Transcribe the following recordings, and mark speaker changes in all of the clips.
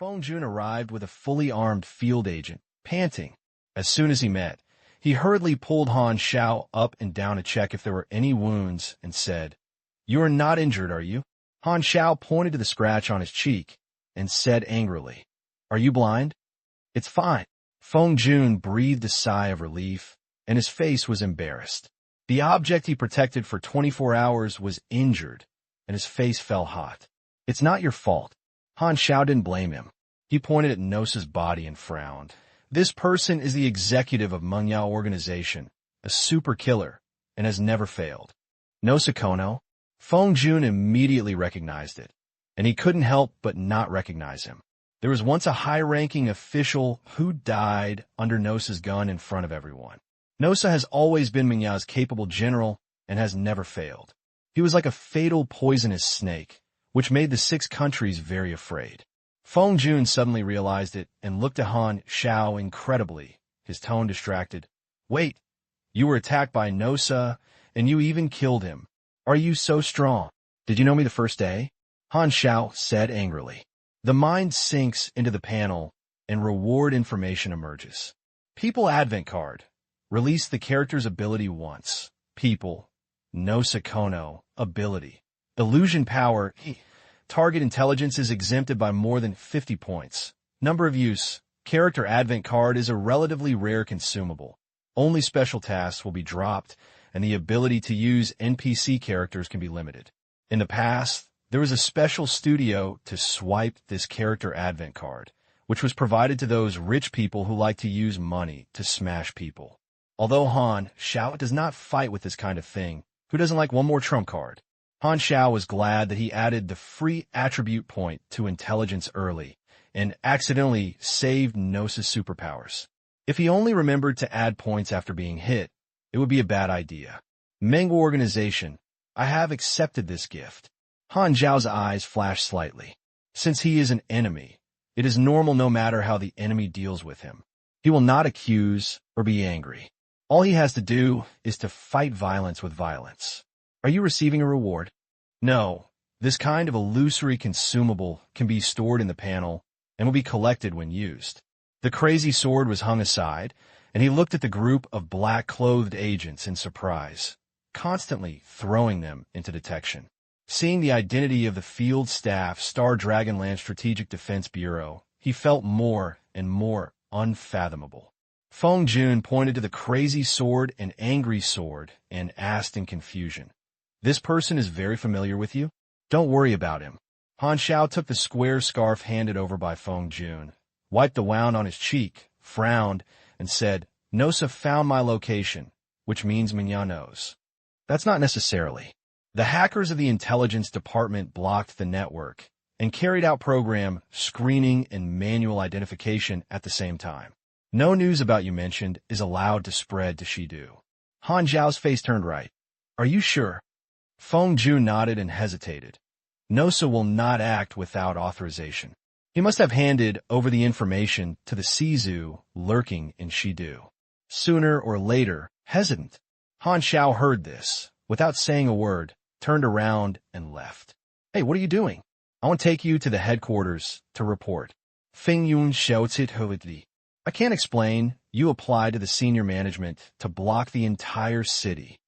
Speaker 1: Feng Jun arrived with a fully armed field agent, panting. As soon as he met, he hurriedly pulled Han Xiao up and down to check if there were any wounds and said, "You are not injured, are you?" Han Xiao pointed to the scratch on his cheek and said angrily, "Are you blind?" "It's fine." Feng Jun breathed a sigh of relief, and his face was embarrassed. The object he protected for 24 hours was injured, and his face fell hot. "It's not your fault." Han Xiao didn't blame him. He pointed at Nosa's body and frowned. "This person is the executive of Mengyao Organization, a super killer, and has never failed." Nosa Kono? Feng Jun immediately recognized it, and he couldn't help but not recognize him. There was once a high-ranking official who died under Nosa's gun in front of everyone. Nosa has always been Mengyao's capable general and has never failed. He was like a fatal poisonous snake, which made the 6 countries very afraid. Feng Jun suddenly realized it and looked at Han Xiao incredibly, his tone distracted. "Wait, you were attacked by Nosa, and you even killed him. Are you so strong? Did you know me the first day?" Han Xiao said angrily. The mind sinks into the panel, and reward information emerges. People Advent card. Release the character's ability once. People. Nosa Kono. Ability. Illusion power. Target intelligence is exempted by more than 50 points. Number of use. Character Advent card is a relatively rare consumable. Only special tasks will be dropped, and the ability to use NPC characters can be limited. In the past, there was a special studio to swipe this character Advent card, which was provided to those rich people who like to use money to smash people. Although Han Xiao does not fight with this kind of thing, who doesn't like one more trump card? Han Xiao was glad that he added the free attribute point to intelligence early and accidentally saved Nosa's superpowers. If he only remembered to add points after being hit, it would be a bad idea. Mengyao Organization, I have accepted this gift. Han Xiao's eyes flashed slightly. Since he is an enemy, it is normal no matter how the enemy deals with him. He will not accuse or be angry. All he has to do is to fight violence with violence. Are you receiving a reward? No. This kind of illusory consumable can be stored in the panel and will be collected when used. The crazy sword was hung aside, and he looked at the group of black-clothed agents in surprise, constantly throwing them into detection. Seeing the identity of the field staff Star Dragonland Strategic Defense Bureau, he felt more and more unfathomable. Feng Jun pointed to the crazy sword and angry sword and asked in confusion, "This person is very familiar with you? Don't worry about him." Han Xiao took the square scarf handed over by Feng Jun, wiped the wound on his cheek, frowned, and said, "Nosa found my location, which means Mengyao knows." That's not necessarily. The hackers of the intelligence department blocked the network and carried out program screening and manual identification at the same time. No news about you mentioned is allowed to spread to Shidu. Han Xiao's face turned right. "Are you sure?" Feng Jun nodded and hesitated. Nosa will not act without authorization. He must have handed over the information to the Sizu lurking in Shidu. Sooner or later, hesitant. Han Xiao heard this, without saying a word, turned around and left. "Hey, what are you doing?" "I want to take you to the headquarters to report." Feng Yun shouted hurriedly. "I can't explain. You applied to the senior management to block the entire city."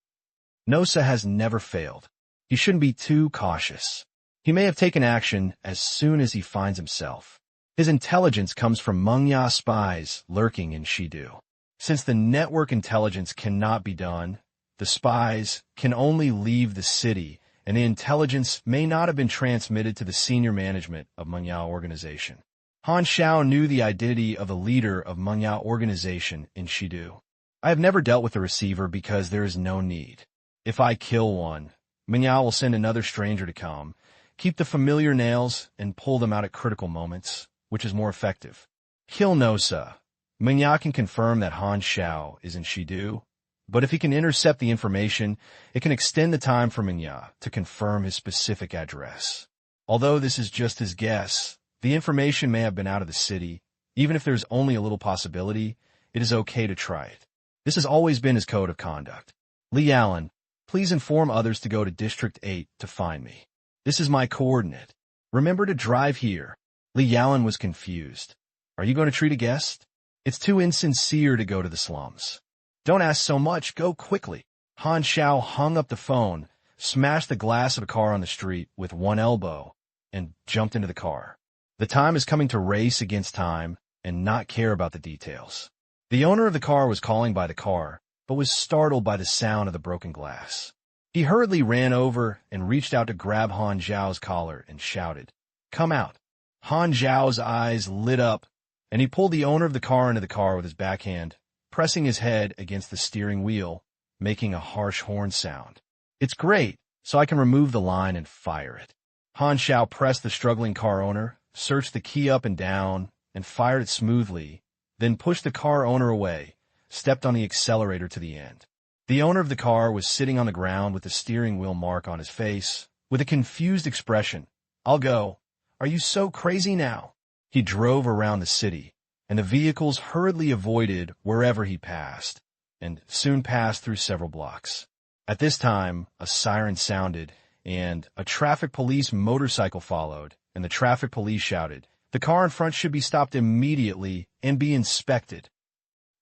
Speaker 1: Nosa has never failed. He shouldn't be too cautious. He may have taken action as soon as he finds himself. His intelligence comes from Mengyao spies lurking in Shidu. Since the network intelligence cannot be done, the spies can only leave the city, and the intelligence may not have been transmitted to the senior management of Mengyao Organization. Han Xiao knew the identity of the leader of Mengyao Organization in Shidu. "I have never dealt with the receiver because there is no need. If I kill one, Mengyao will send another stranger to come, keep the familiar nails, and pull them out at critical moments, which is more effective. Kill Nosa. Mengyao can confirm that Han Xiao is in Shidu, but if he can intercept the information, it can extend the time for Mengyao to confirm his specific address. Although this is just his guess, the information may have been out of the city. Even if there's only a little possibility, it is okay to try it. This has always been his code of conduct. Lee Allen, please inform others to go to District 8 to find me. This is my coordinate. Remember to drive here. Li Yaoan was confused. Are you going to treat a guest? It's too insincere to go to the slums. Don't ask so much, go quickly. Han Xiao hung up the phone, smashed the glass of a car on the street with one elbow, and jumped into the car. The time is coming to race against time and not care about the details. The owner of the car was calling by the car, but was startled by the sound of the broken glass. He hurriedly ran over and reached out to grab Han Xiao's collar and shouted, "Come out." Han Xiao's eyes lit up, and he pulled the owner of the car into the car with his backhand, pressing his head against the steering wheel, making a harsh horn sound. "It's great, so I can remove the line and fire it." Han Xiao pressed the struggling car owner, searched the key up and down, and fired it smoothly, then pushed the car owner away, stepped on the accelerator to the end. The owner of the car was sitting on the ground with the steering wheel mark on his face, with a confused expression. "I'll go. Are you so crazy now?" He drove around the city, and the vehicles hurriedly avoided wherever he passed, and soon passed through several blocks. At this time, a siren sounded, and a traffic police motorcycle followed, and the traffic police shouted, "The car in front should be stopped immediately and be inspected."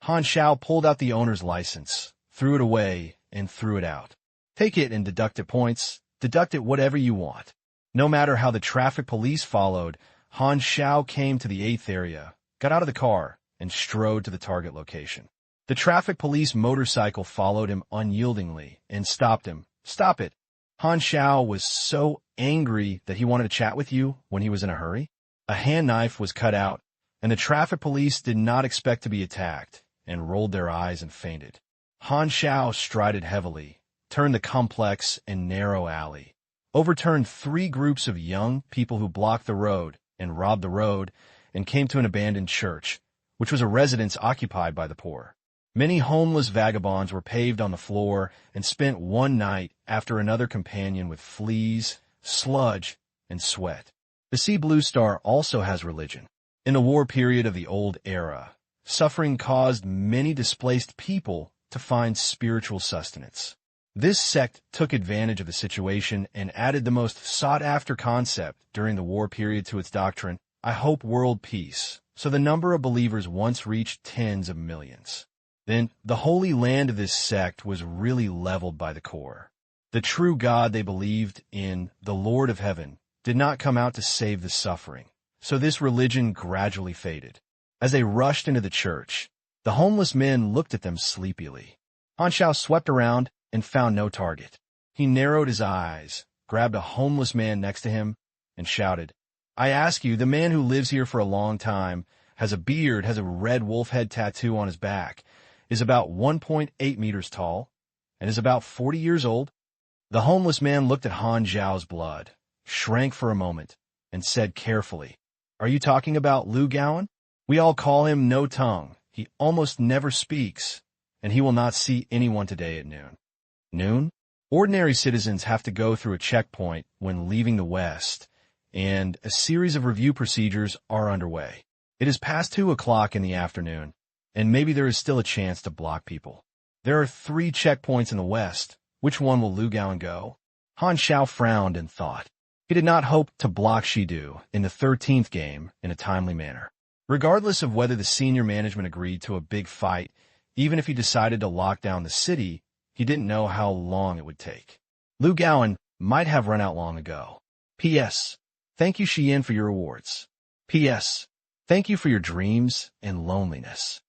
Speaker 1: Han Xiao pulled out the owner's license, threw it away, and threw it out. "Take it and deduct it points. Deduct it whatever you want." No matter how the traffic police followed, Han Xiao came to the 8th area, got out of the car, and strode to the target location. The traffic police motorcycle followed him unyieldingly and stopped him. "Stop it." Han Xiao was so angry that he wanted to chat with you when he was in a hurry. A hand knife was cut out, and the traffic police did not expect to be attacked and rolled their eyes and fainted. Han Xiao strided heavily, turned the complex and narrow alley, overturned 3 groups of young people who blocked the road and robbed the road, and came to an abandoned church, which was a residence occupied by the poor. Many homeless vagabonds were paved on the floor and spent one night after another companion with fleas, sludge, and sweat. The Sea Blue Star also has religion. In the war period of the Old Era, suffering caused many displaced people to find spiritual sustenance. This sect took advantage of the situation and added the most sought-after concept during the war period to its doctrine, "I hope world peace," so the number of believers once reached tens of millions. Then, the holy land of this sect was really leveled by the core. The true God they believed in, the Lord of Heaven, did not come out to save the suffering, so this religion gradually faded. As they rushed into the church, the homeless men looked at them sleepily. Han Xiao swept around and found no target. He narrowed his eyes, grabbed a homeless man next to him, and shouted, "I ask you, the man who lives here for a long time, has a beard, has a red wolf head tattoo on his back, is about 1.8 meters tall, and is about 40 years old?" The homeless man looked at Han Xiao's blood, shrank for a moment, and said carefully, "Are you talking about Lu Gaoan? We all call him No Tongue. He almost never speaks, and he will not see anyone today at noon." Noon? Ordinary citizens have to go through a checkpoint when leaving the West, and a series of review procedures are underway. It is past 2 o'clock in the afternoon, and maybe there is still a chance to block people. There are 3 checkpoints in the West. Which one will Lu Gaoan go? Han Xiao frowned and thought. He did not hope to block Shidu in the 13th game in a timely manner. Regardless of whether the senior management agreed to a big fight, even if he decided to lock down the city, he didn't know how long it would take. Lu Gaoan might have run out long ago. P.S. Thank you, Xian, for your rewards. P.S. Thank you for your dreams and loneliness.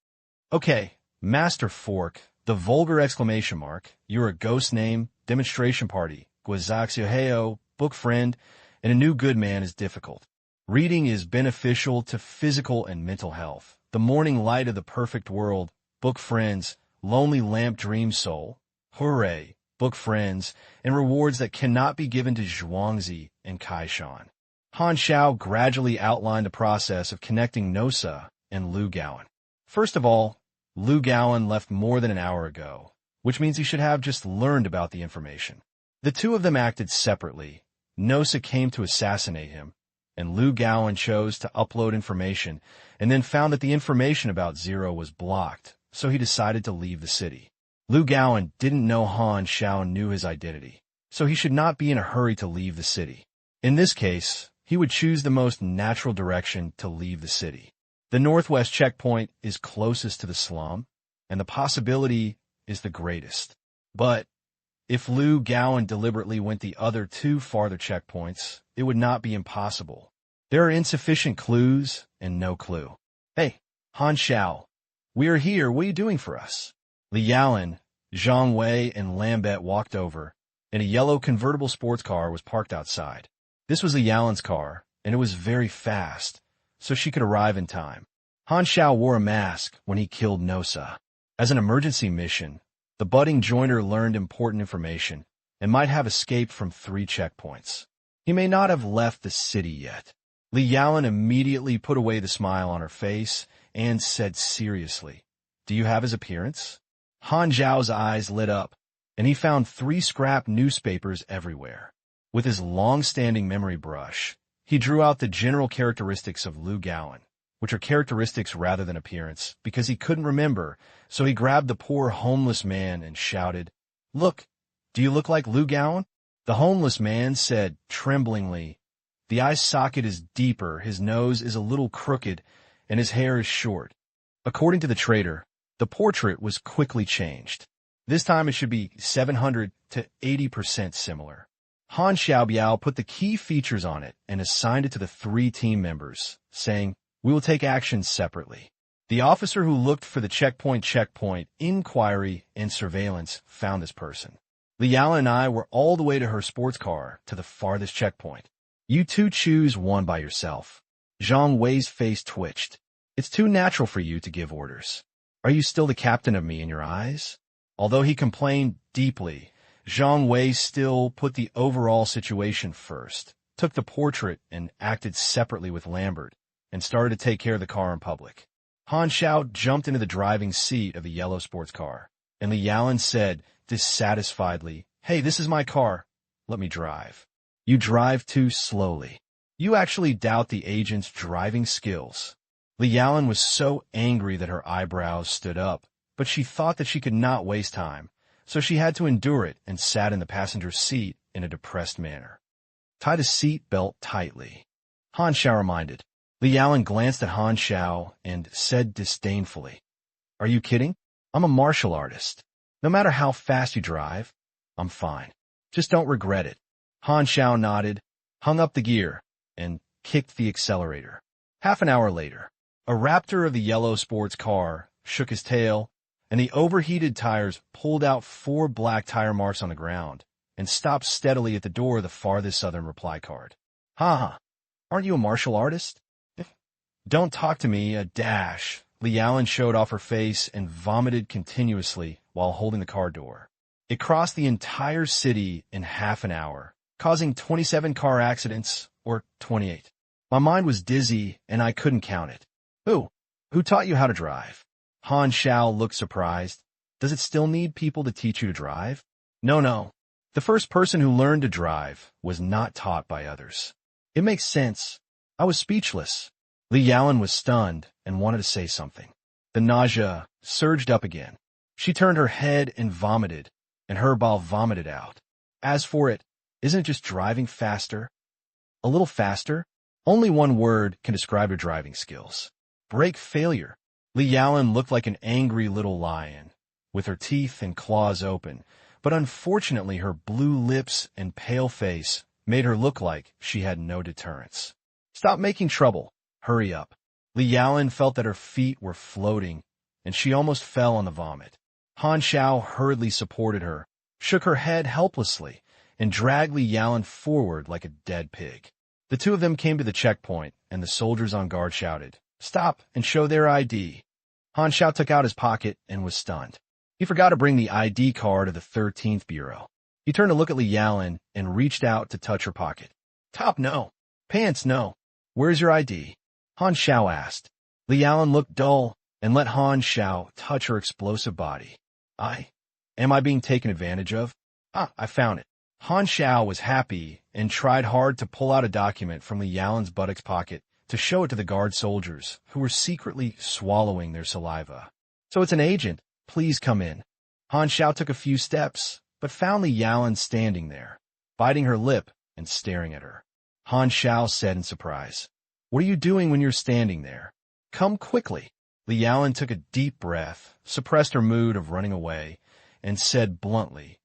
Speaker 1: Okay, Master Fork, the vulgar exclamation mark, you're a ghost name, demonstration party, Guazaxioheo, book friend, and a new good man is difficult. Reading is beneficial to physical and mental health. The morning light of the perfect world, book friends, lonely lamp dream soul, hooray, book friends, and rewards that cannot be given to Zhuangzi and Kaishan. Han Xiao gradually outlined the process of connecting Nosa and Lu Gaoan. First of all, Lu Gaoan left more than an hour ago, which means he should have just learned about the information. The two of them acted separately. Nosa came to assassinate him, and Lu Gaoan chose to upload information and then found that the information about Zero was blocked, so he decided to leave the city. Lu Gaoan didn't know Han Xiao knew his identity, so he should not be in a hurry to leave the city. In this case, he would choose the most natural direction to leave the city. The northwest checkpoint is closest to the slum, and the possibility is the greatest. But if Lu Gaoan deliberately went the other two farther checkpoints, it would not be impossible. There are insufficient clues and no clue. Hey, Han Xiao, we are here. What are you doing for us? Li Yaolan, Zhang Wei, and Lambert walked over, and a yellow convertible sports car was parked outside. This was Li Yaolan's car, and it was very fast, so she could arrive in time. Han Xiao wore a mask when he killed Nosa. As an emergency mission, the budding joiner learned important information and might have escaped from 3 checkpoints. He may not have left the city yet. Li Yaolan immediately put away the smile on her face and said seriously, "Do you have his appearance?" Han Xiao's eyes lit up, and he found 3 scrap newspapers everywhere. With his long-standing memory brush, he drew out the general characteristics of Lu Gaolan, which are characteristics rather than appearance, because he couldn't remember, so he grabbed the poor homeless man and shouted, "Look, do you look like Lu Gaolan?" The homeless man said tremblingly, "The eye socket is deeper, his nose is a little crooked, and his hair is short." According to the trader, the portrait was quickly changed. This time it should be 700 to 80% similar. Han Xiaobiao put the key features on it and assigned it to the 3 team members, saying, "We will take actions separately." The officer who looked for the checkpoint, inquiry, and surveillance found this person. Li Yaolan and I were all the way to her sports car to the farthest checkpoint. "You two choose one by yourself." Zhang Wei's face twitched. "It's too natural for you to give orders. Are you still the captain of me in your eyes?" Although he complained deeply, Zhang Wei still put the overall situation first, took the portrait and acted separately with Lambert, and started to take care of the car in public. Han Xiao jumped into the driving seat of the yellow sports car, and Li Yaolan said dissatisfiedly, "Hey, this is my car. Let me drive." "You drive too slowly. You actually doubt the agent's driving skills." Li Yaolan was so angry that her eyebrows stood up, but she thought that she could not waste time, so she had to endure it and sat in the passenger seat in a depressed manner. "Tie the seat belt tightly," Han Xiao reminded. Li Yaolan glanced at Han Xiao and said disdainfully, "Are you kidding? I'm a martial artist. No matter how fast you drive, I'm fine. Just don't regret it." Han Xiao nodded, hung up the gear, and kicked the accelerator. Half an hour later, a raptor of the yellow sports car shook his tail, and the overheated tires pulled out 4 black tire marks on the ground and stopped steadily at the door of the farthest southern reply card. "Ha, aren't you a martial artist?" "Don't talk to me, a dash." Li Yaolan showed off her face and vomited continuously while holding the car door. It crossed the entire city in half an hour, causing 27 car accidents, or 28. My mind was dizzy, and I couldn't count it. Who taught you how to drive?" Han Xiao looked surprised. "Does it still need people to teach you to drive?" No. The first person who learned to drive was not taught by others." "It makes sense." I was speechless. Li Yaolan was stunned and wanted to say something. The nausea surged up again. She turned her head and vomited, and Herbal vomited out. "As for it, isn't it just driving faster? A little faster?" Only one word can describe your driving skills. Brake failure. Li Yaolan looked like an angry little lion, with her teeth and claws open, but unfortunately her blue lips and pale face made her look like she had no deterrence. "Stop making trouble. Hurry up." Li Yaolan felt that her feet were floating, and she almost fell on the vomit. Han Xiao hurriedly supported her, shook her head helplessly, and dragged Li Yaolan forward like a dead pig. The 2 of them came to the checkpoint, and the soldiers on guard shouted, "Stop and show their ID." Han Xiao took out his pocket and was stunned. He forgot to bring the ID card of the 13th Bureau. He turned to look at Li Yaolan and reached out to touch her pocket. "Top, no. Pants, no. Where's your ID?" Han Xiao asked. Li Yaolan looked dull and let Han Xiao touch her explosive body. Am I being taken advantage of?" I found it." Han Xiao was happy and tried hard to pull out a document from Li Yaolan's buttocks pocket to show it to the guard soldiers, who were secretly swallowing their saliva. "So it's an agent. Please come in." Han Xiao took a few steps, but found Li Yaolan standing there, biting her lip and staring at her. Han Xiao said in surprise. What are you doing when you're standing there? Come quickly. Li Yaoan took a deep breath, suppressed her mood of running away, and said bluntly,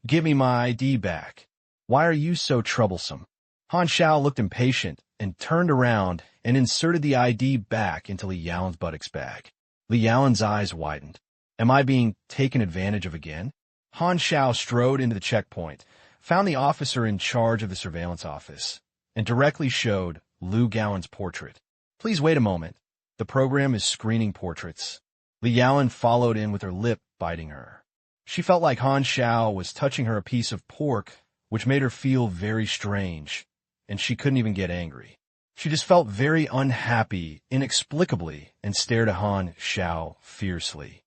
Speaker 1: Give me my ID back. Why are you so troublesome? Han Xiao looked impatient and turned around and inserted the ID back into Li Yaoan's buttocks bag. Li Yaoan's eyes widened. Am I being taken advantage of again? Han Xiao strode into the checkpoint, found the officer in charge of the surveillance office, and directly showed Lu Gaoan's portrait. Please wait a moment. The program is screening portraits. Li Yaoan followed in with her lip biting her. She felt like Han Xiao was touching her a piece of pork, which made her feel very strange, and she couldn't even get angry. She just felt very unhappy, inexplicably, and stared at Han Xiao fiercely.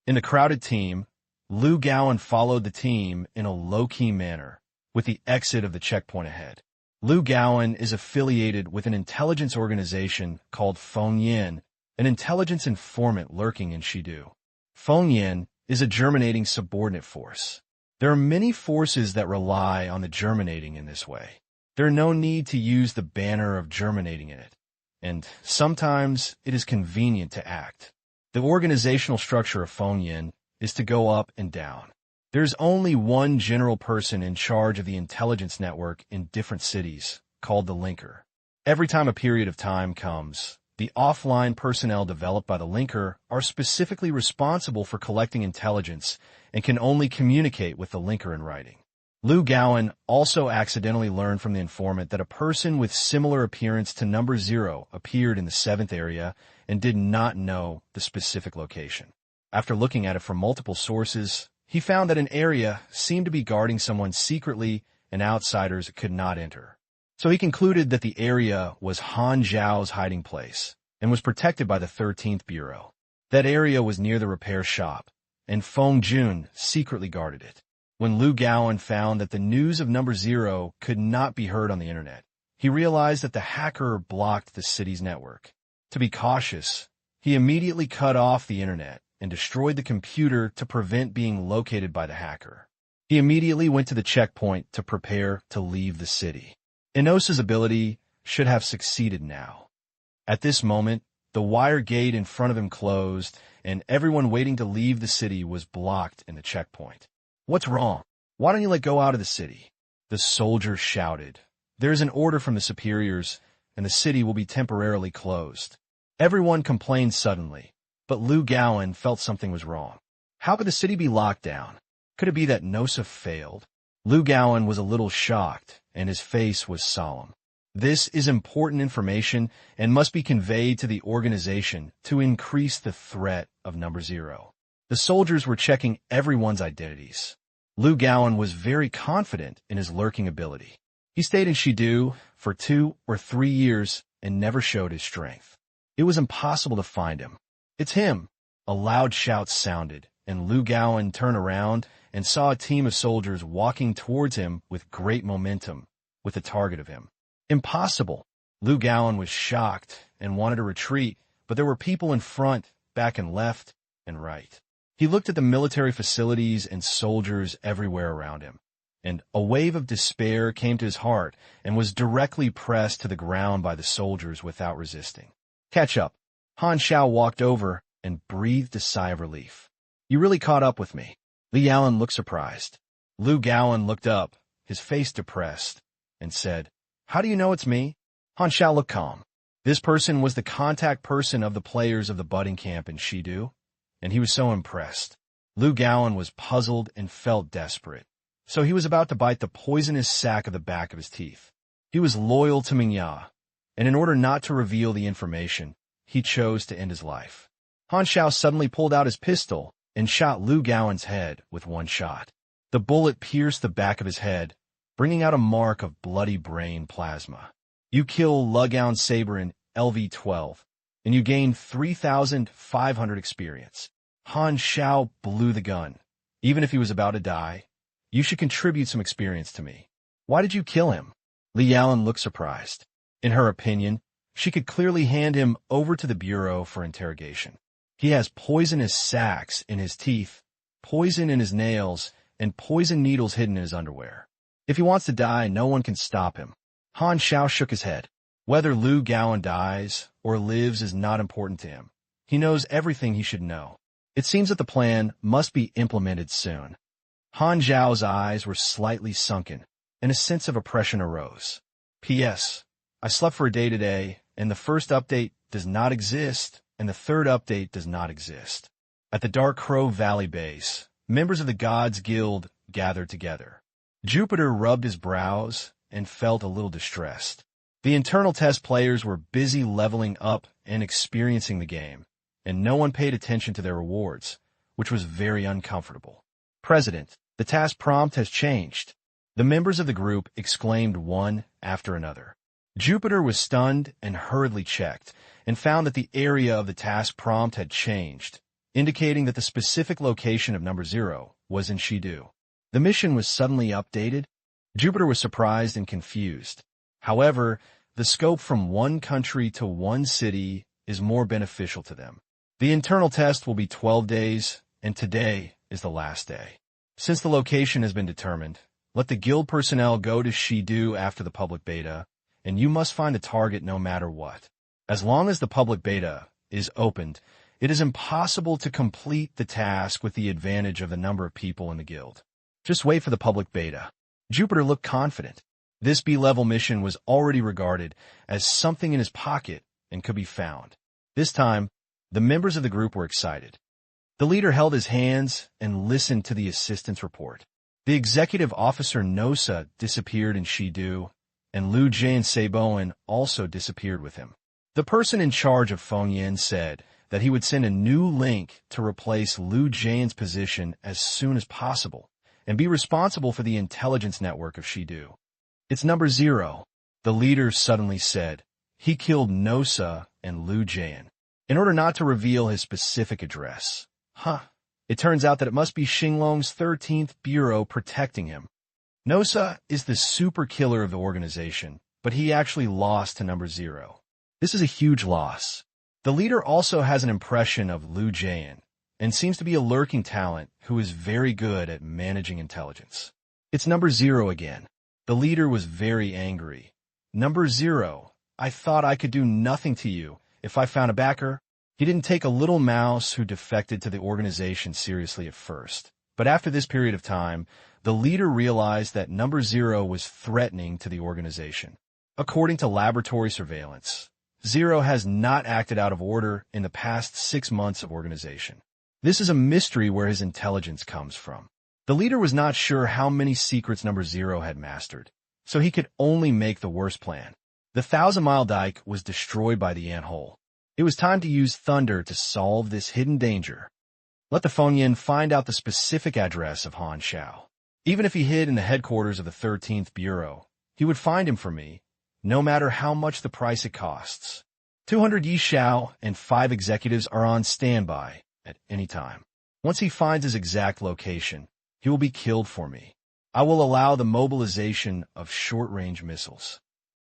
Speaker 1: In the crowded team, Lu Gaoan followed the team in a low-key manner, with the exit of the checkpoint ahead. Lu Gaoan is affiliated with an intelligence organization called Fengyan, an intelligence informant lurking in Shidu. Fengyan is a germinating subordinate force. There are many forces that rely on the germinating in this way. There is no need to use the banner of germinating in it, and sometimes it is convenient to act. The organizational structure of Fengyan is to go up and down. There's only one general person in charge of the intelligence network in different cities, called the linker. Every time a period of time comes, the offline personnel developed by the linker are specifically responsible for collecting intelligence and can only communicate with the linker in writing. Lu Gaoan also accidentally learned from the informant that a person with similar appearance to number 0 appeared in the 7th area and did not know the specific location. After looking at it from multiple sources, he found that an area seemed to be guarding someone secretly and outsiders could not enter. So he concluded that the area was Han Xiao's hiding place and was protected by the 13th Bureau. That area was near the repair shop, and Feng Jun secretly guarded it. When Lu Gaoan found that the news of number 0 could not be heard on the internet, he realized that the hacker blocked the city's network. To be cautious, he immediately cut off the internet and destroyed the computer to prevent being located by the hacker. He immediately went to the checkpoint to prepare to leave the city. Inosa's ability should have succeeded now. At this moment, the wire gate in front of him closed, and everyone waiting to leave the city was blocked in the checkpoint. What's wrong? Why don't you let go out of the city? The soldier shouted. There is an order from the superiors, and the city will be temporarily closed. Everyone complained suddenly, but Lu Gaoan felt something was wrong. How could the city be locked down? Could it be that Nosa failed? Lu Gaoan was a little shocked, and his face was solemn. This is important information and must be conveyed to the organization to increase the threat of number 0. The soldiers were checking everyone's identities. Lu Gaoan was very confident in his lurking ability. He stayed in Shidu for 2 or 3 years and never showed his strength. It was impossible to find him. It's him! A loud shout sounded, and Lu Gaoan turned around and saw a team of soldiers walking towards him with great momentum, with the target of him. Impossible! Lu Gaoan was shocked and wanted to retreat, but there were people in front, back and left, and right. He looked at the military facilities and soldiers everywhere around him, and a wave of despair came to his heart and was directly pressed to the ground by the soldiers without resisting. Catch up. Han Xiao walked over and breathed a sigh of relief. You really caught up with me. Li Yaoan looked surprised. Lu Gaoan looked up, his face depressed, and said, How do you know it's me? Han Xiao looked calm. This person was the contact person of the players of the budding camp in Shidu, and he was so impressed. Lu Gaoan was puzzled and felt desperate, so he was about to bite the poisonous sac of the back of his teeth. He was loyal to Mingya, and in order not to reveal the information, he chose to end his life. Han Xiao suddenly pulled out his pistol and shot Lu Gaoan's head with one shot. The bullet pierced the back of his head, bringing out a mark of bloody brain plasma. You kill Lu Gaoan's saber in LV-12, and you gain 3,500 experience. Han Xiao blew the gun. Even if he was about to die, you should contribute some experience to me. Why did you kill him? Li Yaoan looked surprised. In her opinion, she could clearly hand him over to the bureau for interrogation. He has poisonous sacs in his teeth, poison in his nails, and poison needles hidden in his underwear. If he wants to die, no one can stop him. Han Xiao shook his head. Whether Lu Gaoan dies or lives is not important to him. He knows everything he should know. It seems that the plan must be implemented soon. Han Xiao's eyes were slightly sunken, and a sense of oppression arose. P.S. I slept for a day today, and the first update does not exist, and the third update does not exist. At the Dark Crow Valley base, members of the Gods Guild gathered together. Jupiter rubbed his brows and felt a little distressed. The internal test players were busy leveling up and experiencing the game, and no one paid attention to their rewards, which was very uncomfortable. President, the task prompt has changed. The members of the group exclaimed one after another. Jupiter was stunned and hurriedly checked, and found that the area of the task prompt had changed, indicating that the specific location of number 0 was in Shidu. The mission was suddenly updated. Jupiter was surprised and confused. However, the scope from one country to one city is more beneficial to them. The internal test will be 12 days, and today is the last day. Since the location has been determined, let the guild personnel go to Shidu after the public beta, and you must find a target no matter what. As long as the public beta is opened, it is impossible to complete the task with the advantage of the number of people in the guild. Just wait for the public beta. Jupiter looked confident. This B-level mission was already regarded as something in his pocket and could be found. This time, the members of the group were excited. The leader held his hands and listened to the assistant's report. The executive officer Nosa disappeared in Shidu, and Lu Jie and Seiboen also disappeared with him. The person in charge of Fengyan said that he would send a new link to replace Lu Jian's position as soon as possible, and be responsible for the intelligence network of Shidu. It's number 0, the leader suddenly said. He killed Nosa and Lu Jian, in order not to reveal his specific address. It turns out that it must be Xinglong's 13th Bureau protecting him. Nosa is the super killer of the organization, but he actually lost to number 0. This is a huge loss. The leader also has an impression of Lu Jian, and seems to be a lurking talent who is very good at managing intelligence. It's number 0 again. The leader was very angry. Number 0, I thought I could do nothing to you if I found a backer. He didn't take a little mouse who defected to the organization seriously at first, but after this period of time, the leader realized that number 0 was threatening to the organization. According to laboratory surveillance, 0 has not acted out of order in the past 6 months of organization. This is a mystery where his intelligence comes from. The leader was not sure how many secrets number 0 had mastered, so he could only make the worst plan. The 1,000-mile dike was destroyed by the anthole. It was time to use thunder to solve this hidden danger. Let the Fengyan find out the specific address of Han Xiao. Even if he hid in the headquarters of the 13th Bureau, he would find him for me, no matter how much the price it costs. 200 Yi Xiao and 5 executives are on standby at any time. Once he finds his exact location, he will be killed for me. I will allow the mobilization of short-range missiles.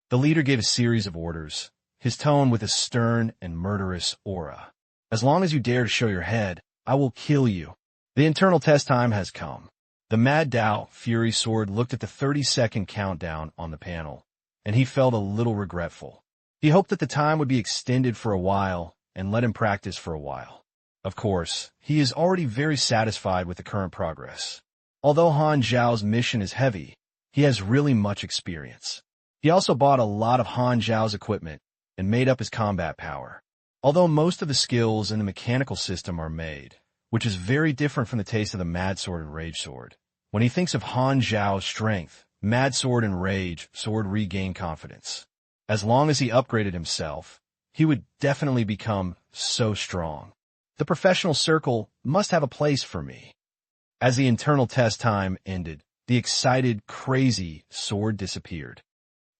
Speaker 1: The leader gave a series of orders, his tone with a stern and murderous aura. As long as you dare to show your head, I will kill you. The internal test time has come. The Mad Dao Fury Sword looked at the 30-second countdown on the panel, and he felt a little regretful. He hoped that the time would be extended for a while and let him practice for a while. Of course, he is already very satisfied with the current progress. Although Han Xiao's mission is heavy, he has really much experience. He also bought a lot of Han Xiao's equipment and made up his combat power. Although most of the skills in the mechanical system are made, which is very different from the taste of the Mad Sword and Rage Sword. When he thinks of Han Xiao's strength, Mad Sword and Rage Sword regain confidence. As long as he upgraded himself, he would definitely become so strong. The professional circle must have a place for me. As the internal test time ended, the excited, crazy sword disappeared.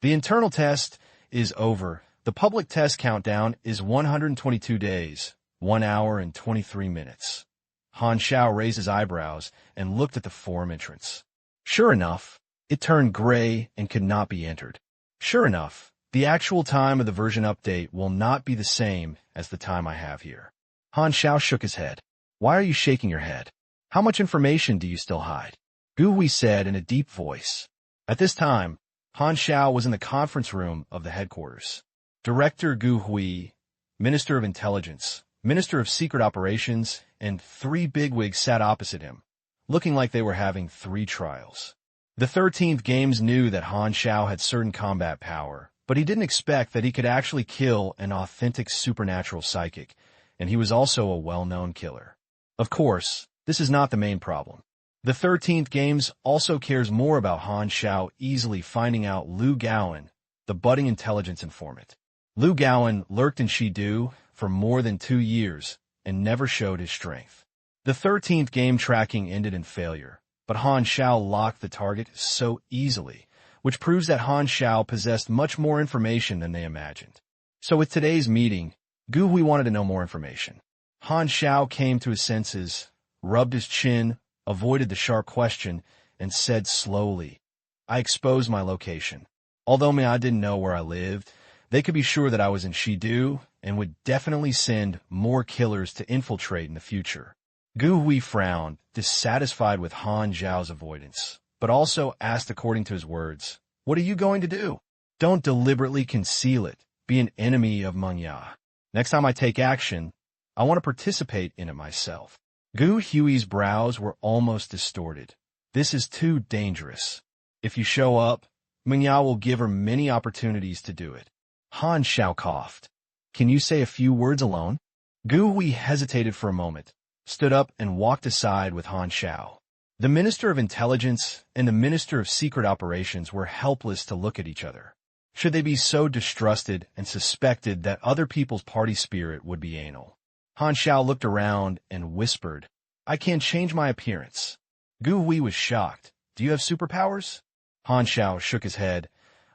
Speaker 1: The internal test is over. The public test countdown is 122 days, 1 hour and 23 minutes. Han Xiao raised his eyebrows and looked at the form entrance. Sure enough, it turned gray and could not be entered. Sure enough, the actual time of the version update will not be the same as the time I have here. Han Xiao shook his head. Why are you shaking your head? How much information do you still hide? Gu Hui said in a deep voice. At this time, Han Xiao was in the conference room of the headquarters. Director Gu Hui, Minister of Intelligence, Minister of Secret Operations, and 3 bigwigs sat opposite him, looking like they were having 3 trials. The 13th Games knew that Han Xiao had certain combat power, but he didn't expect that he could actually kill an authentic supernatural psychic, and he was also a well-known killer. Of course, this is not the main problem. The 13th Games also cares more about Han Xiao easily finding out Lu Gaoan, the budding intelligence informant. Lu Gaoan lurked in Shidu for more than 2 years and never showed his strength. The 13th game tracking ended in failure, but Han Xiao locked the target so easily, which proves that Han Xiao possessed much more information than they imagined. So with today's meeting, Gu Hui wanted to know more information. Han Xiao came to his senses, rubbed his chin, avoided the sharp question, and said slowly, "I exposed my location. Although I didn't know where I lived, they could be sure that I was in Shidu and would definitely send more killers to infiltrate in the future." Gu Hui frowned, dissatisfied with Han Xiao's avoidance, but also asked according to his words, "What are you going to do? Don't deliberately conceal it. Be an enemy of Mengya. Next time I take action, I want to participate in it myself." Gu Hui's brows were almost distorted. "This is too dangerous. If you show up, Mengya will give her many opportunities to do it." Han Xiao coughed. "Can you say a few words alone?" Gu Hui hesitated for a moment, stood up and walked aside with Han Xiao. The Minister of Intelligence and the Minister of Secret Operations were helpless to look at each other. Should they be so distrusted and suspected that other people's party spirit would be anal? Han Xiao looked around and whispered, "I can change my appearance." Gu Hui was shocked. "Do you have superpowers?" Han Xiao shook his head.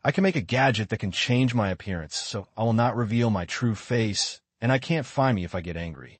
Speaker 1: "I can make a gadget that can change my appearance, so I will not reveal my true face, and I can't find me if I get angry."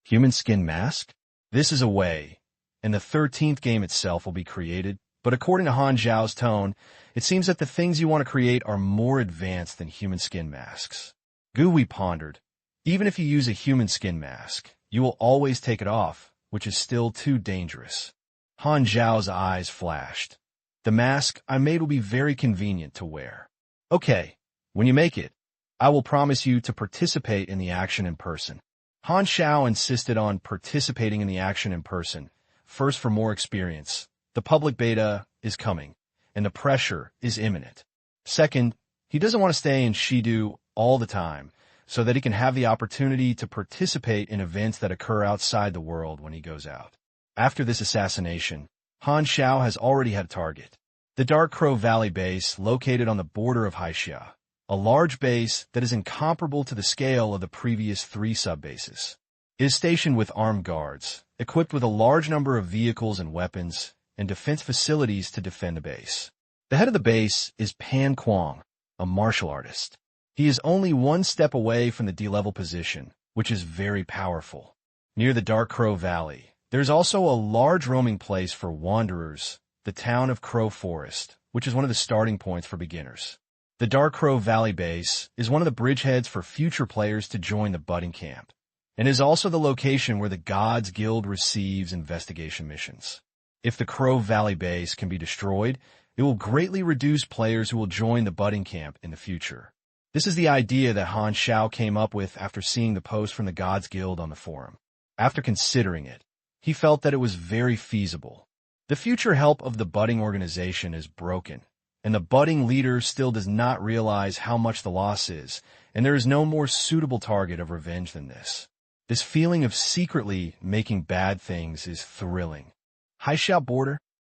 Speaker 1: Human skin mask? This is a way, and the 13th game itself will be created, but according to Han Xiao's tone, it seems that the things you want to create are more advanced than human skin masks. Gu Hui pondered. Even if you use a human skin mask, you will always take it off, which is still too dangerous. Han Xiao's eyes flashed. "The mask I made will be very convenient to wear." "Okay, when you make it, I will promise you to participate in the action in person." Han Xiao insisted on participating in the action in person, first for more experience. The public beta is coming, and the pressure is imminent. Second, he doesn't want to stay in Shidu all the time, so that he can have the opportunity to participate in events that occur outside the world when he goes out. After this assassination, Han Xiao has already had a target. The Dark Crow Valley base located on the border of Haixia, a large base that is incomparable to the scale of the previous 3 sub-bases. It is stationed with armed guards, equipped with a large number of vehicles and weapons, and defense facilities to defend the base. The head of the base is Pan Kuang, a martial artist. He is only 1 step away from the D-level position, which is very powerful. Near the Dark Crow Valley, there is also a large roaming place for wanderers, the town of Crow Forest, which is one of the starting points for beginners. The Dark Crow Valley base is one of the bridgeheads for future players to join the budding camp, and is also the location where the Gods Guild receives investigation missions. If the Crow Valley base can be destroyed, it will greatly reduce players who will join the budding camp in the future. This is the idea that Han Xiao came up with after seeing the post from the Gods Guild on the forum. After considering it, he felt that it was very feasible. The future help of the budding organization is broken, and the budding leader still does not realize how much the loss is, and there is no more suitable target of revenge than this. This feeling of secretly making bad things is thrilling. Haixia border?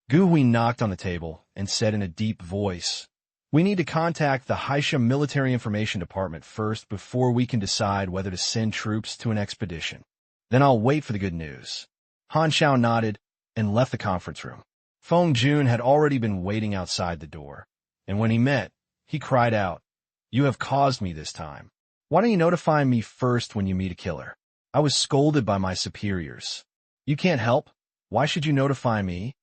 Speaker 1: Gu Hui knocked on the table and said in a deep voice, "We need to contact the Haixia Military Information Department first before we can decide whether to send troops to an expedition. Then I'll wait for the good news." Han Xiao nodded and left the conference room. Feng Jun had already been waiting outside the door, and when he met, he cried out, "You have caused me this time. Why don't you notify me first when you meet a killer? I was scolded by my superiors." "You can't help. Why should you notify me?"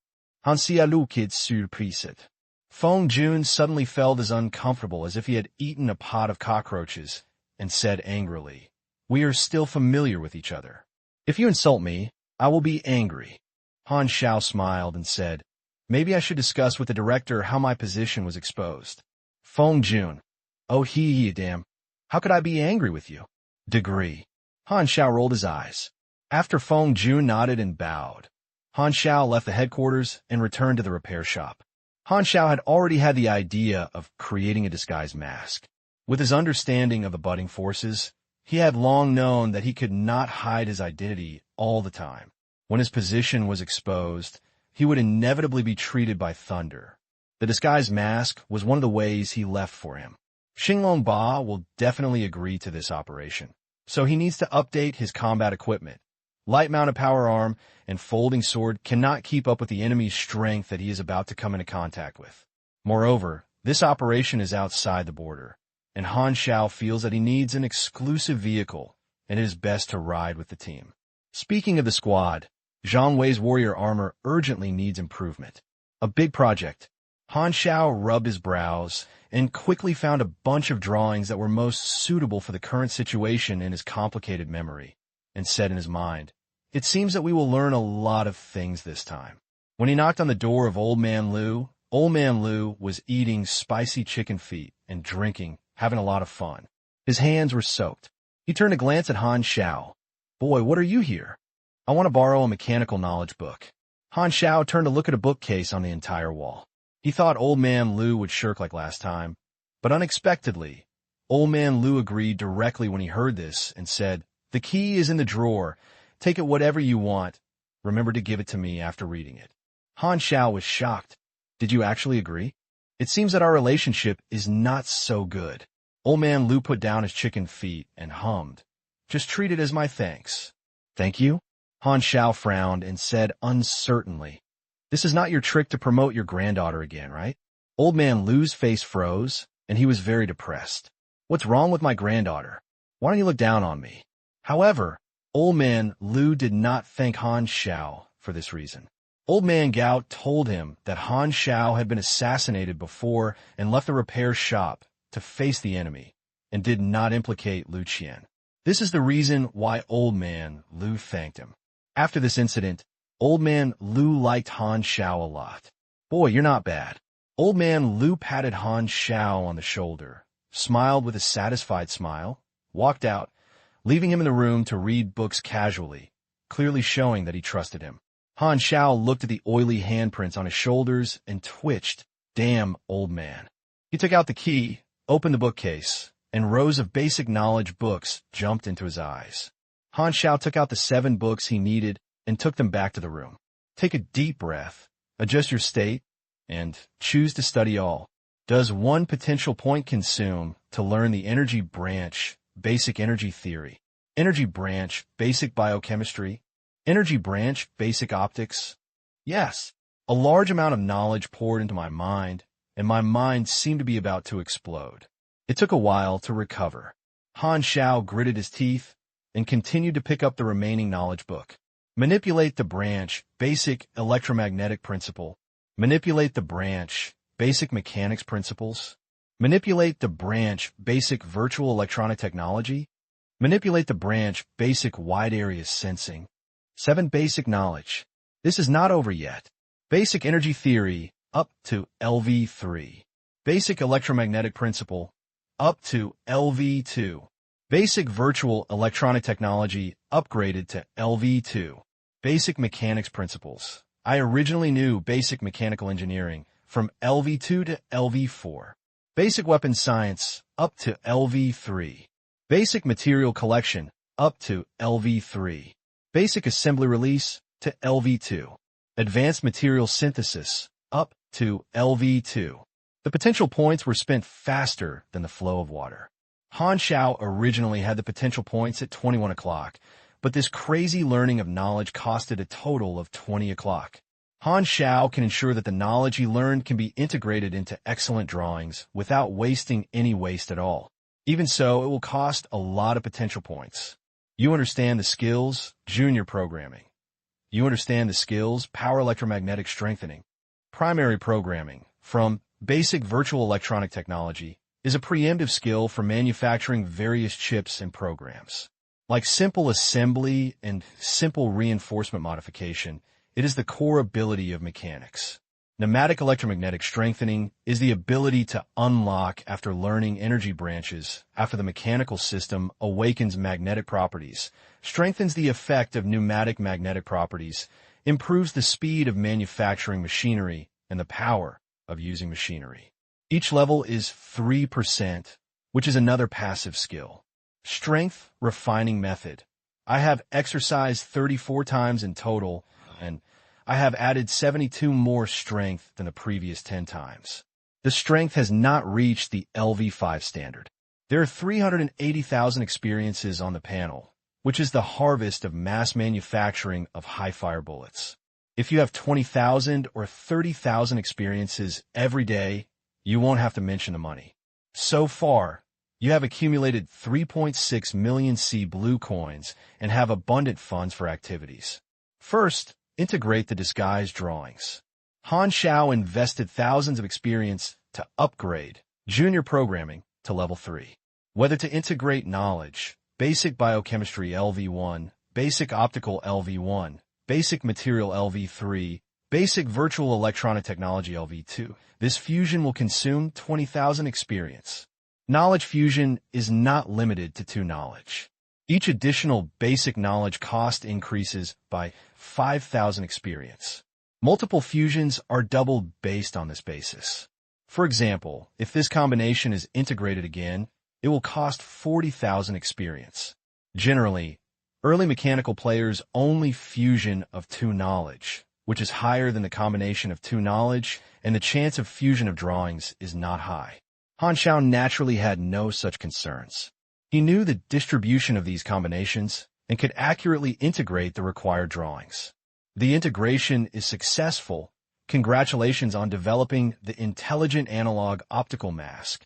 Speaker 1: Han Xiao kid surprised. Feng Jun suddenly felt as uncomfortable as if he had eaten a pot of cockroaches, and said angrily, "We are still familiar with each other. If you insult me, I will be angry." Han Xiao smiled and said, Maybe I should discuss with the director how my position was exposed. Feng Jun. Oh damn. How could I be angry with you? Degree. Han Xiao rolled his eyes. After Feng Jun nodded and bowed, Han Xiao left the headquarters and returned to the repair shop. Han Xiao had already had the idea of creating a disguise mask. With his understanding of the budding forces, he had long known that he could not hide his identity all the time. When his position was exposed, he would inevitably be treated by thunder. The disguise mask was one of the ways he left for him. Xinglong Ba will definitely agree to this operation, so he needs to update his combat equipment. Light-mounted power arm and folding sword cannot keep up with the enemy's strength that he is about to come into contact with. Moreover, this operation is outside the border, and Han Xiao feels that he needs an exclusive vehicle, and it is best to ride with the team. Speaking of the squad, Zhang Wei's warrior armor urgently needs improvement. A big project. Han Xiao rubbed his brows and quickly found a bunch of drawings that were most suitable for the current situation in his complicated memory, and said in his mind, "It seems that we will learn a lot of things this time." When he knocked on the door of Old Man Lu was eating spicy chicken feet and drinking, having a lot of fun. His hands were soaked. He turned to glance at Han Xiao. "Boy, what are you here?" "I want to borrow a mechanical knowledge book." Han Xiao turned to look at a bookcase on the entire wall. He thought Old Man Lu would shirk like last time, but unexpectedly, Old Man Lu agreed directly when he heard this and said, "The key is in the drawer. Take it whatever you want. Remember to give it to me after reading it." Han Xiao was shocked. "Did you actually agree? It seems that our relationship is not so good." Old Man Lu put down his chicken feet and hummed, "Just treat it as my thanks." "Thank you?" Han Xiao frowned and said uncertainly, "This is not your trick to promote your granddaughter again, right?" Old Man Lu's face froze, and he was very depressed. "What's wrong with my granddaughter? Why don't you look down on me?" However, Old Man Lu did not thank Han Xiao for this reason. Old Man Gao told him that Han Xiao had been assassinated before and left the repair shop to face the enemy, and did not implicate Lu Qian. This is the reason why Old Man Lu thanked him. After this incident, Old Man Lu liked Han Xiao a lot. "Boy, you're not bad." Old Man Lu patted Han Xiao on the shoulder, smiled with a satisfied smile, walked out, leaving him in the room to read books casually, clearly showing that he trusted him. Han Xiao looked at the oily handprints on his shoulders and twitched. Damn, old man. He took out the key, opened the bookcase, and rows of basic knowledge books jumped into his eyes. Han Xiao took out the 7 books he needed and took them back to the room. Take a deep breath, adjust your state, and choose to study all. Does 1 potential point consume to learn the energy branch, basic energy theory? Energy branch, basic biochemistry? Energy branch, basic optics? Yes. A large amount of knowledge poured into my mind, and my mind seemed to be about to explode. It took a while to recover. Han Xiao gritted his teeth and continued to pick up the remaining knowledge book. Manipulate the branch, basic electromagnetic principle. Manipulate the branch, basic mechanics principles. Manipulate the branch, basic virtual electronic technology. Manipulate the branch, basic wide area sensing. 7 basic knowledge. This is not over yet. Basic energy theory, up to LV3. Basic electromagnetic principle, up to LV2. Basic virtual electronic technology, upgraded to LV2. Basic mechanics principles. I originally knew basic mechanical engineering from LV2 to LV4. Basic weapons science, up to LV3. Basic material collection, up to LV3. Basic assembly release, to LV2. Advanced material synthesis, up to LV2. The potential points were spent faster than the flow of water. Han Xiao originally had the potential points at 21 o'clock, but this crazy learning of knowledge costed a total of 20 o'clock. Han Xiao can ensure that the knowledge he learned can be integrated into excellent drawings without wasting any waste at all. Even so, it will cost a lot of potential points. You understand the skills, junior programming. You understand the skills, power electromagnetic strengthening. Primary programming, from basic virtual electronic technology, is a preemptive skill for manufacturing various chips and programs. Like simple assembly and simple reinforcement modification, it is the core ability of mechanics. Pneumatic electromagnetic strengthening is the ability to unlock after learning energy branches, after the mechanical system awakens magnetic properties, strengthens the effect of pneumatic magnetic properties, improves the speed of manufacturing machinery and the power of using machinery. Each level is 3%, which is another passive skill. Strength refining method. I have exercised 34 times in total, and I have added 72 more strength than the previous 10 times. The strength has not reached the LV5 standard. There are 380,000 experiences on the panel, which is the harvest of mass manufacturing of high-fire bullets. If you have 20,000 or 30,000 experiences every day, you won't have to mention the money. So far, you have accumulated 3.6 million C blue coins and have abundant funds for activities. First, integrate the disguise drawings. Han Xiao invested thousands of experience to upgrade junior programming to level 3. Whether to integrate knowledge, basic biochemistry LV1, basic optical LV1, basic material LV3, basic virtual electronic technology LV2, this fusion will consume 20,000 experience. Knowledge fusion is not limited to 2 knowledge. Each additional basic knowledge cost increases by 5,000 experience. Multiple fusions are doubled based on this basis. For example, if this combination is integrated again, it will cost 40,000 experience. Generally, early mechanical players only fusion of 2 knowledge, which is higher than the combination of 2 knowledge, and the chance of fusion of drawings is not high. Han Xiao naturally had no such concerns. He knew the distribution of these combinations and could accurately integrate the required drawings. The integration is successful. Congratulations on developing the intelligent analog optical mask.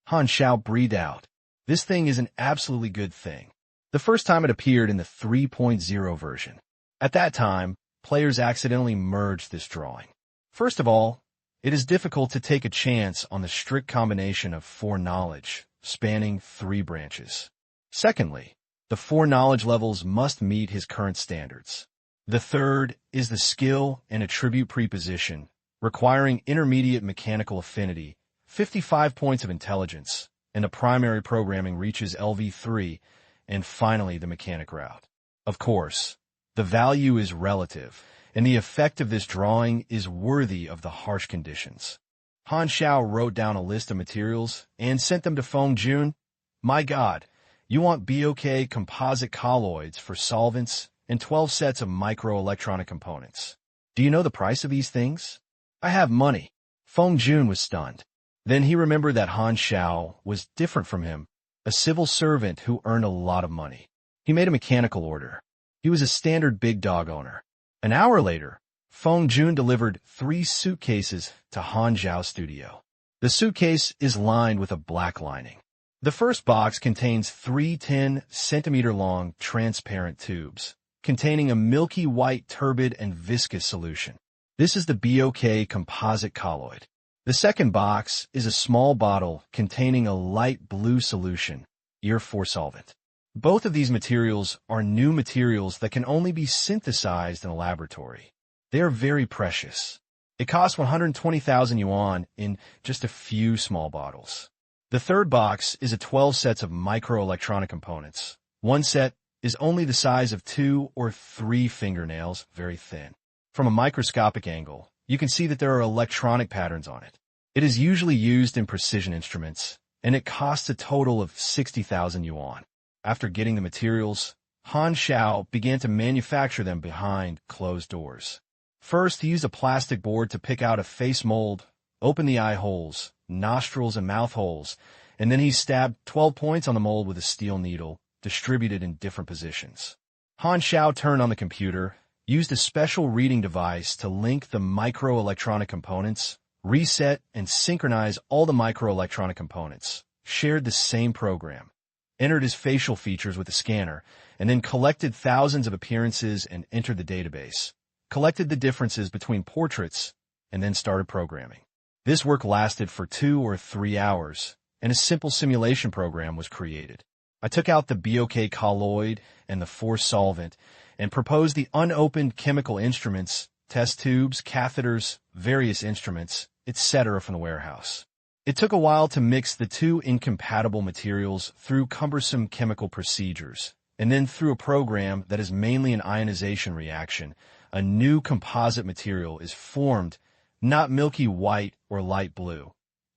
Speaker 1: Han Xiao breathed out. This thing is an absolutely good thing. The first time it appeared in the 3.0 version. At that time, players accidentally merged this drawing. First of all, it is difficult to take a chance on the strict combination of 4 knowledge, spanning 3 branches. Secondly, the 4 knowledge levels must meet his current standards. The third is the skill and attribute preposition, requiring intermediate mechanical affinity, 55 points of intelligence, and the primary programming reaches LV3, and finally the mechanic route. Of course, the value is relative, and the effect of this drawing is worthy of the harsh conditions. Han Xiao wrote down a list of materials and sent them to Feng Jun. My God, you want BOK composite colloids for solvents and 12 sets of microelectronic components. Do you know the price of these things? I have money. Feng Jun was stunned. Then he remembered that Han Xiao was different from him, a civil servant who earned a lot of money. He made a mechanical order. He was a standard big dog owner. An hour later, Feng Jun delivered 3 suitcases to Han Xiao's studio. The suitcase is lined with a black lining. The first box contains 3 10-centimeter-long transparent tubes, containing a milky white turbid and viscous solution. This is the BOK composite colloid. The second box is a small bottle containing a light blue solution, ER4 solvent. Both of these materials are new materials that can only be synthesized in a laboratory. They are very precious. It costs 120,000 yuan in just a few small bottles. The third box is 12 sets of microelectronic components. One set is only the size of 2 or 3 fingernails, very thin. From a microscopic angle, you can see that there are electronic patterns on it. It is usually used in precision instruments, and it costs a total of 60,000 yuan. After getting the materials, Han Xiao began to manufacture them behind closed doors. First, he used a plastic board to pick out a face mold, open the eye holes, nostrils, and mouth holes, and then he stabbed 12 points on the mold with a steel needle, distributed in different positions. Han Xiao turned on the computer, used a special reading device to link the microelectronic components, reset and synchronize all the microelectronic components, shared the same program, entered his facial features with the scanner, and then collected thousands of appearances and entered the database, collected the differences between portraits, and then started programming. This work lasted for 2 or 3 hours, and a simple simulation program was created. I took out the BOK colloid and the 4 solvent and proposed the unopened chemical instruments test tubes, catheters, various instruments, etc. from the warehouse. It took a while to mix the two incompatible materials through cumbersome chemical procedures, and then through a program that is mainly an ionization reaction, a new composite material is formed, not milky white or light blue,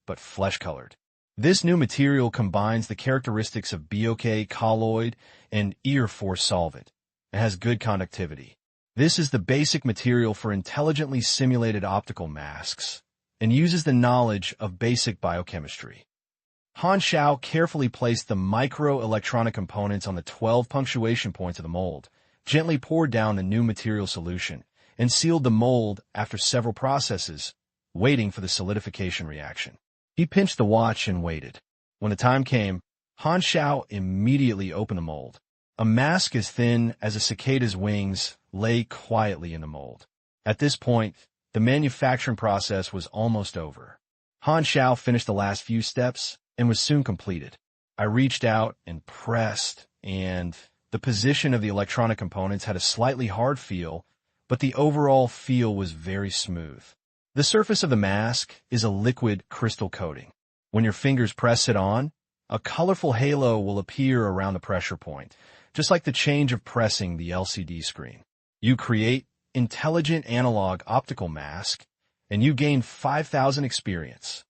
Speaker 1: but flesh-colored. This new material combines the characteristics of BOK, colloid, and ER4 solvent, and has good conductivity. This is the basic material for intelligently simulated optical masks, and uses the knowledge of basic biochemistry. Han Xiao carefully placed the microelectronic components on the 12 punctuation points of the mold, gently poured down the new material solution, and sealed the mold after several processes, waiting for the solidification reaction. He pinched the watch and waited. When the time came, Han Xiao immediately opened the mold. A mask as thin as a cicada's wings lay quietly in the mold. At this point, the manufacturing process was almost over. Han Xiao finished the last few steps and was soon completed. I reached out and pressed, and the position of the electronic components had a slightly hard feel, but the overall feel was very smooth. The surface of the mask is a liquid crystal coating. When your fingers press it on, a colorful halo will appear around the pressure point, just like the change of pressing the LCD screen. You create Intelligent Analog Optical Mask, and you gain 5,000 experience.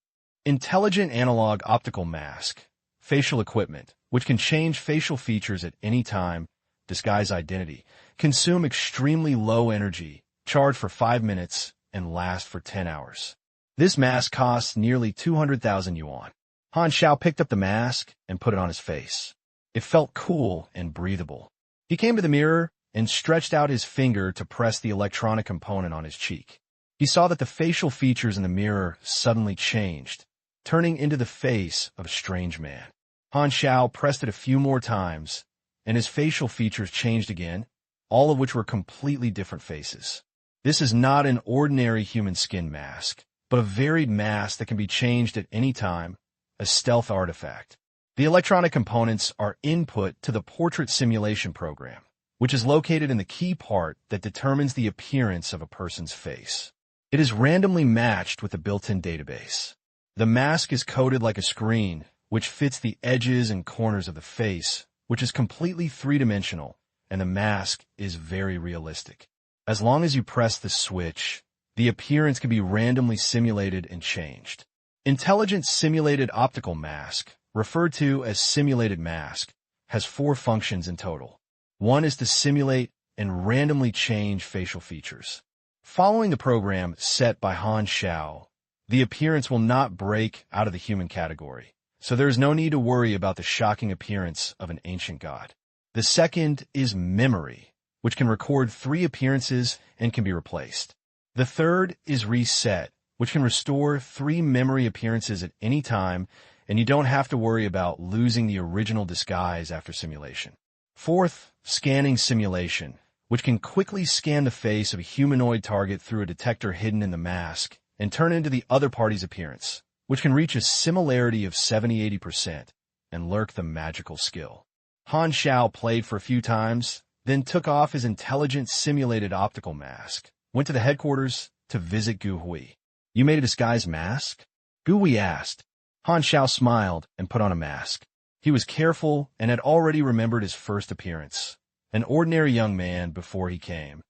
Speaker 1: Intelligent Analog Optical Mask, facial equipment, which can change facial features at any time, disguise identity, consume extremely low energy, charge for 5 minutes, and last for 10 hours. This mask costs nearly 200,000 yuan. Han Xiao picked up the mask and put it on his face. It felt cool and breathable. He came to the mirror and stretched out his finger to press the electronic component on his cheek. He saw that the facial features in the mirror suddenly changed, turning into the face of a strange man. Han Xiao pressed it a few more times, and his facial features changed again, all of which were completely different faces. This is not an ordinary human skin mask, but a varied mask that can be changed at any time, a stealth artifact. The electronic components are input to the portrait simulation program, which is located in the key part that determines the appearance of a person's face. It is randomly matched with a built-in database. The mask is coated like a screen, which fits the edges and corners of the face, which is completely three-dimensional, and the mask is very realistic. As long as you press the switch, the appearance can be randomly simulated and changed. Intelligent Simulated Optical Mask, referred to as simulated mask, has 4 functions in total. One is to simulate and randomly change facial features. Following the program set by Han Xiao, the appearance will not break out of the human category, so there is no need to worry about the shocking appearance of an ancient god. The second is memory, which can record 3 appearances and can be replaced. The third is reset, which can restore 3 memory appearances at any time, and you don't have to worry about losing the original disguise after simulation. Fourth, scanning simulation, which can quickly scan the face of a humanoid target through a detector hidden in the mask and turn into the other party's appearance, which can reach a similarity of 70–80% and lurk the magical skill. Han Xiao played for a few times, then took off his intelligent simulated optical mask, went to the headquarters to visit Gu Hui. You made a disguised mask? Gu Hui asked. Han Xiao smiled and put on a mask. He was careful and had already remembered his first appearance, an ordinary young man before he came,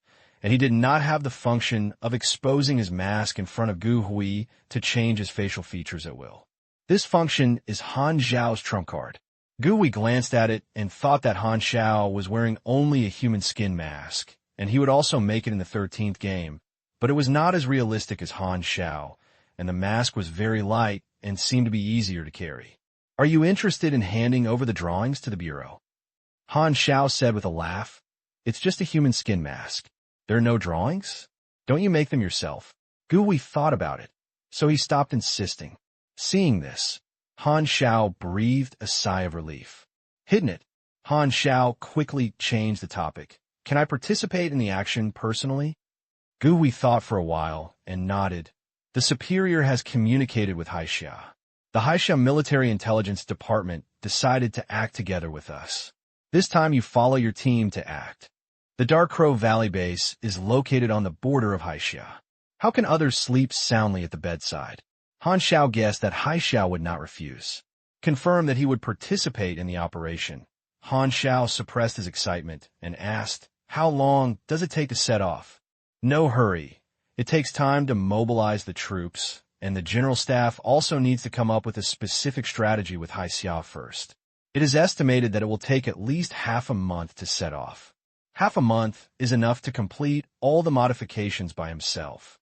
Speaker 1: and he did not have the function of exposing his mask in front of Gu Hui to change his facial features at will. This function is Han Xiao's trump card. Gu Hui glanced at it and thought that Han Xiao was wearing only a human skin mask, and he would also make it in the 13th game, but it was not as realistic as Han Xiao, and the mask was very light and seemed to be easier to carry. Are you interested in handing over the drawings to the bureau? Han Xiao said with a laugh. It's just a human skin mask. There are no drawings? Don't you make them yourself? Gu Hui thought about it, so he stopped insisting. Seeing this, Han Xiao breathed a sigh of relief. Hidden it. Han Xiao quickly changed the topic. Can I participate in the action personally? Gu Hui thought for a while and nodded. The superior has communicated with Han Xiao. The Han Xiao Military Intelligence Department decided to act together with us. This time you follow your team to act. The Dark Crow Valley base is located on the border of Han Xiao. How can others sleep soundly at the bedside? Han Xiao guessed that Han Xiao would not refuse. Confirmed that he would participate in the operation. Han Xiao suppressed his excitement and asked, "How long does it take to set off?" "No hurry. It takes time to mobilize the troops, and the general staff also needs to come up with a specific strategy with Han Xiao first. It is estimated that it will take at least half a month to set off. Half a month is enough to complete all the modifications by himself."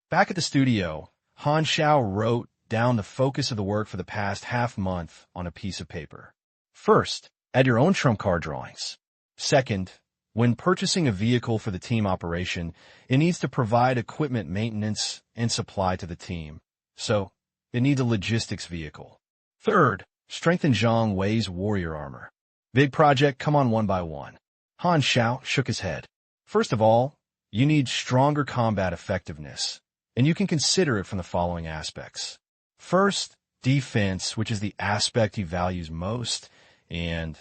Speaker 1: Back at the studio, Han Xiao wrote down the focus of the work for the past half month on a piece of paper. First, add your own trump card drawings. Second, when purchasing a vehicle for the team operation, it needs to provide equipment maintenance and supply to the team. So, it needs a logistics vehicle. Third, strengthen Zhang Wei's warrior armor. Big project, come on one by one. Han Xiao shook his head. First of all, you need stronger combat effectiveness, and you can consider it from the following aspects. First, defense, which is the aspect he values most, and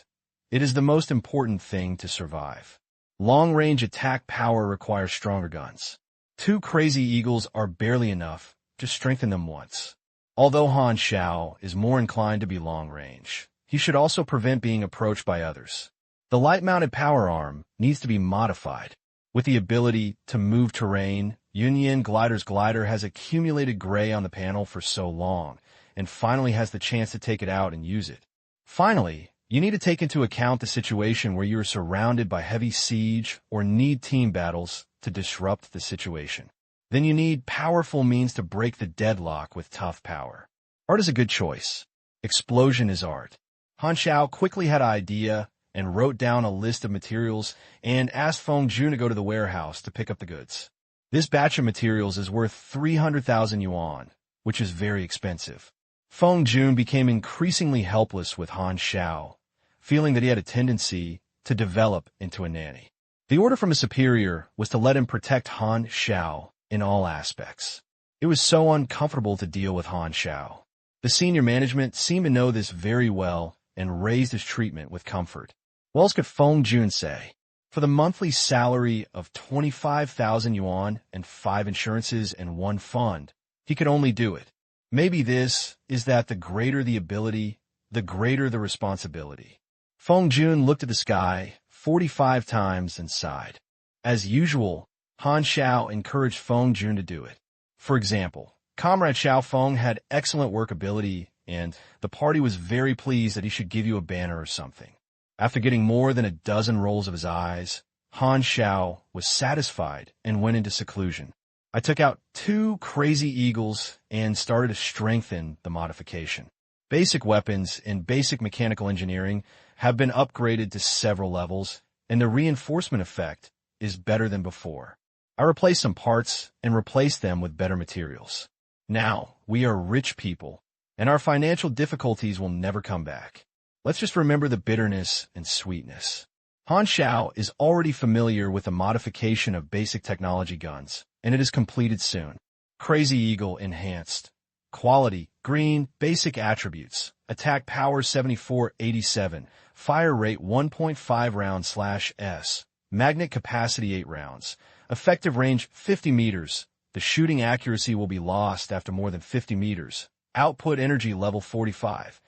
Speaker 1: it is the most important thing to survive. Long-range attack power requires stronger guns. 2 Crazy Eagles are barely enough, just strengthen them once. Although Han Xiao is more inclined to be long-range, he should also prevent being approached by others. The light-mounted power arm needs to be modified. With the ability to move terrain, Yunyan Glider's glider has accumulated gray on the panel for so long, and finally has the chance to take it out and use it. Finally, you need to take into account the situation where you are surrounded by heavy siege or need team battles to disrupt the situation. Then you need powerful means to break the deadlock with tough power. Art is a good choice. Explosion is art. Han Xiao quickly had an idea and wrote down a list of materials and asked Feng Jun to go to the warehouse to pick up the goods. This batch of materials is worth 300,000 yuan, which is very expensive. Feng Jun became increasingly helpless with Han Xiao, feeling that he had a tendency to develop into a nanny. The order from his superior was to let him protect Han Xiao in all aspects. It was so uncomfortable to deal with Han Xiao. The senior management seemed to know this very well and raised his treatment with comfort. What else could Feng Jun say? For the monthly salary of 25,000 yuan and 5 insurances and 1 fund, he could only do it. Maybe this is that the greater the ability, the greater the responsibility. Feng Jun looked at the sky 45 times and sighed. As usual, Han Xiao encouraged Feng Jun to do it. For example, Comrade Xiao Feng had excellent workability, and the party was very pleased that he should give you a banner or something. After getting more than a dozen rolls of his eyes, Han Xiao was satisfied and went into seclusion. I took out 2 Crazy Eagles and started to strengthen the modification. Basic weapons and basic mechanical engineering have been upgraded to several levels, and the reinforcement effect is better than before. I replaced some parts and replaced them with better materials. Now, we are rich people, and our financial difficulties will never come back. Let's just remember the bitterness and sweetness. Han Xiao is already familiar with the modification of basic technology guns, and it is completed soon. Crazy Eagle Enhanced. Quality, green, basic attributes. Attack power 7487. Fire rate 1.5 rounds/s. Magnet capacity 8 rounds. Effective range 50 meters. The shooting accuracy will be lost after more than 50 meters. Output energy level 45.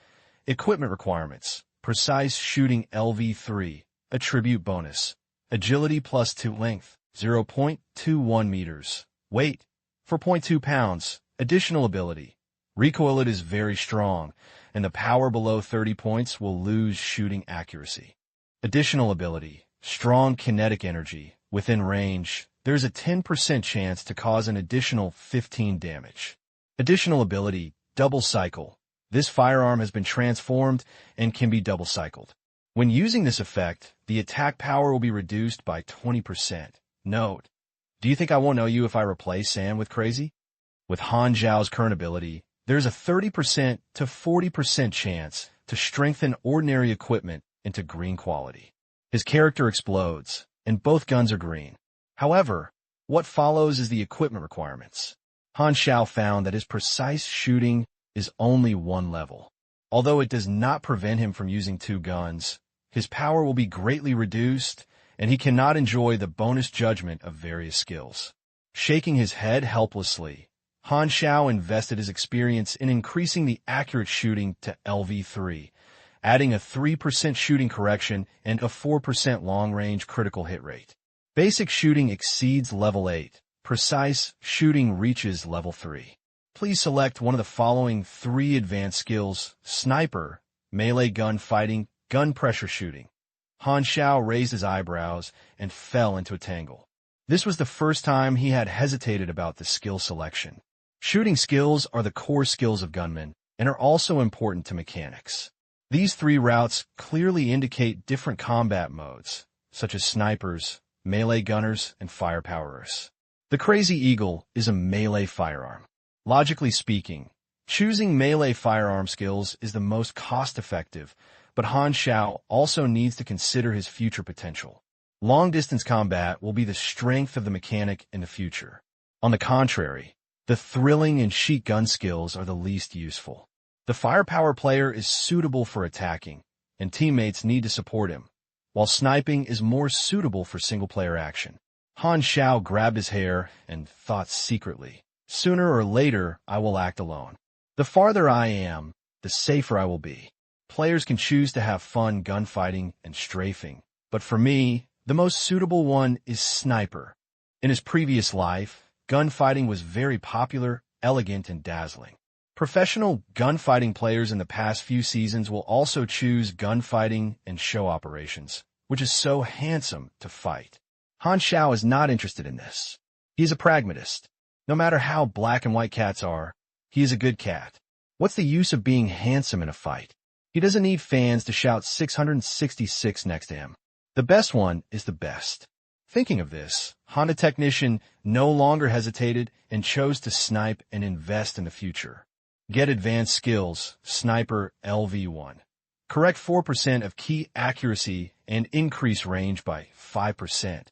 Speaker 1: Equipment requirements. Precise shooting LV3. Attribute bonus. Agility +2 length. 0.21 meters. Weight. 4.2 pounds. Additional ability. Recoil it is very strong, and the power below 30 points will lose shooting accuracy. Additional ability. Strong kinetic energy. Within range, there's a 10% chance to cause an additional 15 damage. Additional ability. Double cycle. This firearm has been transformed and can be double cycled. When using this effect, the attack power will be reduced by 20%. Note, do you think I won't know you if I replace Sam with Crazy? With Han Xiao's current ability, there's a 30% to 40% chance to strengthen ordinary equipment into green quality. His character explodes, and both guns are green. However, what follows is the equipment requirements. Han Xiao found that his precise shooting is only 1 level. Although it does not prevent him from using 2 guns, his power will be greatly reduced, and he cannot enjoy the bonus judgment of various skills. Shaking his head helplessly, Han Xiao invested his experience in increasing the accurate shooting to LV3, adding a 3% shooting correction and a 4% long-range critical hit rate. Basic shooting exceeds level 8. Precise shooting reaches level 3. Please select one of the following 3 advanced skills: sniper, melee gun fighting, gun pressure shooting. Han Xiao raised his eyebrows and fell into a tangle. This was the first time he had hesitated about the skill selection. Shooting skills are the core skills of gunmen and are also important to mechanics. These 3 routes clearly indicate different combat modes, such as snipers, melee gunners, and firepowerers. The Crazy Eagle is a melee firearm. Logically speaking, choosing melee firearm skills is the most cost-effective, but Han Xiao also needs to consider his future potential. Long-distance combat will be the strength of the mechanic in the future. On the contrary, the thrilling and chic gun skills are the least useful. The firepower player is suitable for attacking, and teammates need to support him, while sniping is more suitable for single-player action. Han Xiao grabbed his hair and thought secretly, "Sooner or later, I will act alone. The farther I am, the safer I will be." Players can choose to have fun gunfighting and strafing, but for me, the most suitable one is sniper. In his previous life, gunfighting was very popular, elegant, and dazzling. Professional gunfighting players in the past few seasons will also choose gunfighting and show operations, which is so handsome to fight. Han Xiao is not interested in this. He is a pragmatist. No matter how black and white cats are, he is a good cat. What's the use of being handsome in a fight? He doesn't need fans to shout 666 next to him. The best one is the best. Thinking of this, Honda technician no longer hesitated and chose to snipe and invest in the future. Get advanced skills, sniper LV1. Correct 4% of key accuracy and increase range by 5%.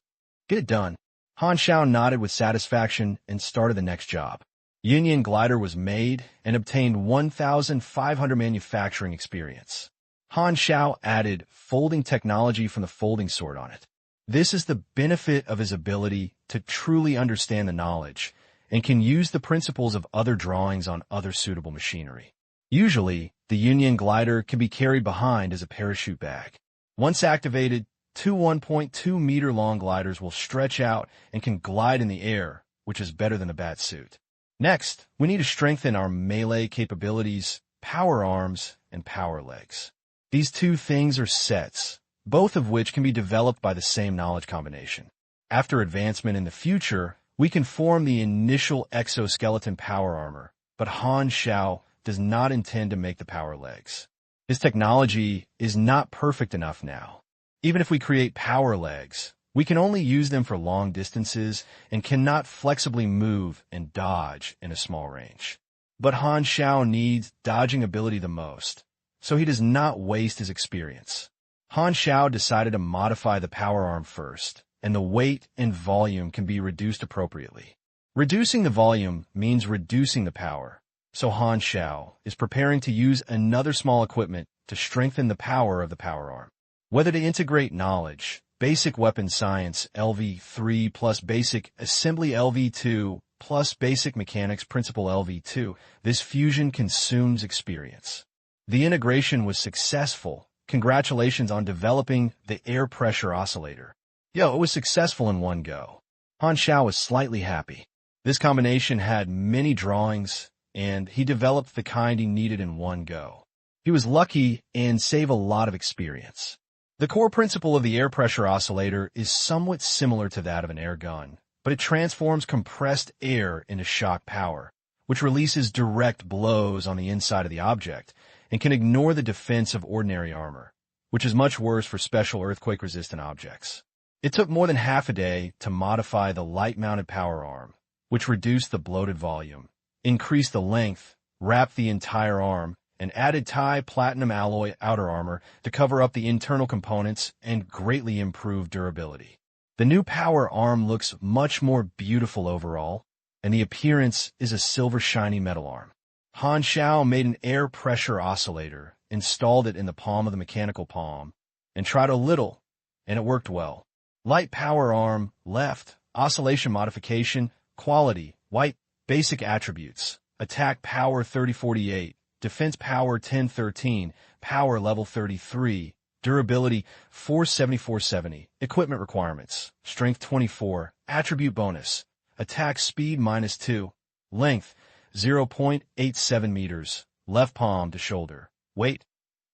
Speaker 1: Get it done. Han Xiao nodded with satisfaction and started the next job. Union glider was made and obtained 1,500 manufacturing experience. Han Xiao added folding technology from the folding sword on it. This is the benefit of his ability to truly understand the knowledge and can use the principles of other drawings on other suitable machinery. Usually, the Union glider can be carried behind as a parachute bag. Once activated, 2 1.2-meter-long gliders will stretch out and can glide in the air, which is better than a bat suit. Next, we need to strengthen our melee capabilities, power arms, and power legs. These 2 things are sets, both of which can be developed by the same knowledge combination. After advancement in the future, we can form the initial exoskeleton power armor, but Han Xiao does not intend to make the power legs. His technology is not perfect enough now. Even if we create power legs, we can only use them for long distances and cannot flexibly move and dodge in a small range. But Han Xiao needs dodging ability the most, so he does not waste his experience. Han Xiao decided to modify the power arm first, and the weight and volume can be reduced appropriately. Reducing the volume means reducing the power, so Han Xiao is preparing to use another small equipment to strengthen the power of the power arm. Whether to integrate knowledge, basic weapon science LV3 plus basic assembly LV2 plus basic mechanics principle LV2, this fusion consumes experience. The integration was successful. Congratulations on developing the air pressure oscillator. It was successful in one go. Han Xiao was slightly happy. This combination had many drawings, and he developed the kind he needed in one go. He was lucky and saved a lot of experience. The core principle of the air pressure oscillator is somewhat similar to that of an air gun, but it transforms compressed air into shock power, which releases direct blows on the inside of the object and can ignore the defense of ordinary armor, which is much worse for special earthquake-resistant objects. It took more than half a day to modify the light-mounted power arm, which reduced the bloated volume, increased the length, wrapped the entire arm, and added platinum alloy outer armor to cover up the internal components and greatly improve durability. The new power arm looks much more beautiful overall, and the appearance is a silver shiny metal arm. Han Xiao made an air pressure oscillator, installed it in the palm of the mechanical palm, and tried a little, and it worked well. Light power arm, left. Oscillation modification, quality, white. Basic attributes. Attack power 3048. Defense power 1013. Power level 33. Durability 470. Equipment requirements. Strength 24. Attribute bonus. Attack speed -2. Length 0.87 meters. Left palm to shoulder. Weight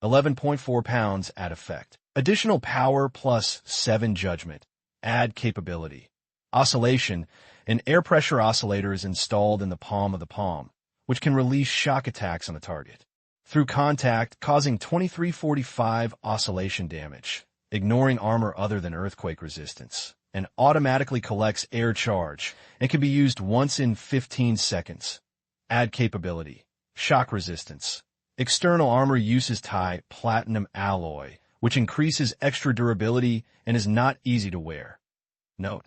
Speaker 1: 11.4 pounds at effect. Additional power plus 7 judgment. Add capability. Oscillation. An air pressure oscillator is installed in the palm, which can release shock attacks on the target. Through contact, causing 2345 oscillation damage, ignoring armor other than earthquake resistance, and automatically collects air charge and can be used once in 15 seconds. Add capability. Shock resistance. External armor uses platinum alloy, which increases extra durability and is not easy to wear. Note: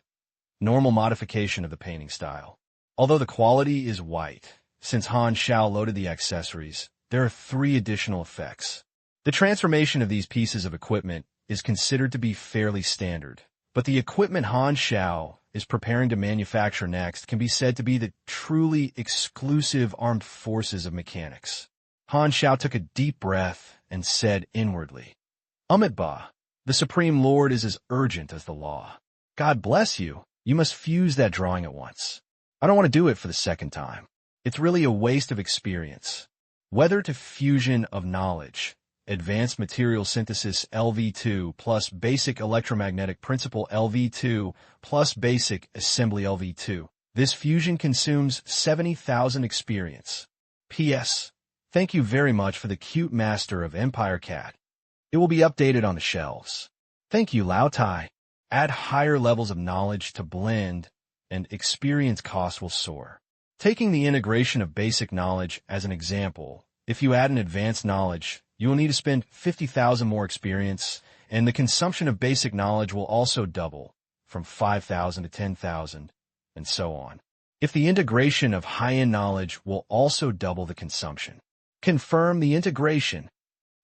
Speaker 1: normal modification of the painting style. Although the quality is white, since Han Xiao loaded the accessories, there are 3 additional effects. The transformation of these pieces of equipment is considered to be fairly standard, but the equipment Han Xiao is preparing to manufacture next can be said to be the truly exclusive armed forces of mechanics. Han Xiao took a deep breath and said inwardly, "Ba, the Supreme Lord is as urgent as the law. God bless you. You must fuse that drawing at once. I don't want to do it for the second time. It's really a waste of experience. Whether to fusion of knowledge, advanced material synthesis LV2 plus basic electromagnetic principle LV2 plus basic assembly LV2. This fusion consumes 70,000 experience. P.S. Thank you very much for the cute master of Empire Cat. It will be updated on the shelves. Thank you, Lao Tai. Add higher levels of knowledge to blend, and experience costs will soar. Taking the integration of basic knowledge as an example, if you add an advanced knowledge, you will need to spend 50,000 more experience, and the consumption of basic knowledge will also double, from 5,000 to 10,000, and so on. If the integration of high-end knowledge will also double the consumption. Confirm the integration.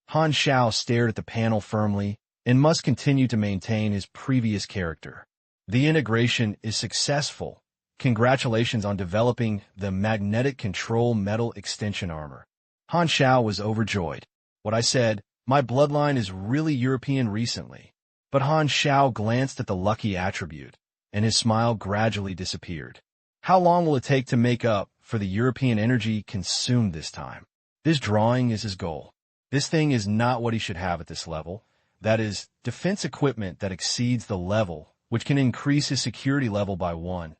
Speaker 1: Han Xiao stared at the panel firmly and must continue to maintain his previous character. The integration is successful. Congratulations on developing the magnetic control metal extension armor. Han Xiao was overjoyed. What I said, my bloodline is really European recently. But Han Xiao glanced at the lucky attribute, and his smile gradually disappeared. How long will it take to make up for the European energy consumed this time? This drawing is his goal. This thing is not what he should have at this level. That is, defense equipment that exceeds the level, which can increase his security level by 1.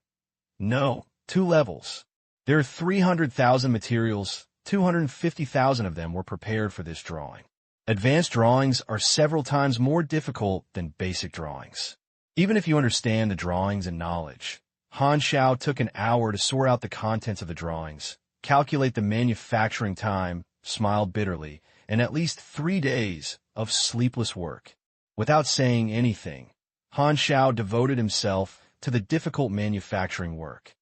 Speaker 1: No, 2 levels. There are 300,000 materials, 250,000 of them were prepared for this drawing. Advanced drawings are several times more difficult than basic drawings. Even if you understand the drawings and knowledge, Han Xiao took an hour to sort out the contents of the drawings, calculate the manufacturing time, smiled bitterly, and at least 3 days of sleepless work. Without saying anything, Han Xiao devoted himself to the difficult manufacturing work.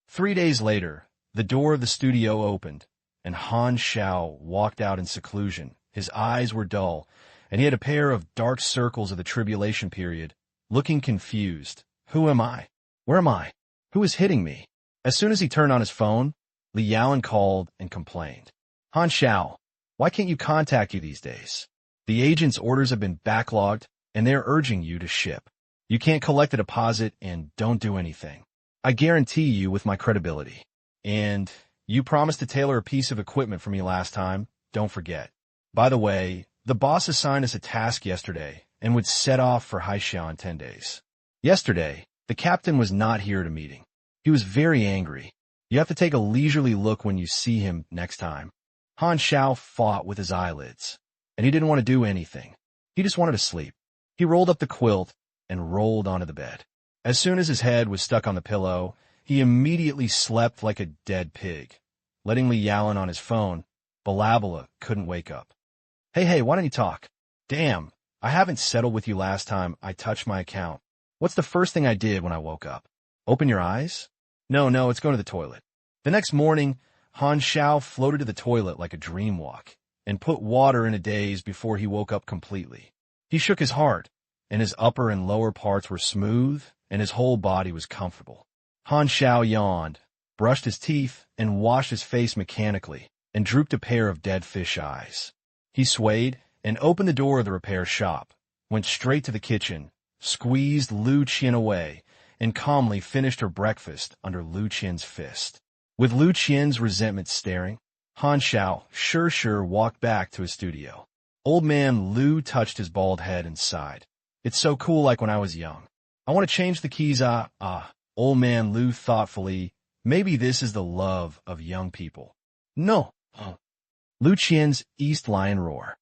Speaker 1: 3 days later, the door of the studio opened, and Han Xiao walked out in seclusion. His eyes were dull, and he had a pair of dark circles of the tribulation period, looking confused. Who am I? Where am I? Who is hitting me? As soon as he turned on his phone, Li Yaoan called and complained. Han Xiao, why can't you contact you these days? The agent's orders have been backlogged, and they're urging you to ship. You can't collect a deposit and don't do anything. I guarantee you with my credibility. And you promised to tailor a piece of equipment for me last time, don't forget. By the way, the boss assigned us a task yesterday and would set off for Han Xiao in 10 days. Yesterday, the captain was not here at a meeting. He was very angry. You have to take a leisurely look when you see him next time. Han Xiao fought with his eyelids, and he didn't want to do anything. He just wanted to sleep. He rolled up the quilt and rolled onto the bed. As soon as his head was stuck on the pillow, he immediately slept like a dead pig. Letting Li Yaoan on his phone, Balabala couldn't wake up. Hey, why don't you talk? Damn, I haven't settled with you last time I touched my account. What's the first thing I did when I woke up? Open your eyes? No, it's going to the toilet. The next morning, Han Xiao floated to the toilet like a dream walk and put water in a daze before he woke up completely. He shook his heart, and his upper and lower parts were smooth, and his whole body was comfortable. Han Xiao yawned, brushed his teeth, and washed his face mechanically, and drooped a pair of dead fish eyes. He swayed and opened the door of the repair shop, went straight to the kitchen, squeezed Lu Qian away, and calmly finished her breakfast under Lu Qian's fist. With Lu Qian's resentment staring, Han Xiao sure walked back to his studio. Old man Lu touched his bald head and sighed. It's so cool like when I was young. I want to change the keys. Old man Lu thoughtfully. Maybe this is the love of young people. No. Lu Qian's East Lion roar.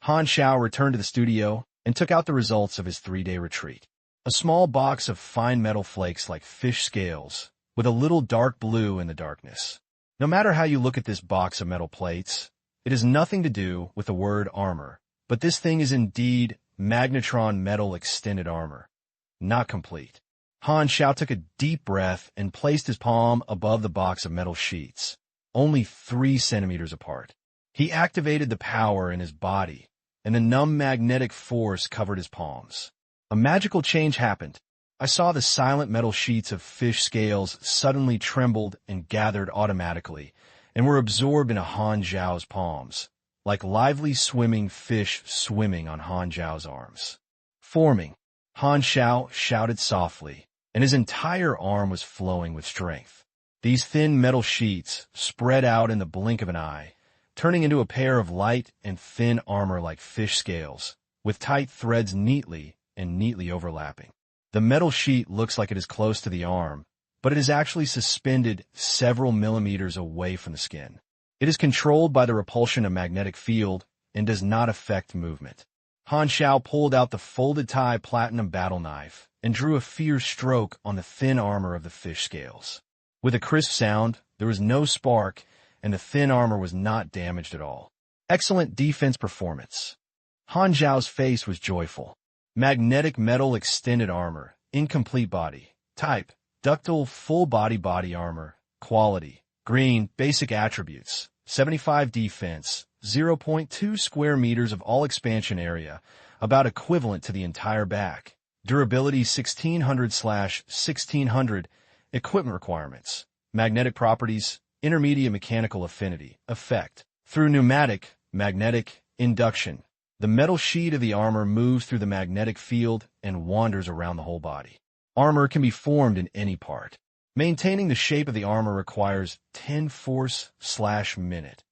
Speaker 1: Han Xiao returned to the studio and took out the results of his 3-day retreat. A small box of fine metal flakes like fish scales, with a little dark blue in the darkness. No matter how you look at this box of metal plates, it has nothing to do with the word armor, but this thing is indeed magnetron metal extended armor. Not complete. Han Xiao took a deep breath and placed his palm above the box of metal sheets, only 3 centimeters apart. He activated the power in his body, and a numb magnetic force covered his palms. A magical change happened. I saw the silent metal sheets of fish scales suddenly trembled and gathered automatically, and were absorbed into Han Xiao's palms, like lively swimming fish swimming on Han Xiao's arms. Forming, Han Xiao shouted softly, and his entire arm was flowing with strength. These thin metal sheets spread out in the blink of an eye, turning into a pair of light and thin armor like fish scales, with tight threads neatly overlapping. The metal sheet looks like it is close to the arm, but it is actually suspended several millimeters away from the skin. It is controlled by the repulsion of magnetic field and does not affect movement. Han Xiao pulled out the folded tie platinum battle knife and drew a fierce stroke on the thin armor of the fish scales. With a crisp sound, there was no spark, and the thin armor was not damaged at all. Excellent defense performance. Han Xiao's face was joyful. Magnetic metal extended armor, incomplete body, type, ductile full body armor, quality, green, basic attributes, 75 defense, 0.2 square meters of all expansion area, about equivalent to the entire back, durability 1600/1600, equipment requirements, magnetic properties, intermediate mechanical affinity, effect, through pneumatic, magnetic, induction. The metal sheet of the armor moves through the magnetic field and wanders around the whole body. Armor can be formed in any part. Maintaining the shape of the armor requires 10 force/minute.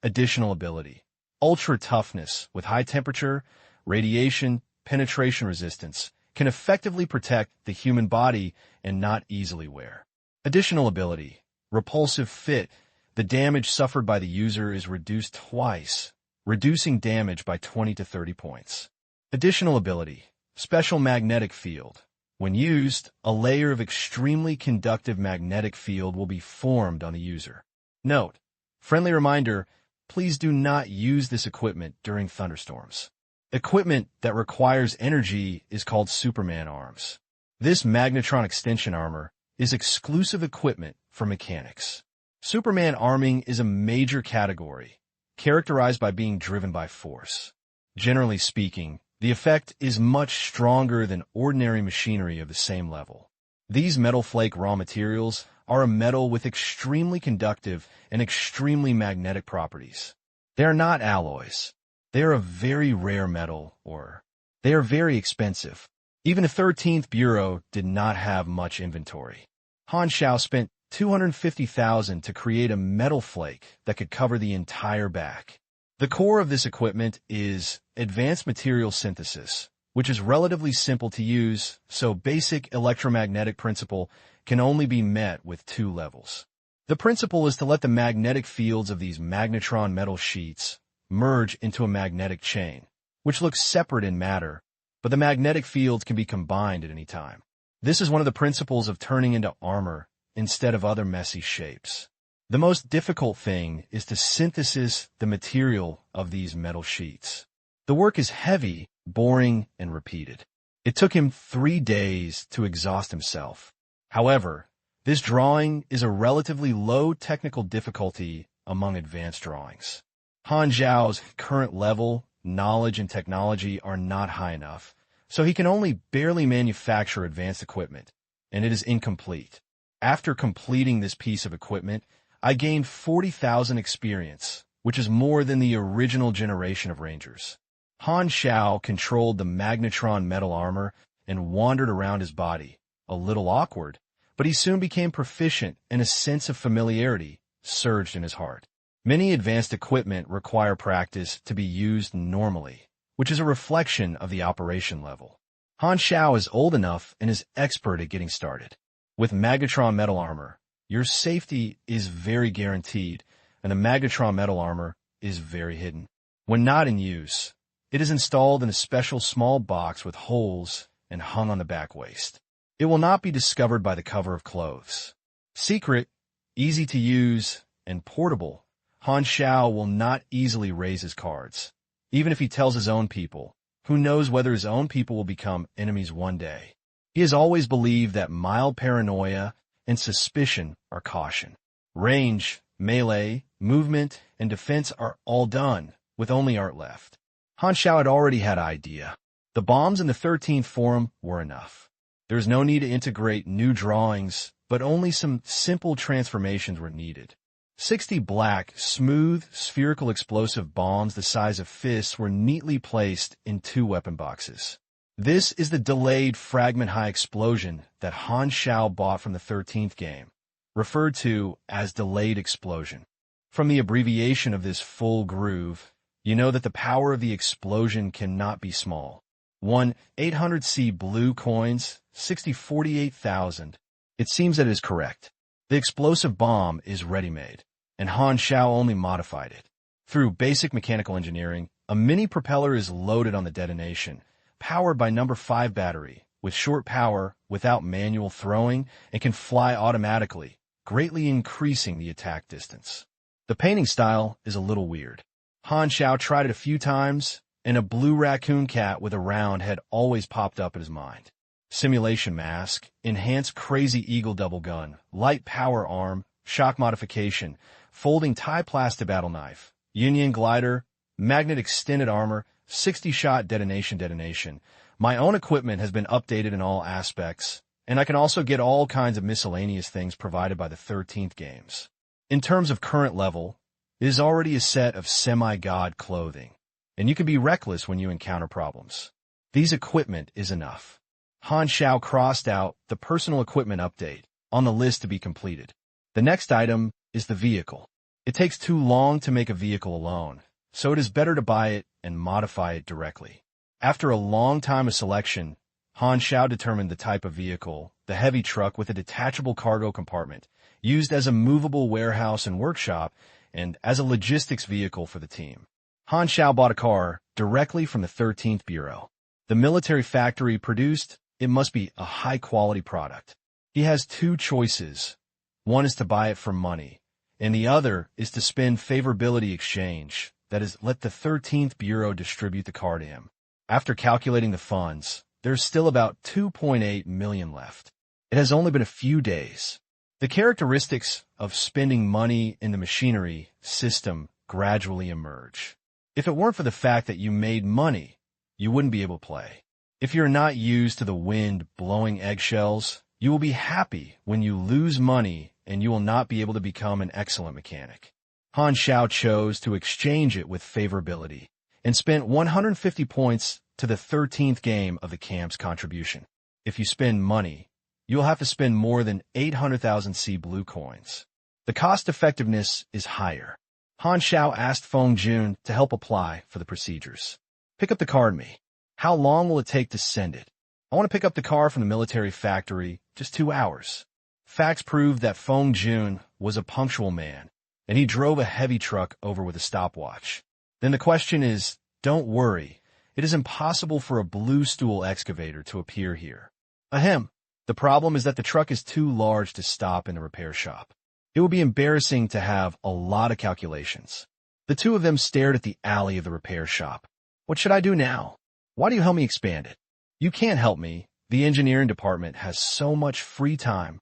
Speaker 1: Additional ability. Ultra toughness with high temperature, radiation, penetration resistance, can effectively protect the human body and not easily wear. Additional ability. Repulsive fit. The damage suffered by the user is reduced twice, reducing damage by 20 to 30 points. Additional ability. Special magnetic field. When used, a layer of extremely conductive magnetic field will be formed on the user. Note, friendly reminder, please do not use this equipment during thunderstorms. Equipment that requires energy is called Superman arms. This magnetron extension armor is exclusive equipment for mechanics. Superman arming is a major category, characterized by being driven by force. Generally speaking, the effect is much stronger than ordinary machinery of the same level. These metal flake raw materials are a metal with extremely conductive and extremely magnetic properties. They are not alloys. They are a very rare metal, or they are very expensive. Even the 13th Bureau did not have much inventory. Han Xiao spent $250,000 to create a metal flake that could cover the entire back. The core of this equipment is advanced material synthesis, which is relatively simple to use, so basic electromagnetic principle can only be met with 2 levels. The principle is to let the magnetic fields of these magnetron metal sheets merge into a magnetic chain, which looks separate in matter, but the magnetic fields can be combined at any time. This is one of the principles of turning into armor instead of other messy shapes. The most difficult thing is to synthesize the material of these metal sheets. The work is heavy, boring, and repeated. It took him 3 days to exhaust himself. However, this drawing is a relatively low technical difficulty among advanced drawings. Han Xiao's current level, knowledge, and technology are not high enough, so he can only barely manufacture advanced equipment, and it is incomplete. After completing this piece of equipment, I gained 40,000 experience, which is more than the original generation of Rangers. Han Xiao controlled the Magnetron metal armor and wandered around his body, a little awkward, but he soon became proficient, and a sense of familiarity surged in his heart. Many advanced equipment require practice to be used normally, which is a reflection of the operation level. Han Xiao is old enough and is expert at getting started. With Magnetron metal armor, your safety is very guaranteed, and the Magnetron metal armor is very hidden. When not in use, it is installed in a special small box with holes and hung on the back waist. It will not be discovered by the cover of clothes. Secret, easy to use, and portable, Han Xiao will not easily raise his cards. Even if he tells his own people, who knows whether his own people will become enemies one day. He has always believed that mild paranoia and suspicion are caution. Range, melee, movement, and defense are all done, with only art left. Han Xiao had already had an idea. The bombs in the 13th Forum were enough. There is no need to integrate new drawings, but only some simple transformations were needed. 60 black, smooth, spherical explosive bombs the size of fists were neatly placed in 2 weapon boxes. This is the delayed fragment high explosion that Han Xiao bought from the 13th game, referred to as delayed explosion. From the abbreviation of this full groove, you know that the power of the explosion cannot be small. 1-800C blue coins, 48,000. It seems that it is correct. The explosive bomb is ready-made, and Han Xiao only modified it. Through basic mechanical engineering, a mini propeller is loaded on the detonation, powered by number 5 battery, with short power, without manual throwing, and can fly automatically, greatly increasing the attack distance. The painting style is a little weird. Han Xiao tried it a few times, and a blue raccoon cat with a round head always popped up in his mind. Simulation mask, enhanced crazy eagle double gun, light power arm, shock modification, folding tie plastic battle knife, Union glider, magnet extended armor, 60-shot detonation. My own equipment has been updated in all aspects, and I can also get all kinds of miscellaneous things provided by the 13th games. In terms of current level, it is already a set of semi-god clothing, and you can be reckless when you encounter problems. These equipment is enough. Han Xiao crossed out the personal equipment update on the list to be completed. The next item is the vehicle. It takes too long to make a vehicle alone, so it is better to buy it and modify it directly. After a long time of selection, Han Xiao determined the type of vehicle, the heavy truck with a detachable cargo compartment, used as a movable warehouse and workshop, and as a logistics vehicle for the team. Han Xiao bought a car directly from the 13th Bureau. The military factory produced, it must be a high-quality product. He has 2 choices. One is to buy it for money, and the other is to spend favorability exchange, that is, let the 13th Bureau distribute the car to him. After calculating the funds, there's still about 2.8 million left. It has only been a few days. The characteristics of spending money in the machinery system gradually emerge. If it weren't for the fact that you made money, you wouldn't be able to play. If you're not used to the wind blowing eggshells, you will be happy when you lose money and you will not be able to become an excellent mechanic. Han Xiao chose to exchange it with favorability and spent 150 points to the 13th game of the camp's contribution. If you spend money, you'll have to spend more than 800,000 C blue coins. The cost effectiveness is higher. Han Xiao asked Feng Jun to help apply for the procedures. Pick up the car to me. How long will it take to send it? I want to pick up the car from the military factory, just 2 hours. Facts proved that Feng Jun was a punctual man, and he drove a heavy truck over with a stopwatch. Then the question is, don't worry, it is impossible for a blue stool excavator to appear here. Ahem. The problem is that the truck is too large to stop in a repair shop. It would be embarrassing to have a lot of calculations. The two of them stared at the alley of the repair shop. What should I do now? Why do you help me expand it? You can't help me. The engineering department has so much free time.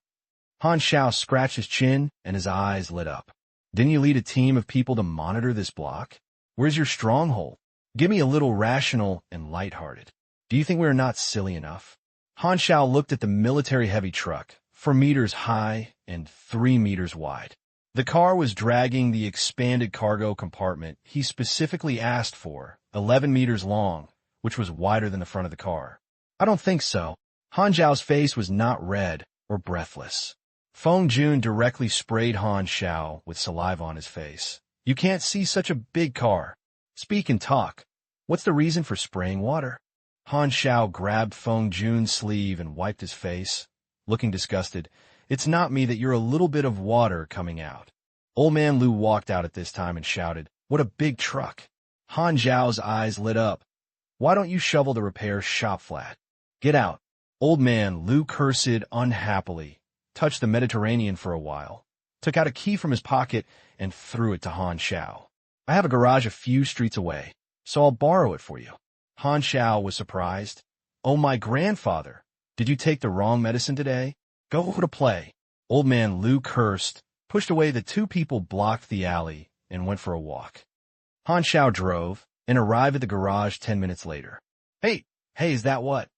Speaker 1: Han Xiao scratched his chin and his eyes lit up. Didn't you lead a team of people to monitor this block? Where's your stronghold? Give me a little rational and lighthearted. Do you think we are not silly enough? Han Xiao looked at the military heavy truck, 4 meters high and 3 meters wide. The car was dragging the expanded cargo compartment he specifically asked for, 11 meters long, which was wider than the front of the car. I don't think so. Han Xiao's face was not red or breathless. Feng Jun directly sprayed Han Xiao with saliva on his face. You can't see such a big car. Speak and talk. What's the reason for spraying water? Han Xiao grabbed Feng Jun's sleeve and wiped his face, looking disgusted. It's not me that you're a little bit of water coming out. Old man Lu walked out at this time and shouted, "What a big truck!" Han Xiao's eyes lit up. Why don't you shovel the repair shop flat? Get out. Old man Lu cursed unhappily, touched the Mediterranean for a while, took out a key from his pocket and threw it to Han Xiao. I have a garage a few streets away, so I'll borrow it for you. Han Xiao was surprised. Oh, my grandfather, did you take the wrong medicine today? Go to play. Old man Lu cursed, pushed away the 2 people blocked the alley, and went for a walk. Han Xiao drove and arrived at the garage 10 minutes later. Hey, is that what?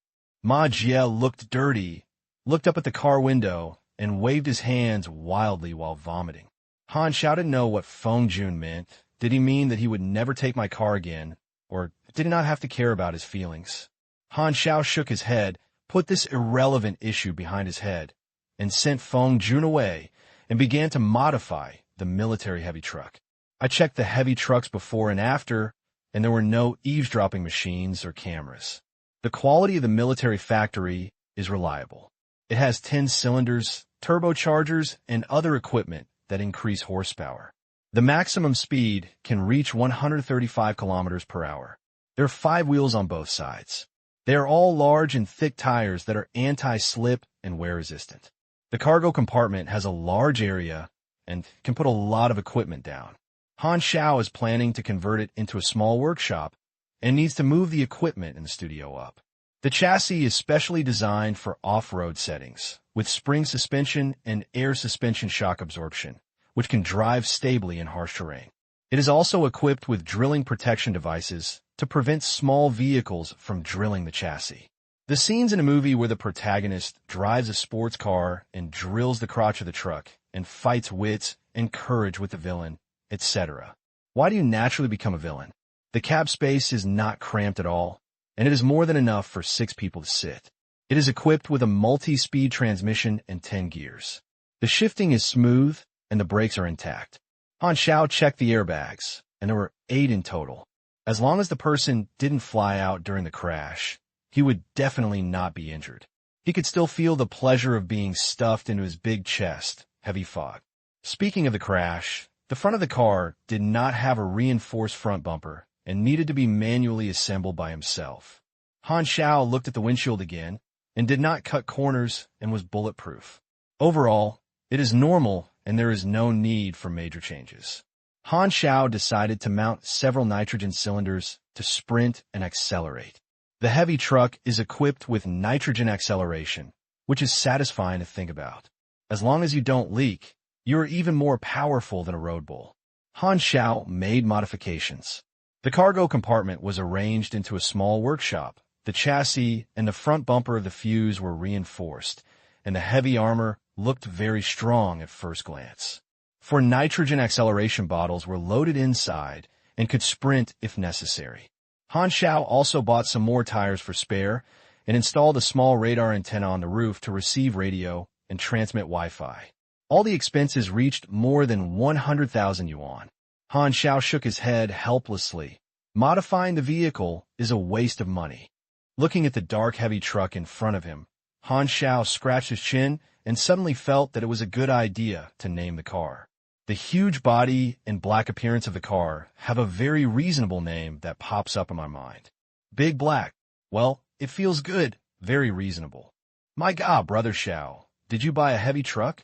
Speaker 1: Ma Jie looked dirty, looked up at the car window, and waved his hands wildly while vomiting. Han Xiao didn't know what Feng Jun meant. Did he mean that he would never take my car again, or did he not have to care about his feelings? Han Xiao shook his head, put this irrelevant issue behind his head, and sent Feng Jun away and began to modify the military heavy truck. I checked the heavy trucks before and after, and there were no eavesdropping machines or cameras. The quality of the military factory is reliable. It has 10 cylinders, turbochargers, and other equipment that increase horsepower. The maximum speed can reach 135 kilometers per hour. There are 5 wheels on both sides. They are all large and thick tires that are anti-slip and wear-resistant. The cargo compartment has a large area and can put a lot of equipment down. Han Xiao is planning to convert it into a small workshop and needs to move the equipment in the studio up. The chassis is specially designed for off-road settings, with spring suspension and air suspension shock absorption, which can drive stably in harsh terrain. It is also equipped with drilling protection devices to prevent small vehicles from drilling the chassis. The scenes in a movie where the protagonist drives a sports car and drills the crotch of the truck and fights wits and courage with the villain, etc. Why do you naturally become a villain? The cab space is not cramped at all, and it is more than enough for 6 people to sit. It is equipped with a multi-speed transmission and 10 gears. The shifting is smooth, and the brakes are intact. Han Xiao checked the airbags, and there were 8 in total. As long as the person didn't fly out during the crash, he would definitely not be injured. He could still feel the pleasure of being stuffed into his big chest, heavy fog. Speaking of the crash, the front of the car did not have a reinforced front bumper and needed to be manually assembled by himself. Han Xiao looked at the windshield again and did not cut corners and was bulletproof. Overall, it is normal and there is no need for major changes. Han Xiao decided to mount several nitrogen cylinders to sprint and accelerate. The heavy truck is equipped with nitrogen acceleration, which is satisfying to think about. As long as you don't leak, you are even more powerful than a road bull. Han Xiao made modifications. The cargo compartment was arranged into a small workshop. The chassis and the front bumper of the fuse were reinforced, and the heavy armor looked very strong at first glance. 4 nitrogen acceleration bottles were loaded inside and could sprint if necessary. Han Xiao also bought some more tires for spare and installed a small radar antenna on the roof to receive radio and transmit Wi-Fi. All the expenses reached more than 100,000 yuan. Han Xiao shook his head helplessly. Modifying the vehicle is a waste of money. Looking at the dark, heavy truck in front of him, Han Xiao scratched his chin and suddenly felt that it was a good idea to name the car. The huge body and black appearance of the car have a very reasonable name that pops up in my mind. Big Black. Well, it feels good. Very reasonable. My God, Brother Xiao, did you buy a heavy truck?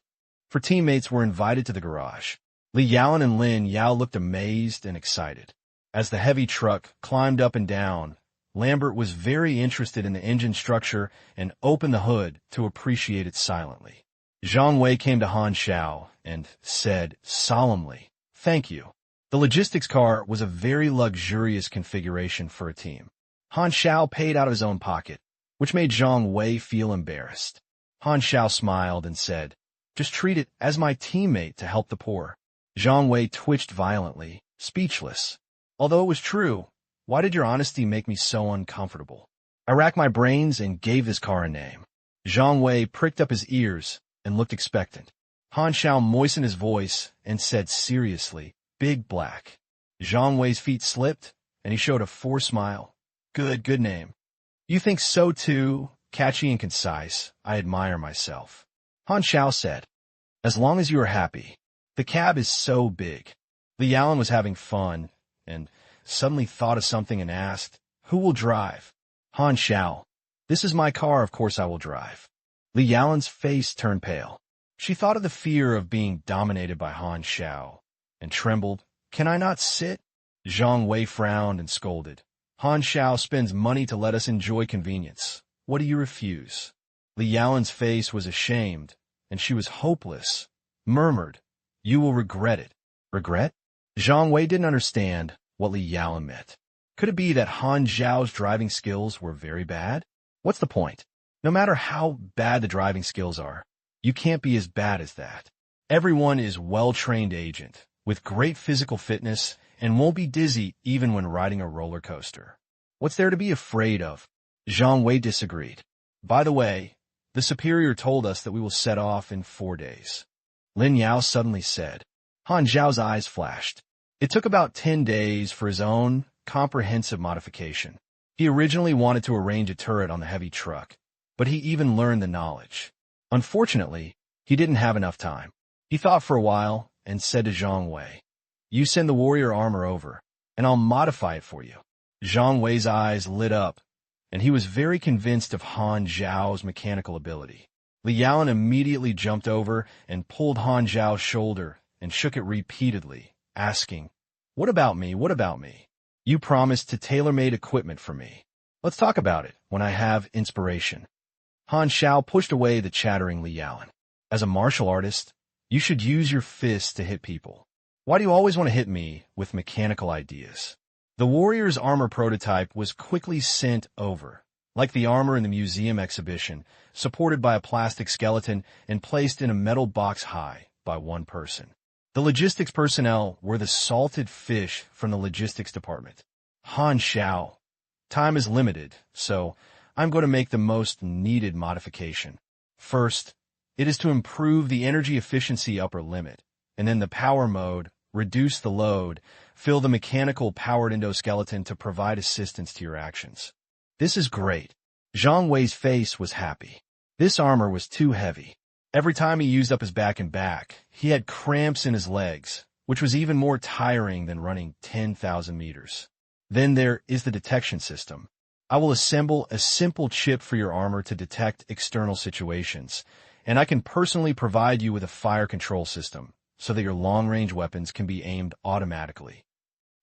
Speaker 1: 4 teammates were invited to the garage. Li Yaoan and Lin Yao looked amazed and excited. As the heavy truck climbed up and down, Lambert was very interested in the engine structure and opened the hood to appreciate it silently. Zhang Wei came to Han Xiao and said solemnly, "Thank you." The logistics car was a very luxurious configuration for a team. Han Xiao paid out of his own pocket, which made Zhang Wei feel embarrassed. Han Xiao smiled and said, "Just treat it as my teammate to help the poor." Zhang Wei twitched violently, speechless. Although it was true, why did your honesty make me so uncomfortable? I racked my brains and gave this car a name. Zhang Wei pricked up his ears and looked expectant. Han Xiao moistened his voice and said seriously, "Big Black." Zhang Wei's feet slipped, and he showed a forced smile. Good name. You think so too? Catchy and concise. I admire myself. Han Xiao said, "As long as you are happy." The cab is so big. Li Yalan was having fun, and suddenly thought of something and asked, "Who will drive?" Han Xiao, "This is my car, of course I will drive." Li Yalan's face turned pale. She thought of the fear of being dominated by Han Xiao, and trembled. "Can I not sit?" Zhang Wei frowned and scolded. "Han Xiao spends money to let us enjoy convenience. What do you refuse?" Li Yalan's face was ashamed, and she was hopeless, murmured, "You will regret it." Regret? Zhang Wei didn't understand what Li Yalan meant. Could it be that Han Xiao's driving skills were very bad? What's the point? No matter how bad the driving skills are, you can't be as bad as that. Everyone is well-trained agent, with great physical fitness, and won't be dizzy even when riding a roller coaster. What's there to be afraid of? Zhang Wei disagreed. By the way, the superior told us that we will set off in 4 days. Lin Yao suddenly said. Han Xiao's eyes flashed. It took about 10 days for his own comprehensive modification. He originally wanted to arrange a turret on the heavy truck, but he even learned the knowledge. Unfortunately, he didn't have enough time. He thought for a while and said to Zhang Wei, "You send the warrior armor over, and I'll modify it for you." Zhang Wei's eyes lit up, and he was very convinced of Han Xiao's mechanical ability. Li Yalan immediately jumped over and pulled Han Xiao's shoulder and shook it repeatedly, asking, "What about me? What about me? You promised to tailor-made equipment for me. Let's talk about it when I have inspiration." Han Xiao pushed away the chattering Li Yalan. "As a martial artist, you should use your fists to hit people. Why do you always want to hit me with mechanical ideas?" The warrior's armor prototype was quickly sent over, like the armor in the museum exhibition, supported by a plastic skeleton and placed in a metal box high by one person. The logistics personnel were the salted fish from the logistics department. Han Xiao, time is limited, so I'm going to make the most needed modification. First, it is to improve the energy efficiency upper limit, and then the power mode, reduce the load, fill the mechanical powered endoskeleton to provide assistance to your actions. This is great. Zhang Wei's face was happy. This armor was too heavy. Every time he used up his back and back, he had cramps in his legs, which was even more tiring than running 10,000 meters. Then there is the detection system. I will assemble a simple chip for your armor to detect external situations, and I can personally provide you with a fire control system so that your long-range weapons can be aimed automatically.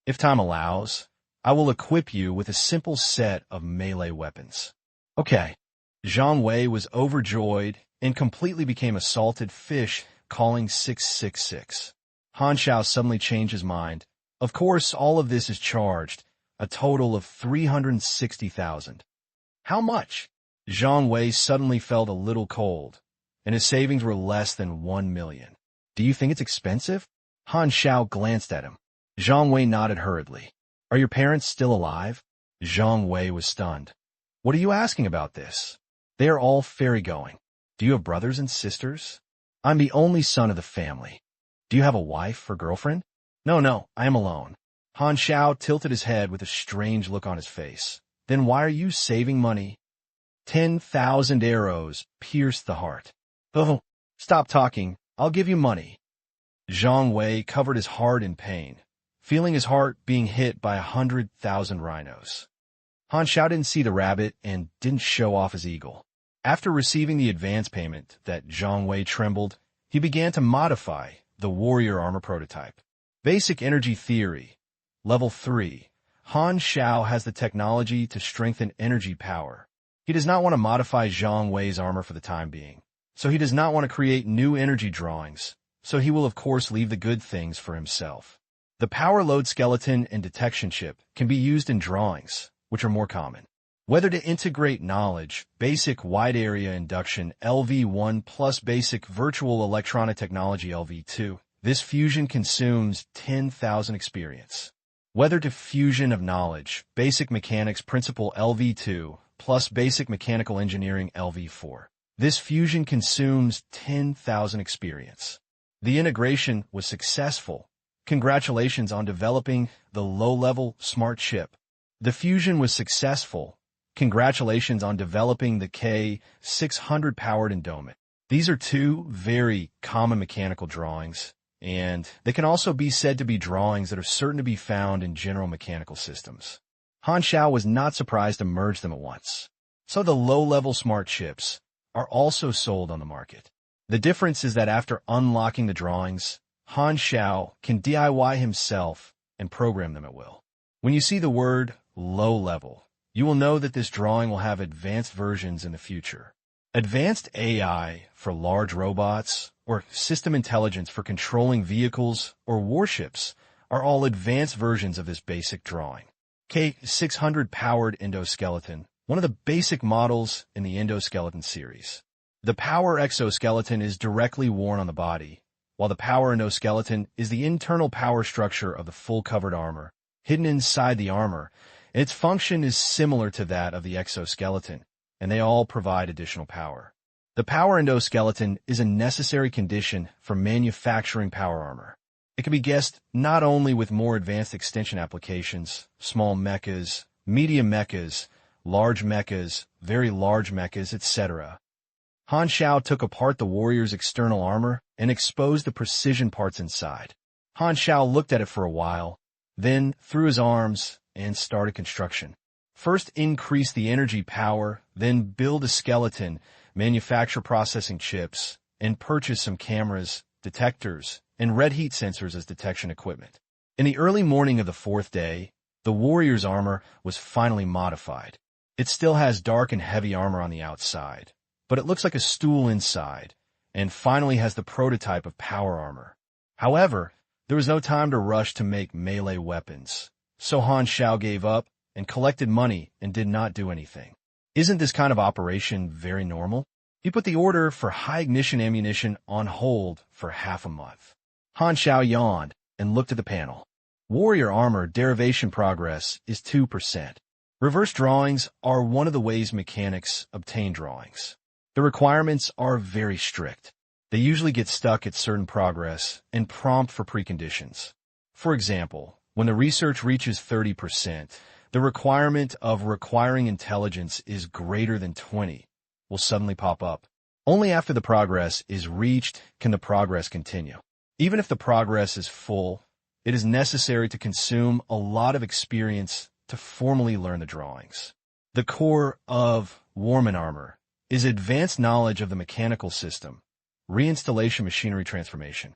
Speaker 1: If time allows, I will equip you with a simple set of melee weapons. Okay. Zhang Wei was overjoyed and completely became a salted fish, calling 666. Han Xiao suddenly changed his mind. Of course, all of this is charged, a total of 360,000. How much? Zhang Wei suddenly felt a little cold, and his savings were less than 1 million. Do you think it's expensive? Han Xiao glanced at him. Zhang Wei nodded hurriedly. Are your parents still alive? Zhang Wei was stunned. What are you asking about this? They are all ferry-going. Do you have brothers and sisters? I'm the only son of the family. Do you have a wife or girlfriend? No, I am alone. Han Xiao tilted his head with a strange look on his face. Then why are you saving money? 10,000 arrows pierced the heart. Oh, stop talking. I'll give you money. Zhang Wei covered his heart in pain, feeling his heart being hit by 100,000 rhinos. Han Xiao didn't see the rabbit and didn't show off his eagle. After receiving the advance payment that Zhang Wei trembled, he began to modify the warrior armor prototype. Basic energy theory. Level 3. Han Xiao has the technology to strengthen energy power. He does not want to modify Zhang Wei's armor for the time being, so he does not want to create new energy drawings, so he will of course leave the good things for himself. The power load skeleton and detection chip can be used in drawings, which are more common. Whether to integrate knowledge, basic wide area induction LV1 plus basic virtual electronic technology LV2, this fusion consumes 10,000 experience. Whether to fusion of knowledge, basic mechanics principle LV2 plus basic mechanical engineering LV4, this fusion consumes 10,000 experience. The integration was successful. Congratulations on developing the low-level smart chip. The fusion was successful. Congratulations on developing the K600 powered endowment. These are two very common mechanical drawings, and they can also be said to be drawings that are certain to be found in general mechanical systems. Han Xiao was not surprised to merge them at once. So the low-level smart chips are also sold on the market. The difference is that after unlocking the drawings, Han Xiao can DIY himself and program them at will. When you see the word low-level, you will know that this drawing will have advanced versions in the future. Advanced AI for large robots, or system intelligence for controlling vehicles or warships, are all advanced versions of this basic drawing. K600 powered endoskeleton, one of the basic models in the endoskeleton series. The power exoskeleton is directly worn on the body, while the power endoskeleton is the internal power structure of the full covered armor, hidden inside the armor. Its function is similar to that of the exoskeleton, and they all provide additional power. The power endoskeleton is a necessary condition for manufacturing power armor. It can be guessed not only with more advanced extension applications, small mechas, medium mechas, large mechas, very large mechas, etc. Han Xiao took apart the warrior's external armor and exposed the precision parts inside. Han Xiao looked at it for a while, then threw his arms and started construction. First increase the energy power, then build a skeleton, manufacture processing chips, and purchase some cameras, detectors, and red heat sensors as detection equipment. In the early morning of the fourth day, the warrior's armor was finally modified. It still has dark and heavy armor on the outside, but it looks like a stool inside, and finally has the prototype of power armor. However, there was no time to rush to make melee weapons, so Han Xiao gave up and collected money and did not do anything. Isn't this kind of operation very normal? He put the order for high-ignition ammunition on hold for half a month. Han Xiao yawned and looked at the panel. Warrior armor derivation progress is 2%. Reverse drawings are one of the ways mechanics obtain drawings. The requirements are very strict. They usually get stuck at certain progress and prompt for preconditions. For example, when the research reaches 30%, the requirement of requiring intelligence is greater than 20 will suddenly pop up. Only after the progress is reached can the progress continue. Even if the progress is full, it is necessary to consume a lot of experience to formally learn the drawings. The core of Warman armor is advanced knowledge of the mechanical system, reinstallation machinery transformation.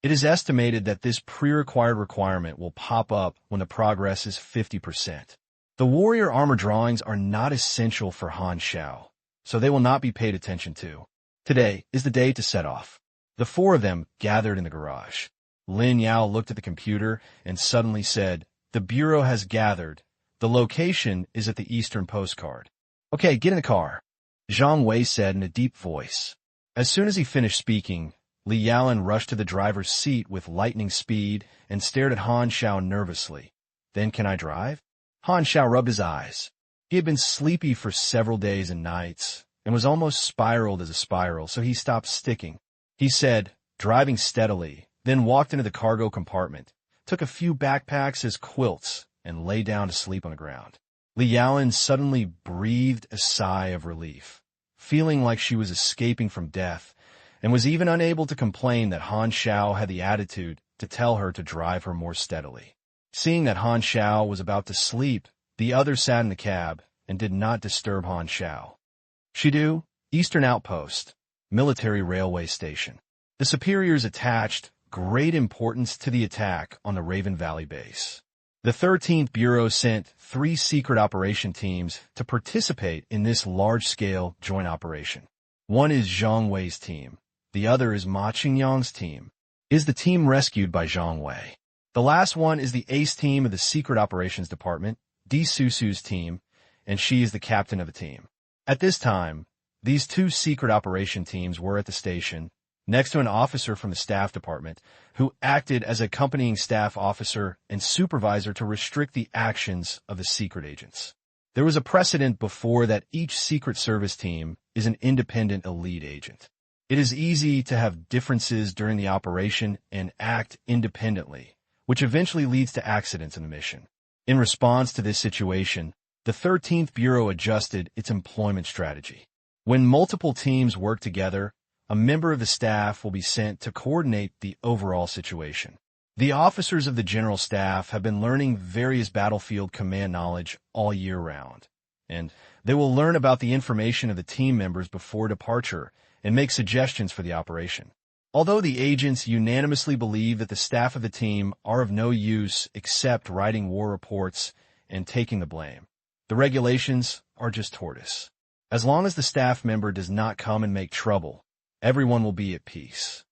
Speaker 1: It is estimated that this pre-required requirement will pop up when the progress is 50%. The warrior armor drawings are not essential for Han Xiao, so they will not be paid attention to. Today is the day to set off. The four of them gathered in the garage. Lin Yao looked at the computer and suddenly said, "The bureau has gathered. The location is at the eastern postcard." "Okay, get in the car," Zhang Wei said in a deep voice. As soon as he finished speaking, Li Yaolin rushed to the driver's seat with lightning speed and stared at Han Xiao nervously. "Then can I drive?" Han Xiao rubbed his eyes. He had been sleepy for several days and nights and was almost spiraled as a spiral, so he stopped sticking. He said, driving steadily, then walked into the cargo compartment, took a few backpacks as quilts, and lay down to sleep on the ground. Li Yaolin suddenly breathed a sigh of relief, feeling like she was escaping from death, and was even unable to complain that Han Xiao had the attitude to tell her to drive her more steadily. Seeing that Han Xiao was about to sleep, the others sat in the cab and did not disturb Han Xiao. Shidu, Eastern Outpost, Military Railway Station. The superiors attached great importance to the attack on the Raven Valley base. The 13th Bureau sent 3 secret operation teams to participate in this large-scale joint operation. One is Zhang Wei's team. The other is Ma Qingyang's team. Is the team rescued by Zhang Wei. The last one is the ace team of the Secret Operations Department, Di Susu's team, and she is the captain of the team. At this time, these two secret operation teams were at the station, next to an officer from the staff department, who acted as accompanying staff officer and supervisor to restrict the actions of the secret agents. There was a precedent before that each Secret Service team is an independent elite agent. It is easy to have differences during the operation and act independently, which eventually leads to accidents in the mission. In response to this situation, the 13th Bureau adjusted its employment strategy. When multiple teams work together, a member of the staff will be sent to coordinate the overall situation. The officers of the General Staff have been learning various battlefield command knowledge all year round, and they will learn about the information of the team members before departure and make suggestions for the operation. Although the agents unanimously believe that the staff of the team are of no use except writing war reports and taking the blame, the regulations are just tortoise. As long as the staff member does not come and make trouble, everyone will be at peace.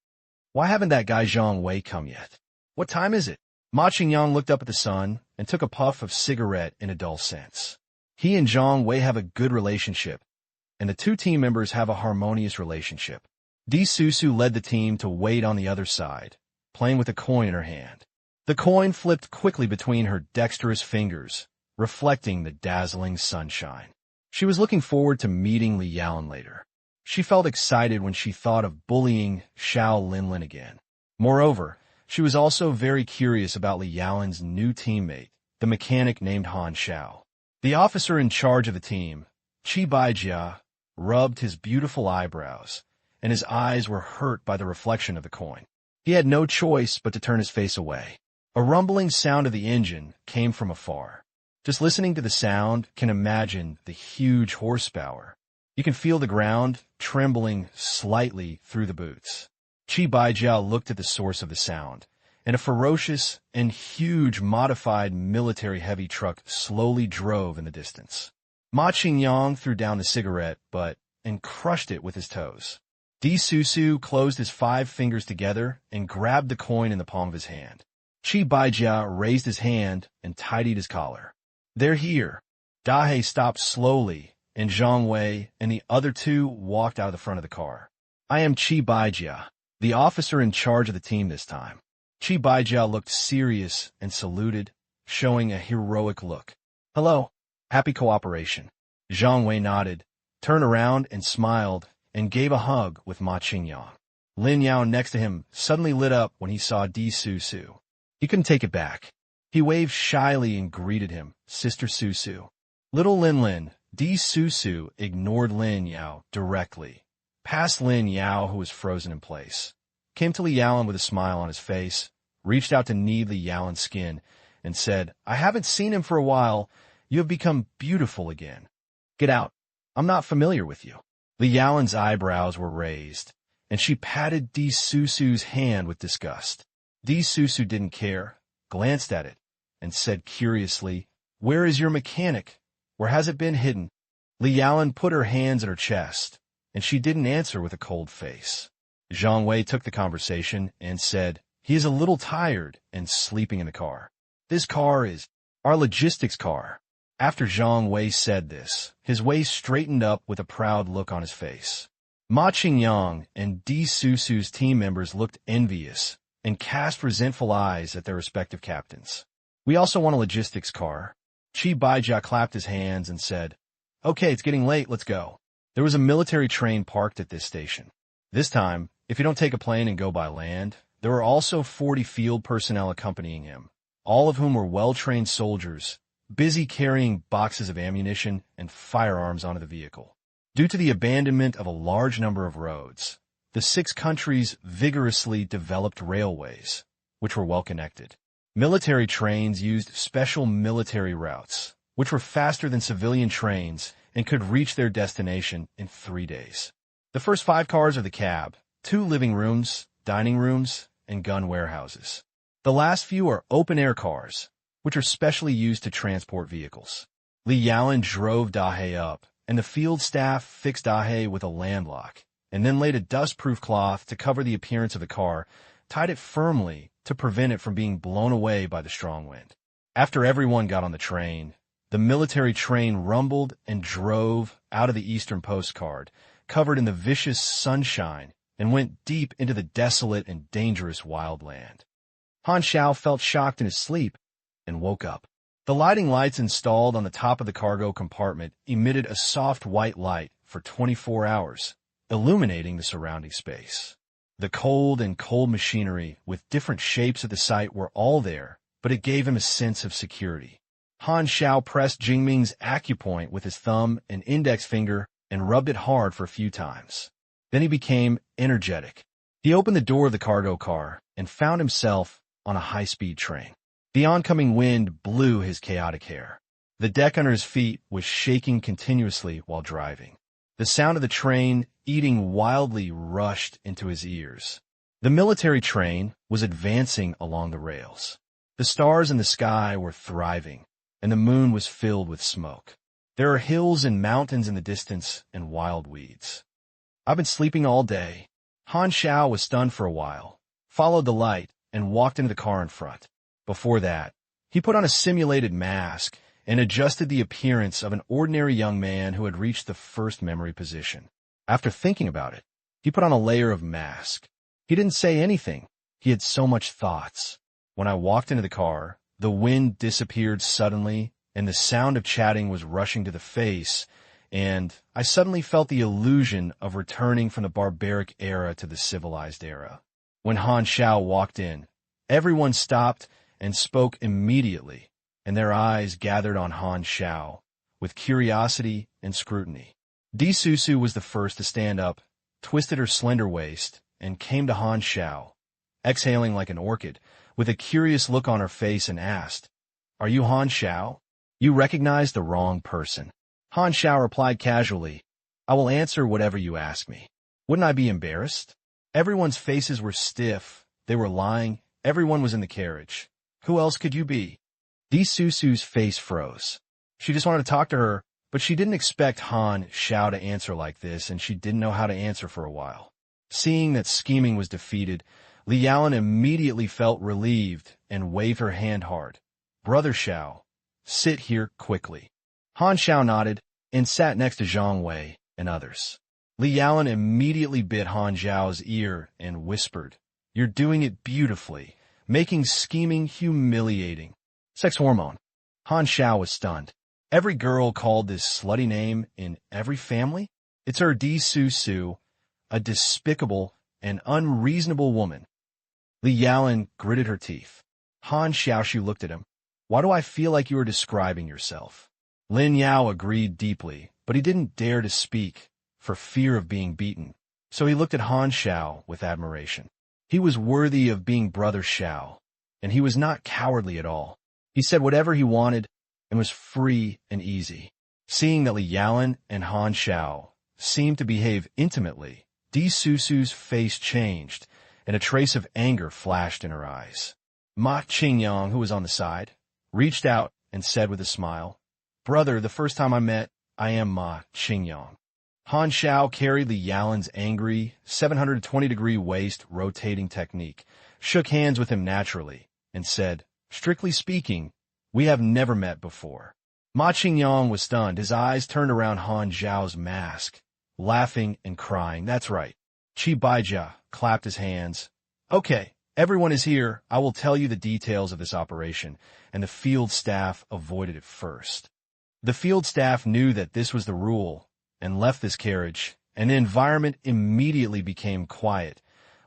Speaker 1: Why haven't that guy Zhang Wei come yet? What time is it? Ma Qingyang looked up at the sun and took a puff of cigarette in a dull sense. He and Zhang Wei have a good relationship, and the two team members have a harmonious relationship. Di Susu led the team to wait on the other side, playing with a coin in her hand. The coin flipped quickly between her dexterous fingers, reflecting the dazzling sunshine. She was looking forward to meeting Li Yalan later. She felt excited when she thought of bullying Xiao Linlin again. Moreover, she was also very curious about Li Yalan's new teammate, the mechanic named Han Xiao. The officer in charge of the team, Qi Baijia, rubbed his beautiful eyebrows, and his eyes were hurt by the reflection of the coin. He had no choice but to turn his face away. A rumbling sound of the engine came from afar. Just listening to the sound can imagine the huge horsepower. You can feel the ground trembling slightly through the boots. Qi Baijia looked at the source of the sound, and a ferocious and huge modified military heavy truck slowly drove in the distance. Ma Qingyang threw down the cigarette and crushed it with his toes. Di Susu closed his 5 fingers together and grabbed the coin in the palm of his hand. Qi Baijia raised his hand and tidied his collar. "They're here." Dahe stopped slowly, and Zhang Wei and the other two walked out of the front of the car. "I am Qi Baijia, the officer in charge of the team this time." Qi Baijia looked serious and saluted, showing a heroic look. "Hello. Happy cooperation." Zhang Wei nodded, turned around and smiled, and gave a hug with Ma Qingyang. Lin Yao next to him suddenly lit up when he saw Di Susu. He couldn't take it back. He waved shyly and greeted him, "Sister Susu." Little Lin, Di Susu ignored Lin Yao directly, past Lin Yao, who was frozen in place, came to Li Yalan with a smile on his face, reached out to knead Li Yalan's skin, and said, "I haven't seen him for a while. You have become beautiful again. Get out. I'm not familiar with you." Li Yalan's eyebrows were raised, and she patted Di Susu's hand with disgust. Di Susu didn't care, glanced at it, and said curiously, "Where is your mechanic? Where has it been hidden?" Li Yalan put her hands at her chest, and she didn't answer with a cold face. Zhang Wei took the conversation and said, "He is a little tired and sleeping in the car. This car is our logistics car." After Zhang Wei said this, his waist straightened up with a proud look on his face. Ma Qingyang and Di Susu's team members looked envious and cast resentful eyes at their respective captains. "We also want a logistics car." Qi Baijia clapped his hands and said, "Okay, it's getting late, let's go." There was a military train parked at this station. This time, if you don't take a plane and go by land, there were also 40 field personnel accompanying him, all of whom were well-trained soldiers, busy carrying boxes of ammunition and firearms onto the vehicle. Due to the abandonment of a large number of roads, the 6 countries vigorously developed railways, which were well-connected. Military trains used special military routes, which were faster than civilian trains and could reach their destination in 3 days. The first 5 cars are the cab, 2 living rooms, dining rooms, and gun warehouses. The last few are open-air cars, which are specially used to transport vehicles. Li Yalan drove Dahe up, and the field staff fixed Dahe with a landlock, and then laid a dust-proof cloth to cover the appearance of the car, tied it firmly to prevent it from being blown away by the strong wind. After everyone got on the train, the military train rumbled and drove out of the eastern postcard, covered in the vicious sunshine, and went deep into the desolate and dangerous wildland. Han Xiao felt shocked in his sleep and woke up. The lighting lights installed on the top of the cargo compartment emitted a soft white light for 24 hours, illuminating the surrounding space. The cold machinery with different shapes at the site were all there, but it gave him a sense of security. Han Xiao pressed Jingming's acupoint with his thumb and index finger and rubbed it hard for a few times. Then he became energetic. He opened the door of the cargo car and found himself on a high-speed train. The oncoming wind blew his chaotic hair. The deck under his feet was shaking continuously while driving. The sound of the train eating wildly rushed into his ears. The military train was advancing along the rails. The stars in the sky were thriving, and the moon was filled with smoke. There are hills and mountains in the distance and wild weeds. I've been sleeping all day. Han Xiao was stunned for a while, followed the light, and walked into the car in front. Before that, he put on a simulated mask and adjusted the appearance of an ordinary young man who had reached the first memory position. After thinking about it, he put on a layer of mask. He didn't say anything. He had so much thoughts. When I walked into the car, the wind disappeared suddenly, and the sound of chatting was rushing to the face, and I suddenly felt the illusion of returning from the barbaric era to the civilized era. When Han Xiao walked in, everyone stopped and spoke immediately, and their eyes gathered on Han Xiao with curiosity and scrutiny. Di Susu was the first to stand up, twisted her slender waist, and came to Han Xiao, exhaling like an orchid, with a curious look on her face, and asked, "Are you Han Xiao?" "You recognize the wrong person." Han Xiao replied casually, "I will answer whatever you ask me." Wouldn't I be embarrassed? Everyone's faces were stiff, they were lying, everyone was in the carriage. Who else could you be? Di Susu's face froze. She just wanted to talk to her, but she didn't expect Han Xiao to answer like this, and she didn't know how to answer for a while. Seeing that scheming was defeated, Li Yalan immediately felt relieved and waved her hand hard. "Brother Xiao, sit here quickly." Han Xiao nodded and sat next to Zhang Wei and others. Li Yalan immediately bit Han Xiao's ear and whispered, "You're doing it beautifully, making scheming humiliating." Sex hormone. Han Xiao was stunned. Every girl called this slutty name in every family? It's her Di Susu, a despicable and unreasonable woman. Li Yalan gritted her teeth. Han Xiaoxu looked at him. "Why do I feel like you are describing yourself?" Lin Yao agreed deeply, but he didn't dare to speak for fear of being beaten. So he looked at Han Xiao with admiration. He was worthy of being Brother Xiao, and he was not cowardly at all. He said whatever he wanted and was free and easy. Seeing that Li Yalan and Han Xiao seemed to behave intimately, Di Susu's face changed, and a trace of anger flashed in her eyes. Ma Qingyang, who was on the side, reached out and said with a smile, "Brother, the first time I met, I am Ma Qingyang." Han Xiao carried Li Yalan's angry, 720-degree waist rotating technique, shook hands with him naturally, and said, "Strictly speaking, we have never met before." Ma Qingyang was stunned. His eyes turned around Han Xiao's mask, laughing and crying. "That's right." Chi Baijia clapped his hands. "Okay, everyone is here. I will tell you the details of this operation," and the field staff avoided it first. The field staff knew that this was the rule and left this carriage, and the environment immediately became quiet,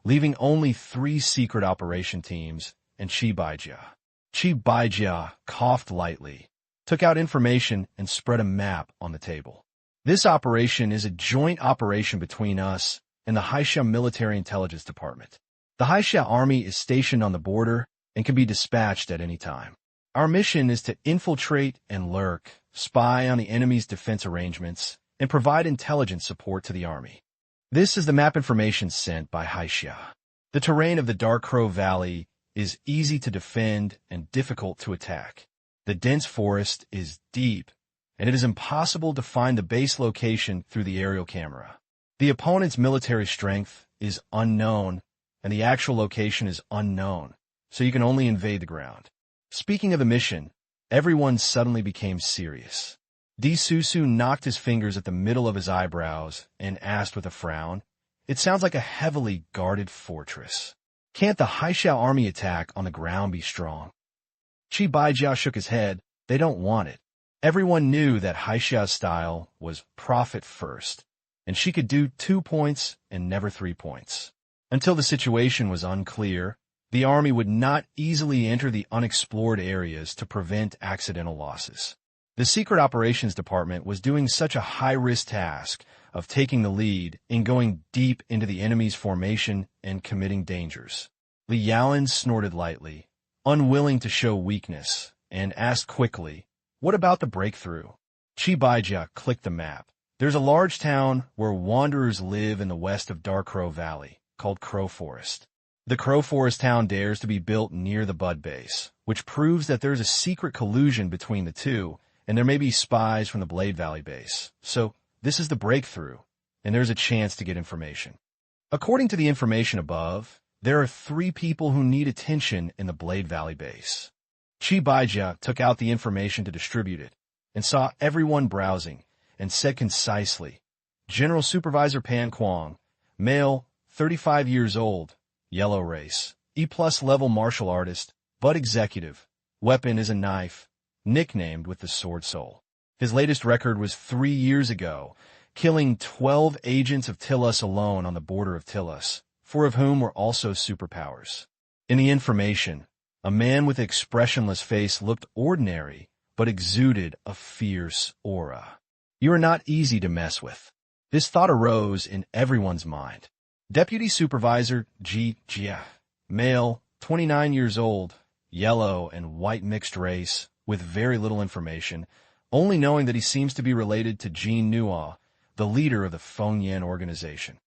Speaker 1: leaving only 3 secret operation teams and Chi Baijia. Chi Baijia coughed lightly, took out information, and spread a map on the table. "This operation is a joint operation between us and the Han Xiao Military Intelligence Department. The Han Xiao Army is stationed on the border and can be dispatched at any time. Our mission is to infiltrate and lurk, spy on the enemy's defense arrangements, and provide intelligence support to the army. This is the map information sent by Han Xiao. The terrain of the Dark Crow Valley is easy to defend and difficult to attack. The dense forest is deep, and it is impossible to find the base location through the aerial camera. The opponent's military strength is unknown, and the actual location is unknown, so you can only invade the ground. Speaking of the mission, Everyone suddenly became serious. Susu knocked his fingers at the middle of his eyebrows and asked with a frown, "It sounds like a heavily guarded fortress. Can't the Han Xiao army attack on the ground be strong?" Baijiao shook his head. They don't want it. Everyone knew that Han Xiao's style was profit first, and she could do 2 points and never 3 points. Until the situation was unclear, the army would not easily enter the unexplored areas to prevent accidental losses. The Secret Operations Department was doing such a high-risk task of taking the lead in going deep into the enemy's formation and committing dangers. Li Yaoan snorted lightly, unwilling to show weakness, and asked quickly, "What about the breakthrough?" Baijia clicked the map. There's a large town where wanderers live in the west of Dark Crow Valley, called Crow Forest. The Crow Forest town dares to be built near the Bud base, which proves that there's a secret collusion between the two, and there may be spies from the Blade Valley base. So, this is the breakthrough, and there's a chance to get information. According to the information above, there are 3 people who need attention in the Blade Valley base. Baijia took out the information to distribute it, and saw everyone browsing, and said concisely, "General Supervisor Pan Kwong, male, 35 years old, yellow race, E+ level martial artist, Bud executive, weapon is a knife, nicknamed with the Sword Soul. His latest record was 3 years ago, killing 12 agents of Tillus alone on the border of Tillus, 4 of whom were also superpowers." In the information, a man with expressionless face looked ordinary, but exuded a fierce aura. You are not easy to mess with. This thought arose in everyone's mind. Deputy Supervisor Jia, male, 29 years old, yellow and white mixed race, with very little information, only knowing that he seems to be related to Jean Nua, the leader of the Fengyan organization.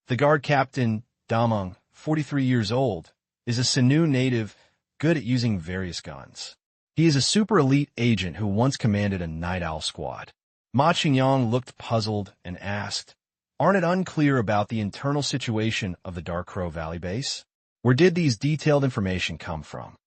Speaker 1: The guard captain, Dameng, 43 years old, is a Sinu native, good at using various guns. He is a super elite agent who once commanded a Night Owl squad. Ma Qingyang looked puzzled and asked, "Aren't it unclear about the internal situation of the Dark Crow Valley base? Where did these detailed information come from?"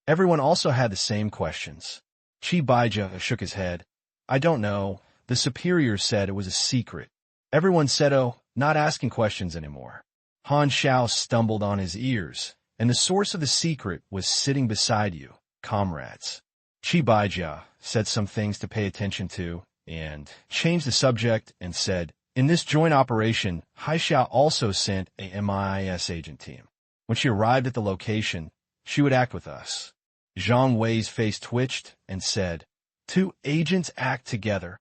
Speaker 1: Everyone also had the same questions. Baijia shook his head. "I don't know. The superior said it was a secret." Everyone said, "Oh, not asking questions anymore." Han Xiao stumbled on his ears, and the source of the secret was sitting beside you, comrades. Baijia said some things to pay attention to, and changed the subject and said, "In this joint operation, Han Xiao also sent a MIS agent team. When she arrived at the location, she would act with us." Zhang Wei's face twitched and said, "2 agents act together?"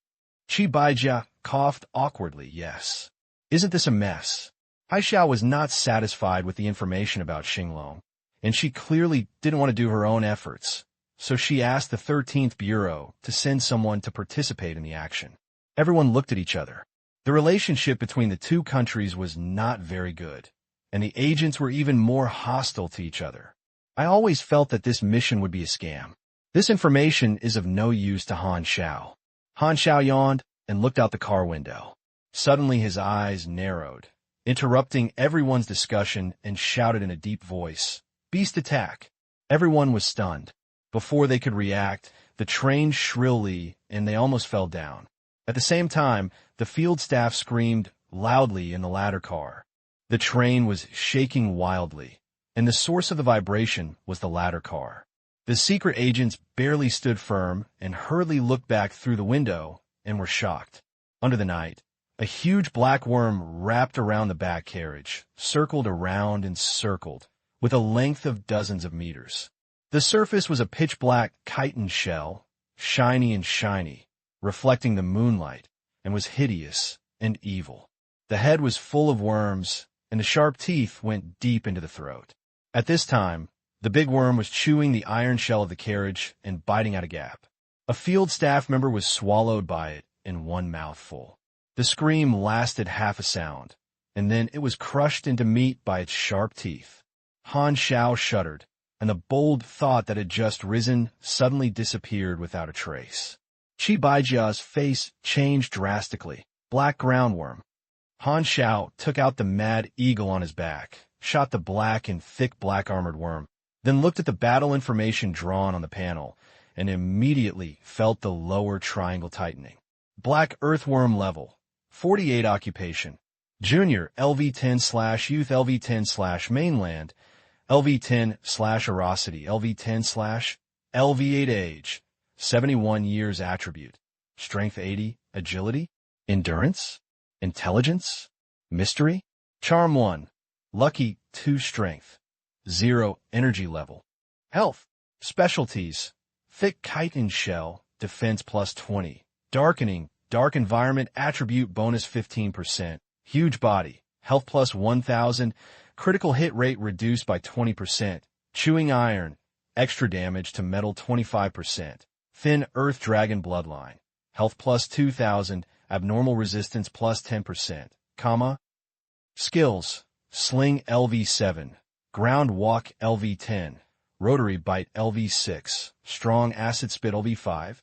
Speaker 1: Baijia coughed awkwardly, yes. "Isn't this a mess?" Han Xiao was not satisfied with the information about Xinglong, and she clearly didn't want to do her own efforts, so she asked the 13th Bureau to send someone to participate in the action. Everyone looked at each other. The relationship between the 2 countries was not very good, and the agents were even more hostile to each other. I always felt that this mission would be a scam. This information is of no use to Han Xiao. Han Xiao yawned and looked out the car window. Suddenly his eyes narrowed, interrupting everyone's discussion, and shouted in a deep voice, "Beast attack!" Everyone was stunned. Before they could react, the train shrilly, and they almost fell down. At the same time, the field staff screamed loudly in the ladder car. The train was shaking wildly, and the source of the vibration was the ladder car. The secret agents barely stood firm and hurriedly looked back through the window and were shocked. Under the night, a huge black worm wrapped around the back carriage, circled around and circled, with a length of dozens of meters. The surface was a pitch-black chitin shell, shiny and shiny, reflecting the moonlight, and was hideous and evil. The head was full of worms, and the sharp teeth went deep into the throat. At this time, the big worm was chewing the iron shell of the carriage and biting out a gap. A field staff member was swallowed by it in one mouthful. The scream lasted half a sound, and then it was crushed into meat by its sharp teeth. Han Xiao shuddered, and the bold thought that had just risen suddenly disappeared without a trace. Baijia's face changed drastically. Black groundworm. Han Xiao took out the mad eagle on his back, shot the black and thick black armored worm, then looked at the battle information drawn on the panel, and immediately felt the lower triangle tightening. Black earthworm level, 48 occupation. Junior, LV10/youth, LV10/mainland, LV10/arosity, LV10/LV8 age, 71 years attribute. Strength 80, agility, endurance, intelligence, mystery. Charm 1, lucky 2 strength, 0 energy level. Health, specialties, thick chitin shell, defense plus 20, darkening, dark environment attribute bonus 15%, huge body, health plus 1000, critical hit rate reduced by 20%, chewing iron, extra damage to metal 25%, thin earth dragon bloodline, health plus 2000, abnormal resistance plus 10%, skills, sling LV7, ground walk LV10, rotary bite LV6, strong acid spit LV5.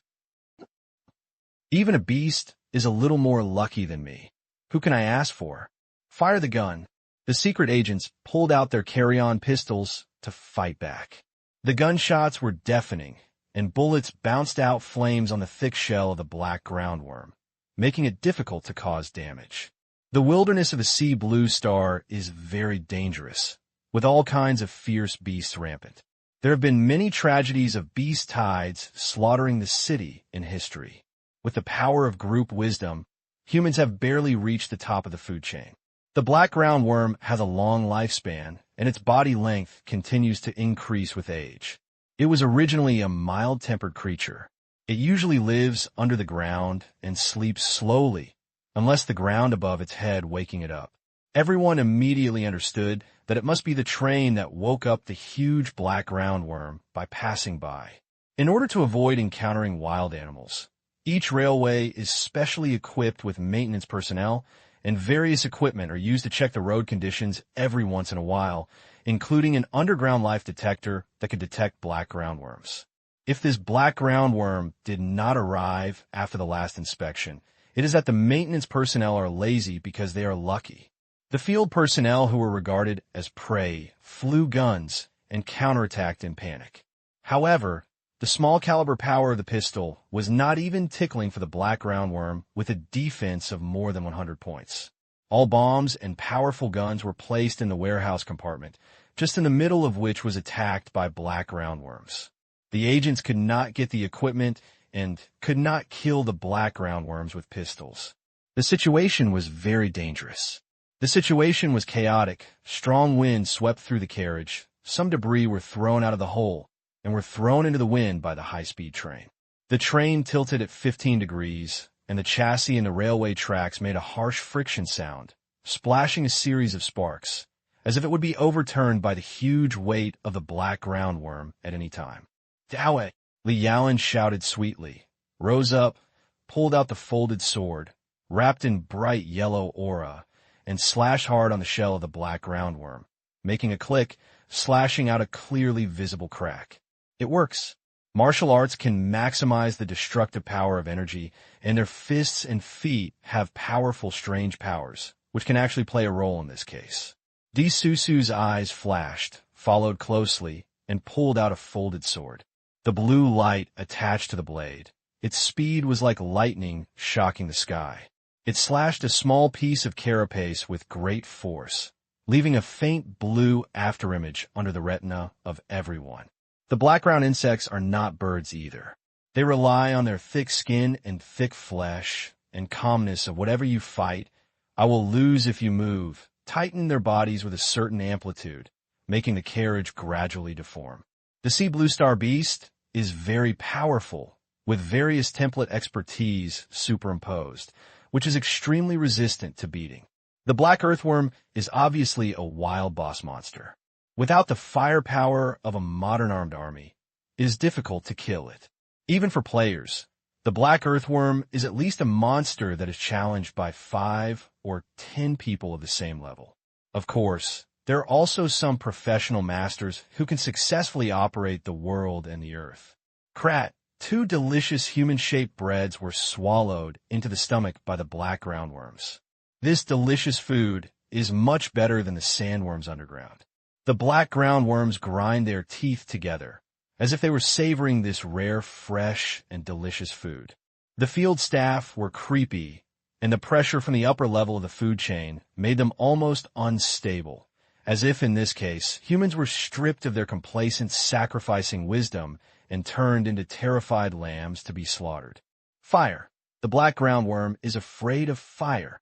Speaker 1: Even a beast is a little more lucky than me. Who can I ask for? Fire the gun. The secret agents pulled out their carry-on pistols to fight back. The gunshots were deafening, and bullets bounced out flames on the thick shell of the black groundworm, making it difficult to cause damage. The wilderness of the sea blue star is very dangerous, with all kinds of fierce beasts rampant. There have been many tragedies of beast tides slaughtering the city in history. With the power of group wisdom, humans have barely reached the top of the food chain. The black roundworm has a long lifespan, and its body length continues to increase with age. It was originally a mild-tempered creature. It usually lives under the ground and sleeps slowly, unless the ground above its head waking it up. Everyone immediately understood that it must be the train that woke up the huge black roundworm by passing by. In order to avoid encountering wild animals, each railway is specially equipped with maintenance personnel, and various equipment are used to check the road conditions every once in a while, including an underground life detector that could detect black roundworms. If this black roundworm did not arrive after the last inspection, it is that the maintenance personnel are lazy because they are lucky. The field personnel who were regarded as prey flew guns and counterattacked in panic. However, the small caliber power of the pistol was not even tickling for the black roundworm with a defense of more than 100 points. All bombs and powerful guns were placed in the warehouse compartment, just in the middle of which was attacked by black roundworms. The agents could not get the equipment and could not kill the black roundworms with pistols. The situation was very dangerous. The situation was chaotic. Strong winds swept through the carriage. Some debris were thrown out of the hole and were thrown into the wind by the high-speed train. The train tilted at 15 degrees, and the chassis and the railway tracks made a harsh friction sound, splashing a series of sparks, as if it would be overturned by the huge weight of the black roundworm at any time. "Dawe!" Li Yaoan shouted sweetly, rose up, pulled out the folded sword, wrapped in bright yellow aura, and slashed hard on the shell of the black roundworm, making a click, slashing out a clearly visible crack. It works. Martial arts can maximize the destructive power of energy, and their fists and feet have powerful strange powers, which can actually play a role in this case. Di Susu's eyes flashed, followed closely, and pulled out a folded sword. The blue light attached to the blade. Its speed was like lightning shocking the sky. It slashed a small piece of carapace with great force, leaving a faint blue afterimage under the retina of everyone. The black-ground insects are not birds either. They rely on their thick skin and thick flesh and calmness of whatever you fight. I will lose if you move. Tighten their bodies with a certain amplitude, making the carriage gradually deform. The sea blue star beast is very powerful, with various template expertise superimposed, which is extremely resistant to beating. The black earthworm is obviously a wild boss monster. Without the firepower of a modern armed army, it is difficult to kill it. Even for players, the black earthworm is at least a monster that is challenged by 5 or 10 people of the same level. Of course, there are also some professional masters who can successfully operate the world and the earth. Krat, 2 delicious human-shaped breads were swallowed into the stomach by the black roundworms. This delicious food is much better than the sandworms underground. The black roundworms grind their teeth together, as if they were savoring this rare, fresh, and delicious food. The field staff were creepy, and the pressure from the upper level of the food chain made them almost unstable, as if, in this case, humans were stripped of their complacent, sacrificing wisdom and turned into terrified lambs to be slaughtered. Fire. The black groundworm is afraid of fire.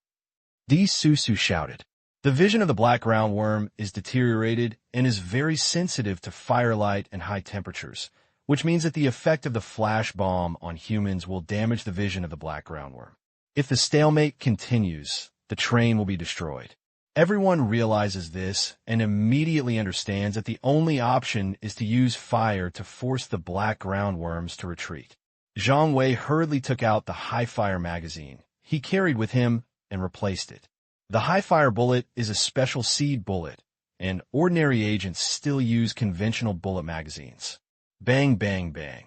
Speaker 1: D. Susu shouted. The vision of the black roundworm is deteriorated and is very sensitive to firelight and high temperatures, which means that the effect of the flash bomb on humans will damage the vision of the black roundworm. If the stalemate continues, the train will be destroyed. Everyone realizes this and immediately understands that the only option is to use fire to force the black roundworms to retreat. Zhang Wei hurriedly took out the high-fire magazine he carried with him and replaced it. The high-fire bullet is a special seed bullet, and ordinary agents still use conventional bullet magazines. Bang, bang, bang.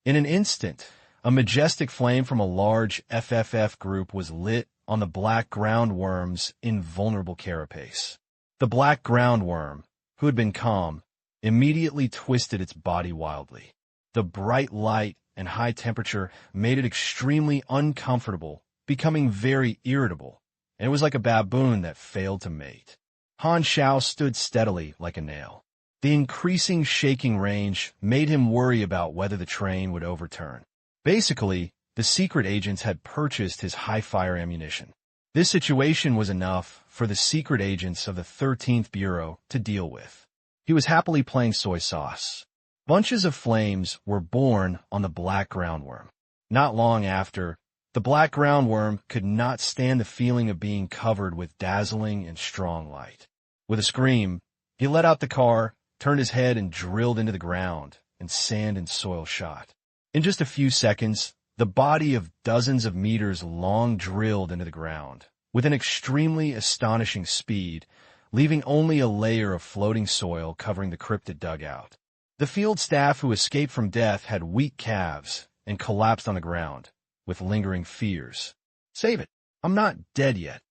Speaker 1: In an instant, a majestic flame from a large FFF group was lit on the black groundworm's invulnerable carapace. The black groundworm, who had been calm, immediately twisted its body wildly. The bright light and high temperature made it extremely uncomfortable, becoming very irritable, and it was like a baboon that failed to mate. Han Xiao stood steadily like a nail. The increasing shaking range made him worry about whether the train would overturn. Basically, the secret agents had purchased his high-fire ammunition. This situation was enough for the secret agents of the 13th Bureau to deal with. He was happily playing soy sauce. Bunches of flames were born on the black groundworm. Not long after, the black groundworm could not stand the feeling of being covered with dazzling and strong light. With a scream, he let out the car, turned his head and drilled into the ground, and sand and soil shot. In just a few seconds, the body of dozens of meters long drilled into the ground, with an extremely astonishing speed, leaving only a layer of floating soil covering the cryptid dugout. The field staff who escaped from death had weak calves and collapsed on the ground, with lingering fears. Save it. I'm not dead yet.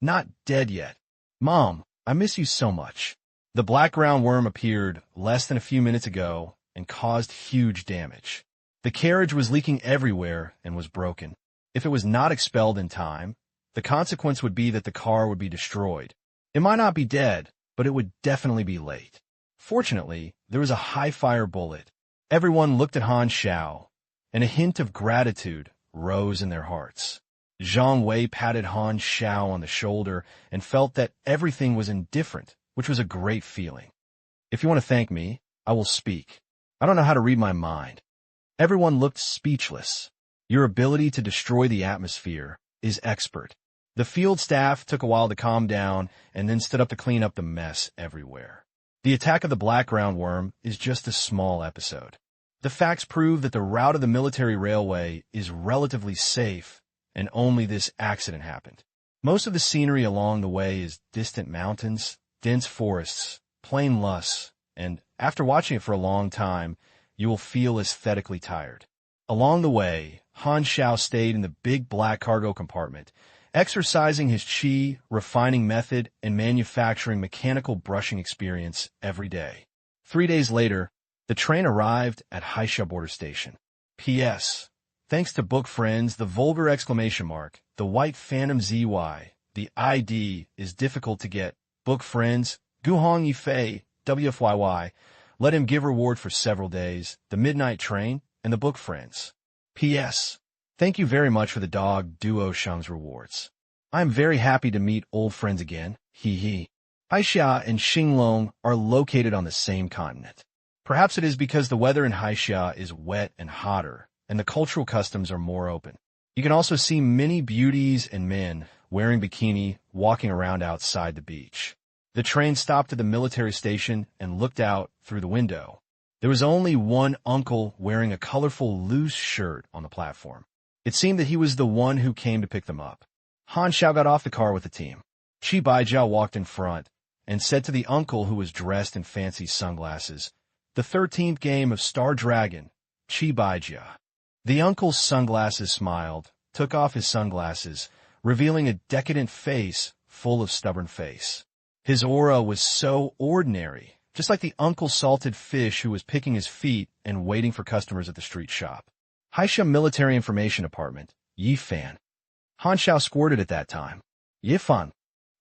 Speaker 1: Not dead yet. Mom, I miss you so much. The black roundworm appeared less than a few minutes ago and caused huge damage. The carriage was leaking everywhere and was broken. If it was not expelled in time, the consequence would be that the car would be destroyed. It might not be dead, but it would definitely be late. Fortunately, there was a high-fire bullet. Everyone looked at Han Xiao, and a hint of gratitude rose in their hearts. Zhang Wei patted Han Xiao on the shoulder and felt that everything was indifferent, which was a great feeling. If you want to thank me, I will speak. I don't know how to read my mind. Everyone looked speechless. Your ability to destroy the atmosphere is expert. The field staff took a while to calm down and then stood up to clean up the mess everywhere. The attack of the black roundworm is just a small episode. The facts prove that the route of the military railway is relatively safe, and only this accident happened. Most of the scenery along the way is distant mountains, dense forests, plain lush, and after watching it for a long time, you will feel aesthetically tired. Along the way, Han Xiao stayed in the big black cargo compartment, exercising his qi refining method and manufacturing mechanical brushing experience every day. 3 days later, the train arrived at Han Xiao border station. P.S. Thanks to book friends, the vulgar exclamation mark, the white phantom ZY, the ID is difficult to get. Book friends, Guhong Yifei, WFYY, let him give reward for several days, the midnight train, and the book friends. P.S. Thank you very much for the dog Duo Shung's rewards. I am very happy to meet old friends again. Hee hee. Haixia and Xinglong are located on the same continent. Perhaps it is because the weather in Haixia is wet and hotter, and the cultural customs are more open. You can also see many beauties and men wearing bikini walking around outside the beach. The train stopped at the military station and looked out through the window. There was only one uncle wearing a colorful loose shirt on the platform. It seemed that he was the one who came to pick them up. Han Xiao got off the car with the team. Qi Baijiao walked in front and said to the uncle who was dressed in fancy sunglasses, "The 13th game of Star Dragon, Qi Baijiao." The uncle's sunglasses smiled, took off his sunglasses, revealing a decadent face full of stubborn face. His aura was so ordinary, just like the Uncle Salted Fish who was picking his feet and waiting for customers at the street shop. Han Xiao Military Information Department, Yi Fan. Han Xiao squirted at that time. Yi Fan.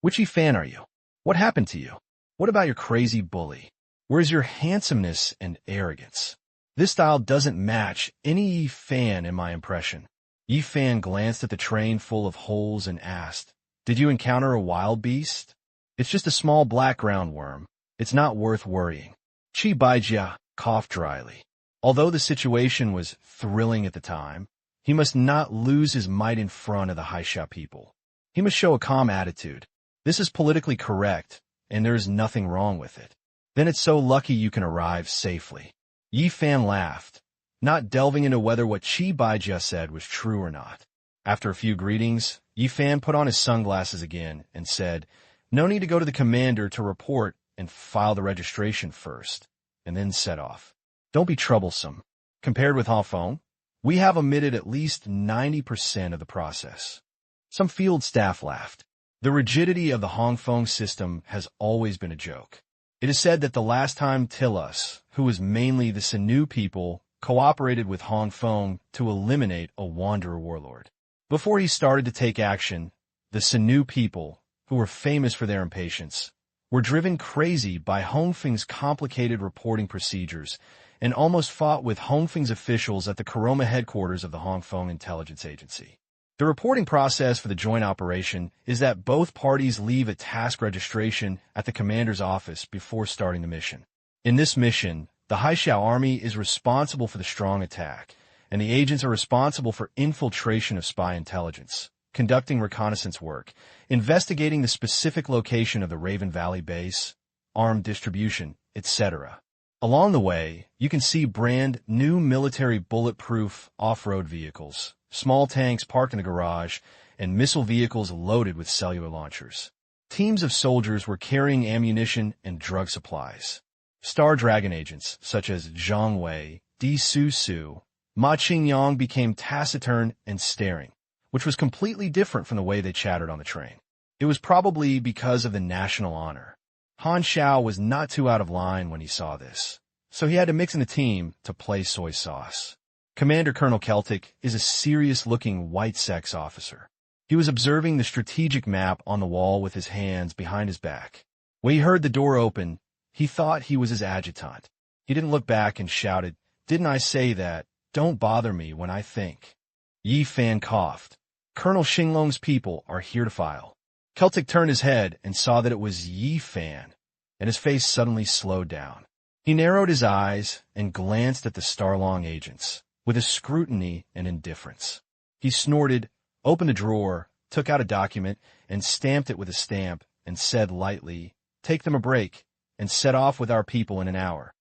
Speaker 1: Which Yi Fan are you? What happened to you? What about your crazy bully? Where's your handsomeness and arrogance? This style doesn't match any Yi Fan in my impression. Yi Fan glanced at the train full of holes and asked, "Did you encounter a wild beast?" "It's just a small black roundworm. It's not worth worrying." Chi Baijia coughed dryly. Although the situation was thrilling at the time, he must not lose his might in front of the Han Xiao people. He must show a calm attitude. This is politically correct, and there is nothing wrong with it. Then it's so lucky you can arrive safely. Yi Fan laughed, not delving into whether what Chi Baijia said was true or not. After a few greetings, Yi Fan put on his sunglasses again and said, "No need to go to the commander to report and file the registration first," and then set off. "Don't be troublesome. Compared with Hongfeng, we have omitted at least 90% of the process." Some field staff laughed. The rigidity of the Hongfeng system has always been a joke. It is said that the last time Tilus, who was mainly the Sinu people, cooperated with Hongfeng to eliminate a wanderer warlord. Before he started to take action, the Sinu people, who were famous for their impatience, were driven crazy by Hongfeng's complicated reporting procedures and almost fought with Hongfeng's officials at the Kuroma headquarters of the Hongfeng Intelligence Agency. The reporting process for the joint operation is that both parties leave a task registration at the commander's office before starting the mission. In this mission, the Han Xiao army is responsible for the strong attack, and the agents are responsible for infiltration of spy intelligence, conducting reconnaissance work, investigating the specific location of the Raven Valley base, armed distribution, etc. Along the way, you can see brand new military bulletproof off-road vehicles, small tanks parked in a garage, and missile vehicles loaded with cellular launchers. Teams of soldiers were carrying ammunition and drug supplies. Star Dragon agents, such as Zhang Wei, Di Su Su, Ma Qingyang became taciturn and staring, which was completely different from the way they chattered on the train. It was probably because of the national honor. Han Xiao was not too out of line when he saw this, so he had to mix in the team to play soy sauce. Commander Colonel Celtic is a serious-looking white sex officer. He was observing the strategic map on the wall with his hands behind his back. When he heard the door open, he thought he was his adjutant. He didn't look back and shouted, "Didn't I say that? Don't bother me when I think." Yi Fan coughed. "Colonel Xinglong's people are here to file." Celtic turned his head and saw that it was Yi Fan, and his face suddenly slowed down. He narrowed his eyes and glanced at the Starlong agents with a scrutiny and indifference. He snorted, opened a drawer, took out a document, and stamped it with a stamp, and said lightly, "Take them a break," and set off with our people in an hour.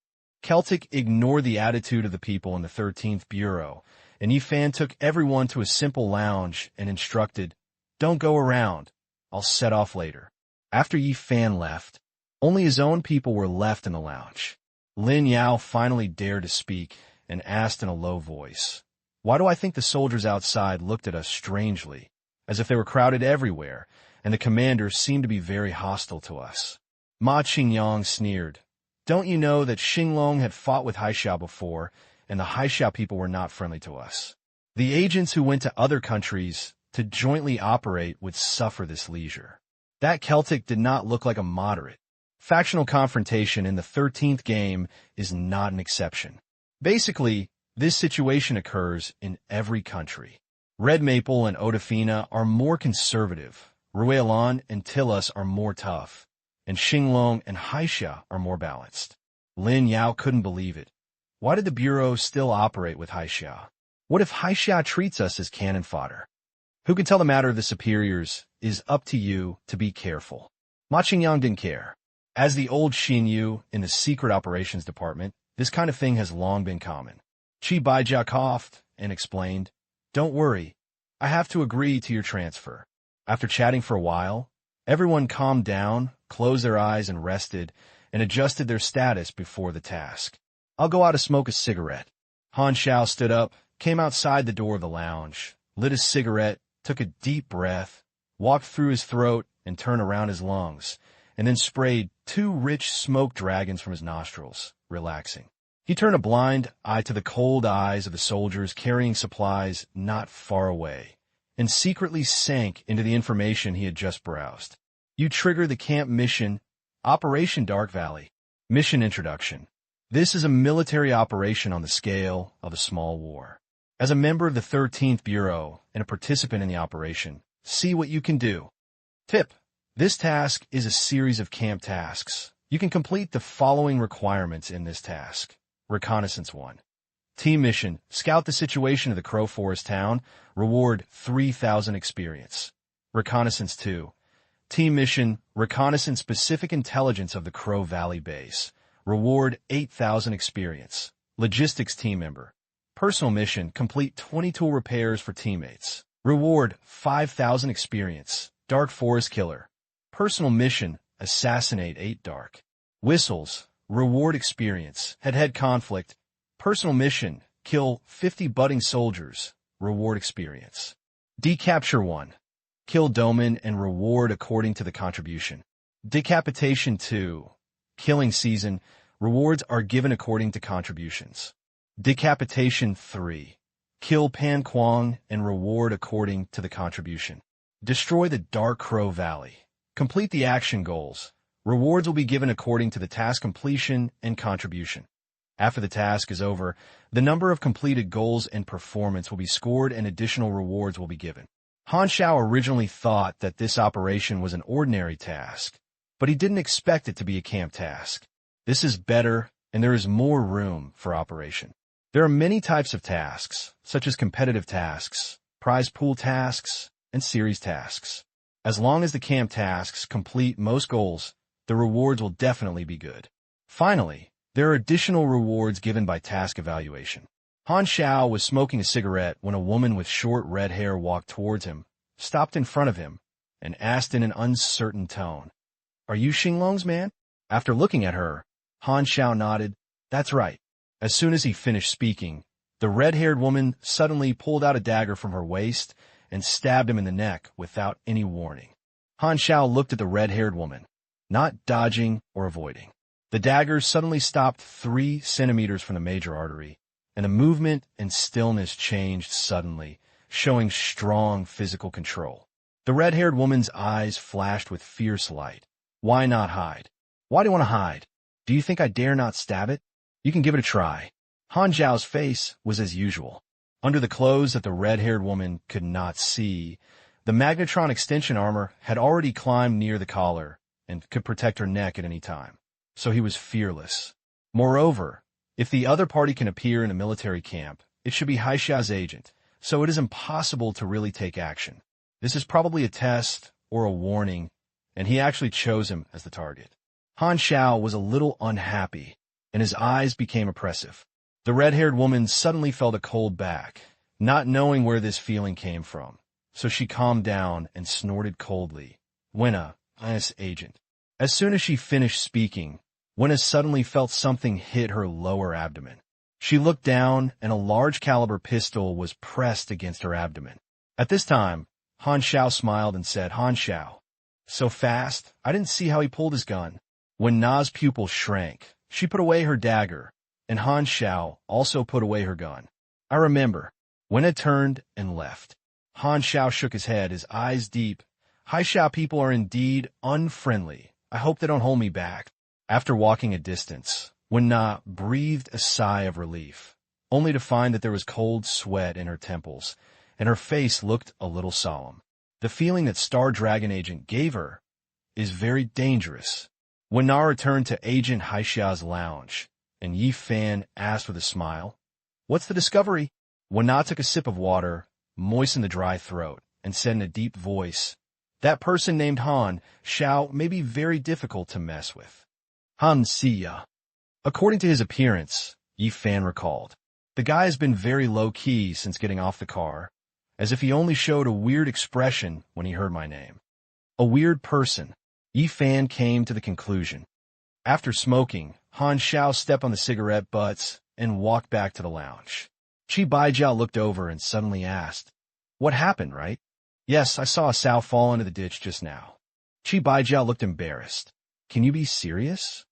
Speaker 1: Celtic ignored the attitude of the people in the 13th Bureau, and Yi Fan took everyone to a simple lounge and instructed, "Don't go around. I'll set off later." After Yi Fan left, only his own people were left in the lounge. Lin Yao finally dared to speak and asked in a low voice, "Why do I think the soldiers outside looked at us strangely, as if they were crowded everywhere, and the commander seemed to be very hostile to us?" Ma Qingyang sneered, "Don't you know that Xinglong had fought with Han Xiao before, and the Han Xiao people were not friendly to us? The agents who went to other countries to jointly operate would suffer this leisure." That Celtic did not look like a moderate. Factional confrontation in the 13th game is not an exception. Basically, this situation occurs in every country. Red Maple and Odafina are more conservative, Ruelan and Tilus are more tough, and Xinglong and Han Xiao are more balanced. Lin Yao couldn't believe it. Why did the Bureau still operate with Han Xiao? What if Han Xiao treats us as cannon fodder? Who can tell the matter of the superiors is up to you to be careful. Ma Qingyang didn't care. As the old Xin Yu in the Secret Operations Department, this kind of thing has long been common. Chi Baijia coughed and explained, "Don't worry, I have to agree to your transfer." After chatting for a while, everyone calmed down, closed their eyes and rested, and adjusted their status before the task. "I'll go out to smoke a cigarette." Han Xiao stood up, came outside the door of the lounge, lit his cigarette, took a deep breath, walked through his throat and turned around his lungs, and then sprayed 2 rich smoke dragons from his nostrils, relaxing. He turned a blind eye to the cold eyes of the soldiers carrying supplies not far away, and secretly sank into the information he had just browsed. You trigger the camp mission, Operation Dark Valley. Mission Introduction. This is a military operation on the scale of a small war. As a member of the 13th Bureau and a participant in the operation, see what you can do. Tip. This task is a series of camp tasks. You can complete the following requirements in this task. Reconnaissance 1. Team mission. Scout the situation of the Crow Forest town. Reward 3,000 experience. Reconnaissance 2. Team mission. Reconnaissance specific intelligence of the Crow Valley base. Reward 8,000 experience. Logistics team member. Personal mission. Complete 20 tool repairs for teammates. Reward 5,000 experience. Dark Forest killer. Personal mission. Assassinate 8 dark. Whistles. Reward experience. Head-to-head conflict. Personal mission. Kill 50 budding soldiers. Reward experience. Decapture 1. Kill Doman and reward according to the contribution. Decapitation 2. Killing season. Rewards are given according to contributions. Decapitation 3. Kill Pan Kwong and reward according to the contribution. Destroy the Dark Crow Valley. Complete the action goals. Rewards will be given according to the task completion and contribution. After the task is over, the number of completed goals and performance will be scored and additional rewards will be given. Han Xiao originally thought that this operation was an ordinary task, but he didn't expect it to be a camp task. This is better, and there is more room for operation. There are many types of tasks, such as competitive tasks, prize pool tasks, and series tasks. As long as the camp tasks complete most goals, the rewards will definitely be good. Finally, there are additional rewards given by task evaluation. Han Xiao was smoking a cigarette when a woman with short red hair walked towards him, stopped in front of him, and asked in an uncertain tone, "Are you Xinglong's man?" After looking at her, Han Xiao nodded, "That's right." As soon as he finished speaking, the red-haired woman suddenly pulled out a dagger from her waist and stabbed him in the neck without any warning. Han Xiao looked at the red-haired woman, not dodging or avoiding. The dagger suddenly stopped 3 centimeters from the major artery, and the movement and stillness changed suddenly, showing strong physical control. The red-haired woman's eyes flashed with fierce light. "Why not hide?" "Why do you want to hide? Do you think I dare not stab it?" "You can give it a try." Han Xiao's face was as usual. Under the clothes that the red-haired woman could not see, the magnetron extension armor had already climbed near the collar and could protect her neck at any time. So he was fearless. Moreover, if the other party can appear in a military camp, it should be Han Xiao's agent, so it is impossible to really take action. This is probably a test or a warning, and he actually chose him as the target. Han Xiao was a little unhappy, and his eyes became oppressive. The red-haired woman suddenly felt a cold back, not knowing where this feeling came from, so she calmed down and snorted coldly. "Wenna, IS agent." As soon as she finished speaking, Wenna suddenly felt something hit her lower abdomen. She looked down, and a large-caliber pistol was pressed against her abdomen. At this time, Han Xiao smiled and said, "Han Xiao. So fast, I didn't see how he pulled his gun." When Na's pupil shrank, she put away her dagger, and Han Xiao also put away her gun. "I remember." Wenna turned and left. Han Xiao shook his head, his eyes deep. "Hai Xiao people are indeed unfriendly. I hope they don't hold me back." After walking a distance, Wen Na breathed a sigh of relief, only to find that there was cold sweat in her temples, and her face looked a little solemn. The feeling that Star Dragon Agent gave her is very dangerous. Wen Na returned to Agent Hai Xiao's lounge, and Yi Fan asked with a smile, "What's the discovery?" Wen Na took a sip of water, moistened the dry throat, and said in a deep voice, "That person named Han Xiao may be very difficult to mess with." Han Xiao. According to his appearance, Yi Fan recalled, the guy has been very low-key since getting off the car, as if he only showed a weird expression when he heard my name. A weird person. Yi Fan came to the conclusion. After smoking, Han Xiao stepped on the cigarette butts and walked back to the lounge. Chi Baijiao looked over and suddenly asked, "What happened, right?" "Yes, I saw a sow fall into the ditch just now." Chi Baijiao looked embarrassed. Can you be serious?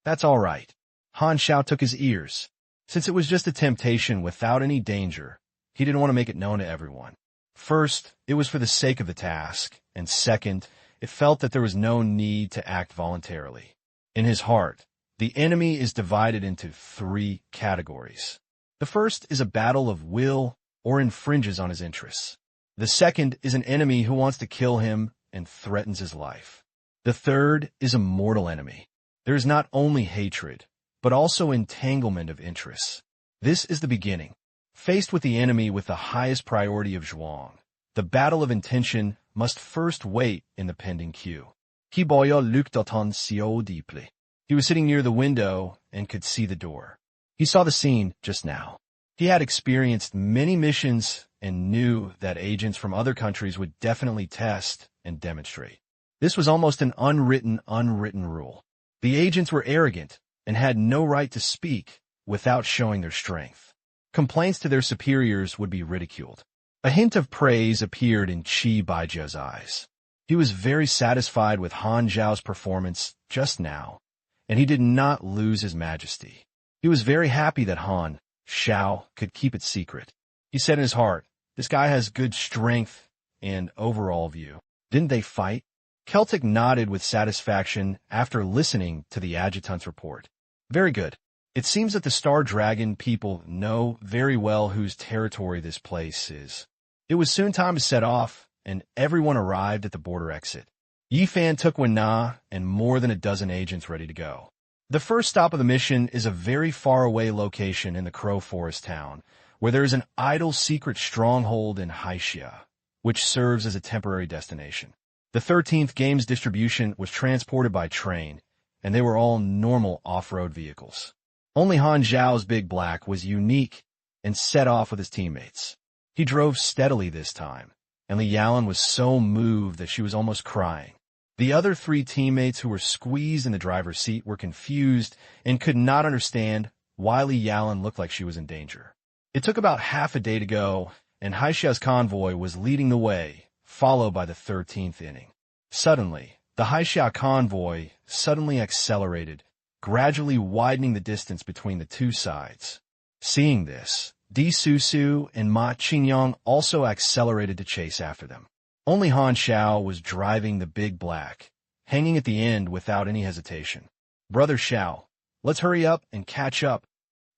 Speaker 1: That's all right. Han Xiao took his ears. Since it was just a temptation without any danger, he didn't want to make it known to everyone. First, it was for the sake of the task, and second, it felt that there was no need to act voluntarily. In his heart, the enemy is divided into 3 categories. The first is a battle of will or infringes on his interests. The second is an enemy who wants to kill him and threatens his life. The third is a mortal enemy. There is not only hatred, but also entanglement of interests. This is the beginning. Faced with the enemy with the highest priority of Zhuang, the battle of intention must first wait in the pending queue. He looked at Han Xiao deeply. He was sitting near the window and could see the door. He saw the scene just now. He had experienced many missions and knew that agents from other countries would definitely test and demonstrate. This was almost an unwritten rule. The agents were arrogant and had no right to speak without showing their strength. Complaints to their superiors would be ridiculed. A hint of praise appeared in Qi Baijiao's eyes. He was very satisfied with Han Xiao's performance just now, and he did not lose his majesty. He was very happy that Han Xiao could keep it secret. He said in his heart, this guy has good strength and overall view. Didn't they fight? Celtic nodded with satisfaction after listening to the adjutant's report. Very good. It seems that the Star Dragon people know very well whose territory this place is. It was soon time to set off, and everyone arrived at the border exit. Yifan took Wen Na and more than a dozen agents ready to go. The first stop of the mission is a very far-away location in the Crow Forest town, where there is an idle secret stronghold in Han Xiao, which serves as a temporary destination. The 13th game's distribution was transported by train, and they were all normal off-road vehicles. Only Han Xiao's Big Black was unique and set off with his teammates. He drove steadily this time, and Li Yalan was so moved that she was almost crying. The other 3 teammates who were squeezed in the driver's seat were confused and could not understand why Li Yalan looked like she was in danger. It took about half a day to go, and Han Xiao's convoy was leading the way, followed by the 13th inning. Suddenly, the Han Xiao convoy suddenly accelerated, gradually widening the distance between the 2 sides. Seeing this, Di Susu and Ma Qingyang also accelerated to chase after them. Only Han Xiao was driving the Big Black, hanging at the end without any hesitation. Brother Xiao, let's hurry up and catch up,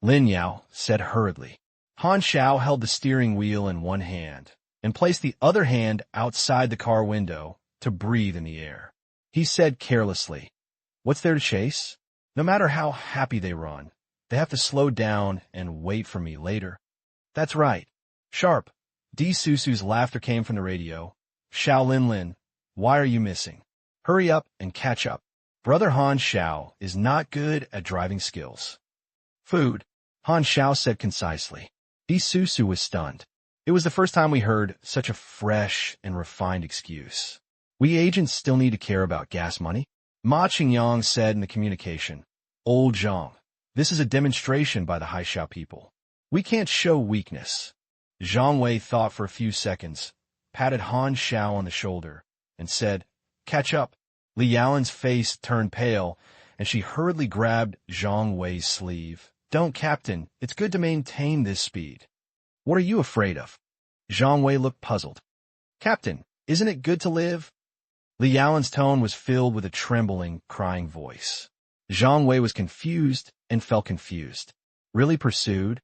Speaker 1: Lin Yao said hurriedly. Han Xiao held the steering wheel in one hand and placed the other hand outside the car window to breathe in the air. He said carelessly, what's there to chase? No matter how happy they run, they have to slow down and wait for me later. That's right. Sharp. Di Susu's laughter came from the radio. Xiao Lin, why are you missing? Hurry up and catch up. Brother Han Xiao is not good at driving skills. Food, Han Xiao said concisely. Di Susu was stunned. It was the first time we heard such a fresh and refined excuse. We agents still need to care about gas money? Ma Qingyang said in the communication. Old Zhang, this is a demonstration by the Han Xiao people. We can't show weakness. Zhang Wei thought for a few seconds, patted Han Xiao on the shoulder, and said, catch up. Li Yalan's face turned pale, and she hurriedly grabbed Zhang Wei's sleeve. Don't, Captain. It's good to maintain this speed. What are you afraid of? Zhang Wei looked puzzled. Captain, isn't it good to live? Li Yalan's tone was filled with a trembling, crying voice. Zhang Wei was confused and felt confused. Really pursued?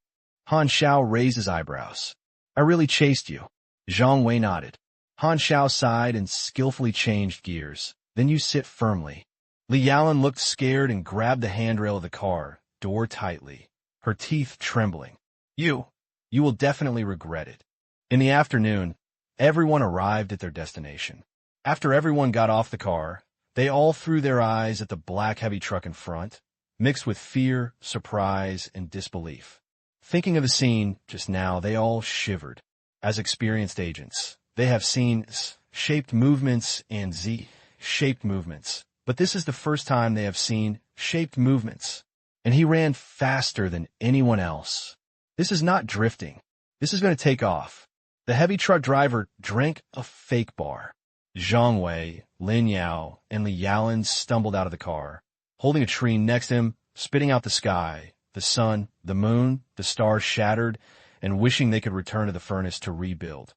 Speaker 1: Han Xiao raised his eyebrows. I really chased you. Zhang Wei nodded. Han Xiao sighed and skillfully changed gears. Then you sit firmly. Li Yalan looked scared and grabbed the handrail of the car, door tightly, her teeth trembling. You will definitely regret it. In the afternoon, everyone arrived at their destination. After everyone got off the car, they all threw their eyes at the black heavy truck in front, mixed with fear, surprise, and disbelief. Thinking of the scene just now, they all shivered. As experienced agents, they have seen S-shaped movements and Z-shaped movements, but this is the first time they have seen shaped movements, and he ran faster than anyone else. This is not drifting. This is going to take off. The heavy truck driver drank a fake bar. Zhang Wei, Lin Yao, and Li Yalan stumbled out of the car, holding a tree next to him, spitting out the sky, the sun, the moon, the stars shattered, and wishing they could return to the furnace to rebuild.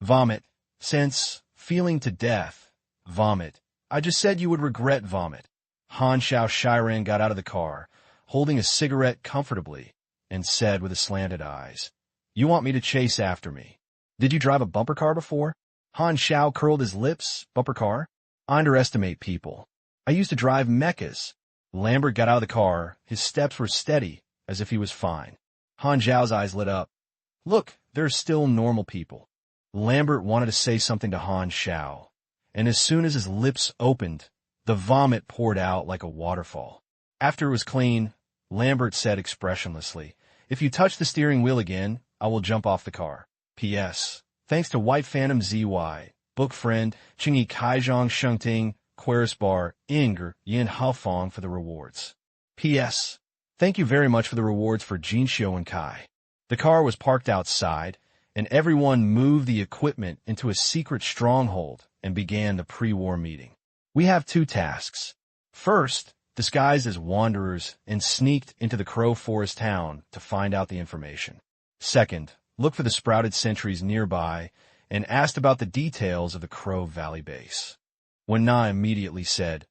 Speaker 1: Vomit. Since feeling to death. Vomit. I just said you would regret vomit. Han Xiao Shiren got out of the car, holding a cigarette comfortably, and said with slanted eyes, "You want me to chase after me? Did you drive a bumper car before?" Han Xiao curled his lips. Bumper car? I underestimate people. I used to drive mechas. Lambert got out of the car. His steps were steady, as if he was fine. Han Xiao's eyes lit up. Look, there's still normal people. Lambert wanted to say something to Han Xiao, and as soon as his lips opened, the vomit poured out like a waterfall. After it was clean, Lambert said expressionlessly, "If you touch the steering wheel again, I will jump off the car. P.S. Thanks to White Phantom ZY, Book Friend, Qingyi Kaizhong Shengting, Queris Bar, Inger, Yin Haofeng for the rewards. P.S. Thank you very much for the rewards for Jinxiu and Kai." The car was parked outside, and everyone moved the equipment into a secret stronghold and began the pre-war meeting. We have 2 tasks. First, disguised as wanderers and sneaked into the Crow Forest town to find out the information. Second, look for the sprouted sentries nearby and asked about the details of the Crow Valley base. Wen Na immediately said,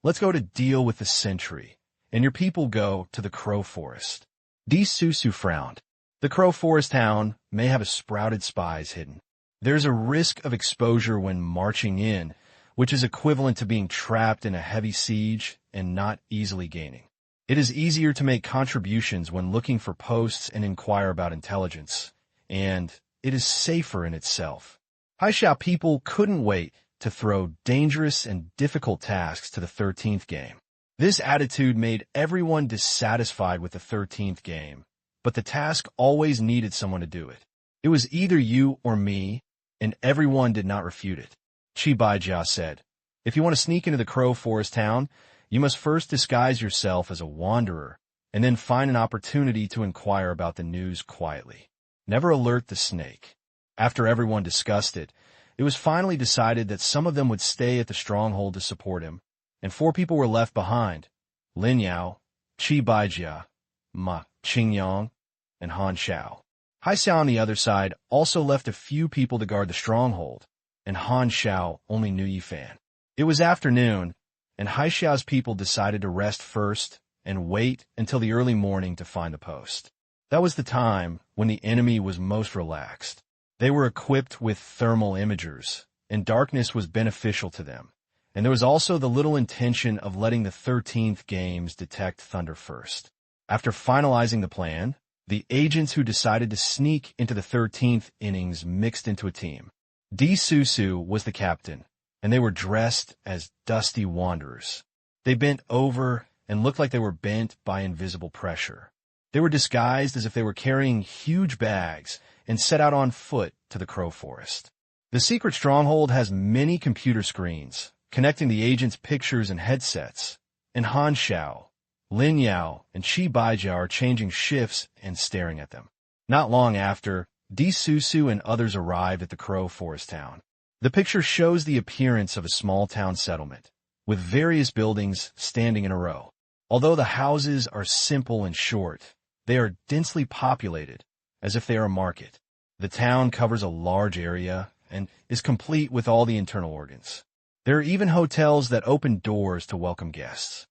Speaker 1: "Let's go to deal with the sentry, and your people go to the Crow Forest." Di Susu frowned. The Crow Forest town may have a sprouted spies hidden. There's a risk of exposure when marching in, which is equivalent to being trapped in a heavy siege and not easily gaining. It is easier to make contributions when looking for posts and inquire about intelligence, and it is safer in itself. Haixia people couldn't wait to throw dangerous and difficult tasks to the 13th game. This attitude made everyone dissatisfied with the 13th game, but the task always needed someone to do it. It was either you or me, and everyone did not refute it. Chi Baijia said, "If you want to sneak into the Crow Forest town, you must first disguise yourself as a wanderer, and then find an opportunity to inquire about the news quietly. Never alert the snake." After everyone discussed it, it was finally decided that some of them would stay at the stronghold to support him, and 4 people were left behind: Lin Yao, Chi Baijia, Ma Qingyang, and Han Xiao. Han Xiao on the other side also left a few people to guard the stronghold, and Han Xiao only knew Yifan. It was afternoon, and Han Xiao's people decided to rest first and wait until the early morning to find the post. That was the time when the enemy was most relaxed. They were equipped with thermal imagers, and darkness was beneficial to them. And there was also the little intention of letting the 13th games detect thunder first. After finalizing the plan, the agents who decided to sneak into the 13th innings mixed into a team. Di Susu was the captain, and they were dressed as dusty wanderers. They bent over and looked like they were bent by invisible pressure. They were disguised as if they were carrying huge bags and set out on foot to the Crow Forest. The secret stronghold has many computer screens, connecting the agents' pictures and headsets, and Han Xiao, Lin Yao, and Chi Baijia are changing shifts and staring at them. Not long after, Di Susu and others arrived at the Crow Forest town. The picture shows the appearance of a small town settlement, with various buildings standing in a row. Although the houses are simple and short, they are densely populated, as if they are a market. The town covers a large area and is complete with all the internal organs. There are even hotels that open doors to welcome guests.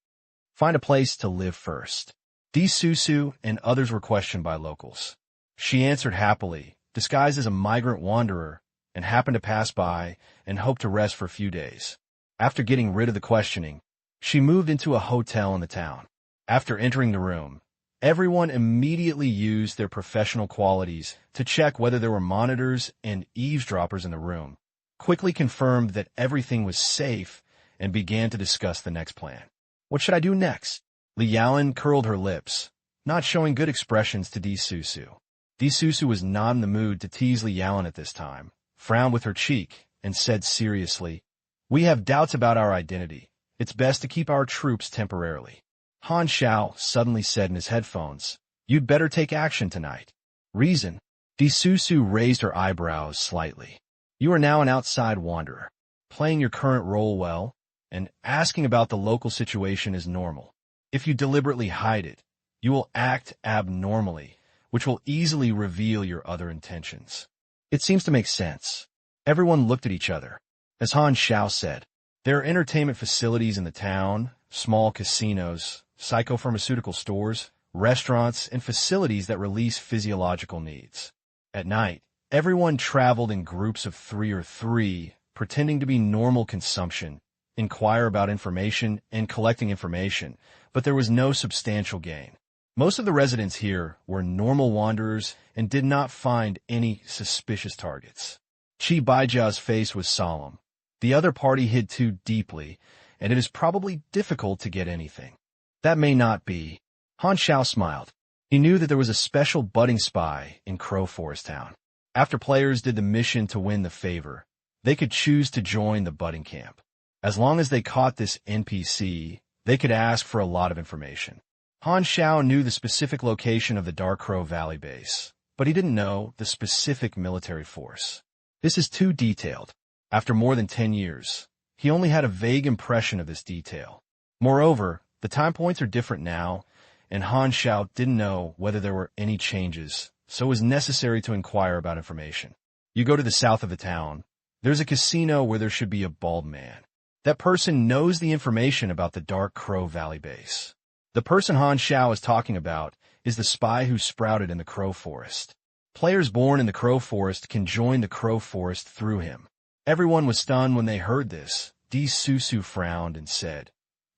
Speaker 1: Find a place to live first. Di Susu and others were questioned by locals. She answered happily, disguised as a migrant wanderer, and happened to pass by and hoped to rest for a few days. After getting rid of the questioning, she moved into a hotel in the town. After entering the room, everyone immediately used their professional qualities to check whether there were monitors and eavesdroppers in the room, quickly confirmed that everything was safe, and began to discuss the next plan. What should I do next? Li Yalan curled her lips, not showing good expressions to Di Susu. Di Susu was not in the mood to tease Li Yalan at this time, frowned with her cheek, and said seriously, "We have doubts about our identity. It's best to keep our troops temporarily." Han Xiao suddenly said in his headphones, "You'd better take action tonight." Reason? Di Susu raised her eyebrows slightly. "You are now an outside wanderer. playing your current role well, and asking about the local situation is normal. If you deliberately hide it, you will act abnormally, which will easily reveal your other intentions. It seems to make sense. Everyone looked at each other. As Han Xiao said, there are entertainment facilities in the town, small casinos, psychopharmaceutical stores, restaurants, and facilities that release physiological needs. At night, everyone traveled in groups of 3 or 3, pretending to be normal consumption, inquire about information, and collecting information, but there was no substantial gain. Most of the residents here were normal wanderers and did not find any suspicious targets. Qi Baijia's face was solemn. The other party hid too deeply, and it is probably difficult to get anything. That may not be. Han Xiao smiled. He knew that there was a special budding spy in Crow Forest Town. After players did the mission to win the favor, they could choose to join the budding camp. As long as they caught this NPC, they could ask for a lot of information. Han Xiao knew the specific location of the Dark Crow Valley base, but he didn't know the specific military force. This is too detailed. After more than 10 years, he only had a vague impression of this detail. Moreover, the time points are different now, and Han Xiao didn't know whether there were any changes, so it was necessary to inquire about information. You go to the south of the town. There's a casino where there should be a bald man. That person knows the information about the Dark Crow Valley base. The person Han Xiao is talking about is the spy who sprouted in the Crow Forest. Players born in the Crow Forest can join the Crow Forest through him. Everyone was stunned when they heard this. Di Susu frowned and said,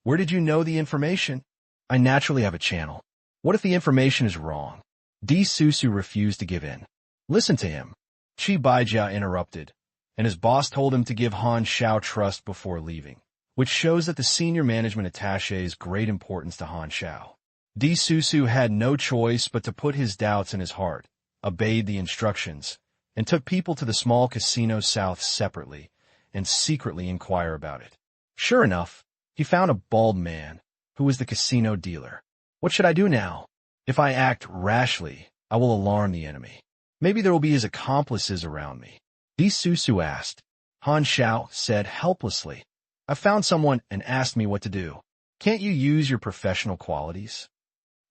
Speaker 1: "Where did you know the information?" "I naturally have a channel. What if the information is wrong?" Di Susu refused to give in. "Listen to him." Qi Baijia interrupted, and his boss told him to give Han Xiao trust before leaving, which shows that the senior management attache's great importance to Han Xiao. Di Susu had no choice but to put his doubts in his heart, obeyed the instructions, and took people to the small casino south separately and secretly inquire about it. Sure enough, he found a bald man who was the casino dealer. What should I do now? If I act rashly, I will alarm the enemy. Maybe there will be his accomplices around me. Di Susu asked. Han Xiao said helplessly, "I found someone and asked me what to do. Can't you use your professional qualities?"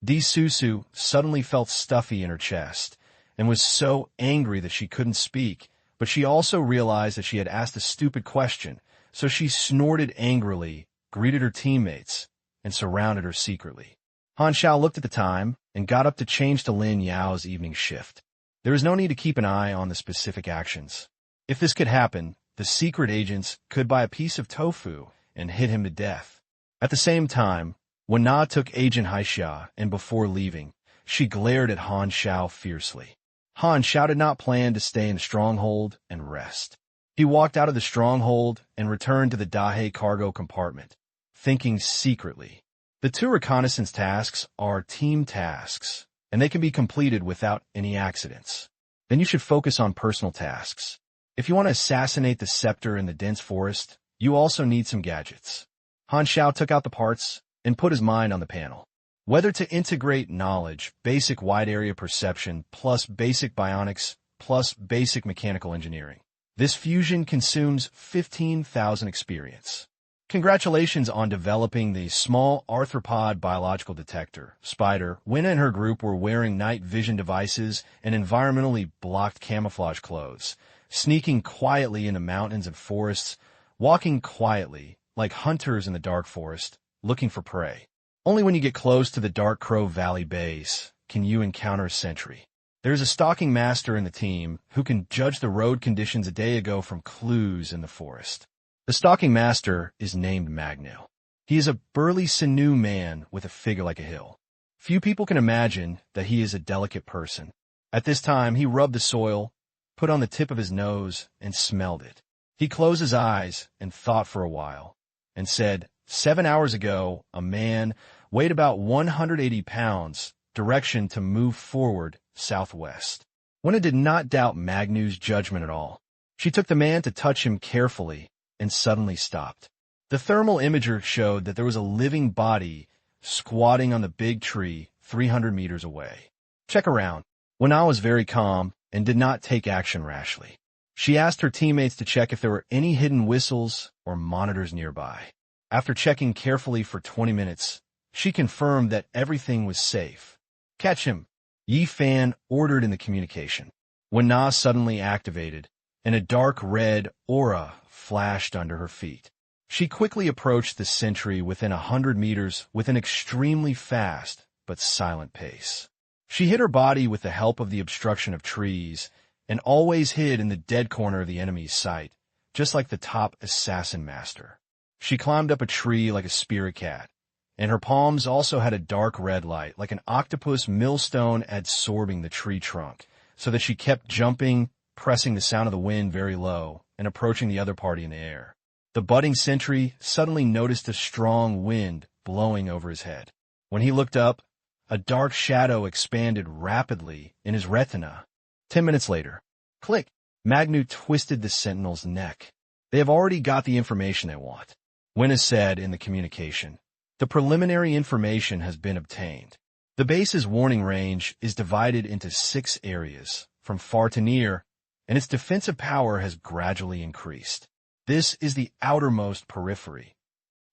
Speaker 1: Di Susu suddenly felt stuffy in her chest and was so angry that she couldn't speak, but she also realized that she had asked a stupid question, so she snorted angrily, greeted her teammates, and surrounded her secretly. Han Xiao looked at the time and got up to change to Lin Yao's evening shift. There is no need to keep an eye on the specific actions. If this could happen, the secret agents could buy a piece of tofu and hit him to death. At the same time, Wen Na took Agent Han Xiao, and before leaving, she glared at Han Xiao fiercely. Han Xiao did not plan to stay in the stronghold and rest. He walked out of the stronghold and returned to the Dahe cargo compartment, thinking secretly. The 2 reconnaissance tasks are team tasks, and they can be completed without any accidents. Then you should focus on personal tasks. If you want to assassinate the scepter in the dense forest, you also need some gadgets. Han Xiao took out the parts and put his mind on the panel. Whether to integrate knowledge, basic wide area perception, plus basic bionics, plus basic mechanical engineering. This fusion consumes 15,000 experience. Congratulations on developing the small arthropod biological detector. Spider, Wen and her group were wearing night vision devices and environmentally blocked camouflage clothes, sneaking quietly into mountains and forests, walking quietly, like hunters in the dark forest, looking for prey. Only when you get close to the Dark Crow Valley base can you encounter a sentry. There is a stalking master in the team who can judge the road conditions a day ago from clues in the forest. The stalking master is named Magno. He is a burly sinew man with a figure like a hill. Few people can imagine that he is a delicate person. At this time, he rubbed the soil, put on the tip of his nose, and smelled it. He closed his eyes and thought for a while, and said, 7 hours ago, a man weighed about 180 pounds, direction to move forward southwest. Wena did not doubt Magnu's judgment at all. She took the man to touch him carefully and suddenly stopped. The thermal imager showed that there was a living body squatting on the big tree 300 meters away. Check around. Wena was very calm and did not take action rashly. She asked her teammates to check if there were any hidden whistles or monitors nearby. After checking carefully for 20 minutes, she confirmed that everything was safe. "Catch him," Yi Fan ordered in the communication. When Na suddenly activated, and a dark red aura flashed under her feet. She quickly approached the sentry within 100 meters with an extremely fast but silent pace. She hid her body with the help of the obstruction of trees, and always hid in the dead corner of the enemy's sight, just like the top assassin master. She climbed up a tree like a spirit cat, and her palms also had a dark red light, like an octopus millstone absorbing the tree trunk, so that she kept jumping, pressing the sound of the wind very low, and approaching the other party in the air. The budding sentry suddenly noticed a strong wind blowing over his head. When he looked up, a dark shadow expanded rapidly in his retina. 10 minutes later, click, Magnu twisted the sentinel's neck. They have already got the information they want. Winna said in the communication, "The preliminary information has been obtained. The base's warning range is divided into 6 areas, from far to near, and its defensive power has gradually increased. This is the outermost periphery.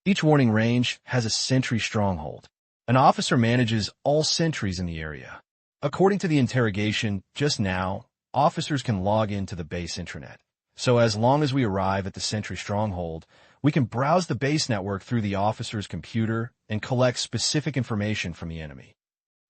Speaker 1: Each warning range has a sentry stronghold. An officer manages all sentries in the area. According to the interrogation just now, officers can log into the base intranet. So as long as we arrive at the sentry stronghold, we can browse the base network through the officer's computer and collect specific information from the enemy.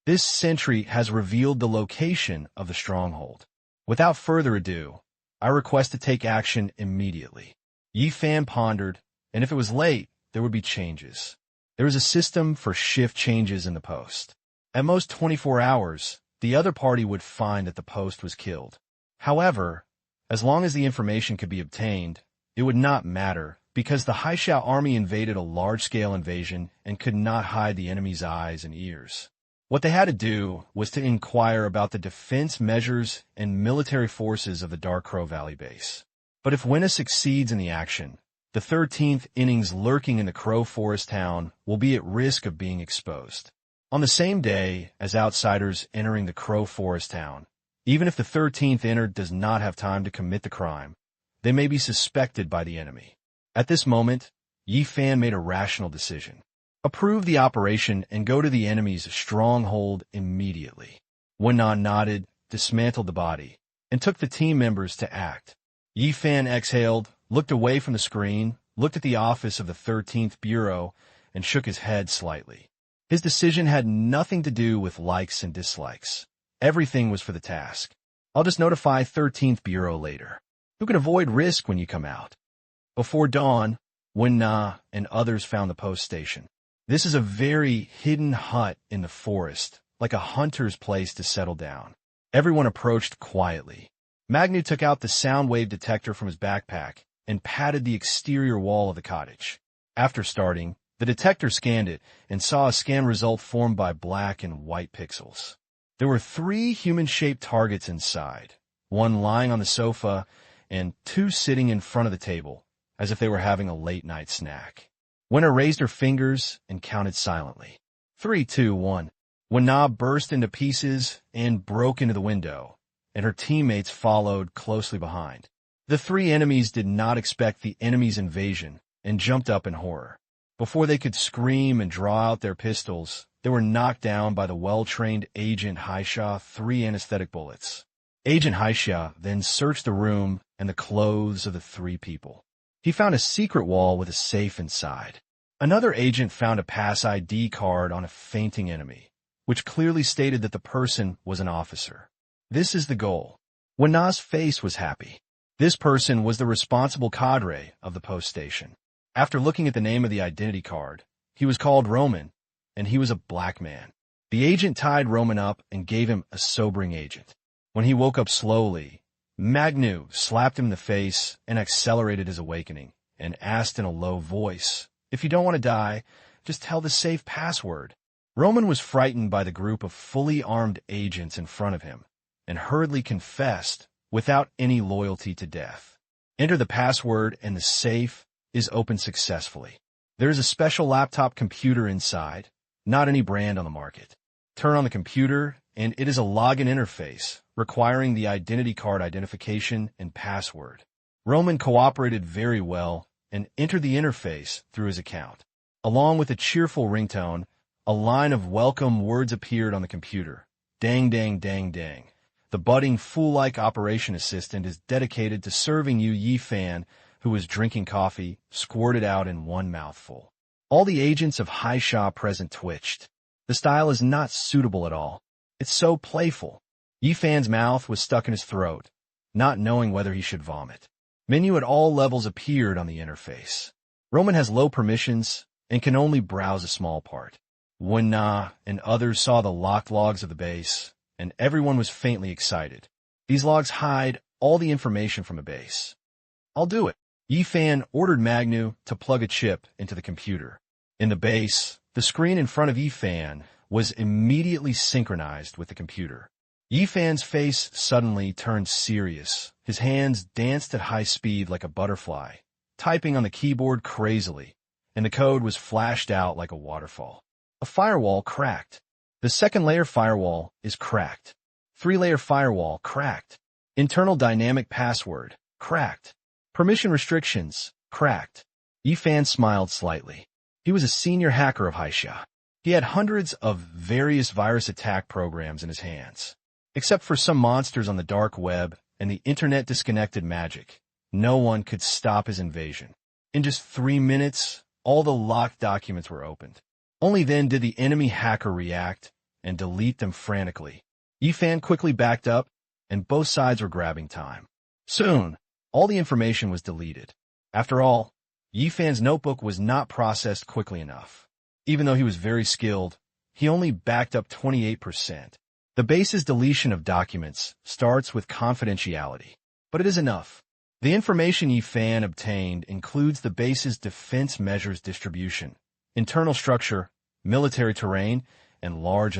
Speaker 1: This sentry has revealed the location of the stronghold. Without further ado, I request to take action immediately." Yi Fan pondered, and if it was late, there would be changes. There is a system for shift changes in the post. At most 24 hours, the other party would find that the post was killed. However, as long as the information could be obtained, it would not matter, because the Han Xiao army invaded a large-scale invasion and could not hide the enemy's eyes and ears. What they had to do was to inquire about the defense measures and military forces of the Dark Crow Valley base. But if Winna succeeds in the action, the 13th innings lurking in the Crow Forest town will be at risk of being exposed. On the same day as outsiders entering the Crow Forest town, even if the 13th inner does not have time to commit the crime, they may be suspected by the enemy. At this moment, Yi Fan made a rational decision. Approve the operation and go to the enemy's stronghold immediately. Winna nodded, dismantled the body, and took the team members to act. Yi Fan exhaled, looked away from the screen, looked at the office of the 13th Bureau, and shook his head slightly. His decision had nothing to do with likes and dislikes. Everything was for the task. "I'll just notify 13th Bureau later. You can avoid risk when you come out." Before dawn, Winna and others found the post station. This is a very hidden hut in the forest, like a hunter's place to settle down. Everyone approached quietly. Magnu took out the sound wave detector from his backpack and patted the exterior wall of the cottage. After starting, the detector scanned it and saw a scan result formed by black and white pixels. There were 3 human-shaped targets inside, 1 lying on the sofa and 2 sitting in front of the table, as if they were having a late-night snack. Winna raised her fingers and counted silently. 3, 2, 1. Winna burst into pieces and broke into the window, and her teammates followed closely behind. The 3 enemies did not expect the enemy's invasion and jumped up in horror. Before they could scream and draw out their pistols, they were knocked down by the well-trained Agent Han Xiao 3 anesthetic bullets. Agent Han Xiao then searched the room and the clothes of the 3 people. He found a secret wall with a safe inside. Another agent found a pass ID card on a fainting enemy, which clearly stated that the person was an officer. This is the goal. Winna's face was happy. This person was the responsible cadre of the post station. After looking at the name of the identity card, he was called Roman, and he was a black man. The agent tied Roman up and gave him a sobering agent. When he woke up slowly, Magnu slapped him in the face and accelerated his awakening, and asked in a low voice, "If you don't want to die, just tell the safe password." Roman was frightened by the group of fully armed agents in front of him, and hurriedly confessed without any loyalty to death. Enter the password and the safe is opened successfully. There is a special laptop computer inside, not any brand on the market. Turn on the computer and it is a login interface requiring the identity card identification and password. Roman cooperated very well and entered the interface through his account. Along with a cheerful ringtone, a line of welcome words appeared on the computer. Dang, dang, dang, dang. The budding fool-like operation assistant is dedicated to serving you Yi Fan, who was drinking coffee, squirted out in one mouthful. All the agents of Han Xiao present twitched. The style is not suitable at all. It's so playful. Yi Fan's mouth was stuck in his throat, not knowing whether he should vomit. Menu at all levels appeared on the interface. Roman has low permissions and can only browse a small part. Wen Na and others saw the locked logs of the base, and everyone was faintly excited. These logs hide all the information from a base. I'll do it. Yi Fan ordered Magnu to plug a chip into the computer. In the base, the screen in front of Yi Fan was immediately synchronized with the computer. Yi Fan's face suddenly turned serious. His hands danced at high speed like a butterfly, typing on the keyboard crazily, and the code was flashed out like a waterfall. A firewall cracked. The second layer firewall is cracked. 3-layer firewall cracked. Internal dynamic password cracked. Permission restrictions cracked. Yi Fan smiled slightly. He was a senior hacker of Han Xiao. He had hundreds of various virus attack programs in his hands. Except for some monsters on the dark web and the internet-disconnected magic, no one could stop his invasion. In just 3 minutes, all the locked documents were opened. Only then did the enemy hacker react and delete them frantically. Yi Fan quickly backed up, and both sides were grabbing time. Soon, all the information was deleted. After all, Yi Fan's notebook was not processed quickly enough. Even though he was very skilled, he only backed up 28%. The base's deletion of documents starts with confidentiality, but it is enough. The information Yi Fan obtained includes the base's defense measures distribution, internal structure, military terrain, and large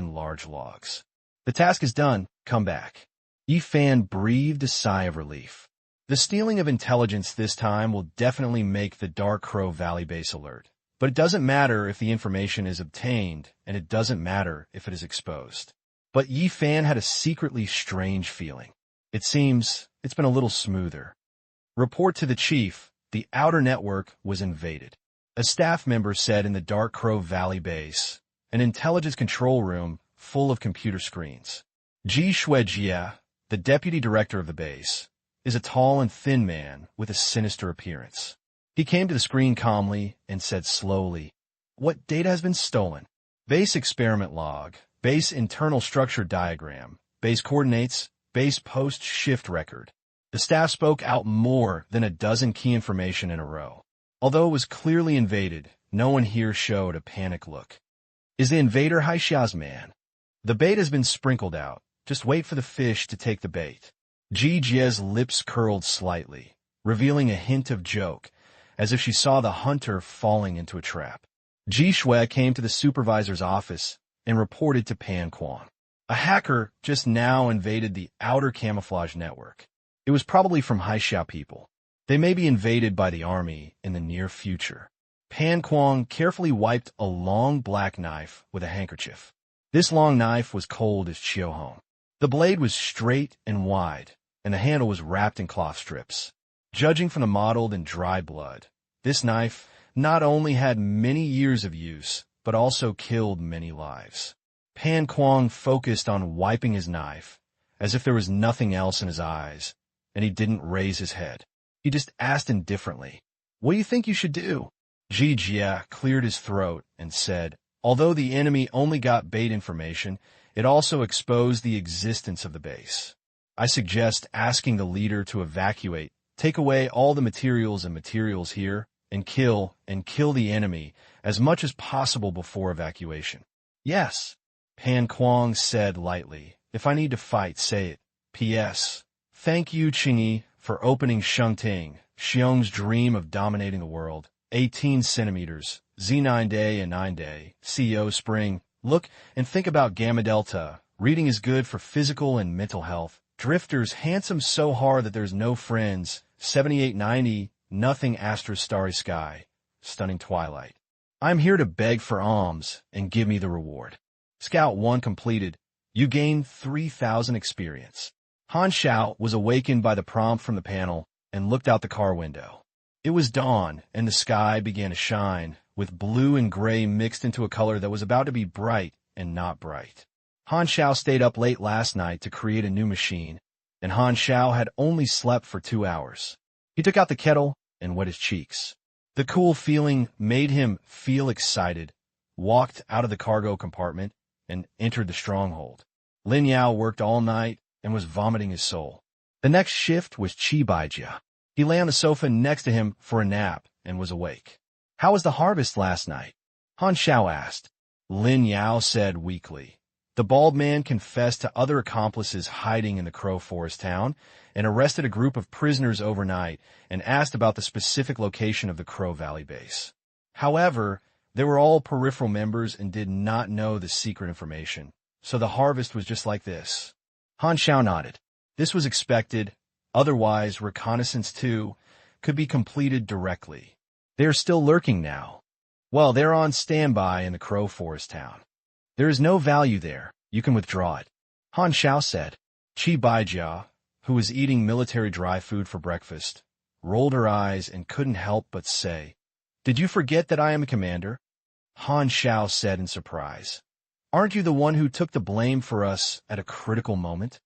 Speaker 1: logs. The task is done. Come back. Yi Fan breathed a sigh of relief. The stealing of intelligence this time will definitely make the Dark Crow Valley base alert. But it doesn't matter if the information is obtained, and it doesn't matter if it is exposed. But Yi Fan had a secretly strange feeling. It seems it's been a little smoother. Report to the chief. The outer network was invaded. A staff member said in the Dark Crow Valley base, an intelligence control room full of computer screens. Ji Shuejia, the deputy director of the base, is a tall and thin man with a sinister appearance. He came to the screen calmly and said slowly, "What data has been stolen?" Base experiment log, base internal structure diagram, base coordinates, base post-shift record. The staff spoke out more than a dozen key information in a row. Although it was clearly invaded, no one here showed a panicked look. Is the invader Han Xiao's man? The bait has been sprinkled out. Just wait for the fish to take the bait. Ji Jie's lips curled slightly, revealing a hint of joke, as if she saw the hunter falling into a trap. Ji Shui came to the supervisor's office and reported to Pan Quan. A hacker just now invaded the outer camouflage network. It was probably from Han Xiao people. They may be invaded by the army in the near future. Pan Quan carefully wiped a long black knife with a handkerchief. This long knife was cold as Chiohong. The blade was straight and wide, and the handle was wrapped in cloth strips. Judging from the mottled and dry blood, this knife not only had many years of use, but also killed many lives. Pan Quan focused on wiping his knife, as if there was nothing else in his eyes, and he didn't raise his head. He just asked indifferently, "What do you think you should do?" Ji Jia cleared his throat and said, "Although the enemy only got bait information, it also exposed the existence of the base. I suggest asking the leader to evacuate, take away all the materials here, and kill the enemy as much as possible before evacuation." "Yes," Pan Kuang said lightly. "If I need to fight, say it. P.S. Thank you, Qingyi, for opening Shengting, Xiong's dream of dominating the world. 18 centimeters, Z9 day and 9 day, CEO Spring. Look and think about Gamma Delta. Reading is good for physical and mental health. Drifters, handsome so hard that there's no friends. 7890, nothing Astra Starry Sky. Stunning Twilight. I'm here to beg for alms and give me the reward." Scout 1 completed. You gain 3,000 experience. Han Xiao was awakened by the prompt from the panel and looked out the car window. It was dawn, and the sky began to shine, with blue and gray mixed into a color that was about to be bright and not bright. Han Xiao stayed up late last night to create a new machine, and Han Xiao had only slept for 2 hours. He took out the kettle and wet his cheeks. The cool feeling made him feel excited, walked out of the cargo compartment, and entered the stronghold. Lin Yao worked all night and was vomiting his soul. The next shift was Chi Baijia. He lay on the sofa next to him for a nap and was awake. "How was the harvest last night?" Han Xiao asked. Lin Yao said weakly. The bald man confessed to other accomplices hiding in the Crow Forest town and arrested a group of prisoners overnight and asked about the specific location of the Crow Valley base. However, they were all peripheral members and did not know the secret information, so the harvest was just like this. Han Xiao nodded. This was expected, otherwise reconnaissance 2 could be completed directly. They are still lurking now. Well, they're on standby in the Crow Forest town. There is no value there. You can withdraw it. Han Xiao said. Chi Baijia, who was eating military dry food for breakfast, rolled her eyes and couldn't help but say, "Did you forget that I am a commander?" Han Xiao said in surprise. "Aren't you the one who took the blame for us at a critical moment?"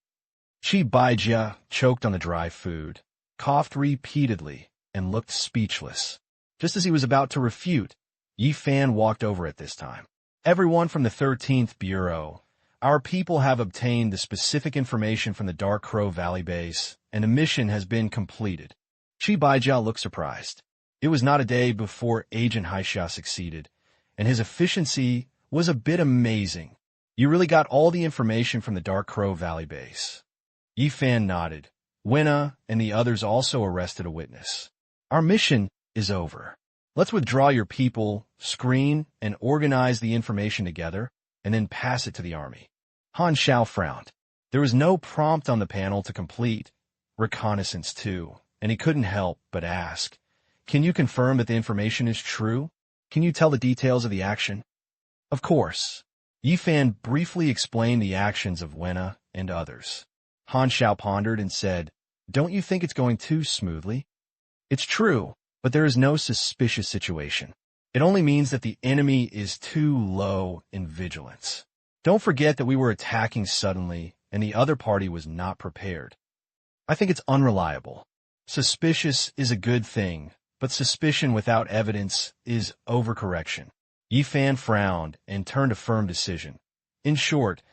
Speaker 1: Chi Baijia choked on the dry food, coughed repeatedly, and looked speechless. Just as he was about to refute, Yi Fan walked over at this time. "Everyone from the 13th Bureau, our people have obtained the specific information from the Dark Crow Valley base, and a mission has been completed." Chi Baijia looked surprised. It was not a day before Agent Han Xiao succeeded, and his efficiency was a bit amazing. "You really got all the information from the Dark Crow Valley base?" Yi Fan nodded. Wenna and the others also arrested a witness. "Our mission is over. Let's withdraw your people, screen, and organize the information together, and then pass it to the army." Han Xiao frowned. There was no prompt on the panel to complete reconnaissance 2, and he couldn't help but ask, "Can you confirm that the information is true? Can you tell the details of the action?" "Of course." Yi Fan briefly explained the actions of Wenna and others. Han Xiao pondered and said, "Don't you think it's going too smoothly?" "It's true, but there is no suspicious situation. It only means that the enemy is too low in vigilance. Don't forget that we were attacking suddenly, and the other party was not prepared. I think it's unreliable. Suspicious is a good thing, but suspicion without evidence is overcorrection." Yi Fan frowned and turned a firm decision. "In short,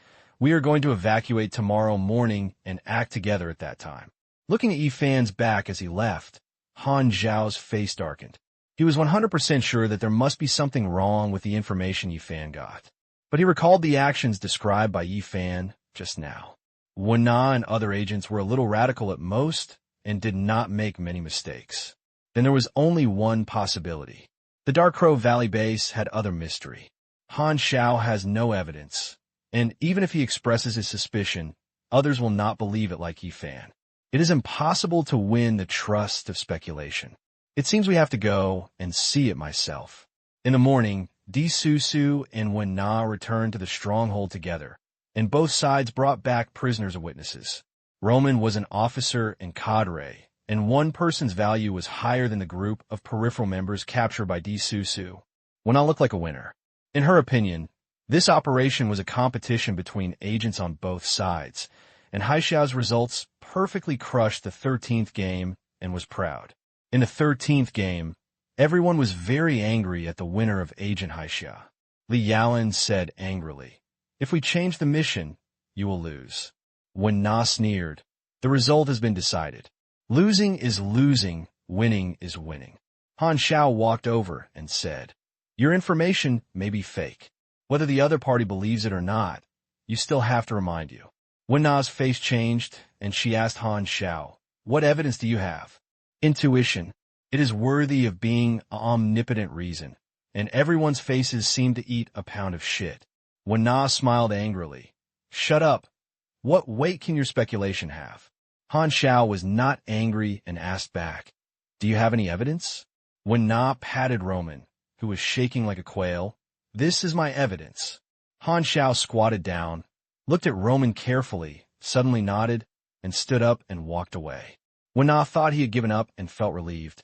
Speaker 1: we are going to evacuate tomorrow morning and act together at that time." Looking at Yi Fan's back as he left, Han Xiao's face darkened. He was 100% sure that there must be something wrong with the information Yi Fan got. But he recalled the actions described by Yi Fan just now. Wen Na and other agents were a little radical at most and did not make many mistakes. Then there was only one possibility. The Dark Crow Valley base had other mystery. Han Xiao has no evidence, and even if he expresses his suspicion, others will not believe it like Yi Fan. It is impossible to win the trust of speculation. It seems we have to go and see it myself. In the morning, Di Su and Wen Na returned to the stronghold together, and both sides brought back prisoners as witnesses. Roman was an officer and cadre, and one person's value was higher than the group of peripheral members captured by Di Su. Wen Na looked like a winner. In her opinion, this operation was a competition between agents on both sides, and Han Xiao's results perfectly crushed the 13th game and was proud. In the 13th game, everyone was very angry at the winner of Agent Han Xiao. Li Yaoan said angrily, "If we change the mission, you will lose." Wen Na sneered, "The result has been decided. Losing is losing, winning is winning." Han Xiao walked over and said, "Your information may be fake. Whether the other party believes it or not, you still have to remind you." Wen Na's face changed, and she asked Han Xiao, "What evidence do you have?" "Intuition. It is worthy of being omnipotent reason, and everyone's faces seem to eat a pound of shit." Wen Na smiled angrily. "Shut up. What weight can your speculation have?" Han Xiao was not angry and asked back, "Do you have any evidence?" Wen Na patted Roman, who was shaking like a quail. "This is my evidence." Han Xiao squatted down, looked at Roman carefully, suddenly nodded, and stood up and walked away. When Na thought he had given up and felt relieved.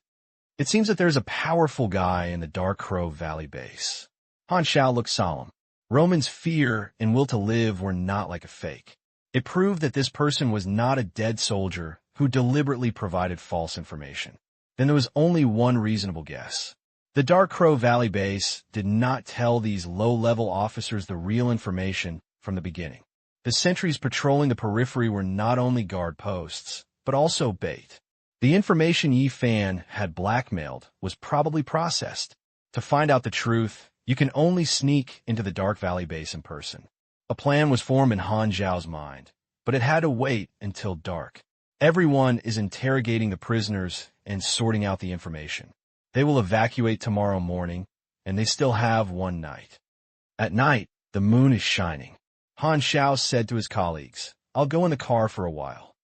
Speaker 1: It seems that there's a powerful guy in the Dark Crow Valley base. Han Xiao looked solemn. Roman's fear and will to live were not like a fake. It proved that this person was not a dead soldier who deliberately provided false information. Then there was only one reasonable guess. The Dark Crow Valley base did not tell these low-level officers the real information from the beginning. The sentries patrolling the periphery were not only guard posts, but also bait. The information Yi Fan had blackmailed was probably processed. To find out the truth, you can only sneak into the Dark Valley base in person. A plan was formed in Han Xiao's mind, but it had to wait until dark. Everyone is interrogating the prisoners and sorting out the information. They will evacuate tomorrow morning, and they still have one night. At night, the moon is shining. Han Xiao said to his colleagues, "I'll go in the car for a while."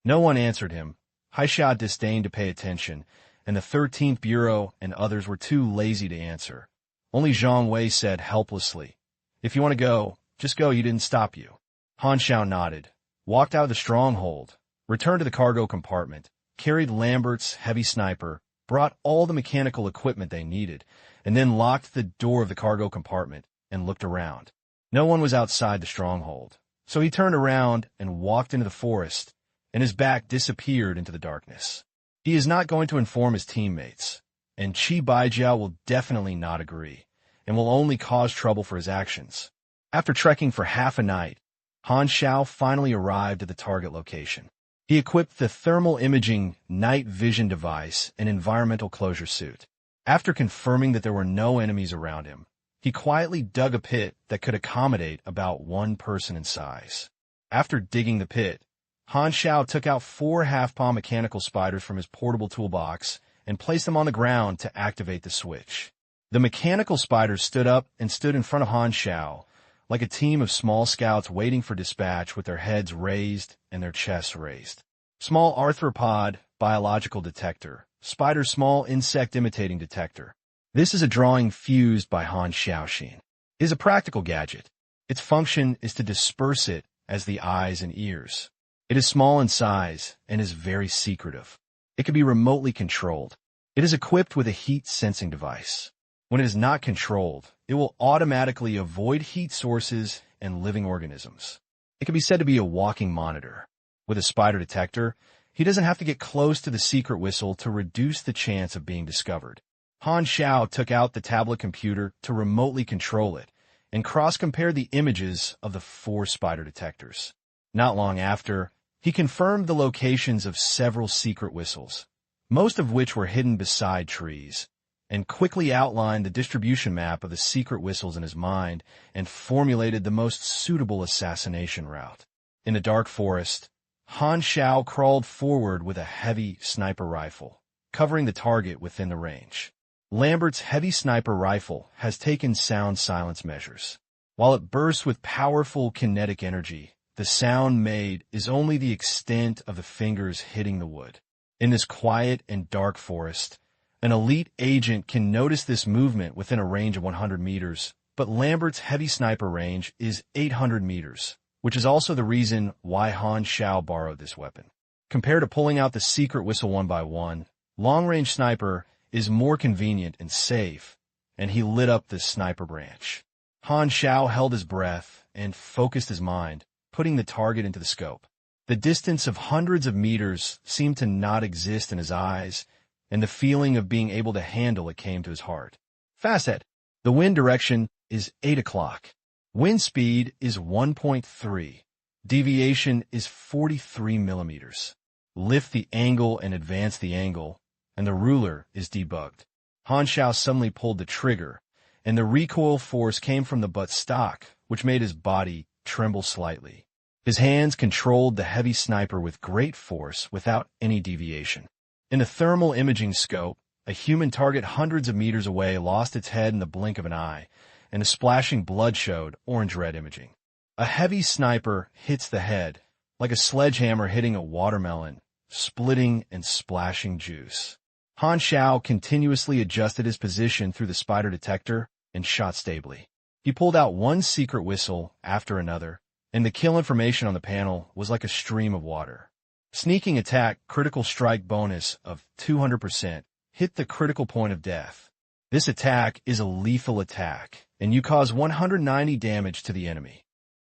Speaker 1: No one answered him. Han Xiao disdained to pay attention, and the 13th Bureau and others were too lazy to answer. Only Zhang Wei said helplessly, "If you want to go, just go, you didn't stop you." Han Xiao nodded, walked out of the stronghold, returned to the cargo compartment, carried Lambert's heavy sniper, brought all the mechanical equipment they needed, and then locked the door of the cargo compartment and looked around. No one was outside the stronghold, so he turned around and walked into the forest, and his back disappeared into the darkness. He is not going to inform his teammates, and Qi Baijiao will definitely not agree, and will only cause trouble for his actions. After trekking for half a night, Han Xiao finally arrived at the target location. He equipped the thermal imaging night vision device and environmental closure suit. After confirming that there were no enemies around him, he quietly dug a pit that could accommodate about one person in size. After digging the pit, Han Xiao took out 4 half-palm mechanical spiders from his portable toolbox and placed them on the ground to activate the switch. The mechanical spiders stood up and stood in front of Han Xiao, like a team of small scouts waiting for dispatch with their heads raised and their chests raised. Small arthropod biological detector, spider's small insect imitating detector. This is a drawing fused by Han Xiaoxin. It is a practical gadget. Its function is to disperse it as the eyes and ears. It is small in size and is very secretive. It can be remotely controlled. It is equipped with a heat-sensing device. When it is not controlled, it will automatically avoid heat sources and living organisms. It can be said to be a walking monitor. With a spider detector, he doesn't have to get close to the secret whistle to reduce the chance of being discovered. Han Xiao took out the tablet computer to remotely control it and cross-compared the images of the 4 spider detectors. Not long after, he confirmed the locations of several secret whistles, most of which were hidden beside trees, and quickly outlined the distribution map of the secret whistles in his mind and formulated the most suitable assassination route. In the dark forest, Han Xiao crawled forward with a heavy sniper rifle, covering the target within the range. Lambert's heavy sniper rifle has taken sound silence measures. While it bursts with powerful kinetic energy, the sound made is only the extent of the fingers hitting the wood. In this quiet and dark forest, an elite agent can notice this movement within a range of 100 meters, but Lambert's heavy sniper range is 800 meters, which is also the reason why Han Xiao borrowed this weapon. Compared to pulling out the secret whistle one by one, long-range sniper is more convenient and safe, and he lit up the sniper branch. Han Xiao held his breath and focused his mind, putting the target into the scope. The distance of hundreds of meters seemed to not exist in his eyes, and the feeling of being able to handle it came to his heart. Fast. The wind direction is 8 o'clock. Wind speed is 1.3. Deviation is 43 millimeters. Lift the angle and advance the angle, and the ruler is debugged. Han Xiao suddenly pulled the trigger, and the recoil force came from the butt stock, which made his body tremble slightly. His hands controlled the heavy sniper with great force without any deviation. In the thermal imaging scope, a human target hundreds of meters away lost its head in the blink of an eye, and the splashing blood showed orange-red imaging. A heavy sniper hits the head, like a sledgehammer hitting a watermelon, splitting and splashing juice. Han Xiao continuously adjusted his position through the spider detector and shot stably. He pulled out one secret whistle after another, and the kill information on the panel was like a stream of water. Sneaking attack critical strike bonus of 200%. Hit the critical point of death. This attack is a lethal attack, and you cause 190 damage to the enemy.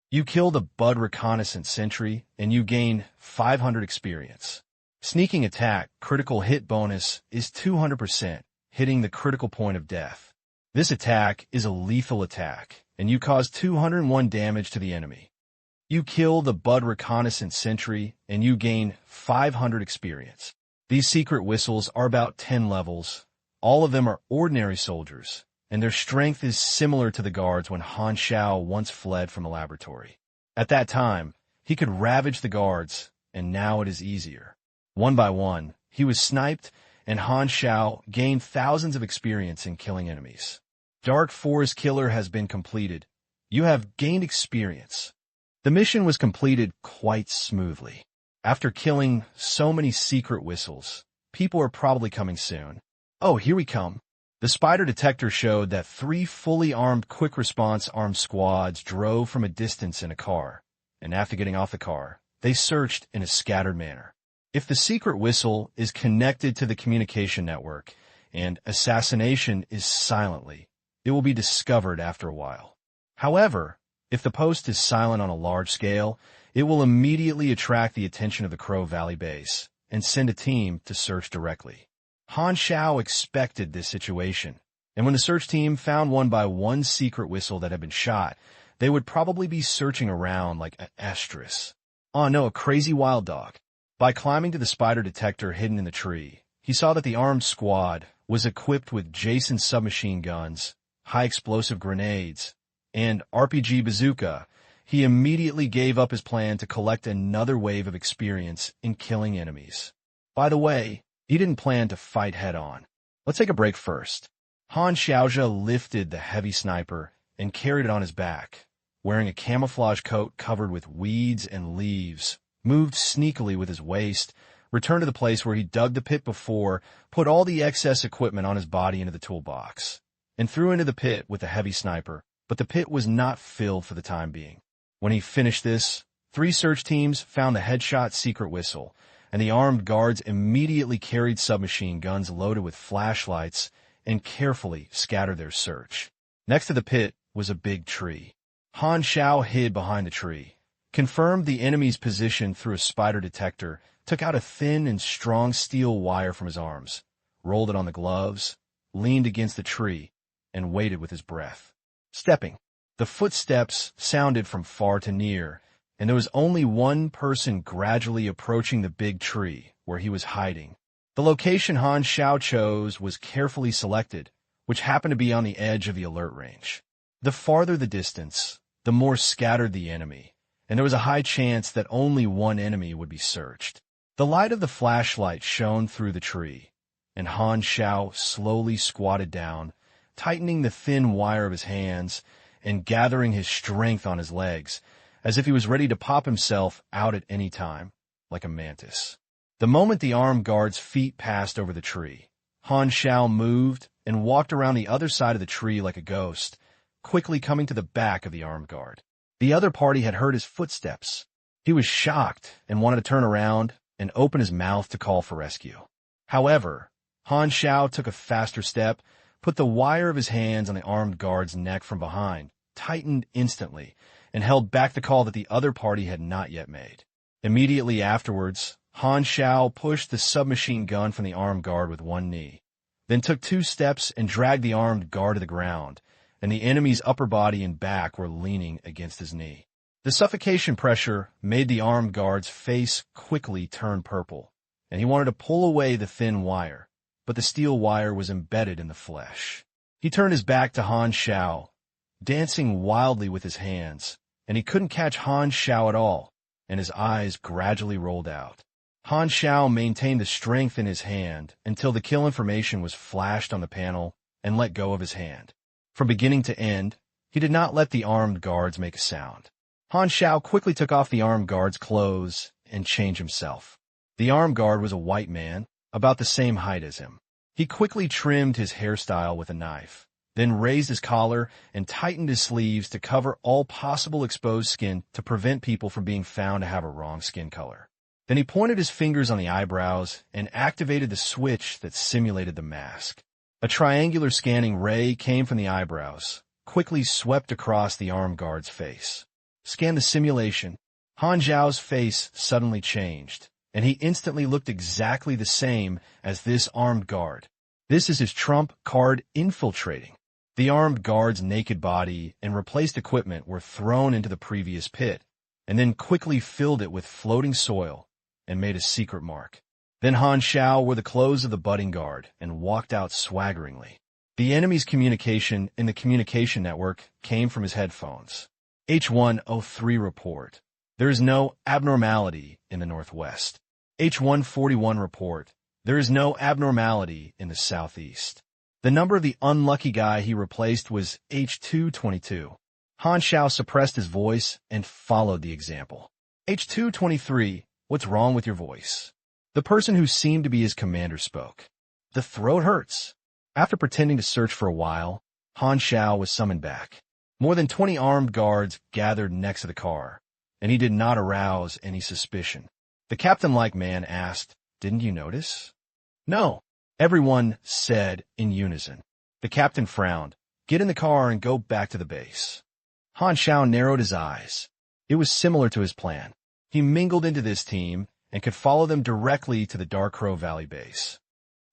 Speaker 1: You kill the Bud Reconnaissance Sentry, and you gain 500 experience. Sneaking attack critical hit bonus is 200%, hitting the critical point of death. This attack is a lethal attack, and you cause 201 damage to the enemy. You kill the Bud Reconnaissance Sentry, and you gain 500 experience. These secret whistles are about 10 levels. All of them are ordinary soldiers, and their strength is similar to the guards when Han Xiao once fled from the laboratory. At that time, he could ravage the guards, and now it is easier. One by one, he was sniped, and Han Xiao gained thousands of experience in killing enemies. Dark Forest Killer has been completed. You have gained experience. The mission was completed quite smoothly. After killing so many secret whistles, people are probably coming soon. Oh, here we come. The spider detector showed that 3 fully armed quick response armed squads drove from a distance in a car, and after getting off the car, they searched in a scattered manner. If the secret whistle is connected to the communication network and assassination is silently, it will be discovered after a while. However, if the post is silent on a large scale, it will immediately attract the attention of the Crow Valley base and send a team to search directly. Han Xiao expected this situation, and when the search team found one by one secret whistle that had been shot, they would probably be searching around like an estrus. Oh no, a crazy wild dog. By climbing to the spider detector hidden in the tree, he saw that the armed squad was equipped with Jason submachine guns, high explosive grenades, and RPG bazooka. He immediately gave up his plan to collect another wave of experience in killing enemies. By the way, he didn't plan to fight head-on. Let's take a break first. Han Xiao lifted the heavy sniper and carried it on his back, wearing a camouflage coat covered with weeds and leaves, moved sneakily with his waist, returned to the place where he dug the pit before, put all the excess equipment on his body into the toolbox, and threw into the pit with the heavy sniper, but the pit was not filled for the time being. When he finished this, 3 search teams found the headshot secret whistle, and the armed guards immediately carried submachine guns loaded with flashlights and carefully scattered their search. Next to the pit was a big tree. Han Xiao hid behind the tree, confirmed the enemy's position through a spider detector, took out a thin and strong steel wire from his arms, rolled it on the gloves, leaned against the tree, and waited with his breath. Stepping. The footsteps sounded from far to near, and there was only one person gradually approaching the big tree where he was hiding. The location Han Xiao chose was carefully selected, which happened to be on the edge of the alert range. The farther the distance, the more scattered the enemy, and there was a high chance that only one enemy would be searched. The light of the flashlight shone through the tree, and Han Xiao slowly squatted down, tightening the thin wire of his hands and gathering his strength on his legs, as if he was ready to pop himself out at any time, like a mantis. The moment the armed guard's feet passed over the tree, Han Xiao moved and walked around the other side of the tree like a ghost, quickly coming to the back of the armed guard. The other party had heard his footsteps. He was shocked and wanted to turn around and open his mouth to call for rescue. However, Han Xiao took a faster step, put the wire of his hands on the armed guard's neck from behind, tightened instantly, and held back the call that the other party had not yet made. Immediately afterwards, Han Xiao pushed the submachine gun from the armed guard with one knee, then took 2 steps and dragged the armed guard to the ground, and the enemy's upper body and back were leaning against his knee. The suffocation pressure made the armed guard's face quickly turn purple, and he wanted to pull away the thin wire, but the steel wire was embedded in the flesh. He turned his back to Han Xiao, dancing wildly with his hands, and he couldn't catch Han Xiao at all, and his eyes gradually rolled out. Han Xiao maintained the strength in his hand until the kill information was flashed on the panel and let go of his hand. From beginning to end, he did not let the armed guards make a sound. Han Xiao quickly took off the armed guard's clothes and changed himself. The armed guard was a white man, about the same height as him. He quickly trimmed his hairstyle with a knife, then raised his collar and tightened his sleeves to cover all possible exposed skin to prevent people from being found to have a wrong skin color. Then he pointed his fingers on the eyebrows and activated the switch that simulated the mask. A triangular scanning ray came from the eyebrows, quickly swept across the armed guard's face. Scan the simulation. Han Xiao's face suddenly changed, and he instantly looked exactly the same as this armed guard. This is his trump card infiltrating. The armed guard's naked body and replaced equipment were thrown into the previous pit, and then quickly filled it with floating soil and made a secret mark. Then Han Xiao wore the clothes of the budding guard and walked out swaggeringly. The enemy's communication in the communication network came from his headphones. H103 report. There is no abnormality in the northwest. H141 report. There is no abnormality in the southeast. The number of the unlucky guy he replaced was H222. Han Xiao suppressed his voice and followed the example. H223, what's wrong with your voice? The person who seemed to be his commander spoke. The throat hurts. After pretending to search for a while, Han Xiao was summoned back. More than 20 armed guards gathered next to the car, and he did not arouse any suspicion. The captain-like man asked, "Didn't you notice?" "No," everyone said in unison. The captain frowned. "Get in the car and go back to the base." Han Xiao narrowed his eyes. It was similar to his plan. He mingled into this team and could follow them directly to the Dark Crow Valley base.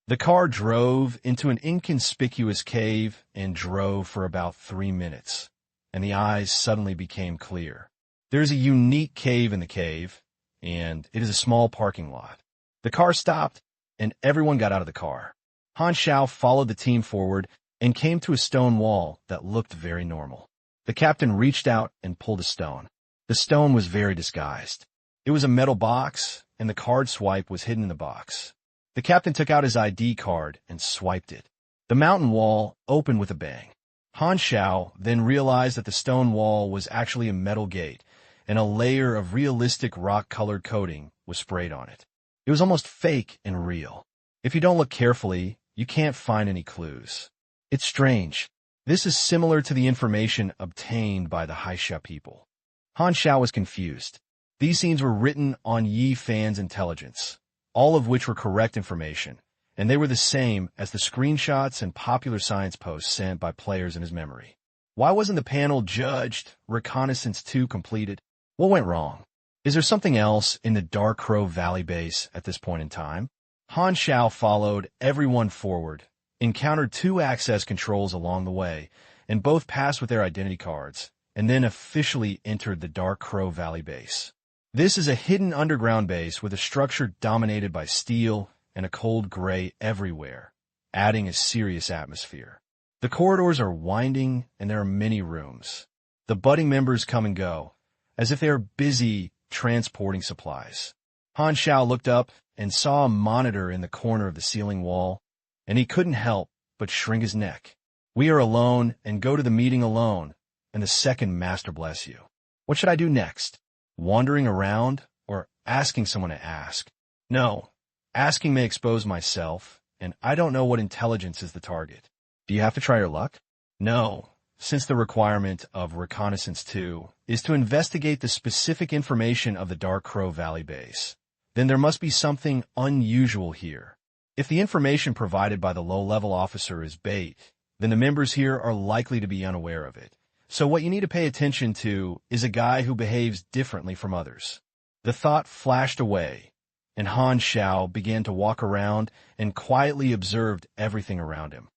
Speaker 1: The car drove into an inconspicuous cave and drove for about 3 minutes, and the eyes suddenly became clear. There is a unique cave in the cave, and it is a small parking lot. The car stopped, and everyone got out of the car. Han Xiao followed the team forward and came to a stone wall that looked very normal. The captain reached out and pulled a stone. The stone was very disguised. It was a metal box, and the card swipe was hidden in the box. The captain took out his ID card and swiped it. The mountain wall opened with a bang. Han Xiao then realized that the stone wall was actually a metal gate, and a layer of realistic rock-colored coating was sprayed on it. It was almost fake and real. If you don't look carefully, you can't find any clues. It's strange. This is similar to the information obtained by the Haisha people. Han Xiao was confused. These scenes were written on Yi Fan's intelligence, all of which were correct information, and they were the same as the screenshots and popular science posts sent by players in his memory. Why wasn't the panel judged Reconnaissance 2 completed? What went wrong? Is there something else in the Dark Crow Valley base at this point in time? Han Xiao followed everyone forward, encountered 2 access controls along the way, and both passed with their identity cards, and then officially entered the Dark Crow Valley base. This is a hidden underground base with a structure dominated by steel and a cold gray everywhere, adding a serious atmosphere. The corridors are winding, and there are many rooms. The budding members come and go, as if they are busy transporting supplies. Han Xiao looked up and saw a monitor in the corner of the ceiling wall, and he couldn't help but shrink his neck. We are alone and go to the meeting alone, and the second master bless you. What should I do next? Wandering around or asking someone to ask? No, asking may expose myself, and I don't know what intelligence is the target. Do you have to try your luck? No, since the requirement of Reconnaissance 2 is to investigate the specific information of the Dark Crow Valley base, then there must be something unusual here. If the information provided by the low-level officer is bait, then the members here are likely to be unaware of it. So what you need to pay attention to is a guy who behaves differently from others. The thought flashed away, and Han Xiao began to walk around and quietly observed everything around him.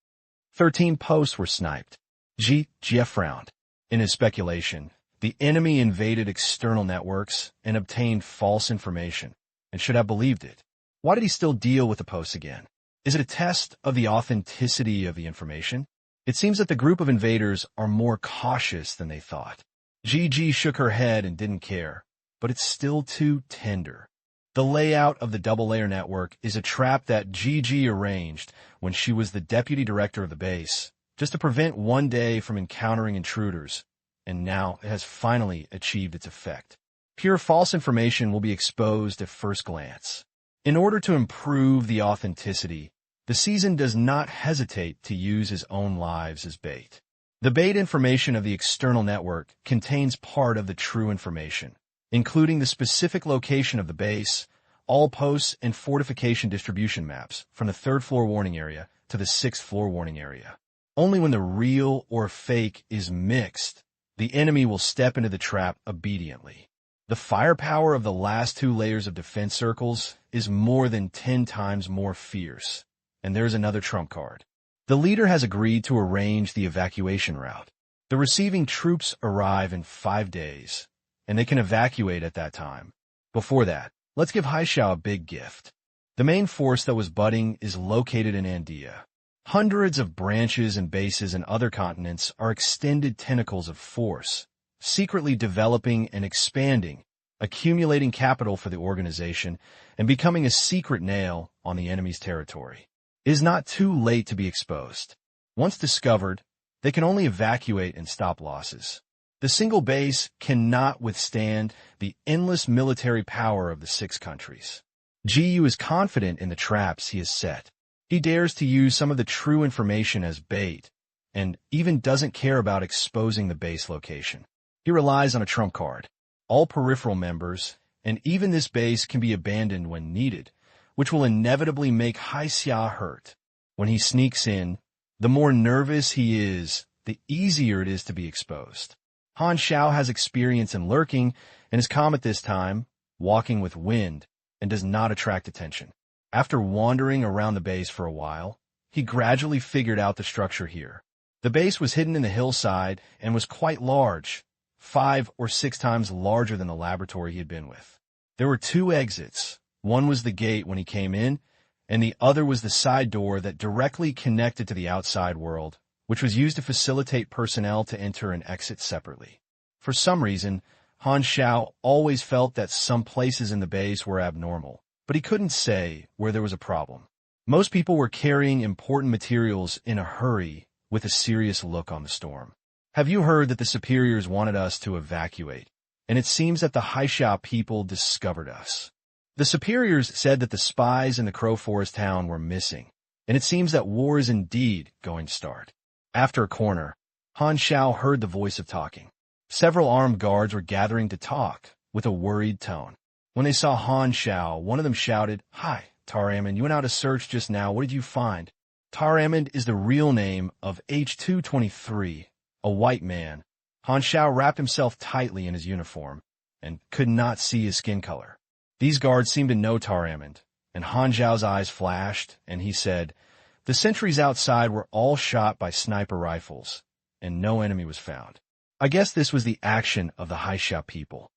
Speaker 1: 13 posts were sniped. Jie frowned. In his speculation, the enemy invaded external networks and obtained false information, and should have believed it. Why did he still deal with the posts again? Is it a test of the authenticity of the information? It seems that the group of invaders are more cautious than they thought. Ji shook her head and didn't care, but it's still too tender. The layout of the double-layer network is a trap that Ji arranged when she was the deputy director of the base, just to prevent one day from encountering intruders, and now it has finally achieved its effect. Pure false information will be exposed at first glance. In order to improve the authenticity, The season does not hesitate to use his own lives as bait. The bait information of the external network contains part of the true information, including the specific location of the base, all posts and fortification distribution maps from the 3rd floor warning area to the 6th floor warning area. Only when the real or fake is mixed, the enemy will step into the trap obediently. The firepower of the last 2 layers of defense circles is more than 10 times more fierce. And there's another trump card. The leader has agreed to arrange the evacuation route. The receiving troops arrive in 5 days, and they can evacuate at that time. Before that, let's give Han Xiao a big gift. The main force that was budding is located in Andia. Hundreds of branches and bases in other continents are extended tentacles of force, secretly developing and expanding, accumulating capital for the organization, and becoming a secret nail on the enemy's territory. It is not too late to be exposed. Once discovered, they can only evacuate and stop losses. The single base cannot withstand the endless military power of the 6 countries. GU is confident in the traps he has set. He dares to use some of the true information as bait, and even doesn't care about exposing the base location. He relies on a trump card. All peripheral members, and even this base can be abandoned when needed, which will inevitably make Han Xiao hurt. When he sneaks in, the more nervous he is, the easier it is to be exposed. Han Xiao has experience in lurking and is calm at this time, walking with wind, and does not attract attention. After wandering around the base for a while, he gradually figured out the structure here. The base was hidden in the hillside and was quite large, 5 or 6 times larger than the laboratory he had been with. There were 2 exits. One was the gate when he came in, and the other was the side door that directly connected to the outside world, which was used to facilitate personnel to enter and exit separately. For some reason, Han Xiao always felt that some places in the base were abnormal, but he couldn't say where there was a problem. Most people were carrying important materials in a hurry with a serious look on the storm. Have you heard that the superiors wanted us to evacuate? And it seems that the Han Xiao people discovered us. The superiors said that the spies in the Crow Forest town were missing, and it seems that war is indeed going to start. After a corner, Han Xiao heard the voice of talking. Several armed guards were gathering to talk with a worried tone. When they saw Han Xiao, one of them shouted, "Hi, Taramond, you went out to search just now. What did you find?" Taramond is the real name of H-223, a white man. Han Xiao wrapped himself tightly in his uniform and could not see his skin color. These guards seemed to know Taramond, and Han Xiao's eyes flashed, and he said, "The sentries outside were all shot by sniper rifles, and no enemy was found." I guess this was the action of the Han Xiao people.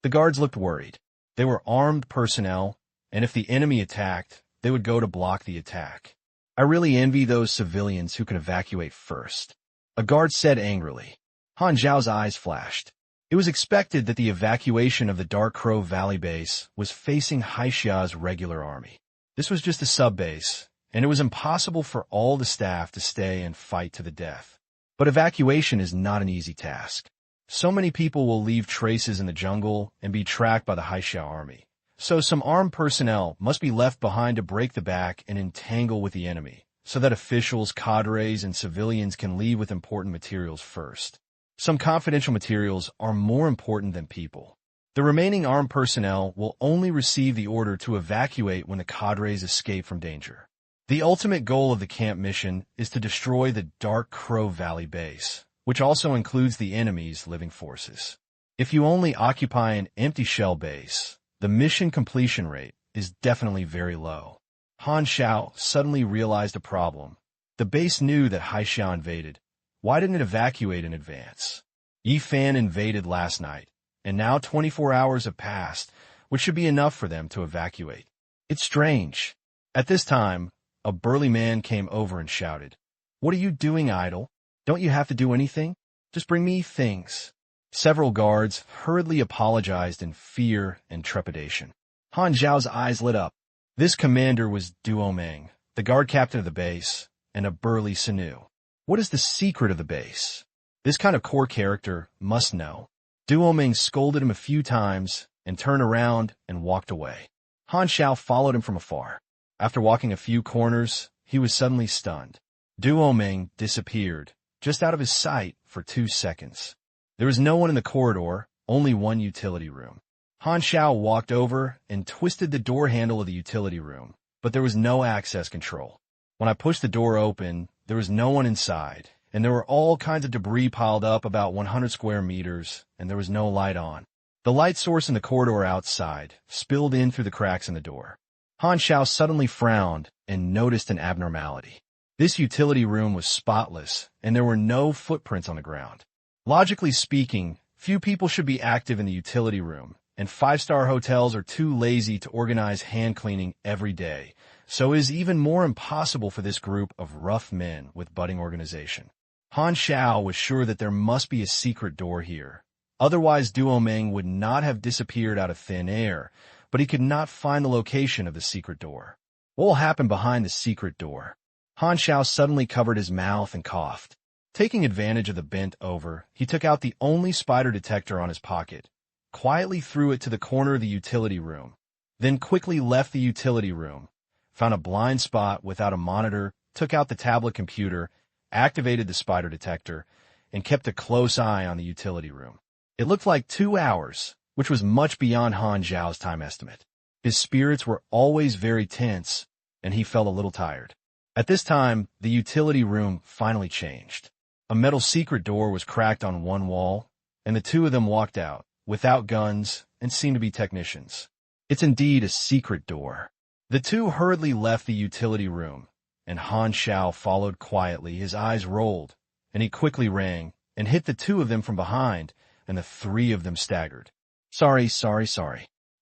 Speaker 1: The guards looked worried. They were armed personnel, and if the enemy attacked, they would go to block the attack. I really envy those civilians who can evacuate first. A guard said angrily. Han Xiao's eyes flashed. It was expected that the evacuation of the Dark Crow Valley base was facing Han Xiao's regular army. This was just a sub-base, and it was impossible for all the staff to stay and fight to the death. But evacuation is not an easy task. So many people will leave traces in the jungle and be tracked by the Han Xiao army. So some armed personnel must be left behind to break the back and entangle with the enemy, so that officials, cadres, and civilians can leave with important materials first. Some confidential materials are more important than people. The remaining armed personnel will only receive the order to evacuate when the cadres escape from danger. The ultimate goal of the camp mission is to destroy the Dark Crow Valley base, which also includes the enemy's living forces. If you only occupy an empty shell base, the mission completion rate is definitely very low. Han Xiao suddenly realized a problem. The base knew that Han Xiao invaded. Why didn't it evacuate in advance? Yi Fan invaded last night, and now 24 hours have passed, which should be enough for them to evacuate. It's strange. At this time, a burly man came over and shouted, "What are you doing, idle? Don't you have to do anything? Just bring me things." Several guards hurriedly apologized in fear and trepidation. Han Xiao's eyes lit up. This commander was Duo Meng, the guard captain of the base, and a burly Sinu. What is the secret of the base? This kind of core character must know. Duo Meng scolded him a few times and turned around and walked away. Han Xiao followed him from afar. After walking a few corners, he was suddenly stunned. Duo Ming disappeared, just out of his sight for 2 seconds. There was no one in the corridor, only one utility room. Han Xiao walked over and twisted the door handle of the utility room, but there was no access control. When I pushed the door open, there was no one inside, and there were all kinds of debris piled up about 100 square meters, and there was no light on. The light source in the corridor outside spilled in through the cracks in the door. Han Xiao suddenly frowned and noticed an abnormality. This utility room was spotless, and there were no footprints on the ground. Logically speaking, few people should be active in the utility room, and 5-star hotels are too lazy to organize hand cleaning every day, so it is even more impossible for this group of rough men with budding organization. Han Xiao was sure that there must be a secret door here. Otherwise, Duo Ming would not have disappeared out of thin air, but he could not find the location of the secret door. What will happen behind the secret door? Han Xiao suddenly covered his mouth and coughed. Taking advantage of the bent over, he took out the only spider detector on his pocket, quietly threw it to the corner of the utility room, then quickly left the utility room, found a blind spot without a monitor, took out the tablet computer, activated the spider detector, and kept a close eye on the utility room. It looked like 2 hours, which was much beyond Han Xiao's time estimate. His spirits were always very tense, and he felt a little tired. At this time, the utility room finally changed. A metal secret door was cracked on one wall, and the two of them walked out, without guns, and seemed to be technicians. It's indeed a secret door. The two hurriedly left the utility room, and Han Xiao followed quietly. His eyes rolled, and he quickly rang, and hit the two of them from behind, and the three of them staggered. Sorry.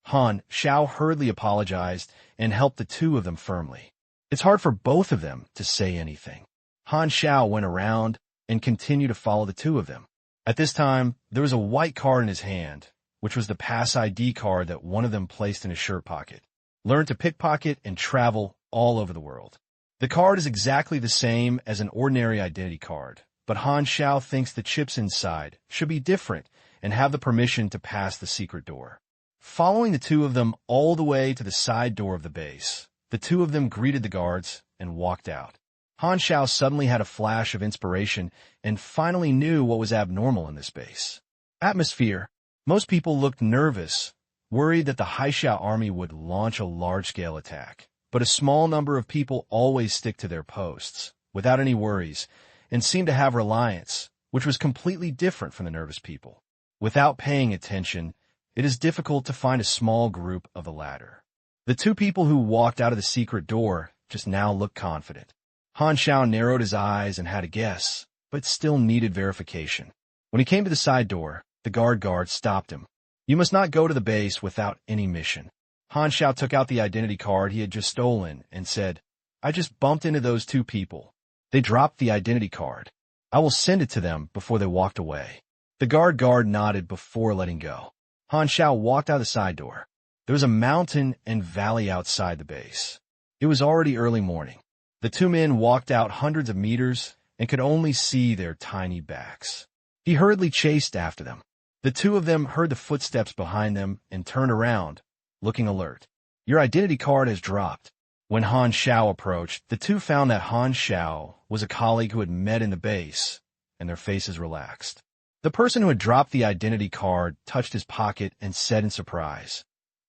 Speaker 1: Han Xiao hurriedly apologized and helped the two of them firmly. It's hard for both of them to say anything. Han Xiao went around and continued to follow the two of them. At this time, there was a white card in his hand, which was the pass ID card that one of them placed in his shirt pocket. Learn to pickpocket and travel all over the world. The card is exactly the same as an ordinary identity card, but Han Xiao thinks the chips inside should be different and have the permission to pass the secret door. Following the two of them all the way to the side door of the base, the two of them greeted the guards and walked out. Han Xiao suddenly had a flash of inspiration and finally knew what was abnormal in this base. Atmosphere. Most people looked nervous, worried that the Han Xiao army would launch a large-scale attack. But a small number of people always stick to their posts, without any worries, and seem to have reliance, which was completely different from the nervous people. Without paying attention, it is difficult to find a small group of the latter. The two people who walked out of the secret door just now looked confident. Han Xiao narrowed his eyes and had a guess, but still needed verification. When he came to the side door, the guard stopped him. You must not go to the base without any mission. Han Xiao took out the identity card he had just stolen and said, I just bumped into those two people. They dropped the identity card. I will send it to them before they walked away. The guard nodded before letting go. Han Xiao walked out the side door. There was a mountain and valley outside the base. It was already early morning. The two men walked out hundreds of meters and could only see their tiny backs. He hurriedly chased after them. The two of them heard the footsteps behind them and turned around, looking alert. Your identity card has dropped. When Han Xiao approached, the two found that Han Xiao was a colleague who had met in the base, and their faces relaxed. The person who had dropped the identity card touched his pocket and said in surprise,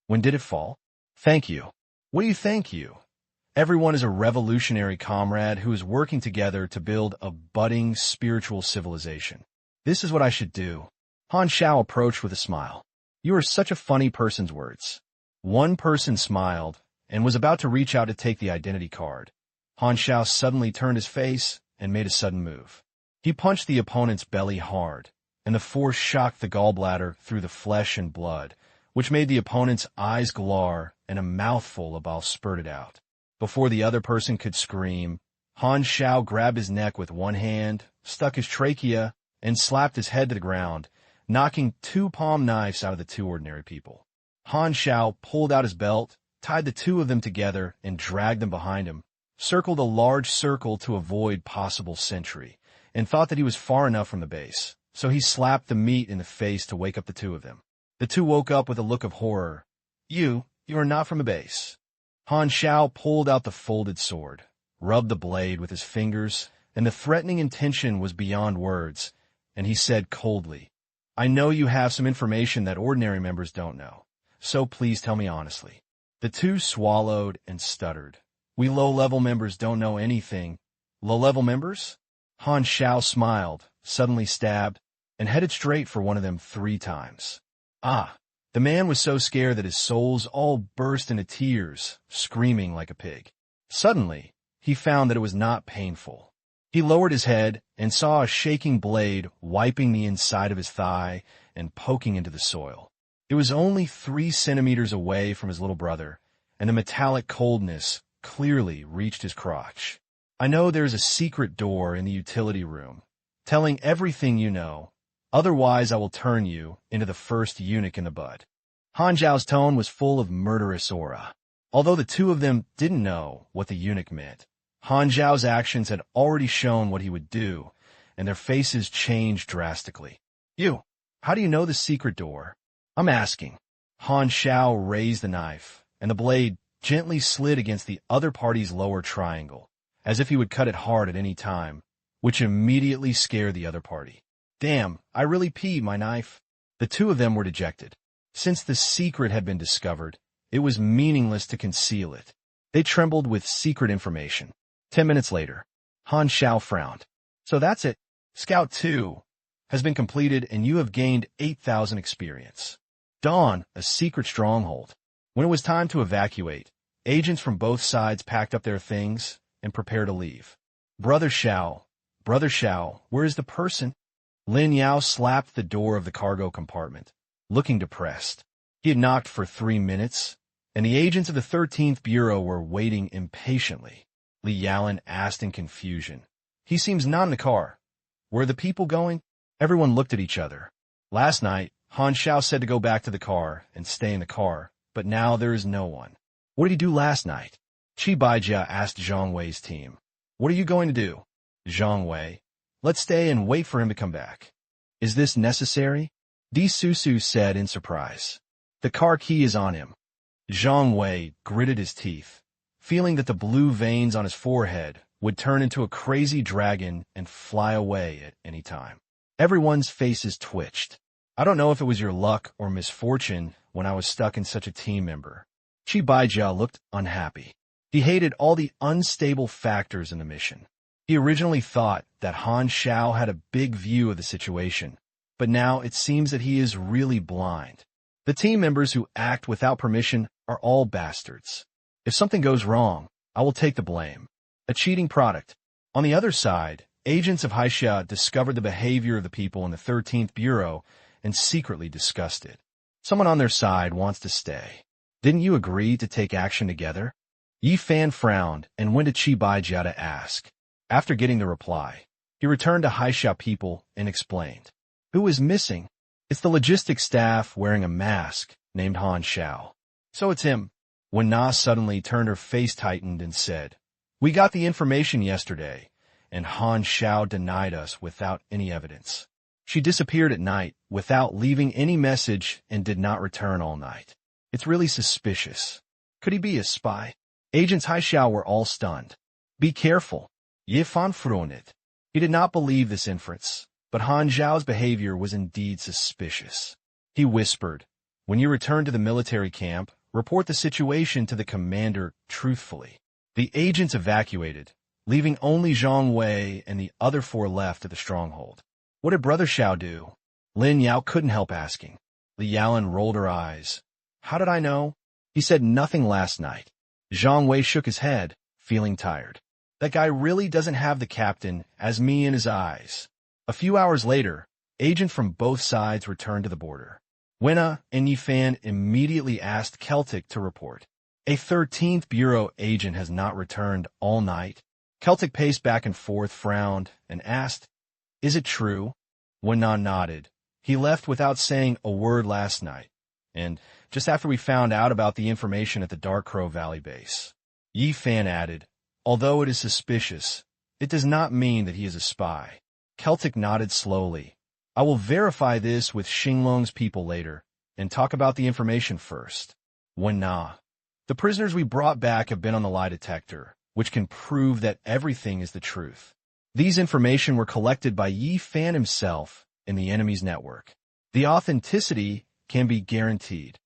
Speaker 1: When did it fall? Thank you. What do you thank you? Everyone is a revolutionary comrade who is working together to build a budding spiritual civilization. This is what I should do. Han Xiao approached with a smile. You are such a funny person's words. One person smiled and was about to reach out to take the identity card. Han Xiao suddenly turned his face and made a sudden move. He punched the opponent's belly hard, and the force shocked the gallbladder through the flesh and blood, which made the opponent's eyes glare and a mouthful of bile spurted out. Before the other person could scream, Han Xiao grabbed his neck with one hand, stuck his trachea, and slapped his head to the ground, knocking 2 palm knives out of the two ordinary people. Han Xiao pulled out his belt, tied the two of them together, and dragged them behind him, circled a large circle to avoid possible sentry, and thought that he was far enough from the base, so he slapped the meat in the face to wake up the two of them. The two woke up with a look of horror. You are not from the base. Han Xiao pulled out the folded sword, rubbed the blade with his fingers, and the threatening intention was beyond words, and he said coldly, "I know you have some information that ordinary members don't know, so please tell me honestly." The two swallowed and stuttered. "We low-level members don't know anything." "Low-level members?" Han Xiao smiled, suddenly stabbed, and headed straight for one of them 3 times. Ah! The man was so scared that his soles all burst into tears, screaming like a pig. Suddenly, he found that it was not painful. He lowered his head and saw a shaking blade wiping the inside of his thigh and poking into the soil. It was only 3 centimeters away from his little brother, and the metallic coldness clearly reached his crotch. "I know there's a secret door in the utility room, telling everything you know. Otherwise, I will turn you into the first eunuch in the bud." Han Xiao's tone was full of murderous aura. Although the two of them didn't know what the eunuch meant, Han Xiao's actions had already shown what he would do, and their faces changed drastically. "You, how do you know the secret door?" "I'm asking." Han Xiao raised the knife, and the blade gently slid against the other party's lower triangle, as if he would cut it hard at any time, which immediately scared the other party. "Damn, I really peed my knife." The two of them were dejected. Since the secret had been discovered, it was meaningless to conceal it. They trembled with secret information. 10 minutes later, Han Xiao frowned. "So that's it. Scout 2 has been completed and you have gained 8,000 experience. Dawn, a secret stronghold." When it was time to evacuate, agents from both sides packed up their things and prepared to leave. Brother Xiao, where is the person?" Lin Yao slapped the door of the cargo compartment, looking depressed. He had knocked for 3 minutes, and the agents of the 13th Bureau were waiting impatiently. Li Yalan asked in confusion. "He seems not in the car. Where are the people going?" Everyone looked at each other. Last night, Han Xiao said to go back to the car and stay in the car, but now there is no one. "What did he do last night?" Qi Baijia asked Zhang Wei's team. "What are you going to do?" "Zhang Wei, let's stay and wait for him to come back." "Is this necessary?" Di Susu said in surprise. "The car key is on him." Zhang Wei gritted his teeth, feeling that the blue veins on his forehead would turn into a crazy dragon and fly away at any time. Everyone's faces twitched. "I don't know if it was your luck or misfortune when I was stuck in such a team member." Qi Baijia looked unhappy. He hated all the unstable factors in the mission. He originally thought that Han Xiao had a big view of the situation, but now it seems that he is really blind. The team members who act without permission are all bastards. If something goes wrong, I will take the blame. A cheating product. On the other side, agents of Haixia discovered the behavior of the people in the 13th Bureau and secretly discussed it. Someone on their side wants to stay. "Didn't you agree to take action together?" Yi Fan frowned and went to Qi Baijia to ask. After getting the reply, he returned to Haixia people and explained. "Who is missing?" "It's the logistics staff wearing a mask named Han Xiao." "So it's him." When Na suddenly turned, her face tightened and said, "We got the information yesterday, and Han Xiao denied us without any evidence. She disappeared at night without leaving any message and did not return all night. It's really suspicious. Could he be a spy?" Agents Haixia were all stunned. "Be careful." Ye Fan frowned it. He did not believe this inference, but Han Xiao's behavior was indeed suspicious. He whispered, "When you return to the military camp, report the situation to the commander truthfully." The agents evacuated, leaving only Zhang Wei and the other 4 left at the stronghold. "What did Brother Xiao do?" Lin Yao couldn't help asking. Li Yalan rolled her eyes. "How did I know?" "He said nothing last night." Zhang Wei shook his head, feeling tired. "That guy really doesn't have the captain as me in his eyes." A few hours later, agents from both sides returned to the border. Wenna and Yifan immediately asked Celtic to report. "A 13th Bureau agent has not returned all night." Celtic paced back and forth, frowned, and asked, "Is it true?" Wenna nodded. "He left without saying a word last night, and just after we found out about the information at the Dark Crow Valley base." Yifan added, "Although it is suspicious, it does not mean that he is a spy." Celtic nodded slowly. "I will verify this with Xinglong's people later, and talk about the information first." Wenna, "The prisoners we brought back have been on the lie detector. which can prove that everything is the truth. These information were collected by Yi Fan himself in the enemy's network. The authenticity can be guaranteed.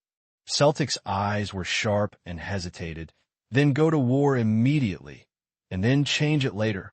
Speaker 1: Celtic's eyes were sharp and hesitated, then go to war immediately, and then change it later.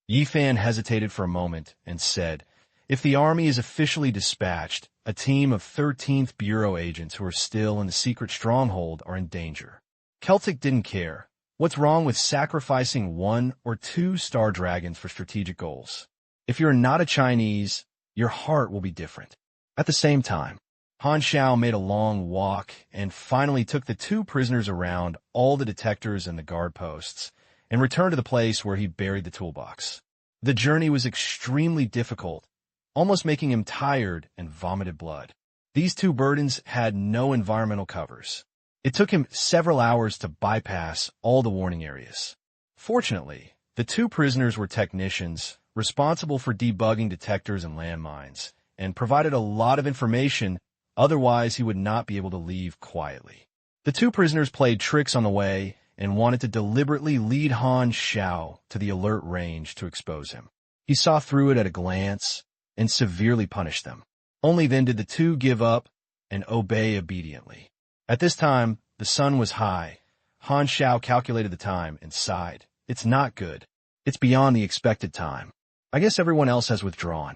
Speaker 1: Yi Fan hesitated for a moment and said, "If the army is officially dispatched, a team of 13th Bureau agents who are still in the secret stronghold are in danger." Celtic didn't care. What's wrong with sacrificing 1 or 2 star dragons for strategic goals? If you're not a Chinese, your heart will be different. At the same time, Han Xiao made a long walk and finally took the 2 prisoners around all the detectors and the guard posts and returned to the place where he buried the toolbox. The journey was extremely difficult, almost making him tired and vomited blood. These 2 burdens had no environmental covers. It took him several hours to bypass all the warning areas. Fortunately, the 2 prisoners were technicians responsible for debugging detectors and landmines, and provided a lot of information, otherwise he would not be able to leave quietly. The 2 prisoners played tricks on the way and wanted to deliberately lead Han Xiao to the alert range to expose him. He saw through it at a glance and severely punished them. Only then did the 2 give up and obey obediently. At this time, the sun was high. Han Xiao calculated the time and sighed. It's not good. It's beyond the expected time. I guess everyone else has withdrawn.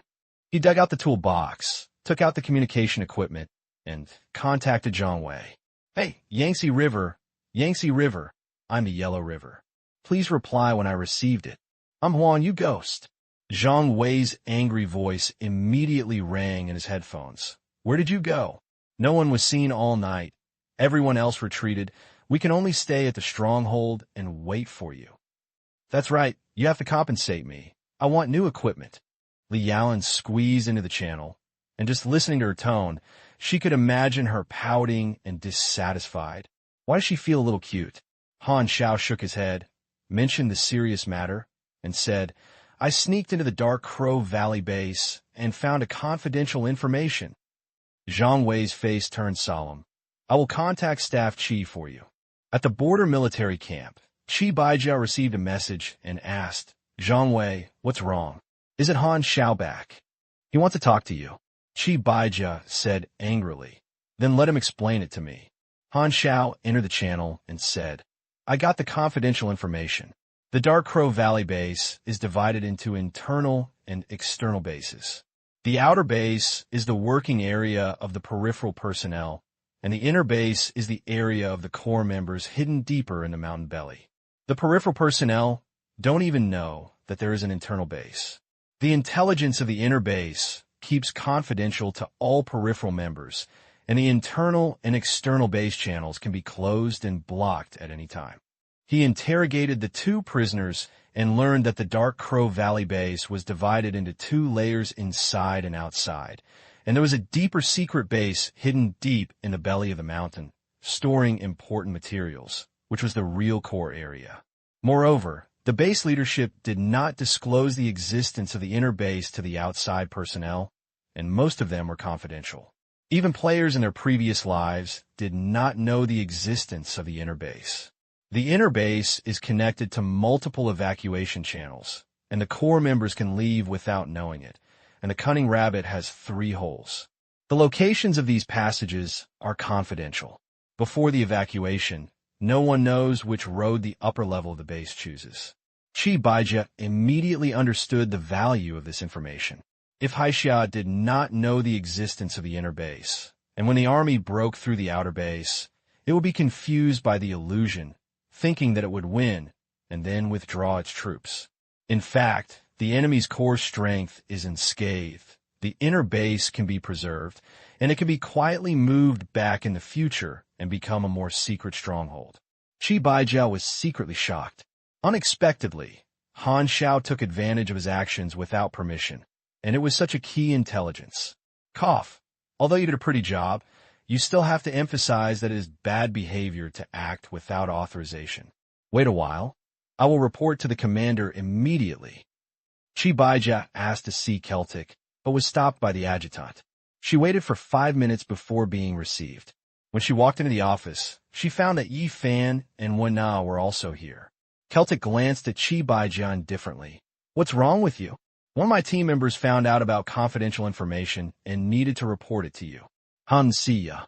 Speaker 1: He dug out the toolbox, took out the communication equipment, and contacted Zhang Wei. "Hey, Yangtze River, I'm the Yellow River. Please reply when I received it. I'm Huan, you ghost." Zhang Wei's angry voice immediately rang in his headphones. "Where did you go? No one was seen all night. Everyone else retreated. We can only stay at the stronghold and wait for you." "That's right. You have to compensate me. I want new equipment." Li Yaoan squeezed into the channel, and just listening to her tone, she could imagine her pouting and dissatisfied. Why does she feel a little cute? Han Xiao shook his head, mentioned the serious matter, and said, "I sneaked into the Dark Crow Valley base and found a confidential information." Zhang Wei's face turned solemn. "I will contact Staff Qi for you." At the border military camp, Qi Baijia received a message and asked, "Zhang Wei, what's wrong? Is it Han Xiao back? He wants to talk to you." Qi Baijia said angrily, "Then let him explain it to me." Han Xiao entered the channel and said, "I got the confidential information. The Dark Crow Valley base is divided into internal and external bases. The outer base is the working area of the peripheral personnel, and the inner base is the area of the core members hidden deeper in the mountain belly. The peripheral personnel don't even know that there is an internal base. The intelligence of the inner base keeps confidential to all peripheral members, and the internal and external base channels can be closed and blocked at any time." He interrogated the 2 prisoners and learned that the Dark Crow Valley base was divided into 2 layers inside and outside, and there was a deeper secret base hidden deep in the belly of the mountain, storing important materials, which was the real core area. Moreover, the base leadership did not disclose the existence of the inner base to the outside personnel, and most of them were confidential. Even players in their previous lives did not know the existence of the inner base. The inner base is connected to multiple evacuation channels, and the core members can leave without knowing it, and the cunning rabbit has 3 holes. The locations of these passages are confidential. Before the evacuation, no one knows which road the upper level of the base chooses. Qi Baijia immediately understood the value of this information. If Haixia did not know the existence of the inner base, and when the army broke through the outer base, it would be confused by the illusion, thinking that it would win, and then withdraw its troops. In fact, the enemy's core strength is unscathed. The inner base can be preserved, and it can be quietly moved back in the future and become a more secret stronghold. Qi Baijia was secretly shocked. Unexpectedly, Han Xiao took advantage of his actions without permission, and it was such a key intelligence. Cough. Although you did a pretty job, you still have to emphasize that it is bad behavior to act without authorization. Wait a while. I will report to the commander immediately. Qi Baijia asked to see Celtic, but was stopped by the adjutant. She waited for 5 minutes before being received. When she walked into the office, she found that Yi Fan and Wen Na were also here. Celtic glanced at Chi Baija indifferently. What's wrong with you? One of my team members found out about confidential information and needed to report it to you. Han Xiao.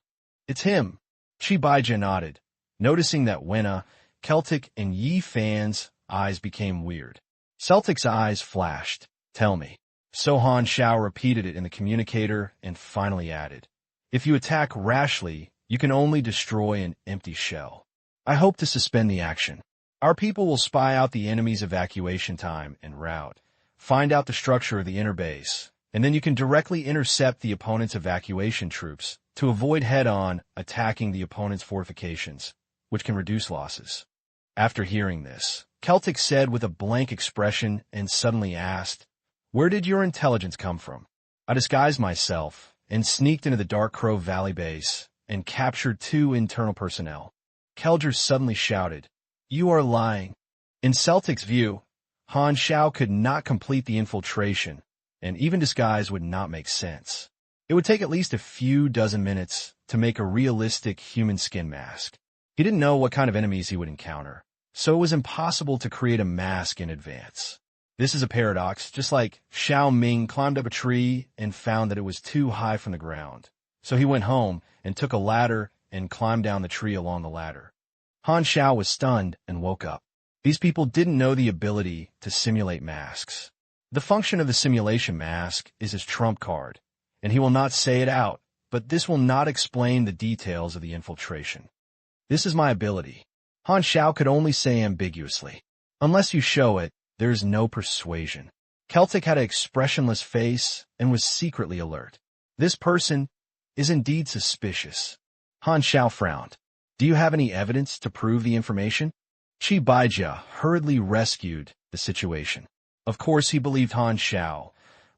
Speaker 1: It's him. Chi Baija nodded, noticing that Wenna, Celtic, and Yi Fan's eyes became weird. Celtic's eyes flashed. Tell me. So Han Xiao repeated it in the communicator and finally added, if you attack rashly, you can only destroy an empty shell. I hope to suspend the action. Our people will spy out the enemy's evacuation time and route, find out the structure of the inner base, and then you can directly intercept the opponent's evacuation troops to avoid head-on attacking the opponent's fortifications, which can reduce losses. After hearing this, Celtic said with a blank expression and suddenly asked, where did your intelligence come from? I disguised myself and sneaked into the Dark Crow Valley base and captured 2 internal personnel. Kelger suddenly shouted, you are lying. In Celtic's view, Han Xiao could not complete the infiltration, and even disguise would not make sense. It would take at least a few dozen minutes to make a realistic human skin mask. He didn't know what kind of enemies he would encounter, so it was impossible to create a mask in advance. This is a paradox, just like Xiao Ming climbed up a tree and found that it was too high from the ground. So he went home and took a ladder and climbed down the tree along the ladder. Han Xiao was stunned and woke up. These people didn't know the ability to simulate masks. The function of the simulation mask is his trump card, and he will not say it out, but this will not explain the details of the infiltration. This is my ability. Han Xiao could only say ambiguously. Unless you show it, there is no persuasion. Celtic had an expressionless face and was secretly alert. This person is indeed suspicious. Han Xiao frowned. Do you have any evidence to prove the information? Chi Baija hurriedly rescued the situation. Of course, he believed Han Xiao,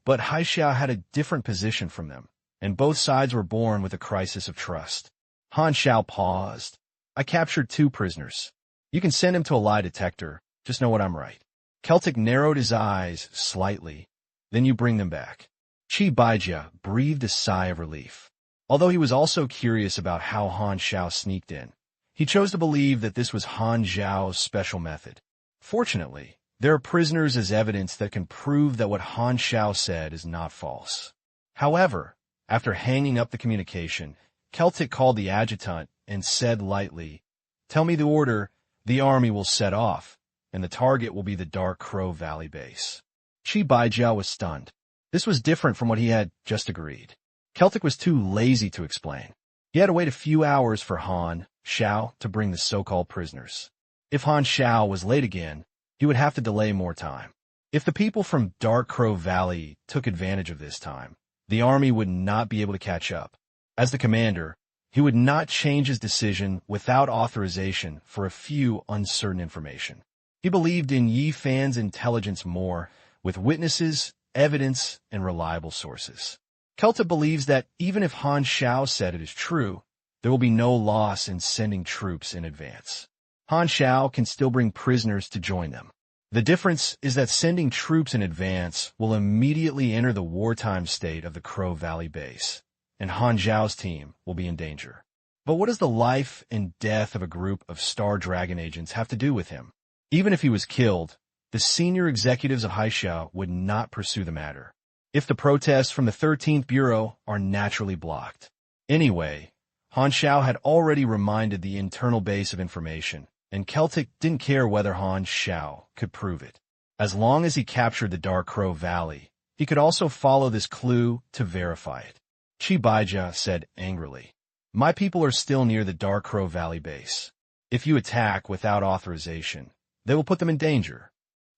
Speaker 1: but Han Xiao had a different position from them, and both sides were born with a crisis of trust. Han Xiao paused. I captured 2 prisoners. You can send him to a lie detector. Just know what I'm right. Celtic narrowed his eyes slightly. Then you bring them back. Chi Baija breathed a sigh of relief. Although he was also curious about how Han Xiao sneaked in, he chose to believe that this was Han Xiao's special method. Fortunately, there are prisoners as evidence that can prove that what Han Xiao said is not false. However, after hanging up the communication, Celtic called the adjutant and said lightly, tell me the order the army will set off, and the target will be the Dark Crow Valley base. Chi Baija was stunned. This was different from what he had just agreed. Celtic was too lazy to explain. He had to wait a few hours for Han Xiao to bring the so-called prisoners. If Han Xiao was late again, he would have to delay more time. If the people from Dark Crow Valley took advantage of this time, the army would not be able to catch up. As the commander, he would not change his decision without authorization for a few uncertain information. He believed in Yi Fan's intelligence more, with witnesses, evidence, and reliable sources. Celtic believes that even if Han Xiao said it is true, there will be no loss in sending troops in advance. Han Xiao can still bring prisoners to join them. The difference is that sending troops in advance will immediately enter the wartime state of the Crow Valley base, and Han Xiao's team will be in danger. But what does the life and death of a group of Star Dragon agents have to do with him? Even if he was killed, the senior executives of Han Xiao would not pursue the matter, if the protests from the 13th Bureau are naturally blocked. Anyway, Han Xiao had already reminded the internal base of information, and Celtic didn't care whether Han Xiao could prove it. As long as he captured the Dark Crow Valley, he could also follow this clue to verify it. Chi Baija said angrily, my people are still near the Dark Crow Valley base. If you attack without authorization, they will put them in danger.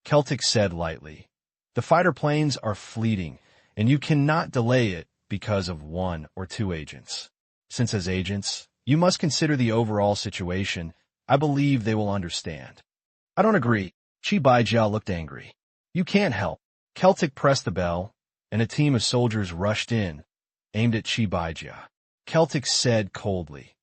Speaker 1: Celtic said lightly, the fighter planes are fleeting, and you cannot delay it because of 1 or 2 agents. Since as agents, you must consider the overall situation, I believe they will understand. I don't agree. Chi Baija looked angry. You can't help. Celtic pressed the bell, and a team of soldiers rushed in, aimed at Chi Baija. Celtic said coldly,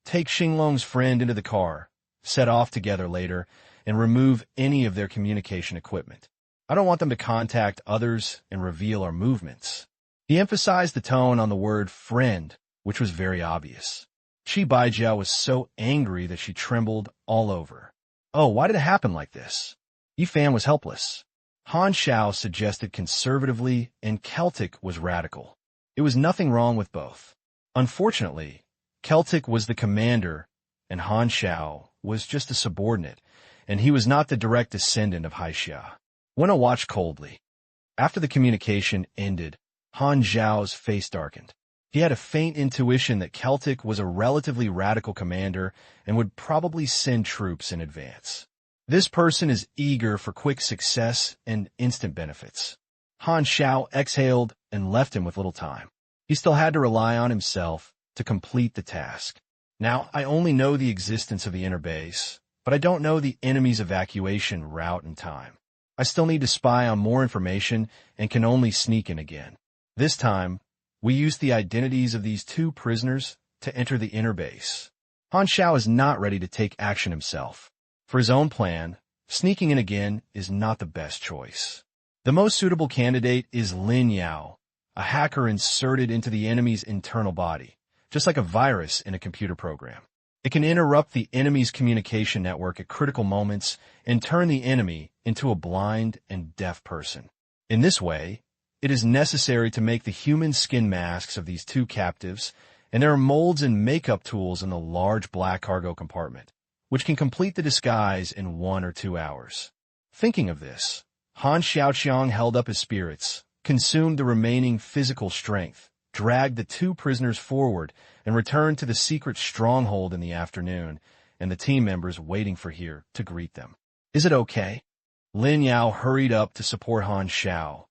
Speaker 1: take Xinglong's friend into the car, set off together later, and remove any of their communication equipment. I don't want them to contact others and reveal our movements. He emphasized the tone on the word friend, which was very obvious. Chi Baija was so angry that she trembled all over. Oh, why did it happen like this? Yifan was helpless. Han Xiao suggested conservatively, and Celtic was radical. It was nothing wrong with both. Unfortunately, Celtic was the commander, and Han Xiao was just a subordinate, and he was not the direct descendant of Han Xiao. Wenna watched coldly. After the communication ended, Han Xiao's face darkened. He had a faint intuition that Celtic was a relatively radical commander and would probably send troops in advance. This person is eager for quick success and instant benefits. Han Xiao exhaled and left him with little time. He still had to rely on himself to complete the task. Now, I only know the existence of the inner base, but I don't know the enemy's evacuation route and time. I still need to spy on more information and can only sneak in again. This time, we used the identities of these two prisoners to enter the inner base. Han Xiao is not ready to take action himself. For his own plan, sneaking in again is not the best choice. The most suitable candidate is Lin Yao, a hacker inserted into the enemy's internal body, just like a virus in a computer program. It can interrupt the enemy's communication network at critical moments and turn the enemy into a blind and deaf person. In this way, it is necessary to make the human skin masks of these two captives, and there are molds and makeup tools in the large black cargo compartment, which can complete the disguise in 1 or 2 hours. Thinking of this, Han Xiaoqiang held up his spirits, consumed the remaining physical strength, dragged the two prisoners forward, and returned to the secret stronghold in the afternoon, and the team members waiting for here to greet them. Is it okay? Lin Yao hurried up to support Han Xiao,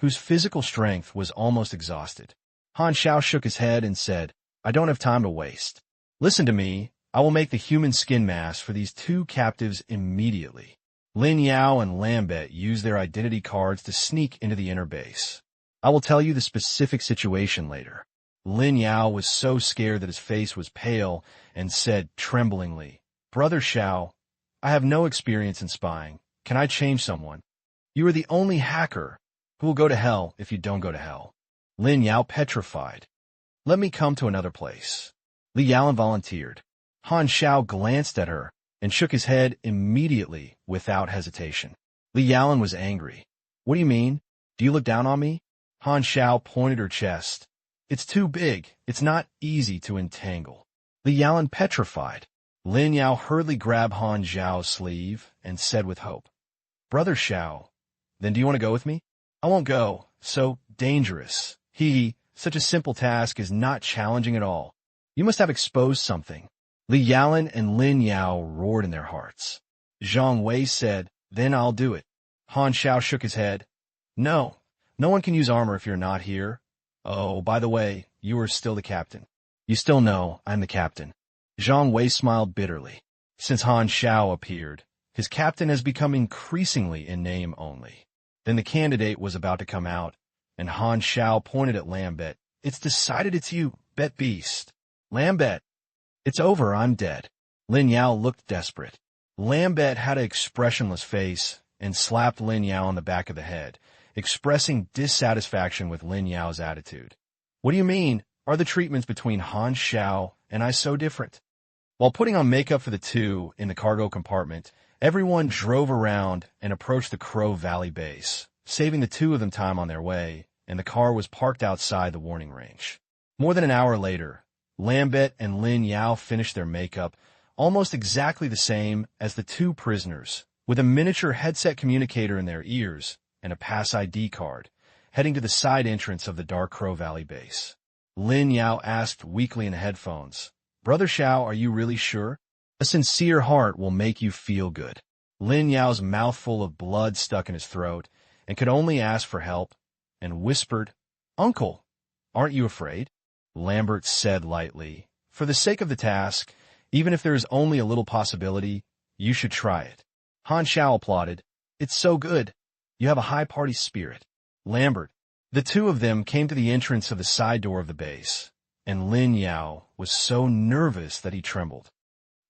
Speaker 1: whose physical strength was almost exhausted. Han Xiao shook his head and said, I don't have time to waste. Listen to me. I will make the human skin mask for these two captives immediately. Lin Yao and Lambert used their identity cards to sneak into the inner base. I will tell you the specific situation later. Lin Yao was so scared that his face was pale and said tremblingly, Brother Xiao, I have no experience in spying. Can I change someone? You are the only hacker who will go to hell if you don't go to hell. Lin Yao petrified. Let me come to another place. Li Yalan volunteered. Han Xiao glanced at her and shook his head immediately without hesitation. Li Yalan was angry. What do you mean? Do you look down on me? Han Xiao pointed her chest. It's too big. It's not easy to entangle. Li Yalan petrified. Lin Yao hurriedly grabbed Han Xiao's sleeve and said with hope, Brother Xiao, then do you want to go with me? I won't go. So dangerous. Such a simple task is not challenging at all. You must have exposed something. Li Yalan and Lin Yao roared in their hearts. Zhang Wei said, then I'll do it. Han Xiao shook his head. No one can use armor if you're not here. Oh, by the way, you are still the captain. You still know I'm the captain. Zhang Wei smiled bitterly. Since Han Xiao appeared, his captain has become increasingly in name only. Then the candidate was about to come out, and Han Xiao pointed at Lambert. It's decided it's you, Bet Beast. Lambert. It's over, I'm dead. Lin Yao looked desperate. Lambert had an expressionless face and slapped Lin Yao on the back of the head, expressing dissatisfaction with Lin Yao's attitude. What do you mean? Are the treatments between Han Xiao and I so different? While putting on makeup for the two in the cargo compartment, everyone drove around and approached the Crow Valley base, saving the two of them time on their way, and the car was parked outside the warning range. More than an hour later, Lambert and Lin Yao finished their makeup, almost exactly the same as the two prisoners, with a miniature headset communicator in their ears and a Pass ID card, heading to the side entrance of the Dark Crow Valley base. Lin Yao asked weakly in the headphones, Brother Xiao, are you really sure? A sincere heart will make you feel good. Lin Yao's mouthful of blood stuck in his throat and could only ask for help, and whispered, Uncle, aren't you afraid? Lambert said lightly, For the sake of the task, even if there is only a little possibility, you should try it. Han Xiao applauded. It's so good. You have a high party spirit. Lambert. The two of them came to the entrance of the side door of the base, and Lin Yao was so nervous that he trembled.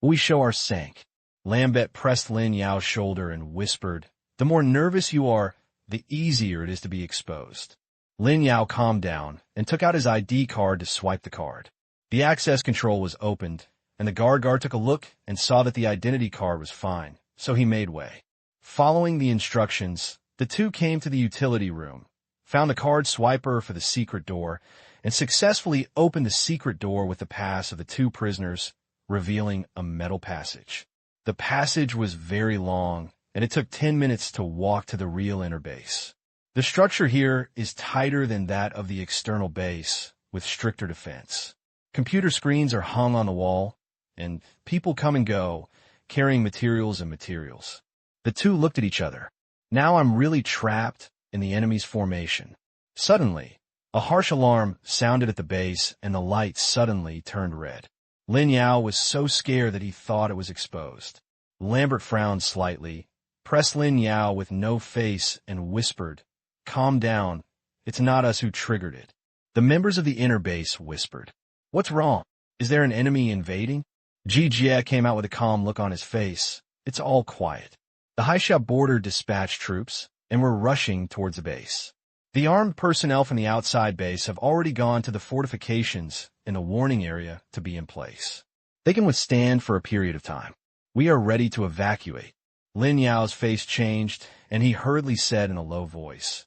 Speaker 1: We show our sank. Lambert pressed Lin Yao's shoulder and whispered, The more nervous you are, the easier it is to be exposed. Lin Yao calmed down and took out his ID card to swipe the card. The access control was opened, and the guard took a look and saw that the identity card was fine, so he made way. Following the instructions, the two came to the utility room, found the card swiper for the secret door, and successfully opened the secret door with the pass of the two prisoners, revealing a metal passage. The passage was very long, and it took 10 minutes to walk to the real inner base. The structure here is tighter than that of the external base, with stricter defense. Computer screens are hung on the wall, and people come and go, carrying materials and materials. The two looked at each other. Now I'm really trapped in the enemy's formation. Suddenly, a harsh alarm sounded at the base, and the light suddenly turned red. Lin Yao was so scared that he thought it was exposed. Lambert frowned slightly, pressed Lin Yao with no face, and whispered, "Calm down. It's not us who triggered it." The members of the inner base whispered, "What's wrong? Is there an enemy invading?" Ji Jie came out with a calm look on his face. "It's all quiet." The Han Xiao border dispatched troops, and were rushing towards the base. The armed personnel from the outside base have already gone to the fortifications in the warning area to be in place. They can withstand for a period of time. We are ready to evacuate. Lin Yao's face changed, and he hurriedly said in a low voice,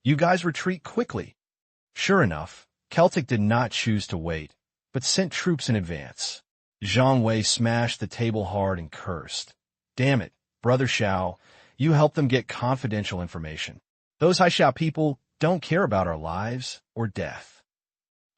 Speaker 1: "You guys retreat quickly." Sure enough, Celtic did not choose to wait, but sent troops in advance. Zhang Wei smashed the table hard and cursed. "Damn it, Brother Xiao, you helped them get confidential information. Those Han Xiao people don't care about our lives or death."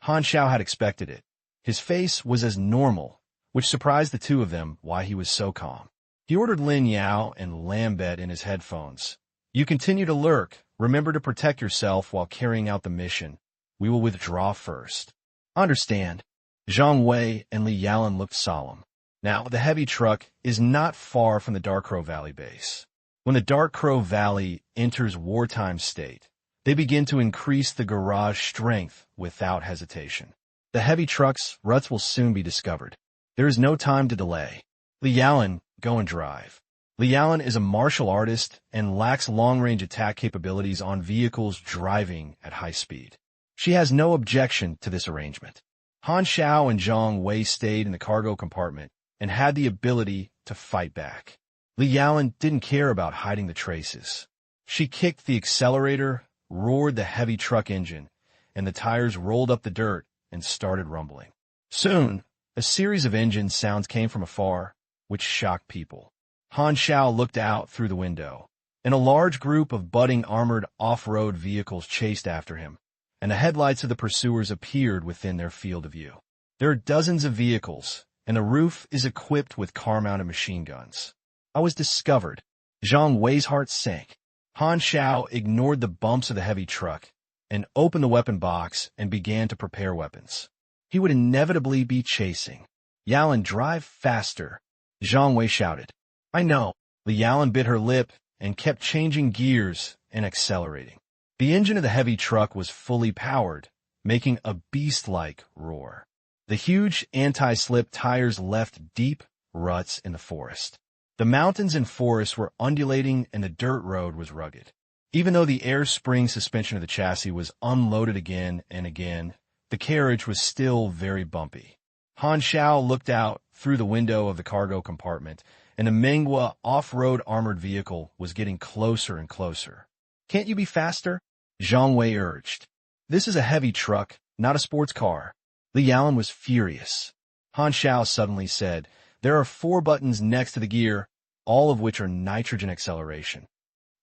Speaker 1: Han Xiao had expected it. His face was as normal, which surprised the two of them why he was so calm. He ordered Lin Yao and Lambert in his headphones. "You continue to lurk. Remember to protect yourself while carrying out the mission. We will withdraw first." "Understand." Zhang Wei and Li Yalan looked solemn. Now, the heavy truck is not far from the Dark Crow Valley base. When the Dark Crow Valley enters wartime state, they begin to increase the garage strength without hesitation. The heavy truck's ruts will soon be discovered. There is no time to delay. Li Yalan, go and drive. Li Yalan is a martial artist and lacks long-range attack capabilities on vehicles driving at high speed. She has no objection to this arrangement. Han Xiao and Zhang Wei stayed in the cargo compartment and had the ability to fight back. Li Yalan didn't care about hiding the traces. She kicked the accelerator, roared the heavy truck engine, and the tires rolled up the dirt and started rumbling. Soon, a series of engine sounds came from afar, which shocked people. Han Xiao looked out through the window, and a large group of budding armored off-road vehicles chased after him, and the headlights of the pursuers appeared within their field of view. There are dozens of vehicles, and the roof is equipped with car-mounted machine guns. I was discovered. Zhang Wei's heart sank. Han Xiao ignored the bumps of the heavy truck and opened the weapon box and began to prepare weapons. He would inevitably be chasing. "Yalan, drive faster," Zhang Wei shouted. "I know." Li Yalan bit her lip and kept changing gears and accelerating. The engine of the heavy truck was fully powered, making a beast-like roar. The huge anti-slip tires left deep ruts in the forest. The mountains and forests were undulating and the dirt road was rugged. Even though the air spring suspension of the chassis was unloaded again and again, the carriage was still very bumpy. Han Xiao looked out through the window of the cargo compartment, and the Menghua off-road armored vehicle was getting closer and closer. "Can't you be faster?" Zhang Wei urged. "This is a heavy truck, not a sports car." Li Yalan was furious. Han Xiao suddenly said, "There are 4 buttons next to the gear, all of which are nitrogen acceleration.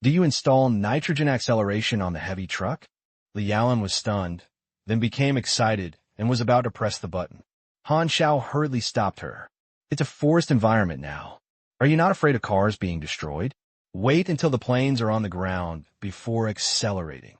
Speaker 1: Do you install nitrogen acceleration on the heavy truck?" Li Yalan was stunned, then became excited and was about to press the button. Han Xiao hurriedly stopped her. "It's a forest environment now. Are you not afraid of cars being destroyed? Wait until the planes are on the ground before accelerating."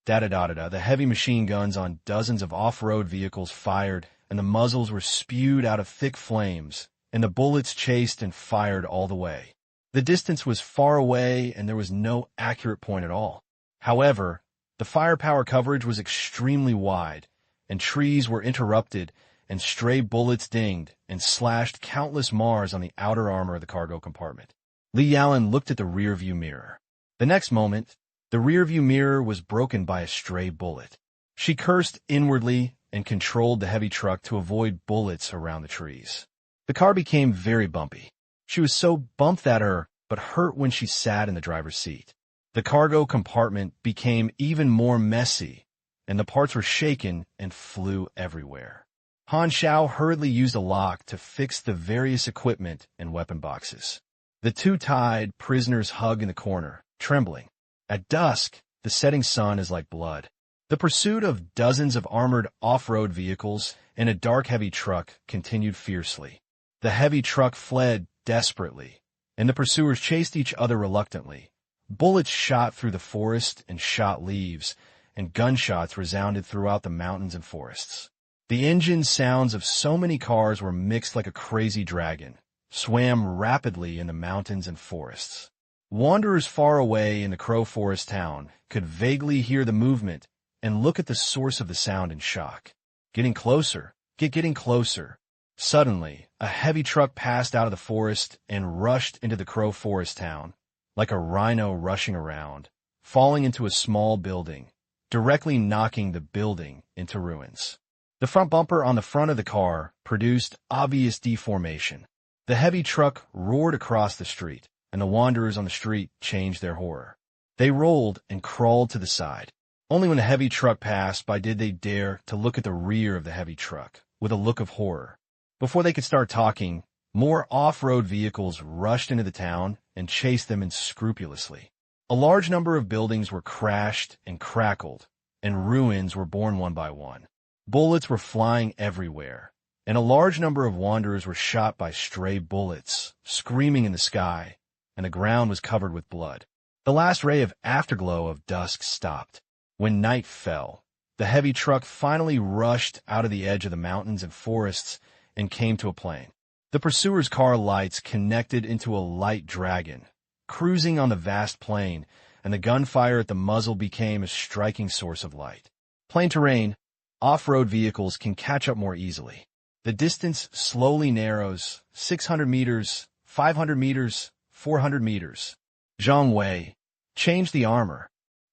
Speaker 1: Da-da-da-da-da, the heavy machine guns on dozens of off-road vehicles fired, and the muzzles were spewed out of thick flames, and the bullets chased and fired all the way. The distance was far away, and there was no accurate point at all. However, the firepower coverage was extremely wide, and trees were interrupted, and stray bullets dinged and slashed countless Mars on the outer armor of the cargo compartment. Li Yalan looked at the rearview mirror. The next moment, the rearview mirror was broken by a stray bullet. She cursed inwardly and controlled the heavy truck to avoid bullets around the trees. The car became very bumpy. She was so bumped that her but hurt when she sat in the driver's seat. The cargo compartment became even more messy, and the parts were shaken and flew everywhere. Han Xiao hurriedly used a lock to fix the various equipment and weapon boxes. The two tied prisoners hug in the corner, trembling. At dusk, the setting sun is like blood. The pursuit of dozens of armored off-road vehicles and a dark heavy truck continued fiercely. The heavy truck fled desperately, and the pursuers chased each other reluctantly. Bullets shot through the forest and shot leaves, and gunshots resounded throughout the mountains and forests. The engine sounds of so many cars were mixed like a crazy dragon, swam rapidly in the mountains and forests. Wanderers far away in the Crow Forest town could vaguely hear the movement and look at the source of the sound in shock. Getting closer, getting closer. Suddenly, a heavy truck passed out of the forest and rushed into the Crow Forest town, like a rhino rushing around, falling into a small building, directly knocking the building into ruins. The front bumper on the front of the car produced obvious deformation. The heavy truck roared across the street, and the wanderers on the street changed their horror. They rolled and crawled to the side. Only when the heavy truck passed by did they dare to look at the rear of the heavy truck, with a look of horror. Before they could start talking, more off-road vehicles rushed into the town and chased them unscrupulously. A large number of buildings were crashed and crackled, and ruins were born one by one. Bullets were flying everywhere, and a large number of wanderers were shot by stray bullets, screaming in the sky, and the ground was covered with blood. The last ray of afterglow of dusk stopped. When night fell, the heavy truck finally rushed out of the edge of the mountains and forests and came to a plain. The pursuers' car lights connected into a light dragon, cruising on the vast plain, and the gunfire at the muzzle became a striking source of light. Plain terrain, off-road vehicles can catch up more easily. The distance slowly narrows, 600 meters, 500 meters, 400 meters. Zhang Wei changed the armor.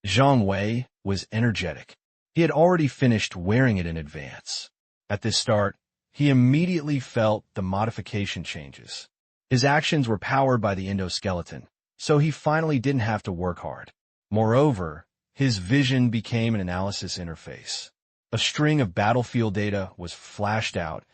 Speaker 1: Zhang Wei was energetic. He had already finished wearing it in advance. At this start, he immediately felt the modification changes. His actions were powered by the endoskeleton, so he finally didn't have to work hard. Moreover, his vision became an analysis interface. A string of battlefield data was flashed out,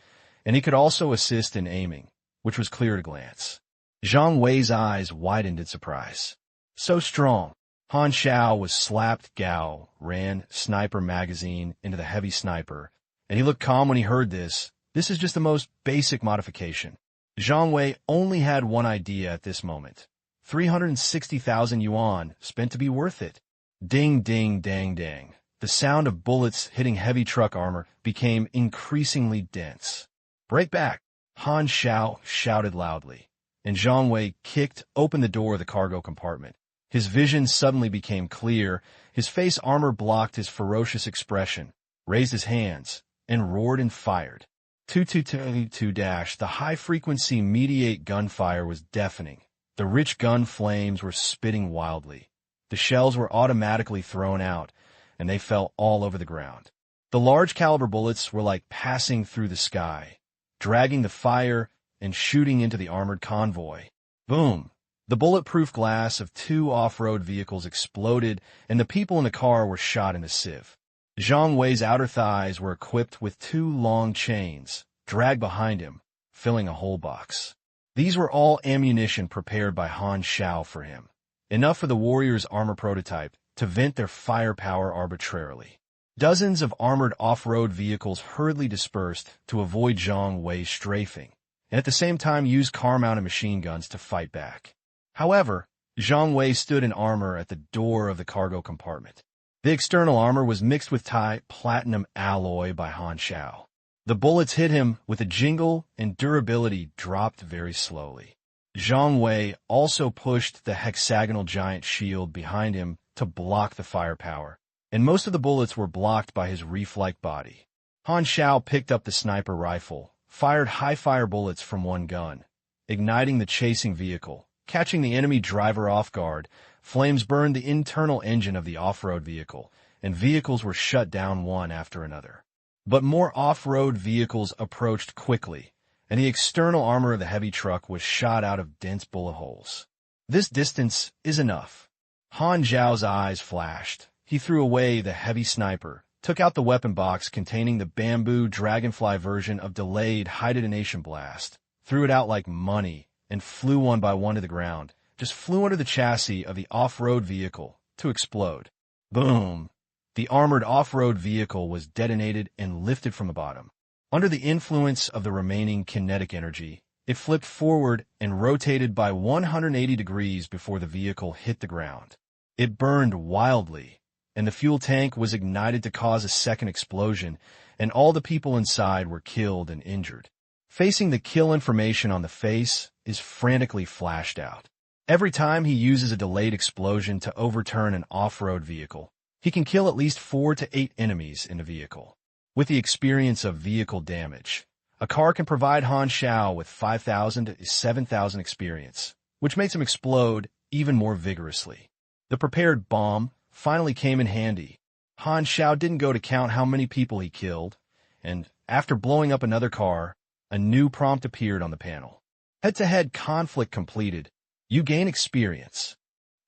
Speaker 1: and he could also assist in aiming, which was clear at a glance. Zhang Wei's eyes widened in surprise. So strong. Han Xiao was slapped. Gao ran Sniper magazine into the heavy sniper, and he looked calm when he heard this. This is just the most basic modification. Zhang Wei only had one idea at this moment. 360,000 yuan spent to be worth it. Ding, ding, dang, dang. The sound of bullets hitting heavy truck armor became increasingly dense. Break back! Han Xiao shouted loudly, and Zhang Wei kicked open the door of the cargo compartment. His vision suddenly became clear. His face armor blocked his ferocious expression, raised his hands, and roared and fired. 222-2-. The high-frequency mediate gunfire was deafening. The rich gun flames were spitting wildly. The shells were automatically thrown out, and they fell all over the ground. The large-caliber bullets were like passing through the sky, dragging the fire and shooting into the armored convoy. Boom! The bulletproof glass of two off-road vehicles exploded, and the people in the car were shot in a sieve. Zhang Wei's outer thighs were equipped with two long chains, dragged behind him, filling a whole box. These were all ammunition prepared by Han Xiao for him, enough for the warrior's armor prototype to vent their firepower arbitrarily. Dozens of armored off-road vehicles hurriedly dispersed to avoid Zhang Wei's strafing, and at the same time used car-mounted machine guns to fight back. However, Zhang Wei stood in armor at the door of the cargo compartment. The external armor was mixed with platinum alloy by Han Xiao. The bullets hit him with a jingle, and durability dropped very slowly. Zhang Wei also pushed the hexagonal giant shield behind him to block the firepower, and most of the bullets were blocked by his reef-like body. Han Xiao picked up the sniper rifle, fired high-fire bullets from one gun, igniting the chasing vehicle. Catching the enemy driver off guard, flames burned the internal engine of the off-road vehicle, and vehicles were shut down one after another. But more off-road vehicles approached quickly, and the external armor of the heavy truck was shot out of dense bullet holes. This distance is enough. Han Xiao's eyes flashed. He threw away the heavy sniper, took out the weapon box containing the bamboo dragonfly version of delayed high-detonation blast, threw it out like money, and flew one by one to the ground, just flew under the chassis of the off-road vehicle to explode. Boom! The armored off-road vehicle was detonated and lifted from the bottom. Under the influence of the remaining kinetic energy, it flipped forward and rotated by 180 degrees before the vehicle hit the ground. It burned wildly, and the fuel tank was ignited to cause a second explosion, and all the people inside were killed and injured. Facing the kill information on the face is frantically flashed out. Every time he uses a delayed explosion to overturn an off-road vehicle, he can kill at least 4 to 8 enemies in the vehicle. With the experience of vehicle damage, a car can provide Han Xiao with 5,000 to 7,000 experience, which makes him explode even more vigorously. The prepared bomb finally came in handy. Han Xiao didn't go to count how many people he killed, and after blowing up another car, a new prompt appeared on the panel. Head-to-head conflict completed. You gain experience.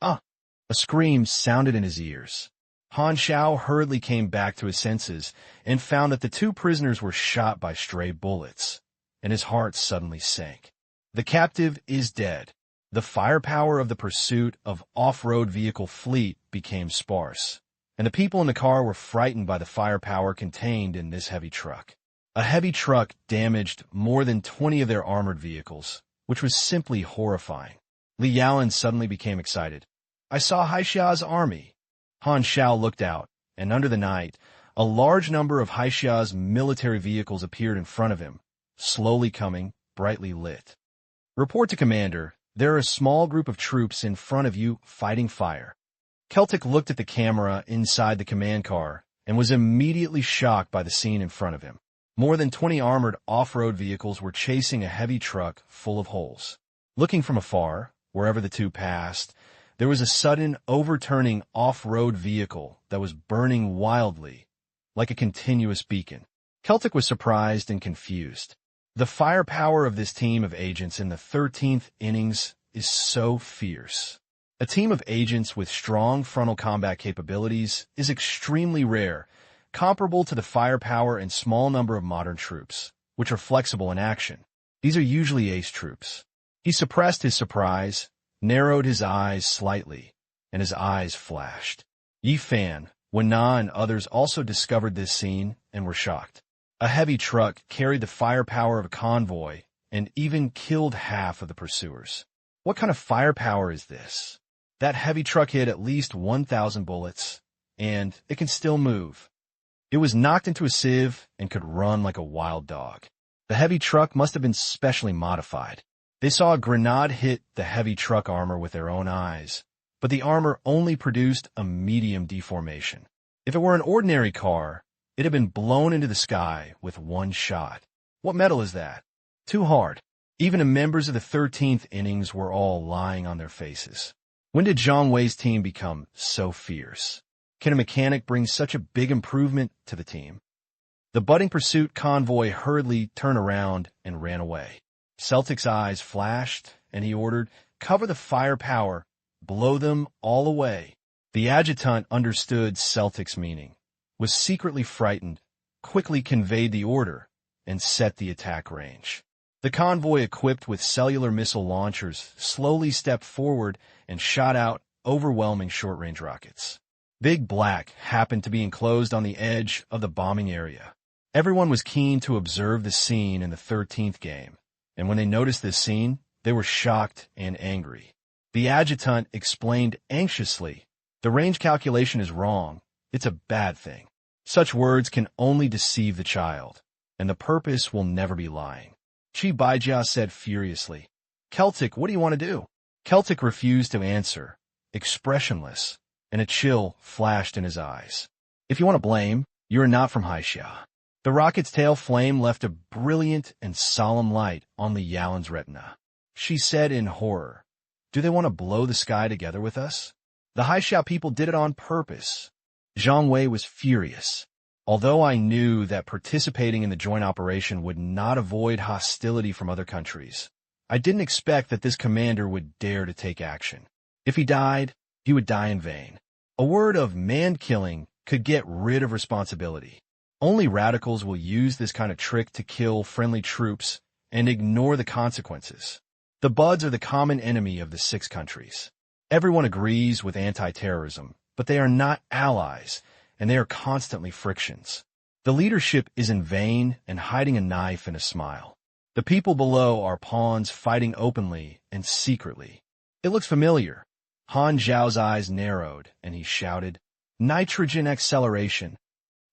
Speaker 1: Ah! A scream sounded in his ears. Han Xiao hurriedly came back to his senses and found that the 2 prisoners were shot by stray bullets, and his heart suddenly sank. The captive is dead. The firepower of the pursuit of off-road vehicle fleet became sparse, and the people in the car were frightened by the firepower contained in this heavy truck. A heavy truck damaged more than 20 of their armored vehicles, which was simply horrifying. Li Yaoan suddenly became excited. I saw Han Xiao's army. Han Xiao looked out, and under the night, a large number of Han Xiao's military vehicles appeared in front of him, slowly coming, brightly lit. Report to Commander. There are a small group of troops in front of you fighting fire. Celtic looked at the camera inside the command car and was immediately shocked by the scene in front of him. More than 20 armored off-road vehicles were chasing a heavy truck full of holes. Looking from afar, wherever the 2 passed, there was a sudden overturning off-road vehicle that was burning wildly, like a continuous beacon. Celtic was surprised and confused. The firepower of this team of agents in the 13th innings is so fierce. A team of agents with strong frontal combat capabilities is extremely rare, comparable to the firepower and small number of modern troops, which are flexible in action. These are usually ace troops. He suppressed his surprise, narrowed his eyes slightly, and his eyes flashed. Yi Fan, Wen Na, and others also discovered this scene and were shocked. A heavy truck carried the firepower of a convoy and even killed half of the pursuers. What kind of firepower is this? That heavy truck hit at least 1,000 bullets, and it can still move. It was knocked into a sieve and could run like a wild dog. The heavy truck must have been specially modified. They saw a grenade hit the heavy truck armor with their own eyes, but the armor only produced a medium deformation. If it were an ordinary car, it had been blown into the sky with one shot. What metal is that? Too hard. Even the members of the 13th innings were all lying on their faces. When did Zhang Wei's team become so fierce? Can a mechanic bring such a big improvement to the team? The budding pursuit convoy hurriedly turned around and ran away. Celtic's eyes flashed, and he ordered, "Cover the firepower, blow them all away." The adjutant understood Celtic's meaning, was secretly frightened, quickly conveyed the order, and set the attack range. The convoy equipped with cellular missile launchers slowly stepped forward and shot out overwhelming short-range rockets. Big Black happened to be enclosed on the edge of the bombing area. Everyone was keen to observe the scene in the 13th game, and when they noticed this scene, they were shocked and angry. The adjutant explained anxiously, "The range calculation is wrong. It's a bad thing." Such words can only deceive the child, and the purpose will never be lying. Chi Baijia said furiously, "Celtic, what do you want to do?" Celtic refused to answer, expressionless, and a chill flashed in his eyes. "If you want to blame, you are not from Han Xiao." The rocket's tail flame left a brilliant and solemn light on Li Yaoan's retina. She said in horror, "Do they want to blow the sky together with us? The Han Xiao people did it on purpose." Zhang Wei was furious. Although I knew that participating in the joint operation would not avoid hostility from other countries, I didn't expect that this commander would dare to take action. If he died, he would die in vain. A word of man-killing could get rid of responsibility. Only radicals will use this kind of trick to kill friendly troops and ignore the consequences. The Buds are the common enemy of the 6 countries. Everyone agrees with anti-terrorism, but they are not allies, and they are constantly frictions. The leadership is in vain and hiding a knife in a smile. The people below are pawns fighting openly and secretly. It looks familiar. Han Xiao's eyes narrowed, and he shouted, "Nitrogen acceleration."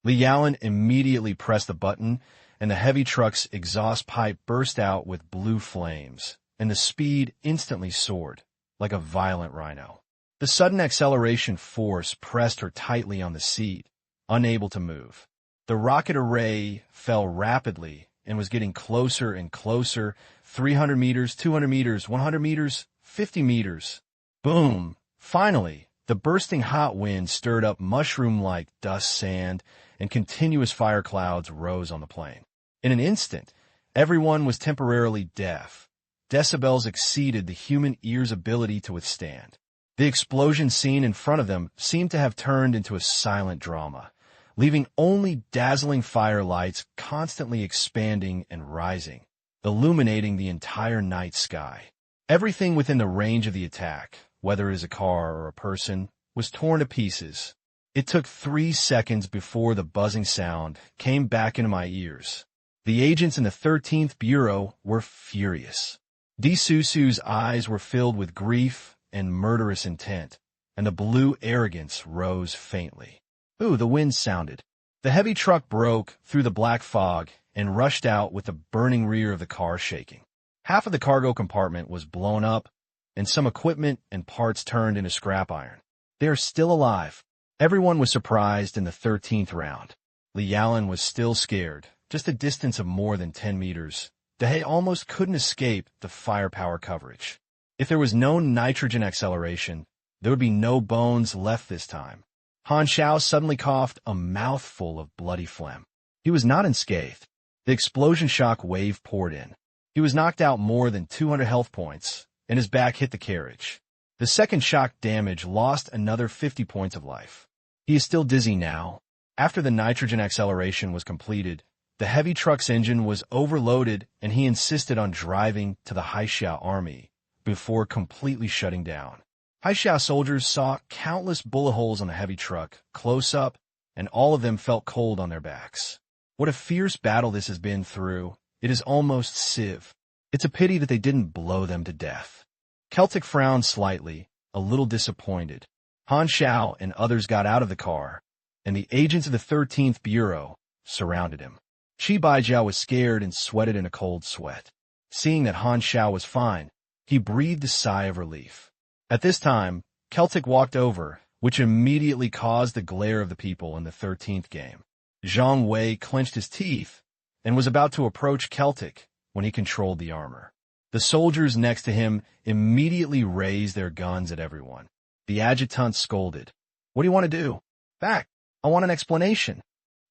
Speaker 1: Li Yaolan immediately pressed the button, and the heavy truck's exhaust pipe burst out with blue flames, and the speed instantly soared, like a violent rhino. The sudden acceleration force pressed her tightly on the seat, unable to move. The rocket array fell rapidly and was getting closer and closer, 300 meters, 200 meters, 100 meters, 50 meters. Boom! Finally, the bursting hot wind stirred up mushroom-like dust, sand, and continuous fire clouds rose on the plane. In an instant, everyone was temporarily deaf. Decibels exceeded the human ear's ability to withstand. The explosion scene in front of them seemed to have turned into a silent drama, leaving only dazzling fire lights constantly expanding and rising, illuminating the entire night sky. Everything within the range of the attack, whether it is a car or a person, was torn to pieces. It took 3 seconds before the buzzing sound came back into my ears. The agents in the 13th Bureau were furious. D'Susu's eyes were filled with grief and murderous intent, and the blue arrogance rose faintly. Ooh, the wind sounded. The heavy truck broke through the black fog and rushed out with the burning rear of the car shaking. Half of the cargo compartment was blown up, and some equipment and parts turned into scrap iron. They are still alive. Everyone was surprised in the 13th round. Li Yaolan was still scared, just a distance of more than 10 meters. Dahe almost couldn't escape the firepower coverage. If there was no nitrogen acceleration, there would be no bones left this time. Han Xiao suddenly coughed a mouthful of bloody phlegm. He was not unscathed. The explosion shock wave poured in. He was knocked out more than 200 health points, and his back hit the carriage. The second shock damage lost another 50 points of life. He is still dizzy now. After the nitrogen acceleration was completed, the heavy truck's engine was overloaded, and he insisted on driving to the Han Xiao army before completely shutting down. Han Xiao soldiers saw countless bullet holes on the heavy truck, close up, and all of them felt cold on their backs. What a fierce battle this has been through. It is almost civ. It's a pity that they didn't blow them to death. Celtic frowned slightly, a little disappointed. Han Xiao and others got out of the car, and the agents of the 13th Bureau surrounded him. Chi Baijiao was scared and sweated in a cold sweat. Seeing that Han Xiao was fine, he breathed a sigh of relief. At this time, Celtic walked over, which immediately caused the glare of the people in the 13th game. Zhang Wei clenched his teeth and was about to approach Celtic when he controlled the armor. The soldiers next to him immediately raised their guns at everyone. The adjutant scolded. "What do you want to do?" "Back! I want an explanation."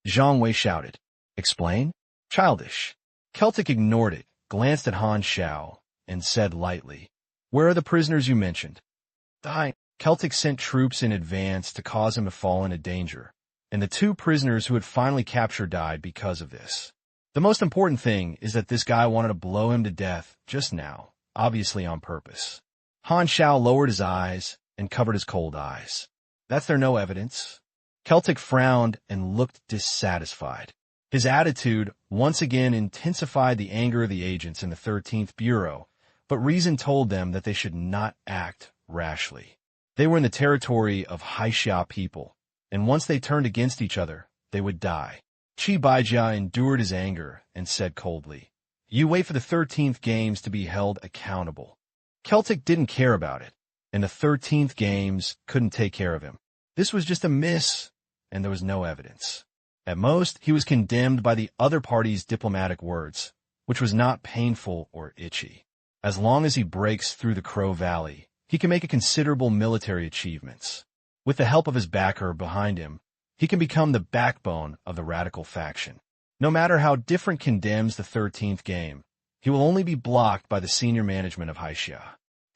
Speaker 1: Zhang Wei shouted. "Explain? Childish." Celtic ignored it, glanced at Han Xiao, and said lightly, "Where are the prisoners you mentioned?" "Dying." Celtic sent troops in advance to cause him to fall into danger, and the 2 prisoners who had finally captured died because of this. The most important thing is that this guy wanted to blow him to death just now, obviously on purpose. Han Xiao lowered his eyes and covered his cold eyes. "That's there no evidence." Celtic frowned and looked dissatisfied. His attitude once again intensified the anger of the agents in the 13th Bureau, but reason told them that they should not act rashly. They were in the territory of Han Xiao people, and once they turned against each other, they would die. Chi Baijiao endured his anger and said coldly, "You wait for the 13th games to be held accountable." Celtic didn't care about it, and the 13th games couldn't take care of him. This was just a miss, and there was no evidence. At most, he was condemned by the other party's diplomatic words, which was not painful or itchy. As long as he breaks through the Crow Valley, he can make considerable military achievements. With the help of his backer behind him, he can become the backbone of the radical faction. No matter how different condemns the 13th game, He will only be blocked by the senior management of Han Xiao.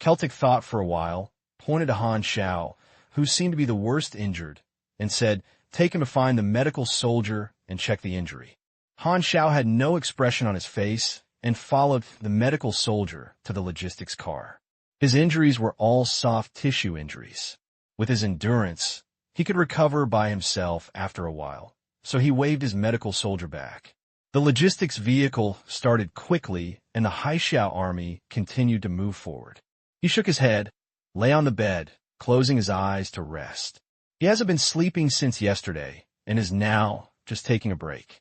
Speaker 1: Celtic thought for a while, pointed to Han Xiao, who seemed to be the worst injured, and said, "Take him to find the medical soldier and check the injury." Han Xiao had no expression on his face and followed the medical soldier to the logistics car. His injuries were all soft tissue injuries. With his endurance, he could recover by himself after a while, so he waved his medical soldier back. The logistics vehicle started quickly, and the Han Xiao army continued to move forward. He shook his head, lay on the bed, closing his eyes to rest. He hasn't been sleeping since yesterday, and is now just taking a break.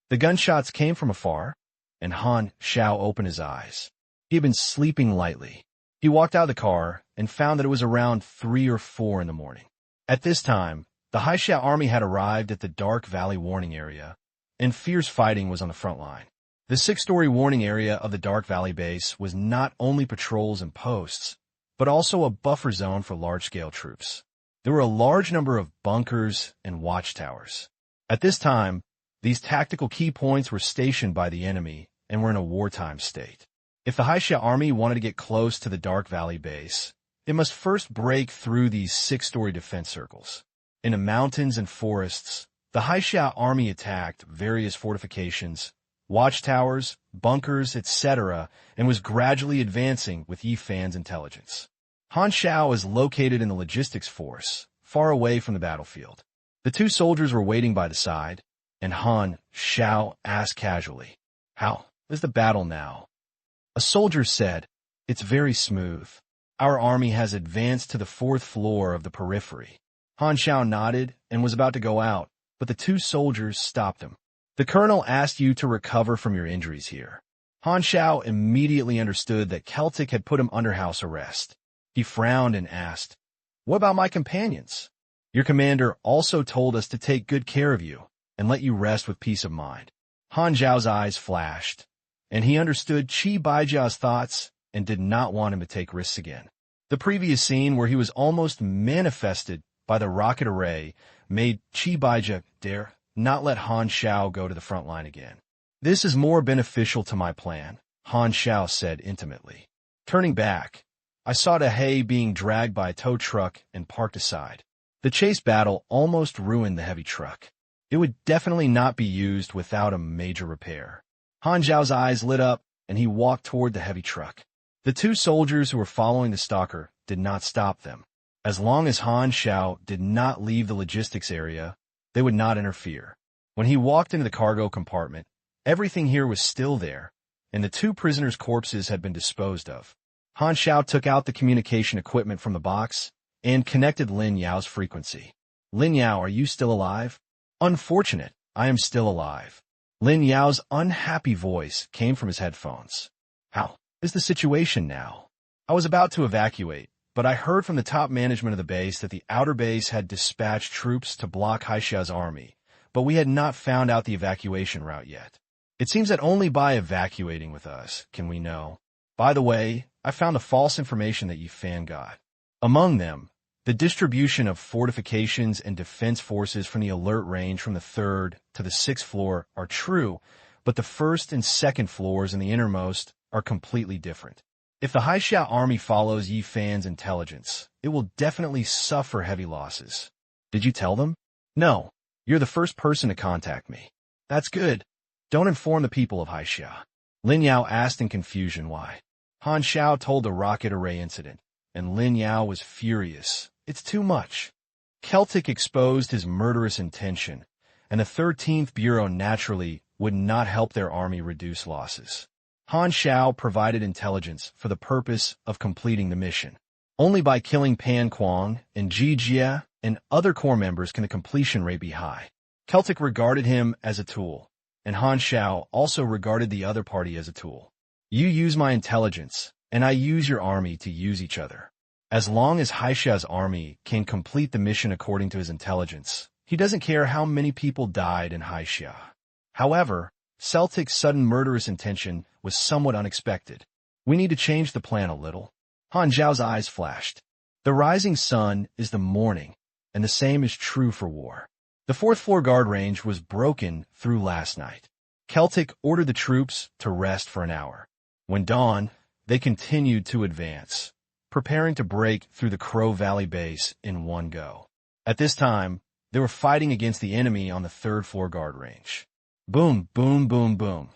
Speaker 1: The gunshots came from afar, and Han Xiao opened his eyes. He had been sleeping lightly. He walked out of the car and found that it was around 3 or 4 in the morning. At this time, the Han Xiao army had arrived at the Dark Valley warning area, and fierce fighting was on the front line. The 6-story warning area of the Dark Valley base was not only patrols and posts, but also a buffer zone for large-scale troops. There were a large number of bunkers and watchtowers. At this time, these tactical key points were stationed by the enemy and were in a wartime state. If the Han Xiao army wanted to get close to the Dark Valley base, it must first break through these 6-story defense circles. In the mountains and forests, the Han Xiao army attacked various fortifications, watchtowers, bunkers, etc., and was gradually advancing with Yi Fan's intelligence. Han Xiao is located in the logistics force, far away from the battlefield. The 2 soldiers were waiting by the side, and Han Xiao asked casually, "How is the battle now?" A soldier said, "It's very smooth. Our army has advanced to the 4th floor of the periphery." Han Xiao nodded and was about to go out, but the 2 soldiers stopped him. "The colonel asked you to recover from your injuries here." Han Xiao immediately understood that Celtic had put him under house arrest. He frowned and asked, "What about my companions? Your commander also told us to take good care of you and let you rest with peace of mind." Han Xiao's eyes flashed, and he understood Qi Baijia's thoughts and did not want him to take risks again. The previous scene where he was almost manifested by the rocket array made Qi Baijia dare not let Han Xiao go to the front line again. "This is more beneficial to my plan," Han Xiao said intimately. Turning back, I saw the hay being dragged by a tow truck and parked aside. The chase battle almost ruined the heavy truck. It would definitely not be used without a major repair. Han Xiao's eyes lit up, and he walked toward the heavy truck. The 2 soldiers who were following the stalker did not stop them. As long as Han Xiao did not leave the logistics area, they would not interfere. When he walked into the cargo compartment, everything here was still there, and the 2 prisoners' corpses had been disposed of. Han Xiao took out the communication equipment from the box and connected Lin Yao's frequency. "Lin Yao, are you still alive?" "Unfortunate, I am still alive." Lin Yao's unhappy voice came from his headphones. "How is the situation now?" "I was about to evacuate, but I heard from the top management of the base that the outer base had dispatched troops to block Han Xiao's army, but we had not found out the evacuation route yet. It seems that only by evacuating with us can we know. By the way, I found the false information that Yi Fan got. Among them, the distribution of fortifications and defense forces from the alert range from the 3rd to the 6th floor are true, but the 1st and 2nd floors and the innermost are completely different. If the Han Xiao army follows Yi Fan's intelligence, it will definitely suffer heavy losses." "Did you tell them?" "No. You're the first person to contact me." "That's good. Don't inform the people of Han Xiao." Lin Yao asked in confusion why. Han Xiao told the rocket array incident, and Lin Yao was furious. "It's too much." Celtic exposed his murderous intention, and the 13th Bureau naturally would not help their army reduce losses. Han Xiao provided intelligence for the purpose of completing the mission. Only by killing Pan Kuang and Ji Jia and other corps members can the completion rate be high. Celtic regarded him as a tool, and Han Xiao also regarded the other party as a tool. "You use my intelligence, and I use your army to use each other. As long as Han Xiao's army can complete the mission according to his intelligence, he doesn't care how many people died in Han Xiao." However, Celtic's sudden murderous intention was somewhat unexpected. "We need to change the plan a little." Han Xiao's eyes flashed. The rising sun is the morning, and the same is true for war. The 4th floor guard range was broken through last night. Celtic ordered the troops to rest for an hour. When dawned, they continued to advance, preparing to break through the Crow Valley base in one go. At this time, they were fighting against the enemy on the third-floor guard range. Boom, boom, boom, boom.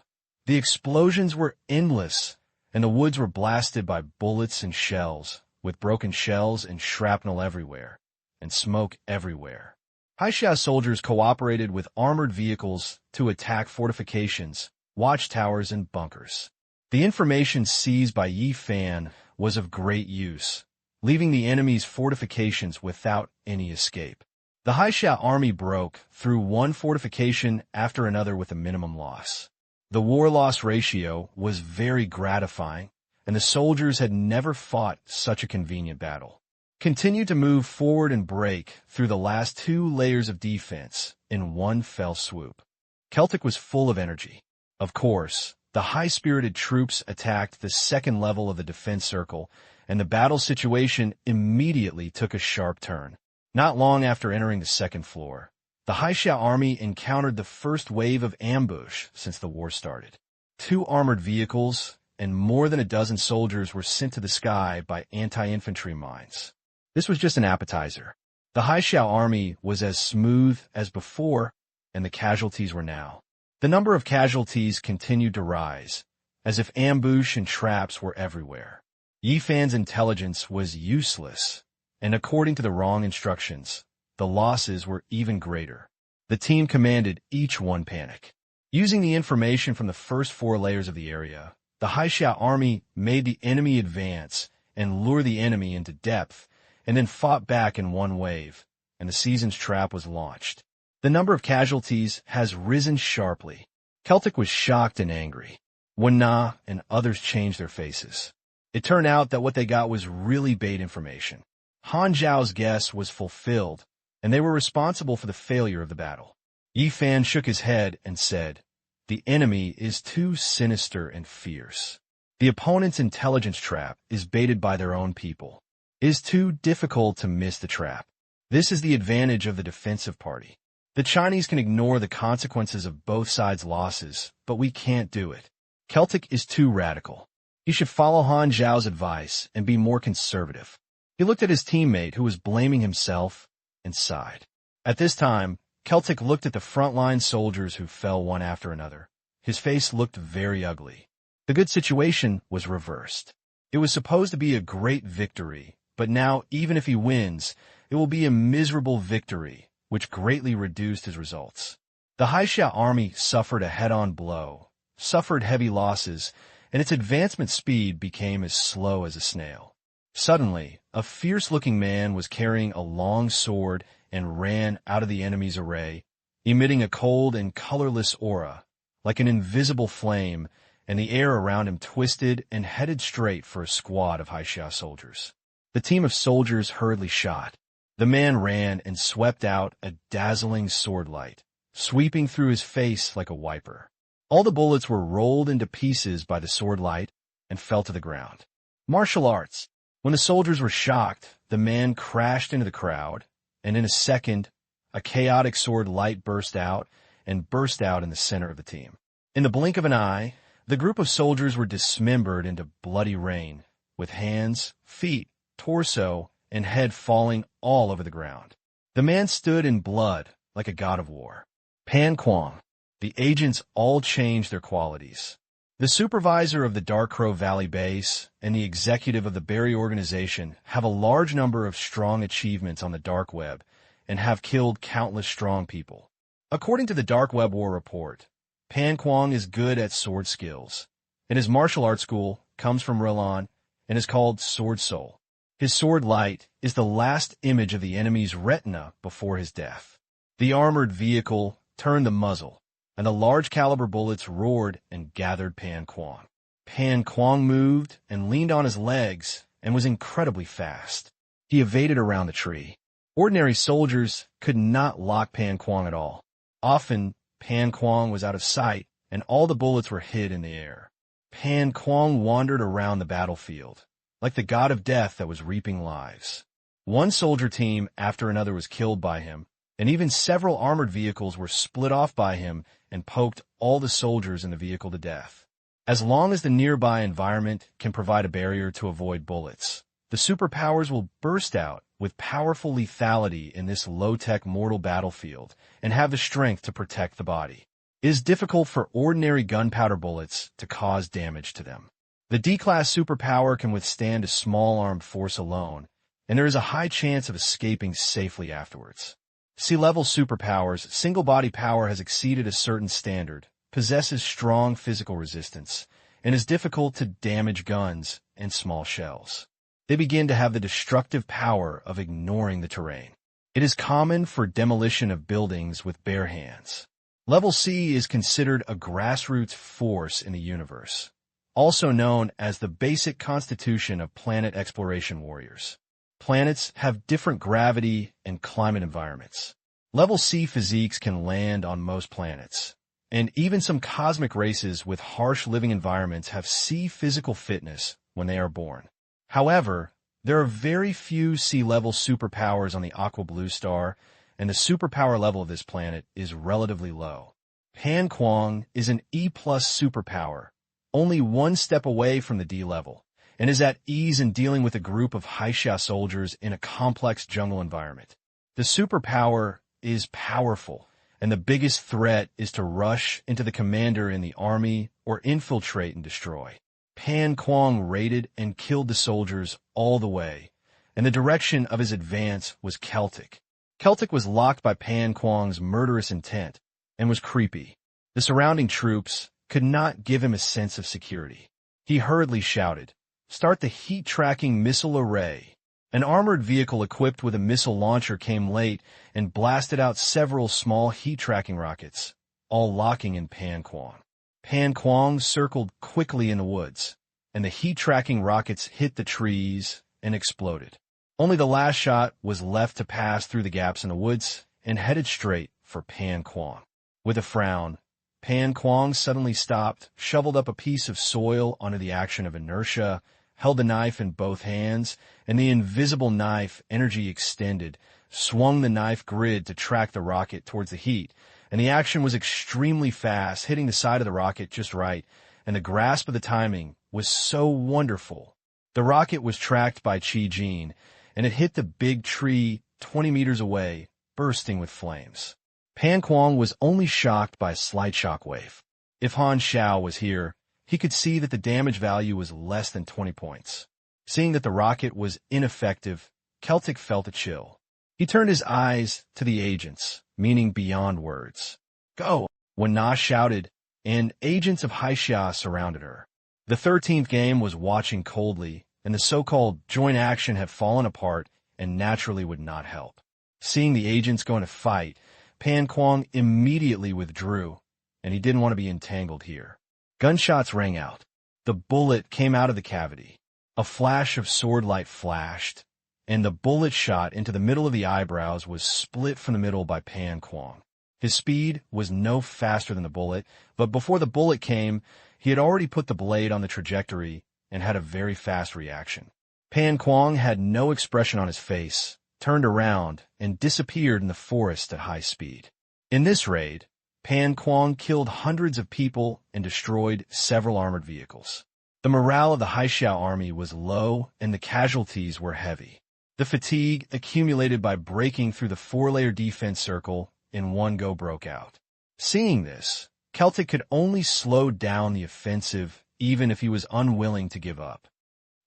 Speaker 1: The explosions were endless, and the woods were blasted by bullets and shells, with broken shells and shrapnel everywhere, and smoke everywhere. Han Xiao soldiers cooperated with armored vehicles to attack fortifications, watchtowers, and bunkers. The information seized by Yi Fan was of great use, leaving the enemy's fortifications without any escape. The Han Xiao army broke through one fortification after another with a minimum loss. The war-loss ratio was very gratifying, and the soldiers had never fought such a convenient battle. Continued to move forward and break through the last 2 layers of defense in one fell swoop. Celtic was full of energy. Of course, the high-spirited troops attacked the second level of the defense circle, and the battle situation immediately took a sharp turn. Not long after entering the second floor, the Han Xiao army encountered the first wave of ambush since the war started. 2 armored vehicles and more than a dozen soldiers were sent to the sky by anti-infantry mines. This was just an appetizer. The Han Xiao army was as smooth as before, and the casualties were now. The number of casualties continued to rise, as if ambush and traps were everywhere. Yi Fan's intelligence was useless, and according to the wrong instructions, the losses were even greater. The team commanded each one panic. Using the information from the first 4 layers of the area, the Han Xiao army made the enemy advance and lure the enemy into depth, and then fought back in one wave, and the season's trap was launched. The number of casualties has risen sharply. Celtic was shocked and angry. Wen Na and others changed their faces. It turned out that what they got was really bait information. Han Xiao's guess was fulfilled, and they were responsible for the failure of the battle. Yi Fan shook his head and said, "The enemy is too sinister and fierce. The opponent's intelligence trap is baited by their own people. It is too difficult to miss the trap. This is the advantage of the defensive party. The Chinese can ignore the consequences of both sides' losses, but we can't do it. Celtic is too radical. He should follow Han Xiao's advice and be more conservative." He looked at his teammate, who was blaming himself, and sighed. At this time, Celtic looked at the frontline soldiers who fell one after another. His face looked very ugly. The good situation was reversed. It was supposed to be a great victory, but now, even if he wins, it will be a miserable victory, which greatly reduced his results. The Han Xiao army suffered a head-on blow, suffered heavy losses, and its advancement speed became as slow as a snail. Suddenly, a fierce-looking man was carrying a long sword and ran out of the enemy's array, emitting a cold and colorless aura, like an invisible flame, and the air around him twisted and headed straight for a squad of Han Xiao soldiers. The team of soldiers hurriedly shot. The man ran and swept out a dazzling sword light, sweeping through his face like a wiper. All the bullets were rolled into pieces by the sword light and fell to the ground. Martial arts. When the soldiers were shocked, the man crashed into the crowd, and in a second, a chaotic sword light burst out in the center of the team. In the blink of an eye, the group of soldiers were dismembered into bloody rain, with hands, feet, torso, and head falling all over the ground. The man stood in blood like a god of war. Pan Quang. The agents all changed their qualities. The supervisor of the Dark Crow Valley base and the executive of the Berry organization have a large number of strong achievements on the dark web and have killed countless strong people. According to the Dark Web War report, Pan Quang is good at sword skills, and his martial arts school comes from Rilan and is called Sword Soul. His sword light is the last image of the enemy's retina before his death. The armored vehicle turned the muzzle, and the large-caliber bullets roared and gathered Pan Quang. Pan Quang moved and leaned on his legs and was incredibly fast. He evaded around the tree. Ordinary soldiers could not lock Pan Quang at all. Often, Pan Quang was out of sight, and all the bullets were hid in the air. Pan Quang wandered around the battlefield, like the god of death that was reaping lives. One soldier team after another was killed by him, and even several armored vehicles were split off by him and poked all the soldiers in the vehicle to death. As long as the nearby environment can provide a barrier to avoid bullets, the superpowers will burst out with powerful lethality in this low-tech mortal battlefield and have the strength to protect the body. It is difficult for ordinary gunpowder bullets to cause damage to them. The D-class superpower can withstand a small armed force alone, and there is a high chance of escaping safely afterwards. C-level superpowers, single body power has exceeded a certain standard, possesses strong physical resistance, and is difficult to damage guns and small shells. They begin to have the destructive power of ignoring the terrain. It is common for demolition of buildings with bare hands. Level C is considered a grassroots force in the universe, also known as the basic constitution of planet exploration warriors. Planets have different gravity and climate environments. Level C physiques can land on most planets, and even some cosmic races with harsh living environments have C physical fitness when they are born. However, there are very few C-level superpowers on the Aqua Blue Star, and the superpower level of this planet is relatively low. Pan Quang is an E-plus superpower, only one step away from the D level, and is at ease in dealing with a group of Han Xiao soldiers in a complex jungle environment. The superpower is powerful, and the biggest threat is to rush into the commander in the army or infiltrate and destroy. Pan Quang raided and killed the soldiers all the way, and the direction of his advance was Celtic. Celtic was locked by Pan Quang's murderous intent and was creepy. The surrounding troops could not give him a sense of security. He hurriedly shouted, "Start the heat-tracking missile array." An armored vehicle equipped with a missile launcher came late and blasted out several small heat-tracking rockets, all locking in Pan Quang. Pan Quang circled quickly in the woods, and the heat-tracking rockets hit the trees and exploded. Only the last shot was left to pass through the gaps in the woods and headed straight for Pan Quang. With a frown, Pan Quang suddenly stopped, shoveled up a piece of soil onto the action of inertia, held the knife in both hands, and the invisible knife, energy extended, swung the knife grid to track the rocket towards the heat, and the action was extremely fast, hitting the side of the rocket just right, and the grasp of the timing was so wonderful. The rocket was tracked by Chi Jin, and it hit the big tree 20 meters away, bursting with flames. Pan Quang was only shocked by a slight shockwave. If Han Xiao was here, he could see that the damage value was less than 20 points. Seeing that the rocket was ineffective, Celtic felt a chill. He turned his eyes to the agents, meaning beyond words. "Go!" When Na shouted, and agents of Han Xiao surrounded her. The 13th game was watching coldly, and the so-called joint action had fallen apart and naturally would not help. Seeing the agents going to fight, Pan Quang immediately withdrew, and he didn't want to be entangled here. Gunshots rang out. The bullet came out of the cavity. A flash of sword light flashed, and the bullet shot into the middle of the eyebrows was split from the middle by Pan Quang. His speed was no faster than the bullet, but before the bullet came, he had already put the blade on the trajectory and had a very fast reaction. Pan Quang had no expression on his face, turned around, and disappeared in the forest at high speed. In this raid, Pan Quang killed hundreds of people and destroyed several armored vehicles. The morale of the Han Xiao army was low and the casualties were heavy. The fatigue accumulated by breaking through the four-layer defense circle in one go broke out. Seeing this, Celtic could only slow down the offensive even if he was unwilling to give up.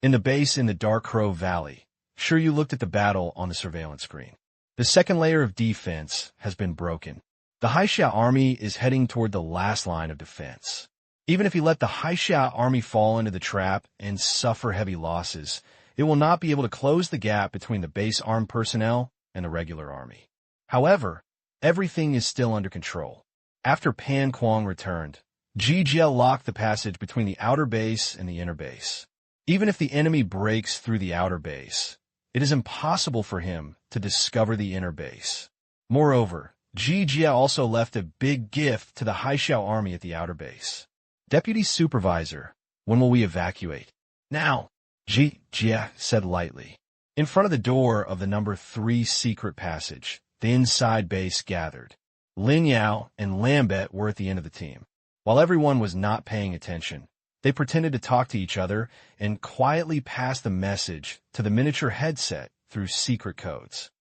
Speaker 1: In the base in the Dark Crow Valley, sure you looked at the battle on the surveillance screen. The second layer of defense has been broken. The Han Xiao army is heading toward the last line of defense. Even if he let the Han Xiao army fall into the trap and suffer heavy losses, it will not be able to close the gap between the base armed personnel and the regular army. However, everything is still under control. After Pan Quang returned, GGL locked the passage between the outer base and the inner base. Even if the enemy breaks through the outer base, it is impossible for him to discover the inner base. Moreover, GGL also left a big gift to the Han Xiao army at the outer base. "Deputy Supervisor, when will we evacuate?" "Now," GGL said lightly. In front of the door of the number 3 secret passage, the inside base gathered. Lin Yao and Lambert were at the end of the team. While everyone was not paying attention, They pretended to talk to each other and quietly passed the message to the miniature headset through secret codes.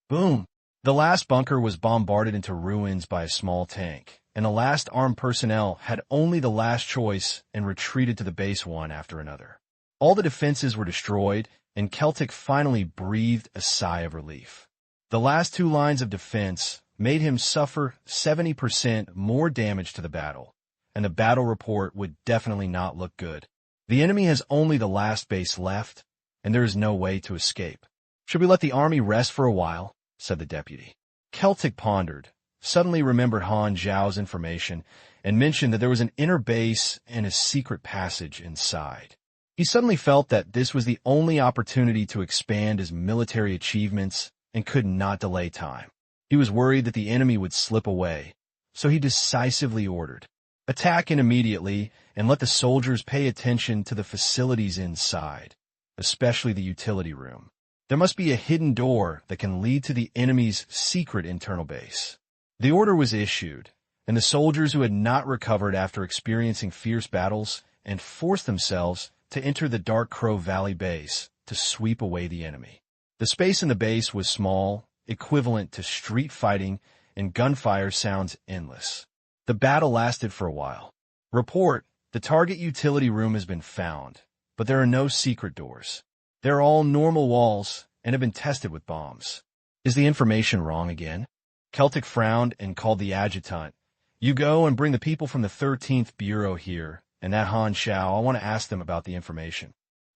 Speaker 1: Boom! The last bunker was bombarded into ruins by a small tank, and the last armed personnel had only the last choice and retreated to the base one after another. All the defenses were destroyed, and Celtic finally breathed a sigh of relief. The last two lines of defense made him suffer 70% more damage to the battle, and the battle report would definitely not look good. The enemy has only the last base left, and there is no way to escape. "Should we let the army rest for a while?" said the deputy. Celtic pondered, suddenly remembered Han Xiao's information, and mentioned that there was an inner base and a secret passage inside. He suddenly felt that this was the only opportunity to expand his military achievements and could not delay time. He was worried that the enemy would slip away, so he decisively ordered, "Attack in immediately and let the soldiers pay attention to the facilities inside, especially the utility room. There must be a hidden door that can lead to the enemy's secret internal base." The order was issued, and the soldiers who had not recovered after experiencing fierce battles and forced themselves to enter the Dark Crow Valley base to sweep away the enemy. The space in the base was small, equivalent to street fighting, and gunfire sounds endless. The battle lasted for a while. "Report, the target utility room has been found, but there are no secret doors. They're all normal walls and have been tested with bombs." "Is the information wrong again?" Celtic frowned and called the adjutant. "You go and bring the people from the 13th Bureau here, and that Han Xiao, I want to ask them about the information."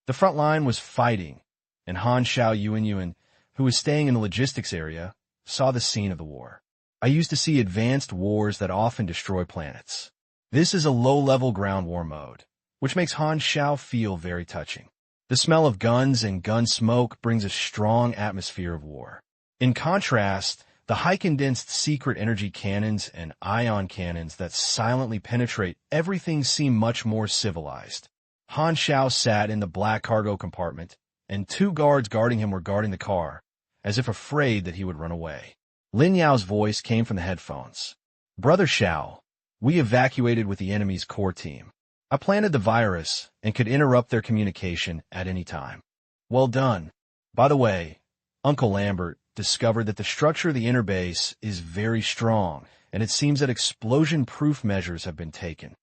Speaker 1: The front line was fighting, and Han Xiao Yuan, who was staying in the logistics area, saw the scene of the war. "I used to see advanced wars that often destroy planets. This is a low-level ground war mode, which makes Han Xiao feel very touching. The smell of guns and gun smoke brings a strong atmosphere of war. In contrast, the high-condensed secret energy cannons and ion cannons that silently penetrate everything seem much more civilized." Han Xiao sat in the black cargo compartment, and two guards guarding him were guarding the car, as if afraid that he would run away. Lin Yao's voice came from the headphones. "Brother Xiao, we evacuated with the enemy's core team. I planted the virus and could interrupt their communication at any time." "Well done. By the way, Uncle Lambert discovered that the structure of the inner base is very strong, and it seems that explosion-proof measures have been taken."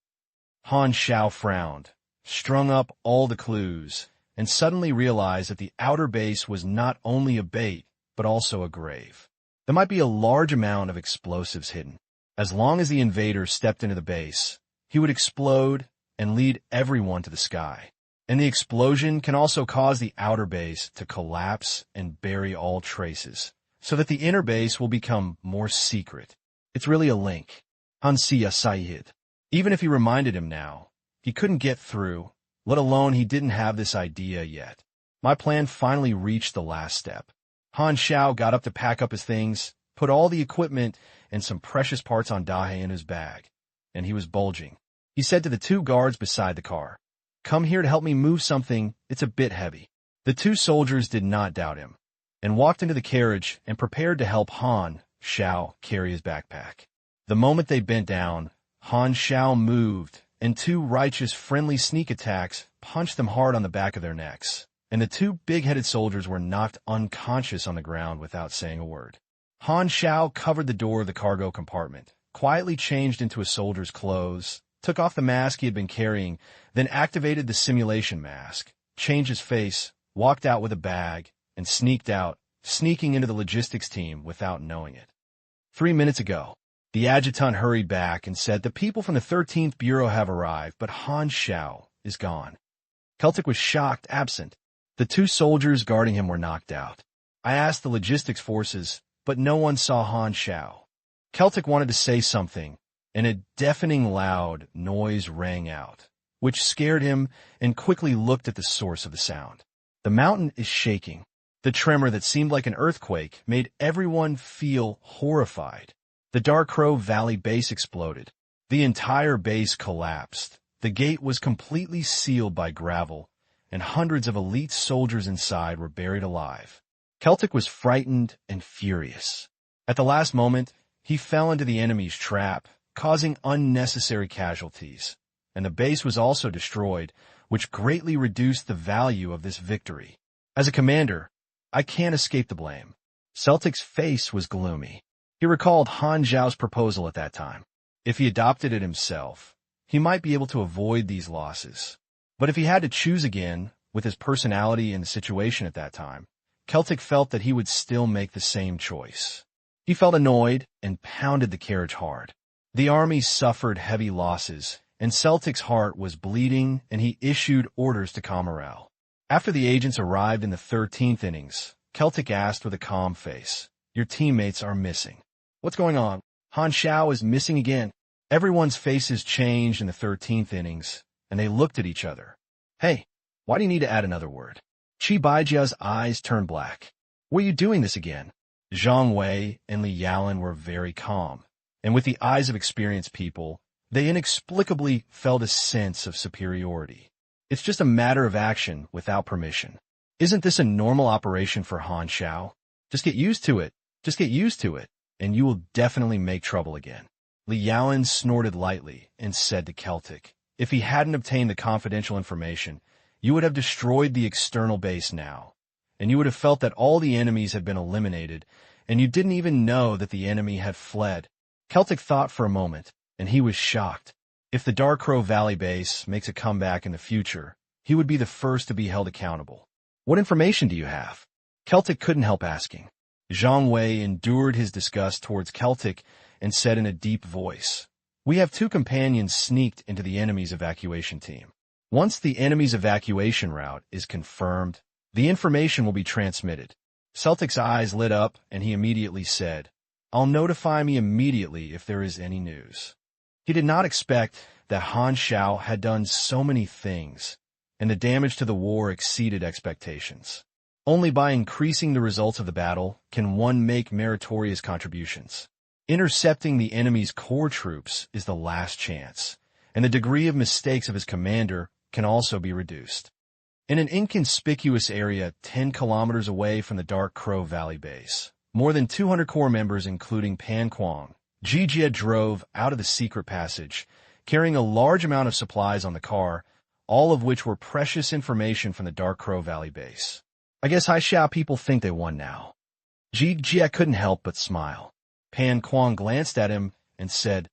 Speaker 1: Han Xiao frowned, strung up all the clues, and suddenly realized that the outer base was not only a bait, but also a grave. There might be a large amount of explosives hidden. As long as the invader stepped into the base, he would explode and lead everyone to the sky. And the explosion can also cause the outer base to collapse and bury all traces, so that the inner base will become more secret. It's really a link. Han Xiao. Even if he reminded him now, he couldn't get through, let alone he didn't have this idea yet. My plan finally reached the last step. Han Xiao got up to pack up his things, put all the equipment and some precious parts on Dahe in his bag, and he was bulging. He said to the two guards beside the car, "Come here to help me move something, it's a bit heavy." The two soldiers did not doubt him, and walked into the carriage and prepared to help Han Xiao carry his backpack. The moment they bent down, Han Xiao moved, and two righteous friendly sneak attacks punched them hard on the back of their necks, and the two big-headed soldiers were knocked unconscious on the ground without saying a word. Han Xiao covered the door of the cargo compartment, quietly changed into a soldier's clothes, took off the mask he had been carrying, then activated the simulation mask, changed his face, walked out with a bag, and sneaked out, sneaking into the logistics team without knowing it. 3 minutes ago, the adjutant hurried back and said, "The people from the 13th Bureau have arrived, but Han Xiao is gone." Celtic was shocked, absent. The two soldiers guarding him were knocked out. I asked the logistics forces, but no one saw Han Xiao. Celtic wanted to say something, and a deafening loud noise rang out, which scared him, and quickly looked at the source of the sound. The mountain is shaking. The tremor that seemed like an earthquake made everyone feel horrified. The Dark Crow Valley base exploded. The entire base collapsed. The gate was completely sealed by gravel, and hundreds of elite soldiers inside were buried alive. Celtic was frightened and furious. At the last moment, he fell into the enemy's trap, causing unnecessary casualties. and the base was also destroyed, which greatly reduced the value of this victory. As a commander, I can't escape the blame. Celtic's face was gloomy. He recalled Han Xiao's proposal at that time. If he adopted it himself, he might be able to avoid these losses. But if he had to choose again, with his personality and the situation at that time, Celtic felt that he would still make the same choice. He felt annoyed and pounded the carriage hard. The army suffered heavy losses, and Celtic's heart was bleeding, and he issued orders to calm morale. After the agents arrived in the 13th innings, Celtic asked with a calm face, "Your teammates are missing." "What's going on?" "Han Xiao is missing again." Everyone's faces changed in the 13th innings, and they looked at each other. "Hey, why do you need to add another word?" Qi Baijia's eyes turned black. "Were you doing this again?" Zhang Wei and Li Yaolin were very calm, and with the eyes of experienced people, they inexplicably felt a sense of superiority. "It's just a matter of action without permission. Isn't this a normal operation for Han Xiao? Just get used to it. Just get used to it, and you will definitely make trouble again." Li Yaolin snorted lightly and said to Celtic, "If he hadn't obtained the confidential information, you would have destroyed the external base now, and you would have felt that all the enemies had been eliminated, and you didn't even know that the enemy had fled." Celtic thought for a moment, and he was shocked. If the Dark Crow Valley base makes a comeback in the future, he would be the first to be held accountable. "What information do you have?" Celtic couldn't help asking. Zhang Wei endured his disgust towards Celtic and said in a deep voice, "We have 2 companions sneaked into the enemy's evacuation team. Once the enemy's evacuation route is confirmed, the information will be transmitted." Celtic's eyes lit up, and he immediately said, "I'll notify me immediately if there is any news." He did not expect that Han Xiao had done so many things, and the damage to the war exceeded expectations. Only by increasing the results of the battle can one make meritorious contributions. Intercepting the enemy's core troops is the last chance, and the degree of mistakes of his commander can also be reduced. In an inconspicuous area 10 kilometers away from the Dark Crow Valley base, more than 200 corps members, including Pan Quang, Jijie drove out of the secret passage, carrying a large amount of supplies on the car, all of which were precious information from the Dark Crow Valley base. "I guess Han Xiao people think they won now." Jijie couldn't help but smile. Pan Quang glanced at him and said,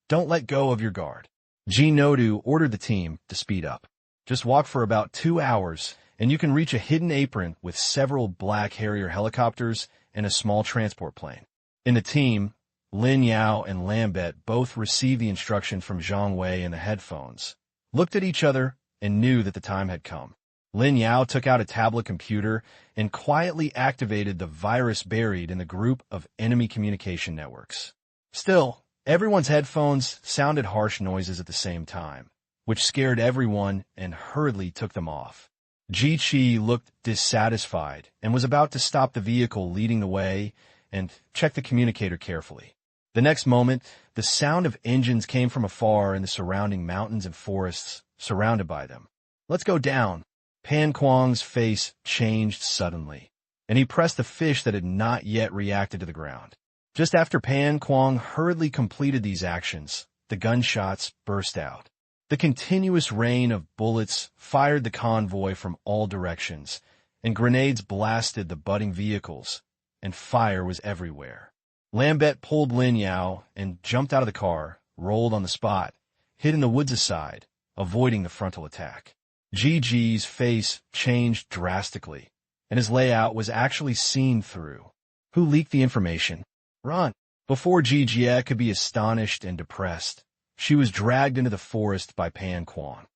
Speaker 1: "Don't let go of your guard." Ji Nodu ordered the team to speed up. "Just walk for about 2 hours, and you can reach a hidden apron with several black Harrier helicopters and a small transport plane." In the team, Lin Yao and Lambert both received the instruction from Zhang Wei in the headphones, looked at each other, and knew that the time had come. Lin Yao took out a tablet computer and quietly activated the virus buried in the group of enemy communication networks. Still, everyone's headphones sounded harsh noises at the same time, which scared everyone and hurriedly took them off. Ji Qi looked dissatisfied and was about to stop the vehicle leading the way and check the communicator carefully. The next moment, the sound of engines came from afar in the surrounding mountains and forests surrounded by them. "Let's go down." Pan Quang's face changed suddenly, and he pressed the fish that had not yet reacted to the ground. Just after Pan Quang hurriedly completed these actions, the gunshots burst out. The continuous rain of bullets fired the convoy from all directions, and grenades blasted the budding vehicles, and fire was everywhere. Lambert pulled Lin Yao and jumped out of the car, rolled on the spot, hid in the woods aside, avoiding the frontal attack. Gigi's face changed drastically, and his layout was actually seen through. "Who leaked the information?" "Run!" Before Jijie could be astonished and depressed, she was dragged into the forest by Pan Quang.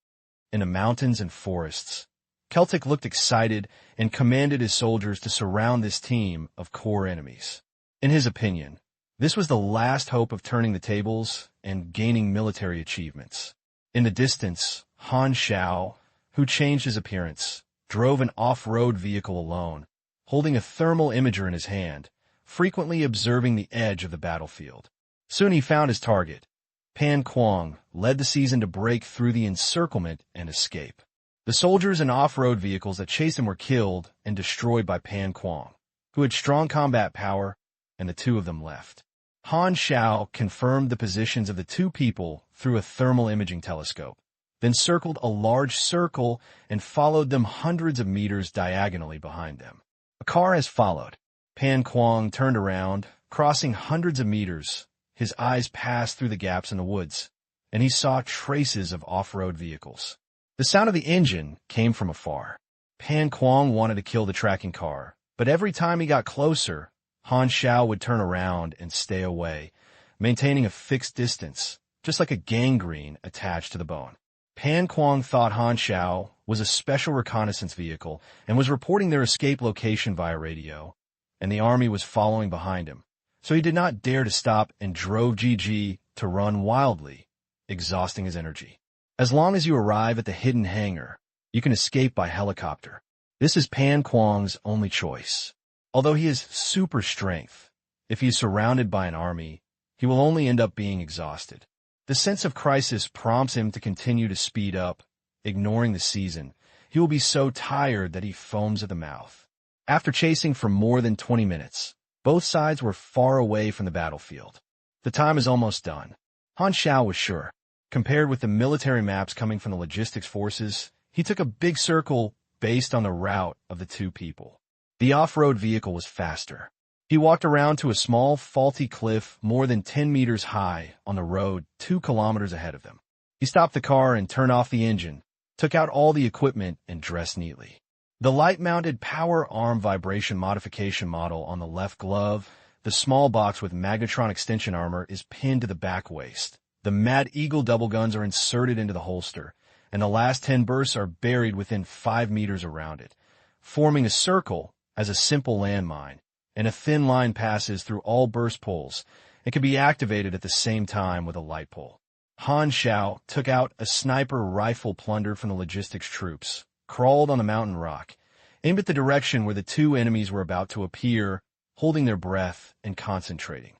Speaker 1: In the mountains and forests, Celtic looked excited and commanded his soldiers to surround this team of core enemies. In his opinion, this was the last hope of turning the tables and gaining military achievements. In the distance, Han Xiao, who changed his appearance, drove an off-road vehicle alone, holding a thermal imager in his hand, frequently observing the edge of the battlefield. Soon he found his target. Pan Quang led the season to break through the encirclement and escape. The soldiers and off-road vehicles that chased him were killed and destroyed by Pan Quang, who had strong combat power, and the 2 of them left. Han Xiao confirmed the positions of the 2 people through a thermal imaging telescope. then circled a large circle and followed them hundreds of meters diagonally behind them. A car has followed. Pan Kuang turned around, crossing hundreds of meters. His eyes passed through the gaps in the woods, and he saw traces of off-road vehicles. The sound of the engine came from afar. Pan Kuang wanted to kill the tracking car, but every time he got closer, Han Xiao would turn around and stay away, maintaining a fixed distance, just like a gangrene attached to the bone. Pan Kuang thought Han Xiao was a special reconnaissance vehicle and was reporting their escape location via radio, and the army was following behind him. So he did not dare to stop and drove GG to run wildly, exhausting his energy. As long as you arrive at the hidden hangar, you can escape by helicopter. This is Pan Kuang's only choice. Although he has super strength, if he is surrounded by an army, he will only end up being exhausted. The sense of crisis prompts him to continue to speed up, ignoring the season. He will be so tired that he foams at the mouth. After chasing for more than 20 minutes, both sides were far away from the battlefield. The time is almost done. Han Xiao was sure. Compared with the military maps coming from the logistics forces, he took a big circle based on the route of the two people. The off-road vehicle was faster. He walked around to a small, faulty cliff more than 10 meters high on the road 2 kilometers ahead of them. He stopped the car and turned off the engine, took out all the equipment, and dressed neatly. The light-mounted power arm vibration modification model on the left glove, the small box with magnetron extension armor, is pinned to the back waist. The Mad Eagle double guns are inserted into the holster, and the last 10 bursts are buried within 5 meters around it, forming a circle as a simple landmine, and a thin line passes through all burst pulls and can be activated at the same time with a light pull. Han Xiao took out a sniper rifle plundered from the logistics troops, crawled on the mountain rock, aimed at the direction where the two enemies were about to appear, holding their breath and concentrating.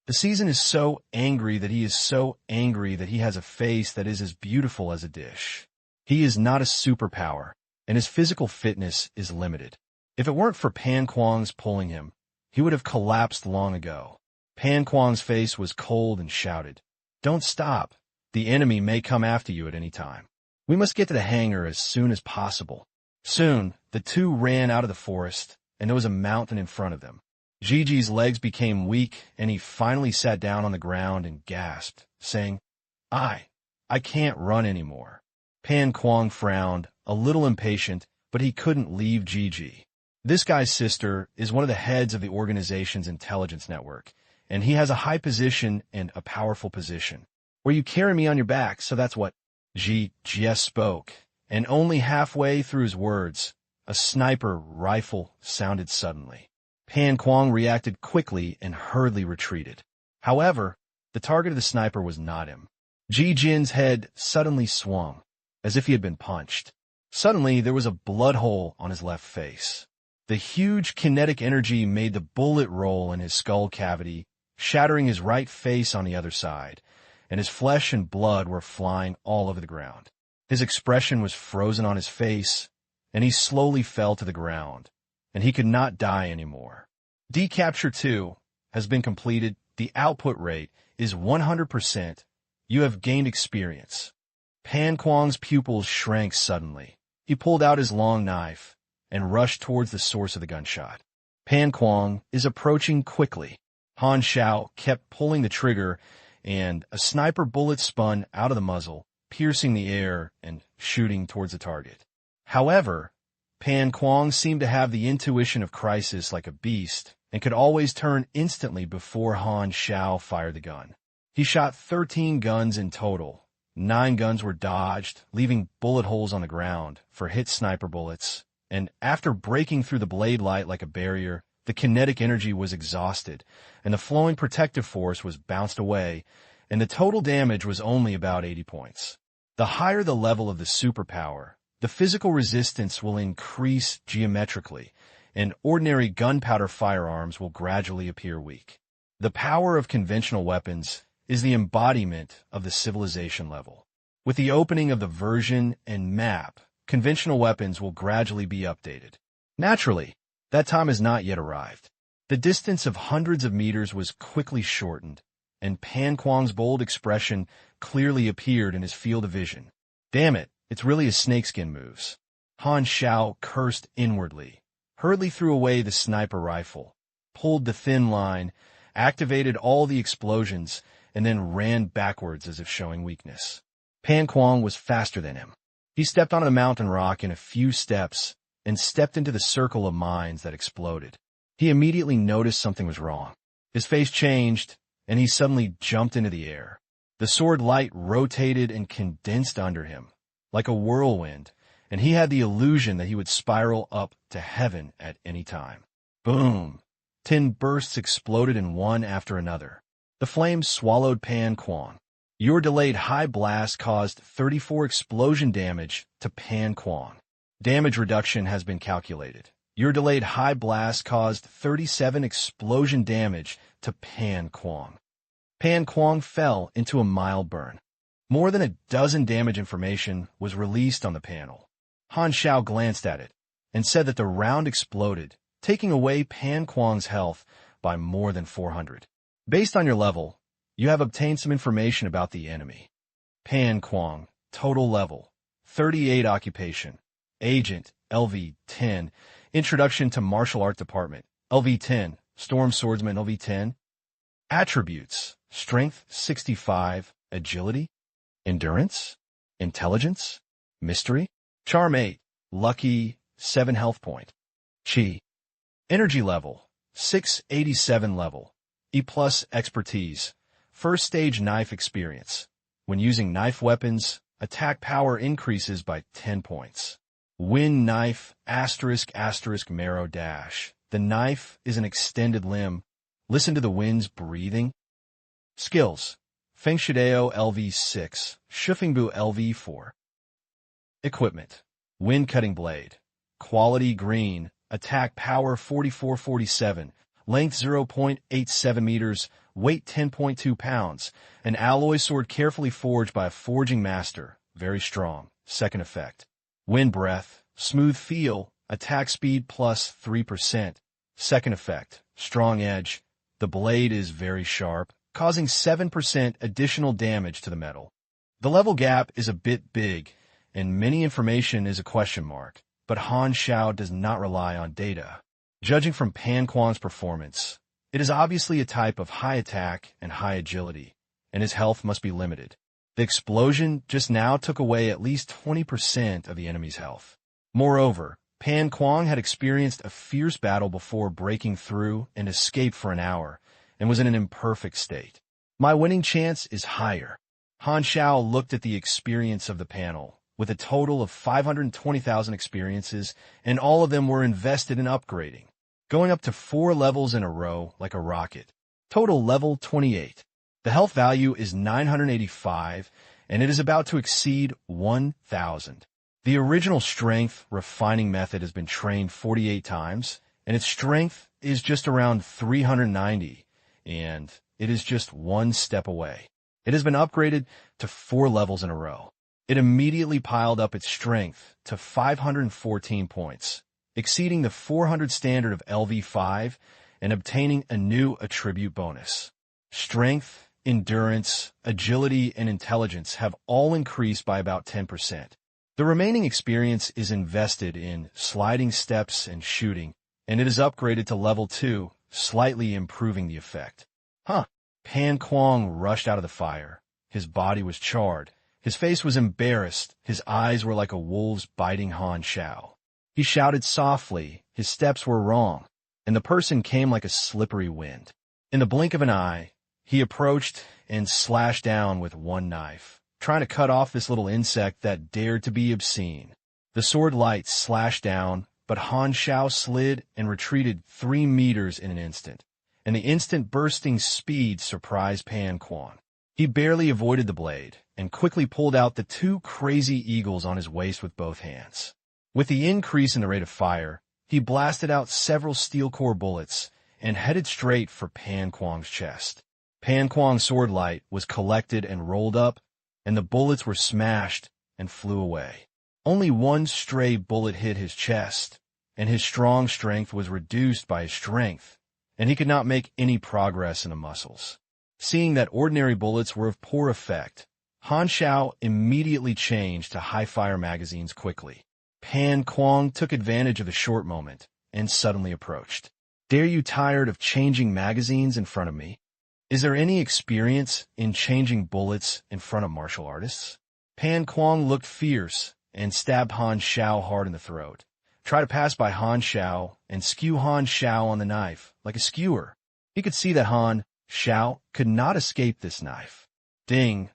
Speaker 1: The season is so angry that he has a face that is as beautiful as a dish. He is not a superpower, and his physical fitness is limited. If it weren't for Pan Kuang's pulling him, he would have collapsed long ago. Pan Kuang's face was cold and shouted, "Don't stop. The enemy may come after you at any time. We must get to the hangar as soon as possible." Soon, the two ran out of the forest, and there was a mountain in front of them. Gigi's legs became weak, and he finally sat down on the ground and gasped, saying, I can't run anymore." Pan Kuang frowned, a little impatient, but he couldn't leave Gigi. This guy's sister is one of the heads of the organization's intelligence network, and he has a high position and a powerful position. "Where you carry me on your back, so that's what—" Ji just spoke, and only halfway through his words, a sniper rifle sounded suddenly. Pan Kuang reacted quickly and hurriedly retreated. However, the target of the sniper was not him. Ji Jin's head suddenly swung, as if he had been punched. Suddenly, there was a blood hole on his left face. The huge kinetic energy made the bullet roll in his skull cavity, shattering his right face on the other side, and his flesh and blood were flying all over the ground. His expression was frozen on his face, and he slowly fell to the ground, and he could not die anymore. Decapture 2 has been completed. The output rate is 100%. You have gained experience. Pan Kuang's pupils shrank suddenly. He pulled out his long knife and rushed towards the source of the gunshot. Pan Kuang is approaching quickly. Han Xiao kept pulling the trigger, and a sniper bullet spun out of the muzzle, piercing the air and shooting towards the target. However, Pan Kuang seemed to have the intuition of crisis like a beast and could always turn instantly before Han Xiao fired the gun. He shot 13 guns in total. 9 guns were dodged, leaving bullet holes on the ground for hit sniper bullets, and after breaking through the blade light like a barrier, the kinetic energy was exhausted, and the flowing protective force was bounced away, and the total damage was only about 80 points. The higher the level of the superpower, the physical resistance will increase geometrically, and ordinary gunpowder firearms will gradually appear weak. The power of conventional weapons is the embodiment of the civilization level. With the opening of the version and map, conventional weapons will gradually be updated. Naturally, that time has not yet arrived. The distance of hundreds of meters was quickly shortened, and Pan Kuang's bold expression clearly appeared in his field of vision. Damn it, it's really his snakeskin moves. Han Xiao cursed inwardly, hurriedly threw away the sniper rifle, pulled the thin line, activated all the explosions, and then ran backwards as if showing weakness. Pan Kuang was faster than him. He stepped on a mountain rock in a few steps and stepped into the circle of mines that exploded. He immediately noticed something was wrong. His face changed, and he suddenly jumped into the air. The sword light rotated and condensed under him, like a whirlwind, and he had the illusion that he would spiral up to heaven at any time. Boom! 10 bursts exploded in one after another. The flames swallowed Pan Kuang. Your delayed high blast caused 34 explosion damage to Pan Kuang. Damage reduction has been calculated. Your delayed high blast caused 37 explosion damage to Pan Kuang. Pan Kuang fell into a mild burn. More than a dozen damage information was released on the panel. Han Xiao glanced at it and said that the round exploded, taking away Pan Kuang's health by more than 400. Based on your level, you have obtained some information about the enemy. Pan Kuang, total level, 38 occupation, agent, LV-10, introduction to martial art department, LV-10, storm swordsman, LV-10, attributes, strength, 65, agility, endurance, intelligence, mystery, charm 8, lucky, 7 health point, chi, energy level, 687 level, E+ expertise, first stage knife experience. When using knife weapons, attack power increases by 10 points. Wind knife, *** marrow dash. The knife is an extended limb. Listen to the wind's breathing. Skills. Feng Shidao LV6, Shufingbu LV4. Equipment. Wind cutting blade. Quality green. Attack power 4447. Length 0.87 meters. Weight 10.2 pounds. An alloy sword carefully forged by a forging master. Very strong. Second effect. Wind breath. Smooth feel. Attack speed plus 3%. Second effect. Strong edge. The blade is very sharp, causing 7% additional damage to the metal. The level gap is a bit big, and many information is a question mark, but Han Xiao does not rely on data. Judging from Pan Kuang's performance, it is obviously a type of high attack and high agility, and his health must be limited. The explosion just now took away at least 20% of the enemy's health. Moreover, Pan Kuang had experienced a fierce battle before breaking through and escaped for an hour, and was in an imperfect state. My winning chance is higher. Han Xiao looked at the experience of the panel, with a total of 520,000 experiences, and all of them were invested in upgrading, going up to 4 levels in a row like a rocket. Total level 28. The health value is 985, and it is about to exceed 1,000. The original strength refining method has been trained 48 times, and its strength is just around 390, and it is just one step away. It has been upgraded to 4 levels in a row. It immediately piled up its strength to 514 points, exceeding the 400 standard of LV5 and obtaining a new attribute bonus. Strength, endurance, agility, and intelligence have all increased by about 10%. The remaining experience is invested in sliding steps and shooting, and it is upgraded to level 2, slightly improving the effect. Pan Kuang rushed out of the fire. His body was charred. His face was embarrassed. His eyes were like a wolf's biting Han Xiao. He shouted softly. His steps were wrong, and the person came like a slippery wind. In the blink of an eye, he approached and slashed down with one knife, trying to cut off this little insect that dared to be obscene. The sword light slashed down, but Han Xiao slid and retreated 3 meters in an instant, and the instant bursting speed surprised Pan Kuang. He barely avoided the blade and quickly pulled out the 2 crazy eagles on his waist with both hands. With the increase in the rate of fire, he blasted out several steel core bullets and headed straight for Pan Kuang's chest. Pan Kuang's sword light was collected and rolled up, and the bullets were smashed and flew away. Only one stray bullet hit his chest, and his strong strength was reduced by his strength, and he could not make any progress in the muscles. Seeing that ordinary bullets were of poor effect, Han Xiao immediately changed to high-fire magazines quickly. Pan Kuang took advantage of the short moment and suddenly approached. "Dare you tired of changing magazines in front of me? Is there any experience in changing bullets in front of martial artists?" Pan Kuang looked fierce and stabbed Han Xiao hard in the throat. Try to pass by Han Xiao and skew Han Xiao on the knife like a skewer. He could see that Han Xiao could not escape this knife. Ding!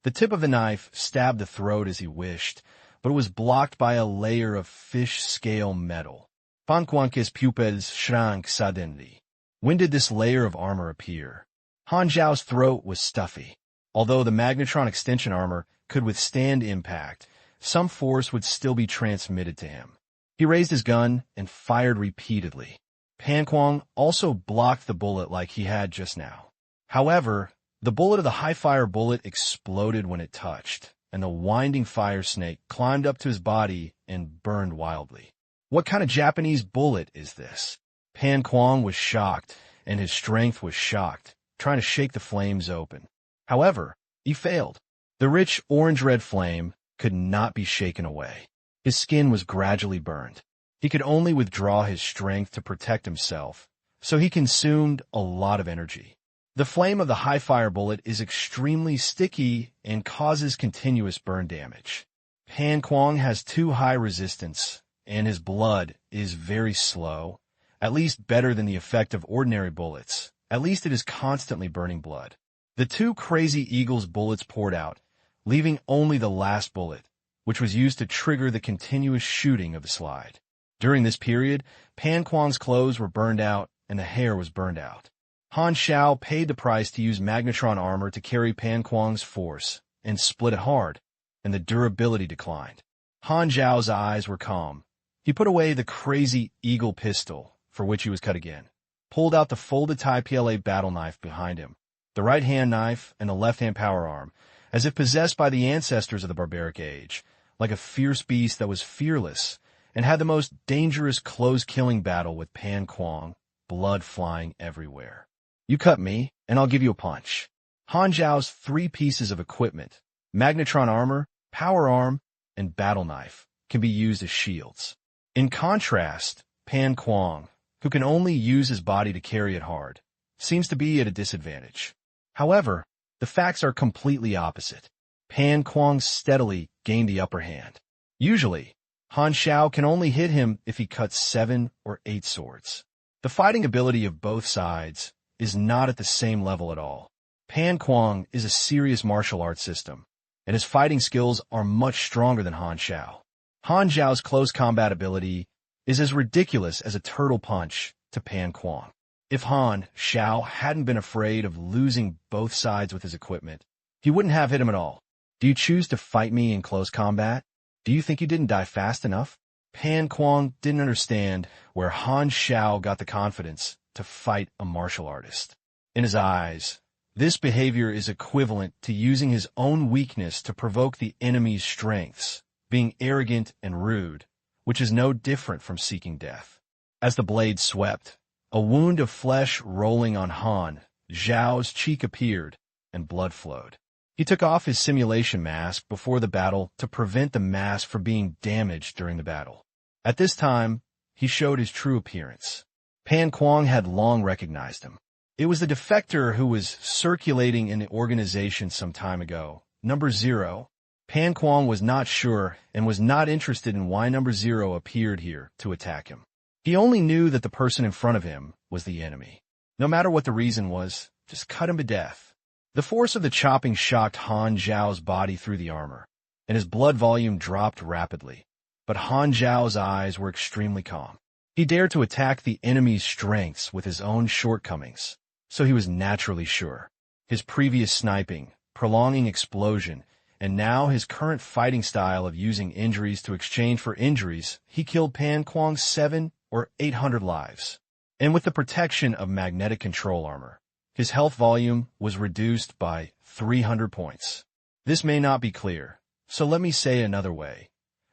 Speaker 1: The tip of the knife stabbed the throat as he wished, but it was blocked by a layer of fish-scale metal. Pan Kuang's pupils shrank suddenly. When did this layer of armor appear? Han Xiao's throat was stuffy. Although the magnetron extension armor could withstand impact, some force would still be transmitted to him. He raised his gun and fired repeatedly. Pan Kuang also blocked the bullet like he had just now. However, the bullet of the high-fire bullet exploded when it touched, and the winding fire snake climbed up to his body and burned wildly. What kind of Japanese bullet is this? Pan Kuang was shocked, and his strength was shocked, trying to shake the flames open. However, he failed. The rich orange-red flame could not be shaken away. His skin was gradually burned. He could only withdraw his strength to protect himself, so he consumed a lot of energy. The flame of the high-fire bullet is extremely sticky and causes continuous burn damage. Pan Kuang has too high resistance, and his blood is very slow, at least better than the effect of ordinary bullets. At least it is constantly burning blood. The two Crazy Eagle's bullets poured out, leaving only the last bullet, which was used to trigger the continuous shooting of the slide. During this period, Pan Kuang's clothes were burned out and the hair was burned out. Han Xiao paid the price to use magnetron armor to carry Pan Kuang's force and split it hard, and the durability declined. Han Xiao's eyes were calm. He put away the Crazy Eagle pistol, for which he was cut again, pulled out the folded Thai PLA battle knife behind him, the right-hand knife and the left-hand power arm, as if possessed by the ancestors of the barbaric age, like a fierce beast that was fearless, and had the most dangerous close-killing battle with Pan Kuang, blood flying everywhere. "You cut me, and I'll give you a punch." Han Xiao's 3 pieces of equipment, magnetron armor, power arm, and battle knife, can be used as shields. In contrast, Pan Kuang, who can only use his body to carry it hard, seems to be at a disadvantage. However, the facts are completely opposite. Pan Kuang steadily gained the upper hand. Usually, Han Xiao can only hit him if he cuts 7 or 8 swords. The fighting ability of both sides is not at the same level at all. Pan Kuang is a serious martial arts system, and his fighting skills are much stronger than Han Xiao. Han Xiao's close combat ability is as ridiculous as a turtle punch to Pan Kuang. If Han Xiao hadn't been afraid of losing both sides with his equipment, he wouldn't have hit him at all. "Do you choose to fight me in close combat? Do you think you didn't die fast enough?" Pan Kuang didn't understand where Han Xiao got the confidence to fight a martial artist. In his eyes, this behavior is equivalent to using his own weakness to provoke the enemy's strengths, being arrogant and rude, which is no different from seeking death. As the blade swept, a wound of flesh rolling on Han Xiao's cheek appeared, and blood flowed. He took off his simulation mask before the battle to prevent the mask from being damaged during the battle. At this time, he showed his true appearance. Pan Kuang had long recognized him. It was the defector who was circulating in the organization some time ago, Number 0. Pan Kuang was not sure and was not interested in why Number 0 appeared here to attack him. He only knew that the person in front of him was the enemy. No matter what the reason was, just cut him to death. The force of the chopping shocked Han Xiao's body through the armor, and his blood volume dropped rapidly. But Han Xiao's eyes were extremely calm. He dared to attack the enemy's strengths with his own shortcomings, so he was naturally sure. His previous sniping, prolonging explosion, and now his current fighting style of using injuries to exchange for injuries, he killed Pan Kuang's 700 or 800 lives. And with the protection of magnetic control armor, his health volume was reduced by 300 points. This may not be clear, so let me say it another way.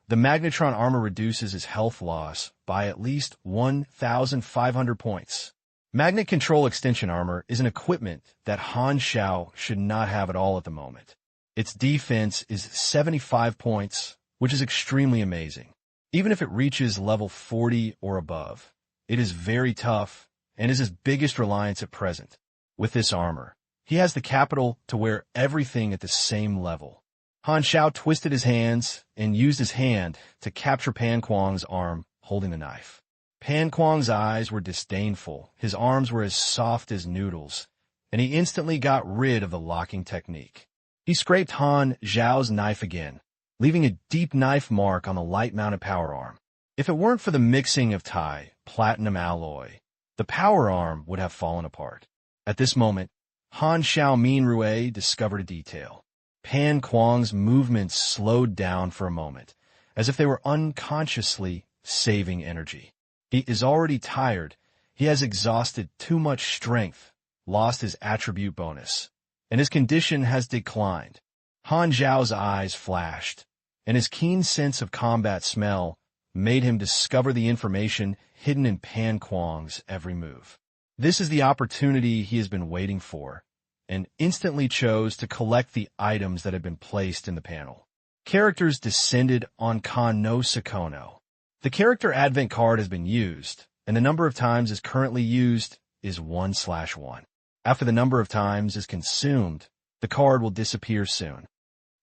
Speaker 1: The magnetron armor reduces his health loss by at least 1,500 points. Magnet control extension armor is an equipment that Han Xiao should not have at all at the moment. Its defense is 75 points, which is extremely amazing. Even if it reaches level 40 or above, it is very tough and is his biggest reliance at present. With this armor, he has the capital to wear everything at the same level. Han Xiao twisted his hands and used his hand to capture Pan Kuang's arm holding the knife. Pan Kuang's eyes were disdainful, his arms were as soft as noodles, and he instantly got rid of the locking technique. He scraped Han Xiao's knife again, leaving a deep knife mark on the light-mounted power arm. If it weren't for the mixing of Thai platinum alloy, the power arm would have fallen apart. At this moment, Han Xiao Minrue discovered a detail. Pan Kuang's movements slowed down for a moment, as if they were unconsciously saving energy. He is already tired. He has exhausted too much strength, lost his attribute bonus, and his condition has declined. Han Xiao's eyes flashed, and his keen sense of combat smell made him discover the information hidden in Pan Kuang's every move. This is the opportunity he has been waiting for, and instantly chose to collect the items that had been placed in the panel. Characters descended on Kan no Sakono. The character advent card has been used, and the number of times is currently used is 1/1. After the number of times is consumed, the card will disappear soon.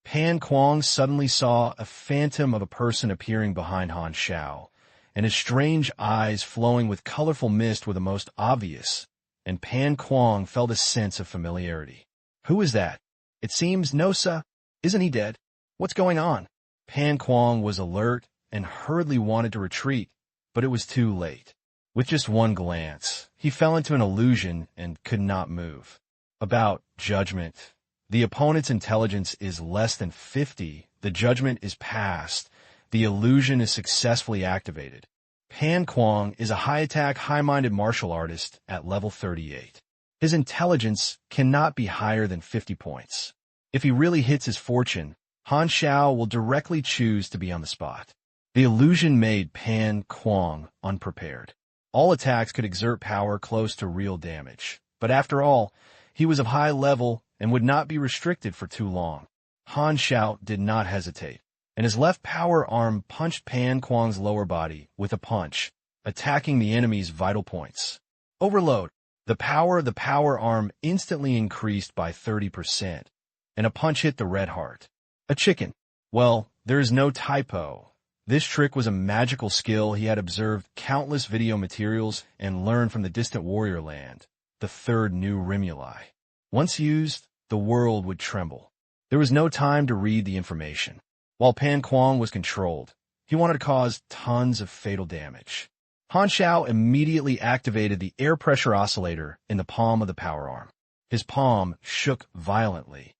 Speaker 1: Pan Kuang suddenly saw a phantom of a person appearing behind Han Xiao, and his strange eyes flowing with colorful mist were the most obvious, and Pan Kuang felt a sense of familiarity. Who is that? It seems Nosa. Isn't he dead? What's going on? Pan Kuang was alert and hurriedly wanted to retreat, but it was too late. With just one glance, he fell into an illusion and could not move. About judgment. The opponent's intelligence is less than 50. The judgment is passed. The illusion is successfully activated. Pan Kuang is a high-attack, high-minded martial artist at level 38. His intelligence cannot be higher than 50 points. If he really hits his fortune, Han Xiao will directly choose to be on the spot. The illusion made Pan Kuang unprepared. All attacks could exert power close to real damage, but after all, he was of high level and would not be restricted for too long. Han Xiao did not hesitate, and his left power arm punched Pan Kuang's lower body with a punch, attacking the enemy's vital points. Overload. The power of the power arm instantly increased by 30%, and a punch hit the red heart. A chicken. Well, there is no typo. This trick was a magical skill he had observed countless video materials and learned from the distant warrior land, the third new Rimuli. Once used, the world would tremble. There was no time to read the information. While Pan Kuang was controlled, he wanted to cause tons of fatal damage. Han Xiao immediately activated the air pressure oscillator in the palm of the power arm. His palm shook violently,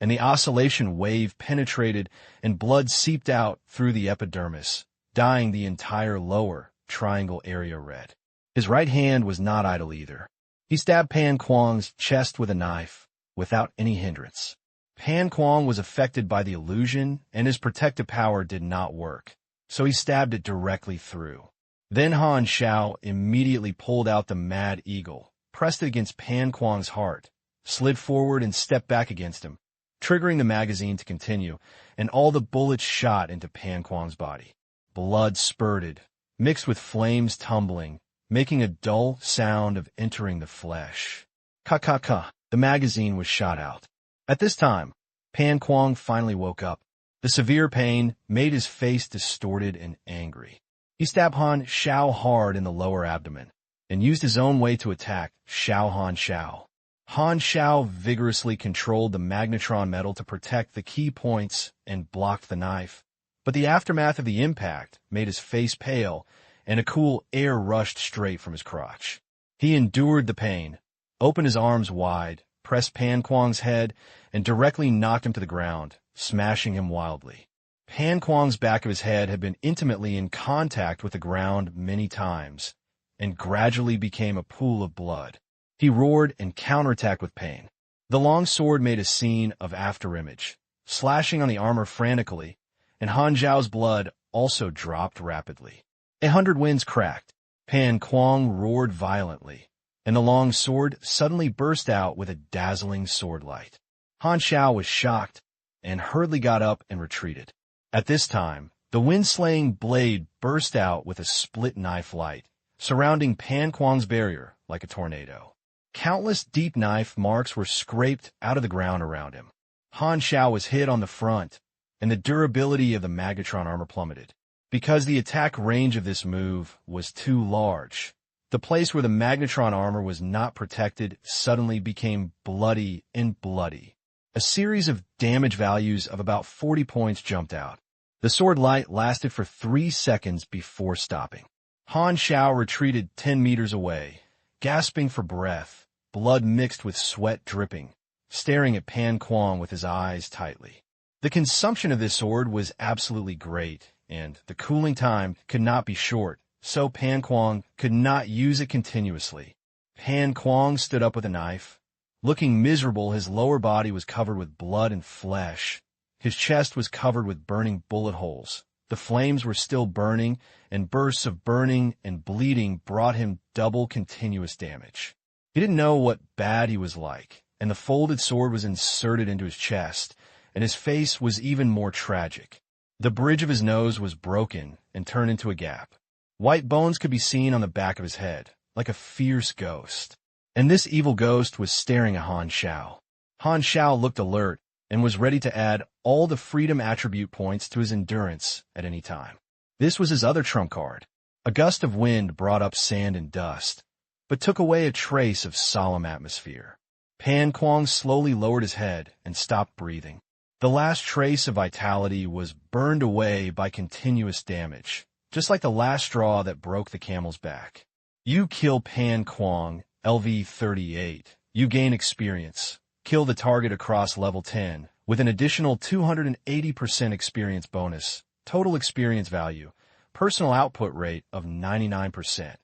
Speaker 1: and the oscillation wave penetrated and blood seeped out through the epidermis, dyeing the entire lower triangle area red. His right hand was not idle either. He stabbed Pan Kuang's chest with a knife, without any hindrance. Pan Kuang was affected by the illusion, and his protective power did not work, so he stabbed it directly through. Then Han Xiao immediately pulled out the Mad Eagle, pressed it against Pan Kuang's heart, slid forward and stepped back against him, triggering the magazine to continue, and all the bullets shot into Pan Kuang's body. Blood spurted, mixed with flames tumbling, making a dull sound of entering the flesh. Ka-ka-ka, the magazine was shot out. At this time, Pan Kuang finally woke up. The severe pain made his face distorted and angry. He stabbed Han Xiao hard in the lower abdomen, and used his own way to attack Han Xiao. Han Xiao vigorously controlled the magnetron metal to protect the key points and blocked the knife, but the aftermath of the impact made his face pale, and a cool air rushed straight from his crotch. He endured the pain, opened his arms wide, pressed Pan Kuang's head, and directly knocked him to the ground, smashing him wildly. Pan Kuang's back of his head had been intimately in contact with the ground many times, and gradually became a pool of blood. He roared and counterattacked with pain. The long sword made a scene of afterimage, slashing on the armor frantically, and Han Xiao's blood also dropped rapidly. 100 winds cracked. Pan Kuang roared violently, and the long sword suddenly burst out with a dazzling sword light. Han Xiao was shocked. and hurriedly got up and retreated. At this time, the wind-slaying blade burst out with a split-knife light, surrounding Pan Kuang's barrier like a tornado. Countless deep knife marks were scraped out of the ground around him. Han Xiao was hit on the front, and the durability of the Magnetron armor plummeted. Because the attack range of this move was too large, the place where the Magnetron armor was not protected suddenly became bloody and bloody. A series of damage values of about 40 points jumped out. The sword light lasted for 3 seconds before stopping. Han Xiao retreated 10 meters away, gasping for breath, blood mixed with sweat dripping, staring at Pan Kuang with his eyes tightly. The consumption of this sword was absolutely great, and the cooling time could not be short, so Pan Kuang could not use it continuously. Pan Kuang stood up with a knife. Looking miserable, his lower body was covered with blood and flesh. His chest was covered with burning bullet holes. The flames were still burning, and bursts of burning and bleeding brought him double continuous damage. He didn't know what bad he was like, and the folded sword was inserted into his chest, and his face was even more tragic. The bridge of his nose was broken and turned into a gap. White bones could be seen on the back of his head, like a fierce ghost. And this evil ghost was staring at Han Xiao. Han Xiao looked alert and was ready to add all the freedom attribute points to his endurance at any time. This was his other trump card. A gust of wind brought up sand and dust, but took away a trace of solemn atmosphere. Pan Kuang slowly lowered his head and stopped breathing. The last trace of vitality was burned away by continuous damage, just like the last straw that broke the camel's back. You kill Pan Kuang, LV-38. You gain experience. Kill the target across level 10 with an additional 280% experience bonus, total experience value, personal output rate of 99%.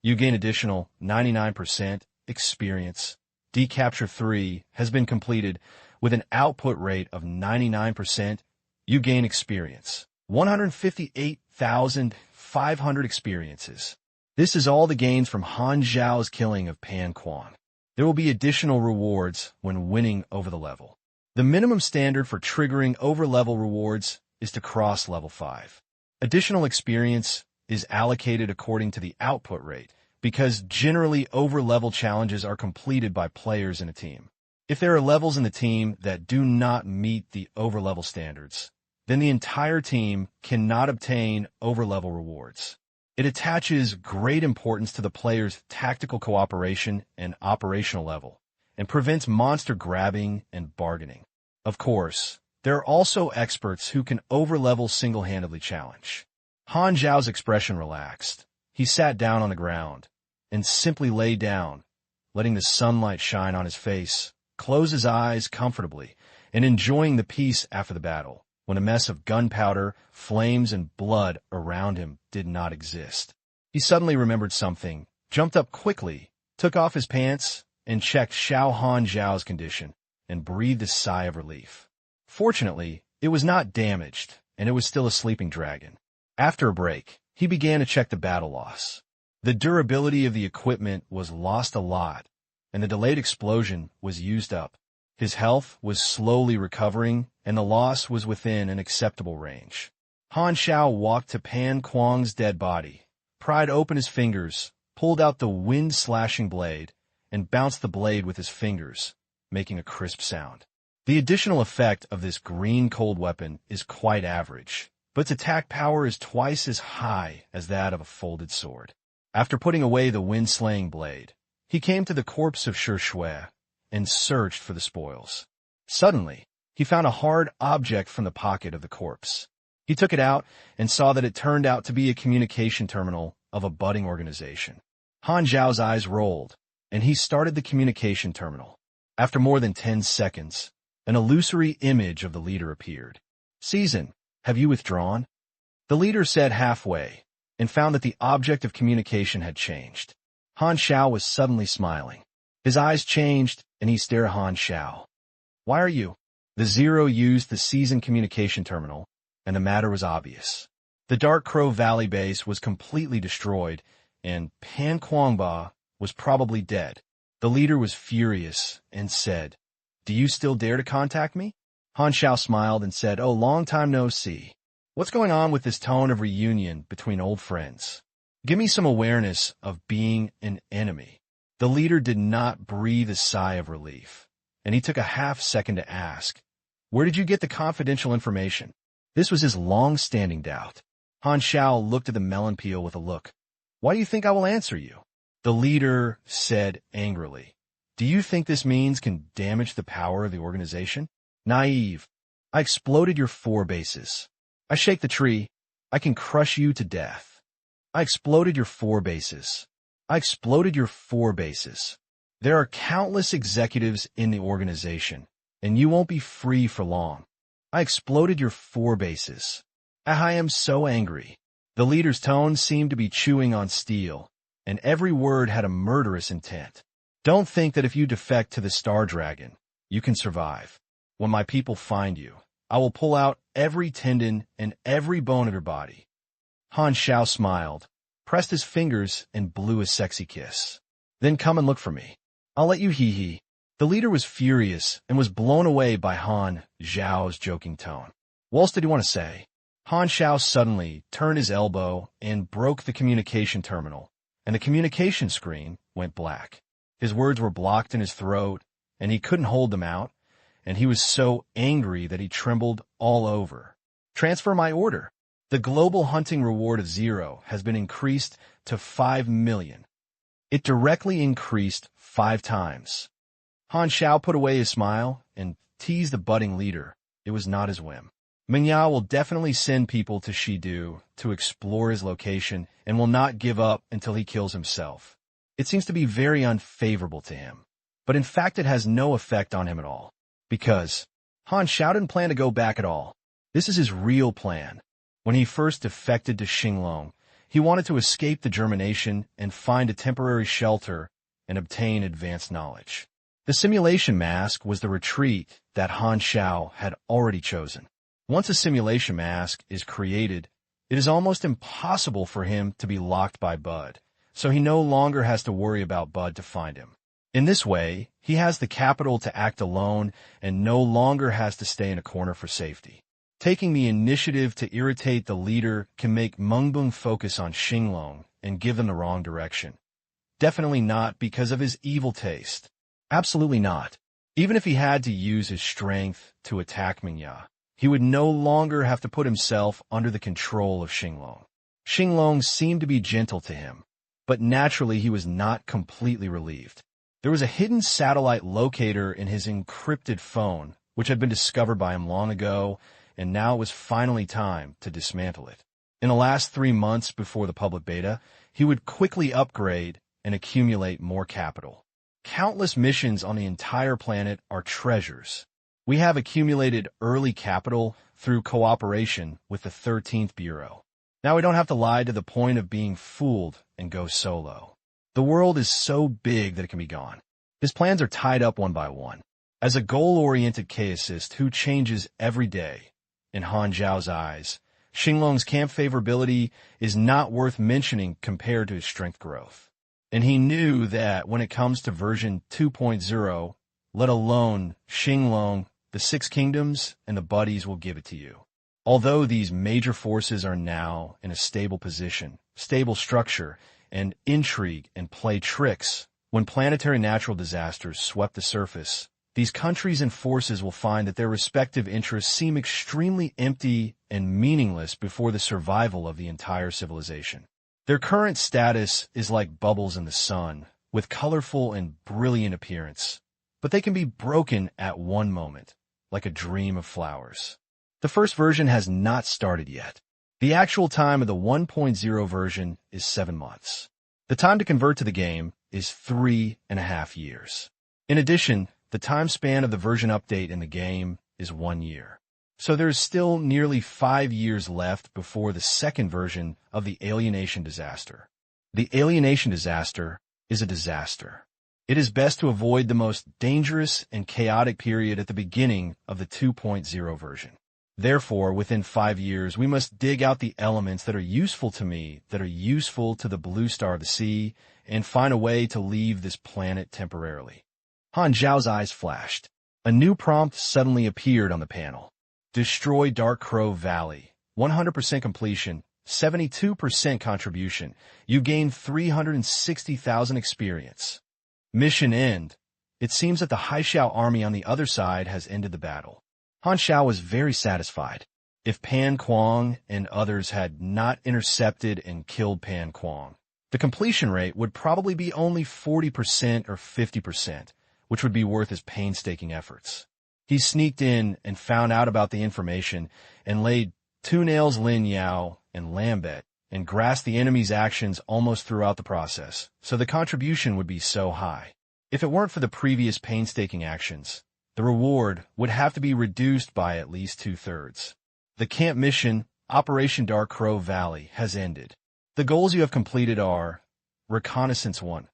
Speaker 1: You gain additional 99% experience. Decapture 3 has been completed with an output rate of 99%. You gain experience. 158,500 experiences. This is all the gains from Han Xiao's killing of Pan Kuang. There will be additional rewards when winning over the level. The minimum standard for triggering over-level rewards is to cross level 5. Additional experience is allocated according to the output rate, because generally over-level challenges are completed by players in a team. If there are levels in the team that do not meet the over-level standards, then the entire team cannot obtain over-level rewards. It attaches great importance to the player's tactical cooperation and operational level, and prevents monster grabbing and bargaining. Of course, there are also experts who can over-level single-handedly challenge. Han Xiao's expression relaxed. He sat down on the ground and simply lay down, letting the sunlight shine on his face, close his eyes comfortably, and enjoying the peace after the battle, when a mess of gunpowder, flames, and blood around him did not exist. He suddenly remembered something, jumped up quickly, took off his pants, and checked Xiao Han Xiao's condition, and breathed a sigh of relief. Fortunately, it was not damaged, and it was still a sleeping dragon. After a break, he began to check the battle loss. The durability of the equipment was lost a lot, and the delayed explosion was used up. His health was slowly recovering, and the loss was within an acceptable range. Han Xiao walked to Pan Kuang's dead body, pried open his fingers, pulled out the wind-slashing blade, and bounced the blade with his fingers, making a crisp sound. The additional effect of this green cold weapon is quite average, but its attack power is twice as high as that of a folded sword. After putting away the wind-slaying blade, he came to the corpse of Shi Shui and searched for the spoils. Suddenly, he found a hard object from the pocket of the corpse. He took it out and saw that it turned out to be a communication terminal of a budding organization. Han Xiao's eyes rolled, and he started the communication terminal. After more than 10 seconds, an illusory image of the leader appeared. "Season, have you withdrawn?" The leader said halfway, and found that the object of communication had changed. Han Xiao was suddenly smiling. His eyes changed, and he stared at Han Xiao. "Why are you?" The Zero used the season communication terminal, and the matter was obvious. The Dark Crow Valley base was completely destroyed, and Pan Kuangba was probably dead. The leader was furious and said, "Do you still dare to contact me?" Han Xiao smiled and said, "Oh, long time no see. What's going on with this tone of reunion between old friends? Give me some awareness of being an enemy." The leader did not breathe a sigh of relief, and he took a half-second to ask, "Where did you get the confidential information?" This was his long-standing doubt. Han Xiao looked at the melon peel with a look. "Why do you think I will answer you?" The leader said angrily, "Do you think this means can damage the power of the organization? Naive. I exploded your 4 bases. I shake the tree. I can crush you to death. I exploded your 4 bases. I exploded your 4 bases. There are countless executives in the organization, and you won't be free for long. I exploded your 4 bases. I am so angry." The leader's tone seemed to be chewing on steel, and every word had a murderous intent. "Don't think that if you defect to the Star Dragon, you can survive. When my people find you, I will pull out every tendon and every bone of your body." Han Xiao smiled, pressed his fingers, and blew a sexy kiss. "Then come and look for me. I'll let you hee-hee." The leader was furious and was blown away by Han Xiao's joking tone. What else did he want to say? Han Xiao suddenly turned his elbow and broke the communication terminal, and the communication screen went black. His words were blocked in his throat, and he couldn't hold them out, and he was so angry that he trembled all over. "Transfer my order. The global hunting reward of 0 has been increased to 5 million. It directly increased 5 times. Han Xiao put away his smile and teased the budding leader. It was not his whim. Mingya will definitely send people to Shidu to explore his location and will not give up until he kills himself. It seems to be very unfavorable to him, but in fact it has no effect on him at all, because Han Xiao didn't plan to go back at all. This is his real plan. When he first defected to Xinglong, he wanted to escape the germination and find a temporary shelter and obtain advanced knowledge. The simulation mask was the retreat that Han Xiao had already chosen. Once a simulation mask is created, it is almost impossible for him to be locked by Bud, so he no longer has to worry about Bud to find him. In this way, he has the capital to act alone and no longer has to stay in a corner for safety. Taking the initiative to irritate the leader can make Mengbung focus on Xinglong and give them the wrong direction. Definitely not because of his evil taste. Absolutely not. Even if he had to use his strength to attack Mingya, he would no longer have to put himself under the control of Xinglong. Xinglong seemed to be gentle to him, but naturally he was not completely relieved. There was a hidden satellite locator in his encrypted phone, which had been discovered by him long ago, and now it was finally time to dismantle it. In the last 3 months before the public beta, he would quickly upgrade and accumulate more capital. Countless missions on the entire planet are treasures. We have accumulated early capital through cooperation with the 13th Bureau. Now we don't have to lie to the point of being fooled and go solo. The world is so big that it can be gone. His plans are tied up one by one. As a goal-oriented chaosist who changes every day, in Han Xiao's eyes, Xinglong's camp favorability is not worth mentioning compared to his strength growth. And he knew that when it comes to version 2.0, let alone Xinglong, the 6 kingdoms and the buddies will give it to you. Although these major forces are now in a stable position, stable structure, and intrigue and play tricks, when planetary natural disasters swept the surface, these countries and forces will find that their respective interests seem extremely empty and meaningless before the survival of the entire civilization. Their current status is like bubbles in the sun, with colorful and brilliant appearance, but they can be broken at one moment, like a dream of flowers. The first version has not started yet. The actual time of the 1.0 version is 7 months. The time to convert to the game is 3.5 years. In addition, the time span of the version update in the game is 1 year. So there's still nearly 5 years left before the second version of the alienation disaster. The alienation disaster is a disaster. It is best to avoid the most dangerous and chaotic period at the beginning of the 2.0 version. Therefore, within 5 years, we must dig out the elements that are useful to me, that are useful to the blue star of the sea, and find a way to leave this planet temporarily. Han Xiao's eyes flashed. A new prompt suddenly appeared on the panel. Destroy Dark Crow Valley. 100% completion. 72% contribution. You gain 360,000 experience. Mission end. It seems that the Han Xiao army on the other side has ended the battle. Han Xiao was very satisfied. If Pan Kuang and others had not intercepted and killed Pan Kuang, the completion rate would probably be only 40% or 50%, which would be worth his painstaking efforts. He sneaked in and found out about the information and laid two nails Lin Yao and Lambet and grasped the enemy's actions almost throughout the process, so the contribution would be so high. If it weren't for the previous painstaking actions, the reward would have to be reduced by at least 2/3. The camp mission, Operation Dark Crow Valley, has ended. The goals you have completed are Reconnaissance 1,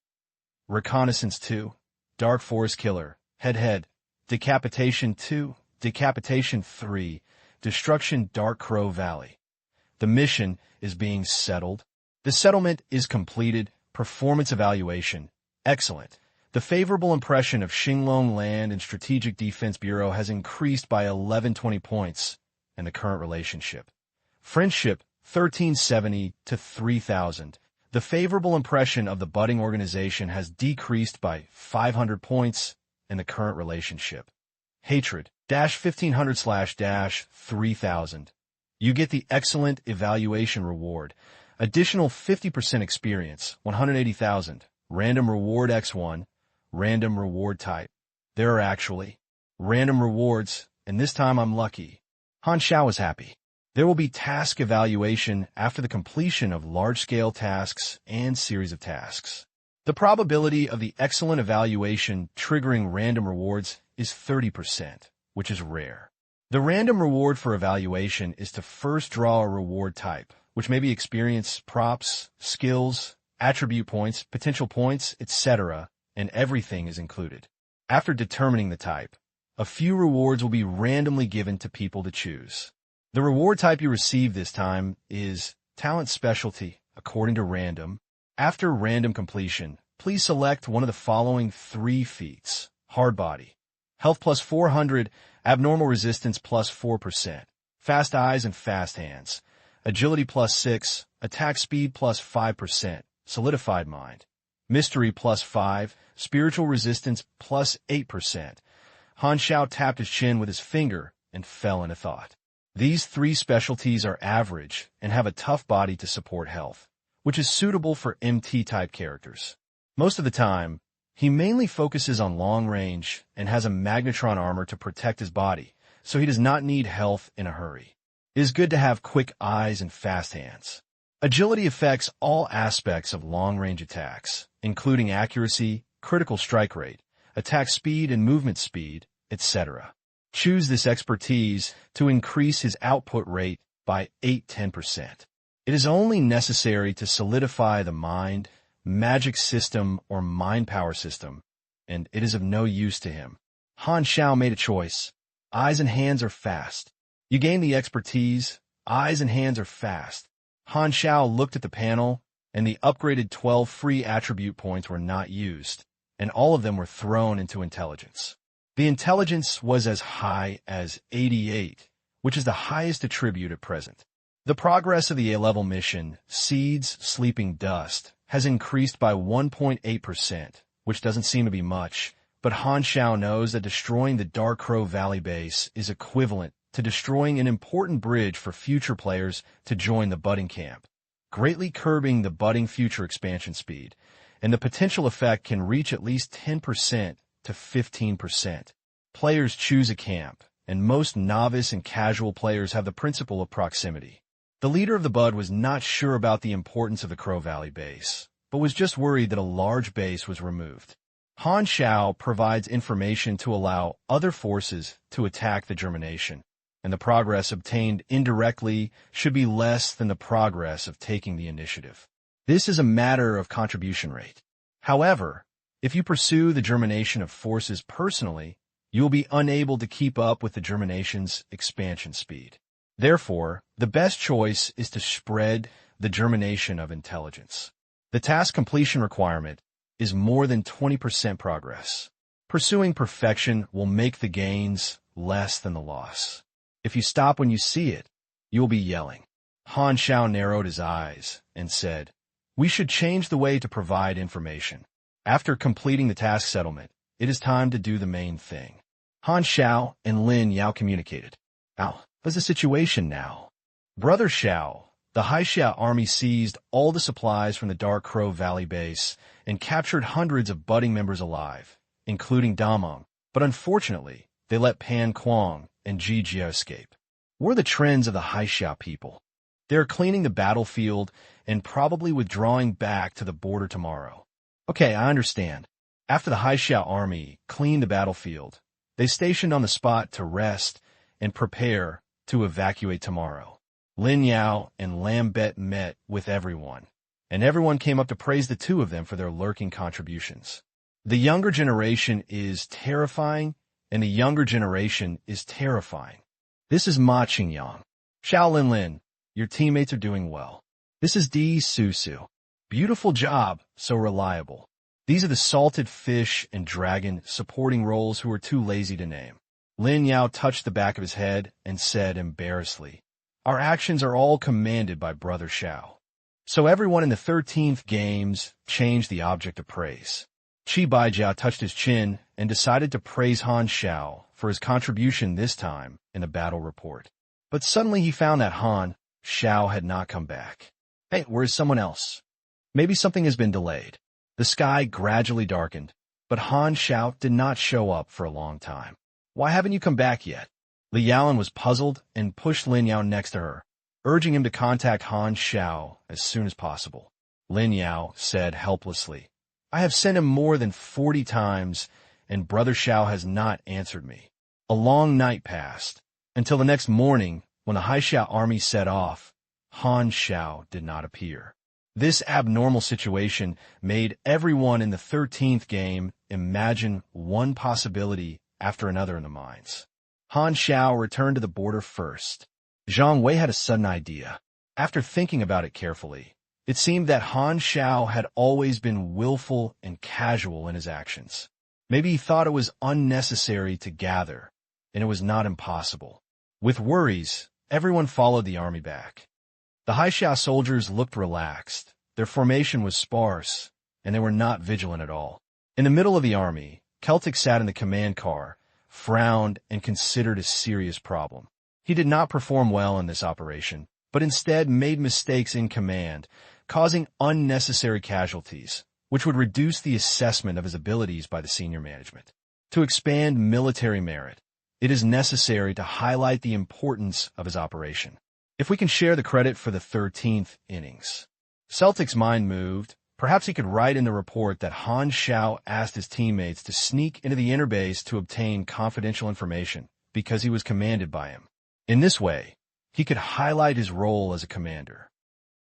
Speaker 1: Reconnaissance 2, Dark Forest Killer, Head, Decapitation 2, Decapitation 3, Destruction Dark Crow Valley. The mission is being settled. The settlement is completed. Performance evaluation. Excellent. The favorable impression of Xinglong Land and Strategic Defense Bureau has increased by 1120 points, and the current relationship. Friendship, 1370 to 3000. The favorable impression of the budding organization has decreased by 500 points, and the current relationship. Hatred, -1500/-3000. You get the excellent evaluation reward. Additional 50% experience, 180,000. Random reward X1. Random reward type. There are actually random rewards, and this time I'm lucky. Han Xiao was happy. There will be task evaluation after the completion of large-scale tasks and series of tasks. The probability of the excellent evaluation triggering random rewards is 30%, which is rare. The random reward for evaluation is to first draw a reward type, which may be experience, props, skills, attribute points, potential points, etc., and everything is included. After determining the type, a few rewards will be randomly given to people to choose. The reward type you receive this time is Talent Specialty, according to random. After random completion, please select one of the following 3 feats. Hard Body. Health plus 400, Abnormal Resistance plus 4%, Fast Eyes and Fast Hands, Agility plus 6, Attack Speed plus 5%, Solidified Mind, Mystery plus 5, Spiritual Resistance plus 8%. Han Xiao tapped his chin with his finger and fell into thought. These 3 specialties are average and have a tough body to support health, which is suitable for MT-type characters. Most of the time, he mainly focuses on long range and has a magnetron armor to protect his body, so he does not need health in a hurry. It is good to have quick eyes and fast hands. Agility affects all aspects of long-range attacks, including accuracy, critical strike rate, attack speed and movement speed, etc. Choose this expertise to increase his output rate by 8-10%. It is only necessary to solidify the mind, magic system, or mind power system, and it is of no use to him. Han Xiao made a choice. Eyes and hands are fast. You gain the expertise. Eyes and hands are fast. Han Xiao looked at the panel, and the upgraded 12 free attribute points were not used, and all of them were thrown into intelligence. The intelligence was as high as 88, which is the highest attribute at present. The progress of the A-level mission, Seeds Sleeping Dust, has increased by 1.8%, which doesn't seem to be much, but Han Xiao knows that destroying the Dark Crow Valley base is equivalent to destroying an important bridge for future players to join the budding camp, greatly curbing the budding future expansion speed, and the potential effect can reach at least 10% to 15%. Players choose a camp, and most novice and casual players have the principle of proximity. The leader of the Bud was not sure about the importance of the Crow Valley base, but was just worried that a large base was removed. Han Xiao provides information to allow other forces to attack the germination, and the progress obtained indirectly should be less than the progress of taking the initiative. This is a matter of contribution rate. However, if you pursue the germination of forces personally, you will be unable to keep up with the germination's expansion speed. Therefore, the best choice is to spread the germination of intelligence. The task completion requirement is more than 20% progress. Pursuing perfection will make the gains less than the loss. If you stop when you see it, you will be yelling. Han Xiao narrowed his eyes and said, "We should change the way to provide information. After completing the task settlement, it is time to do the main thing." Han Xiao and Lin Yao communicated. What's the situation now? Brother Xiao, the Han Xiao army seized all the supplies from the Dark Crow Valley base and captured hundreds of budding members alive, including Damong, but unfortunately, they let Pan Kuang and Ji Jia escape. What are the trends of the Han Xiao people? They are cleaning the battlefield and probably withdrawing back to the border tomorrow. Okay, I understand. After the Han Xiao army cleaned the battlefield, they stationed on the spot to rest and prepare to evacuate tomorrow. Lin Yao and Lambet met with everyone, and everyone came up to praise the two of them for their lurking contributions. The younger generation is terrifying, and the younger generation is terrifying. This is Ma Qingyang. Xiao Lin Lin, your teammates are doing well. This is Di Su Su. Beautiful job, so reliable. These are the salted fish and dragon supporting roles who are too lazy to name. Lin Yao touched the back of his head and said embarrassedly, "Our actions are all commanded by Brother Xiao." So everyone in the 13th games changed the object of praise. Qi Baijiao touched his chin and decided to praise Han Xiao for his contribution this time in the battle report. But suddenly he found that Han Xiao had not come back. Hey, where's someone else? Maybe something has been delayed. The sky gradually darkened, but Han Xiao did not show up for a long time. Why haven't you come back yet? Li Yaolin was puzzled and pushed Lin Yao next to her, urging him to contact Han Xiao as soon as possible. Lin Yao said helplessly, "I have sent him more than 40 times, and Brother Xiao has not answered me." A long night passed, until the next morning when the Han Xiao army set off. Han Xiao did not appear. This abnormal situation made everyone in the 13th game imagine one possibility after another in their minds. Han Xiao returned to the border first. Zhang Wei had a sudden idea. After thinking about it carefully, it seemed that Han Xiao had always been willful and casual in his actions. Maybe he thought it was unnecessary to gather, and it was not impossible. With worries, everyone followed the army back. The Han Xiao soldiers looked relaxed. Their formation was sparse, and they were not vigilant at all. In the middle of the army, Celtic sat in the command car, frowned, and considered a serious problem. He did not perform well in this operation, but instead made mistakes in command, causing unnecessary casualties, which would reduce the assessment of his abilities by the senior management. To expand military merit, it is necessary to highlight the importance of his operation. If we can share the credit for the 13th innings. Celtic's mind moved. Perhaps he could write in the report that Han Xiao asked his teammates to sneak into the inner base to obtain confidential information because he was commanded by him. In this way, he could highlight his role as a commander.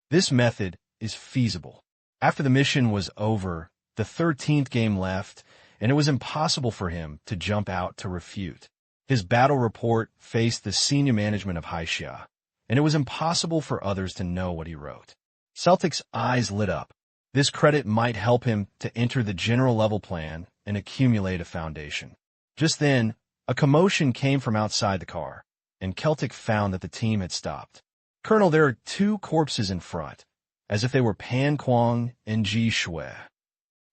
Speaker 1: This method is feasible. After the mission was over, the 13th game left, and it was impossible for him to jump out to refute. His battle report faced the senior management of Han Xiao, and it was impossible for others to know what he wrote. Celtic's eyes lit up. This credit might help him to enter the general level plan and accumulate a foundation. Just then, a commotion came from outside the car, and Celtic found that the team had stopped. "Colonel, there are 2 corpses in front, as if they were Pan Kuang and Ji Shui."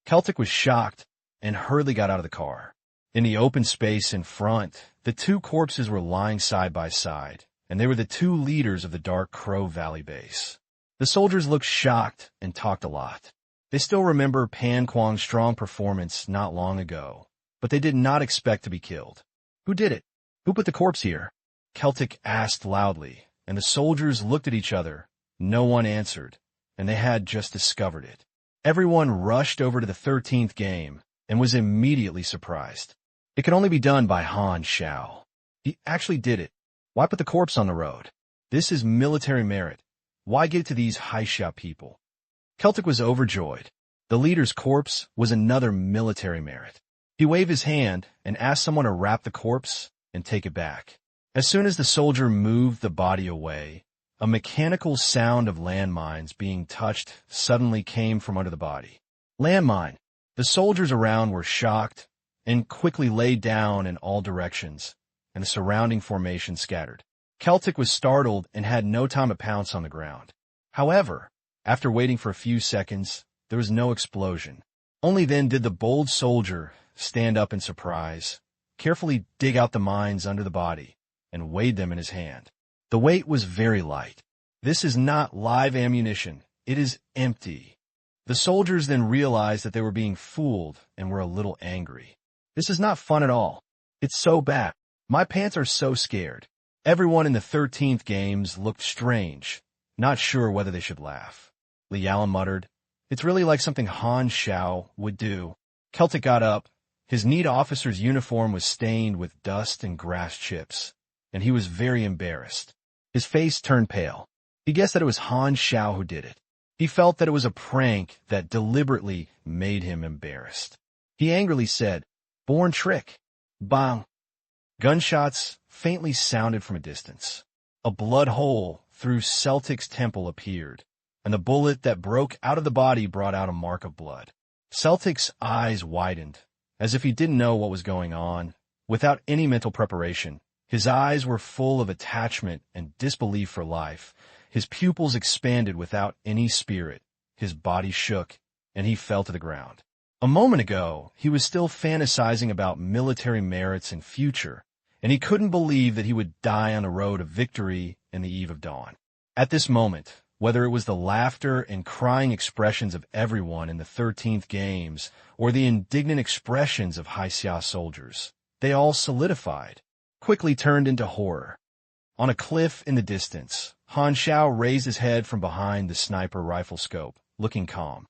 Speaker 1: Celtic was shocked and hurriedly got out of the car. In the open space in front, the 2 corpses were lying side by side, and they were the 2 leaders of the Dark Crow Valley base. The soldiers looked shocked and talked a lot. They still remember Pan Kuang's strong performance not long ago, but they did not expect to be killed. "Who did it? Who put the corpse here?" Celtic asked loudly, and the soldiers looked at each other. No one answered, and they had just discovered it. Everyone rushed over to the 13th game and was immediately surprised. It could only be done by Han Xiao. He actually did it. Why put the corpse on the road? This is military merit. Why give it to these Han Xiao people? Celtic was overjoyed. The leader's corpse was another military merit. He waved his hand and asked someone to wrap the corpse and take it back. As soon as the soldier moved the body away, a mechanical sound of landmines being touched suddenly came from under the body. Landmine! The soldiers around were shocked, and quickly lay down in all directions, and the surrounding formation scattered. Celtic was startled and had no time to pounce on the ground. However, after waiting for a few seconds, there was no explosion. Only then did the bold soldier stand up in surprise, carefully dig out the mines under the body, and weighed them in his hand. The weight was very light. This is not live ammunition. It is empty. The soldiers then realized that they were being fooled and were a little angry. This is not fun at all. It's so bad. My pants are so scared. Everyone in the 13th games looked strange, not sure whether they should laugh. Liala muttered, "It's really like something Han Xiao would do." Celtic got up. His neat officer's uniform was stained with dust and grass chips, and he was very embarrassed. His face turned pale. He guessed that it was Han Xiao who did it. He felt that it was a prank that deliberately made him embarrassed. He angrily said, "Born trick." Bang! Gunshots faintly sounded from a distance. A blood hole through Celtic's temple appeared, and the bullet that broke out of the body brought out a mark of blood. Celtic's eyes widened, as if he didn't know what was going on. Without any mental preparation, his eyes were full of attachment and disbelief for life. His pupils expanded without any spirit. His body shook, and he fell to the ground. A moment ago, he was still fantasizing about military merits and future, and he couldn't believe that he would die on the road of victory in the eve of dawn. At this moment, whether it was the laughter and crying expressions of everyone in the 13th games or the indignant expressions of Han Xiao soldiers, they all solidified, quickly turned into horror. On a cliff in the distance, Han Xiao raised his head from behind the sniper rifle scope, looking calm.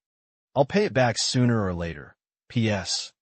Speaker 1: "I'll pay it back sooner or later. P.S.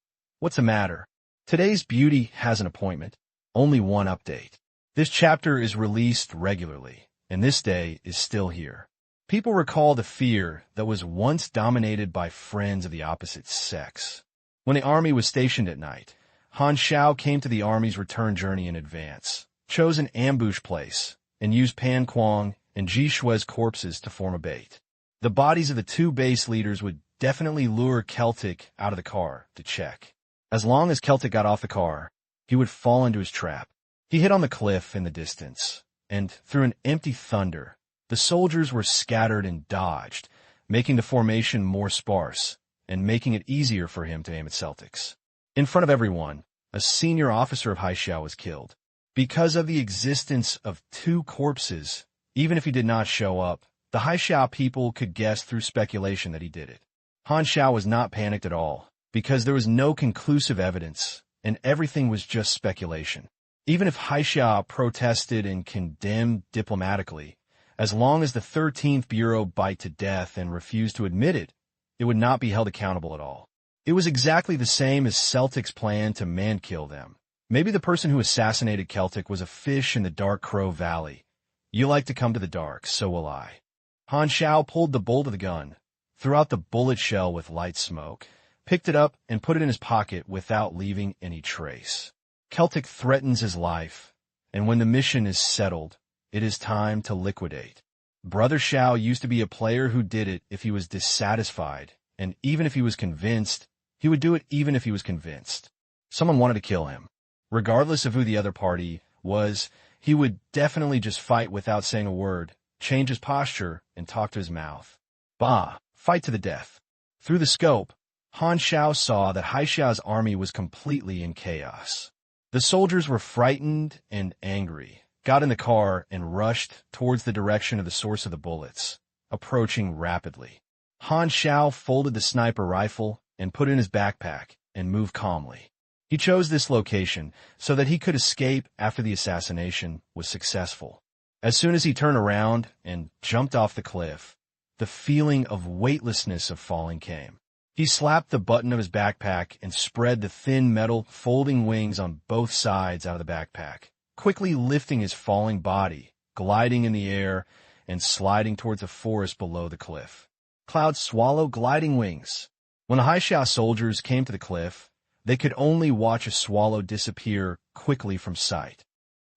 Speaker 1: What's the matter? Today's beauty has an appointment. Only one update. This chapter is released regularly, and this day is still here." People recall the fear that was once dominated by friends of the opposite sex. When the army was stationed at night, Han Xiao came to the army's return journey in advance, chose an ambush place, and used Pan Kuang and Ji Shui's corpses to form a bait. The bodies of the two base leaders would definitely lure Celtic out of the car to check. As long as Celtic got off the car, he would fall into his trap. He hit on the cliff in the distance, and through an empty thunder, the soldiers were scattered and dodged, making the formation more sparse and making it easier for him to aim at Celtics. In front of everyone, a senior officer of Han Xiao was killed. Because of the existence of two corpses, even if he did not show up, the Han Xiao people could guess through speculation that he did it. Han Xiao was not panicked at all, because there was no conclusive evidence, and everything was just speculation. Even if Han Xiao protested and condemned diplomatically, as long as the 13th Bureau bite to death and refused to admit it, it would not be held accountable at all. It was exactly the same as Celtic's plan to man-kill them. Maybe the person who assassinated Celtic was a fish in the Dark Crow Valley. You like to come to the dark, so will I. Han Xiao pulled the bolt of the gun, threw out the bullet shell with light smoke, picked it up and put it in his pocket without leaving any trace. Celtic threatens his life, and when the mission is settled, it is time to liquidate. Brother Xiao used to be a player who did it if he was dissatisfied, and even if he was convinced, he would do it even if he was convinced. Someone wanted to kill him. Regardless of who the other party was, he would definitely just fight without saying a word, change his posture, and talk to his mouth. Bah, fight to the death. Through the scope, Han Xiao saw that Han Xiao's army was completely in chaos. The soldiers were frightened and angry, got in the car, and rushed towards the direction of the source of the bullets, approaching rapidly. Han Xiao folded the sniper rifle and put it in his backpack and moved calmly. He chose this location so that he could escape after the assassination was successful. As soon as he turned around and jumped off the cliff, the feeling of weightlessness of falling came. He slapped the button of his backpack and spread the thin metal folding wings on both sides out of the backpack, quickly lifting his falling body, gliding in the air, and sliding towards the forest below the cliff. Clouds swallow gliding wings. When the Han Xiao soldiers came to the cliff, they could only watch a swallow disappear quickly from sight.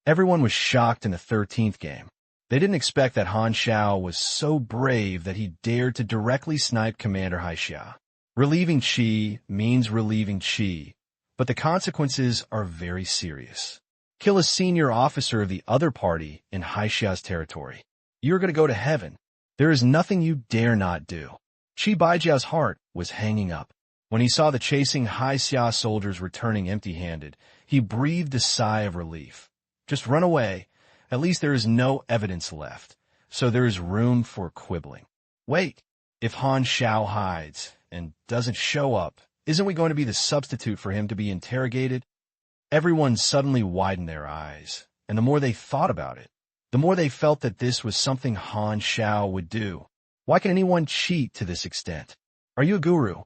Speaker 1: Everyone was shocked in the 13th game. They didn't expect that Han Xiao was so brave that he dared to directly snipe Commander Han Xiao. Relieving Qi means relieving Qi, but the consequences are very serious. Kill a senior officer of the other party in Han Xiao's territory. You're going to go to heaven. There is nothing you dare not do. Qi Baijiao's heart was hanging up. When he saw the chasing Han Xiao soldiers returning empty-handed, he breathed a sigh of relief. Just run away. At least there is no evidence left, so there is room for quibbling. Wait, if Han Xiao hides and doesn't show up, isn't we going to be the substitute for him to be interrogated? Everyone suddenly widened their eyes, and the more they thought about it, the more they felt that this was something Han Xiao would do. Why can anyone cheat to this extent? Are you a guru?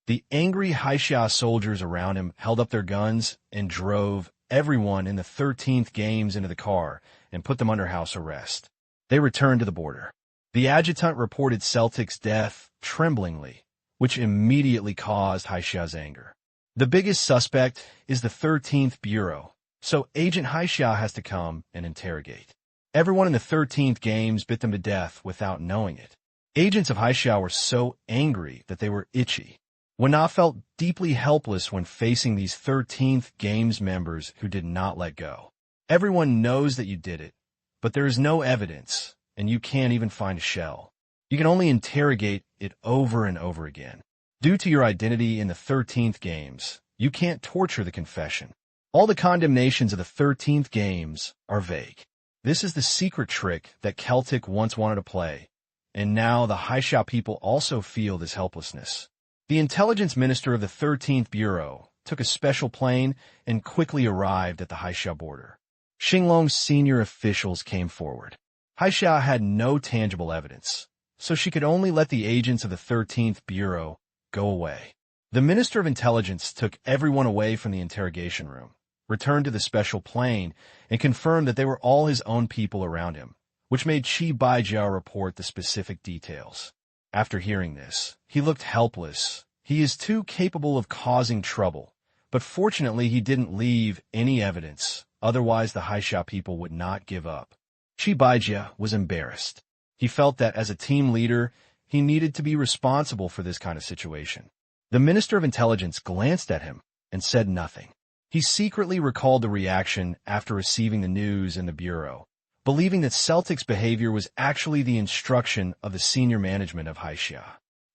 Speaker 1: The angry Han Xiao soldiers around him held up their guns and drove everyone in the 13th games into the car and put them under house arrest. They returned to the border. The adjutant reported Celtic's death tremblingly, which immediately caused Han Xiao's anger. The biggest suspect is the 13th Bureau, so Agent Han Xiao has to come and interrogate. Everyone in the 13th games bit them to death without knowing it. Agents of Han Xiao were so angry that they were itchy. Wen felt deeply helpless when facing these 13th games members who did not let go. Everyone knows that you did it, but there is no evidence, and you can't even find a shell. You can only interrogate it over and over again. Due to your identity in the 13th games, you can't torture the confession. All the condemnations of the 13th games are vague. This is the secret trick that Celtic once wanted to play, and now the Han Xiao people also feel this helplessness. The intelligence minister of the 13th Bureau took a special plane and quickly arrived at the Han Xiao border. Xinglong's senior officials came forward. Han Xiao had no tangible evidence, so she could only let the agents of the 13th Bureau go away. The Minister of Intelligence took everyone away from the interrogation room, returned to the special plane, and confirmed that they were all his own people around him, which made Qi Baijiao report the specific details. After hearing this, he looked helpless. He is too capable of causing trouble, but fortunately he didn't leave any evidence, otherwise the Han Xiao people would not give up. Qi Baijiao was embarrassed. He felt that as a team leader, he needed to be responsible for this kind of situation. The Minister of Intelligence glanced at him and said nothing. He secretly recalled the reaction after receiving the news in the Bureau, believing that Celtic's behavior was actually the instruction of the senior management of Han Xiao.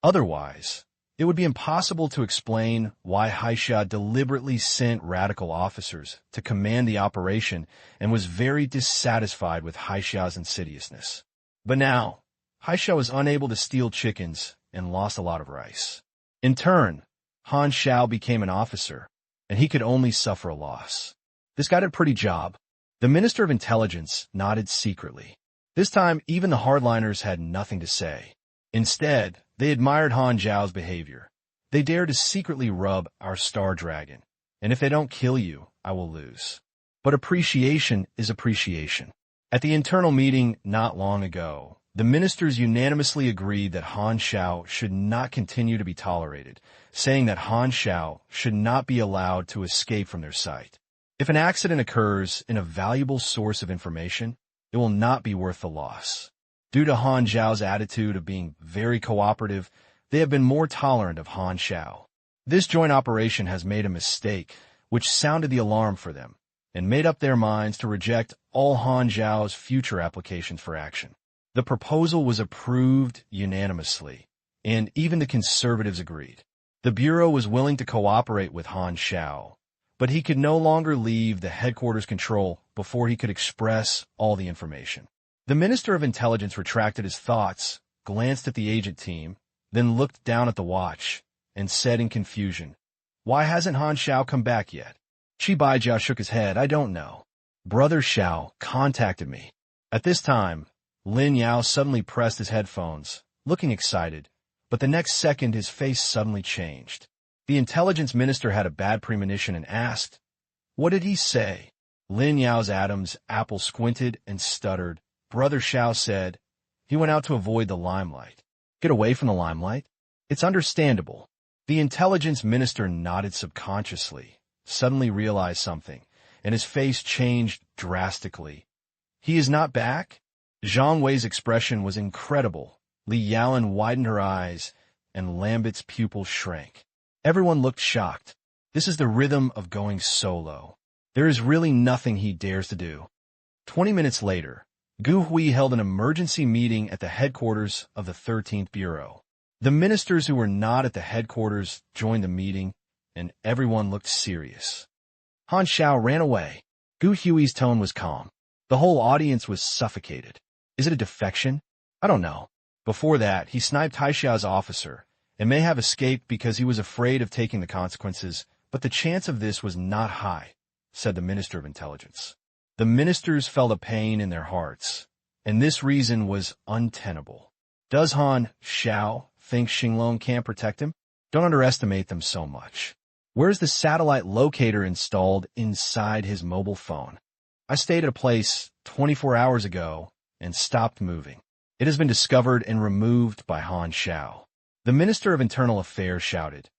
Speaker 1: Otherwise, it would be impossible to explain why Han Xiao deliberately sent radical officers to command the operation and was very dissatisfied with Han Xiao's insidiousness. But now, Han Xiao was unable to steal chickens and lost a lot of rice. In turn, Han Xiao became an officer, and he could only suffer a loss. This guy did a pretty job. The Minister of Intelligence nodded secretly. This time, even the hardliners had nothing to say. Instead, they admired Han Xiao's behavior. They dared to secretly rub our star dragon, and if they don't kill you, I will lose. But appreciation is appreciation. At the internal meeting not long ago, the ministers unanimously agreed that Han Xiao should not continue to be tolerated, saying that Han Xiao should not be allowed to escape from their sight. If an accident occurs in a valuable source of information, it will not be worth the loss. Due to Han Xiao's attitude of being very cooperative, they have been more tolerant of Han Xiao. This joint operation has made a mistake, which sounded the alarm for them, and made up their minds to reject all Han Xiao's future applications for action. The proposal was approved unanimously, and even the conservatives agreed. The Bureau was willing to cooperate with Han Xiao, but he could no longer leave the headquarters control before he could express all the information. The Minister of Intelligence retracted his thoughts, glanced at the agent team, then looked down at the watch, and said in confusion, "Why hasn't Han Xiao come back yet?" Qi Baijiao shook his head. "I don't know. Brother Xiao contacted me." At this time, Lin Yao suddenly pressed his headphones, looking excited, but the next second his face suddenly changed. The intelligence minister had a bad premonition and asked, "What did he say?" Lin Yao's Adam's apple squinted and stuttered. Brother Xiao said, "He went out to avoid the limelight." "Get away from the limelight?" "It's understandable." The intelligence minister nodded subconsciously, suddenly realized something, and his face changed drastically. "He is not back?" Zhang Wei's expression was incredible. Li Yaolan widened her eyes, and Lambert's pupils shrank. Everyone looked shocked. This is the rhythm of going solo. There is really nothing he dares to do. 20 minutes later, Gu Hui held an emergency meeting at the headquarters of the 13th Bureau. The ministers who were not at the headquarters joined the meeting, and everyone looked serious. Han Xiao ran away. Gu Hui's tone was calm. The whole audience was suffocated. Is it a defection? I don't know. Before that, he sniped Han Xiao's officer, and may have escaped because he was afraid of taking the consequences, but the chance of this was not high, said the Minister of Intelligence. The ministers felt a pain in their hearts, and this reason was untenable. Does Han Xiao think Xinglong can't protect him? Don't underestimate them so much. Where's the satellite locator installed inside his mobile phone? I stayed at a place 24 hours ago and stopped moving. It has been discovered and removed by Han Xiao. The Minister of Internal Affairs shouted,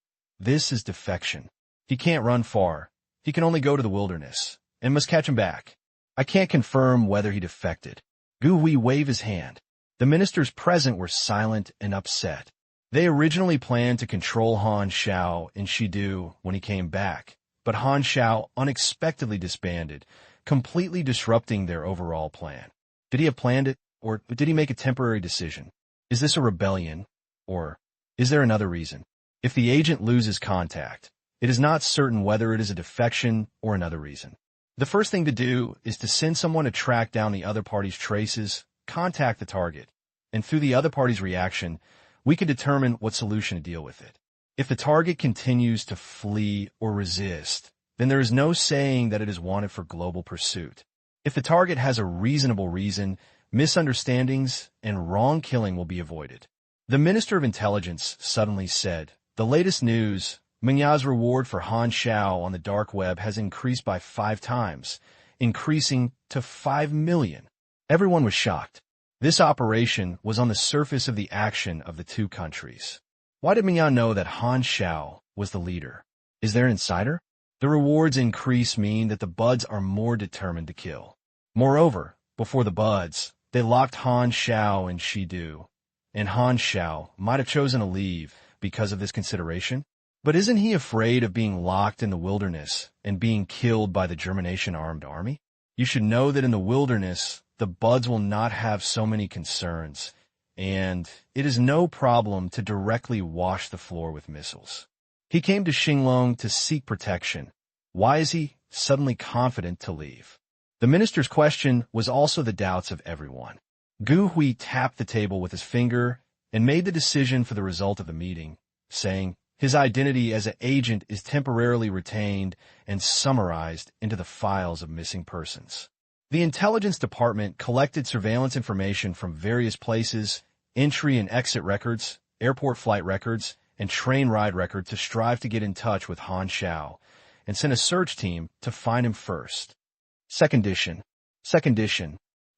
Speaker 1: "This is defection. He can't run far. He can only go to the wilderness, and must catch him back. I can't confirm whether he defected." Gu Hui waved his hand. The ministers present were silent and upset. They originally planned to control Han Xiao in Shidu when he came back, but Han Xiao unexpectedly disbanded, completely disrupting their overall plan. Did he have planned it, or did he make a temporary decision? Is this a rebellion, or is there another reason? If the agent loses contact, it is not certain whether it is a defection or another reason. The first thing to do is to send someone to track down the other party's traces, contact the target, and through the other party's reaction, we can determine what solution to deal with it. If the target continues to flee or resist, then there is no saying that it is wanted for global pursuit. If the target has a reasonable reason, misunderstandings and wrong killing will be avoided. The Minister of Intelligence suddenly said, "The latest news, Mengya's reward for Han Xiao on the dark web has increased by 5 times, increasing to 5 million. Everyone was shocked. This operation was on the surface of the action of the two countries. Why did Mengya know that Han Xiao was the leader? Is there an insider? The rewards increase mean that the buds are more determined to kill. Moreover, before the buds, they locked Han Xiao in Shidu, and Han Xiao might have chosen to leave because of this consideration. But isn't he afraid of being locked in the wilderness and being killed by the Germanation armed army? You should know that in the wilderness, the buds will not have so many concerns, and it is no problem to directly wash the floor with missiles. He came to Xinglong to seek protection. Why is he suddenly confident to leave?" The minister's question was also the doubts of everyone. Gu Hui tapped the table with his finger and made the decision for the result of the meeting, saying, "His identity as an agent is temporarily retained and summarized into the files of missing persons." The intelligence department collected surveillance information from various places, entry and exit records, airport flight records, and train ride records to strive to get in touch with Han Xiao, and sent a search team to find him first. Second edition.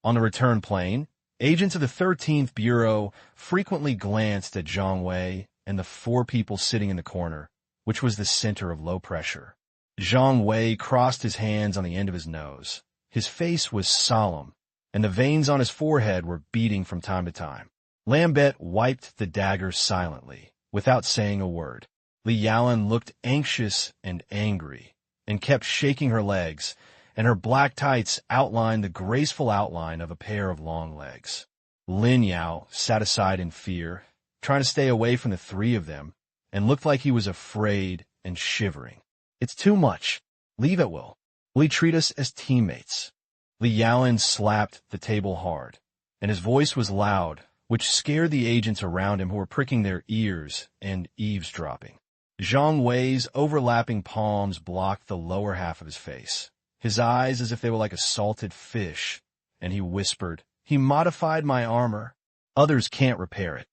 Speaker 1: On the return plane, agents of the 13th Bureau frequently glanced at Zhang Wei and the 4 people sitting in the corner, which was the center of low pressure. Zhang Wei crossed his hands on the end of his nose. His face was solemn, and the veins on his forehead were beating from time to time. Lambert wiped the dagger silently, without saying a word. Li Yalan looked anxious and angry, and kept shaking her legs, and her black tights outlined the graceful outline of a pair of long legs. Lin Yao sat aside in fear, trying to stay away from the 3 of them, and looked like he was afraid and shivering. "It's too much. Leave it, Will. Will he treat us as teammates?" Li Yalan slapped the table hard, and his voice was loud, which scared the agents around him who were pricking their ears and eavesdropping. Zhang Wei's overlapping palms blocked the lower half of his face, his eyes as if they were like a salted fish, and he whispered, "He modified my armor. Others can't repair it."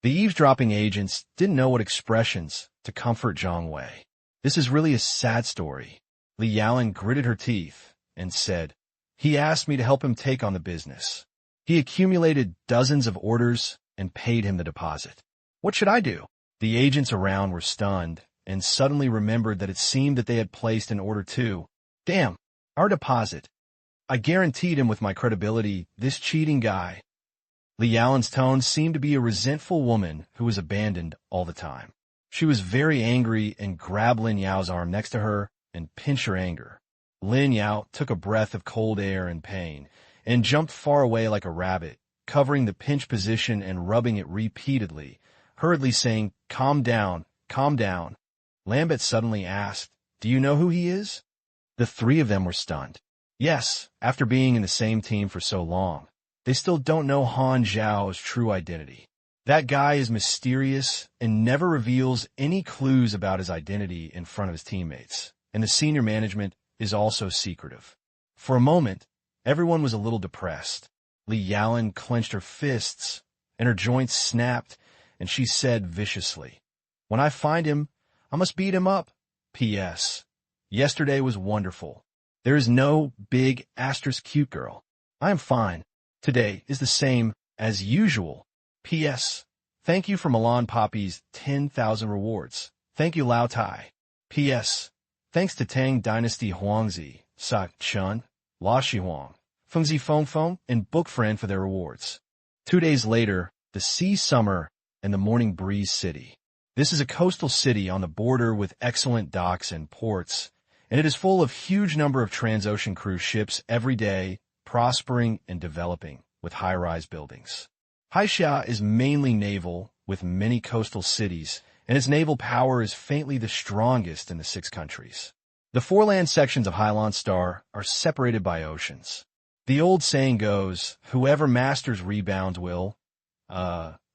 Speaker 1: The eavesdropping agents didn't know what expressions to comfort Zhang Wei. "This is really a sad story." Li Yalan gritted her teeth and said, "He asked me to help him take on the business. He accumulated dozens of orders and paid him the deposit. What should I do?" The agents around were stunned and suddenly remembered that it seemed that they had placed an order too. "Damn, our deposit. I guaranteed him with my credibility, this cheating guy." Li Yalan's tone seemed to be a resentful woman who was abandoned all the time. She was very angry and grabbed Lin Yao's arm next to her and pinched her anger. Lin Yao took a breath of cold air in pain and jumped far away like a rabbit, covering the pinch position and rubbing it repeatedly, hurriedly saying, "Calm down, calm down." Lambert suddenly asked, "Do you know who he is?" The three of them were stunned. Yes, after being in the same team for so long, they still don't know Han Xiao's true identity. That guy is mysterious and never reveals any clues about his identity in front of his teammates, and the senior management is also secretive. For a moment, everyone was a little depressed. Li Yaolin clenched her fists, and her joints snapped, and she said viciously, "When I find him, I must beat him up. P.S. Yesterday was wonderful. There is no big asterisk cute girl. I am fine. Today is the same as usual. P.S. Thank you for Milan Poppy's 10,000 rewards. Thank you, Lao Tai. P.S. Thanks to Tang Dynasty Huangzi, Sa Chun, La Shihuang, Fengzi Feng, and Book Friend for their rewards." 2 days later, the Sea Summer and the Morning Breeze City. This is a coastal city on the border with excellent docks and ports, and it is full of huge number of transocean cruise ships every day, prospering and developing with high-rise buildings. Han Xiao is mainly naval, with many coastal cities, and its naval power is faintly the strongest in the 6 countries. The 4 land sections of Hailan Star are separated by oceans. The old saying goes, "Whoever masters rebounds will..."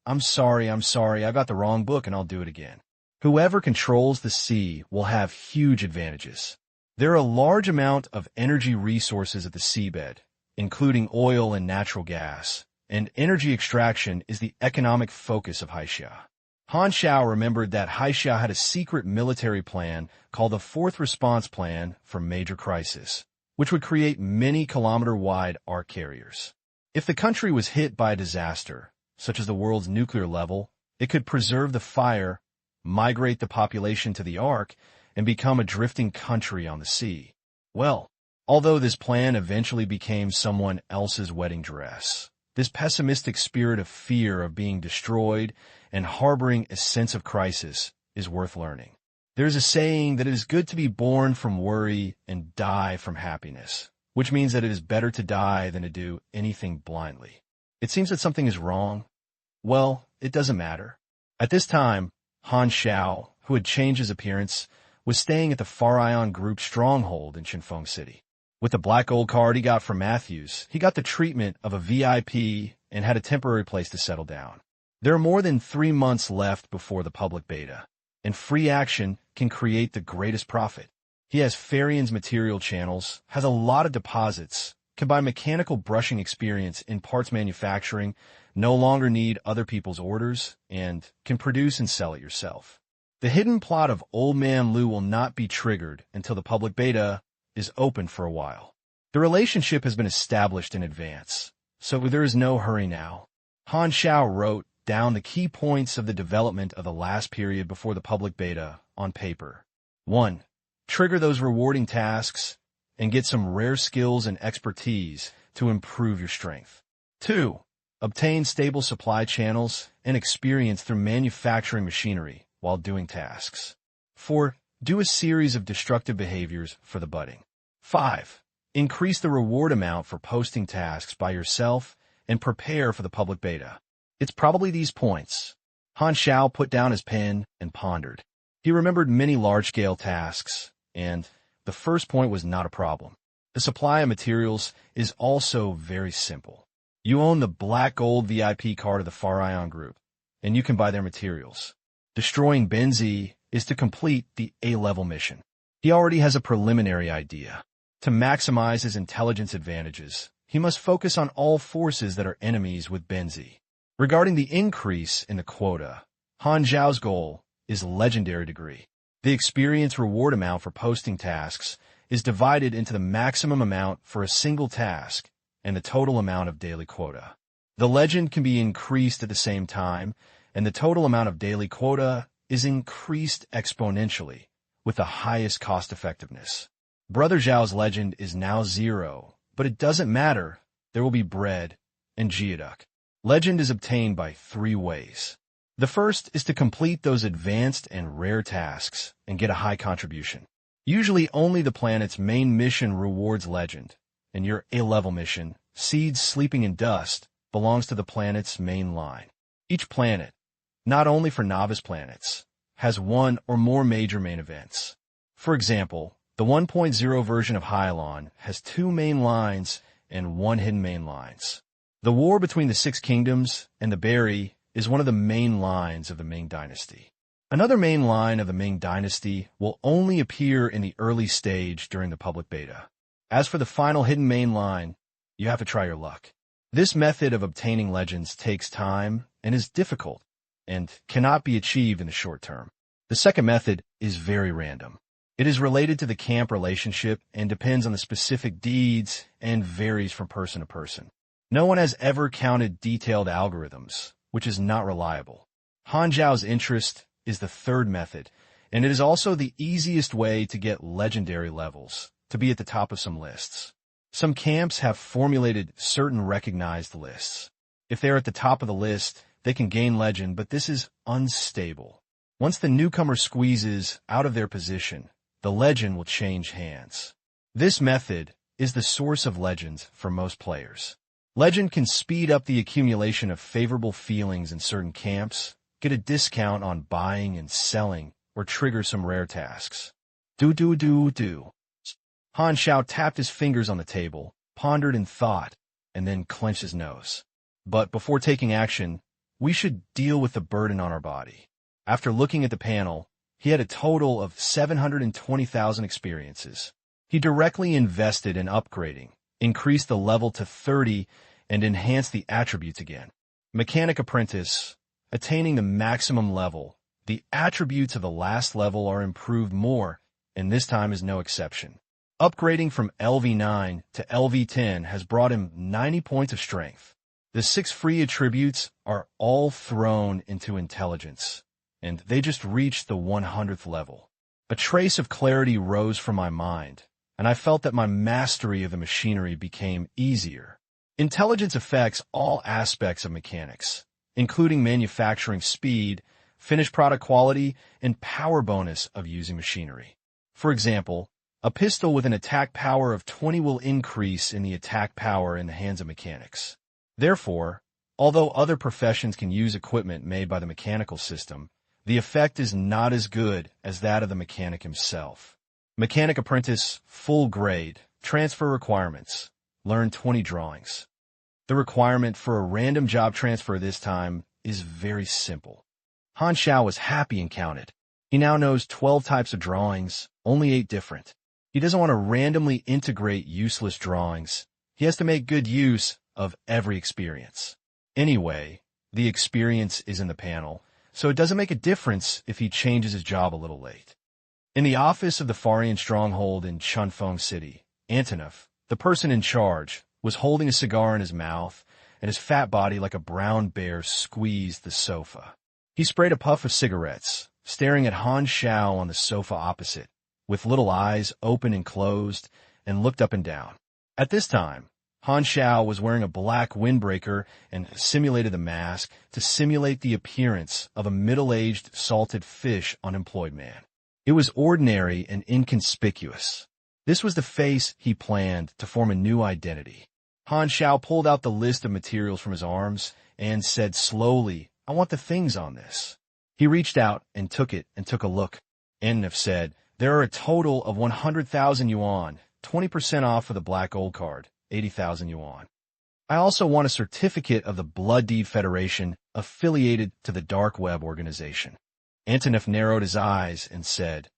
Speaker 1: I'm sorry, I got the wrong book and I'll do it again. Whoever controls the sea will have huge advantages. There are a large amount of energy resources at the seabed, including oil and natural gas, and energy extraction is the economic focus of Han Xiao. Han Xiao remembered that Han Xiao had a secret military plan called the Fourth Response Plan for Major Crisis, which would create many kilometer-wide arc carriers. If the country was hit by a disaster, such as the world's nuclear level, it could preserve the fire, migrate the population to the ark, and become a drifting country on the sea. Well, although this plan eventually became someone else's wedding dress, this pessimistic spirit of fear of being destroyed and harboring a sense of crisis is worth learning. There is a saying that it is good to be born from worry and die from happiness, which means that it is better to die than to do anything blindly. It seems that something is wrong. Well, it doesn't matter. At this time, Han Xiao, who had changed his appearance, was staying at the Far Ion Group stronghold in Chinfeng City. With the black gold card he got from Matthews, he got the treatment of a VIP and had a temporary place to settle down. There are more than 3 months left before the public beta, and free action can create the greatest profit. He has Farian's material channels, has a lot of deposits, can buy mechanical brushing experience in parts manufacturing, no longer need other people's orders, and can produce and sell it yourself. The hidden plot of Old Man Lu will not be triggered until the public beta is open for a while. The relationship has been established in advance, so there is no hurry now. Han Xiao wrote down the key points of the development of the last period before the public beta on paper. 1. Trigger those rewarding tasks and get some rare skills and expertise to improve your strength. 2. Obtain stable supply channels and experience through manufacturing machinery while doing tasks. 4. Do a series of destructive behaviors for the budding. 5. Increase the reward amount for posting tasks by yourself and prepare for the public beta. It's probably these points. Han Xiao put down his pen and pondered. He remembered many large-scale tasks, and the first point was not a problem. The supply of materials is also very simple. You own the black gold VIP card of the Far Ion Group, and you can buy their materials. Destroying Benzi is to complete the A-level mission. He already has a preliminary idea. To maximize his intelligence advantages, he must focus on all forces that are enemies with Benzi. Regarding the increase in the quota, Han Xiao's goal is legendary degree. The experience reward amount for posting tasks is divided into the maximum amount for a single task and the total amount of daily quota. The legend can be increased at the same time, and the total amount of daily quota is increased exponentially with the highest cost-effectiveness. Brother Zhao's legend is now 0, but it doesn't matter. There will be bread and geoduck. Legend is obtained by 3 ways. The first is to complete those advanced and rare tasks and get a high contribution. Usually only the planet's main mission rewards legend, and your A-level mission, Seeds Sleeping in Dust, belongs to the planet's main line. Each planet, not only for novice planets, has one or more major main events. For example, the 1.0 version of Hyalon has 2 main lines and 1 hidden main lines. The war between the 6 kingdoms and the Berry is one of the main lines of the Ming Dynasty. Another main line of the Ming Dynasty will only appear in the early stage during the public beta. As for the final hidden main line, you have to try your luck. This method of obtaining legends takes time and is difficult, and cannot be achieved in the short term. The second method is very random. It is related to the camp relationship and depends on the specific deeds and varies from person to person. No one has ever counted detailed algorithms, which is not reliable. Han Xiao's interest is the third method, and it is also the easiest way to get legendary levels, to be at the top of some lists. Some camps have formulated certain recognized lists. If they're at the top of the list, they can gain legend, but this is unstable. Once the newcomer squeezes out of their position, the legend will change hands. This method is the source of legends for most players. Legend can speed up the accumulation of favorable feelings in certain camps, get a discount on buying and selling, or trigger some rare tasks. Do. Han Xiao tapped his fingers on the table, pondered in thought, and then clenched his nose. But before taking action, we should deal with the burden on our body. After looking at the panel, he had a total of 720,000 experiences. He directly invested in upgrading, increased the level to 30, and enhanced the attributes again. Mechanic Apprentice, attaining the maximum level, the attributes of the last level are improved more, and this time is no exception. Upgrading from LV9 to LV10 has brought him 90 points of strength. The 6 free attributes are all thrown into intelligence, and they just reached the 100th level. A trace of clarity rose from my mind, and I felt that my mastery of the machinery became easier. Intelligence affects all aspects of mechanics, including manufacturing speed, finished product quality, and power bonus of using machinery. For example, a pistol with an attack power of 20 will increase in the attack power in the hands of mechanics. Therefore, although other professions can use equipment made by the mechanical system, the effect is not as good as that of the mechanic himself. Mechanic Apprentice, full grade, transfer requirements. Learn 20 drawings. The requirement for a random job transfer this time is very simple. Han Xiao was happy and counted. He now knows 12 types of drawings, only 8 different. He doesn't want to randomly integrate useless drawings. He has to make good use of every experience. Anyway, the experience is in the panel, so it doesn't make a difference if he changes his job a little late. In the office of the Farian stronghold in Chunfeng City, Antonov, the person in charge, was holding a cigar in his mouth, and his fat body like a brown bear squeezed the sofa. He sprayed a puff of cigarettes, staring at Han Xiao on the sofa opposite, with little eyes open and closed, and looked up and down. At this time, Han Xiao was wearing a black windbreaker and simulated the mask to simulate the appearance of a middle-aged salted fish unemployed man. It was ordinary and inconspicuous. This was the face he planned to form a new identity. Han Xiao pulled out the list of materials from his arms and said slowly, "I want the things on this." He reached out and took it and took a look. Antonov said, "There are a total of 100,000 yuan, 20% off for the black gold card, 80,000 yuan. I also want a certificate of the Blood Deed Federation affiliated to the Dark Web organization." Antonov narrowed his eyes and said,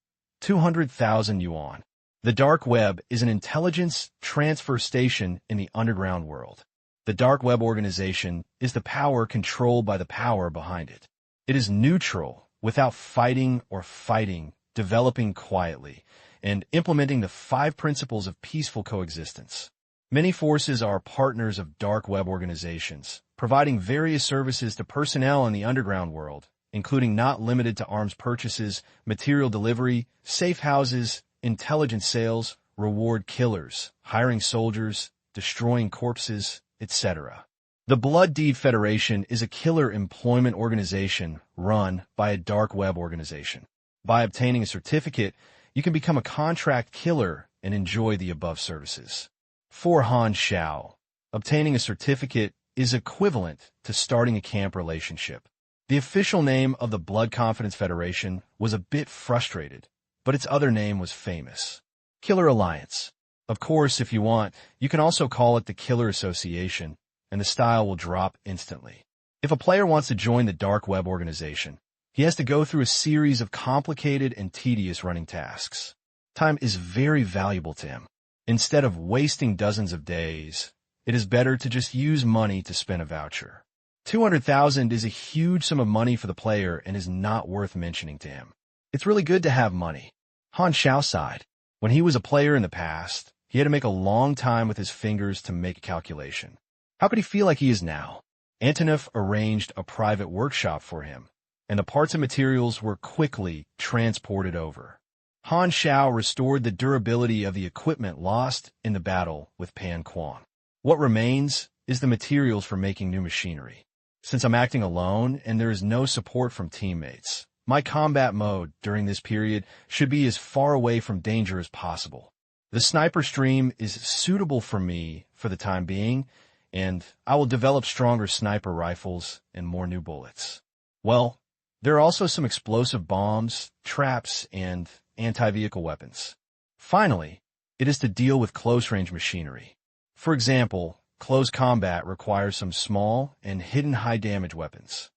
Speaker 1: 200,000 yuan. The Dark Web is an intelligence transfer station in the underground world. The Dark Web organization is the power controlled by the power behind it. It is neutral, without fighting or fighting, developing quietly, and implementing the 5 principles of peaceful coexistence. Many forces are partners of Dark Web organizations, providing various services to personnel in the underground world, including not limited to arms purchases, material delivery, safe houses, intelligence sales, reward killers, hiring soldiers, destroying corpses, etc. The Blood Deed Federation is a killer employment organization run by a dark web organization. By obtaining a certificate, you can become a contract killer and enjoy the above services. For Han Xiao, obtaining a certificate is equivalent to starting a camp relationship. The official name of the Blood Confidence Federation was a bit frustrated, but its other name was famous. Killer Alliance. Of course, if you want, you can also call it the Killer Association, and the style will drop instantly. If a player wants to join the dark web organization, he has to go through a series of complicated and tedious running tasks. Time is very valuable to him. Instead of wasting dozens of days, it is better to just use money to spend a voucher. 200,000 is a huge sum of money for the player and is not worth mentioning to him. It's really good to have money. Han Xiao sighed. When he was a player in the past, he had to make a long time with his fingers to make a calculation. How could he feel like he is now? Antonov arranged a private workshop for him, and the parts and materials were quickly transported over. Han Xiao restored the durability of the equipment lost in the battle with Pan Quan. What remains is the materials for making new machinery. Since I'm acting alone and there is no support from teammates, my combat mode during this period should be as far away from danger as possible. The sniper stream is suitable for me for the time being, and I will develop stronger sniper rifles and more new bullets. Well, there are also some explosive bombs, traps, and anti-vehicle weapons. Finally, it is to deal with close-range machinery. For example, close combat requires some small and hidden high-damage weapons.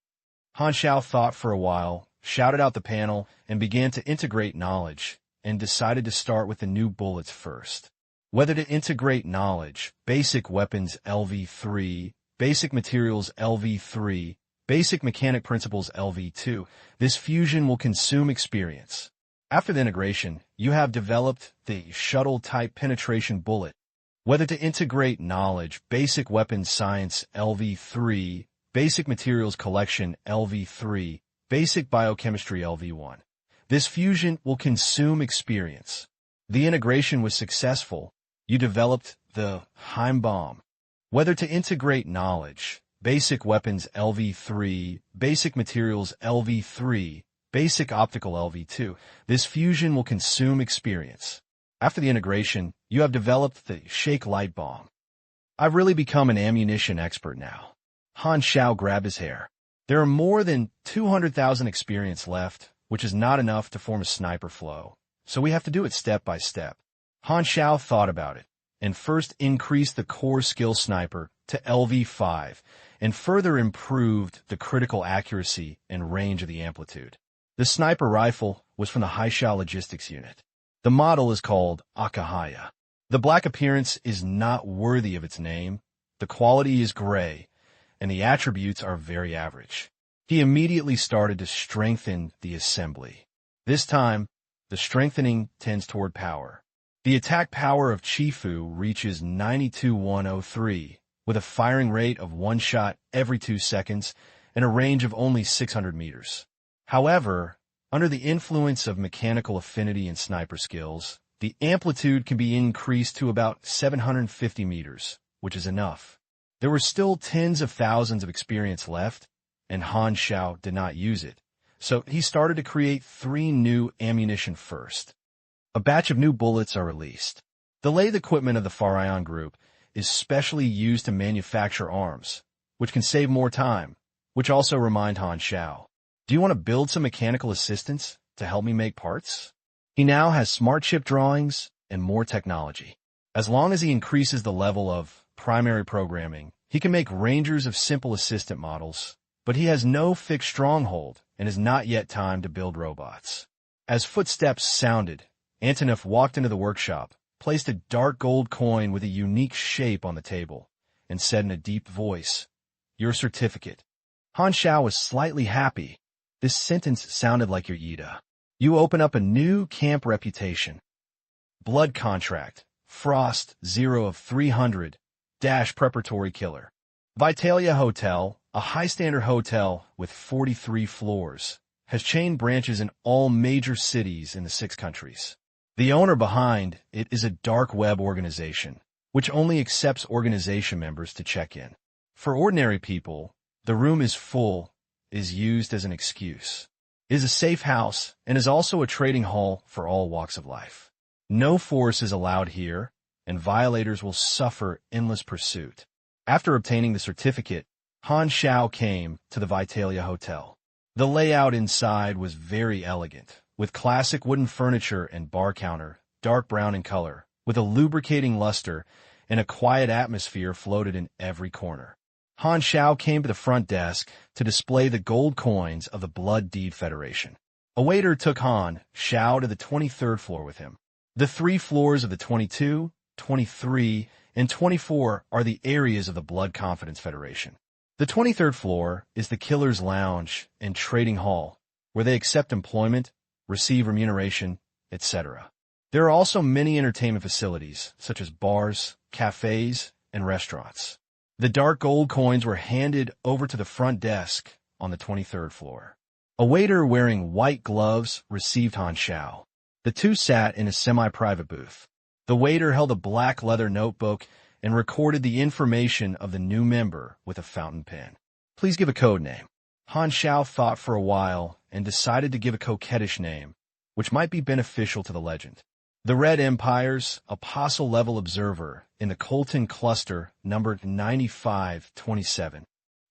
Speaker 1: Han Xiao thought for a while, shouted out the panel, and began to integrate knowledge, and decided to start with the new bullets first. Whether to integrate knowledge, basic weapons LV3, basic materials LV3, basic mechanic principles LV2, this fusion will consume experience. After the integration, you have developed the shuttle-type penetration bullet. Whether to integrate knowledge, basic weapons science LV3, basic materials collection LV3, basic biochemistry LV1. This fusion will consume experience. The integration was successful. You developed the Heim bomb. Whether to integrate knowledge, basic weapons LV3, basic materials LV3, basic optical LV2. This fusion will consume experience. After the integration, you have developed the Shake Light Bomb. I've really become an ammunition expert now. Han Xiao grabbed his hair. There are more than 200,000 experience left, which is not enough to form a sniper flow, so we have to do it step by step. Han Xiao thought about it, and first increased the core skill sniper to LV5, and further improved the critical accuracy and range of the amplitude. The sniper rifle was from the Han Xiao logistics unit. The model is called Akahaya. The black appearance is not worthy of its name, the quality is gray, and the attributes are very average. He immediately started to strengthen the assembly. This time, the strengthening tends toward power. The attack power of Chifu reaches 92,103, with a firing rate of one shot every 2 seconds and a range of only 600 meters. However, under the influence of mechanical affinity and sniper skills, the amplitude can be increased to about 750 meters, which is enough. There were still tens of thousands of experience left, and Han Xiao did not use it, so he started to create 3 new ammunition first. A batch of new bullets are released. The lathe equipment of the Farion Group is specially used to manufacture arms, which can save more time, which also remind Han Xiao. Do you want to build some mechanical assistance to help me make parts? He now has smart chip drawings and more technology. As long as he increases the level of primary programming, he can make rangers of simple assistant models, but he has no fixed stronghold and is not yet time to build robots. As footsteps sounded, Antonov walked into the workshop, placed a dark gold coin with a unique shape on the table, and said in a deep voice, "Your certificate." Han Xiao was slightly happy. This sentence sounded like your Ida. You open up a new camp reputation. Blood contract. Frost 0 of 300. Preparatory killer. Vitalia Hotel, a high-standard hotel with 43 floors, has chain branches in all major cities in the 6 countries. The owner behind it is a dark web organization, which only accepts organization members to check in. For ordinary people, the room is full is used as an excuse. It is a safe house and is also a trading hall for all walks of life. No force is allowed here, and violators will suffer endless pursuit. After obtaining the certificate, Han Xiao came to the Vitalia Hotel. The layout inside was very elegant, with classic wooden furniture and bar counter, dark brown in color, with a lubricating luster, and a quiet atmosphere floated in every corner. Han Xiao came to the front desk to display the gold coins of the Blood Deed Federation. A waiter took Han Xiao to the 23rd floor with him. The 3 floors of the 22, 23, and 24 are the areas of the Blood Confidence Federation. The 23rd floor is the Killer's Lounge and Trading Hall, where they accept employment, receive remuneration, etc. There are also many entertainment facilities, such as bars, cafes, and restaurants. The dark gold coins were handed over to the front desk on the 23rd floor. A waiter wearing white gloves received Han Xiao. The two sat in a semi-private booth. The waiter held a black leather notebook and recorded the information of the new member with a fountain pen. Please give a code name. Han Xiao thought for a while and decided to give a coquettish name, which might be beneficial to the legend. The Red Empire's Apostle-level observer in the Colton cluster numbered 9527.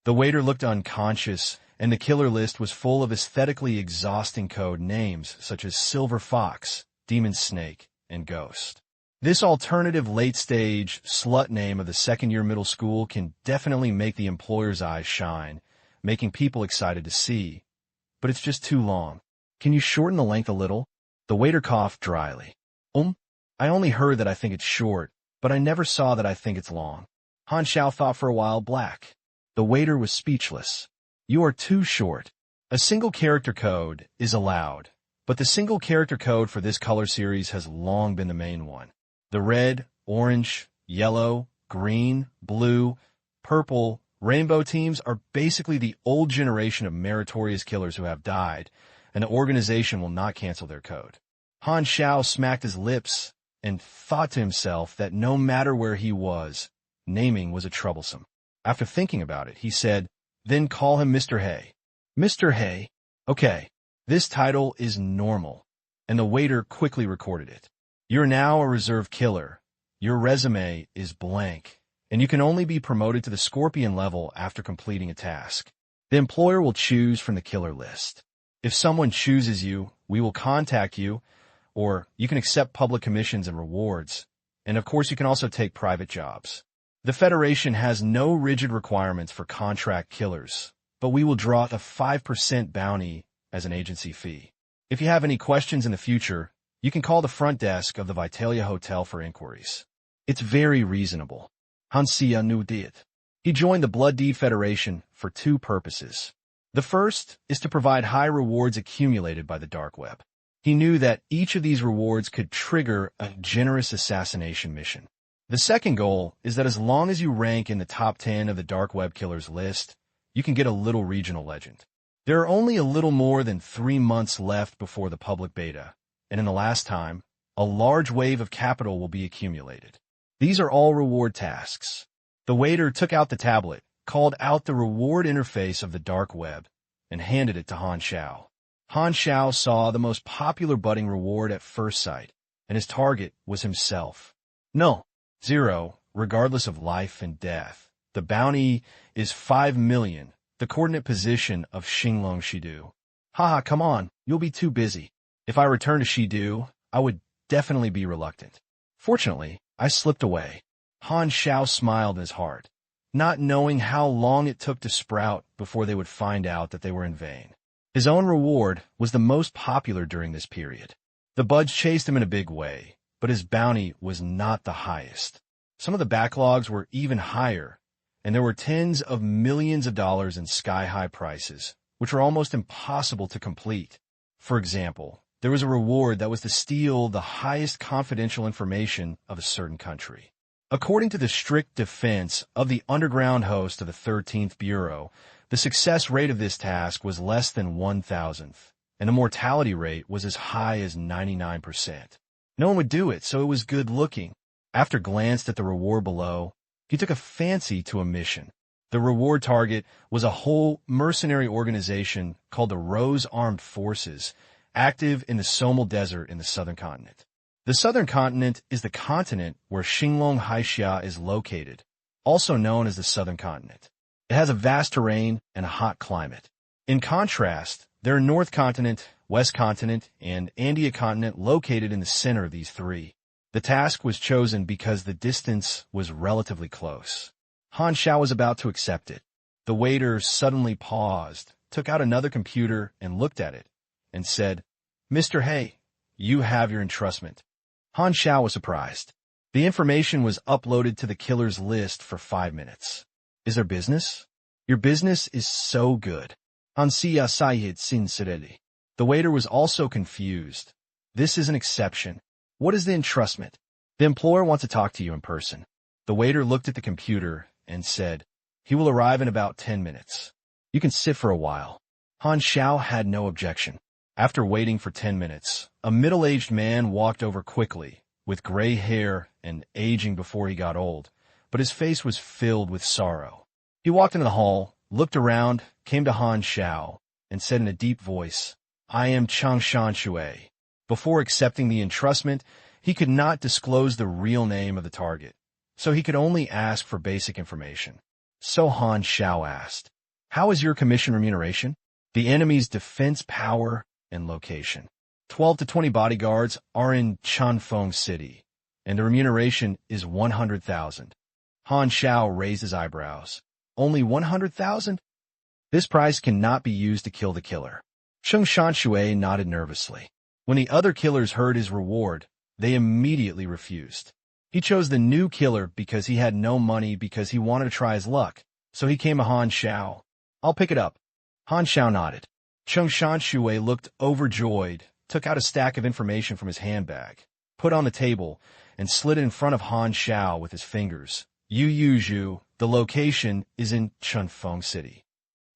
Speaker 1: The waiter looked unconscious, and the killer list was full of aesthetically exhausting code names such as Silver Fox, Demon Snake, and Ghost. This alternative late-stage slut name of the second-year middle school can definitely make the employer's eyes shine, making people excited to see. But it's just too long. Can you shorten the length a little? The waiter coughed dryly. I only heard that I think it's short, but I never saw that I think it's long. Han Xiao thought for a while. Black. The waiter was speechless. You are too short. A single character code is allowed, but the single character code for this color series has long been the main one. The red, orange, yellow, green, blue, purple, rainbow teams are basically the old generation of meritorious killers who have died, and the organization will not cancel their code. Han Xiao smacked his lips and thought to himself that no matter where he was, naming was a troublesome. After thinking about it, he said, "Then call him Mr. Hay." Mr. Hay? Okay, this title is normal, and the waiter quickly recorded it. You're now a reserve killer. Your resume is blank, and you can only be promoted to the Scorpion level after completing a task. The employer will choose from the killer list. If someone chooses you, we will contact you, or you can accept public commissions and rewards, and of course you can also take private jobs. The Federation has no rigid requirements for contract killers, but we will draw the 5% bounty as an agency fee. If you have any questions in the future, you can call the front desk of the Vitalia Hotel for inquiries. It's very reasonable. Han Xiao knew it. He joined the Blood Deed Federation for 2 purposes. The first is to provide high rewards accumulated by the dark web. He knew that each of these rewards could trigger a generous assassination mission. The second goal is that as long as you rank in the top 10 of the dark web killers list, you can get a little regional legend. There are only a little more than 3 months left before the public beta, and in the last time, a large wave of capital will be accumulated. These are all reward tasks. The waiter took out the tablet, called out the reward interface of the dark web, and handed it to Han Xiao. Han Xiao saw the most popular budding reward at first sight, and his target was himself. No, 0, regardless of life and death. The bounty is 5 million, the coordinate position of Xinglong Shidu. Haha, come on, you'll be too busy. If I return to Shidu, I would definitely be reluctant. Fortunately, I slipped away. Han Xiao smiled in his heart, not knowing how long it took to sprout before they would find out that they were in vain. His own reward was the most popular during this period. The buds chased him in a big way, but his bounty was not the highest. Some of the backlogs were even higher, and there were tens of millions of dollars in sky-high prices, which were almost impossible to complete. For example, there was a reward that was to steal the highest confidential information of a certain country. According to the strict defense of the underground host of the 13th Bureau, the success rate of this task was less than 1,000th, and the mortality rate was as high as 99%. No one would do it, so it was good looking. After glanced at the reward below, he took a fancy to a mission. The reward target was a whole mercenary organization called the Rose Armed Forces, active in the Somal Desert in the southern continent. The southern continent is the continent where Han Xiao is located, also known as the southern continent. It has a vast terrain and a hot climate. In contrast, there are North Continent, West Continent, and Andia Continent located in the center of these three. The task was chosen because the distance was relatively close. Han Xiao was about to accept it. The waiter suddenly paused, took out another computer and looked at it, and said, "Mr. He, you have your entrustment." Han Xiao was surprised. The information was uploaded to the killer's list for 5 minutes. "Is there business?" "Your business is so good." Han Xiao Sayid sincerely. The waiter was also confused. "This is an exception. What is the entrustment?" "The employer wants to talk to you in person." The waiter looked at the computer and said, "He will arrive in about 10 minutes. You can sit for a while." Han Xiao had no objection. After waiting for 10 minutes, a middle-aged man walked over quickly, with gray hair and aging before he got old, but his face was filled with sorrow. He walked into the hall, looked around, came to Han Xiao, and said in a deep voice, "I am Chang Shanshui." Before accepting the entrustment, he could not disclose the real name of the target, so he could only ask for basic information. So Han Xiao asked, "How is your commission remuneration?" "The enemy's defense power and location. 12 to 20 bodyguards are in Chunfeng City, and the remuneration is 100,000. Han Xiao raised his eyebrows. "Only 100,000? This price cannot be used to kill the killer." Cheng Shanshui nodded nervously. When the other killers heard his reward, they immediately refused. He chose the new killer because he had no money because he wanted to try his luck, so he came to Han Xiao. "I'll pick it up." Han Xiao nodded. Cheng Shanshui looked overjoyed, took out a stack of information from his handbag, put on the table, and slid it in front of Han Xiao with his fingers. "Yu Yuzhu, the location is in Chunfeng City."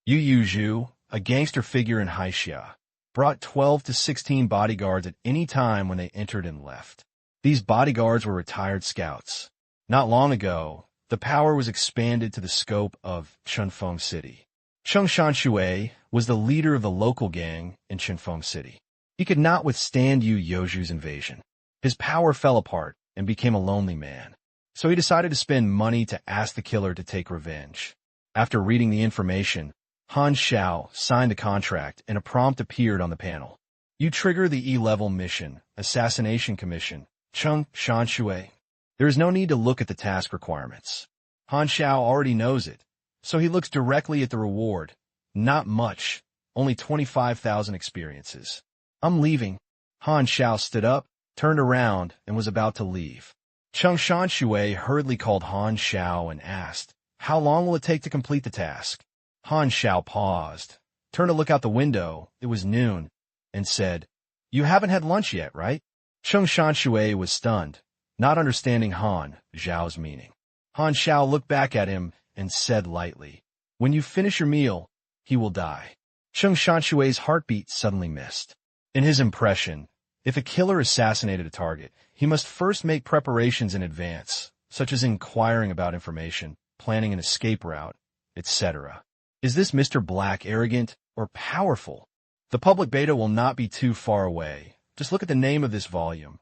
Speaker 1: Yu Yuzhu, a gangster figure in Haixia, brought 12 to 16 bodyguards at any time when they entered and left. These bodyguards were retired scouts. Not long ago, the power was expanded to the scope of Chunfeng City. Cheng Shanshui was the leader of the local gang in Chunfeng City. He could not withstand Yu Yuzhu's invasion. His power fell apart and became a lonely man. So he decided to spend money to ask the killer to take revenge. After reading the information, Han Xiao signed the contract and a prompt appeared on the panel. "You trigger the E-level mission, Assassination Commission, Cheng Shanshui." There is no need to look at the task requirements. Han Xiao already knows it, so he looks directly at the reward. Not much, only 25,000 experiences. "I'm leaving." Han Xiao stood up, turned around, and was about to leave. Cheng Shanshui hurriedly called Han Xiao and asked, "How long will it take to complete the task?" Han Xiao paused, turned to look out the window, it was noon, and said, "You haven't had lunch yet, right?" Cheng Shanshui was stunned, not understanding Han Xiao's meaning. Han Xiao looked back at him and said lightly, "When you finish your meal, he will die." Cheng Shanshui's heartbeat suddenly missed. In his impression, if a killer assassinated a target, he must first make preparations in advance, such as inquiring about information, planning an escape route, etc. Is this Mr. Black arrogant or powerful? The public beta will not be too far away. Just look at the name of this volume.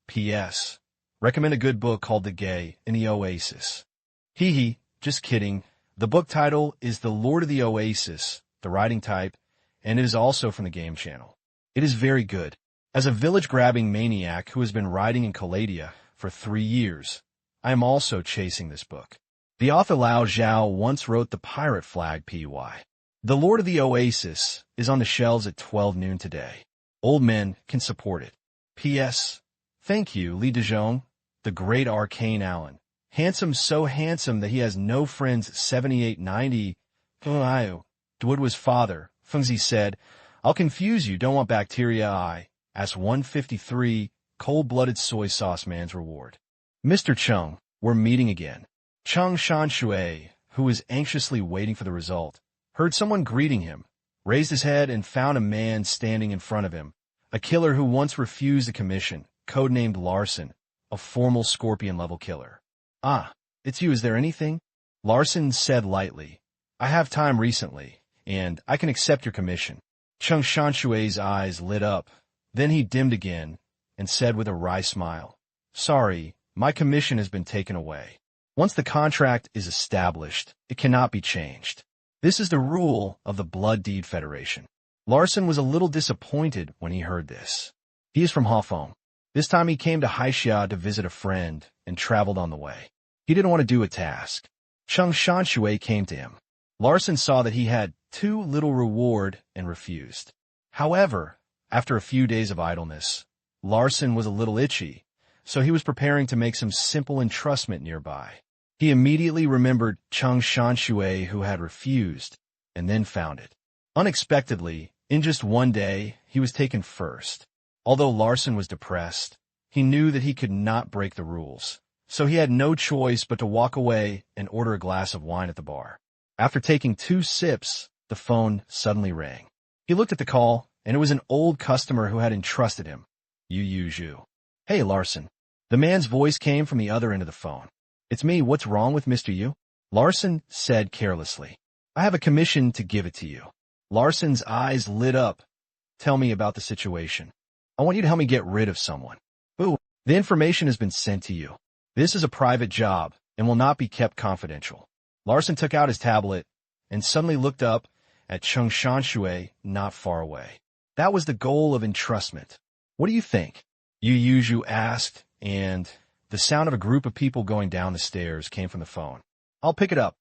Speaker 1: P.S. Recommend a good book called The Gay in the Oasis. Hee hee, just kidding. The book title is The Lord of the Oasis, the writing type, and it is also from the game channel. It is very good. As a village-grabbing maniac who has been riding in Caladia for 3 years, I am also chasing this book. The author Lao Zhao once wrote The Pirate Flag P.Y. The Lord of the Oasis is on the shelves at 12 noon today. Old men can support it. P.S. Thank you, Li Dezhong, the great arcane Allen. Handsome, so handsome that he has no friends 7890. Dwoodwa's father, Fengzi said, "I'll confuse you, don't want bacteria I." Asked 153, cold-blooded soy sauce man's reward. Mr. Cheng, we're meeting again. Cheng Shanshui, who was anxiously waiting for the result, heard someone greeting him, raised his head and found a man standing in front of him, a killer who once refused a commission, codenamed Larson, a formal Scorpion-level killer. "Ah, it's you. Is there anything?" Larson said lightly, I have time recently, and I can accept your commission. Cheng Shanshui's eyes lit up. Then he dimmed again and said with a wry smile, Sorry, my commission has been taken away. Once the contract is established, it cannot be changed. This is the rule of the Blood Deed Federation. Larson was a little disappointed when he heard this. He is from Hafeng. This time he came to Han Xiao to visit a friend and traveled on the way. He didn't want to do a task. Cheng Shanshui came to him. Larson saw that he had too little reward and refused. However, after a few days of idleness, Larson was a little itchy, so he was preparing to make some simple entrustment nearby. He immediately remembered Cheng Shanshui who had refused, and then found it. Unexpectedly, in just one day, he was taken first. Although Larson was depressed, he knew that he could not break the rules, so he had no choice but to walk away and order a glass of wine at the bar. After taking 2 sips, the phone suddenly rang. He looked at the call, and it was an old customer who had entrusted him, Yu Zhu. Hey, Larson. The man's voice came from the other end of the phone. It's me, what's wrong with Mr. Yu? Larson said carelessly. I have a commission to give it to you. Larson's eyes lit up. Tell me about the situation. I want you to help me get rid of someone. Ooh, the information has been sent to you. This is a private job and will not be kept confidential. Larson took out his tablet and suddenly looked up at Cheng Shanshui not far away. That was the goal of entrustment. What do you think? Yu Zhu asked, and the sound of a group of people going down the stairs came from the phone. I'll pick it up.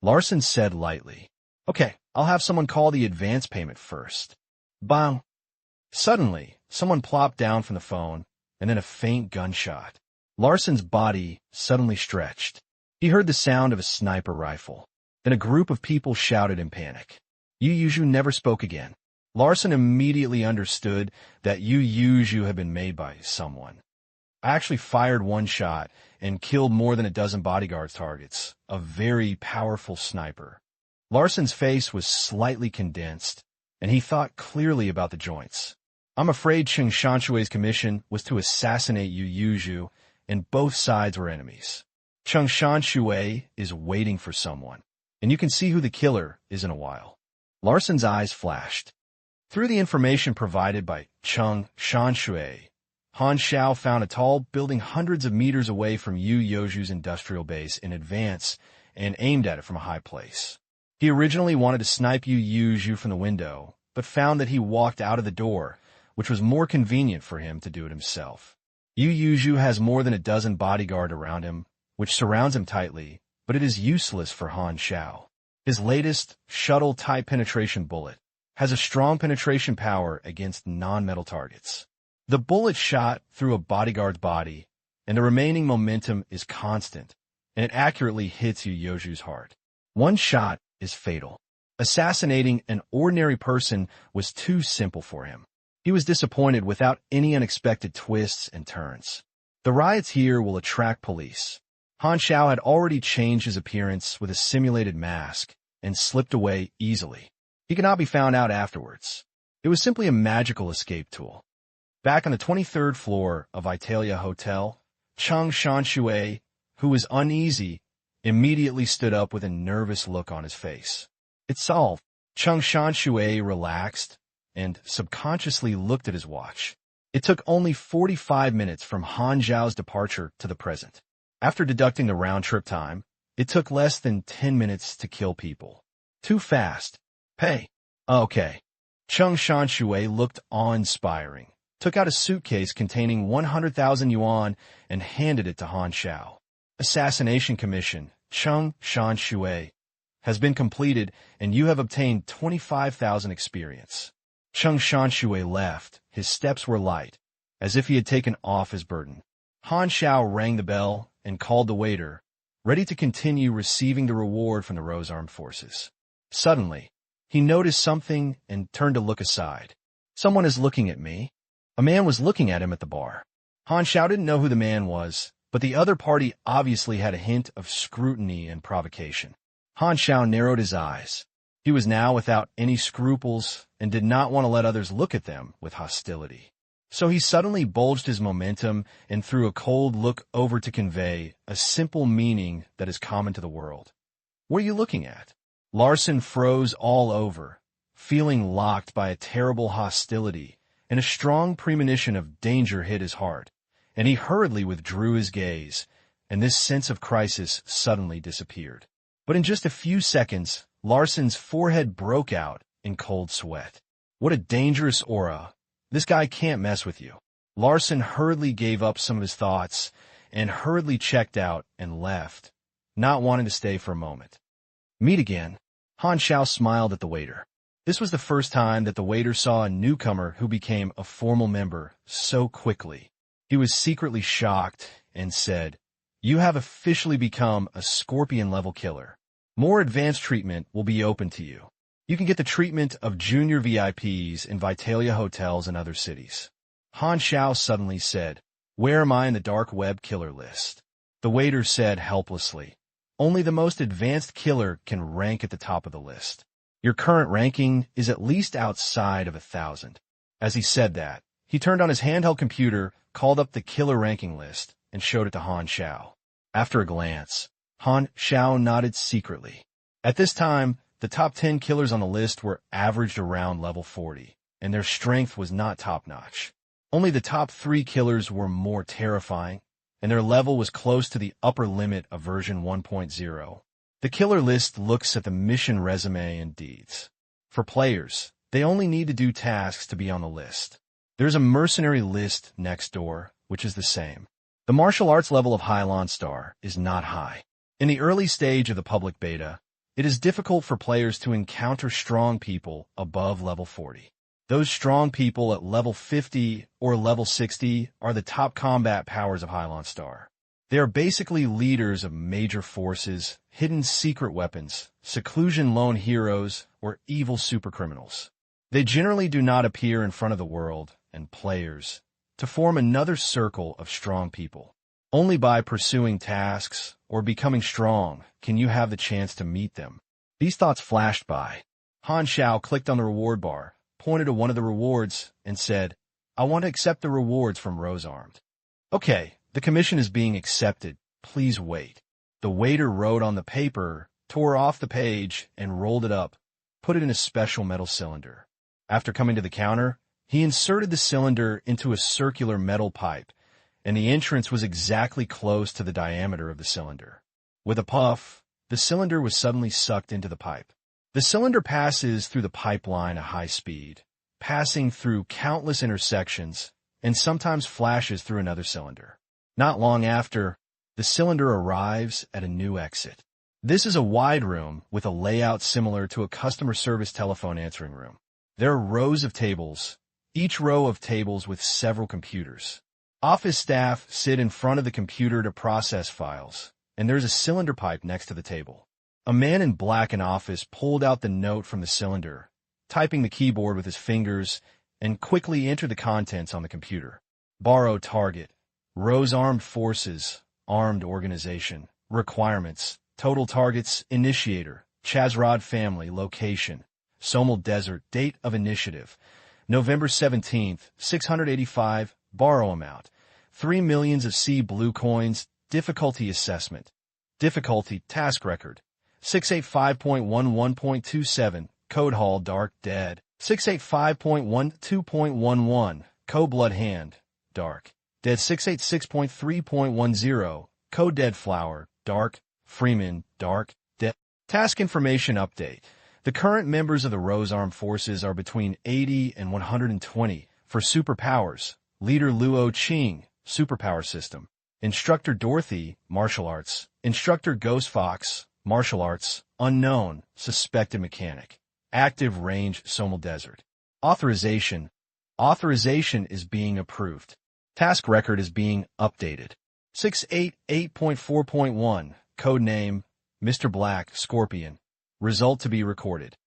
Speaker 1: Larson said lightly. Okay, I'll have someone call the advance payment first. Bang. Suddenly, someone plopped down from the phone, and then a faint gunshot. Larson's body suddenly stretched. He heard the sound of a sniper rifle. Then a group of people shouted in panic. Yu Zhu never spoke again. Larson immediately understood that Yu Zhu had been made by someone. I actually fired one shot and killed more than a dozen bodyguard targets, a very powerful sniper. Larson's face was slightly condensed, and he thought clearly about the joints. I'm afraid Cheng Shanshui's commission was to assassinate Yu Zhu, and both sides were enemies. Cheng Shanshui is waiting for someone, and you can see who the killer is in a while. Larson's eyes flashed. Through the information provided by Cheng Shanshui, Han Xiao found a tall building hundreds of meters away from Yu Zhu's industrial base in advance and aimed at it from a high place. He originally wanted to snipe Yu Zhu from the window, but found that he walked out of the door, which was more convenient for him to do it himself. Yu Zhu has more than a dozen bodyguard around him, which surrounds him tightly, but it is useless for Han Xiao. His latest shuttle-type penetration bullet has a strong penetration power against non-metal targets. The bullet shot through a bodyguard's body, and the remaining momentum is constant, and it accurately hits Yu Zhu's heart. One shot is fatal. Assassinating an ordinary person was too simple for him. He was disappointed without any unexpected twists and turns. The riots here will attract police. Han Xiao had already changed his appearance with a simulated mask and slipped away easily. He could not be found out afterwards. It was simply a magical escape tool. Back on the 23rd floor of Italia Hotel, Cheng Shanshui, who was uneasy, immediately stood up with a nervous look on his face. It's solved. Cheng Shanshui relaxed and subconsciously looked at his watch. It took only 45 minutes from Han Xiao's departure to the present. After deducting the round-trip time, it took less than 10 minutes to kill people. Too fast. Pay. Okay. Cheng Shanshui looked awe-inspiring, took out a suitcase containing 100,000 yuan and handed it to Han Xiao. Assassination commission, Cheng Shanshui, has been completed and you have obtained 25,000 experience. Cheng Shanshui left. His steps were light, as if he had taken off his burden. Han Xiao rang the bell and called the waiter, ready to continue receiving the reward from the Rose Armed Forces. Suddenly, he noticed something and turned to look aside. Someone is looking at me. A man was looking at him at the bar. Han Xiao didn't know who the man was, but the other party obviously had a hint of scrutiny and provocation. Han Xiao narrowed his eyes. He was now without any scruples and did not want to let others look at them with hostility. So he suddenly bulged his momentum and threw a cold look over to convey a simple meaning that is common to the world. What are you looking at? Larson froze all over, feeling locked by a terrible hostility, and a strong premonition of danger hit his heart, and he hurriedly withdrew his gaze, and this sense of crisis suddenly disappeared. But in just a few seconds, Larson's forehead broke out in cold sweat. What a dangerous aura. This guy can't mess with you. Larson hurriedly gave up some of his thoughts and hurriedly checked out and left, not wanting to stay for a moment. Meet again. Han Xiao smiled at the waiter. This was the first time that the waiter saw a newcomer who became a formal member so quickly. He was secretly shocked and said, "You have officially become a Scorpion-level killer. More advanced treatment will be open to you. You can get the treatment of junior VIPs in Vitalia hotels and other cities." Han Xiao suddenly said, "Where am I in the dark web killer list?" The waiter said helplessly, "Only the most advanced killer can rank at the top of the list. Your current ranking is at least outside of 1,000. As he said that, he turned on his handheld computer, called up the killer ranking list, and showed it to Han Xiao. After a glance, Han Xiao nodded secretly. At this time, the top 10 killers on the list were averaged around level 40, and their strength was not top-notch. Only the top 3 killers were more terrifying, and their level was close to the upper limit of version 1.0. The killer list looks at the mission resume and deeds. For players, they only need to do tasks to be on the list. There's a mercenary list next door, which is the same. The martial arts level of Han Star is not high. In the early stage of the public beta, it is difficult for players to encounter strong people above level 40. Those strong people at level 50 or level 60 are the top combat powers of Han Star. They are basically leaders of major forces, hidden secret weapons, seclusion lone heroes, or evil supercriminals. They generally do not appear in front of the world and players to form another circle of strong people. Only by pursuing tasks or becoming strong can you have the chance to meet them. These thoughts flashed by. Han Xiao clicked on the reward bar, pointed to one of the rewards, and said, "I want to accept the rewards from Rose Armed." "Okay. The commission is being accepted. Please wait." The waiter wrote on the paper, tore off the page, and rolled it up, put it in a special metal cylinder. After coming to the counter, he inserted the cylinder into a circular metal pipe, and the entrance was exactly close to the diameter of the cylinder. With a puff, the cylinder was suddenly sucked into the pipe. The cylinder passes through the pipeline at high speed, passing through countless intersections, and sometimes flashes through another cylinder. Not long after, the cylinder arrives at a new exit. This is a wide room with a layout similar to a customer service telephone answering room. There are rows of tables, each row of tables with several computers. Office staff sit in front of the computer to process files, and there's a cylinder pipe next to the table. A man in black in office pulled out the note from the cylinder, typing the keyboard with his fingers, and quickly entered the contents on the computer. Borrow target. Rose Armed Forces, Armed Organization, Requirements, Total Targets, Initiator, Chazrod Family, Location, Somel Desert, Date of Initiative, November 17th, 685, Borrow Amount, 3 millions of C Blue Coins, Difficulty Assessment, Difficulty, Task Record, 685.11.27, Code Hall Dark Dead, 685.12.11, Code Blood Hand, Dark. Dead 686.3.10, Code Dead Flower, Dark, Freeman, Dark, Dead. Task Information Update. The current members of the Rose Armed Forces are between 80 and 120 for superpowers. Leader Luo Qing, Superpower System. Instructor Dorothy, Martial Arts. Instructor Ghost Fox, Martial Arts. Unknown, Suspected Mechanic. Active Range, Somel Desert. Authorization. Authorization is being approved. Task record is being updated. 688.4.1, code name, Mr. Black, Scorpion. Result to be recorded.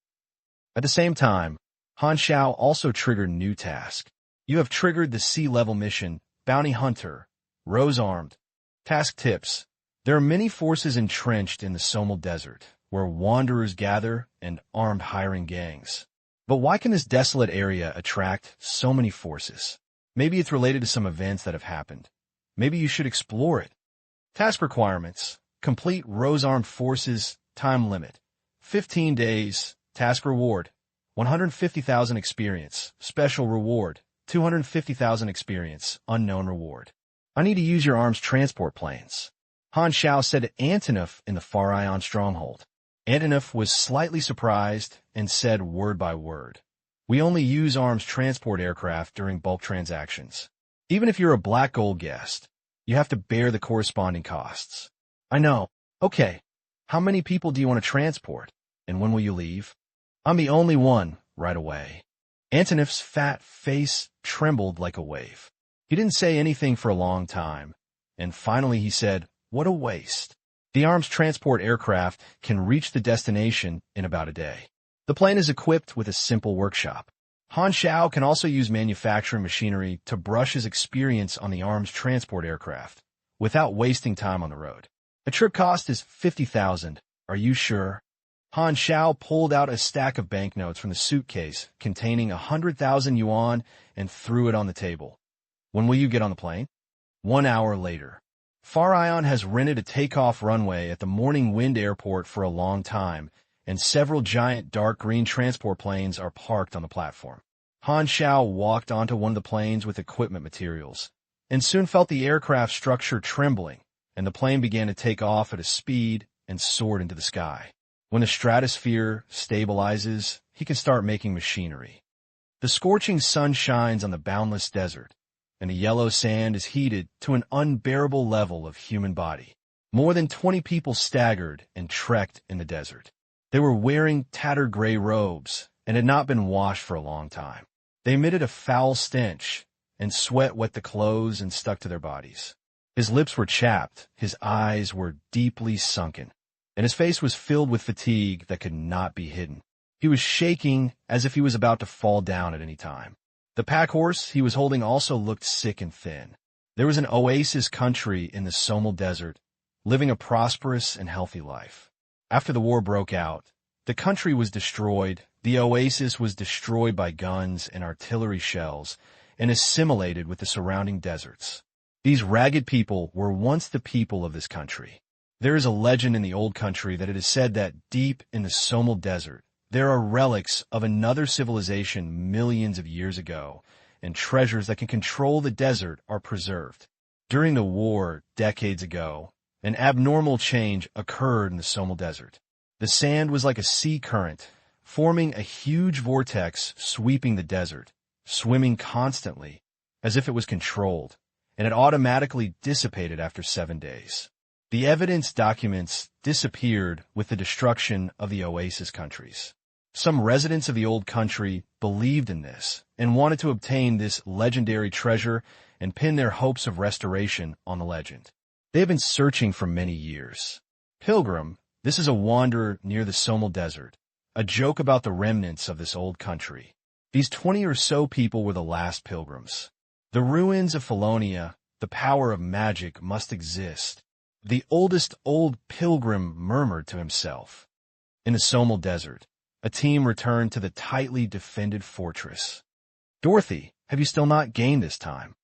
Speaker 1: At the same time, Han Xiao also triggered new task. You have triggered the C-level mission, Bounty Hunter, Rose Armed. Task tips. There are many forces entrenched in the Somel Desert, where wanderers gather and armed hiring gangs. But why can this desolate area attract so many forces? Maybe it's related to some events that have happened. Maybe you should explore it. Task requirements. Complete Rose Armed Forces time limit, 15 days, task reward, 150,000 experience, special reward, 250,000 experience, unknown reward. I need to use your arms transport planes, Han Xiao said to Antonov in the Far Ion stronghold. Antonov was slightly surprised and said word by word, "We only use arms transport aircraft during bulk transactions. Even if you're a black gold guest, you have to bear the corresponding costs." "I know. Okay. How many people do you want to transport? And when will you leave?" "I'm the only one, right away." Antonov's fat face trembled like a wave. He didn't say anything for a long time, and finally he said, "What a waste. The arms transport aircraft can reach the destination in about a day. The plane is equipped with a simple workshop. Han Xiao can also use manufacturing machinery to brush his experience on the arms transport aircraft without wasting time on the road. The trip cost is 50,000. Are you sure?" Han Xiao pulled out a stack of banknotes from the suitcase containing 100,000 yuan and threw it on the table. "When will you get on the plane?" 1 hour later. Far Ion has rented a takeoff runway at the Morning Wind Airport for a long time, and several giant dark green transport planes are parked on the platform. Han Xiao walked onto one of the planes with equipment materials, and soon felt the aircraft structure trembling, and the plane began to take off at a speed and soared into the sky. When the stratosphere stabilizes, he can start making machinery. The scorching sun shines on the boundless desert, and the yellow sand is heated to an unbearable level of human body. More than 20 people staggered and trekked in the desert. They were wearing tattered gray robes and had not been washed for a long time. They emitted a foul stench, and sweat wet the clothes and stuck to their bodies. His lips were chapped, his eyes were deeply sunken, and his face was filled with fatigue that could not be hidden. He was shaking as if he was about to fall down at any time. The pack horse he was holding also looked sick and thin. There was an oasis country in the Somel Desert, living a prosperous and healthy life. After the war broke out, the country was destroyed, the oasis was destroyed by guns and artillery shells, and assimilated with the surrounding deserts. These ragged people were once the people of this country. There is a legend in the old country that it is said that deep in the Somel Desert, there are relics of another civilization millions of years ago, and treasures that can control the desert are preserved. During the war, decades ago, an abnormal change occurred in the Somel Desert. The sand was like a sea current, forming a huge vortex sweeping the desert, swimming constantly, as if it was controlled, and it automatically dissipated after 7 days. The evidence documents disappeared with the destruction of the oasis countries. Some residents of the old country believed in this and wanted to obtain this legendary treasure and pin their hopes of restoration on the legend. They have been searching for many years. Pilgrim, this is a wanderer near the Somel Desert, a joke about the remnants of this old country. These 20 or so people were the last pilgrims. The ruins of Felonia, the power of magic must exist. The oldest old pilgrim murmured to himself. In the Somel Desert, a team returned to the tightly defended fortress. "Dorothy, have you still not gained this time?"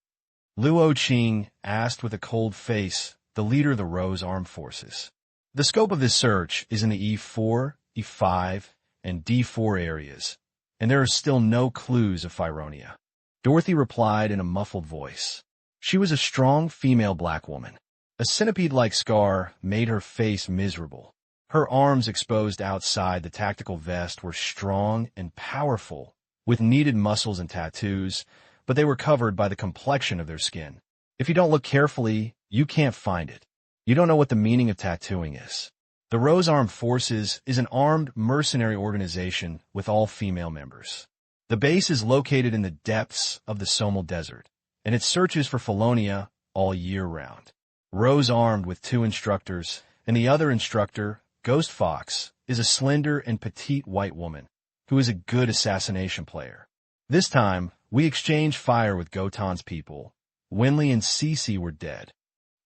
Speaker 1: Luo Qing asked with a cold face, the leader of the Rose Armed Forces. The scope of this search is in the E4, E5, and D4 areas, and there are still no clues of Fyronia. Dorothy replied in a muffled voice. She was a strong female black woman. A centipede-like scar made her face miserable. Her arms exposed outside the tactical vest were strong and powerful, with needed muscles and tattoos, but they were covered by the complexion of their skin. If you don't look carefully, you can't find it. You don't know what the meaning of tattooing is. The Rose Armed Forces is an armed mercenary organization with all female members. The base is located in the depths of the Somel Desert, and it searches for Felonia all year round. Rose armed with 2 instructors, and the other instructor, Ghost Fox, is a slender and petite white woman who is a good assassination player. This time, we exchanged fire with Gotan's people. Winley and Cece were dead.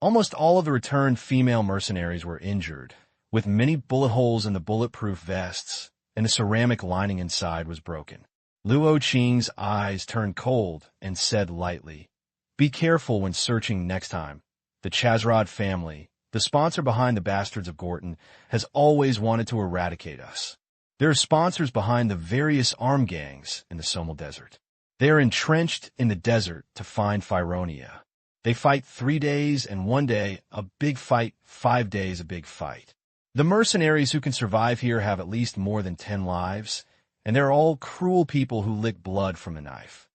Speaker 1: Almost all of the returned female mercenaries were injured, with many bullet holes in the bulletproof vests, and the ceramic lining inside was broken. Luo Qing's eyes turned cold and said lightly, "Be careful when searching next time. The Chazrod family the sponsor behind the Bastards of Gorton, has always wanted to eradicate us. There are sponsors behind the various armed gangs in the Somal Desert. They are entrenched in the desert to find Fyronia. They fight 3 days and 1 day, a big fight, 5 days, a big fight. The mercenaries who can survive here have at least more than 10 lives, and they're all cruel people who lick blood from a knife.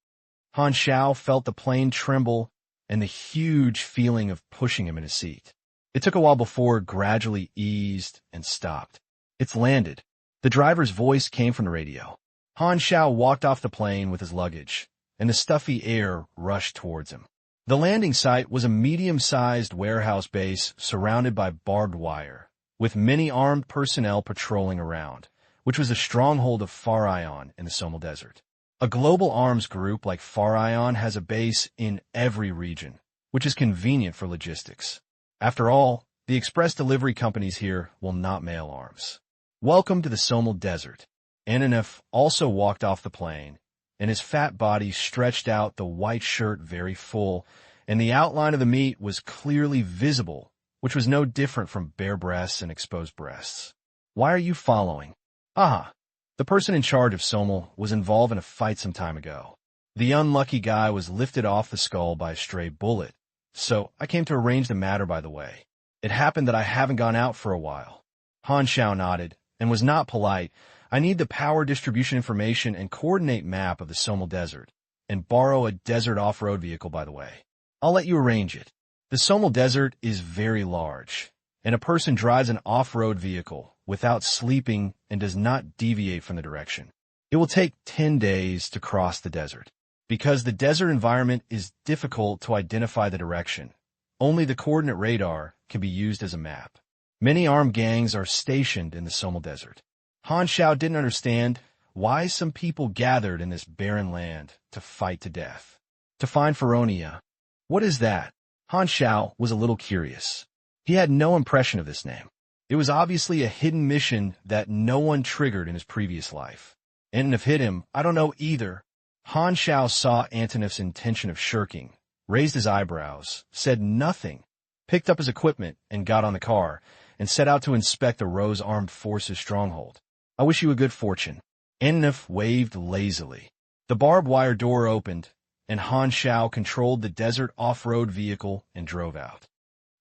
Speaker 1: Han Xiao felt the plane tremble and the huge feeling of pushing him in his seat. It took a while before it gradually eased and stopped. It's landed. The driver's voice came from the radio. Han Xiao walked off the plane with his luggage, and the stuffy air rushed towards him. The landing site was a medium-sized warehouse base surrounded by barbed wire, with many armed personnel patrolling around, which was a stronghold of Farion in the Somal Desert. A global arms group like Farion has a base in every region, which is convenient for logistics. After all, the express delivery companies here will not mail arms. Welcome to the Somal Desert. Ananef also walked off the plane, and his fat body stretched out, the white shirt very full, and the outline of the meat was clearly visible, which was no different from bare breasts and exposed breasts. Why are you following? Aha! The person in charge of Somal was involved in a fight some time ago. The unlucky guy was lifted off the skull by a stray bullet, so I came to arrange the matter by the way. It happened that I haven't gone out for a while. Han Xiao nodded, and was not polite. I need the power distribution information and coordinate map of the Somal Desert, and borrow a desert off-road vehicle, by the way. I'll let you arrange it. The Somal Desert is very large, and a person drives an off-road vehicle without sleeping and does not deviate from the direction. It will take 10 days to cross the desert. Because the desert environment is difficult to identify the direction, only the coordinate radar can be used as a map. Many armed gangs are stationed in the Somal Desert. Han Xiao didn't understand why some people gathered in this barren land to fight to death. To find Fyronia. What is that? Han Xiao was a little curious. He had no impression of this name. It was obviously a hidden mission that no one triggered in his previous life. Antonov hit him, I don't know either. Han Xiao saw Antonov's intention of shirking, raised his eyebrows, said nothing, picked up his equipment and got on the car, and set out to inspect the Rose Armed Forces stronghold. I wish you a good fortune. Antonov waved lazily. The barbed wire door opened, and Han Xiao controlled the desert off-road vehicle and drove out.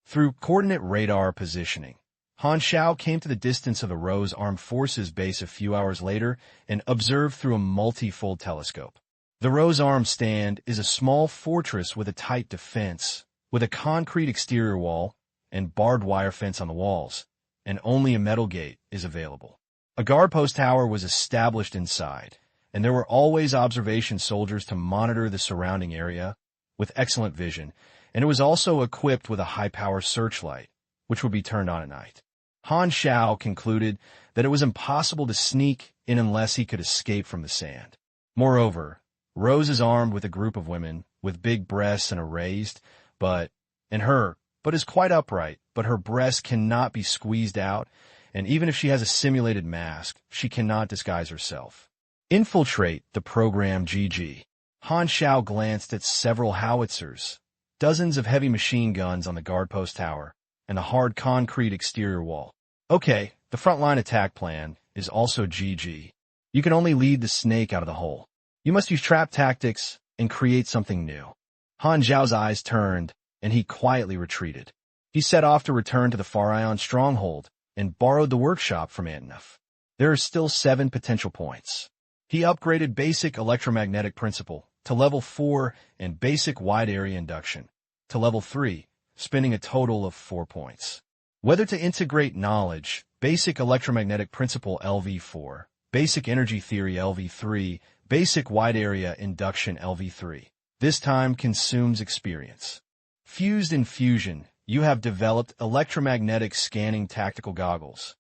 Speaker 1: Through coordinate radar positioning, Han Xiao came to the distance of the Rose Armed Forces base a few hours later and observed through a multi-fold telescope. The Rose Arm stand is a small fortress with a tight defense, with a concrete exterior wall and barbed wire fence on the walls, and only a metal gate is available. A guard post tower was established inside, and there were always observation soldiers to monitor the surrounding area with excellent vision, and it was also equipped with a high-power searchlight, which would be turned on at night. Han Xiao concluded that it was impossible to sneak in unless he could escape from the sand. Moreover, Rose is armed with a group of women with big breasts and a raised, but is quite upright, but her breasts cannot be squeezed out, and even if she has a simulated mask, she cannot disguise herself. Infiltrate the program GG. Han Xiao glanced at several howitzers, dozens of heavy machine guns on the guard post tower, and the hard concrete exterior wall. Okay, the frontline attack plan is also GG. You can only lead the snake out of the hole. You must use trap tactics and create something new. Han Xiao's eyes turned, and he quietly retreated. He set off to return to the Farion stronghold and borrowed the workshop from Antonov. There are still 7 potential points. He upgraded basic electromagnetic principle to level 4 and basic wide area induction to level 3, spending a total of 4 points. Whether to integrate knowledge, basic electromagnetic principle LV4, basic energy theory LV3, basic wide area induction LV3. This time consumes experience. Fused in fusion, you have developed electromagnetic scanning tactical goggles.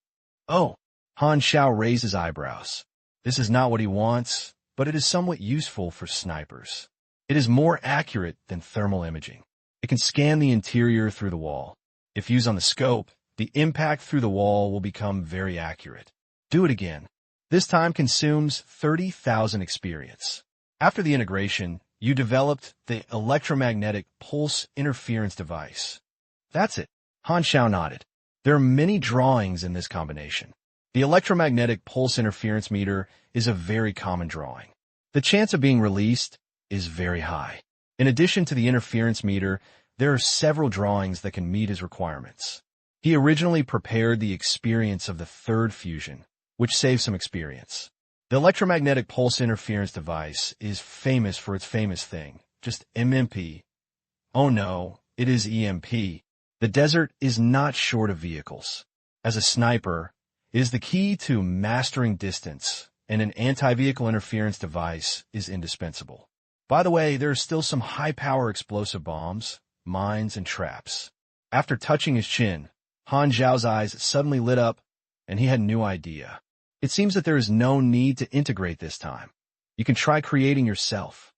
Speaker 1: Oh, Han Xiao raised his eyebrows. This is not what he wants, but it is somewhat useful for snipers. It is more accurate than thermal imaging. It can scan the interior through the wall. If used on the scope, the impact through the wall will become very accurate. Do it again. This time consumes 30,000 experience. After the integration, you developed the electromagnetic pulse interference device. That's it. Han Xiao nodded. There are many drawings in this combination. The electromagnetic pulse interference meter is a very common drawing. The chance of being released is very high. In addition to the interference meter, there are several drawings that can meet his requirements. He originally prepared the experience of the third fusion, which saves some experience. The electromagnetic pulse interference device is famous for its famous thing, just MMP. Oh no, it is EMP. The desert is not short of vehicles. As a sniper, it is the key to mastering distance, and an anti-vehicle interference device is indispensable. By the way, there are still some high-power explosive bombs, mines, and traps. After touching his chin, Han Xiao's eyes suddenly lit up, and he had a new idea. It seems that there is no need to integrate this time. You can try creating yourself.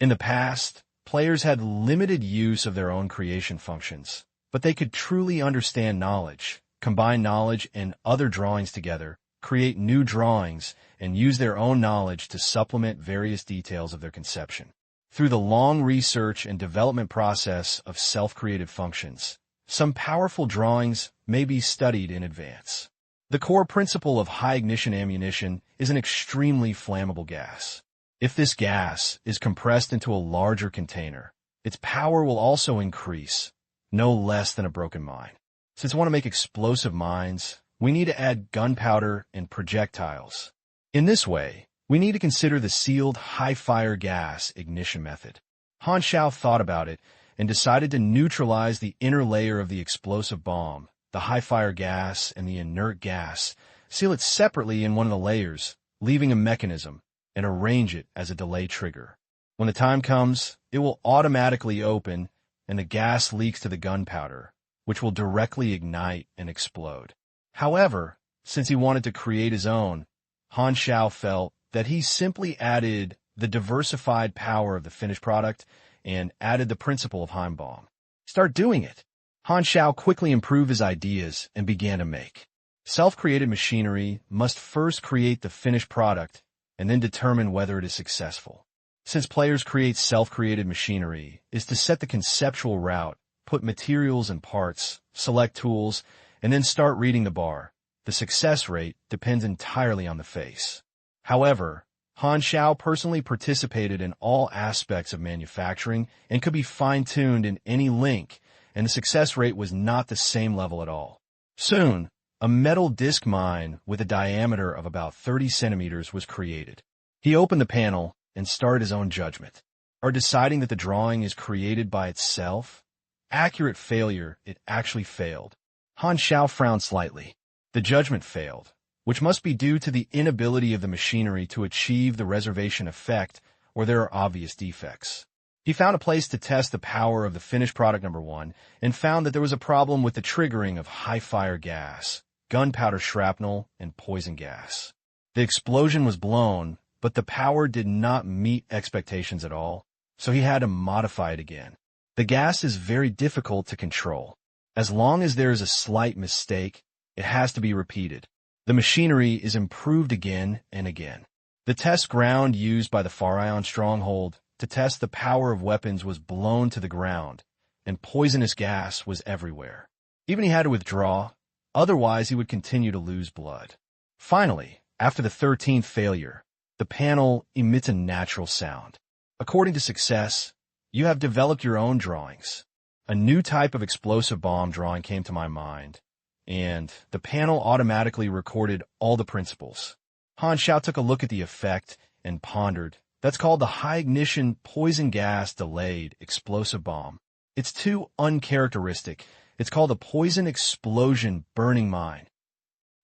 Speaker 1: In the past, players had limited use of their own creation functions, but they could truly understand knowledge, combine knowledge and other drawings together, create new drawings, and use their own knowledge to supplement various details of their conception. Through the long research and development process of self-created functions, some powerful drawings may be studied in advance. The core principle of high-ignition ammunition is an extremely flammable gas. If this gas is compressed into a larger container, its power will also increase, no less than a broken mine. Since we want to make explosive mines, we need to add gunpowder and projectiles. In this way, we need to consider the sealed high-fire gas ignition method. Han Xiao thought about it and decided to neutralize the inner layer of the explosive bomb, the high-fire gas and the inert gas, seal it separately in one of the layers, leaving a mechanism, and arrange it as a delay trigger. When the time comes, it will automatically open, and the gas leaks to the gunpowder, which will directly ignite and explode. However, since he wanted to create his own, Han Xiao felt that he simply added the diversified power of the finished product and added the principle of Heimbomb. Start doing it. Han Xiao quickly improved his ideas and began to make. Self-created machinery must first create the finished product and then determine whether it is successful. Since players create self-created machinery is to set the conceptual route, put materials and parts, select tools, and then start reading the bar. The success rate depends entirely on the face. However, Han Xiao personally participated in all aspects of manufacturing and could be fine-tuned in any link, and the success rate was not the same level at all. Soon, a metal disc mine with a diameter of about 30 centimeters was created. He opened the panel and started his own judgment. Are deciding that the drawing is created by itself? Accurate failure, it actually failed. Han Xiao frowned slightly. The judgment failed, which must be due to the inability of the machinery to achieve the reservation effect, or there are obvious defects. He found a place to test the power of the finished product number 1 and found that there was a problem with the triggering of high-fire gas, gunpowder shrapnel, and poison gas. The explosion was blown, but the power did not meet expectations at all, so he had to modify it again. The gas is very difficult to control. As long as there is a slight mistake, it has to be repeated. The machinery is improved again and again. The test ground used by the Pharaon stronghold to test the power of weapons was blown to the ground, and poisonous gas was everywhere. Even he had to withdraw, otherwise he would continue to lose blood. Finally, after the 13th failure, the panel emits a natural sound. According to success, you have developed your own drawings. A new type of explosive bomb drawing came to my mind, and the panel automatically recorded all the principles. Han Xiao took a look at the effect and pondered. That's called the high-ignition poison gas delayed explosive bomb. It's too uncharacteristic. It's called a poison explosion burning mine.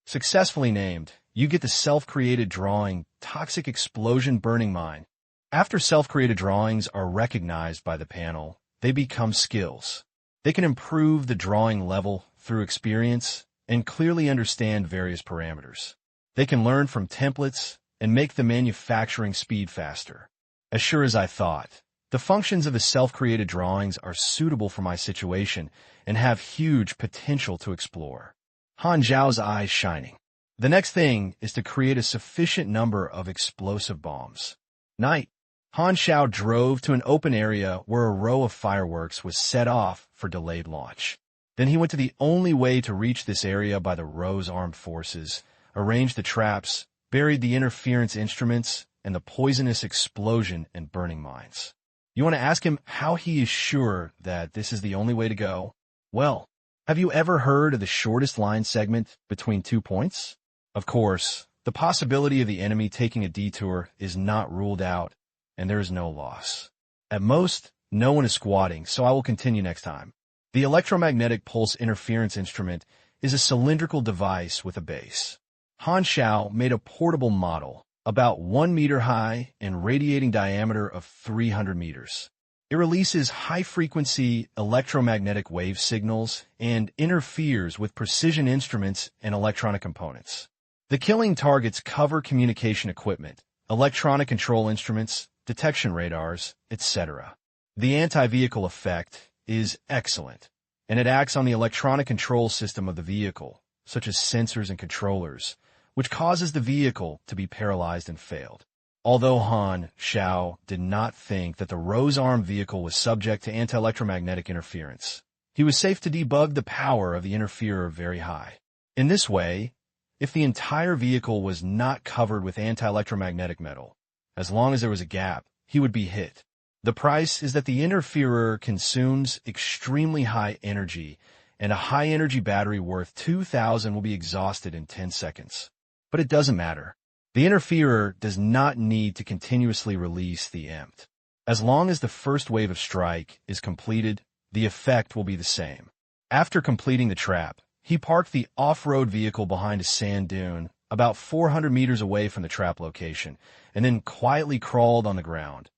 Speaker 1: Successfully named, you get the self-created drawing toxic explosion burning mine. After self-created drawings are recognized by the panel, they become skills. They can improve the drawing level through experience and clearly understand various parameters. They can learn from templates and make the manufacturing speed faster. As sure as I thought, the functions of the self-created drawings are suitable for my situation and have huge potential to explore. Han Xiao's eyes shining. The next thing is to create a sufficient number of explosive bombs. Night. Han Xiao drove to an open area where a row of fireworks was set off for delayed launch. Then he went to the only way to reach this area by the Rose armed forces, arranged the traps, buried the interference instruments, and the poisonous explosion and burning mines. You want to ask him how he is sure that this is the only way to go? Well, have you ever heard of the shortest line segment between 2 points? Of course, the possibility of the enemy taking a detour is not ruled out, and there is no loss. At most, no one is squatting, so I will continue next time. The electromagnetic pulse interference instrument is a cylindrical device with a base. Han Xiao made a portable model, about 1 meter high and radiating diameter of 300 meters. It releases high-frequency electromagnetic wave signals and interferes with precision instruments and electronic components. The killing targets cover communication equipment, electronic control instruments, detection radars, etc. The anti-vehicle effect is excellent, and it acts on the electronic control system of the vehicle, such as sensors and controllers, which causes the vehicle to be paralyzed and failed. Although Han Xiao did not think that the Rose-armed vehicle was subject to anti-electromagnetic interference, he was safe to debug the power of the interferer very high. In this way, if the entire vehicle was not covered with anti-electromagnetic metal, as long as there was a gap, he would be hit. The price is that the interferer consumes extremely high energy, and a high-energy battery worth 2,000 will be exhausted in 10 seconds. But it doesn't matter. The interferer does not need to continuously release the EMT. As long as the first wave of strike is completed, the effect will be the same. After completing the trap, he parked the off-road vehicle behind a sand dune about 400 meters away from the trap location, and then quietly crawled on the ground,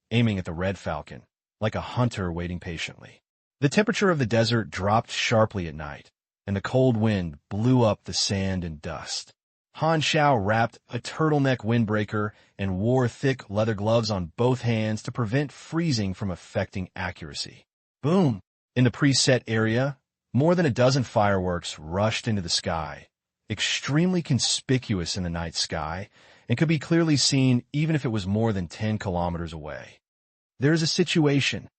Speaker 1: aiming at the Red Falcon, like a hunter waiting patiently. The temperature of the desert dropped sharply at night, and the cold wind blew up the sand and dust. Han Xiao wrapped a turtleneck windbreaker and wore thick leather gloves on both hands to prevent freezing from affecting accuracy. Boom! In the preset area, more than a dozen fireworks rushed into the sky, extremely conspicuous in the night sky, and could be clearly seen even if it was more than 10 kilometers away. There is a situation.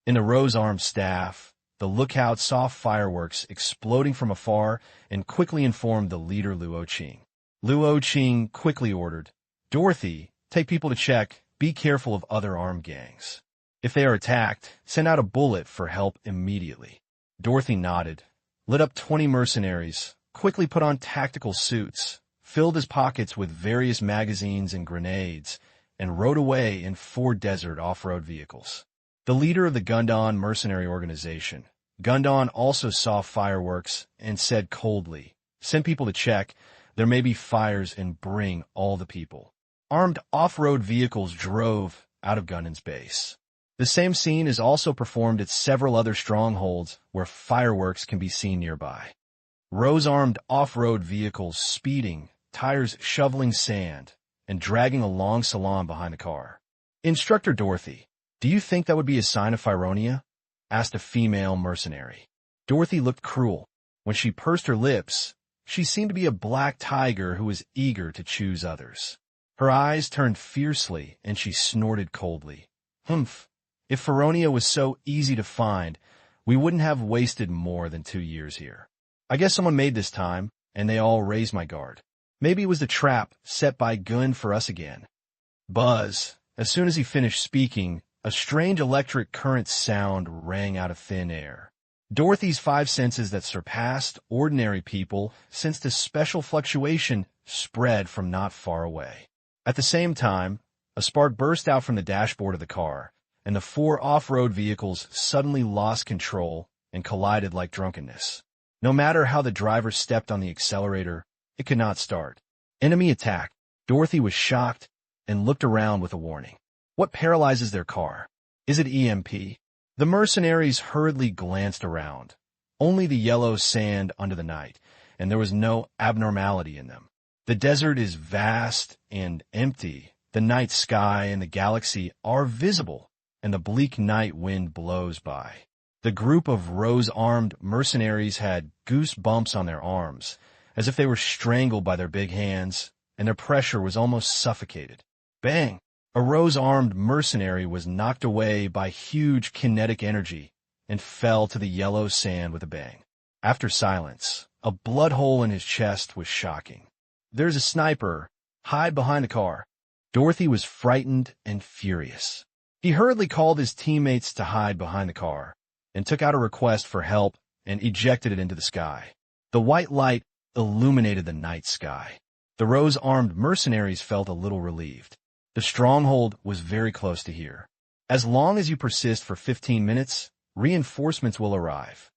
Speaker 1: In the Rose-armed staff, the lookout saw fireworks exploding from afar and quickly informed the leader Luo Qing. Luo Qing quickly ordered, "Dorothy, take people to check, be careful of other armed gangs. If they are attacked, send out a bullet for help immediately." Dorothy nodded, lit up 20 mercenaries, quickly put on tactical suits, filled his pockets with various magazines and grenades, and rode away in 4 desert off-road vehicles. The leader of the Gundam mercenary organization, Gundam, also saw fireworks and said coldly, "Send people to check. There may be fires and bring all the people." Armed off-road vehicles drove out of Gundam's base. The same scene is also performed at several other strongholds where fireworks can be seen nearby. Rose-armed off-road vehicles speeding, tires shoveling sand, and dragging a long salon behind the car. "Instructor Dorothy, do you think that would be a sign of Fyronia?" asked a female mercenary. Dorothy looked cruel. When she pursed her lips, she seemed to be a black tiger who was eager to choose others. Her eyes turned fiercely, and she snorted coldly. "Humph! If Fyronia was so easy to find, we wouldn't have wasted more than 2 years here. I guess someone made this time, and they all raised my guard. Maybe it was the trap set by Gun for us again." Buzz! As soon as he finished speaking, a strange electric current sound rang out of thin air. Dorothy's 5 senses that surpassed ordinary people sensed a special fluctuation spread from not far away. At the same time, a spark burst out from the dashboard of the car, and the 4 off-road vehicles suddenly lost control and collided like drunkenness. No matter how the driver stepped on the accelerator, it could not start. Enemy attack. Dorothy was shocked and looked around with a warning. What paralyzes their car? Is it EMP? The mercenaries hurriedly glanced around. Only the yellow sand under the night, and there was no abnormality in them. The desert is vast and empty. The night sky and the galaxy are visible, and the bleak night wind blows by. The group of rose-armed mercenaries had goose bumps on their arms, as if they were strangled by their big hands, and their pressure was almost suffocated. Bang! A rose-armed mercenary was knocked away by huge kinetic energy and fell to the yellow sand with a bang. After silence, a blood hole in his chest was shocking. "There's a sniper. Hide behind the car." Dorothy was frightened and furious. He hurriedly called his teammates to hide behind the car, and took out a request for help and ejected it into the sky. The white light illuminated the night sky. The rose-armed mercenaries felt a little relieved. The stronghold was very close to here. As long as you persist for 15 minutes, reinforcements will arrive.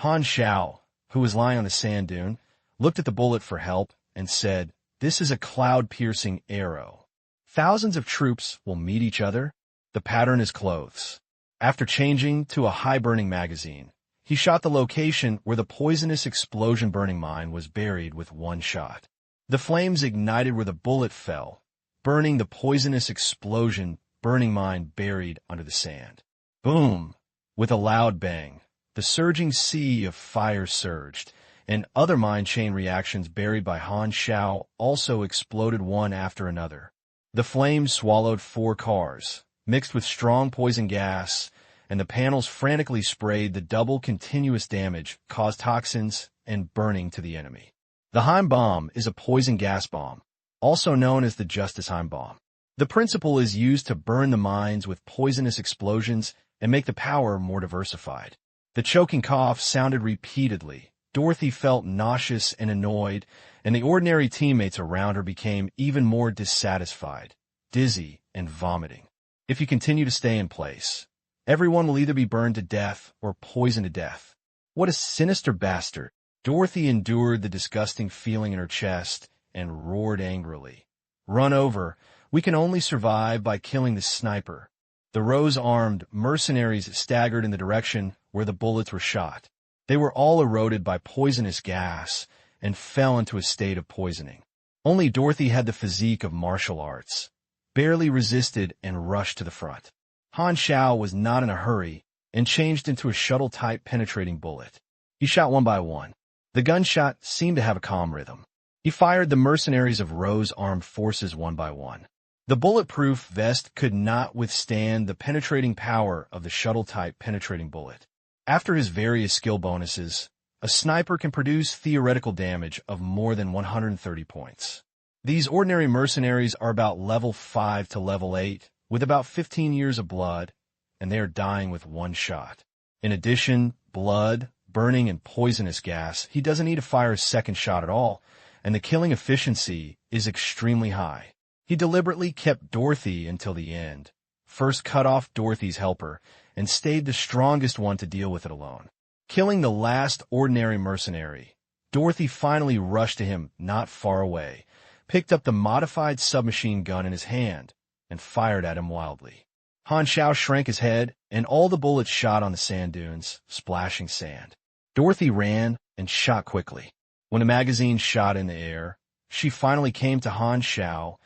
Speaker 1: Han Xiao, who was lying on the sand dune, looked at the bullet for help and said, "This is a cloud-piercing arrow. Thousands of troops will meet each other. The pattern is clothes." After changing to a high-burning magazine, he shot the location where the poisonous explosion-burning mine was buried with one shot. The flames ignited where the bullet fell, burning the poisonous explosion-burning mine buried under the sand. Boom! With a loud bang, the surging sea of fire surged, and other mine chain reactions buried by Han Xiao also exploded one after another. The flames swallowed 4 cars, mixed with strong poison gas, and the panels frantically sprayed the double continuous damage, caused toxins, and burning to the enemy. The Heim bomb is a poison gas bomb, also known as the Justice Heim bomb. The principle is used to burn the mines with poisonous explosions and make the power more diversified. The choking cough sounded repeatedly. Dorothy felt nauseous and annoyed, and the ordinary teammates around her became even more dissatisfied, dizzy, and vomiting. If you continue to stay in place, everyone will either be burned to death or poisoned to death. What a sinister bastard. Dorothy endured the disgusting feeling in her chest and roared angrily. "Run over. We can only survive by killing the sniper." The rose-armed mercenaries staggered in the direction where the bullets were shot. They were all eroded by poisonous gas and fell into a state of poisoning. Only Dorothy had the physique of martial arts, barely resisted and rushed to the front. Han Xiao was not in a hurry and changed into a shuttle-type penetrating bullet. He shot one by one. The gunshot seemed to have a calm rhythm. He fired the mercenaries of Rose-armed forces one by one. The bulletproof vest could not withstand the penetrating power of the shuttle-type penetrating bullet. After his various skill bonuses, a sniper can produce theoretical damage of more than 130 points. These ordinary mercenaries are about level 5 to level 8, with about 15 years of blood, and they are dying with one shot. In addition, blood, burning, and poisonous gas, he doesn't need to fire a second shot at all, and the killing efficiency is extremely high. He deliberately kept Dorothy until the end, first cut off Dorothy's helper, and stayed the strongest one to deal with it alone. Killing the last ordinary mercenary, Dorothy finally rushed to him not far away, picked up the modified submachine gun in his hand, and fired at him wildly. Han Xiao shrank his head, and all the bullets shot on the sand dunes, splashing sand. Dorothy ran and shot quickly. When the magazine shot in the air, she finally came to Han Xiao,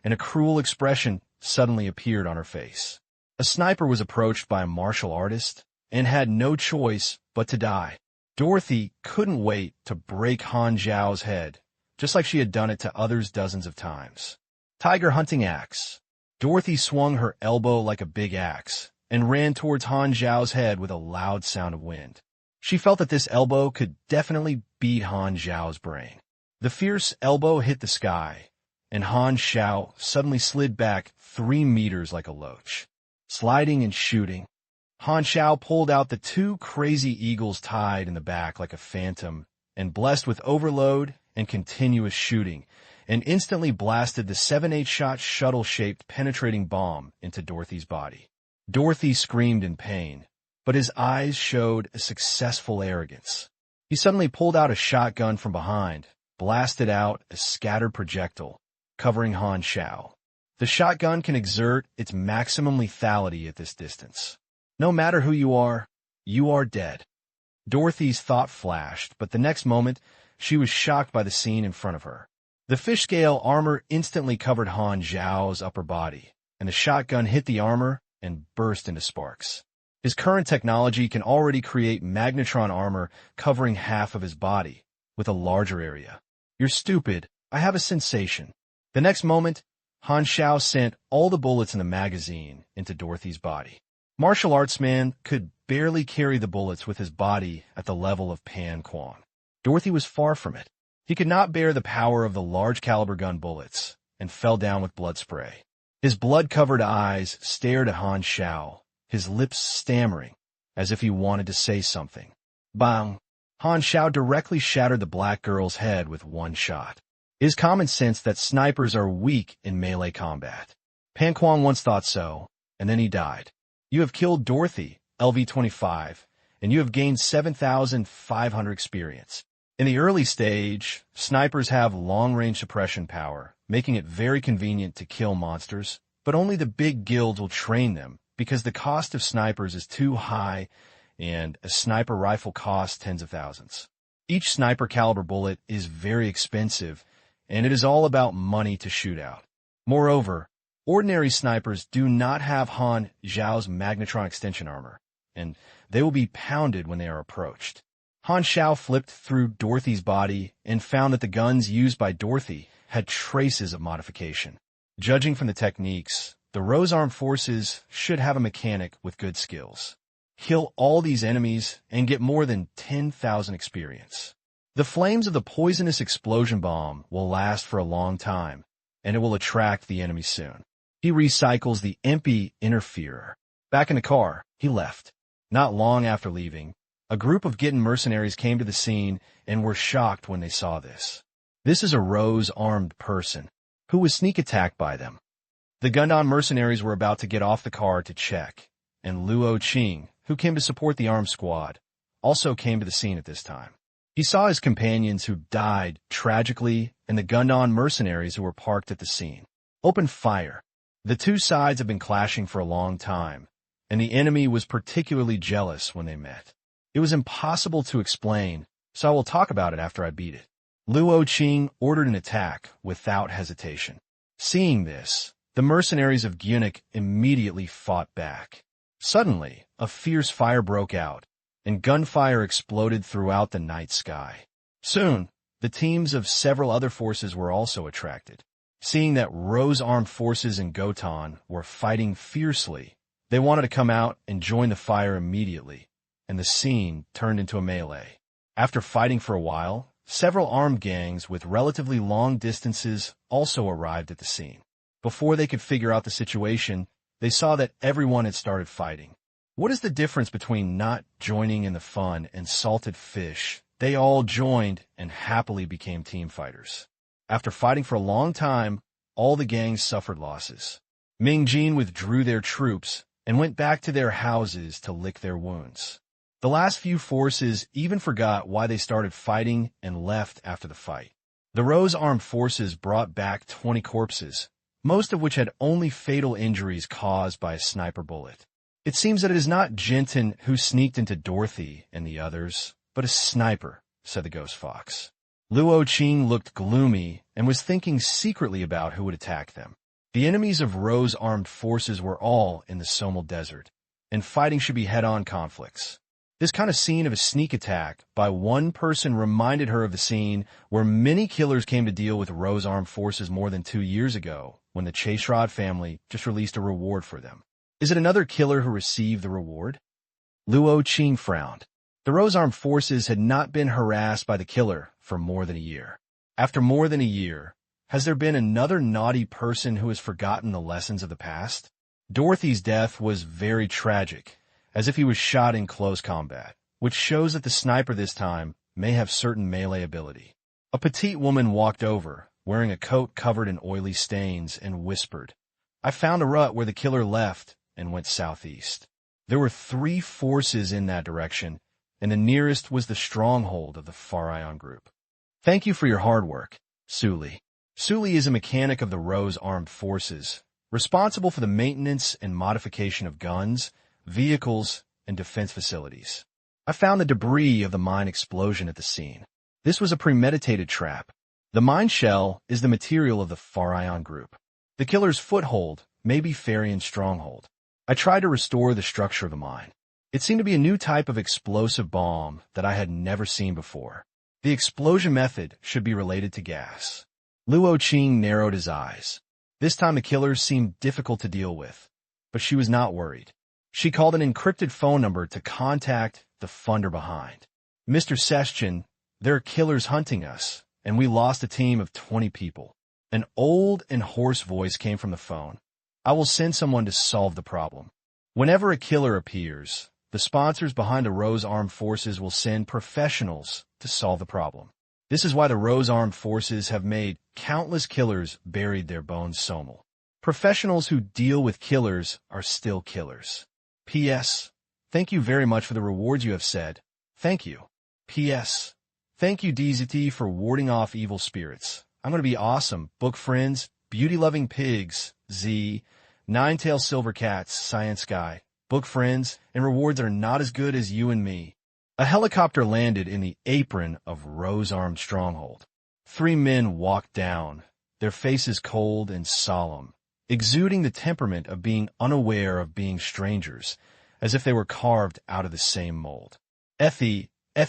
Speaker 1: and a cruel expression suddenly appeared on her face. A sniper was approached by a martial artist and had no choice but to die. Dorothy couldn't wait to break Han Xiao's head, just like she had done it to others dozens of times. Tiger hunting axe. Dorothy swung her elbow like a big axe and ran towards Han Xiao's head with a loud sound of wind. She felt that this elbow could definitely beat Han Xiao's brain. The fierce elbow hit the sky, and Han Xiao suddenly slid back 3 meters like a loach. Sliding and shooting, Han Xiao pulled out the 2 crazy eagles tied in the back like a phantom, and blessed with overload and continuous shooting, and instantly blasted the 7-8-shot shuttle-shaped penetrating bomb into Dorothy's body. Dorothy screamed in pain, but his eyes showed a successful arrogance. He suddenly pulled out a shotgun from behind, blasted out a scattered projectile, covering Han Xiao. The shotgun can exert its maximum lethality at this distance. No matter who you are dead. Dorothy's thought flashed, but the next moment, she was shocked by the scene in front of her. The fish-scale armor instantly covered Han Xiao's upper body, and the shotgun hit the armor and burst into sparks. His current technology can already create magnetron armor covering half of his body, with a larger area. "You're stupid. I have a sensation." The next moment, Han Xiao sent all the bullets in the magazine into Dorothy's body. Martial arts man could barely carry the bullets with his body at the level of Pan Quan. Dorothy was far from it. He could not bear the power of the large caliber gun bullets and fell down with blood spray. His blood-covered eyes stared at Han Xiao, his lips stammering, as if he wanted to say something. Bang! Han Xiao directly shattered the black girl's head with one shot. It is common sense that snipers are weak in melee combat. Pan Quan once thought so, and then he died. You have killed Dorothy, LV-25, and you have gained 7,500 experience. In the early stage, snipers have long-range suppression power, making it very convenient to kill monsters, but only the big guilds will train them because the cost of snipers is too high and a sniper rifle costs tens of thousands. Each sniper caliber bullet is very expensive, and it is all about money to shoot out. Moreover, ordinary snipers do not have Han Xiao's magnetron extension armor, and they will be pounded when they are approached. Han Xiao flipped through Dorothy's body and found that the guns used by Dorothy had traces of modification. Judging from the techniques, the Rose Armed Forces should have a mechanic with good skills. Kill all these enemies and get more than 10,000 experience. The flames of the poisonous explosion bomb will last for a long time, and it will attract the enemy soon. He recycles the empty interferer. Back in the car, he left. Not long after leaving, a group of Gittin mercenaries came to the scene and were shocked when they saw this. This is a Rose-armed person who was sneak attacked by them. The Gundam mercenaries were about to get off the car to check, and Luo Qing, who came to support the armed squad, also came to the scene at this time. He saw his companions who died tragically and the Gundam mercenaries who were parked at the scene. Opened fire. The two sides have been clashing for a long time, and the enemy was particularly jealous when they met. It was impossible to explain, so I will talk about it after I beat it. Luo Qing ordered an attack without hesitation. Seeing this, the mercenaries of Gyunik immediately fought back. Suddenly, a fierce fire broke out, and gunfire exploded throughout the night sky. Soon, the teams of several other forces were also attracted. Seeing that Rose Armed Forces and Gotan were fighting fiercely, they wanted to come out and join the fire immediately, and the scene turned into a melee. After fighting for a while, several armed gangs with relatively long distances also arrived at the scene. Before they could figure out the situation, they saw that everyone had started fighting. What is the difference between not joining in the fun and salted fish? They all joined and happily became team fighters. After fighting for a long time, all the gangs suffered losses. Ming Jin withdrew their troops and went back to their houses to lick their wounds. The last few forces even forgot why they started fighting and left after the fight. The Rose Armed Forces brought back 20 corpses, most of which had only fatal injuries caused by a sniper bullet. It seems that it is not Jinten who sneaked into Dorothy and the others, but a sniper, said the Ghost Fox. Luo Qing looked gloomy and was thinking secretly about who would attack them. The enemies of Rose Armed Forces were all in the Somal Desert, and fighting should be head-on conflicts. This kind of scene of a sneak attack by one person reminded her of the scene where many killers came to deal with Rose Armed Forces more than 2 years ago, when the Chaserod family just released a reward for them. Is it another killer who received the reward? Luo Qing frowned. The Rose Armed Forces had not been harassed by the killer for more than a year. After more than a year, has there been another naughty person who has forgotten the lessons of the past? Dorothy's death was very tragic, as if he was shot in close combat, which shows that the sniper this time may have certain melee ability. A petite woman walked over, wearing a coat covered in oily stains, and whispered, "I found a rut where the killer left and went southeast." There were 3 forces in that direction, and the nearest was the stronghold of the Farion group. Thank you for your hard work, Suli. Suli is a mechanic of the Rose Armed Forces, responsible for the maintenance and modification of guns, vehicles, and defense facilities. I found the debris of the mine explosion at the scene. This was a premeditated trap. The mine shell is the material of the Farion group. The killer's foothold may be Farion stronghold. I tried to restore the structure of the mine. It seemed to be a new type of explosive bomb that I had never seen before. The explosion method should be related to gas. Luo Qing narrowed his eyes. This time the killer seemed difficult to deal with, but she was not worried. She called an encrypted phone number to contact the funder behind. Mr. Seshchin, there are killers hunting us, and we lost a team of 20 people. An old and hoarse voice came from the phone. I will send someone to solve the problem. Whenever a killer appears, the sponsors behind the Rose Armed Forces will send professionals to solve the problem. This is why the Rose Armed Forces have made countless killers buried their bones somal. Professionals who deal with killers are still killers. P.S. Thank you very much for the rewards you have said. Thank you. P.S. Thank you, DZT, for warding off evil spirits. I'm going to be awesome. Book friends, beauty-loving pigs, Z, nine-tailed silver cats, Science Sky. Book friends, and rewards are not as good as you and me. A helicopter landed in the apron of Rose-Armed Stronghold. 3 men walked down, their faces cold and solemn, exuding the temperament of being unaware of being strangers, as if they were carved out of the same mold. Effie are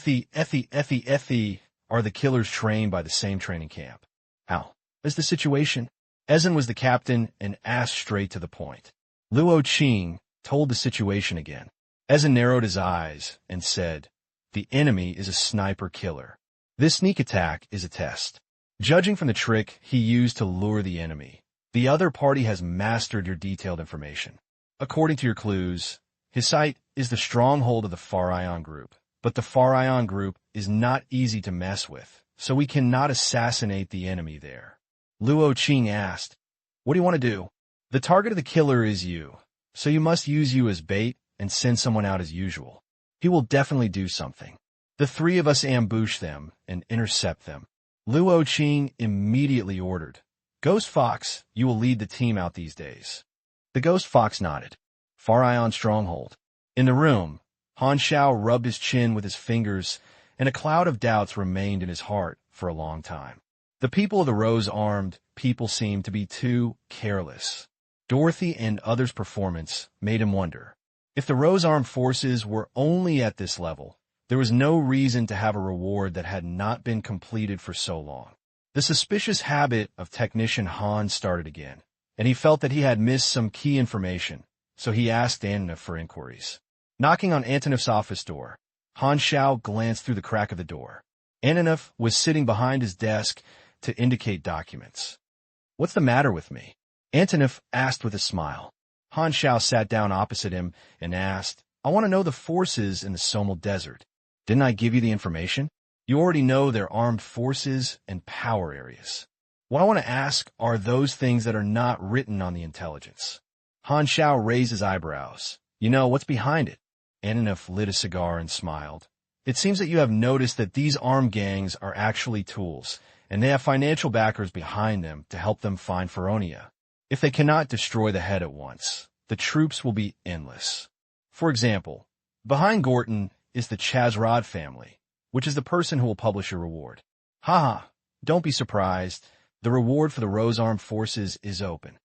Speaker 1: the killers trained by the same training camp. How is the situation? Ezen was the captain and asked straight to the point. Luo Qing told the situation again. Ezen narrowed his eyes and said, the enemy is a sniper killer. This sneak attack is a test. Judging from the trick he used to lure the enemy, the other party has mastered your detailed information. According to your clues, his site is the stronghold of the Far Ion Group, but the Far Ion Group is not easy to mess with, so we cannot assassinate the enemy there. Luo Qing asked, what do you want to do? The target of the killer is you, so you must use you as bait and send someone out as usual. He will definitely do something. The 3 of us ambush them and intercept them. Luo Qing immediately ordered, Ghost Fox, you will lead the team out these days. The Ghost Fox nodded. Far Ion Stronghold. In the room, Han Xiao rubbed his chin with his fingers, and a cloud of doubts remained in his heart for a long time. The people of the Rose-Armed people seemed to be too careless. Dorothy and others' performance made him wonder. If the Rose-Armed Forces were only at this level, there was no reason to have a reward that had not been completed for so long. The suspicious habit of Technician Han started again, and he felt that he had missed some key information, so he asked Antonov for inquiries. Knocking on Antonov's office door, Han Xiao glanced through the crack of the door. Antonov was sitting behind his desk to indicate documents. What's the matter with me? Antonov asked with a smile. Han Xiao sat down opposite him and asked, I want to know the forces in the Somal Desert. Didn't I give you the information? You already know their armed forces and power areas. What I want to ask are those things that are not written on the intelligence. Han Xiao raised his eyebrows. You know, what's behind it? Antonov lit a cigar and smiled. It seems that you have noticed that these armed gangs are actually tools, and they have financial backers behind them to help them find Feronia. If they cannot destroy the head at once, the troops will be endless. For example, behind Gorton is the Chazrod family, which is the person who will publish your reward. Haha, don't be surprised. The reward for the Rose-Armed Forces is open.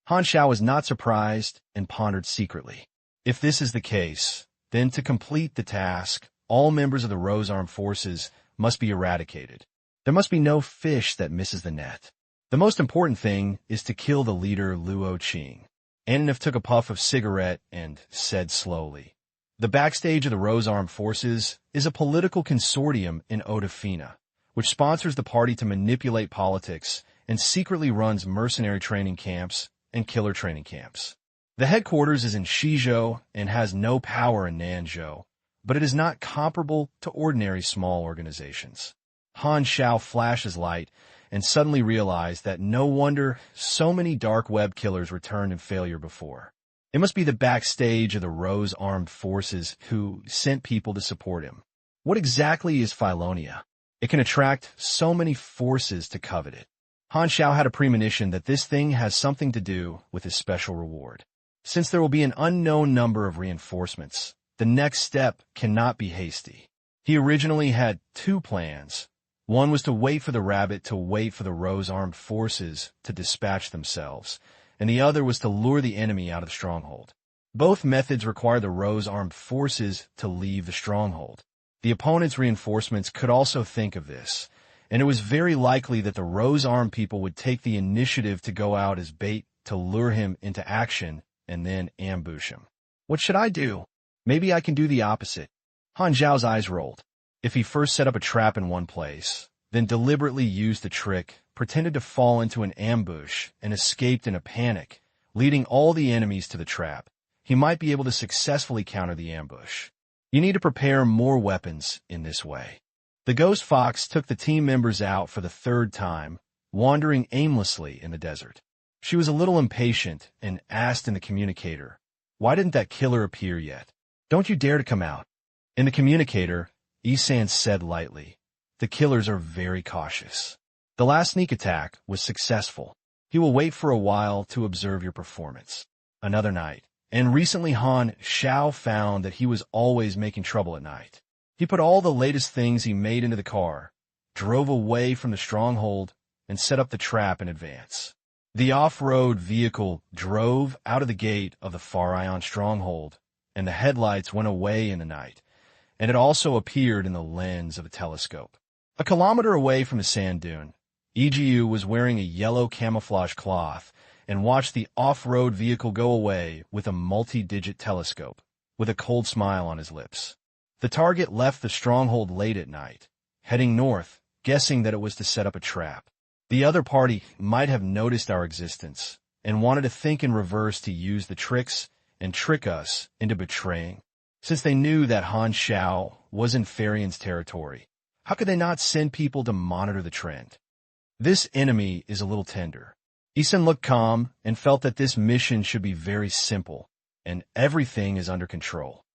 Speaker 1: Han Xiao was not surprised and pondered secretly. If this is the case, then to complete the task, all members of the Rose-Armed Forces must be eradicated. There must be no fish that misses the net. The most important thing is to kill the leader Luo Qing. Antonov took a puff of cigarette and said slowly, the backstage of the Rose-Armed Forces is a political consortium in Odafina, which sponsors the party to manipulate politics and secretly runs mercenary training camps and killer training camps. The headquarters is in Shizhou and has no power in Nanzhou, but it is not comparable to ordinary small organizations. Han Xiao flashed his light and suddenly realized that no wonder so many dark web killers returned in failure before. It must be the backstage of the Rose-Armed Forces who sent people to support him. What exactly is Philonia? It can attract so many forces to covet it. Han Xiao had a premonition that this thing has something to do with his special reward. Since there will be an unknown number of reinforcements, the next step cannot be hasty. He originally had 2 plans. One was to wait for the rabbit to wait for the Rose-Armed Forces to dispatch themselves, and the other was to lure the enemy out of the stronghold. Both methods require the Rose-Armed Forces to leave the stronghold. The opponent's reinforcements could also think of this, and it was very likely that the Rose-Armed people would take the initiative to go out as bait to lure him into action and then ambush him. What should I do? Maybe I can do the opposite. Han Xiao's eyes rolled. If he first set up a trap in one place, then deliberately used the trick, pretended to fall into an ambush, and escaped in a panic, leading all the enemies to the trap, he might be able to successfully counter the ambush. You need to prepare more weapons in this way. The ghost fox took the team members out for the third time, wandering aimlessly in the desert. She was a little impatient and asked in the communicator, "Why didn't that killer appear yet? Don't you dare to come out." In the communicator, Isan said lightly, "The killers are very cautious. The last sneak attack was successful. He will wait for a while to observe your performance." Another night, and recently Han Xiao found that he was always making trouble at night. He put all the latest things he made into the car, drove away from the stronghold, and set up the trap in advance. The off-road vehicle drove out of the gate of the Far Ion stronghold, and the headlights went away in the night, and it also appeared in the lens of a telescope. A kilometer away from the sand dune, EGU was wearing a yellow camouflage cloth and watched the off-road vehicle go away with a multi-digit telescope, with a cold smile on his lips. The target left the stronghold late at night, heading north, guessing that it was to set up a trap. The other party might have noticed our existence and wanted to think in reverse to use the tricks and trick us into betraying. Since they knew that Han Xiao was in Farian's territory, how could they not send people to monitor the trend? This enemy is a little tender. Isan looked calm and felt that this mission should be very simple, and everything is under control.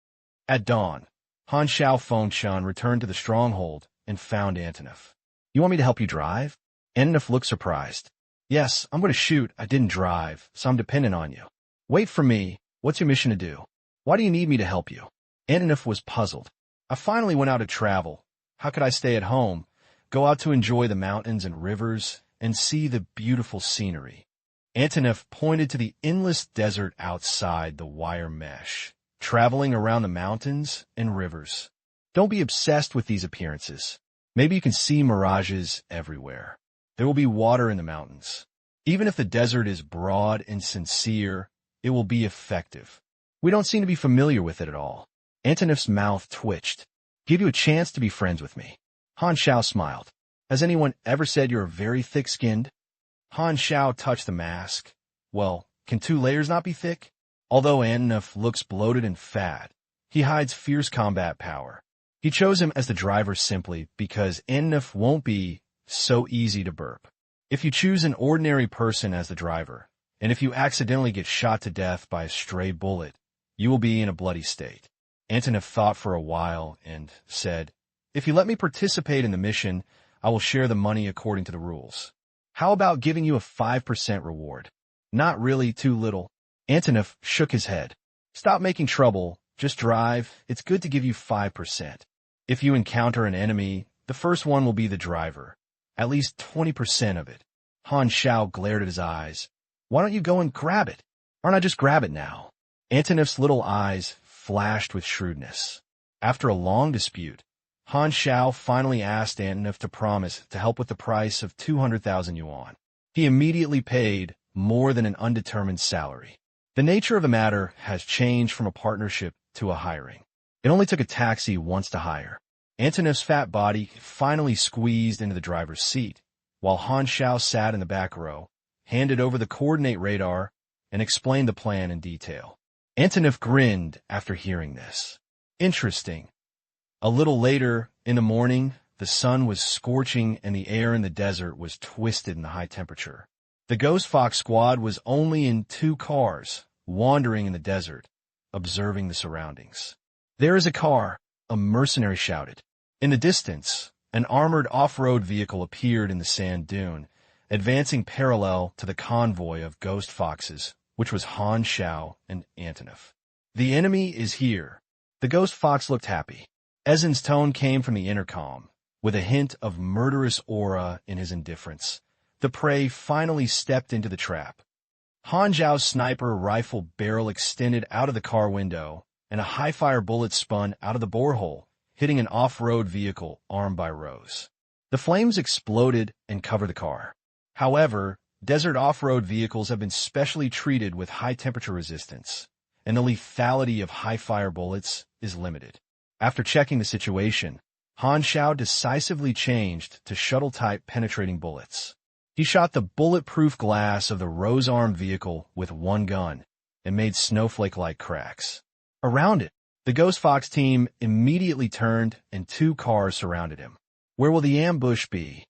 Speaker 1: At dawn, Han Xiao Fengshan returned to the stronghold and found Antonov. "You want me to help you drive?" Antonov looked surprised. "Yes, I'm going to shoot. I didn't drive, so I'm dependent on you." "Wait for me. What's your mission to do? Why do you need me to help you?" Antonov was puzzled. "I finally went out to travel. How could I stay at home? Go out to enjoy the mountains and rivers and see the beautiful scenery." Antonov pointed to the endless desert outside the wire mesh, traveling around the mountains and rivers. "Don't be obsessed with these appearances. Maybe you can see mirages everywhere. There will be water in the mountains. Even if the desert is broad and sincere, it will be effective. We don't seem to be familiar with it at all." Antonov's mouth twitched. "Give you a chance to be friends with me." Han Xiao smiled. "Has anyone ever said you're very thick-skinned?" Han Xiao touched the mask. "Well, can 2 layers not be thick?" Although Antonov looks bloated and fat, he hides fierce combat power. He chose him as the driver simply because Antonov won't be so easy to burp. If you choose an ordinary person as the driver, and if you accidentally get shot to death by a stray bullet, you will be in a bloody state. Antonov thought for a while and said, "If you let me participate in the mission, I will share the money according to the rules. How about giving you a 5% reward?" "Not really, too little." Antonov shook his head. "Stop making trouble. Just drive. It's good to give you 5%. If you encounter an enemy, the first one will be the driver. At least 20% of it." Han Xiao glared at his eyes. "Why don't you go and grab it? Aren't I just grab it now?" Antonov's little eyes flashed with shrewdness. After a long dispute, Han Xiao finally asked Antonov to promise to help with the price of 200,000 yuan. He immediately paid more than an undetermined salary. The nature of the matter has changed from a partnership to a hiring. It only took a taxi once to hire. Antonov's fat body finally squeezed into the driver's seat, while Han Xiao sat in the back row, handed over the coordinate radar, and explained the plan in detail. Antonov grinned after hearing this. Interesting. A little later in the morning, the sun was scorching and the air in the desert was twisted in the high temperature. The Ghost Fox squad was only in 2 cars, wandering in the desert, observing the surroundings. "There is a car," a mercenary shouted. In the distance, an armored off-road vehicle appeared in the sand dune, advancing parallel to the convoy of Ghost Foxes, which was Han Xiao and Antonov. "The enemy is here." The Ghost Fox looked happy. Ezen's tone came from the intercom, with a hint of murderous aura in his indifference. The prey finally stepped into the trap. Han Xiao's sniper rifle barrel extended out of the car window, and a high-fire bullet spun out of the borehole, hitting an off-road vehicle armed by Rose. The flames exploded and covered the car. However, desert off-road vehicles have been specially treated with high temperature resistance, and the lethality of high-fire bullets is limited. After checking the situation, Han Xiao decisively changed to shuttle-type penetrating bullets. He shot the bulletproof glass of the rose-armed vehicle with one gun and made snowflake-like cracks. Around it, the Ghost Fox team immediately turned and 2 cars surrounded him. Where will the ambush be?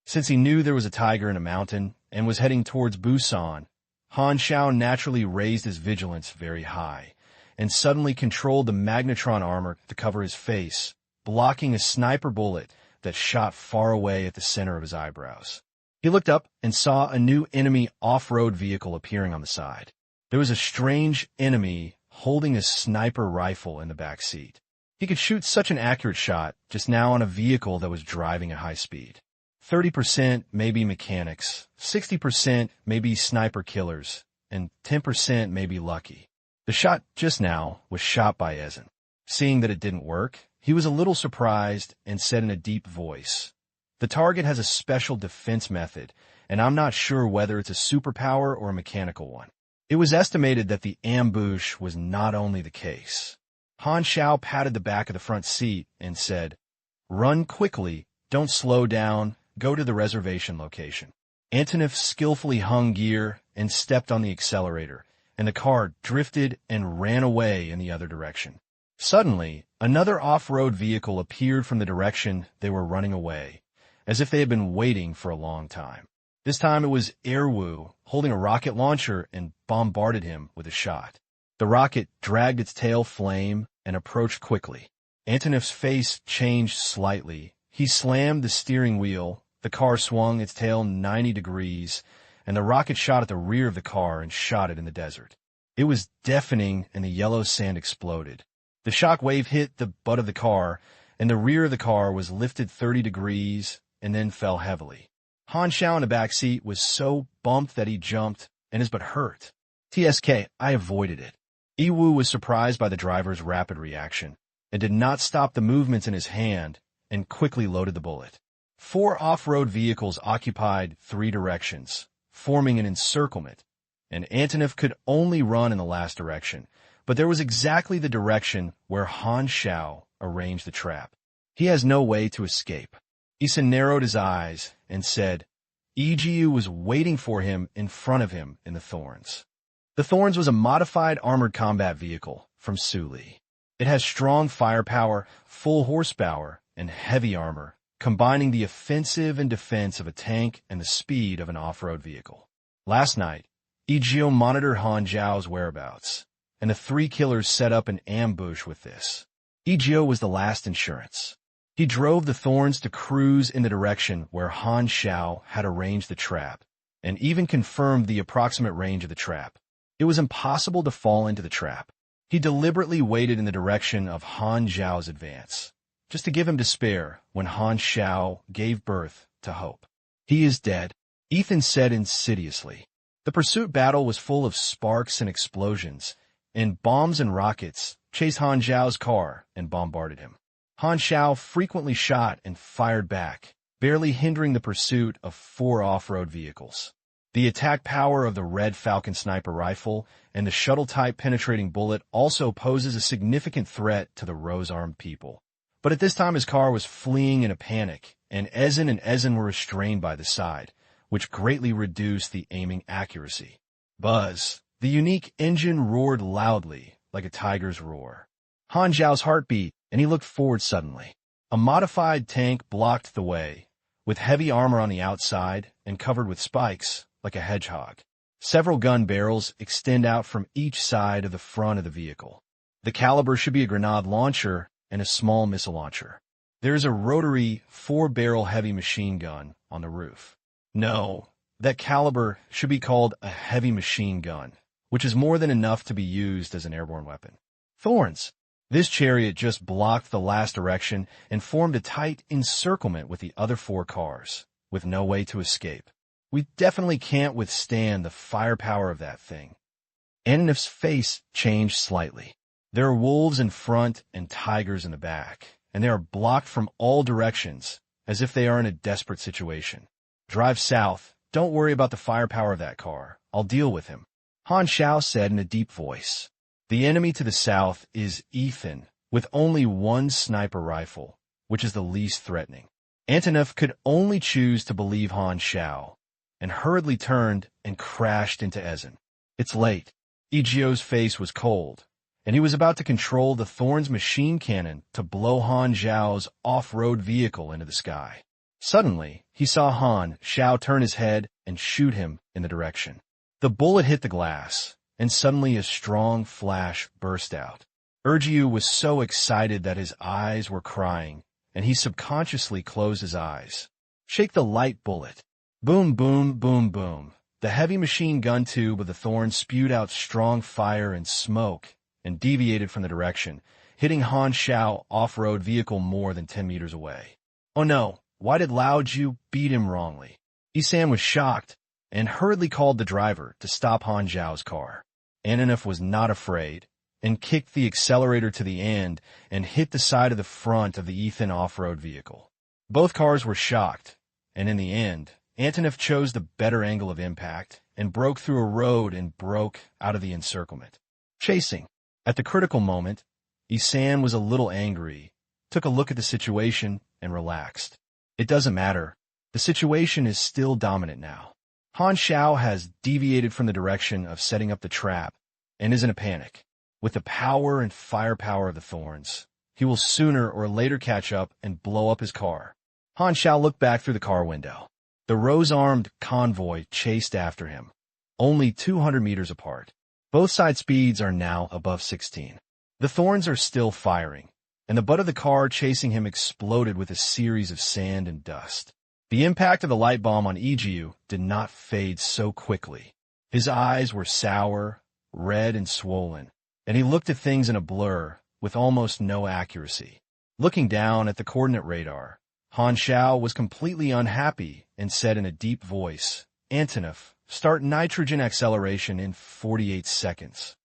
Speaker 1: Since he knew there was a tiger in a mountain and was heading towards Busan, Han Xiao naturally raised his vigilance very high and suddenly controlled the magnetron armor to cover his face, blocking a sniper bullet that shot far away at the center of his eyebrows. He looked up and saw a new enemy off-road vehicle appearing on the side. There was a strange enemy holding a sniper rifle in the back seat. He could shoot such an accurate shot just now on a vehicle that was driving at high speed. 30% may be mechanics, 60% may be sniper killers, and 10% may be lucky. The shot just now was shot by Ezen. Seeing that it didn't work, he was a little surprised and said in a deep voice, "The target has a special defense method, and I'm not sure whether it's a superpower or a mechanical one." It was estimated that the ambush was not only the case. Han Xiao patted the back of the front seat and said, "Run quickly, don't slow down, go to the reservation location." Antonov skillfully hung gear and stepped on the accelerator, and the car drifted and ran away in the other direction. Suddenly, another off-road vehicle appeared from the direction they were running away, as if they had been waiting for a long time. This time it was Airwu, holding a rocket launcher, and bombarded him with a shot. The rocket dragged its tail flame and approached quickly. Antonov's face changed slightly. He slammed the steering wheel, the car swung its tail 90 degrees, and the rocket shot at the rear of the car and shot it in the desert. It was deafening, and the yellow sand exploded. The shock wave hit the butt of the car, and the rear of the car was lifted 30 degrees and then fell heavily. Han Xiao in the back seat was so bumped that he jumped and his butt hurt. TSK, I avoided it. Yiwu was surprised by the driver's rapid reaction and did not stop the movements in his hand and quickly loaded the bullet. 4 off-road vehicles occupied 3 directions, forming an encirclement, and Antonov could only run in the last direction, but there was exactly the direction where Han Xiao arranged the trap. He has no way to escape. Issa narrowed his eyes and said, "Eju was waiting for him in front of him in the Thorns." The Thorns was a modified armored combat vehicle from Suli. It has strong firepower, full horsepower, and heavy armor, combining the offensive and defense of a tank and the speed of an off-road vehicle. Last night, Eju monitored Han Xiao's whereabouts, and the 3 killers set up an ambush with this. Eju was the last insurance. He drove the Thorns to cruise in the direction where Han Xiao had arranged the trap, and even confirmed the approximate range of the trap. It was impossible to fall into the trap. He deliberately waited in the direction of Han Xiao's advance, just to give him despair when Han Xiao gave birth to hope. "He is dead," Ethan said insidiously. The pursuit battle was full of sparks and explosions, and bombs and rockets chased Han Xiao's car and bombarded him. Han Xiao frequently shot and fired back, barely hindering the pursuit of 4 off-road vehicles. The attack power of the Red Falcon sniper rifle and the shuttle-type penetrating bullet also poses a significant threat to the rose-armed people. But at this time his car was fleeing in a panic, and Ezen were restrained by the side, which greatly reduced the aiming accuracy. Buzz! The unique engine roared loudly, like a tiger's roar. Han Xiao's heart beat, and he looked forward suddenly. A modified tank blocked the way, with heavy armor on the outside and covered with spikes, like a hedgehog. Several gun barrels extend out from each side of the front of the vehicle. The caliber should be a grenade launcher and a small missile launcher. There is a rotary 4-barrel heavy machine gun on the roof. No, that caliber should be called a heavy machine gun, which is more than enough to be used as an airborne weapon. Thorns! This chariot just blocked the last direction and formed a tight encirclement with the other 4 cars, with no way to escape. We definitely can't withstand the firepower of that thing. Antonov's face changed slightly. There are wolves in front and tigers in the back, and they are blocked from all directions, as if they are in a desperate situation. Drive south. Don't worry about the firepower of that car. I'll deal with him, Han Xiao said in a deep voice. The enemy to the south is Ethan, with only one sniper rifle, which is the least threatening. Antonov could only choose to believe Han Xiao, and hurriedly turned and crashed into Ezen. It's late. Egio's face was cold, and he was about to control the Thorn's machine cannon to blow Han Xiao's off-road vehicle into the sky. Suddenly, he saw Han Xiao turn his head and shoot him in the direction. The bullet hit the glass, and suddenly a strong flash burst out. Egio was so excited that his eyes were crying, and he subconsciously closed his eyes. Shake the light bullet. Boom, boom, boom, boom. The heavy machine gun tube of the Thorn spewed out strong fire and smoke and deviated from the direction, hitting Han Xiao off-road vehicle more than 10 meters away. Oh no, why did Lao Ju beat him wrongly? Isan was shocked and hurriedly called the driver to stop Han Xiao's car. Antonov was not afraid and kicked the accelerator to the end and hit the side of the front of the Ethan off-road vehicle. Both cars were shocked, and in the end, Antonov chose the better angle of impact and broke through a road and broke out of the encirclement. Chasing. At the critical moment, Isan was a little angry, took a look at the situation, and relaxed. It doesn't matter. The situation is still dominant now. Han Xiao has deviated from the direction of setting up the trap and is in a panic. With the power and firepower of the Thorns, he will sooner or later catch up and blow up his car. Han Xiao looked back through the car window. The rose-armed convoy chased after him, only 200 meters apart. Both side speeds are now above 16. The Thorns are still firing, and the butt of the car chasing him exploded with a series of sand and dust. The impact of the light bomb on Egio did not fade so quickly. His eyes were sour, red, and swollen, and he looked at things in a blur with almost no accuracy. Looking down at the coordinate radar, Han Xiao was completely unhappy and said in a deep voice, "Antonov, start nitrogen acceleration in 48 seconds.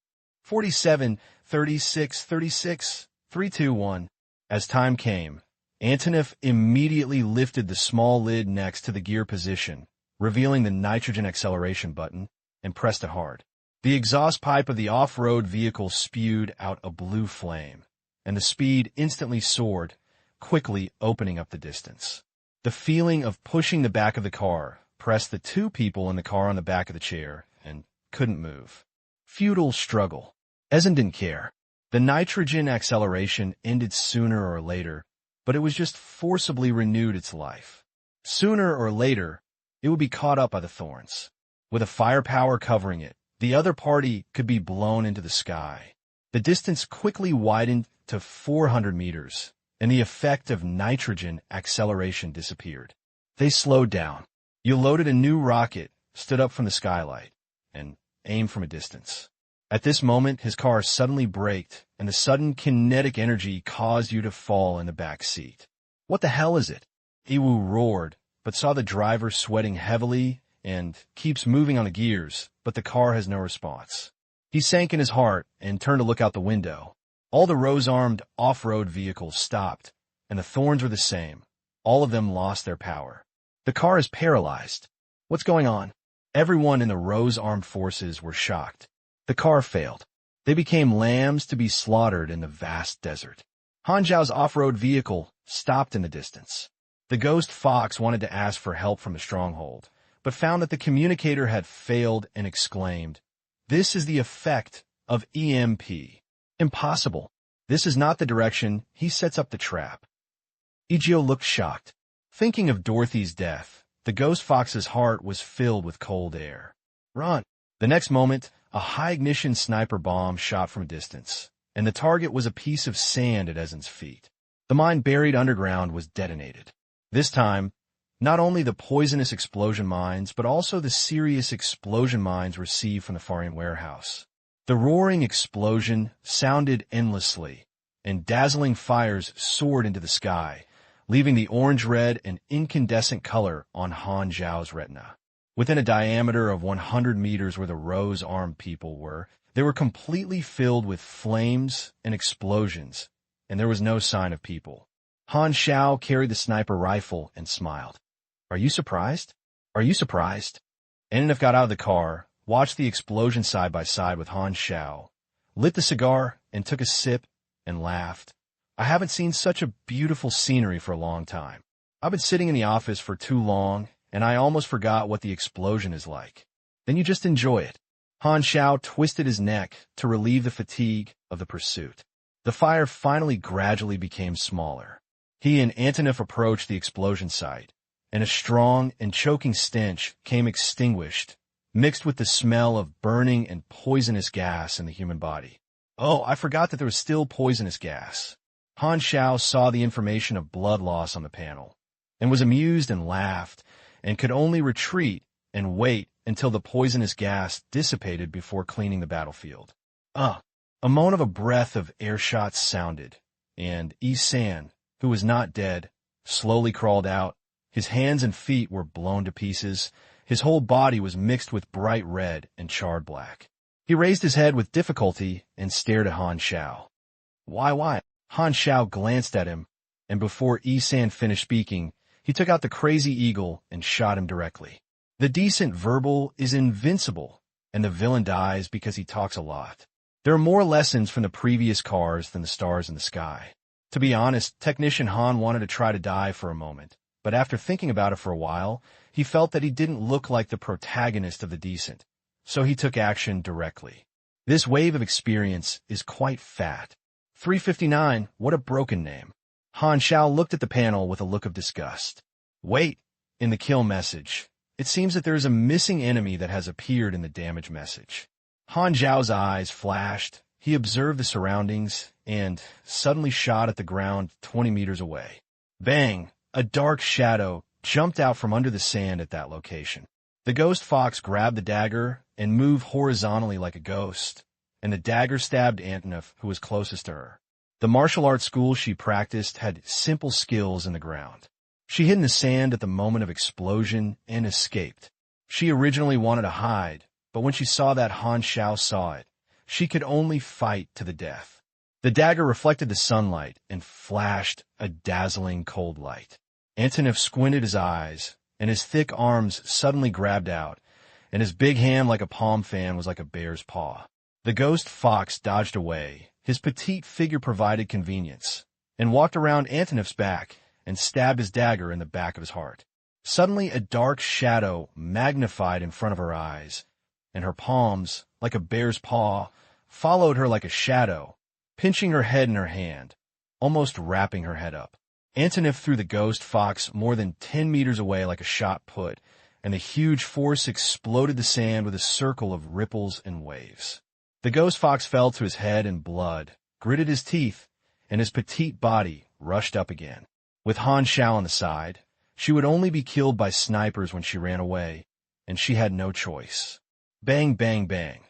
Speaker 1: 47, 36, 36, 3, 2, 1. As time came, Antonov immediately lifted the small lid next to the gear position, revealing the nitrogen acceleration button, and pressed it hard. The exhaust pipe of the off-road vehicle spewed out a blue flame, and the speed instantly soared, quickly opening up the distance. The feeling of pushing the back of the car pressed the two people in the car on the back of the chair and couldn't move. Futile struggle. Ezen didn't care. The nitrogen acceleration ended sooner or later, but it was just forcibly renewed its life. Sooner or later, it would be caught up by the Thorns. With a firepower covering it, the other party could be blown into the sky. The distance quickly widened to 400 meters, and the effect of nitrogen acceleration disappeared. They slowed down. You loaded a new rocket, stood up from the skylight, and aimed from a distance. At this moment, his car suddenly braked, and the sudden kinetic energy caused you to fall in the back seat. What the hell is it? Iwu roared, but saw the driver sweating heavily and keeps moving on the gears, but the car has no response. He sank in his heart and turned to look out the window. All the rose-armed off-road vehicles stopped, and the Thorns were the same. All of them lost their power. The car is paralyzed. What's going on? Everyone in the rose-armed forces were shocked. The car failed. They became lambs to be slaughtered in the vast desert. Han Xiao's off-road vehicle stopped in the distance. The ghost fox wanted to ask for help from the stronghold, but found that the communicator had failed and exclaimed, "This is the effect of EMP. Impossible. This is not the direction he sets up the trap." Egio looked shocked. Thinking of Dorothy's death, the ghost fox's heart was filled with cold air. Run! The next moment, a high-ignition sniper bomb shot from a distance, and the target was a piece of sand at Ezen's feet. The mine buried underground was detonated. This time, not only the poisonous explosion mines, but also the serious explosion mines received from the Farian warehouse. The roaring explosion sounded endlessly, and dazzling fires soared into the sky, leaving the orange-red and incandescent color on Han Xiao's retina. Within a diameter of 100 meters where the rose-armed people were, they were completely filled with flames and explosions, and there was no sign of people. Han Xiao carried the sniper rifle and smiled. "Are you surprised? Are you surprised?" Antonov got out of the car, watched the explosion side by side with Han Xiao, lit the cigar, and took a sip and laughed. I haven't seen such a beautiful scenery for a long time. I've been sitting in the office for too long, and I almost forgot what the explosion is like. Then you just enjoy it. Han Xiao twisted his neck to relieve the fatigue of the pursuit. The fire finally gradually became smaller. He and Antonov approached the explosion site, and a strong and choking stench came extinguished, mixed with the smell of burning and poisonous gas in the human body. Oh, I forgot that there was still poisonous gas. Han Xiao saw the information of blood loss on the panel, and was amused and laughed, and could only retreat and wait until the poisonous gas dissipated before cleaning the battlefield. A moan of a breath of air shots sounded, and Yi San, who was not dead, slowly crawled out. His hands and feet were blown to pieces. His whole body was mixed with bright red and charred black. He raised his head with difficulty and stared at Han Xiao. Why? Han Xiao glanced at him, and before Yi San finished speaking, he took out the crazy eagle and shot him directly. The decent verbal is invincible, and the villain dies because he talks a lot. There are more lessons from the previous cars than the stars in the sky. To be honest, Technician Han wanted to try to die for a moment, but after thinking about it for a while, he felt that he didn't look like the protagonist of the decent, so he took action directly. This wave of experience is quite fat. 359, what a broken name. Han Xiao looked at the panel with a look of disgust. Wait, in the kill message, it seems that there is a missing enemy that has appeared in the damage message. Han Xiao's eyes flashed. He observed the surroundings and suddenly shot at the ground 20 meters away. Bang! A dark shadow jumped out from under the sand at that location. The ghost fox grabbed the dagger and moved horizontally like a ghost, and the dagger stabbed Antonov, who was closest to her. The martial arts school she practiced had simple skills in the ground. She hid in the sand at the moment of explosion and escaped. She originally wanted to hide, but when she saw that Han Xiao saw it, she could only fight to the death. The dagger reflected the sunlight and flashed a dazzling cold light. Antonov squinted his eyes, and his thick arms suddenly grabbed out, and his big hand like a palm fan was like a bear's paw. The ghost fox dodged away. His petite figure provided convenience, and walked around Antonov's back and stabbed his dagger in the back of his heart. Suddenly a dark shadow magnified in front of her eyes, and her palms, like a bear's paw, followed her like a shadow, pinching her head in her hand, almost wrapping her head up. Antonov threw the ghost fox more than 10 meters away like a shot put, and the huge force exploded the sand with a circle of ripples and waves. The ghost fox fell to his head in blood, gritted his teeth, and his petite body rushed up again. With Han Xiao on the side, she would only be killed by snipers when she ran away, and she had no choice. Bang, bang, bang.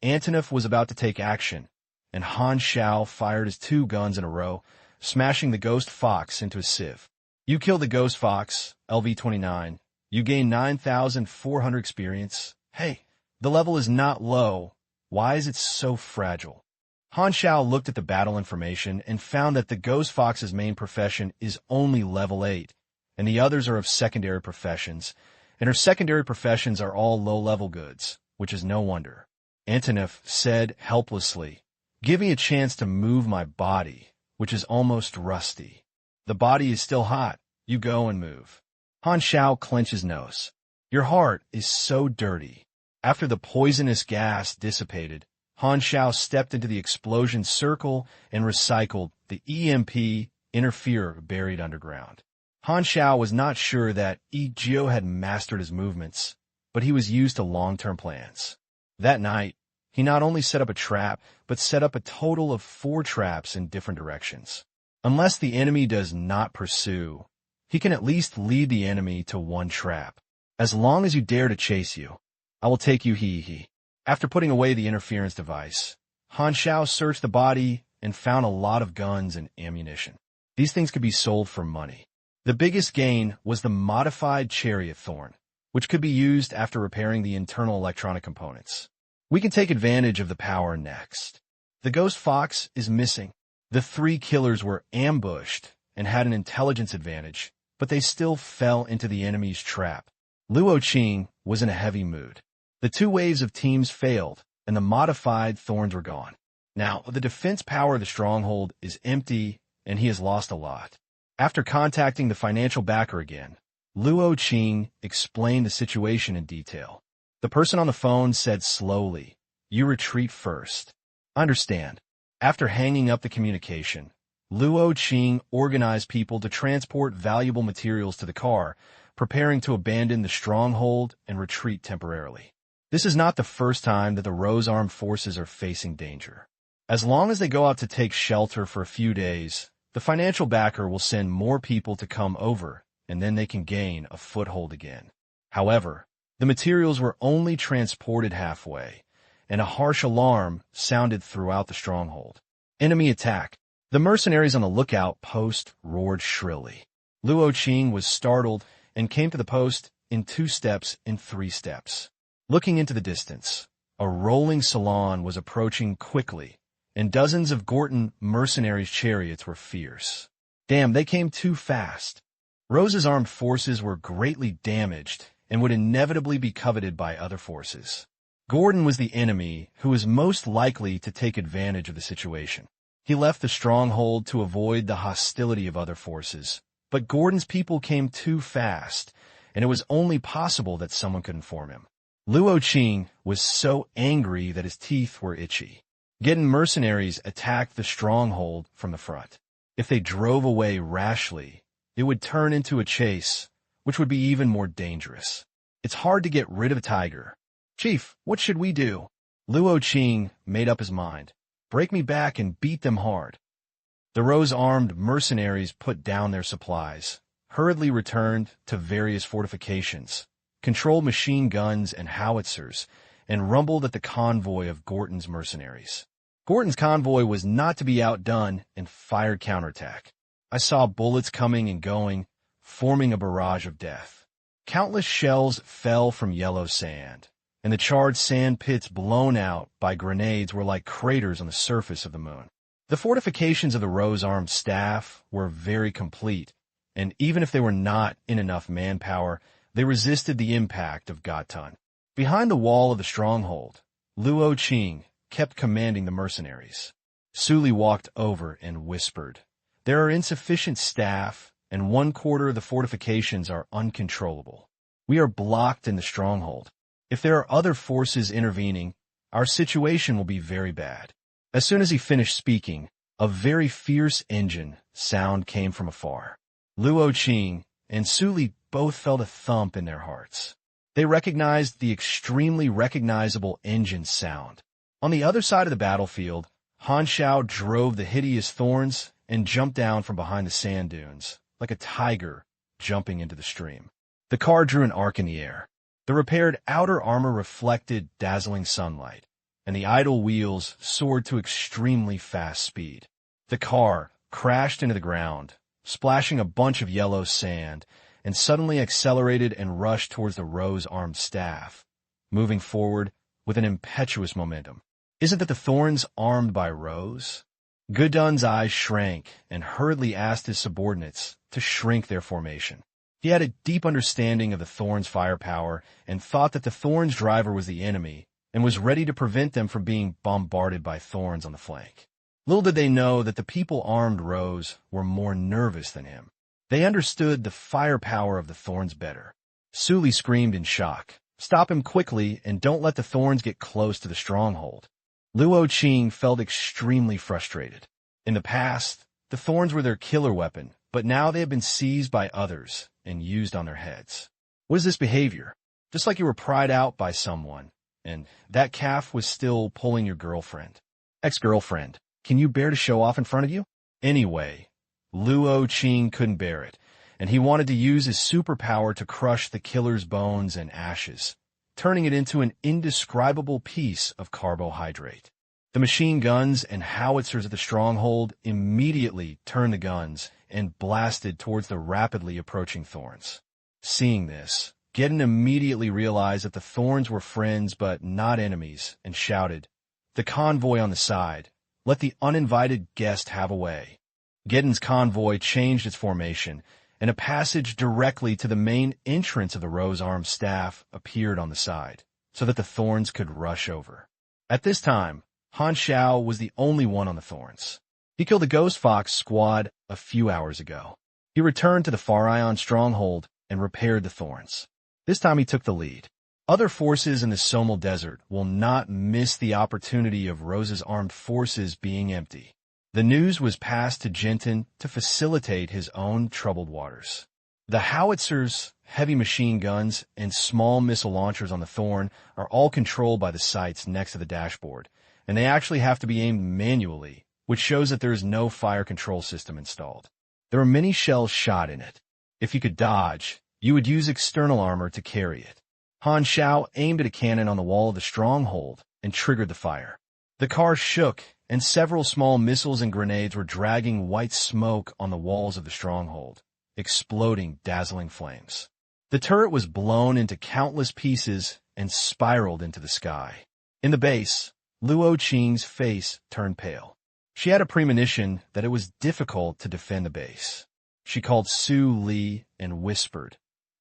Speaker 1: Antonov was about to take action, and Han Xiao fired his 2 guns in a row, smashing the ghost fox into a sieve. You kill the ghost fox, LV-29. You gain 9,400 experience. Hey, the level is not low. Why is it so fragile? Han Xiao looked at the battle information and found that the ghost fox's main profession is only level 8, and the others are of secondary professions, and her secondary professions are all low-level goods, which is no wonder. Antonov said helplessly, "Give me a chance to move my body, which is almost rusty. The body is still hot. You go and move." Han Xiao clenched his nose. Your heart is so dirty. After the poisonous gas dissipated, Han Xiao stepped into the explosion circle and recycled the EMP interferer buried underground. Han Xiao was not sure that Yi Jiu had mastered his movements, but he was used to long-term plans. That night, he not only set up a trap, but set up a total of 4 traps in different directions. Unless the enemy does not pursue, he can at least lead the enemy to 1 trap. As long as you dare to chase you, I will take you he. After putting away the interference device, Han Xiao searched the body and found a lot of guns and ammunition. These things could be sold for money. The biggest gain was the modified chariot thorn, which could be used after repairing the internal electronic components. We can take advantage of the power next. The ghost fox is missing. The 3 killers were ambushed and had an intelligence advantage, but they still fell into the enemy's trap. Luo Qing was in a heavy mood. The 2 waves of teams failed, and the modified thorns were gone. Now, the defense power of the stronghold is empty, and he has lost a lot. After contacting the financial backer again, Luo Qing explained the situation in detail. The person on the phone said slowly, "You retreat first." "Understand." After hanging up the communication, Luo Qing organized people to transport valuable materials to the car, preparing to abandon the stronghold and retreat temporarily. This is not the first time that the Rose armed forces are facing danger. As long as they go out to take shelter for a few days, the financial backer will send more people to come over, and then they can gain a foothold again. However, the materials were only transported halfway, and a harsh alarm sounded throughout the stronghold. Enemy attack. The mercenaries on the lookout post roared shrilly. Luo Qing was startled and came to the post in 2 steps and 3 steps. Looking into the distance, a rolling salon was approaching quickly, and dozens of Gorton mercenaries' chariots were fierce. Damn, they came too fast. Rose's armed forces were greatly damaged and would inevitably be coveted by other forces. Gordon was the enemy who was most likely to take advantage of the situation. He left the stronghold to avoid the hostility of other forces, but Gordon's people came too fast, and it was only possible that someone could inform him. Luo Qing was so angry that his teeth were itchy. Getting mercenaries attacked the stronghold from the front. If they drove away rashly, it would turn into a chase, which would be even more dangerous. It's hard to get rid of a tiger. "Chief, what should we do?" Luo Qing made up his mind. "Break me back and beat them hard." The Rose-armed mercenaries put down their supplies, hurriedly returned to various fortifications, controlled machine guns and howitzers, and rumbled at the convoy of Gorton's mercenaries. Gorton's convoy was not to be outdone and fired counterattack. I saw bullets coming and going, forming a barrage of death. Countless shells fell from yellow sand, and the charred sand pits blown out by grenades were like craters on the surface of the moon. The fortifications of the Rose-armed staff were very complete, and even if they were not in enough manpower, they resisted the impact of Gotun. Behind the wall of the stronghold, Luo Qing kept commanding the mercenaries. Suli walked over and whispered, "There are insufficient staff, and 1/4 of the fortifications are uncontrollable. We are blocked in the stronghold. If there are other forces intervening, our situation will be very bad." As soon as he finished speaking, a very fierce engine sound came from afar. Luo Qing and Suli both felt a thump in their hearts. They recognized the extremely recognizable engine sound. On the other side of the battlefield, Han Xiao drove the hideous thorns and jumped down from behind the sand dunes, like a tiger jumping into the stream. The car drew an arc in the air. The repaired outer armor reflected dazzling sunlight, and the idle wheels soared to extremely fast speed. The car crashed into the ground, splashing a bunch of yellow sand, and suddenly accelerated and rushed towards the Rose-armed staff, moving forward with an impetuous momentum. Isn't that the Thorns armed by Rose? Gudun's eyes shrank and hurriedly asked his subordinates to shrink their formation. He had a deep understanding of the Thorns' firepower and thought that the Thorns' driver was the enemy and was ready to prevent them from being bombarded by Thorns on the flank. Little did they know that the people armed Rose were more nervous than him. They understood the firepower of the Thorns better. Suli screamed in shock, "Stop him quickly and don't let the Thorns get close to the stronghold." Luo Qing felt extremely frustrated. In the past, the Thorns were their killer weapon, but now they have been seized by others and used on their heads. What is this behavior? Just like you were pried out by someone, and that calf was still pulling your girlfriend. Ex-girlfriend, can you bear to show off in front of you? Anyway, Luo Qing couldn't bear it, and he wanted to use his superpower to crush the killer's bones and ashes, turning it into an indescribable piece of carbohydrate. The machine guns and howitzers of the stronghold immediately turned the guns and blasted towards the rapidly approaching Thorns. Seeing this, Gedon immediately realized that the Thorns were friends but not enemies and shouted, "The convoy on the side, let the uninvited guest have a way." Gedon's convoy changed its formation, and a passage directly to the main entrance of the Rose-armed staff appeared on the side, so that the Thorns could rush over. At this time, Han Xiao was the only one on the thorns. He killed the Ghost Fox squad a few hours ago. He returned to the Pharaon stronghold and repaired the thorns. This time he took the lead. Other forces in the Somal Desert will not miss the opportunity of Rose's armed forces being empty. The news was passed to Jinten to facilitate his own troubled waters. The howitzers, heavy machine guns, and small missile launchers on the Thorn are all controlled by the sights next to the dashboard, and they actually have to be aimed manually, which shows that there is no fire control system installed. There are many shells shot in it. If you could dodge, you would use external armor to carry it. Han Xiao aimed at a cannon on the wall of the stronghold and triggered the fire. The car shook, and several small missiles and grenades were dragging white smoke on the walls of the stronghold, exploding dazzling flames. The turret was blown into countless pieces and spiraled into the sky. In the base, Luo Qing's face turned pale. She had a premonition that it was difficult to defend the base. She called Su Li and whispered,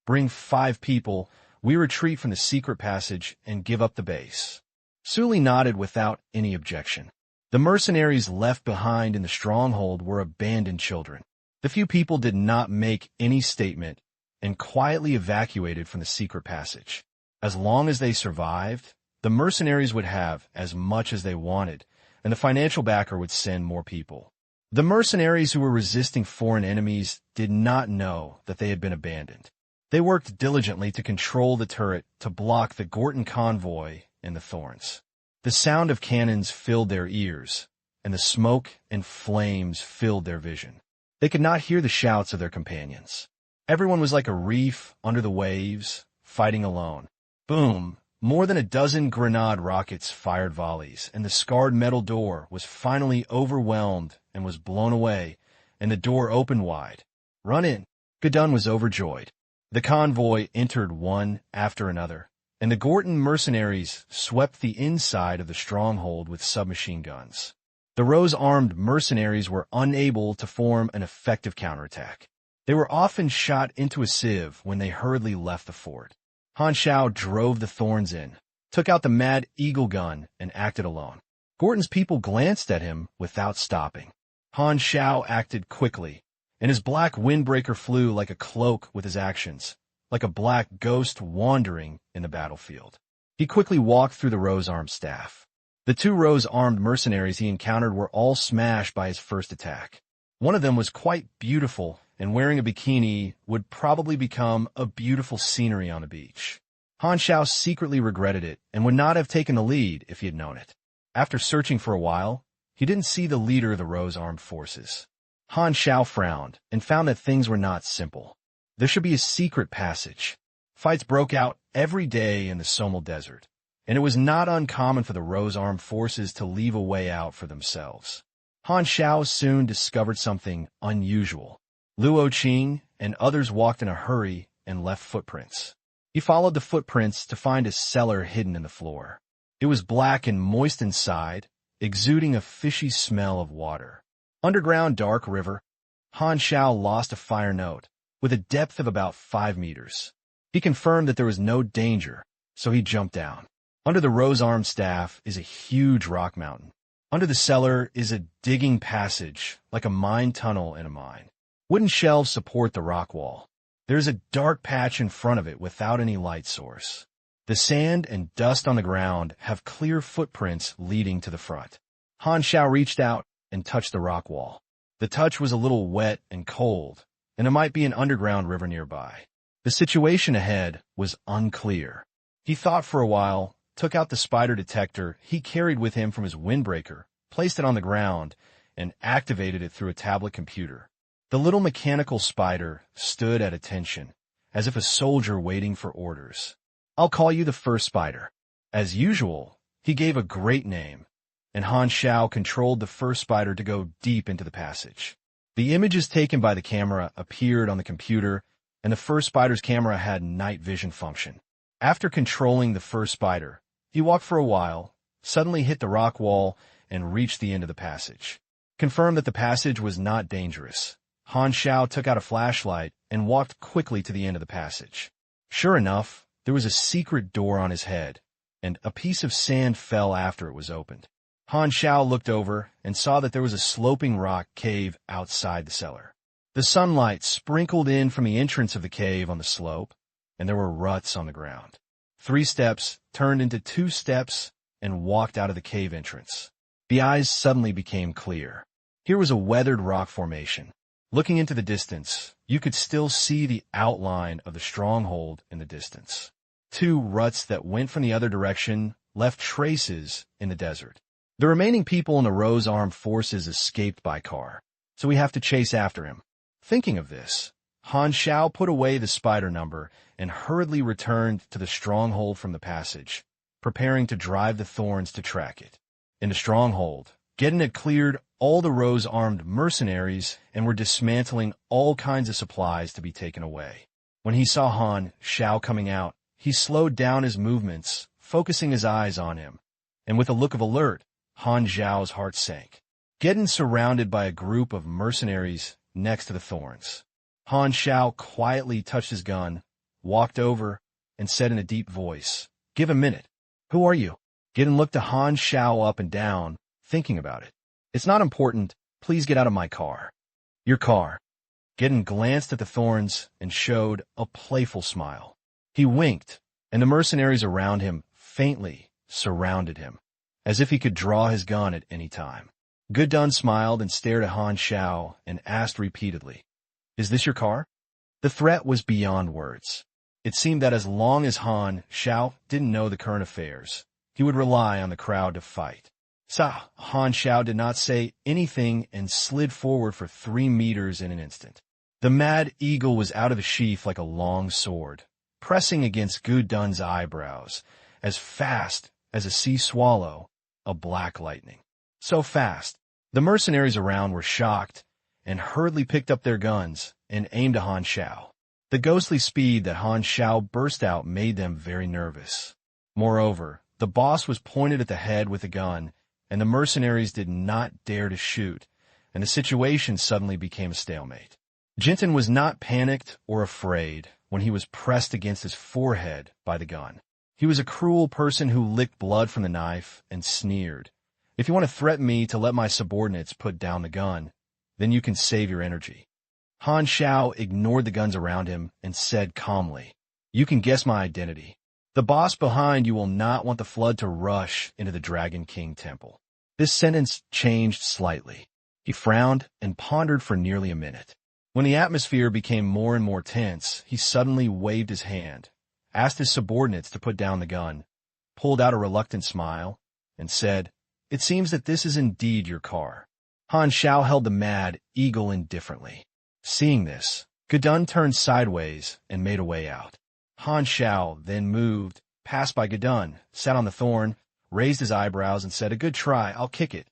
Speaker 1: "Bring 5 people. We retreat from the secret passage and give up the base." Su Li nodded without any objection. The mercenaries left behind in the stronghold were abandoned children. The few people did not make any statement and quietly evacuated from the secret passage. As long as they survived, the mercenaries would have as much as they wanted, and the financial backer would send more people. The mercenaries who were resisting foreign enemies did not know that they had been abandoned. They worked diligently to control the turret to block the Gorton convoy in the Thorns. The sound of cannons filled their ears, and the smoke and flames filled their vision. They could not hear the shouts of their companions. Everyone was like a reef under the waves, fighting alone. Boom! More than a dozen grenade rockets fired volleys, and the scarred metal door was finally overwhelmed and was blown away, and the door opened wide. "Run in!" Gadun was overjoyed. The convoy entered one after another, and the Gorton mercenaries swept the inside of the stronghold with submachine guns. The Rose-armed mercenaries were unable to form an effective counterattack. They were often shot into a sieve when they hurriedly left the fort. Han Xiao drove the Thorns in, took out the Mad Eagle gun, and acted alone. Gorton's people glanced at him without stopping. Han Xiao acted quickly, and his black windbreaker flew like a cloak with his actions, like a black ghost wandering in the battlefield. He quickly walked through the Rose-armed staff. The 2 Rose-armed mercenaries he encountered were all smashed by his first attack. One of them was quite beautiful, and wearing a bikini would probably become a beautiful scenery on the beach. Han Xiao secretly regretted it and would not have taken the lead if he had known it. After searching for a while, he didn't see the leader of the Rose-armed forces. Han Xiao frowned and found that things were not simple. There should be a secret passage. Fights broke out every day in the Somal Desert, and it was not uncommon for the Rose-armed forces to leave a way out for themselves. Han Xiao soon discovered something unusual. Luo Qing and others walked in a hurry and left footprints. He followed the footprints to find a cellar hidden in the floor. It was black and moist inside, exuding a fishy smell of water. Underground dark river, Han Xiao lost a fire note with a depth of about 5 meters. He confirmed that there was no danger, so he jumped down. Under the Rose-armed staff is a huge rock mountain. Under the cellar is a digging passage, like a mine tunnel in a mine. Wooden shelves support the rock wall. There is a dark patch in front of it without any light source. The sand and dust on the ground have clear footprints leading to the front. Han Xiao reached out and touched the rock wall. The touch was a little wet and cold, and it might be an underground river nearby. The situation ahead was unclear. He thought for a while, took out the spider detector he carried with him from his windbreaker, placed it on the ground, and activated it through a tablet computer. The little mechanical spider stood at attention, as if a soldier waiting for orders. "I'll call you the first spider." As usual, he gave a great name, and Han Xiao controlled the first spider to go deep into the passage. The images taken by the camera appeared on the computer, and the first spider's camera had night vision function. After controlling the first spider, he walked for a while, suddenly hit the rock wall, and reached the end of the passage. Confirmed that the passage was not dangerous, Han Xiao took out a flashlight and walked quickly to the end of the passage. Sure enough, there was a secret door on his head, and a piece of sand fell after it was opened. Han Xiao looked over and saw that there was a sloping rock cave outside the cellar. The sunlight sprinkled in from the entrance of the cave on the slope, and there were ruts on the ground. 3 steps turned into 2 steps and walked out of the cave entrance. The eyes suddenly became clear. Here was a weathered rock formation. Looking into the distance, you could still see the outline of the stronghold in the distance. 2 ruts that went from the other direction left traces in the desert. The remaining people in the Rose Armed Forces escaped by car, so we have to chase after him. Thinking of this, Han Xiao put away the spider number and hurriedly returned to the stronghold from the passage, preparing to drive the thorns to track it. In the stronghold, Geddon had cleared all the Rose-armed mercenaries and were dismantling all kinds of supplies to be taken away. When he saw Han Xiao coming out, he slowed down his movements, focusing his eyes on him, and with a look of alert, Han Xiao's heart sank. Geddon surrounded by a group of mercenaries next to the thorns. Han Xiao quietly touched his gun, walked over, and said in a deep voice, "Give a minute. Who are you?" Geddon looked at Han Xiao up and down, thinking about it. "It's not important. Please get out of my car." "Your car." Geddon glanced at the thorns and showed a playful smile. He winked, and the mercenaries around him faintly surrounded him, as if he could draw his gun at any time. Gudun smiled and stared at Han Xiao and asked repeatedly, "Is this your car?" The threat was beyond words. It seemed that as long as Han Xiao didn't know the current affairs, he would rely on the crowd to fight. Han Xiao did not say anything and slid forward for 3 meters in an instant. The mad eagle was out of the sheath like a long sword, pressing against Gudun's eyebrows, as fast as a sea swallow, a black lightning. So fast, the mercenaries around were shocked and hurriedly picked up their guns and aimed at Han Xiao. The ghostly speed that Han Xiao burst out made them very nervous. Moreover, the boss was pointed at the head with a gun, and the mercenaries did not dare to shoot, and the situation suddenly became a stalemate. Jinten was not panicked or afraid when he was pressed against his forehead by the gun. He was a cruel person who licked blood from the knife and sneered, "If you want to threaten me to let my subordinates put down the gun, then you can save your energy." Han Xiao ignored the guns around him and said calmly, "You can guess my identity. The boss behind you will not want the flood to rush into the Dragon King Temple." This sentence changed slightly. He frowned and pondered for nearly a minute. When the atmosphere became more and more tense, he suddenly waved his hand, asked his subordinates to put down the gun, pulled out a reluctant smile, and said, "It seems that this is indeed your car." Han Xiao held the mad eagle indifferently. Seeing this, Gudun turned sideways and made a way out. Han Xiao then moved, passed by Gudun, sat on the thorn, raised his eyebrows and said, "A good try, I'll kick it."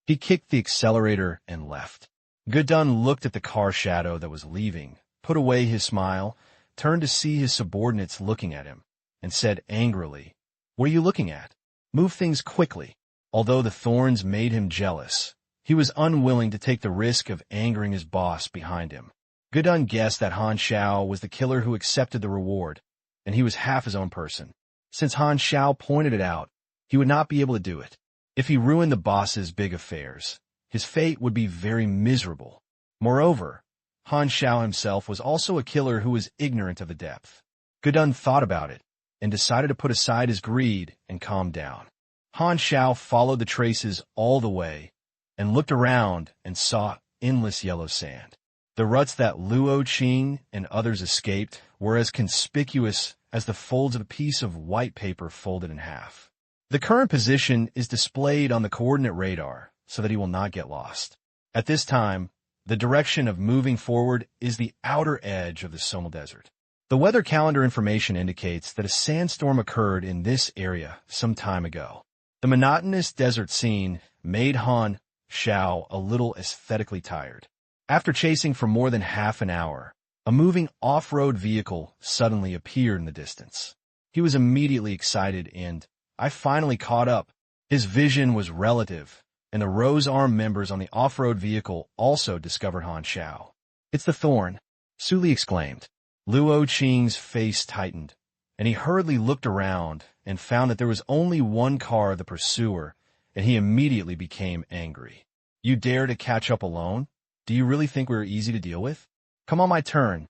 Speaker 1: He kicked the accelerator and left. Gudun looked at the car shadow that was leaving, put away his smile, turned to see his subordinates looking at him, and said angrily, "What are you looking at? Move things quickly." Although the thorns made him jealous, he was unwilling to take the risk of angering his boss behind him. Gudun guessed that Han Xiao was the killer who accepted the reward, and he was half his own person. Since Han Xiao pointed it out, he would not be able to do it. If he ruined the boss's big affairs, his fate would be very miserable. Moreover, Han Xiao himself was also a killer who was ignorant of the depth. Gudun thought about it and decided to put aside his greed and calm down. Han Xiao followed the traces all the way and looked around and saw endless yellow sand. The ruts that Luo Qing and others escaped were as conspicuous as the folds of a piece of white paper folded in half. The current position is displayed on the coordinate radar so that he will not get lost. At this time, the direction of moving forward is the outer edge of the Somal Desert. The weather calendar information indicates that a sandstorm occurred in this area some time ago. The monotonous desert scene made Han Xiao a little aesthetically tired. After chasing for more than half an hour, a moving off-road vehicle suddenly appeared in the distance. He was immediately excited and, "I finally caught up." His vision was relative, and the Rose Arm members on the off-road vehicle also discovered Han Xiao. "It's the Thorn," Suli exclaimed. Luo Qing's face tightened, and he hurriedly looked around and found that there was only one car of the pursuer, and he immediately became angry. You dare to catch up alone? Do you really think we're easy to deal with? Come on my turn.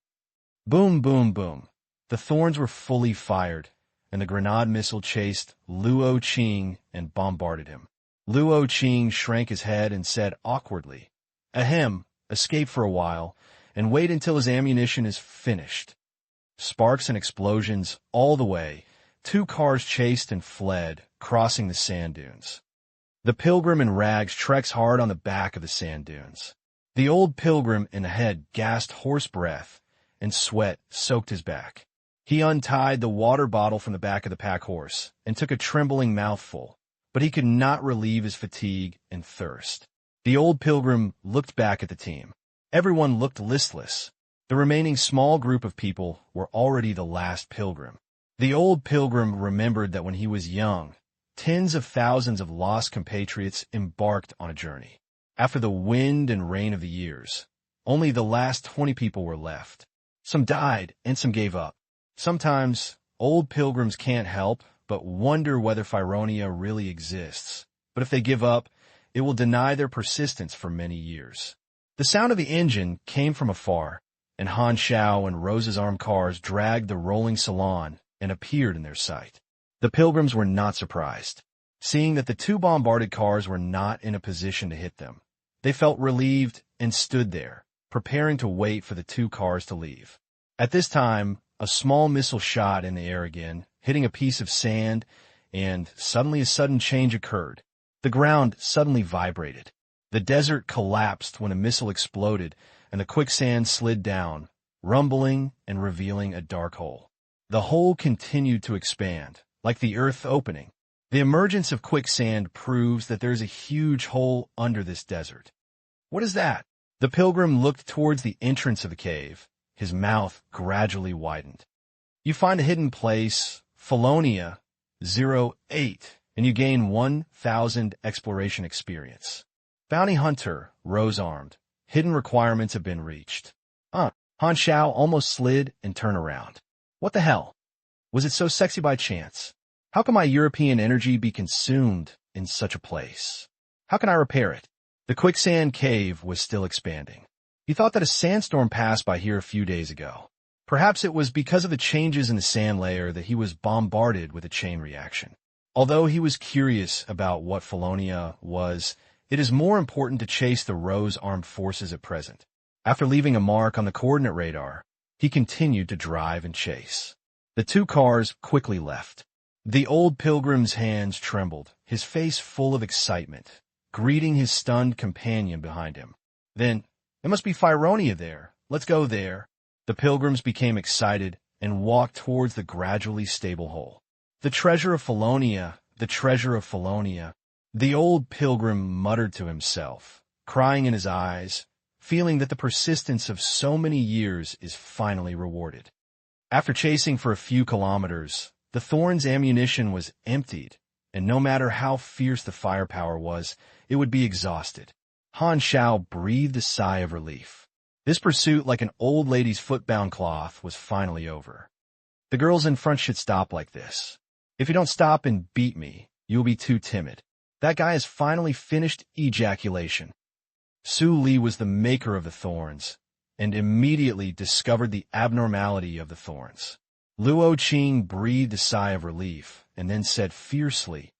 Speaker 1: Boom, boom, boom. The thorns were fully fired, and the grenade missile chased Luo Qing and bombarded him. Luo Qing shrank his head and said awkwardly, "Ahem, escape for a while, and wait until his ammunition is finished." Sparks and explosions all the way, two cars chased and fled, crossing the sand dunes. The pilgrim in rags treks hard on the back of the sand dunes. The old pilgrim in the head gasped hoarse breath, and sweat soaked his back. He untied the water bottle from the back of the pack horse and took a trembling mouthful, but he could not relieve his fatigue and thirst. The old pilgrim looked back at the team. Everyone looked listless. The remaining small group of people were already the last pilgrim. The old pilgrim remembered that when he was young, tens of thousands of lost compatriots embarked on a journey. After the wind and rain of the years, only the last 20 people were left. Some died and some gave up. Sometimes, old pilgrims can't help but wonder whether Fyronia really exists. But if they give up, it will deny their persistence for many years. The sound of the engine came from afar, and Han Xiao and Rose's armed cars dragged the rolling salon and appeared in their sight. The pilgrims were not surprised. Seeing that the two bombarded cars were not in a position to hit them, they felt relieved and stood there, preparing to wait for the two cars to leave. At this time, a small missile shot in the air again, hitting a piece of sand, and suddenly a sudden change occurred. The ground suddenly vibrated. The desert collapsed when a missile exploded, and the quicksand slid down, rumbling and revealing a dark hole. The hole continued to expand, like the earth opening. The emergence of quicksand proves that there is a huge hole under this desert. What is that? The pilgrim looked towards the entrance of the cave. His mouth gradually widened. You find a hidden place, Fyronia 08, and you gain 1,000 exploration experience. Bounty Hunter, Rose armed. Hidden requirements have been reached. Han Xiao almost slid and turned around. What the hell? Was it so sexy by chance? How can my European energy be consumed in such a place? How can I repair it? The quicksand cave was still expanding. He thought that a sandstorm passed by here a few days ago. Perhaps it was because of the changes in the sand layer that he was bombarded with a chain reaction. Although he was curious about what Fyronia was, it is more important to chase the Rose armed forces at present. After leaving a mark on the coordinate radar, he continued to drive and chase. The two cars quickly left. The old pilgrim's hands trembled, his face full of excitement, greeting his stunned companion behind him. Then, "It must be Fyronia there. Let's go there." The pilgrims became excited and walked towards the gradually stable hole. "The treasure of Fyronia, the treasure of Fyronia." The old pilgrim muttered to himself, crying in his eyes, feeling that the persistence of so many years is finally rewarded. After chasing for a few kilometers, the Thorn's ammunition was emptied, and no matter how fierce the firepower was, it would be exhausted. Han Xiao breathed a sigh of relief. This pursuit, like an old lady's foot-bound cloth, was finally over. The girls in front should stop like this. If you don't stop and beat me, you will be too timid. That guy has finally finished ejaculation. Su Li was the maker of the thorns, and immediately discovered the abnormality of the thorns. Luo Qing breathed a sigh of relief, and then said fiercely,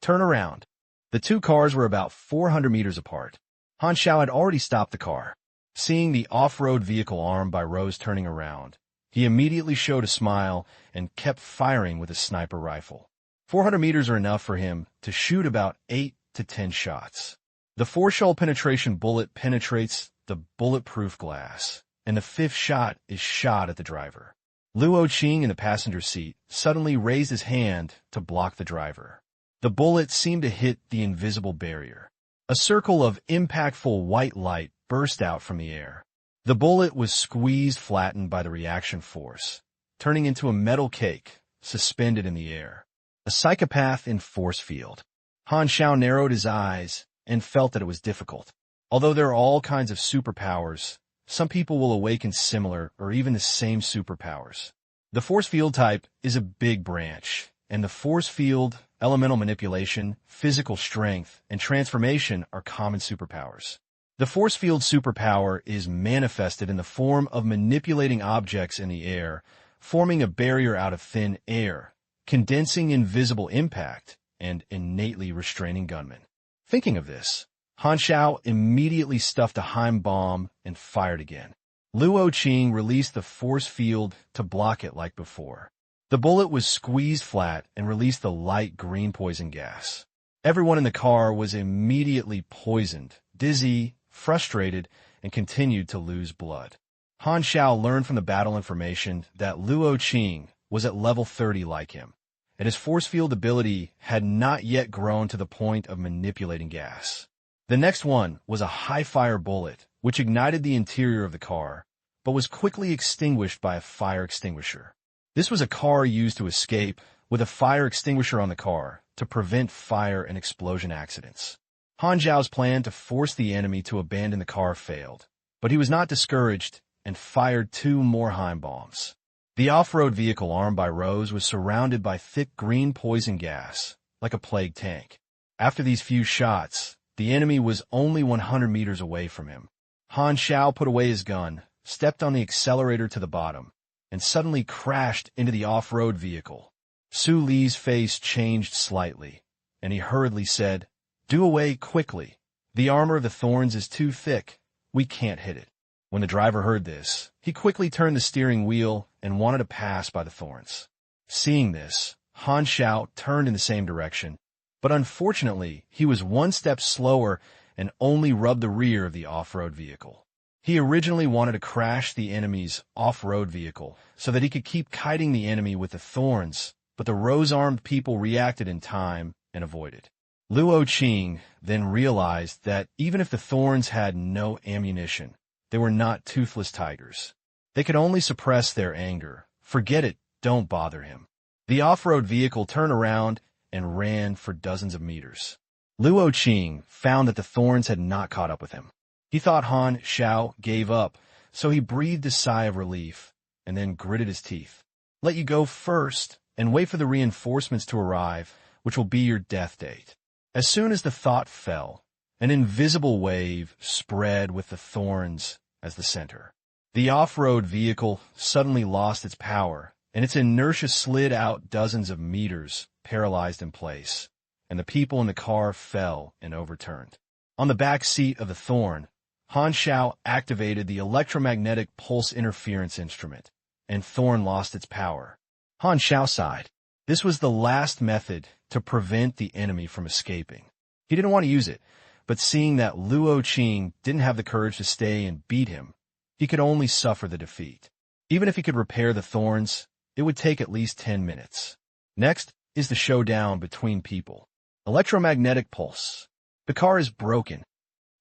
Speaker 1: "Turn around." The two cars were about 400 meters apart. Han Xiao had already stopped the car. Seeing the off-road vehicle armed by Rose turning around, he immediately showed a smile and kept firing with his sniper rifle. 400 meters are enough for him to shoot about 8 to 10 shots. The 4-shell penetration bullet penetrates the bulletproof glass, and the 5th shot is shot at the driver. Luo Qing in the passenger seat suddenly raised his hand to block the driver. The bullet seemed to hit the invisible barrier. A circle of impactful white light burst out from the air. The bullet was squeezed flattened by the reaction force, turning into a metal cake suspended in the air. A psychopath in force field. Han Xiao narrowed his eyes and felt that it was difficult. Although there are all kinds of superpowers, some people will awaken similar or even the same superpowers. The force field type is a big branch, and the force field elemental manipulation, physical strength, and transformation are common superpowers. The force field superpower is manifested in the form of manipulating objects in the air, forming a barrier out of thin air, condensing invisible impact, and innately restraining gunmen. Thinking of this, Han Xiao immediately stuffed a Heim bomb and fired again. Luo Qing released the force field to block it like before. The bullet was squeezed flat and released the light green poison gas. Everyone in the car was immediately poisoned, dizzy, frustrated, and continued to lose blood. Han Xiao learned from the battle information that Luo Qing was at level 30 like him, and his force field ability had not yet grown to the point of manipulating gas. The next one was a high-fire bullet, which ignited the interior of the car, but was quickly extinguished by a fire extinguisher. This was a car used to escape, with a fire extinguisher on the car to prevent fire and explosion accidents. Han Xiao's plan to force the enemy to abandon the car failed, but he was not discouraged and fired 2 more Heim bombs. The off-road vehicle armed by Rose was surrounded by thick green poison gas, like a plague tank. After these few shots, the enemy was only 100 meters away from him. Han Xiao put away his gun, stepped on the accelerator to the bottom, and suddenly crashed into the off-road vehicle. Su Li's face changed slightly, and he hurriedly said, "Do away quickly. The armor of the thorns is too thick. We can't hit it." When the driver heard this, he quickly turned the steering wheel and wanted to pass by the thorns. Seeing this, Han Xiao turned in the same direction, but unfortunately, he was 1 step slower and only rubbed the rear of the off-road vehicle. He originally wanted to crash the enemy's off-road vehicle so that he could keep kiting the enemy with the thorns, but the rose-armed people reacted in time and avoided. Luo Qing then realized that even if the thorns had no ammunition, they were not toothless tigers. They could only suppress their anger. Forget it, don't bother him. The off-road vehicle turned around and ran for dozens of meters. Luo Qing found that the thorns had not caught up with him. He thought Han Xiao gave up, so he breathed a sigh of relief and then gritted his teeth. Let you go first and wait for the reinforcements to arrive, which will be your death date. As soon as the thought fell, an invisible wave spread with the thorns as the center. The off-road vehicle suddenly lost its power, and its inertia slid out dozens of meters, paralyzed in place, and the people in the car fell and overturned. On the back seat of the thorn, Han Xiao activated the electromagnetic pulse interference instrument, and Thorn lost its power. Han Xiao sighed. This was the last method to prevent the enemy from escaping. He didn't want to use it, but seeing that Luo Qing didn't have the courage to stay and beat him, he could only suffer the defeat. Even if he could repair the thorns, it would take at least 10 minutes. Next is the showdown between people. Electromagnetic pulse. The car is broken.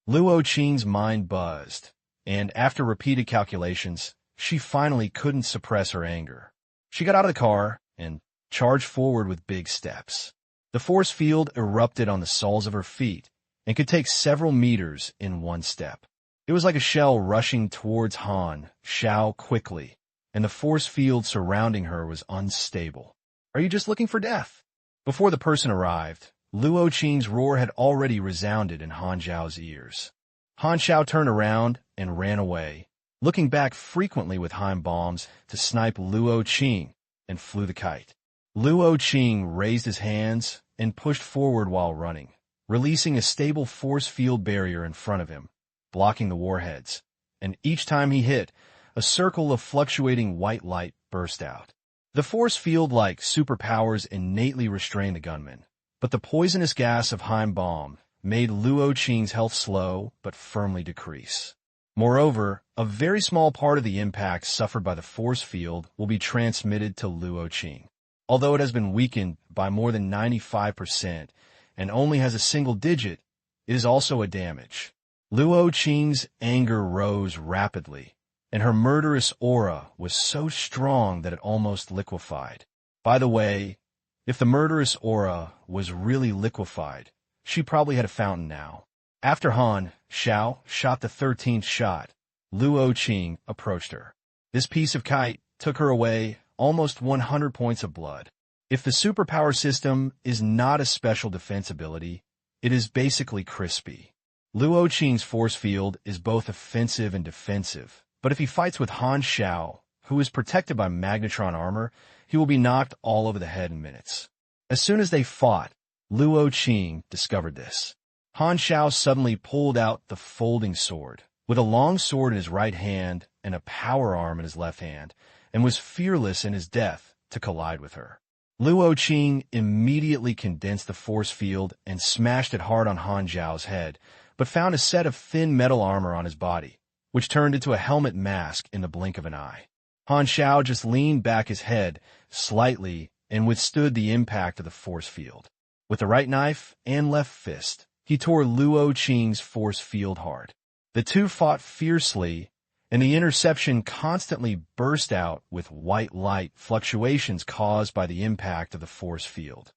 Speaker 1: Luo Qing's mind buzzed, and after repeated calculations, she finally couldn't suppress her anger. She got out of the car and charged forward with big steps. The force field erupted on the soles of her feet and could take several meters in 1 step. It was like a shell rushing towards Han Xiao quickly, and the force field surrounding her was unstable. Are you just looking for death? Before the person arrived, Luo Qing's roar had already resounded in Han Xiao's ears. Han Xiao turned around and ran away, looking back frequently with Heim bombs to snipe Luo Qing, and flew the kite. Luo Qing raised his hands and pushed forward while running, releasing a stable force field barrier in front of him, blocking the warheads, and each time he hit, a circle of fluctuating white light burst out. The force field-like superpowers innately restrained the gunman, but the poisonous gas of Heim bomb made Luo Qing's health slow but firmly decrease. Moreover, a very small part of the impact suffered by the force field will be transmitted to Luo Qing. Although it has been weakened by more than 95% and only has a single digit, it is also a damage. Luo Qing's anger rose rapidly, and her murderous aura was so strong that it almost liquefied. By the way, if the murderous aura was really liquefied, she probably had a fountain now. After Han Xiao shot the 13th shot, Luo Qing approached her. This piece of kite took her away almost 100 points of blood. If the superpower system is not a special defense ability, it is basically crispy. Luo Qing's force field is both offensive and defensive, but if he fights with Han Xiao, who is protected by magnetron armor, he will be knocked all over the head in minutes. As soon as they fought, Luo Qing discovered this. Han Xiao suddenly pulled out the folding sword, with a long sword in his right hand and a power arm in his left hand, and was fearless in his death to collide with her. Luo Qing immediately condensed the force field and smashed it hard on Han Xiao's head, but found a set of thin metal armor on his body, which turned into a helmet mask in the blink of an eye. Han Xiao just leaned back his head slightly and withstood the impact of the force field. With the right knife and left fist, he tore Luo Qing's force field hard. The two fought fiercely, and the interception constantly burst out with white light fluctuations caused by the impact of the force field.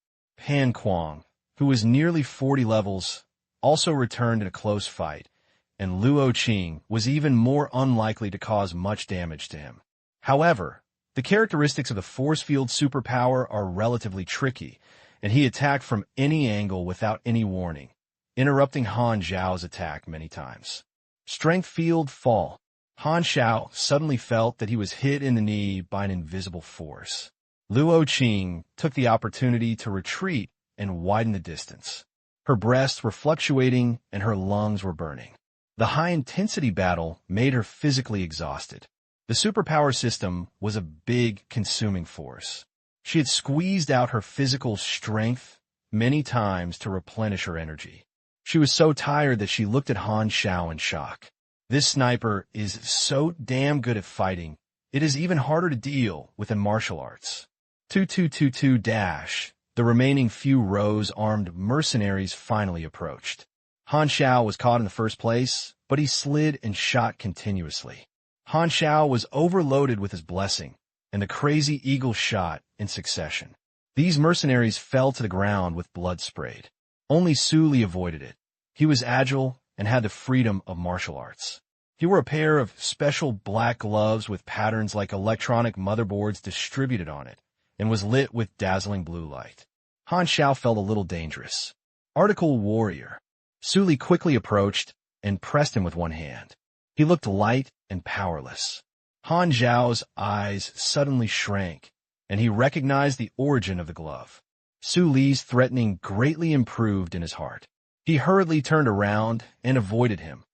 Speaker 1: Han Kuang, who was nearly 40 levels, also returned in a close fight, and Luo Qing was even more unlikely to cause much damage to him. However, the characteristics of the force field superpower are relatively tricky, and he attacked from any angle without any warning, interrupting Han Xiao's attack many times. Strength field fall. Han Xiao suddenly felt that he was hit in the knee by an invisible force. Luo Qing took the opportunity to retreat and widen the distance. Her breasts were fluctuating and her lungs were burning. The high-intensity battle made her physically exhausted. The superpower system was a big, consuming force. She had squeezed out her physical strength many times to replenish her energy. She was so tired that she looked at Han Xiao in shock. This sniper is so damn good at fighting, it is even harder to deal with in martial arts. 2222-. The remaining few armed mercenaries finally approached. Han Xiao was caught in the first place, but he slid and shot continuously. Han Xiao was overloaded with his blessing, and the crazy eagle shot in succession. These mercenaries fell to the ground with blood sprayed. Only Su Li avoided it. He was agile and had the freedom of martial arts. He wore a pair of special black gloves with patterns like electronic motherboards distributed on it, and was lit with dazzling blue light. Han Xiao felt a little dangerous. Article Warrior. Su Li quickly approached and pressed him with one hand. He looked light and powerless. Han Xiao's eyes suddenly shrank, and he recognized the origin of the glove. Su Li's threatening greatly improved in his heart. He hurriedly turned around and avoided him,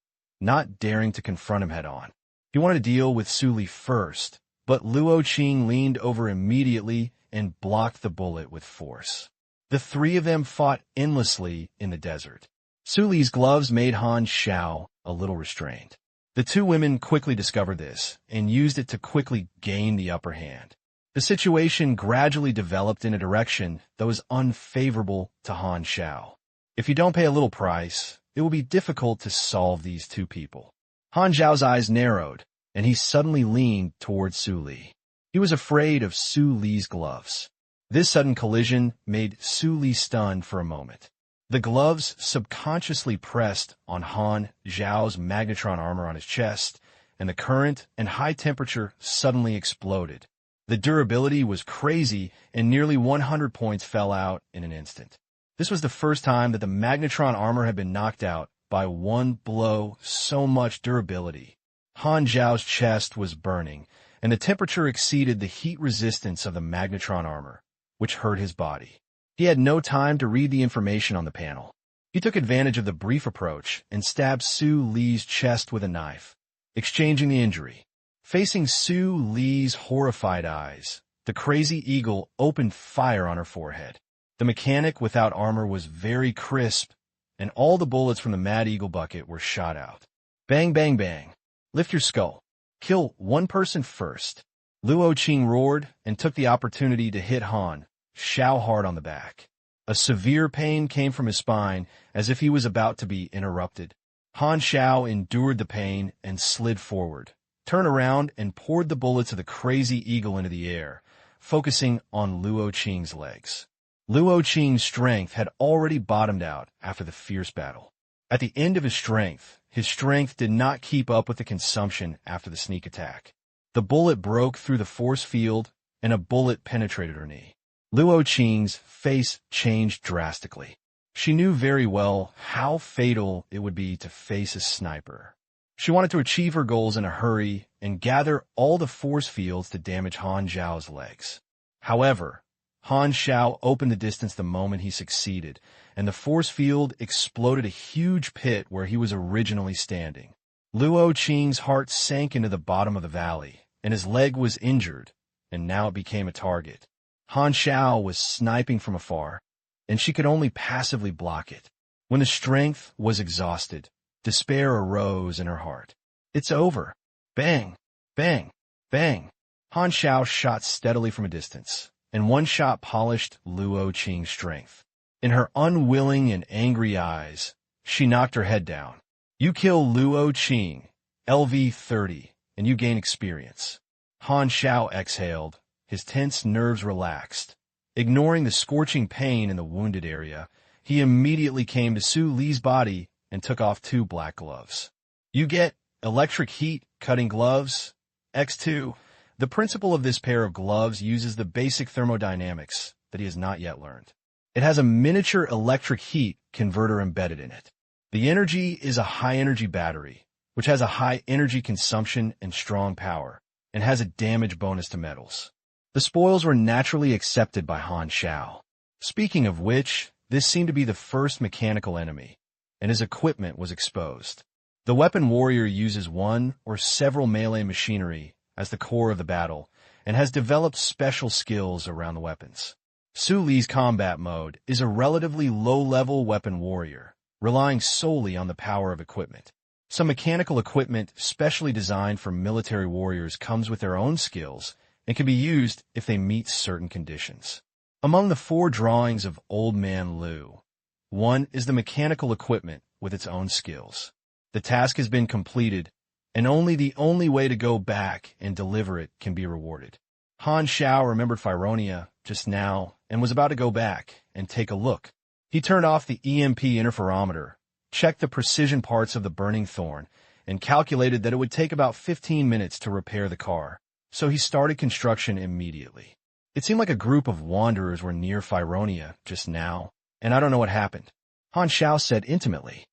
Speaker 1: not daring to confront him head-on. He wanted to deal with Su Li first, but Luo Qing leaned over immediately and blocked the bullet with force. The three of them fought endlessly in the desert. Su Li's gloves made Han Xiao a little restrained. The two women quickly discovered this and used it to quickly gain the upper hand. The situation gradually developed in a direction that was unfavorable to Han Xiao. If you don't pay a little price, it will be difficult to solve these two people. Han Xiao's eyes narrowed, and he suddenly leaned towards Su Li. He was afraid of Su Li's gloves. This sudden collision made Su Li stunned for a moment. The gloves subconsciously pressed on Han Xiao's magnetron armor on his chest, and the current and high temperature suddenly exploded. The durability was crazy, and nearly 100 points fell out in an instant. This was the first time that the magnetron armor had been knocked out by one blow. So much durability. Han Xiao's chest was burning, and the temperature exceeded the heat resistance of the magnetron armor, which hurt his body. He had no time to read the information on the panel. He took advantage of the brief approach and stabbed Su Li's chest with a knife, exchanging the injury. Facing Su Li's horrified eyes, the crazy eagle opened fire on her forehead. The mechanic without armor was very crisp, and all the bullets from the Mad Eagle bucket were shot out. Bang, bang, bang. Lift your skull. Kill one person first. Luo Qing roared and took the opportunity to hit Han Xiao hard on the back. A severe pain came from his spine as if he was about to be interrupted. Han Xiao endured the pain and slid forward, turned around and poured the bullets of the crazy eagle into the air, focusing on Luo Qing's legs. Luo Qing's strength had already bottomed out after the fierce battle. At the end of his strength did not keep up with the consumption after the sneak attack. The bullet broke through the force field, and a bullet penetrated her knee. Luo Qing's face changed drastically. She knew very well how fatal it would be to face a sniper. She wanted to achieve her goals in a hurry and gather all the force fields to damage Han Xiao's legs. However, Han Xiao opened the distance the moment he succeeded, and the force field exploded a huge pit where he was originally standing. Luo Qing's heart sank into the bottom of the valley, and his leg was injured, and now it became a target. Han Xiao was sniping from afar, and she could only passively block it. When the strength was exhausted, despair arose in her heart. It's over. Bang! Bang! Bang! Han Xiao shot steadily from a distance, and one shot polished Luo Qing's strength. In her unwilling and angry eyes, she knocked her head down. You kill Luo Qing, LV-30, and you gain experience. Han Xiao exhaled, his tense nerves relaxed. Ignoring the scorching pain in the wounded area, he immediately came to Su Li's body and took off 2 black gloves. You get electric heat cutting gloves, X2. The principle of this pair of gloves uses the basic thermodynamics that he has not yet learned. It has a miniature electric heat converter embedded in it. The energy is a high-energy battery, which has a high energy consumption and strong power, and has a damage bonus to metals. The spoils were naturally accepted by Han Xiao. Speaking of which, this seemed to be the first mechanical enemy, and his equipment was exposed. The weapon warrior uses one or several melee machinery as the core of the battle, and has developed special skills around the weapons. Su Li's combat mode is a relatively low-level weapon warrior, relying solely on the power of equipment. Some mechanical equipment specially designed for military warriors comes with their own skills and can be used if they meet certain conditions. Among the 4 drawings of Old Man Lu, one is the mechanical equipment with its own skills. The task has been completed, and the only way to go back and deliver it can be rewarded. Han Xiao remembered Fyronia just now and was about to go back and take a look. He turned off the EMP interferometer, checked the precision parts of the burning thorn, and calculated that it would take about 15 minutes to repair the car, so he started construction immediately. It seemed like a group of wanderers were near Fyronia just now, and I don't know what happened. Han Xiao said intimately.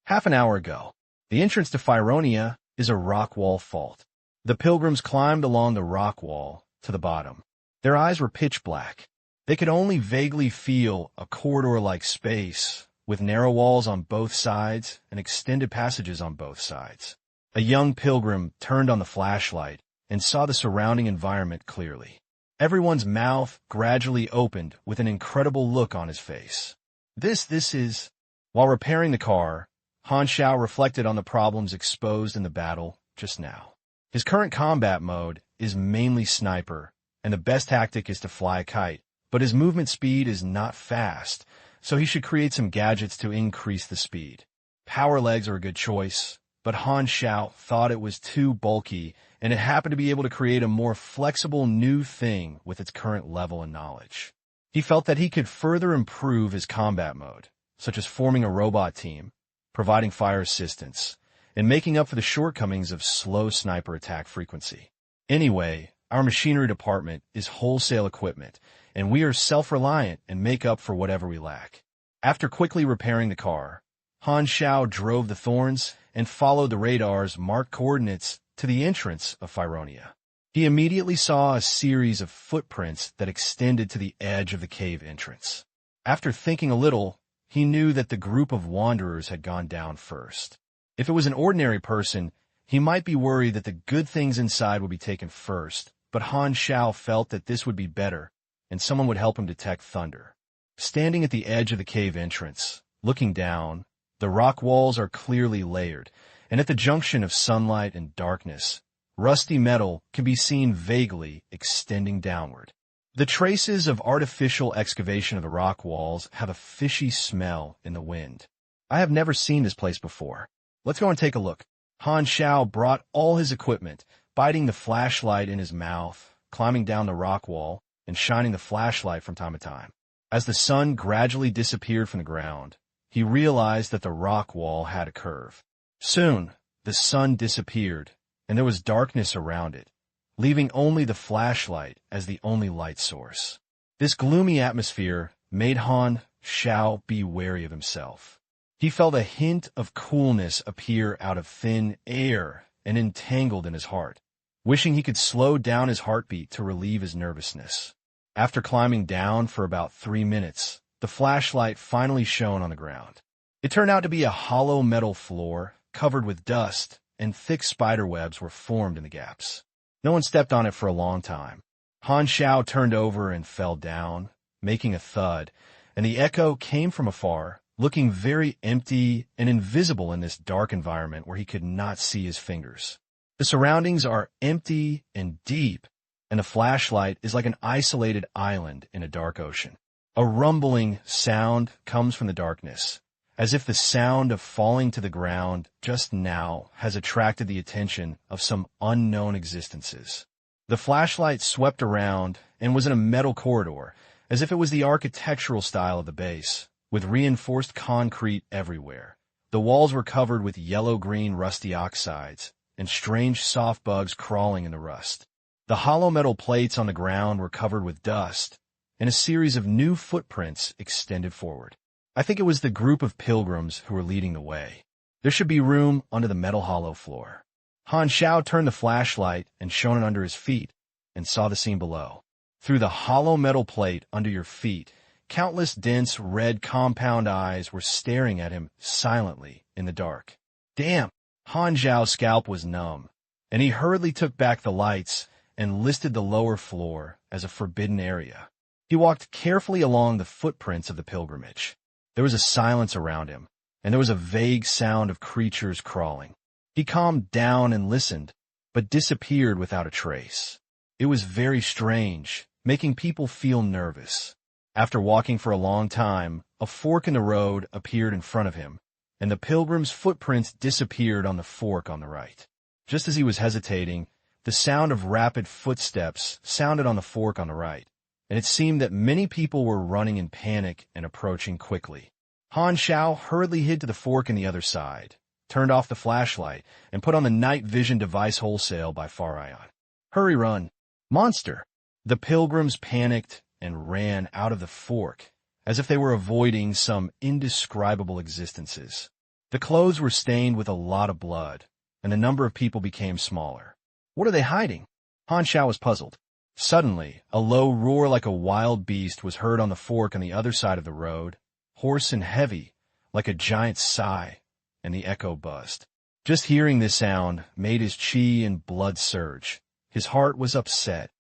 Speaker 1: Half an hour ago, the entrance to Fyronia is a rock wall fault. The pilgrims climbed along the rock wall to the bottom. Their eyes were pitch black. They could only vaguely feel a corridor-like space, with narrow walls on both sides and extended passages on both sides. A young pilgrim turned on the flashlight and saw the surrounding environment clearly. Everyone's mouth gradually opened with an incredible look on his face. This is... While repairing the car, Han Xiao reflected on the problems exposed in the battle just now. His current combat mode is mainly sniper, and the best tactic is to fly a kite, but his movement speed is not fast, so he should create some gadgets to increase the speed. Power legs are a good choice, but Han Xiao thought it was too bulky, and it happened to be able to create a more flexible new thing with its current level and knowledge. He felt that he could further improve his combat mode, such as forming a robot team, providing fire assistance, and making up for the shortcomings of slow sniper attack frequency. Anyway, our machinery department is wholesale equipment, and we are self-reliant and make up for whatever we lack. After quickly repairing the car, Han Xiao drove the thorns and followed the radar's marked coordinates to the entrance of Fyronia. He immediately saw a series of footprints that extended to the edge of the cave entrance. After thinking a little, he knew that the group of wanderers had gone down first. If it was an ordinary person, he might be worried that the good things inside would be taken first, but Han Xiao felt that this would be better, and someone would help him detect thunder. Standing at the edge of the cave entrance, looking down, the rock walls are clearly layered, and at the junction of sunlight and darkness, rusty metal can be seen vaguely extending downward. The traces of artificial excavation of the rock walls have a fishy smell in the wind. I have never seen this place before. Let's go and take a look. Han Xiao brought all his equipment, biting the flashlight in his mouth, climbing down the rock wall, and shining the flashlight from time to time. As the sun gradually disappeared from the ground, he realized that the rock wall had a curve. Soon, the sun disappeared, and there was darkness around it, leaving only the flashlight as the only light source. This gloomy atmosphere made Han Xiao be wary of himself. He felt a hint of coolness appear out of thin air and entangled in his heart, wishing he could slow down his heartbeat to relieve his nervousness. After climbing down for about 3 minutes, the flashlight finally shone on the ground. It turned out to be a hollow metal floor covered with dust, and thick spider webs were formed in the gaps. No one stepped on it for a long time. Han Xiao turned over and fell down, making a thud, and the echo came from afar, looking very empty and invisible in this dark environment where he could not see his fingers. The surroundings are empty and deep, and the flashlight is like an isolated island in a dark ocean. A rumbling sound comes from the darkness, as if the sound of falling to the ground just now has attracted the attention of some unknown existences. The flashlight swept around and was in a metal corridor, as if it was the architectural style of the base, with reinforced concrete everywhere. The walls were covered with yellow-green rusty oxides, and strange soft bugs crawling in the rust. The hollow metal plates on the ground were covered with dust, and a series of new footprints extended forward. I think it was the group of pilgrims who were leading the way. There should be room under the metal hollow floor. Han Xiao turned the flashlight and shone it under his feet, and saw the scene below. Through the hollow metal plate under your feet, countless dense red compound eyes were staring at him silently in the dark. Damn! Han Xiao's scalp was numb, and he hurriedly took back the lights and listed the lower floor as a forbidden area. He walked carefully along the footprints of the pilgrimage. There was a silence around him, and there was a vague sound of creatures crawling. He calmed down and listened, but disappeared without a trace. It was very strange, making people feel nervous. After walking for a long time, a fork in the road appeared in front of him, and the pilgrim's footprints disappeared on the fork on the right. Just as he was hesitating, the sound of rapid footsteps sounded on the fork on the right, and it seemed that many people were running in panic and approaching quickly. Han Xiao hurriedly hid to the fork in the other side, turned off the flashlight, and put on the night vision device wholesale by Farion. Hurry, run! Monster! The pilgrims panicked and ran out of the fork, as if they were avoiding some indescribable existences. The clothes were stained with a lot of blood, and the number of people became smaller. What are they hiding? Han Xiao was puzzled. Suddenly, a low roar like a wild beast was heard on the fork on the other side of the road, hoarse and heavy, like a giant sigh, and the echo buzzed. Just hearing this sound made his chi and blood surge. His heart was upset,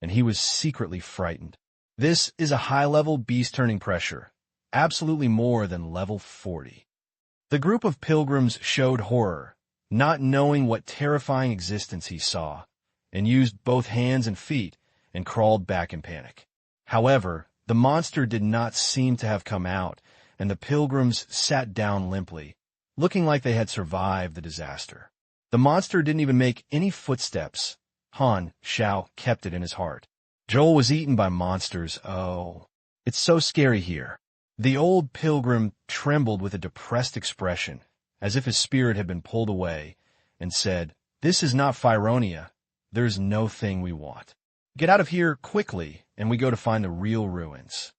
Speaker 1: and he was secretly frightened. This is a high-level beast-turning pressure, absolutely more than level 40. The group of pilgrims showed horror, not knowing what terrifying existence he saw, and used both hands and feet and crawled back in panic. However, the monster did not seem to have come out, and the pilgrims sat down limply, looking like they had survived the disaster. The monster didn't even make any footsteps. Han Xiao kept it in his heart. Joel was eaten by monsters. Oh, it's so scary here. The old pilgrim trembled with a depressed expression, as if his spirit had been pulled away, and said, "This is not Fyronia. There's no thing we want. Get out of here quickly, and we go to find the real ruins."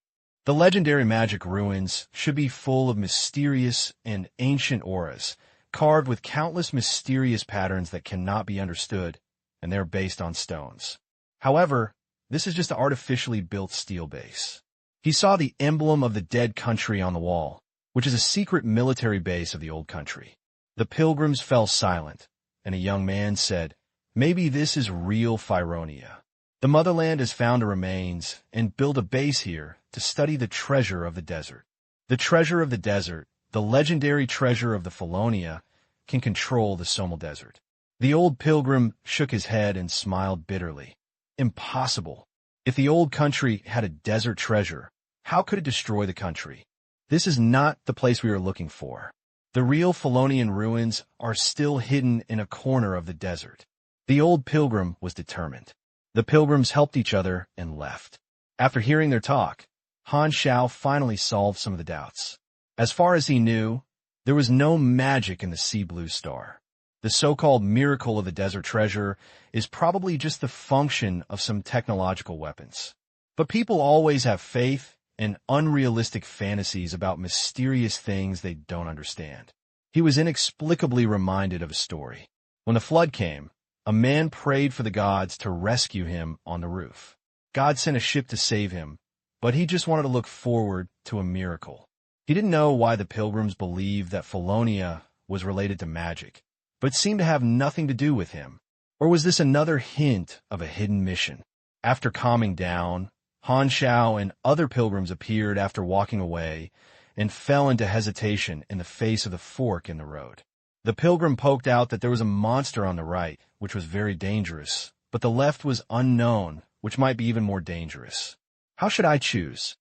Speaker 1: The legendary magic ruins should be full of mysterious and ancient auras, carved with countless mysterious patterns that cannot be understood, and they're based on stones. However, this is just an artificially built steel base. He saw the emblem of the dead country on the wall, which is a secret military base of the old country. The pilgrims fell silent, and a young man said, "Maybe this is real Fyronia. The motherland has found the remains and built a base here to study the treasure of the desert. The treasure of the desert, the legendary treasure of the Fyronia, can control the Somal Desert." The old pilgrim shook his head and smiled bitterly. Impossible. If the old country had a desert treasure, how could it destroy the country? This is not the place we are looking for. The real Fylonian ruins are still hidden in a corner of the desert. The old pilgrim was determined. The pilgrims helped each other and left. After hearing their talk, Han Xiao finally solved some of the doubts. As far as he knew, there was no magic in the sea blue star. The so-called miracle of the desert treasure is probably just the function of some technological weapons. But people always have faith and unrealistic fantasies about mysterious things they don't understand. He was inexplicably reminded of a story. When the flood came, a man prayed for the gods to rescue him on the roof. God sent a ship to save him, but he just wanted to look forward to a miracle. He didn't know why the pilgrims believed that Felonia was related to magic, but it seemed to have nothing to do with him. Or was this another hint of a hidden mission? After calming down, Han Xiao and other pilgrims appeared after walking away and fell into hesitation in the face of the fork in the road. The pilgrim poked out that there was a monster on the right, which was very dangerous, but the left was unknown, which might be even more dangerous. How should I choose?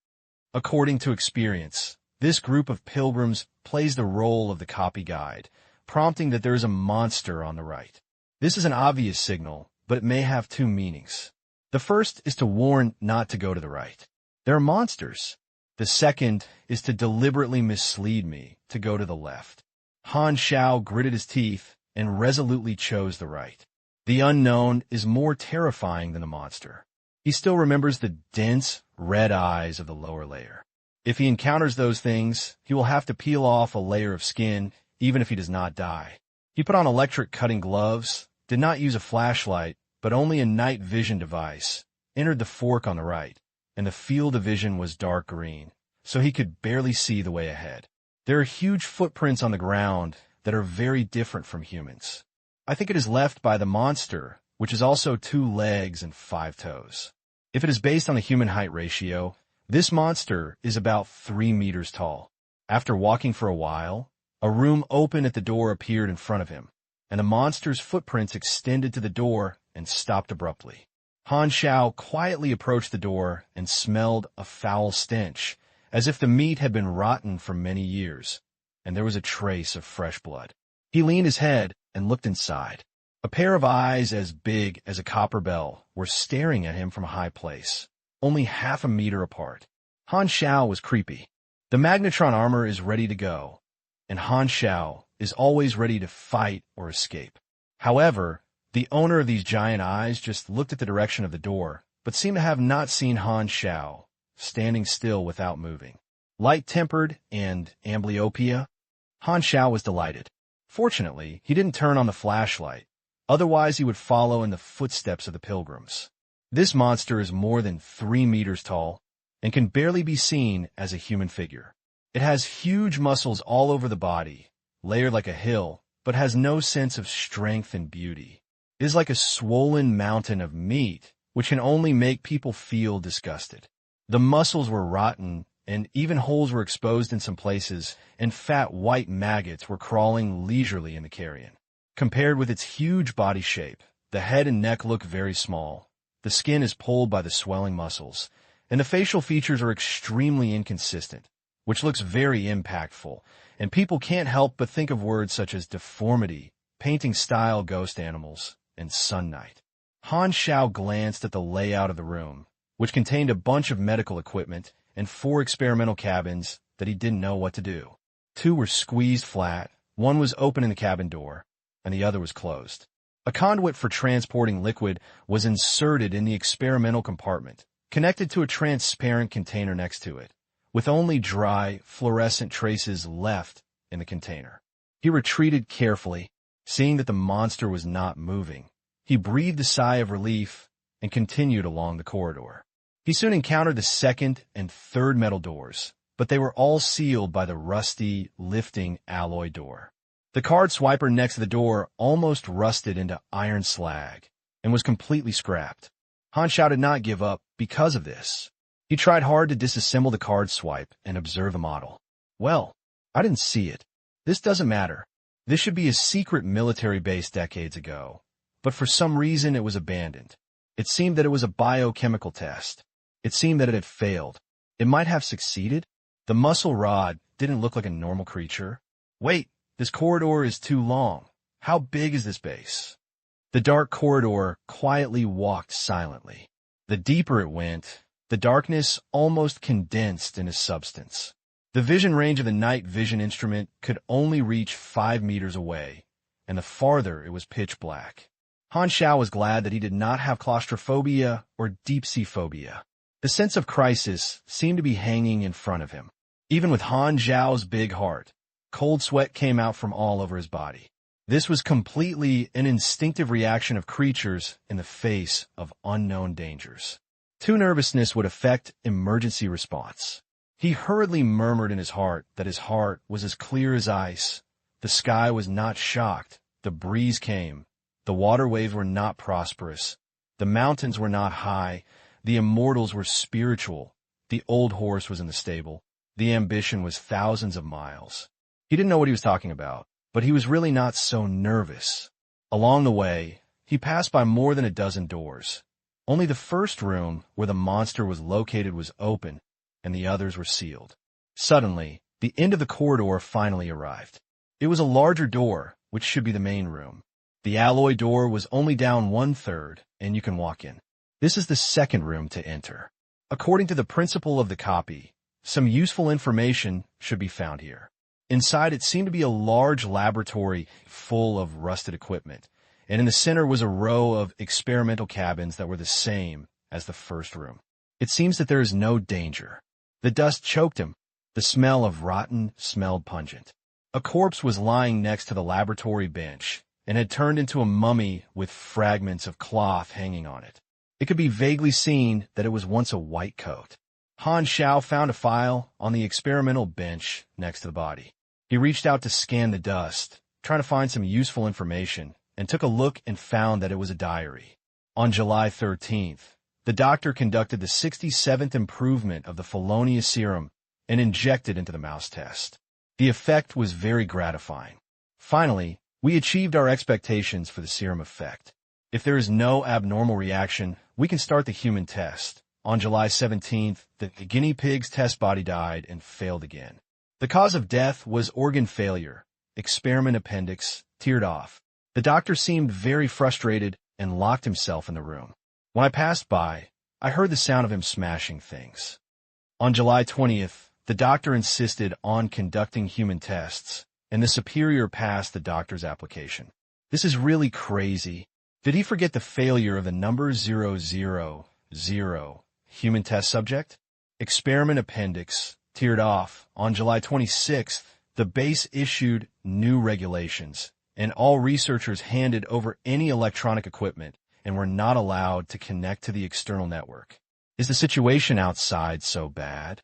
Speaker 1: According to experience, this group of pilgrims plays the role of the copy guide, prompting that there is a monster on the right. This is an obvious signal, but it may have two meanings. The first is to warn not to go to the right. There are monsters. The second is to deliberately mislead me to go to the left. Han Xiao gritted his teeth and resolutely chose the right. The unknown is more terrifying than the monster. He still remembers the dense, red eyes of the lower layer. If he encounters those things, he will have to peel off a layer of skin, even if he does not die. He put on electric cutting gloves, did not use a flashlight, but only a night vision device, entered the fork on the right, and the field of vision was dark green, so he could barely see the way ahead. There are huge footprints on the ground that are very different from humans. I think it is left by the monster, which is also 2 legs and 5 toes. If it is based on the human height ratio, this monster is about 3 meters tall. After walking for a while, a room open at the door appeared in front of him, and the monster's footprints extended to the door and stopped abruptly. Han Xiao quietly approached the door and smelled a foul stench, as if the meat had been rotten for many years, and there was a trace of fresh blood. He leaned his head and looked inside. A pair of eyes as big as a copper bell were staring at him from a high place, only half a meter apart. Han Xiao was creepy. The magnetron armor is ready to go, and Han Xiao is always ready to fight or escape. However, the owner of these giant eyes just looked at the direction of the door, but seemed to have not seen Han Xiao, standing still without moving. Light-tempered and amblyopia? Han Xiao was delighted. Fortunately, he didn't turn on the flashlight, otherwise he would follow in the footsteps of the pilgrims. This monster is more than 3 meters tall and can barely be seen as a human figure. It has huge muscles all over the body, layered like a hill, but has no sense of strength and beauty. It is like a swollen mountain of meat, which can only make people feel disgusted. The muscles were rotten, and even holes were exposed in some places, and fat white maggots were crawling leisurely in the carrion. Compared with its huge body shape, the head and neck look very small. The skin is pulled by the swelling muscles, and the facial features are extremely inconsistent, which looks very impactful, and people can't help but think of words such as deformity, painting-style ghost animals, and sun night. Han Xiao glanced at the layout of the room, which contained a bunch of medical equipment and 4 experimental cabins that he didn't know what to do. 2 were squeezed flat, 1 was open in the cabin door, and the other was closed. A conduit for transporting liquid was inserted in the experimental compartment, connected to a transparent container next to it, with only dry, fluorescent traces left in the container. He retreated carefully, seeing that the monster was not moving. He breathed a sigh of relief and continued along the corridor. He soon encountered the 2nd and 3rd metal doors, but they were all sealed by the rusty, lifting alloy door. The card swiper next to the door almost rusted into iron slag and was completely scrapped. Han Xiao did not give up because of this. He tried hard to disassemble the card swipe and observe the model. Well, I didn't see it. This doesn't matter. This should be a secret military base decades ago, but for some reason it was abandoned. It seemed that it was a biochemical test. It seemed that it had failed. It might have succeeded. The muscle rod didn't look like a normal creature. Wait, this corridor is too long. How big is this base? The dark corridor quietly walked silently. The deeper it went, the darkness almost condensed into substance. The vision range of the night vision instrument could only reach 5 meters away, and the farther it was pitch black. Han Xiao was glad that he did not have claustrophobia or deep-sea phobia. The sense of crisis seemed to be hanging in front of him. Even with Han Xiao's big heart, cold sweat came out from all over his body. This was completely an instinctive reaction of creatures in the face of unknown dangers. Too nervousness would affect emergency response. He hurriedly murmured in his heart that his heart was as clear as ice. The sky was not shocked. The breeze came. The water waves were not prosperous. The mountains were not high. The immortals were spiritual. The old horse was in the stable. The ambition was thousands of miles. He didn't know what he was talking about, but he was really not so nervous. Along the way, he passed by more than a dozen doors. Only the first room where the monster was located was open, and the others were sealed. Suddenly, the end of the corridor finally arrived. It was a larger door, which should be the main room. The alloy door was only down 1/3, and you can walk in. This is the second room to enter. According to the principle of the copy, some useful information should be found here. Inside, it seemed to be a large laboratory full of rusted equipment, and in the center was a row of experimental cabins that were the same as the first room. It seems that there is no danger. The dust choked him. The smell of rotten smelled pungent. A corpse was lying next to the laboratory bench and had turned into a mummy with fragments of cloth hanging on it. It could be vaguely seen that it was once a white coat. Han Xiao found a file on the experimental bench next to the body. He reached out to scan the dust, trying to find some useful information, and took a look and found that it was a diary. On July 13th, the doctor conducted the 67th improvement of the felonious serum and injected into the mouse test. The effect was very gratifying. Finally, we achieved our expectations for the serum effect. If there is no abnormal reaction, we can start the human test. On July 17th, the guinea pig's test body died and failed again. The cause of death was organ failure. Experiment appendix teared off. The doctor seemed very frustrated and locked himself in the room. When I passed by, I heard the sound of him smashing things. On July 20th, the doctor insisted on conducting human tests, and the superior passed the doctor's application. This is really crazy. Did he forget the failure of the number 000 human test subject? Experiment appendix teared off. On July 26th, the base issued new regulations, and all researchers handed over any electronic equipment and were not allowed to connect to the external network. Is the situation outside so bad?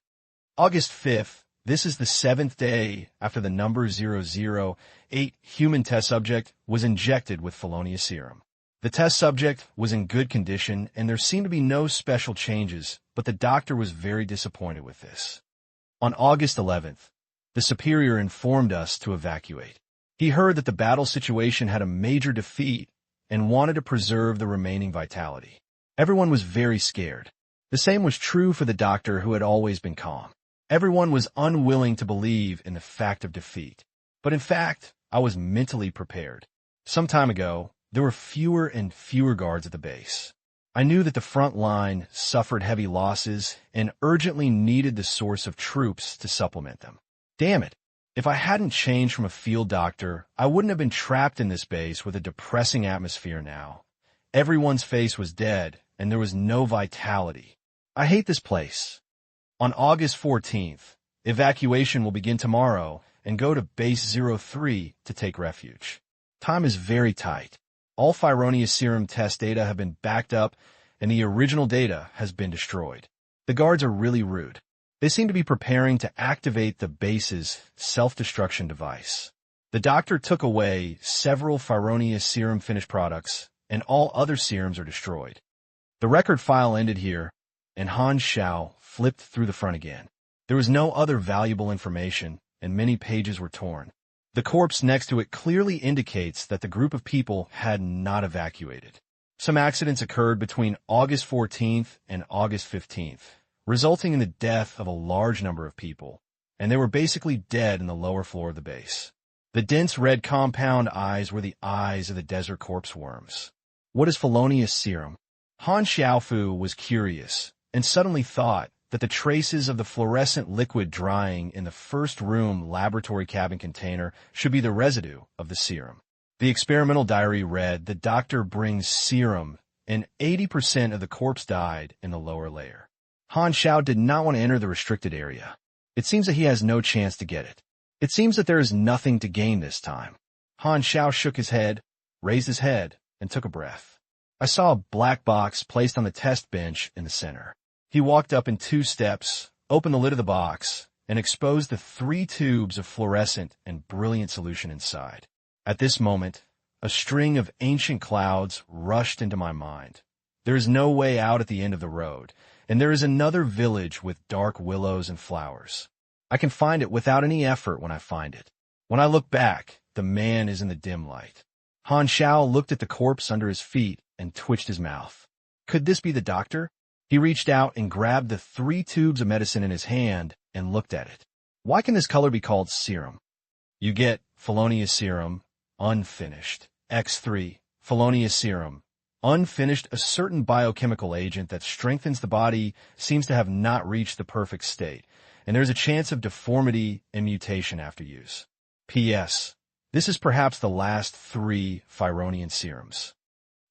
Speaker 1: August 5th, this is the 7th day after the number 008 human test subject was injected with felonious serum. The test subject was in good condition, and there seemed to be no special changes, but the doctor was very disappointed with this. On August 11th, the superior informed us to evacuate. He heard that the battle situation had a major defeat and wanted to preserve the remaining vitality. Everyone was very scared. The same was true for the doctor, who had always been calm. Everyone was unwilling to believe in the fact of defeat. But in fact, I was mentally prepared. Some time ago, there were fewer and fewer guards at the base. I knew that the front line suffered heavy losses and urgently needed the source of troops to supplement them. Damn it! If I hadn't changed from a field doctor, I wouldn't have been trapped in this base with a depressing atmosphere now. Everyone's face was dead, and there was no vitality. I hate this place. On August 14th, evacuation will begin tomorrow and go to Base 03 to take refuge. Time is very tight. All Fironius serum test data have been backed up, and the original data has been destroyed. The guards are really rude. They seem to be preparing to activate the base's self-destruction device. The doctor took away several Fironius serum finished products, and all other serums are destroyed. The record file ended here, and Han Xiao flipped through the front again. There was no other valuable information, and many pages were torn. The corpse next to it clearly indicates that the group of people had not evacuated. Some accidents occurred between August 14th and August 15th, resulting in the death of a large number of people, and they were basically dead in the lower floor of the base. The dense red compound eyes were the eyes of the desert corpse worms. What is felonious serum? Han Xiaofu was curious, and suddenly thought that the traces of the fluorescent liquid drying in the first room laboratory cabin container should be the residue of the serum. The experimental diary read, "The doctor brings serum, and 80% of the corpse died in the lower layer." Han Xiao did not want to enter the restricted area. It seems that he has no chance to get it. It seems that there is nothing to gain this time. Han Xiao shook his head, raised his head, and took a breath. I saw a black box placed on the test bench in the center. He walked up in 2 steps, opened the lid of the box, and exposed the 3 tubes of fluorescent and brilliant solution inside. At this moment, a string of ancient clouds rushed into my mind. There is no way out at the end of the road, and there is another village with dark willows and flowers. I can find it without any effort when I find it. When I look back, the man is in the dim light. Han Xiao looked at the corpse under his feet and twitched his mouth. Could this be the doctor? He reached out and grabbed the 3 tubes of medicine in his hand and looked at it. Why can this color be called serum? You get felonious serum, unfinished. X3, felonious serum, unfinished. A certain biochemical agent that strengthens the body seems to have not reached the perfect state, and there is a chance of deformity and mutation after use. P.S. This is perhaps the last 3 Fironian serums.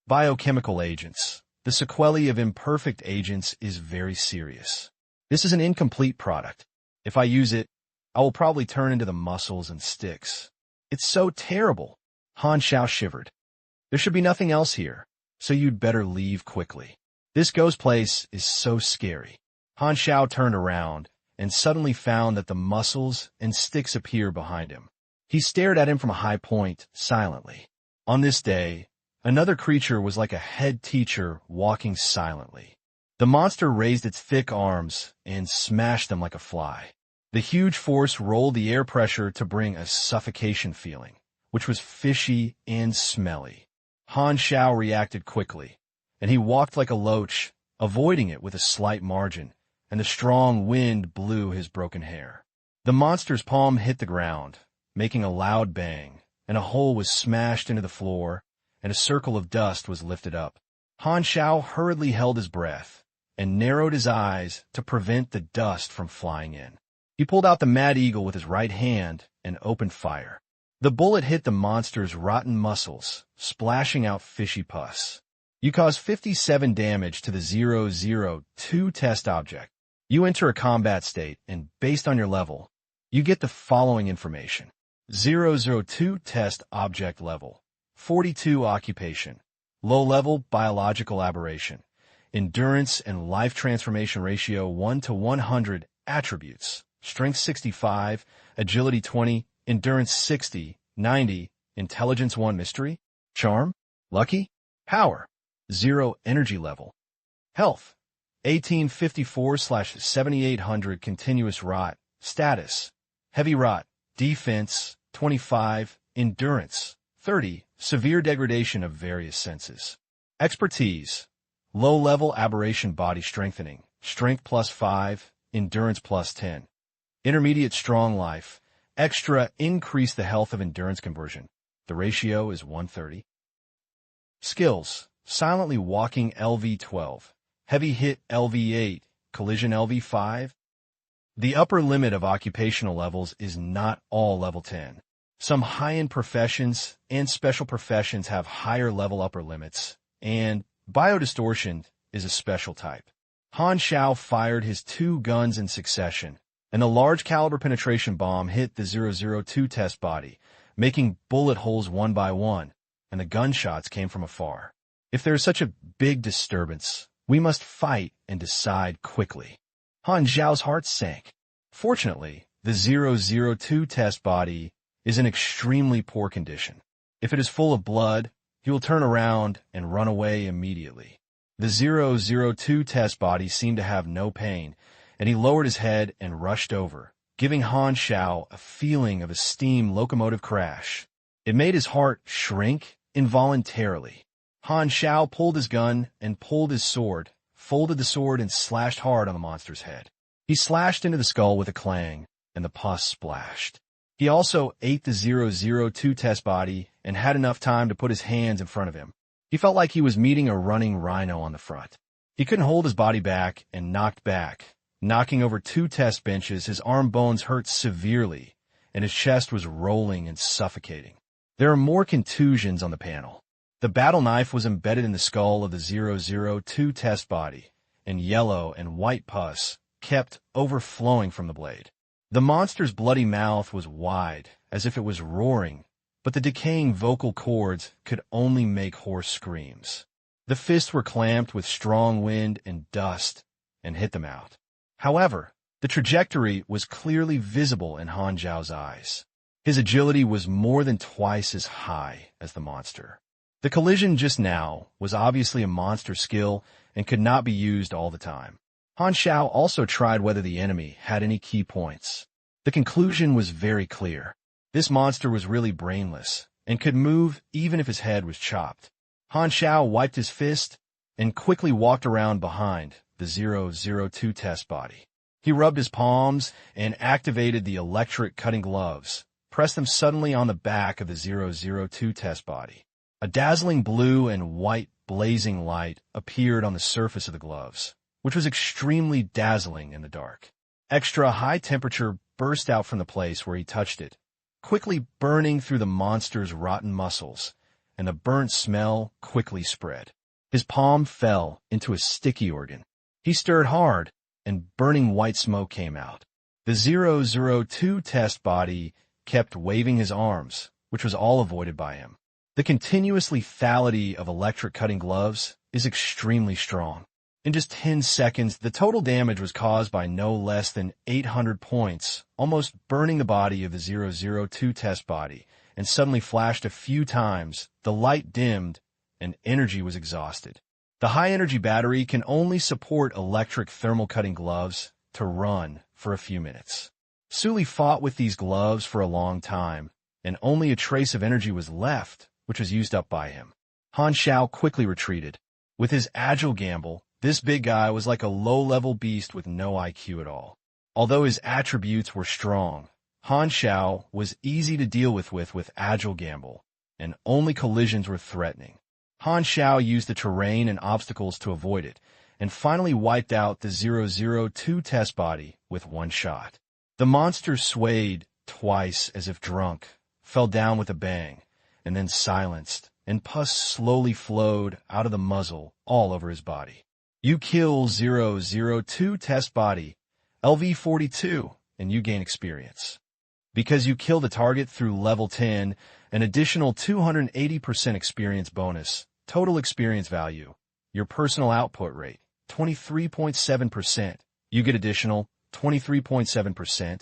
Speaker 1: Biochemical agents. The sequelae of imperfect agents is very serious. This is an incomplete product. If I use it, I will probably turn into the muscles and sticks. It's so terrible. Han Xiao shivered. There should be nothing else here, so you'd better leave quickly. This ghost place is so scary. Han Xiao turned around and suddenly found that the muscles and sticks appear behind him. He stared at him from a high point, silently. On this day, another creature was like a head teacher walking silently. The monster raised its thick arms and smashed them like a fly. The huge force rolled the air pressure to bring a suffocation feeling, which was fishy and smelly. Han Xiao reacted quickly, and he walked like a loach, avoiding it with a slight margin, and the strong wind blew his broken hair. The monster's palm hit the ground, making a loud bang, and a hole was smashed into the floor, and a circle of dust was lifted up. Han Xiao hurriedly held his breath and narrowed his eyes to prevent the dust from flying in. He pulled out the Mad Eagle with his right hand and opened fire. The bullet hit the monster's rotten muscles, splashing out fishy pus. You cause 57 damage to the 002 test object. You enter a combat state, and based on your level, you get the following information. 002 test object level. 42 occupation. Low level biological aberration. Endurance and life transformation ratio 1 to 100. Attributes. Strength 65, agility 20, endurance 60, 90, intelligence 1 mystery, charm, lucky, power, 0 energy level, health, 1854/7800 continuous rot, status, heavy rot, defense, 25, endurance, 30, severe degradation of various senses, expertise, low-level aberration body strengthening, strength +5, endurance +10. Intermediate strong life. Extra increase the health of endurance conversion. The ratio is 130. Skills. Silently walking LV12. Heavy hit LV8. Collision LV5. The upper limit of occupational levels is not all level 10. Some high-end professions and special professions have higher level upper limits, and biodistortion is a special type. Han Xiao fired his 2 guns in succession, and the large-caliber penetration bomb hit the 002 test body, making bullet holes one by one, and the gunshots came from afar. If there is such a big disturbance, we must fight and decide quickly. Han Xiao's heart sank. Fortunately, the 002 test body is in extremely poor condition. If it is full of blood, he will turn around and run away immediately. The 002 test body seemed to have no pain, and he lowered his head and rushed over, giving Han Xiao a feeling of a steam locomotive crash. It made his heart shrink involuntarily. Han Xiao pulled his gun and pulled his sword, folded the sword and slashed hard on the monster's head. He slashed into the skull with a clang, and the pus splashed. He also ate the 002 test body and had enough time to put his hands in front of him. He felt like he was meeting a running rhino on the front. He couldn't hold his body back and knocked back. Knocking over 2 test benches, his arm bones hurt severely, and his chest was rolling and suffocating. There are more contusions on the panel. The battle knife was embedded in the skull of the 002 test body, and yellow and white pus kept overflowing from the blade. The monster's bloody mouth was wide, as if it was roaring, but the decaying vocal cords could only make hoarse screams. The fists were clamped with strong wind and dust and hit them out. However, the trajectory was clearly visible in Han Xiao's eyes. His agility was more than twice as high as the monster. The collision just now was obviously a monster skill and could not be used all the time. Han Xiao also tried whether the enemy had any key points. The conclusion was very clear. This monster was really brainless and could move even if his head was chopped. Han Xiao wiped his fist and quickly walked around behind the 002 test body. He rubbed his palms and activated the electric cutting gloves, pressed them suddenly on the back of the 002 test body. A dazzling blue and white blazing light appeared on the surface of the gloves, which was extremely dazzling in the dark. Extra high temperature burst out from the place where he touched it, quickly burning through the monster's rotten muscles, and the burnt smell quickly spread. His palm fell into a sticky organ. He stirred hard, and burning white smoke came out. The 002 test body kept waving his arms, which was all avoided by him. The continuous lethality of electric cutting gloves is extremely strong. In just 10 seconds, the total damage was caused by no less than 800 points, almost burning the body of the 002 test body, and suddenly flashed a few times. The light dimmed, and energy was exhausted. The high-energy battery can only support electric thermal cutting gloves to run for a few minutes. Sully fought with these gloves for a long time, and only a trace of energy was left, which was used up by him. Han Xiao quickly retreated. With his agile gamble, this big guy was like a low-level beast with no IQ at all. Although his attributes were strong, Han Xiao was easy to deal with agile gamble, and only collisions were threatening. Han Xiao used the terrain and obstacles to avoid it, and finally wiped out the 002 test body with one shot. The monster swayed twice as if drunk, fell down with a bang, and then silenced, and pus slowly flowed out of the muzzle all over his body. You kill 002 test body, LV42, and you gain experience. Because you kill the target through level 10, an additional 280% experience bonus, total experience value, your personal output rate, 23.7%. You get additional 23.7%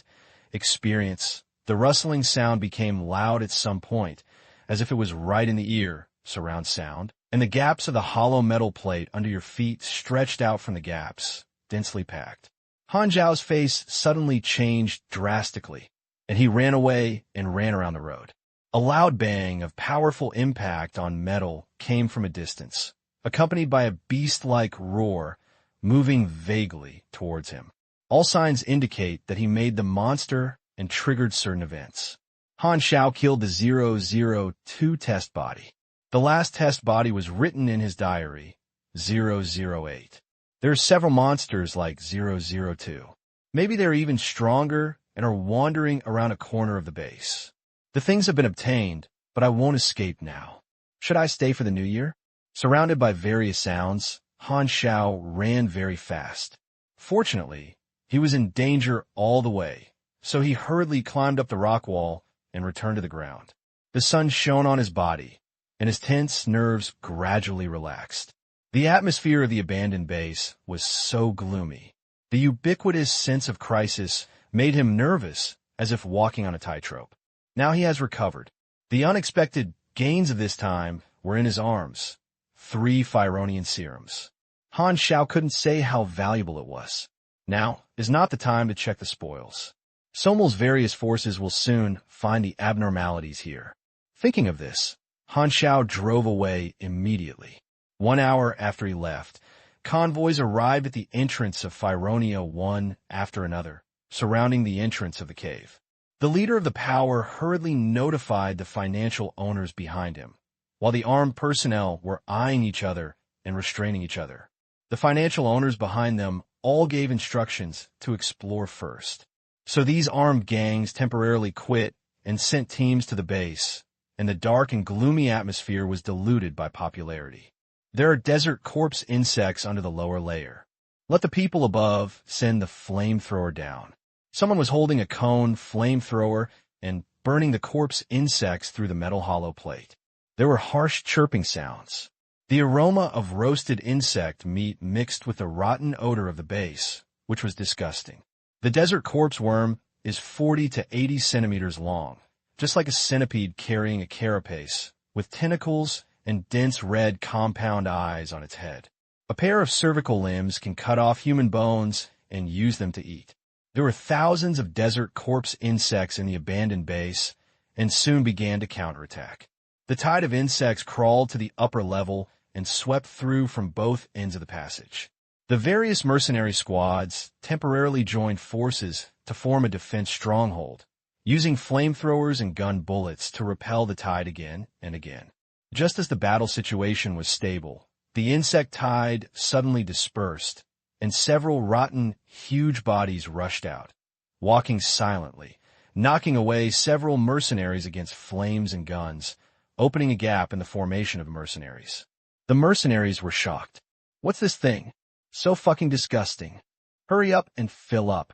Speaker 1: experience. The rustling sound became loud at some point, as if it was right in the ear, surround sound, and the gaps of the hollow metal plate under your feet stretched out from the gaps, densely packed. Han Xiao's face suddenly changed drastically, and he ran away and ran around the road. A loud bang of powerful impact on metal came from a distance, accompanied by a beast-like roar, moving vaguely towards him. All signs indicate that he made the monster and triggered certain events. Han Xiao killed the 002 test body. The last test body was written in his diary, 008. There are several monsters like 002. Maybe they're even stronger and are wandering around a corner of the base. The things have been obtained, but I won't escape now. Should I stay for the new year? Surrounded by various sounds, Han Xiao ran very fast. Fortunately, he was in danger all the way, so he hurriedly climbed up the rock wall and returned to the ground. The sun shone on his body, and his tense nerves gradually relaxed. The atmosphere of the abandoned base was so gloomy. The ubiquitous sense of crisis made him nervous, as if walking on a tightrope. Now he has recovered. The unexpected gains of this time were in his arms, 3 Phyronian serums. Han Xiao couldn't say how valuable it was. Now is not the time to check the spoils. Somel's various forces will soon find the abnormalities here. Thinking of this, Han Xiao drove away immediately. 1 hour after he left, convoys arrived at the entrance of Phyronia one after another, surrounding the entrance of the cave. The leader of the power hurriedly notified the financial owners behind him, while the armed personnel were eyeing each other and restraining each other. The financial owners behind them all gave instructions to explore first. So these armed gangs temporarily quit and sent teams to the base, and the dark and gloomy atmosphere was diluted by popularity. There are desert corpse insects under the lower layer. Let the people above send the flamethrower down. Someone was holding a cone flamethrower and burning the corpse insects through the metal hollow plate. There were harsh chirping sounds. The aroma of roasted insect meat mixed with the rotten odor of the base, which was disgusting. The desert corpse worm is 40 to 80 centimeters long, just like a centipede carrying a carapace, with tentacles and dense red compound eyes on its head. A pair of cervical limbs can cut off human bones and use them to eat. There were thousands of desert corpse insects in the abandoned base and soon began to counterattack. The tide of insects crawled to the upper level and swept through from both ends of the passage. The various mercenary squads temporarily joined forces to form a defense stronghold, using flamethrowers and gun bullets to repel the tide again and again. Just as the battle situation was stable, the insect tide suddenly dispersed, and several rotten, huge bodies rushed out, walking silently, knocking away several mercenaries against flames and guns, opening a gap in the formation of mercenaries. The mercenaries were shocked. What's this thing? So fucking disgusting. Hurry up and fill up.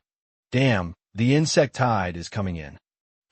Speaker 1: Damn, the insect tide is coming in.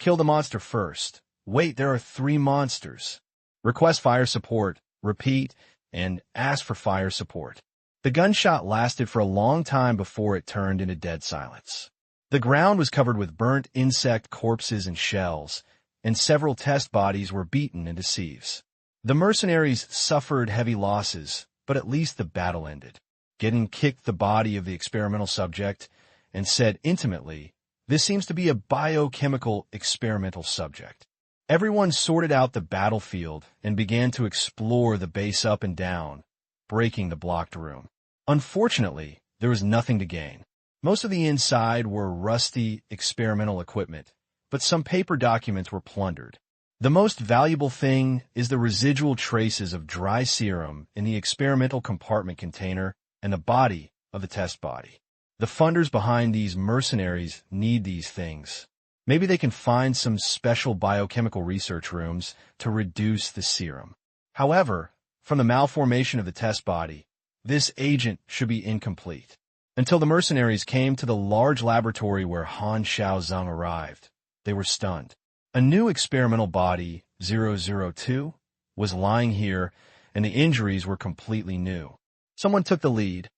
Speaker 1: Kill the monster first. Wait, there are 3 monsters. Request fire support, repeat, and ask for fire support. The gunshot lasted for a long time before it turned into dead silence. The ground was covered with burnt insect corpses and shells, and several test bodies were beaten into sieves. The mercenaries suffered heavy losses, but at least the battle ended. Gideon kicked the body of the experimental subject and said intimately, "This seems to be a biochemical experimental subject." Everyone sorted out the battlefield and began to explore the base up and down, breaking the blocked room. Unfortunately, there was nothing to gain. Most of the inside were rusty experimental equipment, but some paper documents were plundered. The most valuable thing is the residual traces of dry serum in the experimental compartment container and the body of the test body. The funders behind these mercenaries need these things. Maybe they can find some special biochemical research rooms to reduce the serum. However, from the malformation of the test body, this agent should be incomplete. Until the mercenaries came to the large laboratory where Han Xiao arrived, they were stunned. A new experimental body, 002, was lying here, and the injuries were completely new. Someone took the lead.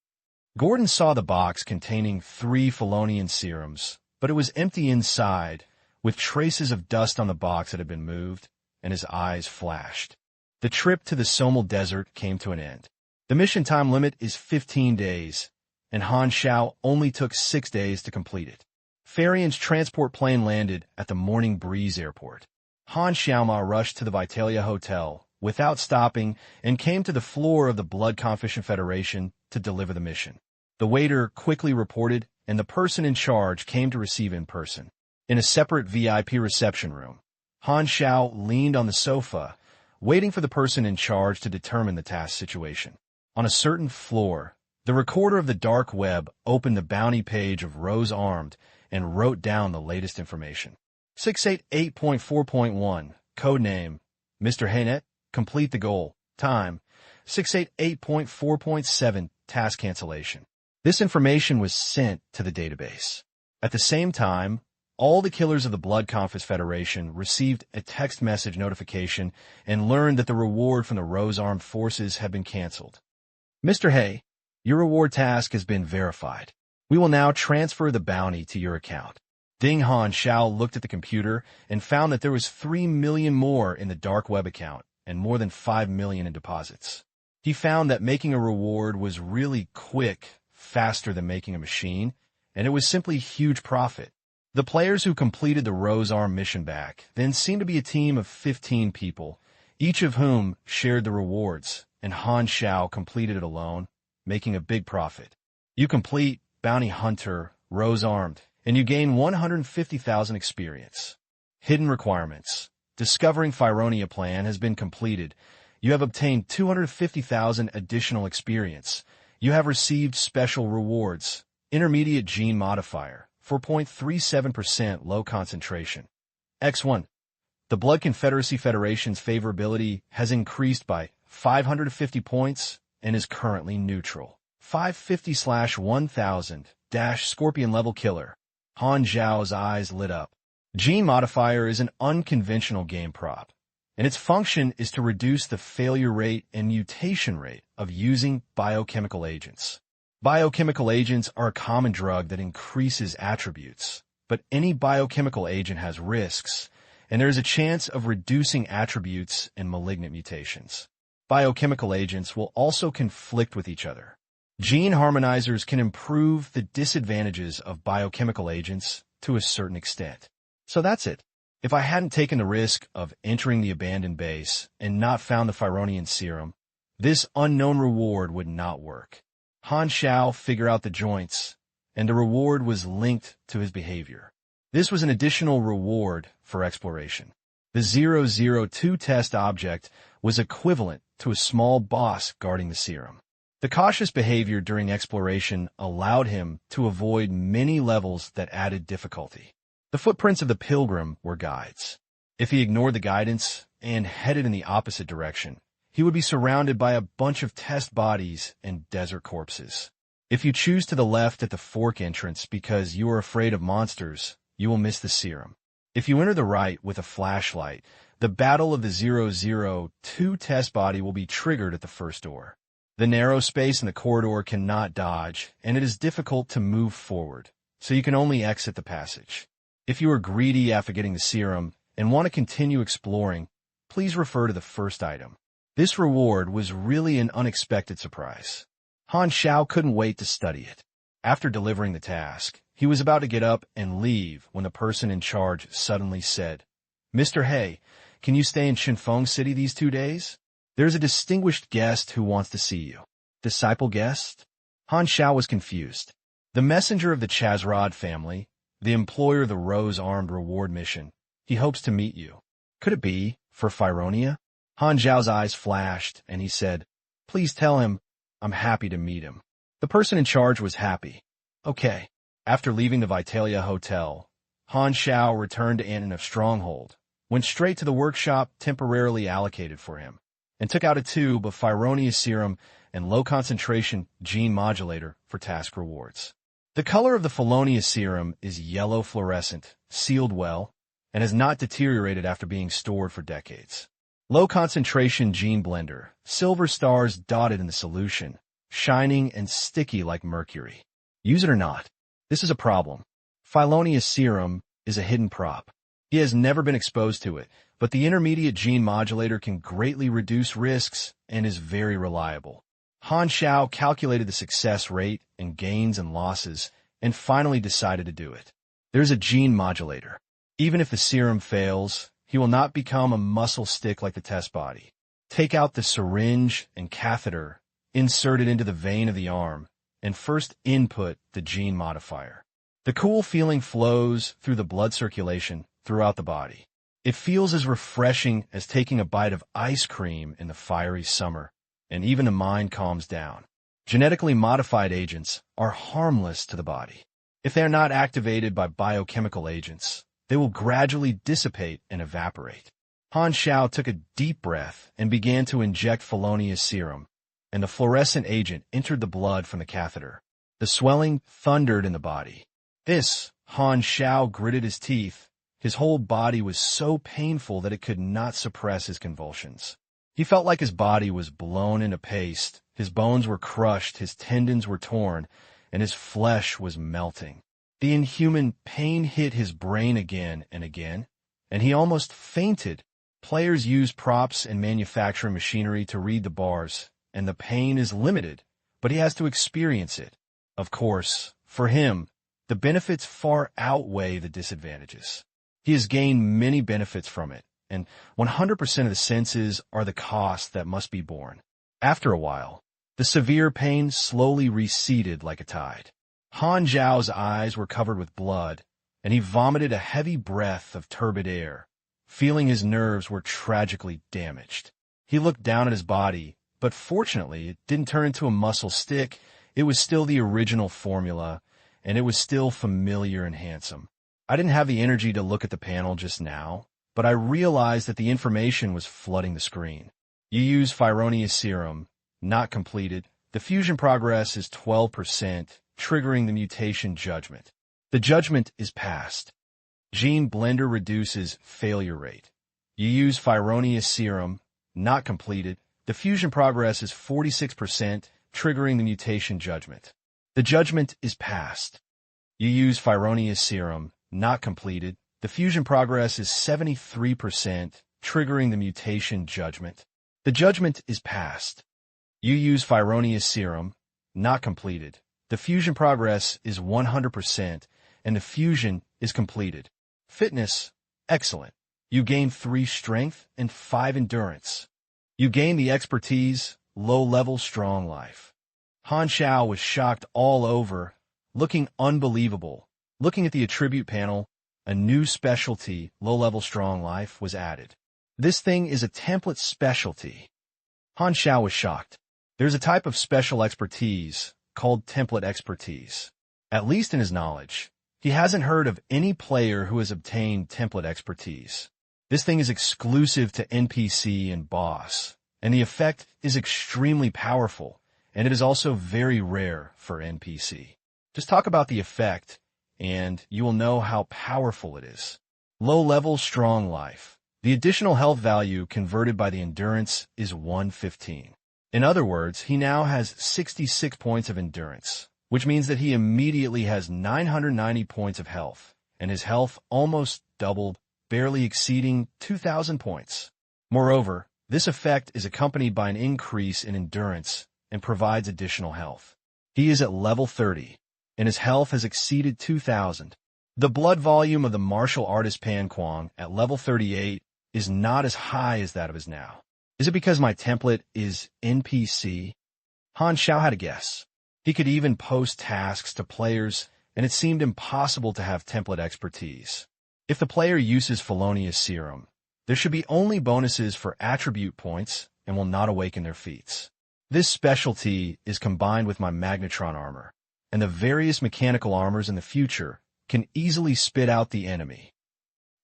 Speaker 1: Gordon saw the box containing 3 Felonian serums, but it was empty inside, with traces of dust on the box that had been moved, and his eyes flashed. The trip to the Somal Desert came to an end. The mission time limit is 15 days, and Han Xiao only took 6 days to complete it. Farian's transport plane landed at the Morning Breeze Airport. Han Xiao rushed to the Vitalia Hotel without stopping and came to the floor of the Blood Confession Federation to deliver the mission. The waiter quickly reported, and the person in charge came to receive in person. In a separate VIP reception room, Han Xiao leaned on the sofa, waiting for the person in charge to determine the task situation. On a certain floor, the recorder of the dark web opened the bounty page of Rose Armed and wrote down the latest information. 688.4.1, codename, Mr. Haynet, complete the goal. Time, 688.4.7, task cancellation. This information was sent to the database. At the same time, all the killers of the Blood Confess Federation received a text message notification and learned that the reward from the Rose Armed Forces had been canceled. Mr. Hay, your reward task has been verified. We will now transfer the bounty to your account. Ding Han Xiao looked at the computer and found that there was 3 million more in the dark web account and more than 5 million in deposits. He found that making a reward was really quick, faster than making a machine, and it was simply huge profit. The players who completed the Rose Arm mission back then seemed to be a team of 15 people, each of whom shared the rewards, and Han Xiao completed it alone, making a big profit. You complete Bounty Hunter, Rose Armed, and you gain 150,000 experience. Hidden requirements. Discovering Fyronia plan has been completed. You have obtained 250,000 additional experience. You have received special rewards. Intermediate gene modifier, 4.37% low concentration. X1. The Blood Confederacy Federation's favorability has increased by 550 points and is currently neutral. 550/1000-Scorpion-level killer. Han Xiao's eyes lit up. Gene Modifier is an unconventional game prop, and its function is to reduce the failure rate and mutation rate of using biochemical agents. Biochemical agents are a common drug that increases attributes, but any biochemical agent has risks, and there is a chance of reducing attributes and malignant mutations. Biochemical agents will also conflict with each other. Gene harmonizers can improve the disadvantages of biochemical agents to a certain extent. So that's it. If I hadn't taken the risk of entering the abandoned base and not found the Fironian serum, this unknown reward would not work. Han Xiao figured out the joints, and the reward was linked to his behavior. This was an additional reward for exploration. The 002 test object was equivalent to a small boss guarding the serum. The cautious behavior during exploration allowed him to avoid many levels that added difficulty. The footprints of the pilgrim were guides. If he ignored the guidance and headed in the opposite direction, he would be surrounded by a bunch of test bodies and desert corpses. If you choose to the left at the fork entrance because you are afraid of monsters, you will miss the serum. If you enter the right with a flashlight, the battle of the 002 test body will be triggered at the first door. The narrow space in the corridor cannot dodge, and it is difficult to move forward, so you can only exit the passage. If you are greedy after getting the serum and want to continue exploring, please refer to the first item. This reward was really an unexpected surprise. Han Xiao couldn't wait to study it. After delivering the task, he was about to get up and leave when the person in charge suddenly said, "Mr. He, can you stay in Shinfeng City these 2 days? There's a distinguished guest who wants to see you." Disciple guest? Han Xiao was confused. The messenger of the Chazrod family, the employer of the Rose-Armed Reward Mission. He hopes to meet you. Could it be for Fironia? Han Xiao's eyes flashed, and he said, "Please tell him I'm happy to meet him." The person in charge was happy. Okay. After leaving the Vitalia Hotel, Han Xiao returned to Antonev's stronghold, went straight to the workshop temporarily allocated for him, and took out a tube of Fironia serum and low-concentration gene modulator for task rewards. The color of the Fironia serum is yellow fluorescent, sealed well, and has not deteriorated after being stored for decades. Low-concentration gene blender, silver stars dotted in the solution, shining and sticky like mercury. Use it or not, this is a problem. Fironia serum is a hidden prop. He has never been exposed to it, but the intermediate gene modulator can greatly reduce risks and is very reliable. Han Xiao calculated the success rate and gains and losses and finally decided to do it. There's a gene modulator. Even if the serum fails, he will not become a muscle stick like the test body. Take out the syringe and catheter, insert it into the vein of the arm, and first input the gene modifier. The cool feeling flows through the blood circulation throughout the body. It feels as refreshing as taking a bite of ice cream in the fiery summer, and even the mind calms down. Genetically modified agents are harmless to the body. If they are not activated by biochemical agents, they will gradually dissipate and evaporate. Han Xiao took a deep breath and began to inject Filonia's serum, and the fluorescent agent entered the blood from the catheter. The swelling thundered in the body. Han Xiao gritted his teeth. His whole body was so painful that it could not suppress his convulsions. He felt like his body was blown into paste, his bones were crushed, his tendons were torn, and his flesh was melting. The inhuman pain hit his brain again and again, and he almost fainted. Players use props and manufacturing machinery to read the bars, and the pain is limited, but he has to experience it. Of course, for him, the benefits far outweigh the disadvantages. He has gained many benefits from it, and 100% of the senses are the cost that must be borne. After a while, the severe pain slowly receded like a tide. Han Xiao's eyes were covered with blood, and he vomited a heavy breath of turbid air, feeling his nerves were tragically damaged. He looked down at his body, but fortunately it didn't turn into a muscle stick. It was still the original formula, and it was still familiar and handsome. I didn't have the energy to look at the panel just now, but I realized that the information was flooding the screen. You use Fironia serum, not completed, The fusion progress is 12%, triggering the mutation judgment. The judgment is passed. Gene blender reduces failure rate. You use Phyronia serum, not completed. The fusion progress is 46%, triggering the mutation judgment. The judgment is passed. You use Phyronia serum, not completed. The fusion progress is 73%, triggering the mutation judgment. The judgment is passed. You use Phyronia serum, not completed. The fusion progress is 100%, and the fusion is completed. Fitness, excellent. You gain 3 strength and 5 endurance. You gain the expertise, low-level strong life. Han Xiao was shocked all over, looking unbelievable. Looking at the attribute panel, a new specialty, low-level strong life, was added. This thing is a template specialty. Han Xiao was shocked. There's a type of special expertise called template expertise. At least in his knowledge, he hasn't heard of any player who has obtained template expertise. This thing is exclusive to NPC and boss, and the effect is extremely powerful, and it is also very rare for NPC. Just talk about the effect, and you will know how powerful it is. Low-level strong life. The additional health value converted by the endurance is 115. In other words, he now has 66 points of endurance, which means that he immediately has 990 points of health, and his health almost doubled, barely exceeding 2,000 points. Moreover, this effect is accompanied by an increase in endurance and provides additional health. He is at level 30, and his health has exceeded 2,000. The blood volume of the martial artist Pan Kuang at level 38 is not as high as that of his now. Is it because my template is NPC? Han Xiao had a guess. He could even post tasks to players, and it seemed impossible to have template expertise. If the player uses Phyronia serum, there should be only bonuses for attribute points and will not awaken their feats. This specialty is combined with my Magnetron armor, and the various mechanical armors in the future can easily spit out the enemy.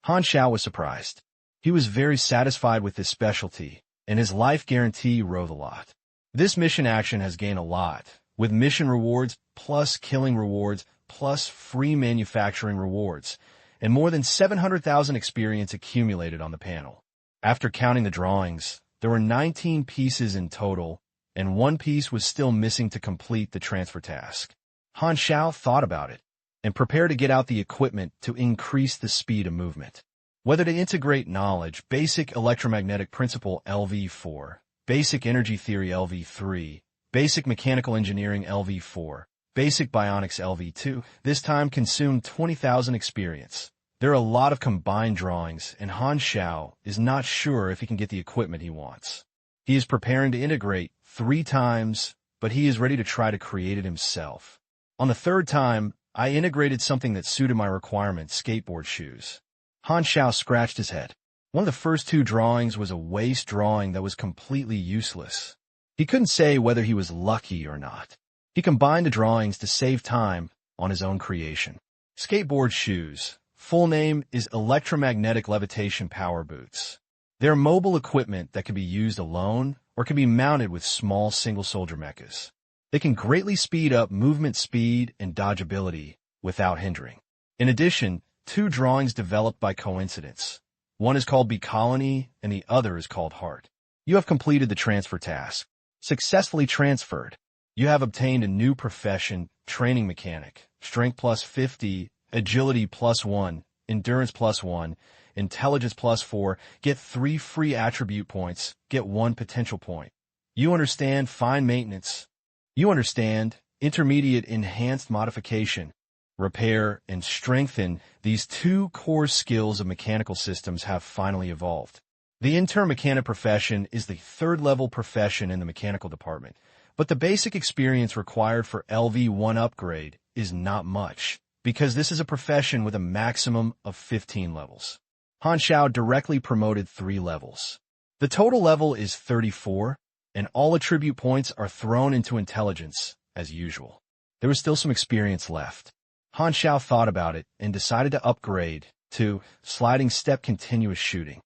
Speaker 1: Han Xiao was surprised. He was very satisfied with this specialty, and his life guarantee rose a lot. This mission action has gained a lot, with mission rewards plus killing rewards plus free manufacturing rewards, and more than 700,000 experience accumulated on the panel. After counting the drawings, there were 19 pieces in total, and 1 piece was still missing to complete the transfer task. Han Xiao thought about it, and prepared to get out the equipment to increase the speed of movement. Whether to integrate knowledge, basic electromagnetic principle LV4, basic energy theory LV3, basic mechanical engineering LV4, basic bionics LV2, this time consumed 20,000 experience. There are a lot of combined drawings, and Han Xiao is not sure if he can get the equipment he wants. He is preparing to integrate 3 times, but he is ready to try to create it himself. On the 3rd time, I integrated something that suited my requirements, skateboard shoes. Han Xiao scratched his head. One of the first 2 drawings was a waste drawing that was completely useless. He couldn't say whether he was lucky or not. He combined the drawings to save time on his own creation. Skateboard shoes. Full name is electromagnetic levitation power boots. They're mobile equipment that can be used alone or can be mounted with small single-soldier mechas. They can greatly speed up movement speed and dodgeability without hindering. In addition, 2 drawings developed by coincidence. One is called Bee Colony and the other is called Heart. You have completed the transfer task. Successfully transferred. You have obtained a new profession, training mechanic, strength plus 50, agility plus 1, endurance plus 1, intelligence plus 4, get 3 free attribute points, get 1 potential point. You understand fine maintenance. You understand intermediate enhanced modification, repair, and strengthen. These 2 core skills of mechanical systems have finally evolved. The intern mechanic profession is the 3rd level profession in the mechanical department, but the basic experience required for LV1 upgrade is not much, because this is a profession with a maximum of 15 levels. Han Xiao directly promoted 3 levels. The total level is 34, and all attribute points are thrown into intelligence, as usual. There was still some experience left. Han Xiao thought about it and decided to upgrade to sliding step continuous shooting.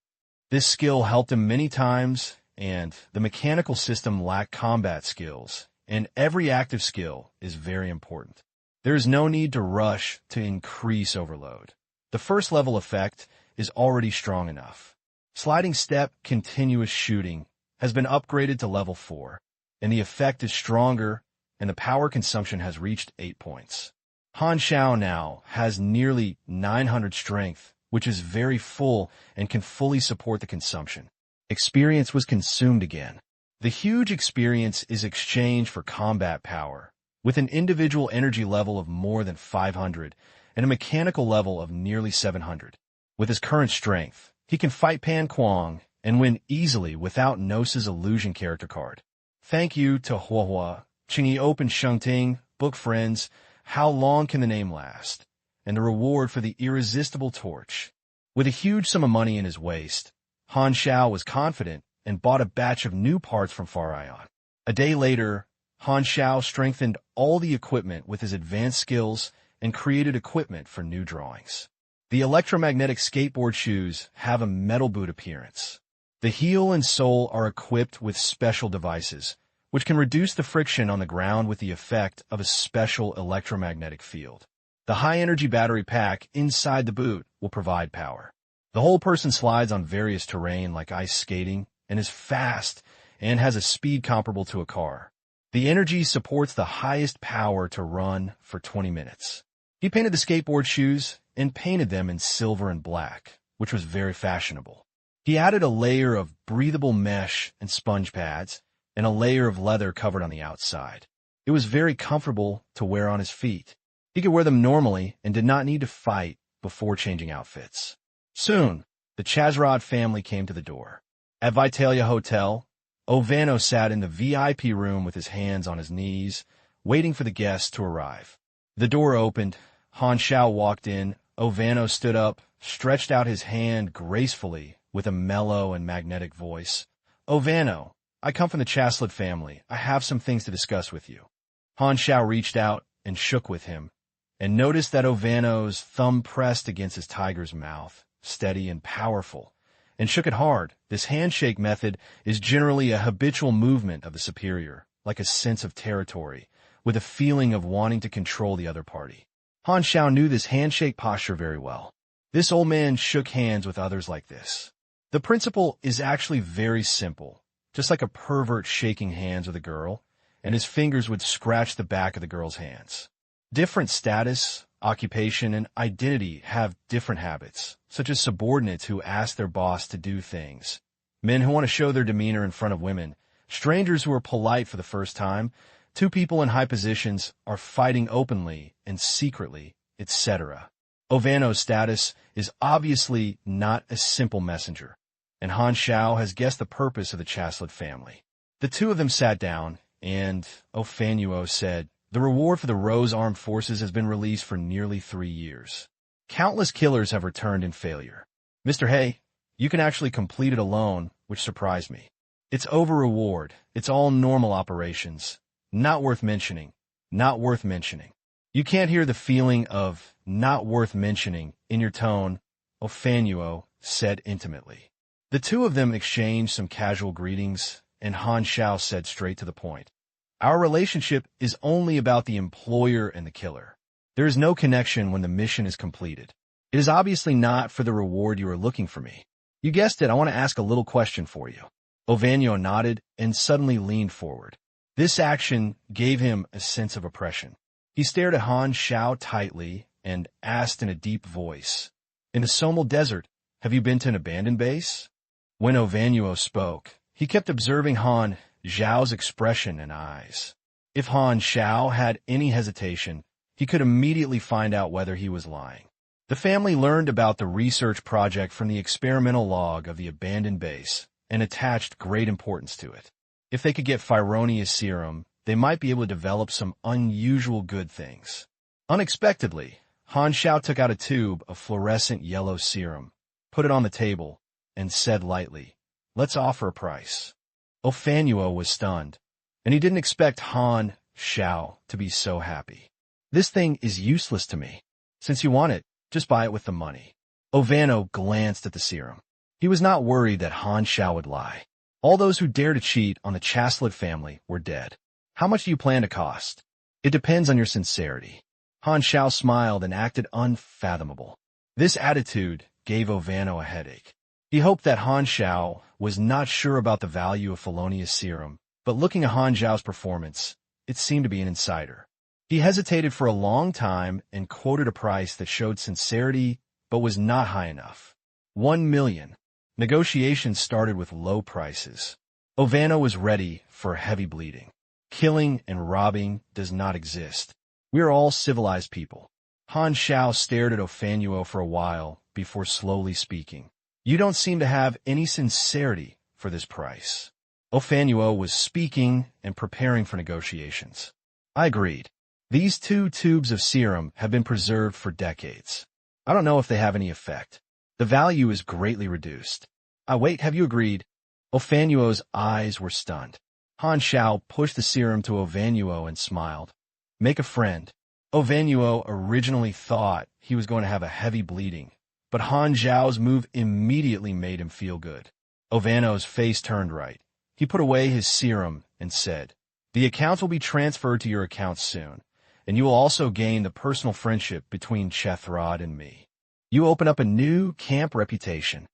Speaker 1: This skill helped him many times, and the mechanical system lacked combat skills, and every active skill is very important. There is no need to rush to increase overload. The first level effect is already strong enough. Sliding step continuous shooting has been upgraded to level 4, and the effect is stronger, and the power consumption has reached 8 points. Han Xiao now has nearly 900 strength, which is very full and can fully support the consumption. Experience was consumed again. The huge experience is exchanged for combat power, with an individual energy level of more than 500 and a mechanical level of nearly 700. With his current strength, he can fight Pan Kuang and win easily without Nose's illusion character card. Thank you to Huahua, Qingyi Open Shengting, Book Friends, How Long Can the Name Last, and the reward for the irresistible torch. With a huge sum of money in his waist, Han Xiao was confident and bought a batch of new parts from Far Ion. A day later, Han Xiao strengthened all the equipment with his advanced skills and created equipment for new drawings. The electromagnetic skateboard shoes have a metal boot appearance. The heel and sole are equipped with special devices, which can reduce the friction on the ground with the effect of a special electromagnetic field. The high-energy battery pack inside the boot will provide power. The whole person slides on various terrain like ice skating and is fast and has a speed comparable to a car. The energy supports the highest power to run for 20 minutes. He painted the skateboard shoes and painted them in silver and black, which was very fashionable. He added a layer of breathable mesh and sponge pads and a layer of leather covered on the outside. It was very comfortable to wear on his feet. He could wear them normally and did not need to fight before changing outfits. Soon, the Chazrod family came to the door. At Vitalia Hotel, Ovano sat in the VIP room with his hands on his knees, waiting for the guests to arrive. The door opened. Han Xiao walked in. Ovano stood up, stretched out his hand gracefully with a mellow and magnetic voice. Ovano, I come from the Chaslet family. I have some things to discuss with you. Han Xiao reached out and shook with him, and noticed that Ovano's thumb pressed against his tiger's mouth, steady and powerful, and shook it hard. This handshake method is generally a habitual movement of the superior, like a sense of territory, with a feeling of wanting to control the other party. Han Xiao knew this handshake posture very well. This old man shook hands with others like this. The principle is actually very simple, just like a pervert shaking hands with a girl, and his fingers would scratch the back of the girl's hands. Different status, occupation, and identity have different habits, such as subordinates who ask their boss to do things, men who want to show their demeanor in front of women, strangers who are polite for the first time, two people in high positions are fighting openly and secretly, etc. Ovano's status is obviously not a simple messenger, and Han Xiao has guessed the purpose of the Chaslet family. The two of them sat down, and Ofanuo said, "The reward for the Rose Armed Forces has been released for nearly 3 years. Countless killers have returned in failure. Mr. Hay, you can actually complete it alone, which surprised me. It's over-reward. It's all normal operations. Not worth mentioning. Not worth mentioning." You can't hear the feeling of not worth mentioning in your tone, Ofanuo said intimately. The two of them exchanged some casual greetings, and Han Xiao said straight to the point. Our relationship is only about the employer and the killer. There is no connection when the mission is completed. It is obviously not for the reward you are looking for me. You guessed it, I want to ask a little question for you. Ovano nodded and suddenly leaned forward. This action gave him a sense of oppression. He stared at Han Xiao tightly and asked in a deep voice, "In the Somal Desert, have you been to an abandoned base?" When Ovano spoke, he kept observing Han Xiao's expression and eyes. If Han Xiao had any hesitation, he could immediately find out whether he was lying. The family learned about the research project from the experimental log of the abandoned base and attached great importance to it. If they could get Phyronia serum, they might be able to develop some unusual good things. Unexpectedly, Han Xiao took out a tube of fluorescent yellow serum, put it on the table, and said lightly, "Let's offer a price." Ofanuo was stunned, and he didn't expect Han Xiao to be so happy. "This thing is useless to me. Since you want it, just buy it with the money." Ovano glanced at the serum. He was not worried that Han Xiao would lie. All those who dared to cheat on the Chaslet family were dead. How much do you plan to cost? It depends on your sincerity. Han Xiao smiled and acted unfathomable. This attitude gave Ovano a headache. He hoped that Han Xiao was not sure about the value of felonious serum, but looking at Han Xiao's performance, it seemed to be an insider. He hesitated for a long time and quoted a price that showed sincerity but was not high enough. 1 million. Negotiations started with low prices. Ovano was ready for heavy bleeding. Killing and robbing does not exist. We are all civilized people. Han Xiao stared at Ofanuo for a while before slowly speaking. You don't seem to have any sincerity for this price. Ofanuo was speaking and preparing for negotiations. I agreed. These 2 tubes of serum have been preserved for decades. I don't know if they have any effect. The value is greatly reduced. Wait, have you agreed? Ofanuo's eyes were stunned. Han Xiao pushed the serum to Ofanuo and smiled. Make a friend. Ofanuo originally thought he was going to have a heavy bleeding, but Han Xiao's move immediately made him feel good. Ovano's face turned right. He put away his serum and said, The accounts will be transferred to your account soon, and you will also gain the personal friendship between Chethrod and me. You open up a new camp reputation.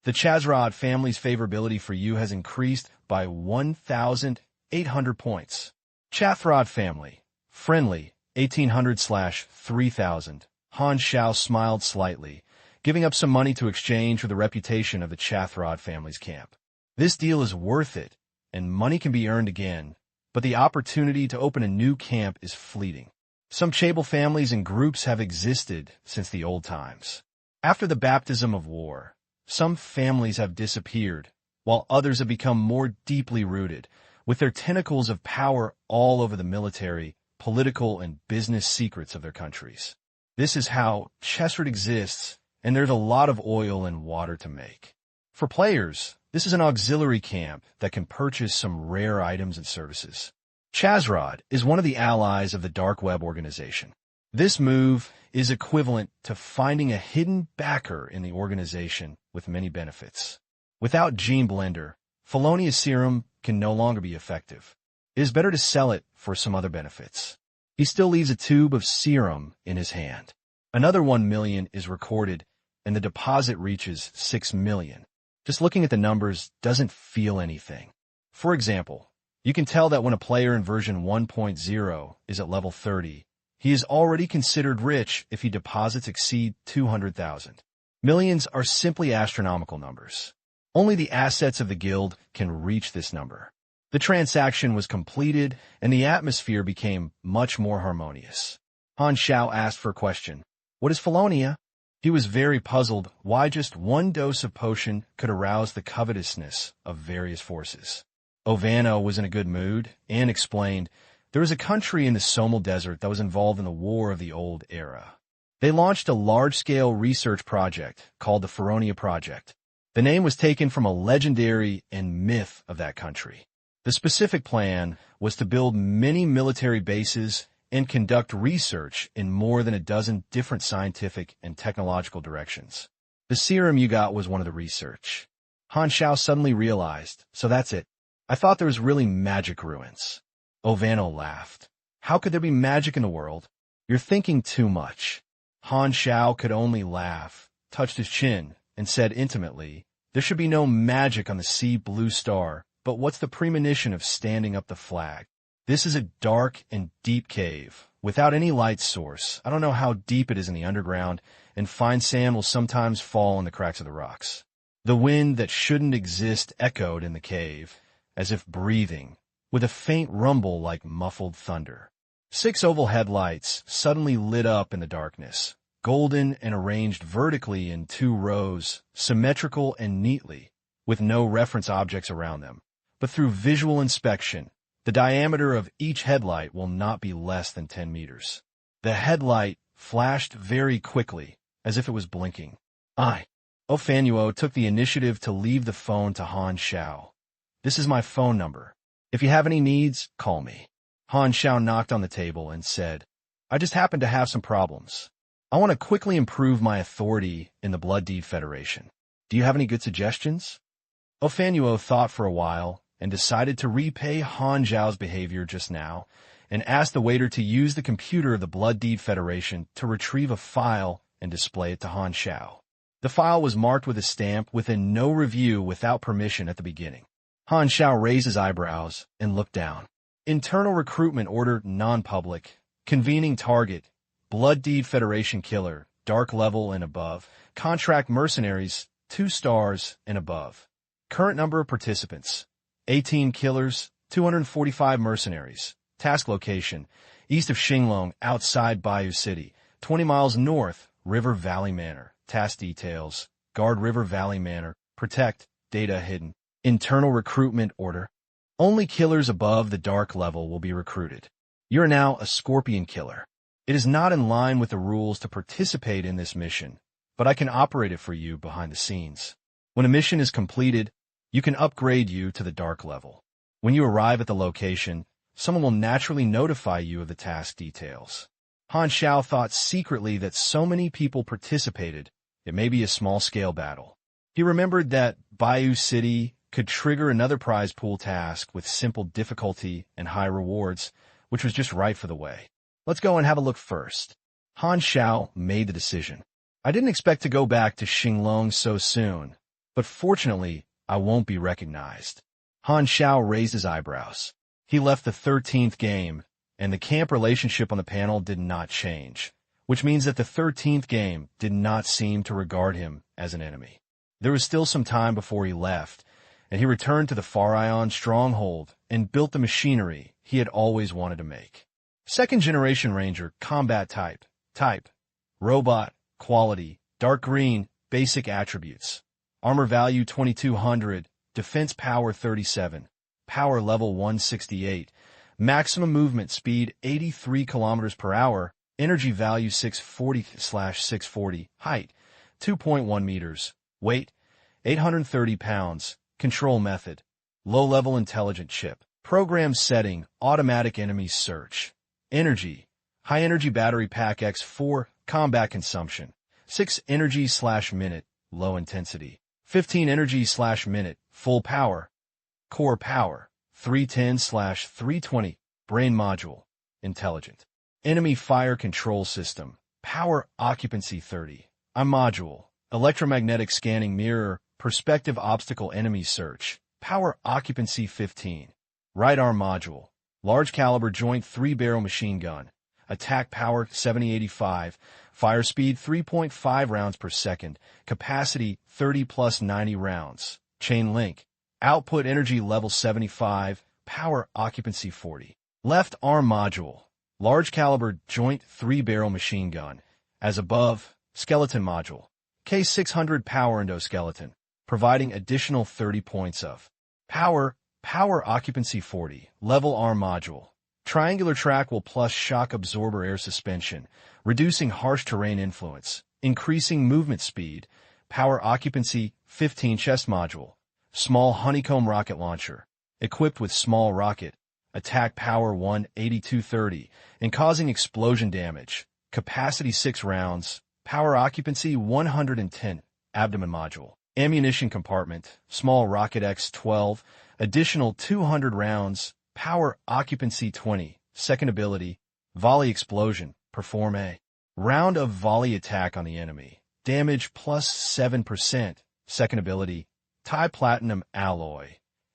Speaker 1: The Chazrod family's favorability for you has increased by 1,800 points. Chethrod family, friendly, 1,800/3,000. Han Xiao smiled slightly, giving up some money to exchange for the reputation of the Chethrod family's camp. This deal is worth it, and money can be earned again, but the opportunity to open a new camp is fleeting. Some Chable families and groups have existed since the old times. After the baptism of war, some families have disappeared, while others have become more deeply rooted, with their tentacles of power all over the military, political, and business secrets of their countries. This is how Chesrad exists, and there's a lot of oil and water to make. For players, this is an auxiliary camp that can purchase some rare items and services. Chazrod is one of the allies of the Dark Web organization. This move is equivalent to finding a hidden backer in the organization with many benefits. Without Gene Blender, felonious serum can no longer be effective. It is better to sell it for some other benefits. He still leaves a tube of serum in his hand. Another 1 million is recorded, and the deposit reaches 6 million. Just looking at the numbers doesn't feel anything. For example, you can tell that when a player in version 1.0 is at level 30, he is already considered rich if he deposits exceed 200,000. Millions are simply astronomical numbers. Only the assets of the guild can reach this number. The transaction was completed, and the atmosphere became much more harmonious. Han Xiao asked for a question. What is Felonia? He was very puzzled why just 1 dose of potion could arouse the covetousness of various forces. Ovano was in a good mood and explained, there was a country in the Somal Desert that was involved in the War of the Old Era. They launched a large-scale research project called the Feronia Project. The name was taken from a legendary and myth of that country. The specific plan was to build many military bases and conduct research in more than a dozen different scientific and technological directions. The serum you got was one of the research. Han Xiao suddenly realized, so that's it. I thought there was really magic ruins. Ovano laughed. How could there be magic in the world? You're thinking too much. Han Xiao could only laugh, touched his chin, and said intimately, there should be no magic on the sea blue star, but what's the premonition of standing up the flag? This is a dark and deep cave, without any light source. I don't know how deep it is in the underground, and fine sand will sometimes fall in the cracks of the rocks. The wind that shouldn't exist echoed in the cave, as if breathing, with a faint rumble like muffled thunder. 6 oval headlights suddenly lit up in the darkness, golden and arranged vertically in 2 rows, symmetrical and neatly, with no reference objects around them. But through visual inspection, the diameter of each headlight will not be less than 10 meters. The headlight flashed very quickly, as if it was blinking. Ofanuo took the initiative to leave the phone to Han Xiao. This is my phone number. If you have any needs, call me. Han Xiao knocked on the table and said, I just happen to have some problems. I want to quickly improve my authority in the Blood Deed Federation. Do you have any good suggestions? Ofanuo thought for a while and decided to repay Han Xiao's behavior just now and asked the waiter to use the computer of the Blood Deed Federation to retrieve a file and display it to Han Xiao. The file was marked with a stamp within no review without permission at the beginning. Han Xiao raised his eyebrows and looked down. Internal recruitment order non-public. Convening target. Blood Deed Federation killer, dark level and above. Contract mercenaries, 2 stars and above. Current number of participants. 18 killers, 245 mercenaries. Task location. East of Xinglong, outside Bayou City. 20 miles north, River Valley Manor. Task details. Guard River Valley Manor. Protect. Data hidden. Internal recruitment order. Only killers above the dark level will be recruited. You are now a scorpion killer. It is not in line with the rules to participate in this mission, but I can operate it for you behind the scenes. When a mission is completed, you can upgrade you to the dark level. When you arrive at the location, someone will naturally notify you of the task details. Han Xiao thought secretly that so many people participated, it may be a small-scale battle. He remembered that Bayou City could trigger another prize pool task with simple difficulty and high rewards, which was just right for the way. Let's go and have a look first. Han Xiao made the decision. I didn't expect to go back to Xinglong so soon, but fortunately, I won't be recognized. Han Xiao raised his eyebrows. He left the 13th game, and the camp relationship on the panel did not change, which means that the 13th game did not seem to regard him as an enemy. There was still some time before he left, and he returned to the Far-Ion stronghold and built the machinery he had always wanted to make. Second Generation Ranger, combat type, robot, quality, dark green, basic attributes, armor value 2200, defense power 37, power level 168, maximum movement speed 83 kilometers per hour, energy value 640/640, height 2.1 meters, weight 830 pounds, control method, low-level intelligent chip, program setting, automatic enemy search. Energy, high energy battery pack X4, combat consumption, 6 energy/minute, low intensity, 15 energy/minute, full power, core power, 310/320, brain module, intelligent. Enemy fire control system, power occupancy 30, eye module, electromagnetic scanning mirror, perspective obstacle enemy search, power occupancy 15, right arm module, large caliber joint 3-barrel machine gun, attack power 7085, fire speed 3.5 rounds per second, capacity 30 plus 90 rounds, chain link, output energy level 75, power occupancy 40. Left arm module, large caliber joint 3-barrel machine gun, as above, skeleton module, K600 power endoskeleton, providing additional 30 points of power occupancy 40, level arm module. Triangular track will plus shock absorber air suspension, reducing harsh terrain influence, increasing movement speed, power occupancy 15 chest module. Small honeycomb rocket launcher, equipped with small rocket, attack power 18230, and causing explosion damage, capacity 6 rounds, power occupancy 110, abdomen module. Ammunition compartment, small rocket X12, additional 200 rounds, power occupancy 20, second ability, volley explosion, perform a round of volley attack on the enemy, damage plus 7%, second ability, tie platinum alloy,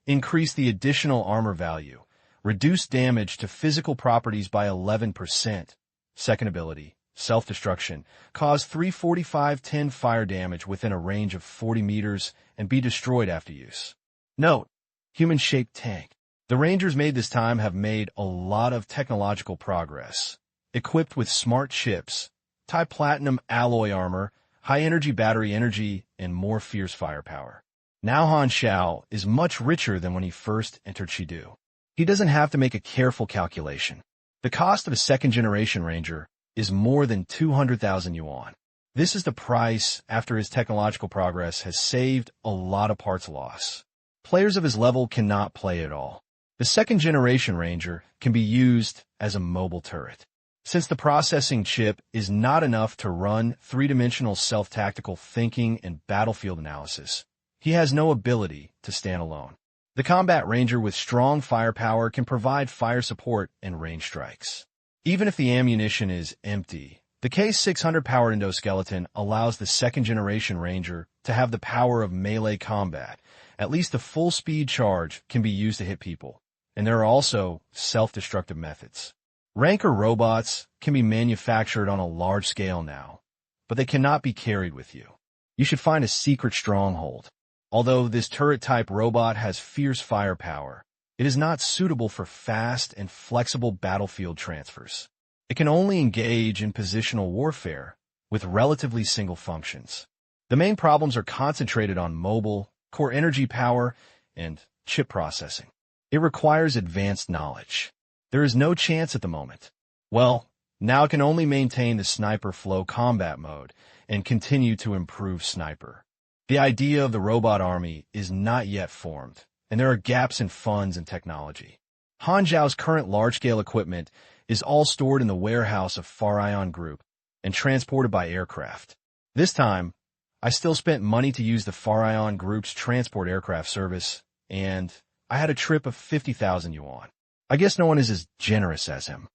Speaker 1: increase the additional armor value, reduce damage to physical properties by 11%, second ability, self-destruction, cause 345-10 fire damage within a range of 40 meters and be destroyed after use. Note, human-shaped tank. The Rangers made this time have made a lot of technological progress. Equipped with smart chips, tie platinum alloy armor, high-energy battery energy, and more fierce firepower. Now Han Xiao is much richer than when he first entered Shidu. He doesn't have to make a careful calculation. The cost of a second-generation Ranger is more than 200,000 yuan. This is the price after his technological progress has saved a lot of parts loss. Players of his level cannot play at all. The second-generation Ranger can be used as a mobile turret. Since the processing chip is not enough to run three-dimensional self-tactical thinking and battlefield analysis, he has no ability to stand alone. The combat ranger with strong firepower can provide fire support and range strikes. Even if the ammunition is empty, the K600 powered endoskeleton allows the second-generation ranger to have the power of melee combat. At least the full-speed charge can be used to hit people, and there are also self-destructive methods. Ranker robots can be manufactured on a large scale now, but they cannot be carried with you. You should find a secret stronghold. Although this turret-type robot has fierce firepower, it is not suitable for fast and flexible battlefield transfers. It can only engage in positional warfare with relatively single functions. The main problems are concentrated on mobile, core energy power, and chip processing. It requires advanced knowledge. There is no chance at the moment. Well, now it can only maintain the sniper flow combat mode and continue to improve sniper. The idea of the robot army is not yet formed, and there are gaps in funds and technology. Han Xiao's current large-scale equipment is all stored in the warehouse of Farion Group and transported by aircraft. This time, I still spent money to use the Farion Group's transport aircraft service, and I had a trip of 50,000 yuan. I guess no one is as generous as him.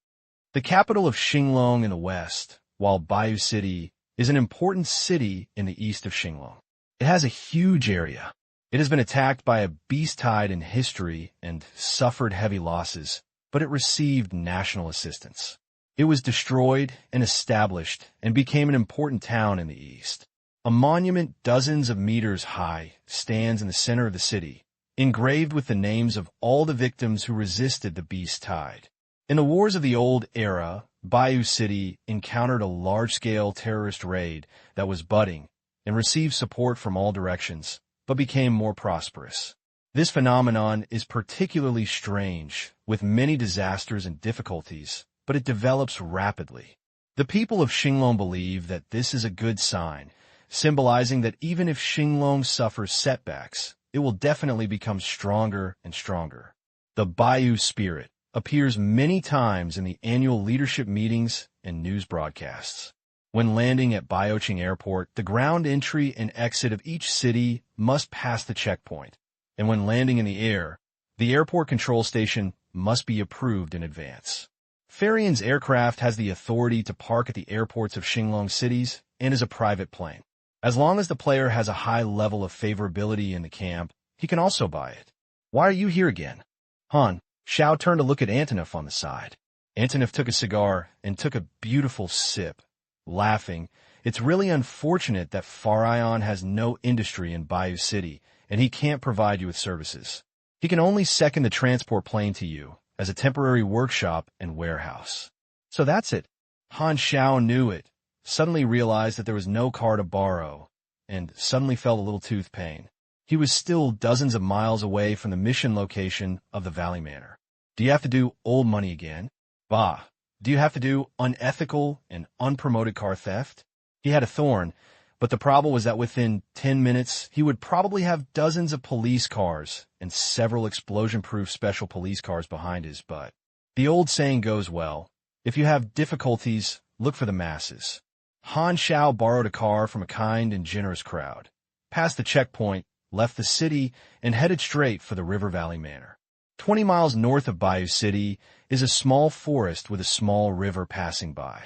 Speaker 1: The capital of Xinglong in the west, while Bayou City is an important city in the east of Xinglong. It has a huge area. It has been attacked by a beast tide in history and suffered heavy losses, but it received national assistance. It was destroyed and established and became an important town in the east. A monument dozens of meters high stands in the center of the city, engraved with the names of all the victims who resisted the beast tide. In the wars of the old era, Bayou City encountered a large-scale terrorist raid that was budding and received support from all directions, but became more prosperous. This phenomenon is particularly strange, with many disasters and difficulties, but it develops rapidly. The people of Xinglong believe that this is a good sign, symbolizing that even if Xinglong suffers setbacks, it will definitely become stronger and stronger. The Bayou spirit appears many times in the annual leadership meetings and news broadcasts. When landing at Bioqing Airport, the ground entry and exit of each city must pass the checkpoint, and when landing in the air, the airport control station must be approved in advance. Farion's aircraft has the authority to park at the airports of Xinglong cities and is a private plane. As long as the player has a high level of favorability in the camp, he can also buy it. Why are you here again? Han Xiao turned to look at Antonov on the side. Antonov took a cigar and took a beautiful sip, laughing. It's really unfortunate that Farion has no industry in Bayou City, and he can't provide you with services. He can only second the transport plane to you as a temporary workshop and warehouse. So that's it. Han Xiao knew it, suddenly realized that there was no car to borrow, and suddenly felt a little tooth pain. He was still dozens of miles away from the mission location of the Valley Manor. Do you have to do old money again? Bah. Do you have to do unethical and unpromoted car theft? He had a thorn, but the problem was that within 10 minutes, he would probably have dozens of police cars and several explosion-proof special police cars behind his butt. The old saying goes well, if you have difficulties, look for the masses. Han Xiao borrowed a car from a kind and generous crowd, passed the checkpoint, left the city, and headed straight for the River Valley Manor. 20 miles north of Bayou City is a small forest with a small river passing by.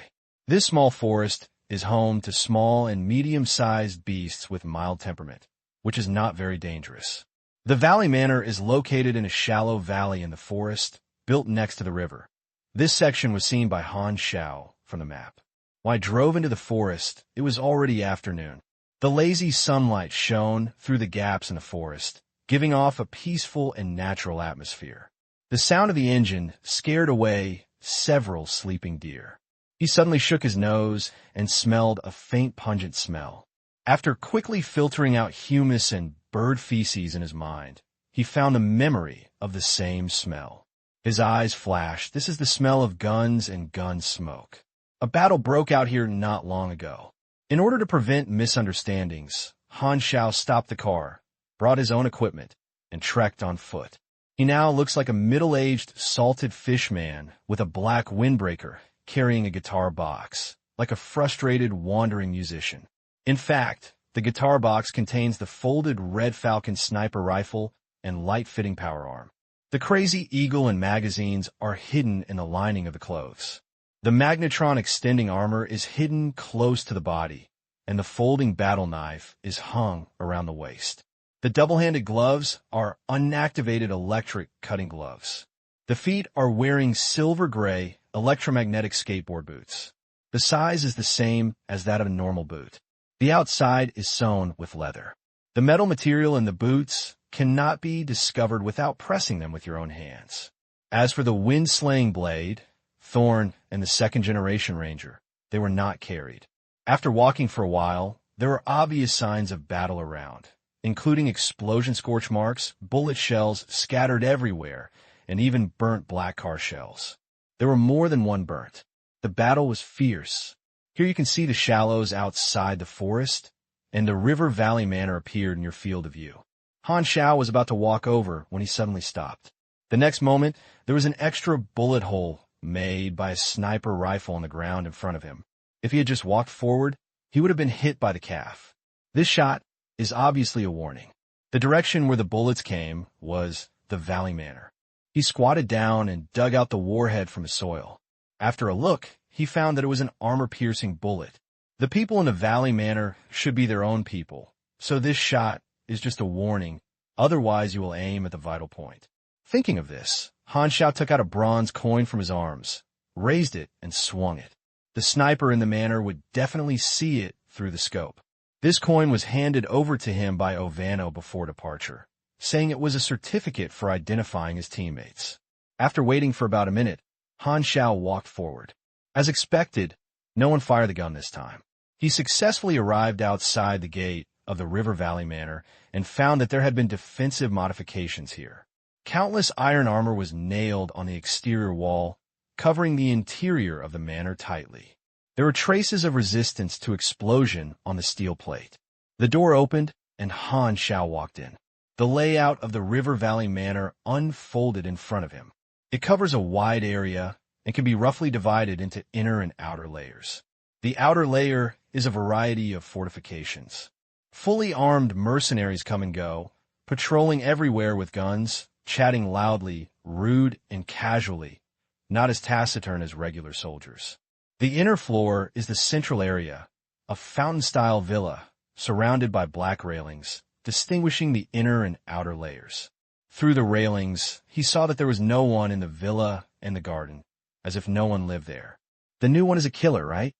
Speaker 1: This small forest is home to small and medium-sized beasts with mild temperament, which is not very dangerous. The Valley Manor is located in a shallow valley in the forest, built next to the river. This section was seen by Han Xiao from the map. When I drove into the forest, it was already afternoon. The lazy sunlight shone through the gaps in the forest, giving off a peaceful and natural atmosphere. The sound of the engine scared away several sleeping deer. He suddenly shook his nose and smelled a faint pungent smell. After quickly filtering out humus and bird feces in his mind, he found a memory of the same smell. His eyes flashed. This is the smell of guns and gun smoke. A battle broke out here not long ago. In order to prevent misunderstandings, Han Xiao stopped the car, brought his own equipment, and trekked on foot. He now looks like a middle-aged salted fish man with a black windbreaker carrying a guitar box, like a frustrated wandering musician. In fact, the guitar box contains the folded Red Falcon sniper rifle and light-fitting power arm. The crazy eagle and magazines are hidden in the lining of the clothes. The magnetron extending armor is hidden close to the body, and the folding battle knife is hung around the waist. The double-handed gloves are unactivated electric cutting gloves. The feet are wearing silver-gray electromagnetic skateboard boots. The size is the same as that of a normal boot. The outside is sewn with leather. The metal material in the boots cannot be discovered without pressing them with your own hands. As for the wind-slaying blade, Thorn, and the second-generation Ranger, they were not carried. After walking for a while, there were obvious signs of battle around, including explosion scorch marks, bullet shells scattered everywhere, and even burnt black car shells. There were more than one burnt. The battle was fierce. Here you can see the shallows outside the forest, and the River Valley Manor appeared in your field of view. Han Xiao was about to walk over when he suddenly stopped. The next moment, there was an extra bullet hole made by a sniper rifle on the ground in front of him. If he had just walked forward, he would have been hit by the calf. This shot is obviously a warning. The direction where the bullets came was the Valley Manor. He squatted down and dug out the warhead from the soil. After a look, he found that it was an armor-piercing bullet. The people in the Valley Manor should be their own people, so this shot is just a warning. Otherwise, you will aim at the vital point. Thinking of this, Han Xiao took out a bronze coin from his arms, raised it, and swung it. The sniper in the manor would definitely see it through the scope. This coin was handed over to him by Ovano before departure, saying it was a certificate for identifying his teammates. After waiting for about a minute, Han Xiao walked forward. As expected, no one fired the gun this time. He successfully arrived outside the gate of the River Valley Manor and found that there had been defensive modifications here. Countless iron armor was nailed on the exterior wall, covering the interior of the manor tightly. There were traces of resistance to explosion on the steel plate. The door opened, and Han Xiao walked in. The layout of the River Valley Manor unfolded in front of him. It covers a wide area and can be roughly divided into inner and outer layers. The outer layer is a variety of fortifications. Fully armed mercenaries come and go, patrolling everywhere with guns, chatting loudly, rude, and casually, not as taciturn as regular soldiers. The inner floor is the central area, a fountain-style villa surrounded by black railings, distinguishing the inner and outer layers. Through the railings, he saw that there was no one in the villa and the garden, as if no one lived there. The new one is a killer, right?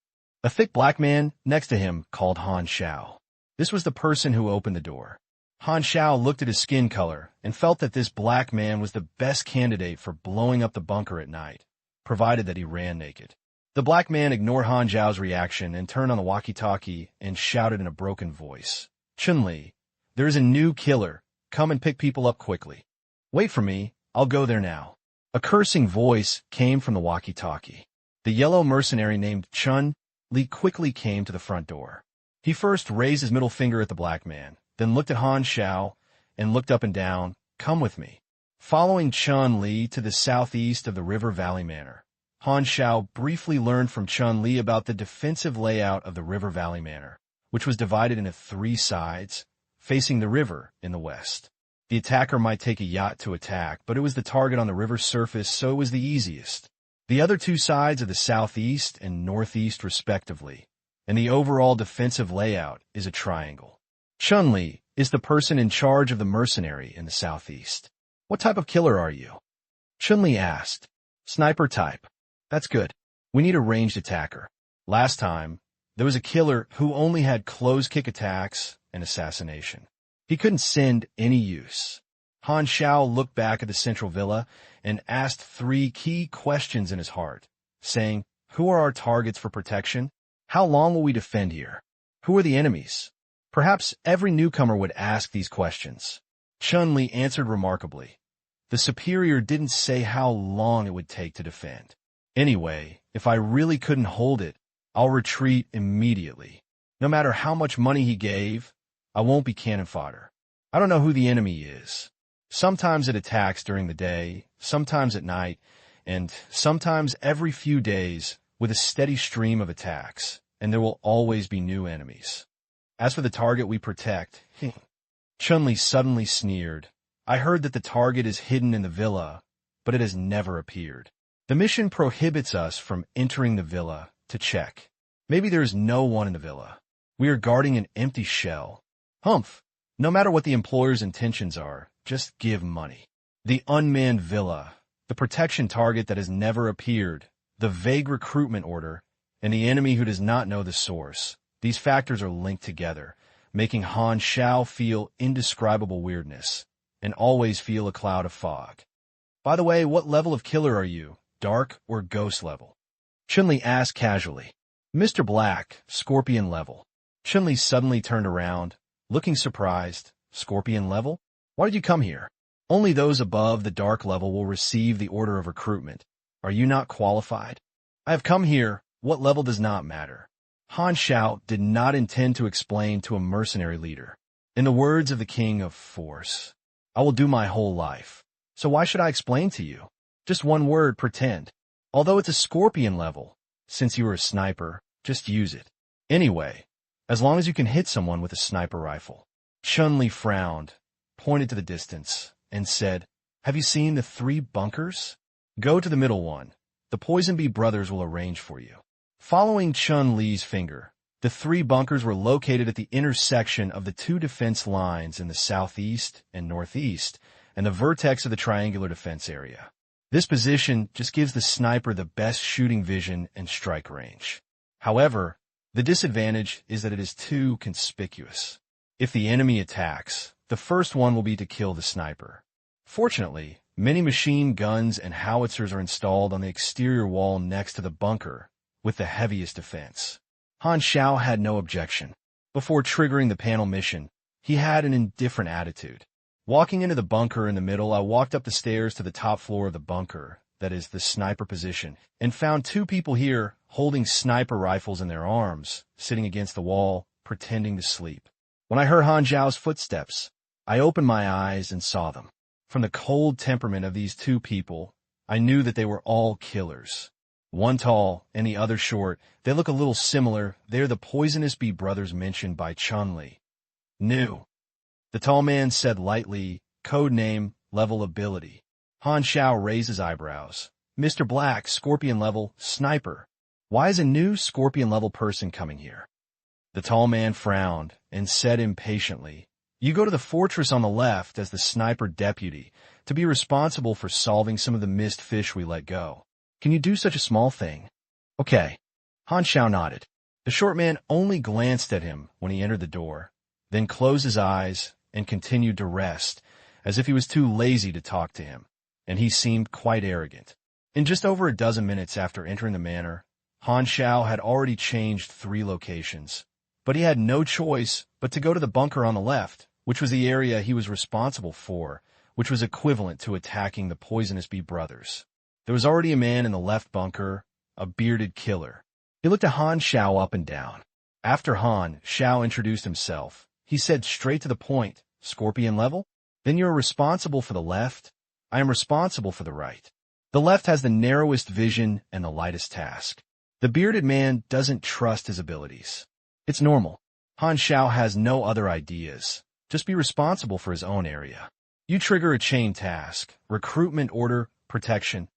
Speaker 1: A thick black man next to him called Han Xiao. This was the person who opened the door. Han Xiao looked at his skin color and felt that this black man was the best candidate for blowing up the bunker at night, provided that he ran naked. The black man ignored Han Xiao's reaction and turned on the walkie-talkie and shouted in a broken voice, "Chun-Li, there is a new killer. Come and pick people up quickly. Wait for me, I'll go there now." A cursing voice came from the walkie-talkie. The yellow mercenary named Chun-Li quickly came to the front door. He first raised his middle finger at the black man, then looked at Han Xiao and looked up and down. "Come with me." Following Chun-Li to the southeast of the River Valley Manor, Han Xiao briefly learned from Chun-Li about the defensive layout of the River Valley Manor, which was divided into 3 sides, facing the river in the west. The attacker might take a yacht to attack, but it was the target on the river's surface, so it was the easiest. The other 2 sides are the southeast and northeast respectively, and the overall defensive layout is a triangle. Chun-Li is the person in charge of the mercenary in the southeast. "What type of killer are you?" Chun-Li asked. "Sniper type." "That's good. We need a ranged attacker. Last time, there was a killer who only had close-kick attacks and assassination. He couldn't send any use." Han Xiao looked back at the central villa and asked 3 key questions in his heart, saying, "Who are our targets for protection? How long will we defend here? Who are the enemies?" Perhaps every newcomer would ask these questions. Chun-Li answered remarkably. The superior didn't say how long it would take to defend. "Anyway, if I really couldn't hold it, I'll retreat immediately. No matter how much money he gave, I won't be cannon fodder. I don't know who the enemy is. Sometimes it attacks during the day, sometimes at night, and sometimes every few days with a steady stream of attacks, and there will always be new enemies. As for the target we protect," Chun-Li suddenly sneered. I heard that the target is hidden in the villa, but it has never appeared. The mission prohibits us from entering the villa to check. Maybe there is no one in the villa. We are guarding an empty shell. Humph! No matter what the employer's intentions are, just give money. The unmanned villa, the protection target that has never appeared, the vague recruitment order, and the enemy who does not know the source. These factors are linked together, making Han Xiao feel indescribable weirdness, and always feel a cloud of fog. By the way, what level of killer are you, dark or ghost level? Chun-Li asked casually. Mr. Black, Scorpion level. Chun-Li suddenly turned around, looking surprised. Scorpion level? Why did you come here? Only those above the dark level will receive the order of recruitment. Are you not qualified? I have come here. What level does not matter. Han Xiao did not intend to explain to a mercenary leader. In the words of the King of Force, I will do my whole life. So why should I explain to you? Just one word, pretend. Although it's a Scorpion level, since you are a sniper, just use it. Anyway, as long as you can hit someone with a sniper rifle. Chun-Li frowned, pointed to the distance, and said, Have you seen the 3 bunkers? Go to the middle one. The Poison Bee brothers will arrange for you. Following Chun-Li's finger, the 3 bunkers were located at the intersection of the 2 defense lines in the southeast and northeast, and the vertex of the triangular defense area. This position just gives the sniper the best shooting vision and strike range. However, the disadvantage is that it is too conspicuous. If the enemy attacks, the first one will be to kill the sniper. Fortunately, many machine guns and howitzers are installed on the exterior wall next to the bunker, with the heaviest defense. Han Xiao had no objection. Before triggering the panel mission, he had an indifferent attitude. Walking into the bunker in the middle, I walked up the stairs to the top floor of the bunker, that is, the sniper position, and found 2 people here holding sniper rifles in their arms, sitting against the wall, pretending to sleep. When I heard Han Xiao's footsteps, I opened my eyes and saw them. From the cold temperament of these 2 people, I knew that they were all killers. One tall and the other short. They look a little similar. They're the Poisonous Bee brothers mentioned by Chun-Li. New. The tall man said lightly, code name, level ability. Han Xiao raised his eyebrows. Mr. Black, Scorpion level, sniper. Why is a new Scorpion level person coming here? The tall man frowned and said impatiently, You go to the fortress on the left as the sniper deputy to be responsible for solving some of the missed fish we let go. Can you do such a small thing? Okay. Han Xiao nodded. The short man only glanced at him when he entered the door, then closed his eyes and continued to rest, as if he was too lazy to talk to him, and he seemed quite arrogant. In just over a dozen minutes after entering the manor, Han Xiao had already changed 3 locations, but he had no choice but to go to the bunker on the left, which was the area he was responsible for, which was equivalent to attacking the Poisonous Bee brothers. There was already a man in the left bunker, a bearded killer. He looked at Han Xiao up and down. After Han Xiao introduced himself, he said straight to the point, Scorpion level? Then you're responsible for the left? I am responsible for the right. The left has the narrowest vision and the lightest task. The bearded man doesn't trust his abilities. It's normal. Han Xiao has no other ideas. Just be responsible for his own area. You trigger a chain task, recruitment order, protection.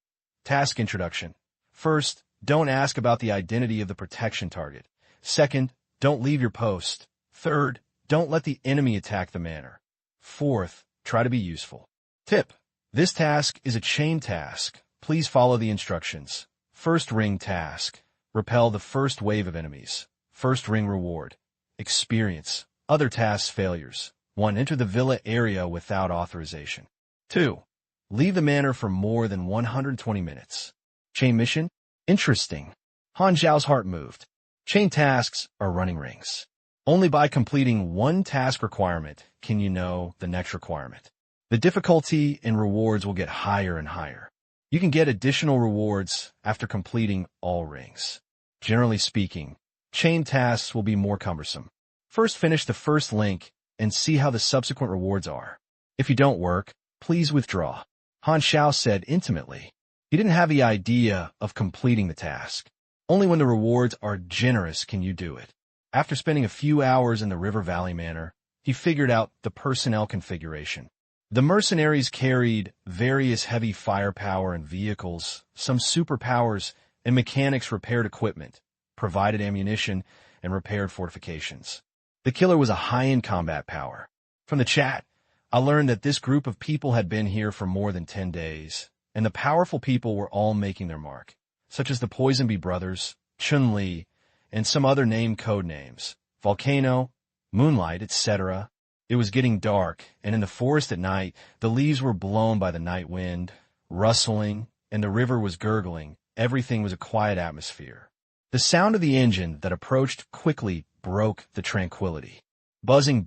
Speaker 1: Task introduction. First, don't ask about the identity of the protection target. Second, don't leave your post. Third, don't let the enemy attack the manor. Fourth, try to be useful. Tip. This task is a chain task. Please follow the instructions. First ring task. Repel the first wave of enemies. First ring reward. Experience. Other tasks failures. 1. Enter the villa area without authorization. 2. Leave the manor for more than 120 minutes. Chain mission? Interesting. Han Xiao's heart moved. Chain tasks are running rings. Only by completing one task requirement can you know the next requirement. The difficulty and rewards will get higher and higher. You can get additional rewards after completing all rings. Generally speaking, chain tasks will be more cumbersome. First finish the first link and see how the subsequent rewards are. If you don't work, please withdraw. Han Xiao said intimately. He didn't have the idea of completing the task. Only when the rewards are generous can you do it. After spending a few hours in the River Valley Manor, he figured out the personnel configuration. The mercenaries carried various heavy firepower and vehicles, some superpowers, and mechanics repaired equipment, provided ammunition, and repaired fortifications. The killer was a high-end combat power. From the chat, I learned that this group of people had been here for more than 10 days, and the powerful people were all making their mark, such as the Poison Bee brothers, Chun-Li, and some other code names, Volcano, Moonlight, etc. It was getting dark, and in the forest at night, the leaves were blown by the night wind, rustling, and the river was gurgling. Everything was a quiet atmosphere. The sound of the engine that approached quickly broke the tranquility. Buzzing.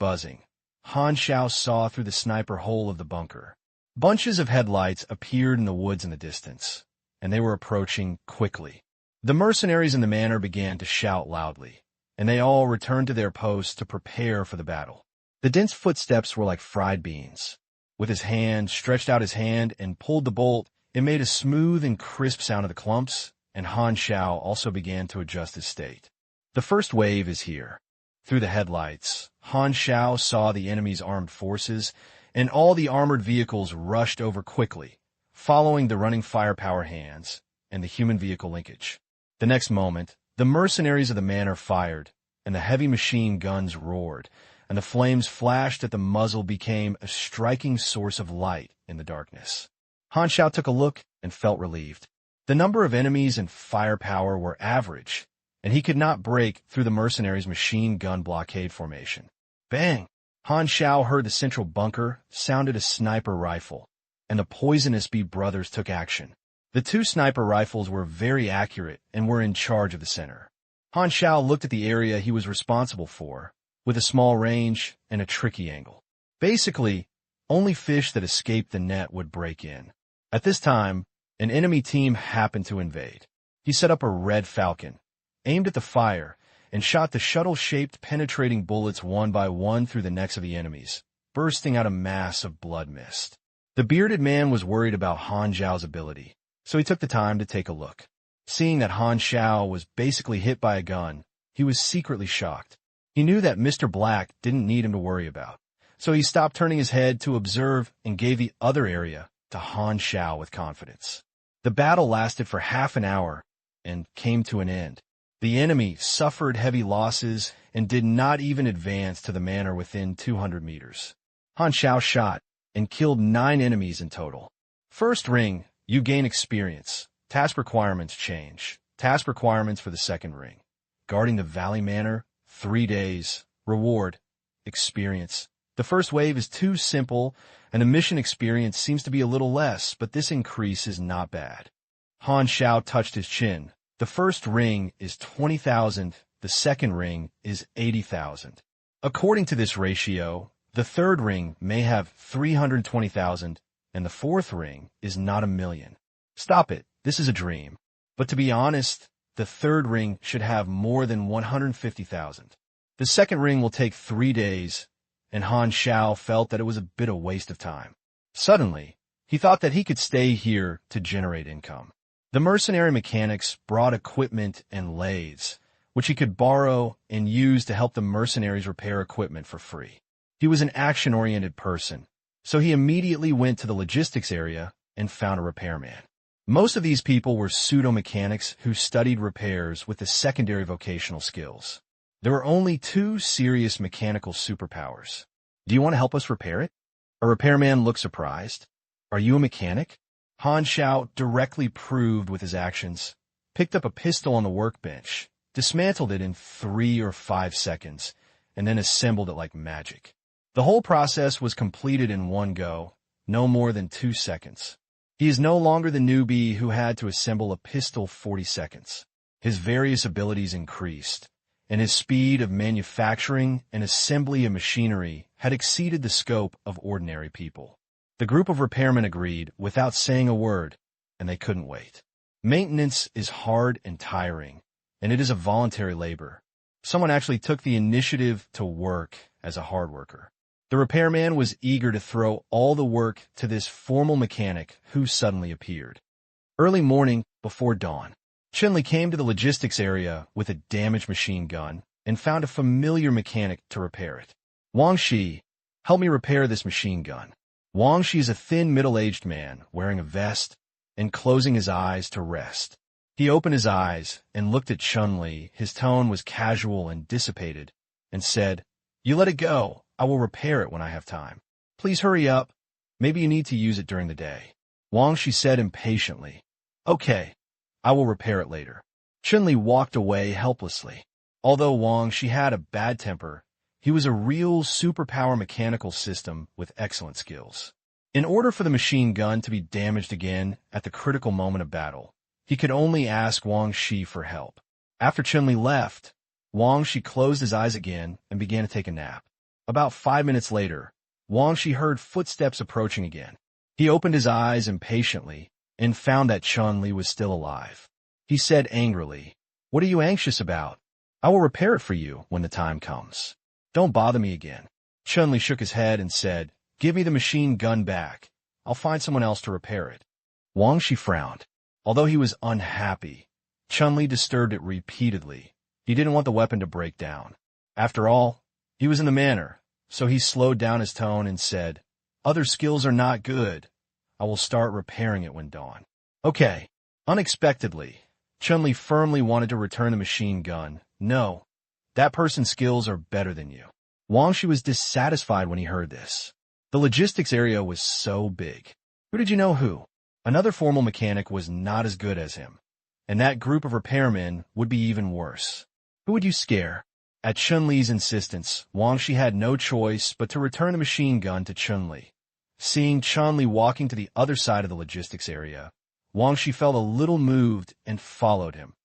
Speaker 1: Han Xiao saw through the sniper hole of the bunker. Bunches of headlights appeared in the woods in the distance, and they were approaching quickly. The mercenaries in the manor began to shout loudly, and they all returned to their posts to prepare for the battle. The dense footsteps were like fried beans. With his hand, stretched out his hand and pulled the bolt, it made a smooth and crisp sound of the clumps, and Han Xiao also began to adjust his state. The first wave is here. Through the headlights, Han Xiao saw the enemy's armed forces, and all the armored vehicles rushed over quickly, following the running firepower hands and the human vehicle linkage. The next moment, the mercenaries of the manor fired, and the heavy machine guns roared, and the flames flashed at the muzzle became a striking source of light in the darkness. Han Xiao took a look and felt relieved. The number of enemies and firepower were average, and he could not break through the mercenaries' machine gun blockade formation. Bang! Han Xiao heard the central bunker sounded a sniper rifle, and the Poisonous Bee brothers took action. The two sniper rifles were very accurate and were in charge of the center. Han Xiao looked at the area he was responsible for, with a small range and a tricky angle. Basically, only fish that escaped the net would break in. At this time, an enemy team happened to invade. He set up a red falcon, aimed at the fire, and shot the shuttle-shaped penetrating bullets one by one through the necks of the enemies, bursting out a mass of blood mist. The bearded man was worried about Han Xiao's ability, so he took the time to take a look. Seeing that Han Xiao was basically hit by a gun, he was secretly shocked. He knew that Mr. Black didn't need him to worry about, so he stopped turning his head to observe and gave the other area to Han Xiao with confidence. The battle lasted for half an hour and came to an end. The enemy suffered heavy losses and did not even advance to the manor within 200 meters. Han Xiao shot and killed 9 enemies in total. First ring, you gain experience. Task requirements change. Task requirements for the second ring. Guarding the Valley Manor, 3 days. Reward, experience. The first wave is too simple, and the mission experience seems to be a little less, but this increase is not bad. Han Xiao touched his chin. The first ring is 20,000, the second ring is 80,000. According to this ratio, the third ring may have 320,000, and the fourth ring is not 1,000,000. Stop it, this is a dream. But to be honest, the third ring should have more than 150,000. The second ring will take 3 days, and Han Xiao felt that it was a bit of a waste of time. Suddenly, he thought that he could stay here to generate income. The mercenary mechanics brought equipment and lathes, which he could borrow and use to help the mercenaries repair equipment for free. He was an action-oriented person, so he immediately went to the logistics area and found a repairman. Most of these people were pseudo-mechanics who studied repairs with the secondary vocational skills. There were only 2 serious mechanical superpowers. Do you want to help us repair it? A repairman looked surprised. Are you a mechanic? Han Xiao directly proved with his actions, picked up a pistol on the workbench, dismantled it in 3 or 5 seconds, and then assembled it like magic. The whole process was completed in one go, no more than 2 seconds. He is no longer the newbie who had to assemble a pistol 40 seconds. His various abilities increased, and his speed of manufacturing and assembly of machinery had exceeded the scope of ordinary people. The group of repairmen agreed without saying a word, and they couldn't wait. Maintenance is hard and tiring, and it is a voluntary labor. Someone actually took the initiative to work as a hard worker. The repairman was eager to throw all the work to this formal mechanic who suddenly appeared. Early morning, before dawn, Chun-Li came to the logistics area with a damaged machine gun and found a familiar mechanic to repair it. Wang Shi, help me repair this machine gun. Wang Shi is a thin, middle-aged man wearing a vest and closing his eyes to rest. He opened his eyes and looked at Chun-Li. His tone was casual and dissipated, and said, "You let it go. I will repair it when I have time. Please hurry up. Maybe you need to use it during the day." Wang Shi said impatiently, "Okay, I will repair it later." Chun-Li walked away helplessly. Although Wang Shi had a bad temper, he was a real superpower mechanical system with excellent skills. In order for the machine gun to be damaged again at the critical moment of battle, he could only ask Wang Shi for help. After Chun-Li left, Wang Shi closed his eyes again and began to take a nap. About 5 minutes later, Wang Shi heard footsteps approaching again. He opened his eyes impatiently and found that Chun-Li was still alive. He said angrily, "What are you anxious about? I will repair it for you when the time comes. Don't bother me again." Chun-Li shook his head and said, "Give me the machine gun back. I'll find someone else to repair it." Wang Shi frowned. Although he was unhappy, Chun-Li disturbed it repeatedly. He didn't want the weapon to break down. After all, he was in the manor, so he slowed down his tone and said, "Other skills are not good. I will start repairing it when dawn." Okay. Unexpectedly, Chun-Li firmly wanted to return the machine gun. "No, that person's skills are better than you." Wang Shi was dissatisfied when he heard this. The logistics area was so big. Who did you know who? Another formal mechanic was not as good as him, and that group of repairmen would be even worse. Who would you scare? At Chun-Li's insistence, Wang Shi had no choice but to return the machine gun to Chun-Li. Seeing Chun-Li walking to the other side of the logistics area, Wang Shi felt a little moved and followed him,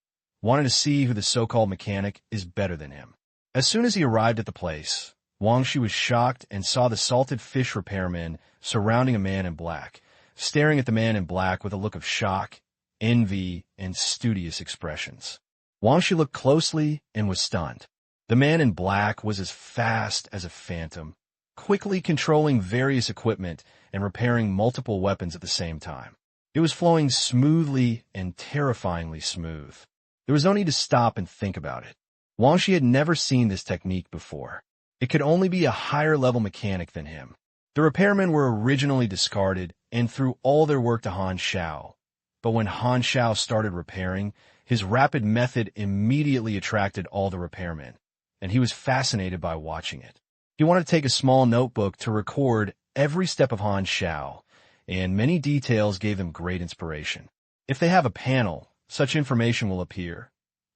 Speaker 1: wanting to see who the so-called mechanic is better than him. As soon as he arrived at the place, Wang Shi was shocked and saw the salted fish repairman surrounding a man in black, staring at the man in black with a look of shock, envy, and studious expressions. Wang Shi looked closely and was stunned. The man in black was as fast as a phantom, quickly controlling various equipment and repairing multiple weapons at the same time. It was flowing smoothly and terrifyingly smooth. There was no need to stop and think about it. Wang Shi had never seen this technique before. It could only be a higher-level mechanic than him. The repairmen were originally discarded and threw all their work to Han Xiao. But when Han Xiao started repairing, his rapid method immediately attracted all the repairmen, and he was fascinated by watching it. He wanted to take a small notebook to record every step of Han Xiao, and many details gave him great inspiration. If they have a panel, such information will appear.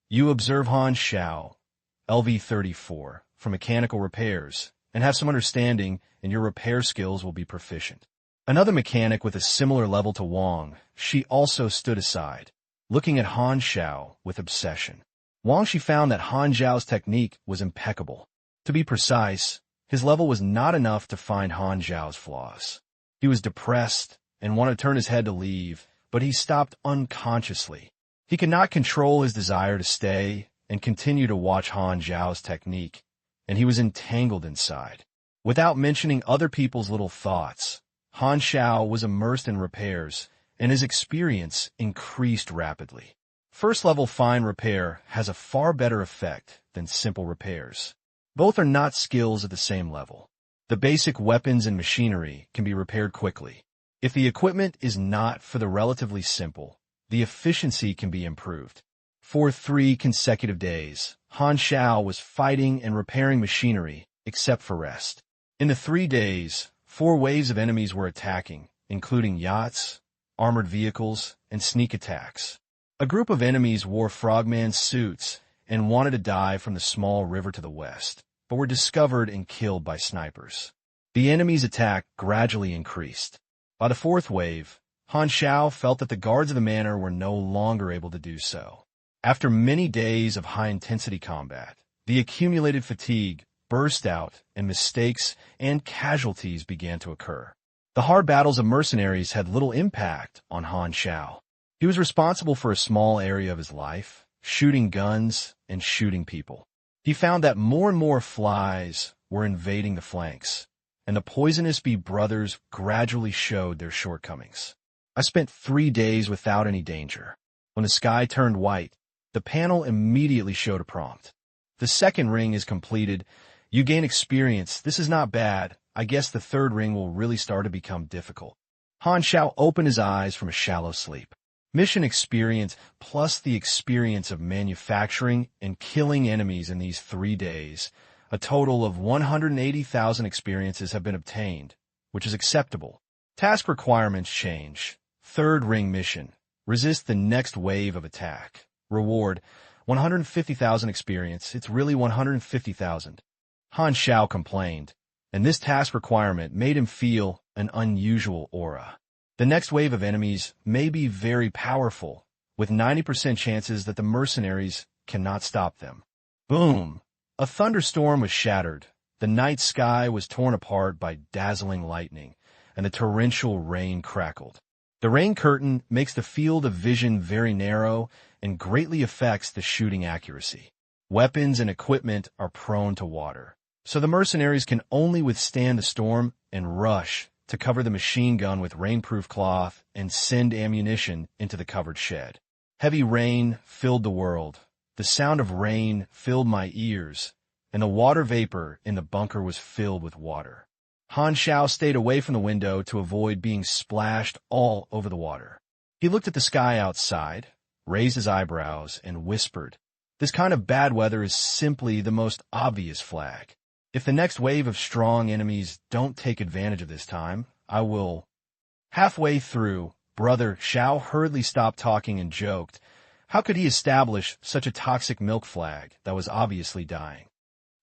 Speaker 1: You observe Han Xiao, LV34, for mechanical repairs, and have some understanding, and your repair skills will be proficient. Another mechanic with a similar level to Wang Shi also stood aside, looking at Han Xiao with obsession. Wang Shi found that Han Xiao's technique was impeccable. To be precise, his level was not enough to find Han Xiao's flaws. He was depressed and wanted to turn his head to leave, but he stopped unconsciously. He could not control his desire to stay and continue to watch Han Xiao's technique, and he was entangled inside. Without mentioning other people's little thoughts, Han Xiao was immersed in repairs, and his experience increased rapidly. First-level fine repair has a far better effect than simple repairs. Both are not skills at the same level. The basic weapons and machinery can be repaired quickly. If the equipment is not for the relatively simple, the efficiency can be improved. For 3 consecutive days, Han Xiao was fighting and repairing machinery, except for rest. In the 3 days, 4 waves of enemies were attacking, including yachts, armored vehicles, and sneak attacks. A group of enemies wore frogman suits and wanted to dive from the small river to the west, but were discovered and killed by snipers. The enemy's attack gradually increased. By the 4th wave, Han Xiao felt that the guards of the manor were no longer able to do so. After many days of high-intensity combat, the accumulated fatigue burst out and mistakes and casualties began to occur. The hard battles of mercenaries had little impact on Han Xiao. He was responsible for a small area of his life, shooting guns and shooting people. He found that more and more flies were invading the flanks, and the poisonous bee brothers gradually showed their shortcomings. I spent 3 days without any danger. When the sky turned white, the panel immediately showed a prompt. The 2nd ring is completed. You gain experience. This is not bad, I guess the third ring will really start to become difficult. Han Xiao opened his eyes from a shallow sleep. Mission experience plus the experience of manufacturing and killing enemies in these 3 days. A total of 180,000 experiences have been obtained, which is acceptable. Task requirements change. Third ring mission. Resist the next wave of attack. Reward, 150,000 experience. It's really 150,000. Han Xiao complained, and this task requirement made him feel an unusual aura. The next wave of enemies may be very powerful, with 90% chances that the mercenaries cannot stop them. Boom! A thunderstorm was shattered. The night sky was torn apart by dazzling lightning, and the torrential rain crackled. The rain curtain makes the field of vision very narrow and greatly affects the shooting accuracy. Weapons and equipment are prone to water, so the mercenaries can only withstand the storm and rush to cover the machine gun with rainproof cloth and send ammunition into the covered shed. Heavy rain filled the world. The sound of rain filled my ears, and the water vapor in the bunker was filled with water. Han Xiao stayed away from the window to avoid being splashed all over the water. He looked at the sky outside, raised his eyebrows, and whispered, "This kind of bad weather is simply the most obvious flag. If the next wave of strong enemies don't take advantage of this time, I will." Halfway through, Brother Xiao hurriedly stopped talking and joked. How could he establish such a toxic milk flag that was obviously dying?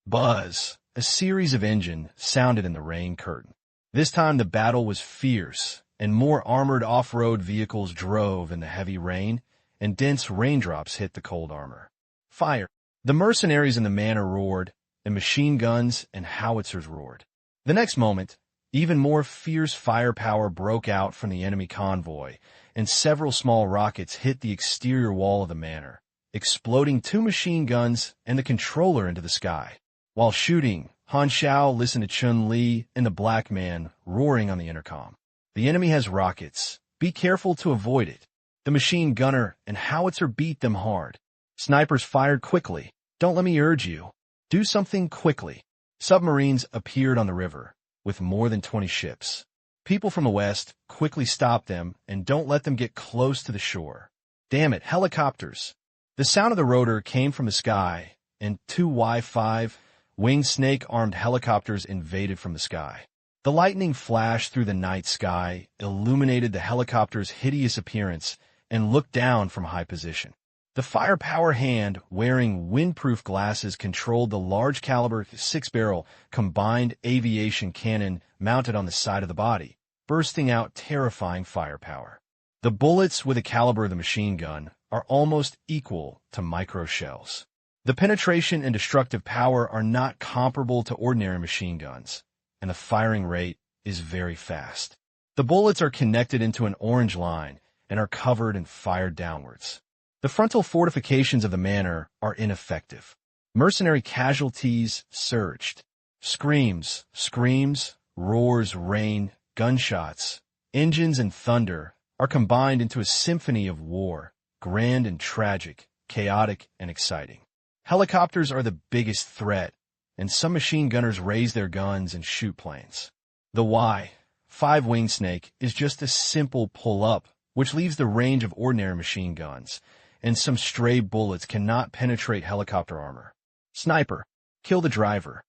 Speaker 1: Buzz! A series of engines sounded in the rain curtain. This time the battle was fierce, and more armored off-road vehicles drove in the heavy rain, and dense raindrops hit the cold armor. Fire! The mercenaries in the manor roared, and machine guns and howitzers roared. The next moment, even more fierce firepower broke out from the enemy convoy, and several small rockets hit the exterior wall of the manor, exploding 2 machine guns and the controller into the sky. While shooting, Han Xiao listened to Chun-Li and the black man roaring on the intercom. "The enemy has rockets. Be careful to avoid it." The machine gunner and howitzer beat them hard. Snipers fired quickly. "Don't let me urge you. Do something quickly." Submarines appeared on the river, with more than 20 ships. People from the west quickly stopped them and don't let them get close to the shore. "Damn it, helicopters!" The sound of the rotor came from the sky, and 2 Y-5 winged snake-armed helicopters invaded from the sky. The lightning flashed through the night sky, illuminated the helicopter's hideous appearance, and looked down from high position. The firepower hand, wearing windproof glasses, controlled the large-caliber 6-barrel combined aviation cannon mounted on the side of the body, bursting out terrifying firepower. The bullets with the caliber of the machine gun are almost equal to micro-shells. The penetration and destructive power are not comparable to ordinary machine guns, and the firing rate is very fast. The bullets are connected into an orange line and are covered and fired downwards. The frontal fortifications of the manor are ineffective. Mercenary casualties surged. Screams, roars, rain, gunshots, engines, and thunder are combined into a symphony of war, grand and tragic, chaotic and exciting. Helicopters are the biggest threat, and some machine gunners raise their guns and shoot planes. The Y-5 wing snake is just a simple pull-up, which leaves the range of ordinary machine guns, and some stray bullets cannot penetrate helicopter armor. Sniper, kill the driver.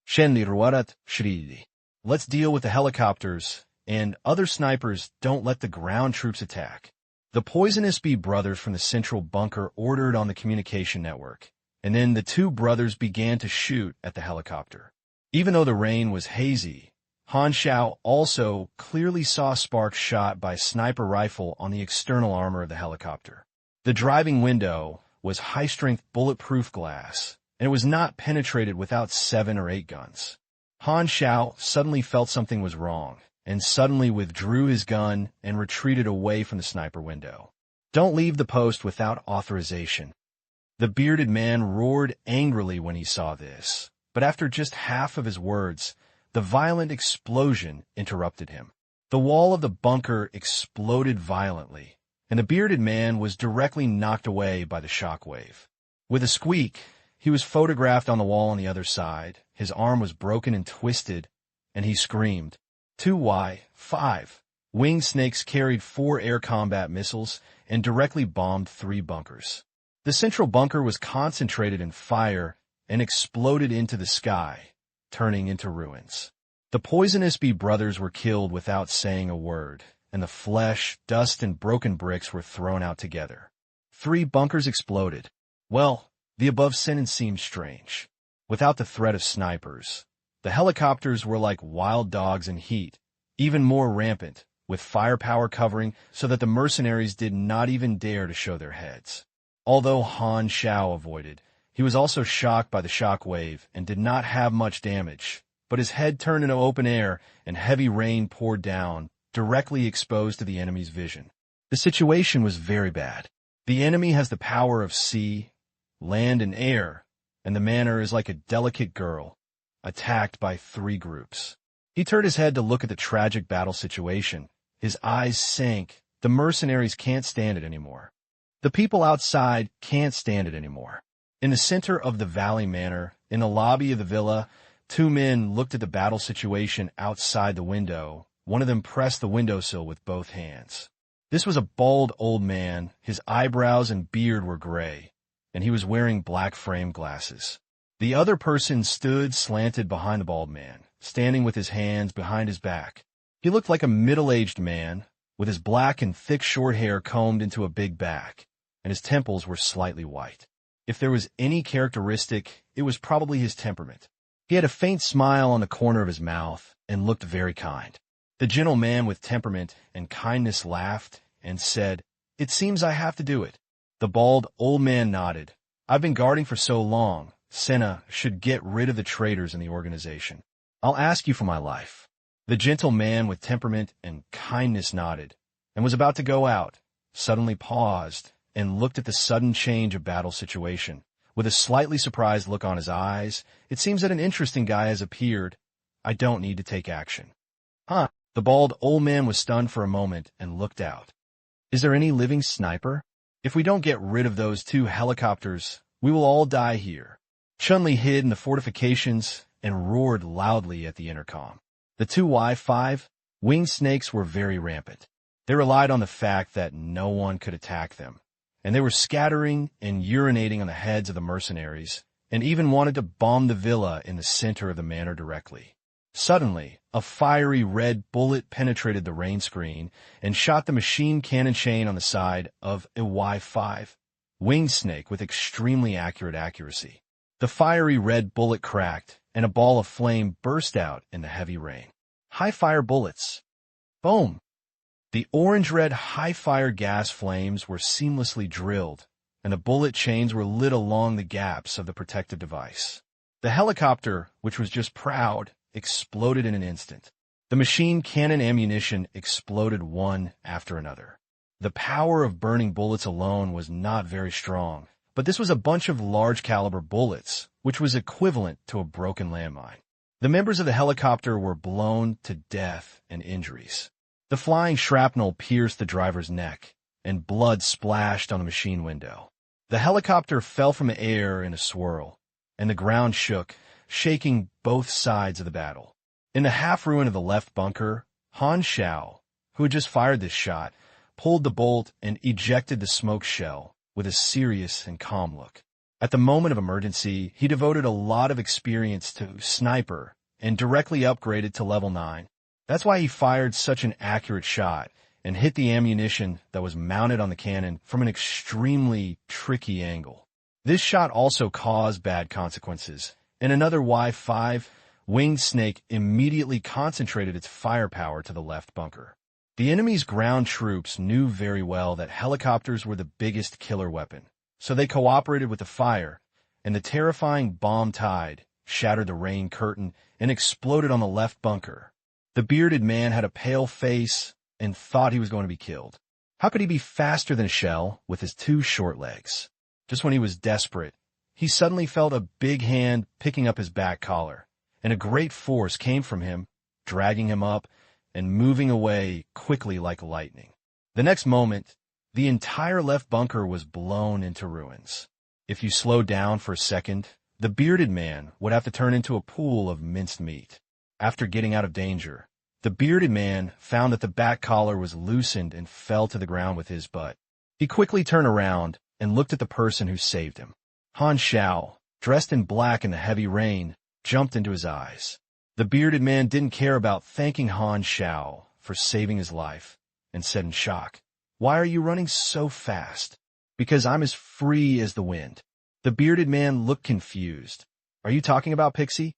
Speaker 1: Shenli ruarat shridi. Let's deal with the helicopters, and other snipers don't let the ground troops attack. The Poisonous Bee brothers from the central bunker ordered on the communication network, and then the 2 brothers began to shoot at the helicopter. Even though the rain was hazy, Han Xiao also clearly saw sparks shot by a sniper rifle on the external armor of the helicopter. The driving window was high-strength bulletproof glass, and it was not penetrated without 7 or 8 guns. Han Xiao suddenly felt something was wrong, and suddenly withdrew his gun and retreated away from the sniper window. "Don't leave the post without authorization." The bearded man roared angrily when he saw this, but after just half of his words, the violent explosion interrupted him. The wall of the bunker exploded violently, and the bearded man was directly knocked away by the shockwave. With a squeak, he was photographed on the wall on the other side. His arm was broken and twisted, and he screamed. 2Y-5 winged snakes carried 4 air combat missiles and directly bombed 3 bunkers. The central bunker was concentrated in fire and exploded into the sky, turning into ruins. The poisonous bee brothers were killed without saying a word, and the flesh, dust, and broken bricks were thrown out together. 3 bunkers exploded. Well, the above sentence seemed strange. Without the threat of snipers, the helicopters were like wild dogs in heat, even more rampant, with firepower covering so that the mercenaries did not even dare to show their heads. Although Han Xiao avoided, he was also shocked by the shock wave and did not have much damage, but his head turned into open air and heavy rain poured down, directly exposed to the enemy's vision. The situation was very bad. The enemy has the power of sea, land, and air, and the manor is like a delicate girl, attacked by 3 groups. He turned his head to look at the tragic battle situation. His eyes sank. The mercenaries can't stand it anymore. The people outside can't stand it anymore. In the center of the Valley Manor, in the lobby of the villa, 2 men looked at the battle situation outside the window. One of them pressed the windowsill with both hands. This was a bald old man. His eyebrows and beard were gray, and he was wearing black frame glasses. The other person stood slanted behind the bald man, standing with his hands behind his back. He looked like a middle-aged man, with his black and thick short hair combed into a big back, and his temples were slightly white. If there was any characteristic, it was probably his temperament. He had a faint smile on the corner of his mouth and looked very kind. The gentle man with temperament and kindness laughed and said, "It seems I have to do it." The bald old man nodded. "I've been guarding for so long. Senna should get rid of the traitors in the organization. I'll ask you for my life." The gentle man with temperament and kindness nodded and was about to go out, suddenly paused, and looked at the sudden change of battle situation. With a slightly surprised look on his eyes, "It seems that an interesting guy has appeared. I don't need to take action." "Huh?" The bald old man was stunned for a moment and looked out. "Is there any living sniper? If we don't get rid of those 2 helicopters, we will all die here." Chun-Li hid in the fortifications and roared loudly at the intercom. The 2Y-5 winged snakes were very rampant. They relied on the fact that no one could attack them, and they were scattering and urinating on the heads of the mercenaries, and even wanted to bomb the villa in the center of the manor directly. Suddenly, a fiery red bullet penetrated the rain screen and shot the machine cannon chain on the side of a Y-5 winged snake with extremely accurate accuracy. The fiery red bullet cracked, and a ball of flame burst out in the heavy rain. High-fire bullets. Boom! The orange-red high-fire gas flames were seamlessly drilled, and the bullet chains were lit along the gaps of the protective device. The helicopter, which was just proud, exploded in an instant. The machine cannon ammunition exploded one after another. The power of burning bullets alone was not very strong, but this was a bunch of large-caliber bullets, which was equivalent to a broken landmine. The members of the helicopter were blown to death and injuries. The flying shrapnel pierced the driver's neck, and blood splashed on the machine window. The helicopter fell from the air in a swirl, and the ground shook, shaking both sides of the battle. In the half-ruin of the left bunker, Han Xiao, who had just fired this shot, pulled the bolt and ejected the smoke shell with a serious and calm look. At the moment of emergency, he devoted a lot of experience to sniper and directly upgraded to level 9. That's why he fired such an accurate shot and hit the ammunition that was mounted on the cannon from an extremely tricky angle. This shot also caused bad consequences, and another Y-5 winged snake immediately concentrated its firepower to the left bunker. The enemy's ground troops knew very well that helicopters were the biggest killer weapon, so they cooperated with the fire, and the terrifying bomb tide shattered the rain curtain and exploded on the left bunker. The bearded man had a pale face and thought he was going to be killed. How could he be faster than a shell with his 2 short legs? Just when he was desperate, he suddenly felt a big hand picking up his back collar, and a great force came from him, dragging him up and moving away quickly like lightning. The next moment, the entire left bunker was blown into ruins. If you slowed down for a second, the bearded man would have to turn into a pool of minced meat. After getting out of danger, the bearded man found that the back collar was loosened and fell to the ground with his butt. He quickly turned around and looked at the person who saved him. Han Xiao, dressed in black in the heavy rain, jumped into his eyes. The bearded man didn't care about thanking Han Xiao for saving his life and said in shock, "Why are you running so fast?" "Because I'm as free as the wind." The bearded man looked confused. "Are you talking about Pixie?"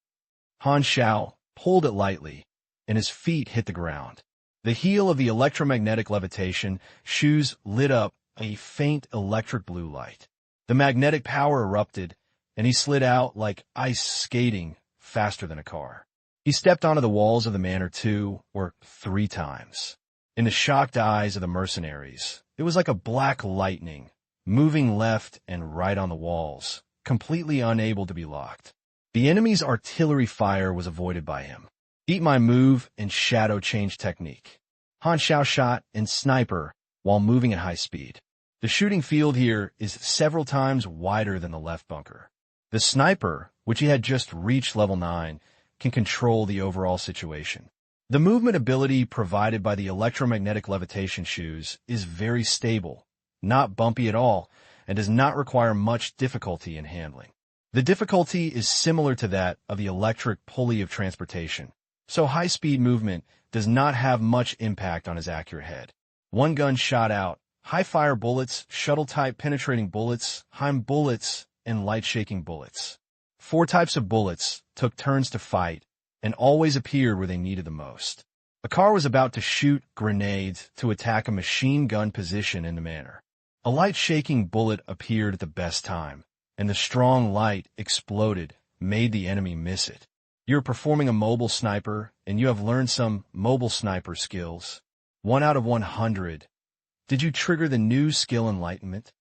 Speaker 1: Han Xiao pulled it lightly, and his feet hit the ground. The heel of the electromagnetic levitation shoes lit up a faint electric blue light. The magnetic power erupted, and he slid out like ice skating faster than a car. He stepped onto the walls of the manor 2 or 3 times. In the shocked eyes of the mercenaries, it was like a black lightning, moving left and right on the walls, completely unable to be locked. The enemy's artillery fire was avoided by him. Eat my move and shadow change technique. Han Xiao shot and sniper while moving at high speed. The shooting field here is several times wider than the left bunker. The sniper, which he had just reached level 9, can control the overall situation. The movement ability provided by the electromagnetic levitation shoes is very stable, not bumpy at all, and does not require much difficulty in handling. The difficulty is similar to that of the electric pulley of transportation, so high-speed movement does not have much impact on his accurate head. One gun shot out, high-fire bullets, shuttle-type penetrating bullets, Heim bullets, and light-shaking bullets. 4 types of bullets took turns to fight and always appeared where they needed the most. A car was about to shoot grenades to attack a machine gun position in the manor. A light-shaking bullet appeared at the best time, and the strong light exploded, made the enemy miss it. You're performing a mobile sniper, and you have learned some mobile sniper skills. 1 out of 100. Did you trigger the new skill enlightenment?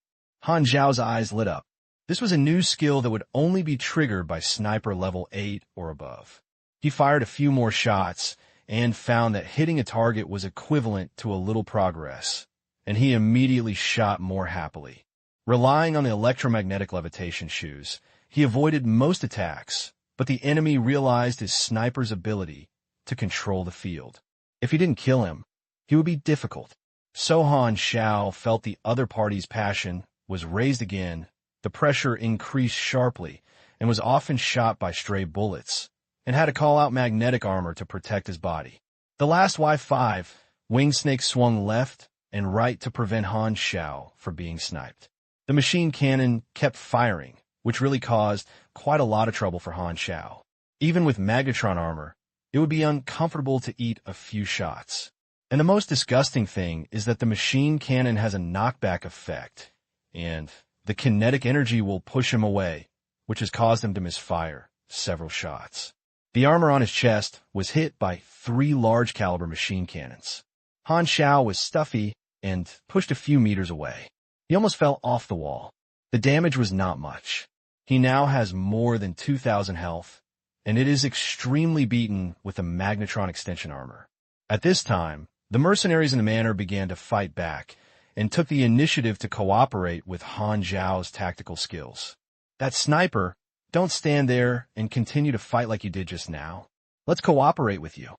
Speaker 1: Han Xiao's eyes lit up. This was a new skill that would only be triggered by sniper level 8 or above. He fired a few more shots and found that hitting a target was equivalent to a little progress, and he immediately shot more happily. Relying on the electromagnetic levitation shoes, he avoided most attacks, but the enemy realized his sniper's ability to control the field. If he didn't kill him, he would be difficult. So Han Xiao felt the other party's passion was raised again, the pressure increased sharply, and was often shot by stray bullets, and had to call out magnetic armor to protect his body. The last Y5, Winged Snake swung left and right to prevent Han Xiao from being sniped. The machine cannon kept firing, which really caused quite a lot of trouble for Han Xiao. Even with Magnetron armor, it would be uncomfortable to eat a few shots. And the most disgusting thing is that the machine cannon has a knockback effect, and the kinetic energy will push him away, which has caused him to misfire several shots. The armor on his chest was hit by 3 large-caliber machine cannons. Han Xiao was stuffy and pushed a few meters away. He almost fell off the wall. The damage was not much. He now has more than 2,000 health, and it is extremely beaten with the Magnetron extension armor. At this time, the mercenaries in the manor began to fight back and took the initiative to cooperate with Han Xiao's tactical skills. That sniper, don't stand there and continue to fight like you did just now. Let's cooperate with you.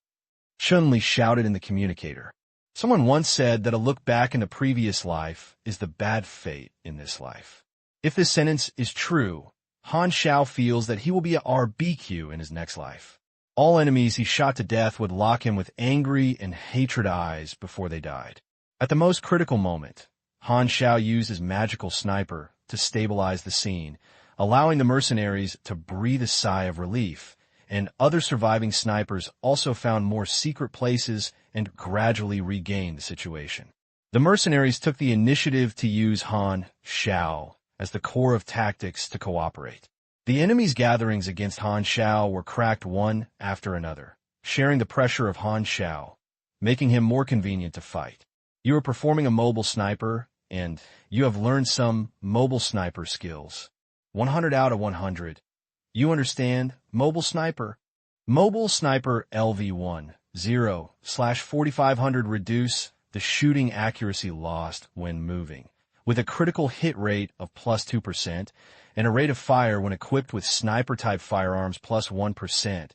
Speaker 1: Chun-Li shouted in the communicator. Someone once said that a look back in the previous life is the bad fate in this life. If this sentence is true, Han Xiao feels that he will be a RBQ in his next life. All enemies he shot to death would lock him with angry and hatred eyes before they died. At the most critical moment, Han Xiao used his magical sniper to stabilize the scene, allowing the mercenaries to breathe a sigh of relief, and other surviving snipers also found more secret places and gradually regained the situation. The mercenaries took the initiative to use Han Xiao as the core of tactics to cooperate. The enemy's gatherings against Han Xiao were cracked one after another, sharing the pressure of Han Xiao, making him more convenient to fight. You are performing a mobile sniper, and you have learned some mobile sniper skills. 100 out of 100. You understand? Mobile sniper. Mobile sniper LV1, 0/4500 reduce the shooting accuracy lost when moving, with a critical hit rate of +2%, and a rate of fire when equipped with sniper-type firearms +1%.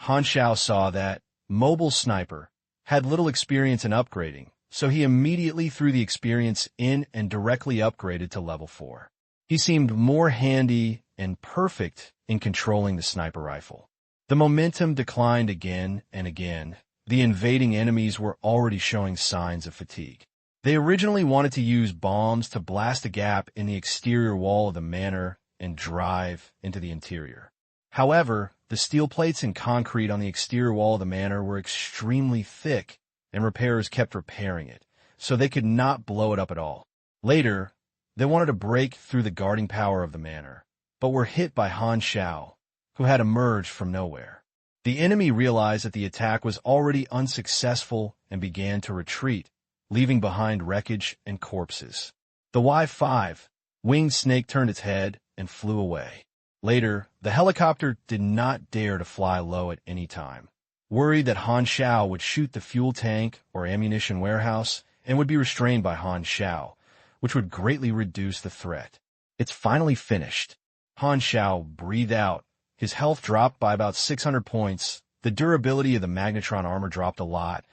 Speaker 1: Han Xiao saw that mobile sniper had little experience in upgrading, so he immediately threw the experience in and directly upgraded to level 4. He seemed more handy and perfect in controlling the sniper rifle. The momentum declined again and again. The invading enemies were already showing signs of fatigue. They originally wanted to use bombs to blast a gap in the exterior wall of the manor and drive into the interior. However, the steel plates and concrete on the exterior wall of the manor were extremely thick, and repairers kept repairing it, so they could not blow it up at all. Later, they wanted to break through the guarding power of the manor, but were hit by Han Xiao, who had emerged from nowhere. The enemy realized that the attack was already unsuccessful and began to retreat, leaving behind wreckage and corpses. The Y-5 winged snake turned its head and flew away. Later, the helicopter did not dare to fly low at any time. Worried that Han Xiao would shoot the fuel tank or ammunition warehouse and would be restrained by Han Xiao, which would greatly reduce the threat. It's finally finished. Han Xiao breathed out. His health dropped by about 600 points. The durability of the magnetron armor dropped a lot,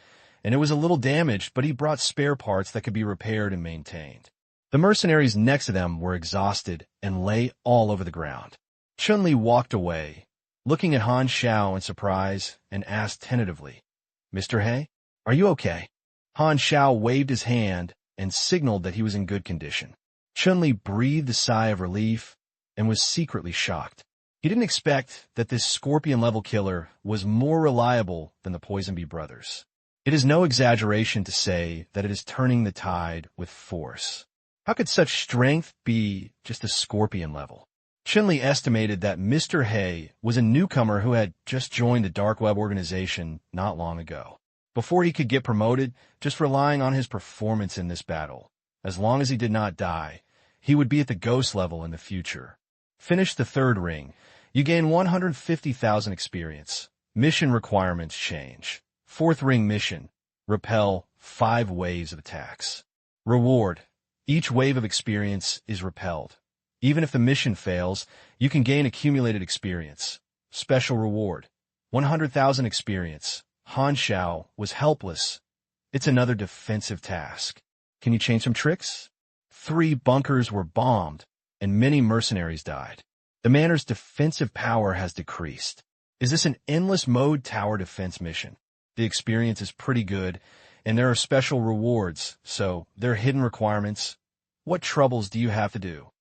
Speaker 1: and it was a little damaged, but he brought spare parts that could be repaired and maintained. The mercenaries next to them were exhausted and lay all over the ground. Chun-Li walked away, looking at Han Xiao in surprise, and asked tentatively, "Mr. He, are you okay?" Han Xiao waved his hand and signaled that he was in good condition. Chun-Li breathed a sigh of relief and was secretly shocked. He didn't expect that this scorpion-level killer was more reliable than the Poison Bee brothers. It is no exaggeration to say that it is turning the tide with force. How could such strength be just a scorpion level? Chun-Li estimated that Mr. He was a newcomer who had just joined the Dark Web organization not long ago. Before he could get promoted, just relying on his performance in this battle, as long as he did not die, he would be at the ghost level in the future. Finish the third ring. You gain 150,000 experience. Mission requirements change. Fourth ring mission. Repel 5 waves of attacks. Reward. Each wave of experience is repelled. Even if the mission fails, you can gain accumulated experience. Special reward. 100,000 experience. Han Xiao was helpless. It's another defensive task. Can you change some tricks? 3 bunkers were bombed, and many mercenaries died. The manor's defensive power has decreased. Is this an endless mode tower defense mission? The experience is pretty good, and there are special rewards, so there are hidden requirements. What troubles do you have to do?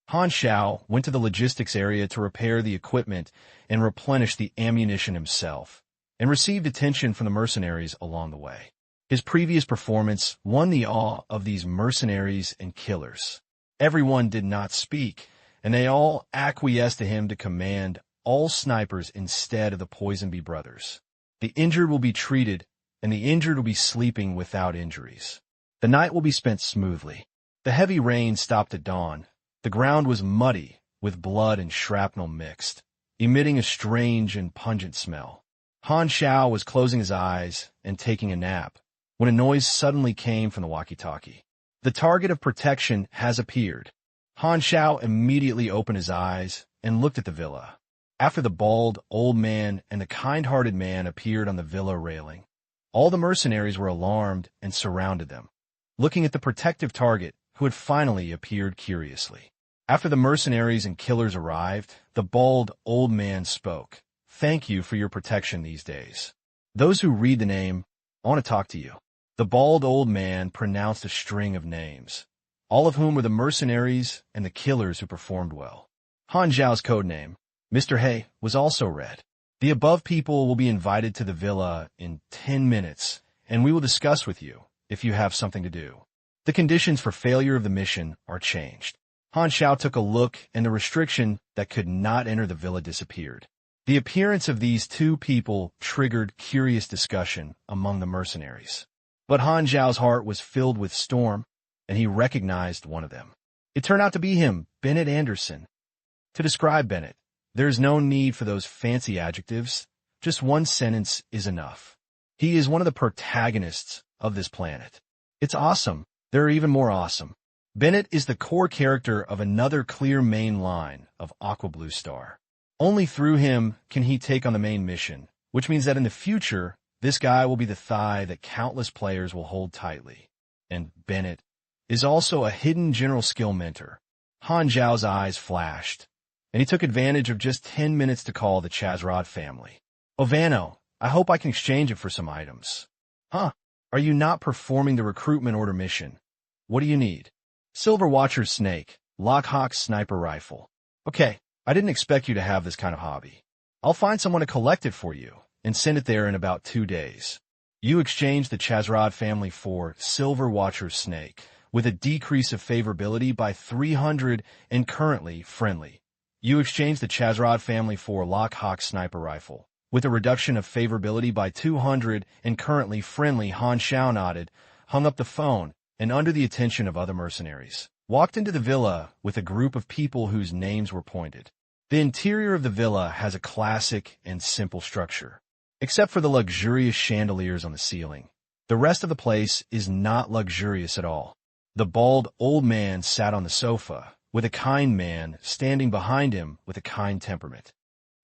Speaker 1: Han Xiao went to the logistics area to repair the equipment and replenish the ammunition himself, and received attention from the mercenaries along the way. His previous performance won the awe of these mercenaries and killers. Everyone did not speak, and they all acquiesced to him to command all snipers instead of the Poison Bee brothers. The injured will be treated, and the injured will be sleeping without injuries. The night will be spent smoothly. The heavy rain stopped at dawn. The ground was muddy, with blood and shrapnel mixed, emitting a strange and pungent smell. Han Xiao was closing his eyes and taking a nap when a noise suddenly came from the walkie-talkie. The target of protection has appeared. Han Xiao immediately opened his eyes and looked at the villa. After the bald, old man and the kind-hearted man appeared on the villa railing, all the mercenaries were alarmed and surrounded them, looking at the protective target who had finally appeared curiously. After the mercenaries and killers arrived, the bald, old man spoke. "Thank you for your protection these days. Those who read the name, I want to talk to you." The bald old man pronounced a string of names, all of whom were the mercenaries and the killers who performed well. Han Xiao's codename, Mr. He, was also read. "The above people will be invited to the villa in 10 minutes, and we will discuss with you if you have something to do. The conditions for failure of the mission are changed." Han Xiao took a look, and the restriction that could not enter the villa disappeared. The appearance of these 2 people triggered curious discussion among the mercenaries. But Han Xiao's heart was filled with storm, and he recognized one of them. It turned out to be him, Bennett Anderson. To describe Bennett, there is no need for those fancy adjectives. Just one sentence is enough. He is one of the protagonists of this planet. It's awesome. They're even more awesome. Bennett is the core character of another clear main line of Aqua Blue Star. Only through him can he take on the main mission, which means that in the future, this guy will be the thigh that countless players will hold tightly. And Bennett is also a hidden general skill mentor. Han Xiao's eyes flashed, and he took advantage of just 10 minutes to call the Chazrod family. Ovano, I hope I can exchange it for some items. Huh? Are you not performing the recruitment order mission? What do you need? Silver Watcher's snake, Lockhawk's sniper rifle. Okay, I didn't expect you to have this kind of hobby. I'll find someone to collect it for you and send it there in about 2 days. You exchange the Chazrod family for Silver Watcher's snake, with a decrease of favorability by 300 and currently friendly. You exchange the Chazrod family for Lockhawk's sniper rifle, with a reduction of favorability by 200 and currently friendly. Han Xiao nodded, hung up the phone, and under the attention of other mercenaries, walked into the villa with a group of people whose names were pointed. The interior of the villa has a classic and simple structure. Except for the luxurious chandeliers on the ceiling, the rest of the place is not luxurious at all. The bald old man sat on the sofa, with a kind man standing behind him with a kind temperament.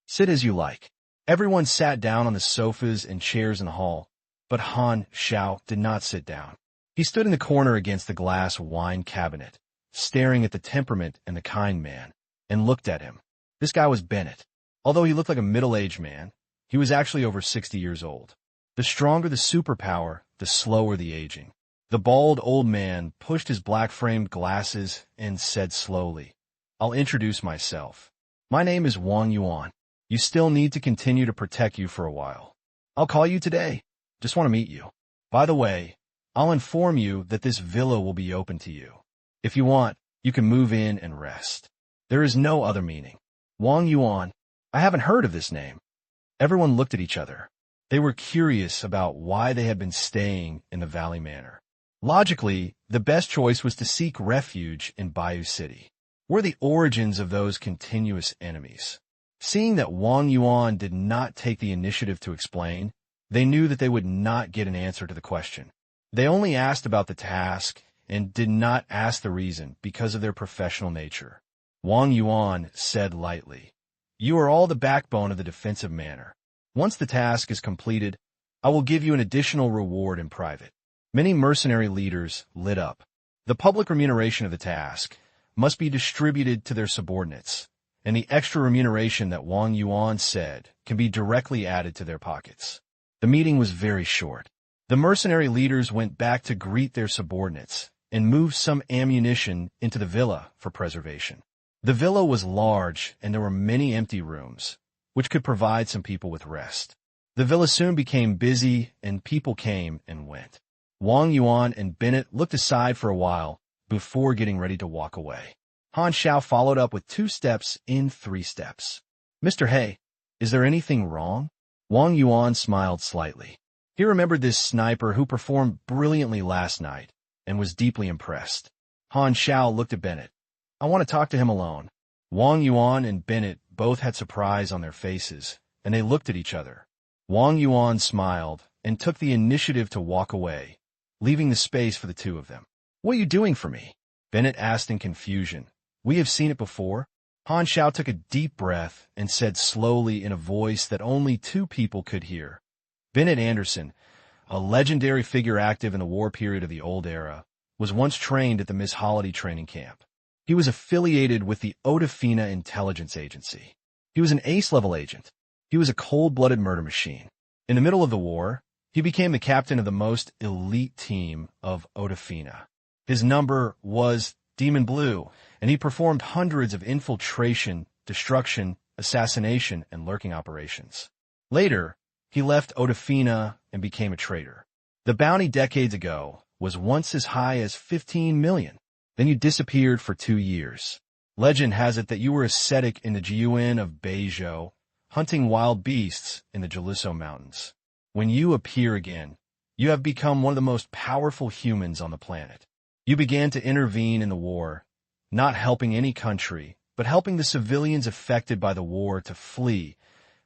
Speaker 1: Sit as you like. Everyone sat down on the sofas and chairs in the hall, but Han Xiao did not sit down. He stood in the corner against the glass wine cabinet, staring at the temperament and the kind man, and looked at him. This guy was Bennett. Although he looked like a middle-aged man, he was actually over 60 years old. The stronger the superpower, the slower the aging. The bald old man pushed his black-framed glasses and said slowly, I'll introduce myself. My name is Wang Yuan. You still need to continue to protect you for a while. I'll call you today. Just want to meet you. By the way, I'll inform you that this villa will be open to you. If you want, you can move in and rest. There is no other meaning. Wang Yuan. I haven't heard of this name. Everyone looked at each other. They were curious about why they had been staying in the Valley Manor. Logically, the best choice was to seek refuge in Bayou City. Were the origins of those continuous enemies? Seeing that Wang Yuan did not take the initiative to explain, they knew that they would not get an answer to the question. They only asked about the task and did not ask the reason because of their professional nature. Wang Yuan said lightly, You are all the backbone of the defensive manor. Once the task is completed, I will give you an additional reward in private. Many mercenary leaders lit up. The public remuneration of the task must be distributed to their subordinates, and the extra remuneration that Wang Yuan said can be directly added to their pockets. The meeting was very short. The mercenary leaders went back to greet their subordinates and moved some ammunition into the villa for preservation. The villa was large, and there were many empty rooms, which could provide some people with rest. The villa soon became busy, and people came and went. Wang Yuan and Bennett looked aside for a while before getting ready to walk away. Han Xiao followed up with 2 steps in 3 steps. Mr. He, is there anything wrong? Wang Yuan smiled slightly. He remembered this sniper who performed brilliantly last night and was deeply impressed. Han Xiao looked at Bennett. I want to talk to him alone. Wang Yuan and Bennett both had surprise on their faces, and they looked at each other. Wang Yuan smiled and took the initiative to walk away, leaving the space for the two of them. What are you doing for me? Bennett asked in confusion. We have seen it before. Han Xiao took a deep breath and said slowly in a voice that only 2 people could hear. Bennett Anderson, a legendary figure active in the war period of the Old Era, was once trained at the Miss Holiday training camp. He was affiliated with the Odafina intelligence agency. He was an ace-level agent. He was a cold-blooded murder machine. In the middle of the war, he became the captain of the most elite team of Odafina. His number was Demon Blue, and he performed hundreds of infiltration, destruction, assassination, and lurking operations. Later, he left Odafina and became a traitor. The bounty decades ago was once as high as 15 million. Then you disappeared for 2 years. Legend has it that you were ascetic in the Jiuan of Beizhou, hunting wild beasts in the Jaliso Mountains. When you appear again, you have become one of the most powerful humans on the planet. You began to intervene in the war, not helping any country, but helping the civilians affected by the war to flee,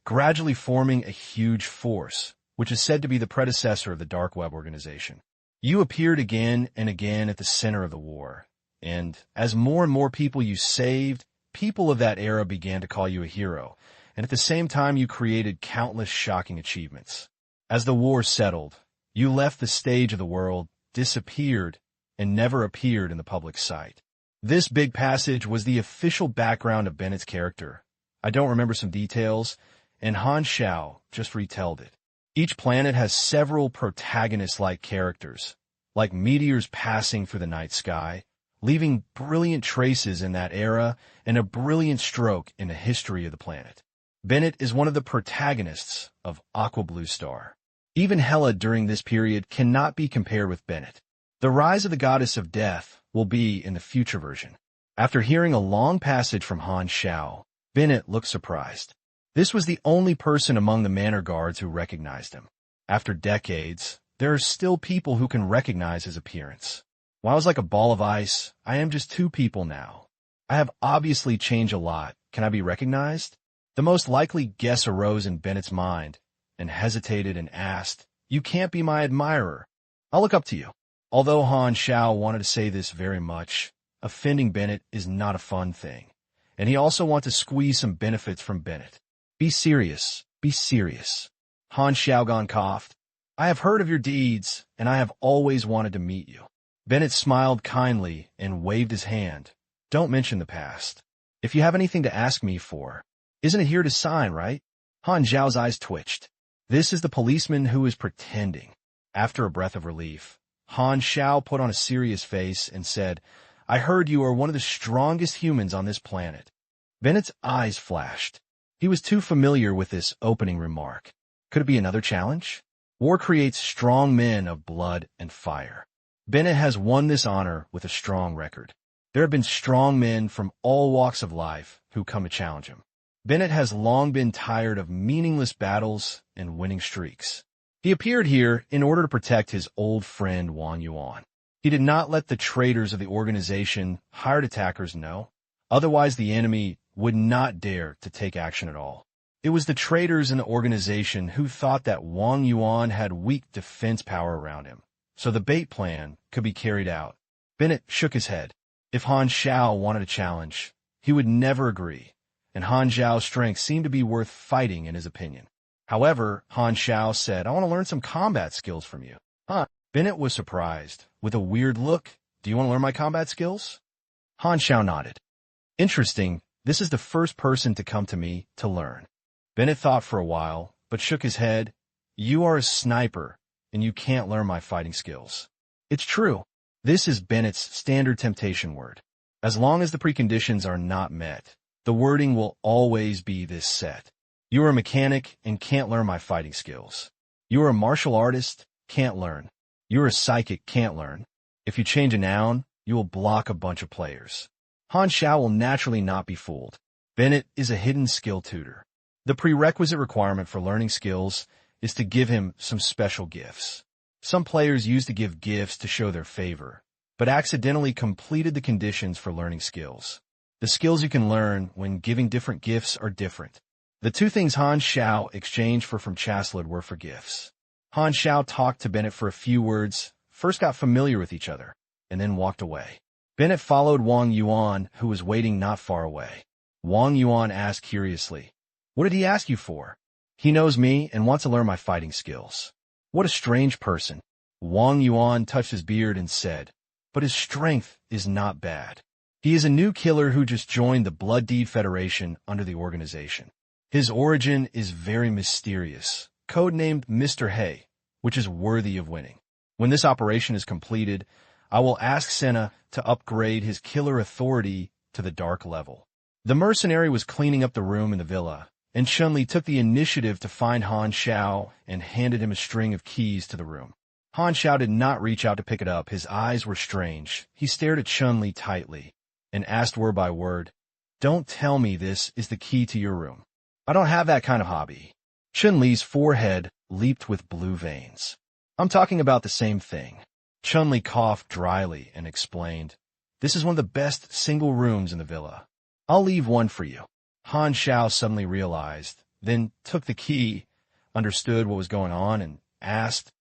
Speaker 1: gradually forming a huge force, which is said to be the predecessor of the Dark Web organization. You appeared again and again at the center of the war, and as more and more people you saved, people of that era began to call you a hero, and at the same time you created countless shocking achievements. As the war settled, you left the stage of the world, disappeared, and never appeared in the public sight. This big passage was the official background of Bennett's character. I don't remember some details, and Han Xiao just retelled it. Each planet has several protagonist-like characters, like meteors passing through the night sky, leaving brilliant traces in that era and a brilliant stroke in the history of the planet. Bennett is one of the protagonists of Aqua Blue Star. Even Hela during this period cannot be compared with Bennett. The rise of the goddess of death will be in the future version. After hearing a long passage from Han Xiao, Bennett looked surprised. This was the only person among the manor guards who recognized him. After decades, there are still people who can recognize his appearance. While I was like a ball of ice, I am just two people now. I have obviously changed a lot. Can I be recognized? The most likely guess arose in Bennett's mind, and hesitated and asked, "You can't be my admirer. I'll look up to you." Although Han Xiao wanted to say this very much, offending Bennett is not a fun thing, and he also wanted to squeeze some benefits from Bennett. Be serious, be serious. Han Xiaogan coughed. I have heard of your deeds, and I have always wanted to meet you. Bennett smiled kindly and waved his hand. Don't mention the past. If you have anything to ask me for, isn't it here to sign, right? Han Xiao's eyes twitched. This is the policeman who is pretending. After a breath of relief, Han Xiao put on a serious face and said, I heard you are one of the strongest humans on this planet. Bennett's eyes flashed. He was too familiar with this opening remark. Could it be another challenge? War creates strong men of blood and fire. Bennett has won this honor with a strong record. There have been strong men from all walks of life who come to challenge him. Bennett has long been tired of meaningless battles and winning streaks. He appeared here in order to protect his old friend Wang Yuan. He did not let the traitors of the organization, hired attackers, know. Otherwise, the enemy would not dare to take action at all. It was the traitors in the organization who thought that Wang Yuan had weak defense power around him, so the bait plan could be carried out. Bennett shook his head. If Han Xiao wanted a challenge, he would never agree, and Han Xiao's strength seemed to be worth fighting in his opinion. However, Han Xiao said, I want to learn some combat skills from you. Huh? Bennett was surprised. With a weird look, do you want to learn my combat skills? Han Xiao nodded. Interesting, this is the first person to come to me to learn. Bennett thought for a while, but shook his head. You are a sniper, and you can't learn my fighting skills. It's true. This is Bennett's standard temptation word. As long as the preconditions are not met, the wording will always be this set. You are a mechanic and can't learn my fighting skills. You are a martial artist, can't learn. You are a psychic, can't learn. If you change a noun, you will block a bunch of players. Han Xiao will naturally not be fooled. Bennett is a hidden skill tutor. The prerequisite requirement for learning skills is to give him some special gifts. Some players used to give gifts to show their favor, but accidentally completed the conditions for learning skills. The skills you can learn when giving different gifts are different. The two things Han Xiao exchanged from Chaslid were for gifts. Han Xiao talked to Bennett for a few words, first got familiar with each other, and then walked away. Bennett followed Wang Yuan, who was waiting not far away. Wang Yuan asked curiously, What did he ask you for? He knows me and wants to learn my fighting skills. What a strange person. Wang Yuan touched his beard and said, But his strength is not bad. He is a new killer who just joined the Blood Deed Federation under the organization. His origin is very mysterious, codenamed Mr. Hay, which is worthy of winning. When this operation is completed, I will ask Senna to upgrade his killer authority to the dark level. The mercenary was cleaning up the room in the villa, and Chun-Li took the initiative to find Han Xiao and handed him a string of keys to the room. Han Xiao did not reach out to pick it up. His eyes were strange. He stared at Chun-Li tightly and asked word by word, Don't tell me this is the key to your room. I don't have that kind of hobby. Chun-Li's forehead leaped with blue veins. I'm talking about the same thing. Chun-Li coughed dryly and explained, This is one of the best single rooms in the villa. I'll leave one for you. Han Xiao suddenly realized, then took the key, understood what was going on, and asked,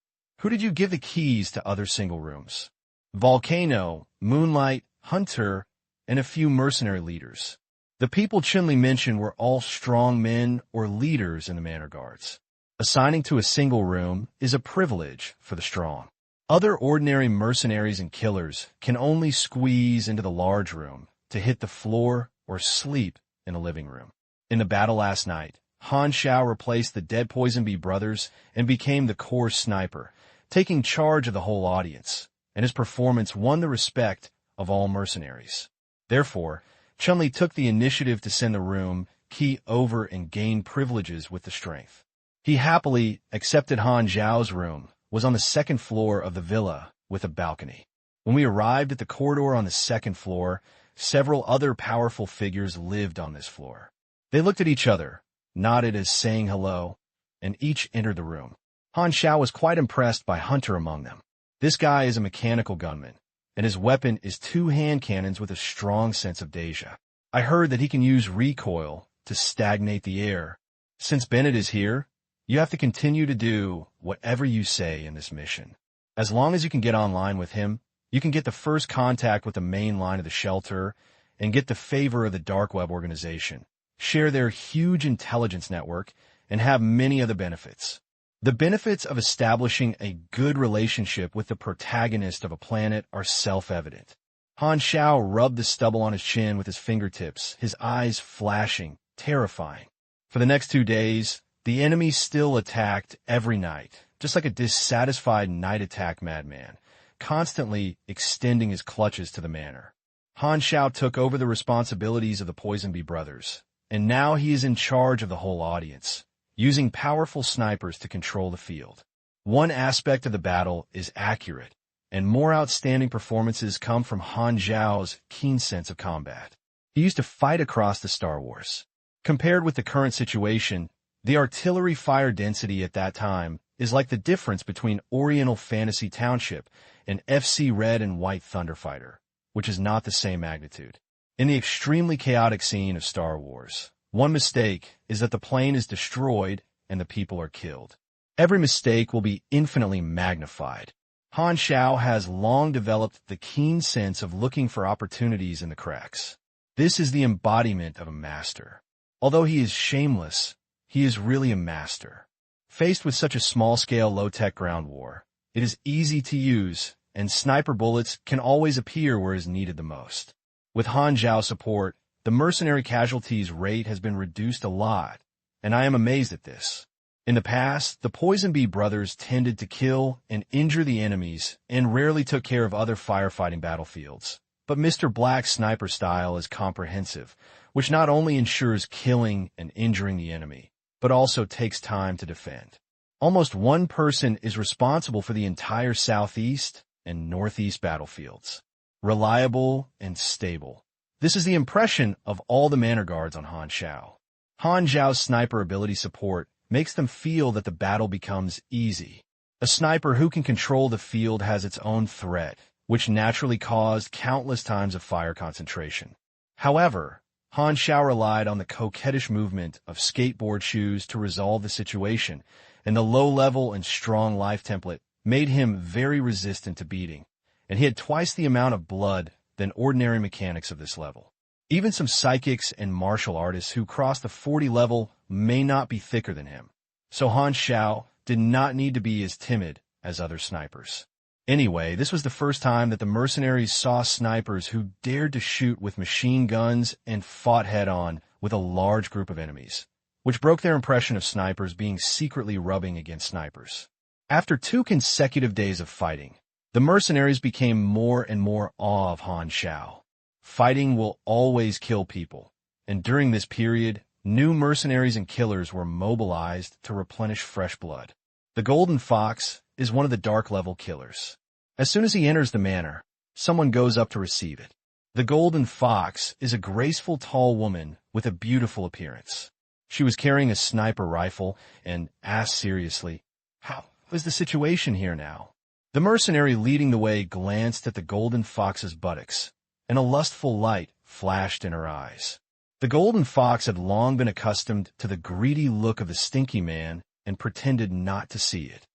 Speaker 1: Who did you give the keys to other single rooms? Volcano, Moonlight, Hunter, and a few mercenary leaders. The people Chinli mentioned were all strong men or leaders in the manor guards. Assigning to a single room is a privilege for the strong. Other ordinary mercenaries and killers can only squeeze into the large room to hit the floor or sleep in a living room. In the battle last night, Han Xiao replaced the dead Poison Bee brothers and became the core sniper, taking charge of the whole audience, and his performance won the respect of all mercenaries. Therefore, Chun-Li took the initiative to send the room key over and gain privileges with the strength. He happily accepted Han Xiao's room, was on the second floor of the villa with a balcony. When we arrived at the corridor on the second floor, several other powerful figures lived on this floor. They looked at each other, nodded as saying hello, and each entered the room. Han Xiao was quite impressed by Hunter among them. This guy is a mechanical gunman, and his weapon is 2 hand cannons with a strong sense of danger. I heard that he can use recoil to stagnate the air. Since Bennett is here, you have to continue to do whatever you say in this mission. As long as you can get online with him, you can get the first contact with the main line of the shelter and get the favor of the dark web organization, share their huge intelligence network, and have many other benefits. The benefits of establishing a good relationship with the protagonist of a planet are self-evident. Han Xiao rubbed the stubble on his chin with his fingertips, his eyes flashing, terrifying. For the next 2 days, the enemy still attacked every night, just like a dissatisfied night attack madman, constantly extending his clutches to the manor. Han Xiao took over the responsibilities of the Poison Bee brothers, and now he is in charge of the whole audience, using powerful snipers to control the field. One aspect of the battle is accurate, and more outstanding performances come from Han Xiao's keen sense of combat. He used to fight across the Star Wars. Compared with the current situation, the artillery fire density at that time is like the difference between Oriental Fantasy Township and FC Red and White Thunderfighter, which is not the same magnitude. In the extremely chaotic scene of Star Wars, one mistake is that the plane is destroyed and the people are killed. Every mistake will be infinitely magnified. Han Xiao has long developed the keen sense of looking for opportunities in the cracks. This is the embodiment of a master. Although he is shameless, he is really a master. Faced with such a small-scale, low-tech ground war, it is easy to use, and sniper bullets can always appear where is needed the most. With Han Xiao's support, the mercenary casualties rate has been reduced a lot, and I am amazed at this. In the past, the Poison Bee brothers tended to kill and injure the enemies and rarely took care of other firefighting battlefields. But Mr. Black's sniper style is comprehensive, which not only ensures killing and injuring the enemy, but also takes time to defend. Almost one person is responsible for the entire southeast and northeast battlefields. Reliable and stable. This is the impression of all the manor guards on Han Xiao. Han Xiao's sniper ability support makes them feel that the battle becomes easy. A sniper who can control the field has its own threat, which naturally caused countless times of fire concentration. However, Han Xiao relied on the coquettish movement of skateboard shoes to resolve the situation, and the low-level and strong life template made him very resistant to beating, and he had twice the amount of blood than ordinary mechanics of this level. Even some psychics and martial artists who cross the 40 level may not be thicker than him, so Han Xiao did not need to be as timid as other snipers. Anyway, this was the first time that the mercenaries saw snipers who dared to shoot with machine guns and fought head-on with a large group of enemies, which broke their impression of snipers being secretly rubbing against snipers. After 2 consecutive days of fighting, the mercenaries became more and more awe of Han Xiao. Fighting will always kill people, and during this period, new mercenaries and killers were mobilized to replenish fresh blood. The Golden Fox is one of the dark-level killers. As soon as he enters the manor, someone goes up to receive it. The Golden Fox is a graceful tall woman with a beautiful appearance. She was carrying a sniper rifle and asked seriously, "How is the situation here now?" The mercenary leading the way glanced at the Golden Fox's buttocks, and a lustful light flashed in her eyes. The Golden Fox had long been accustomed to the greedy look of the Stinky Man and pretended not to see it.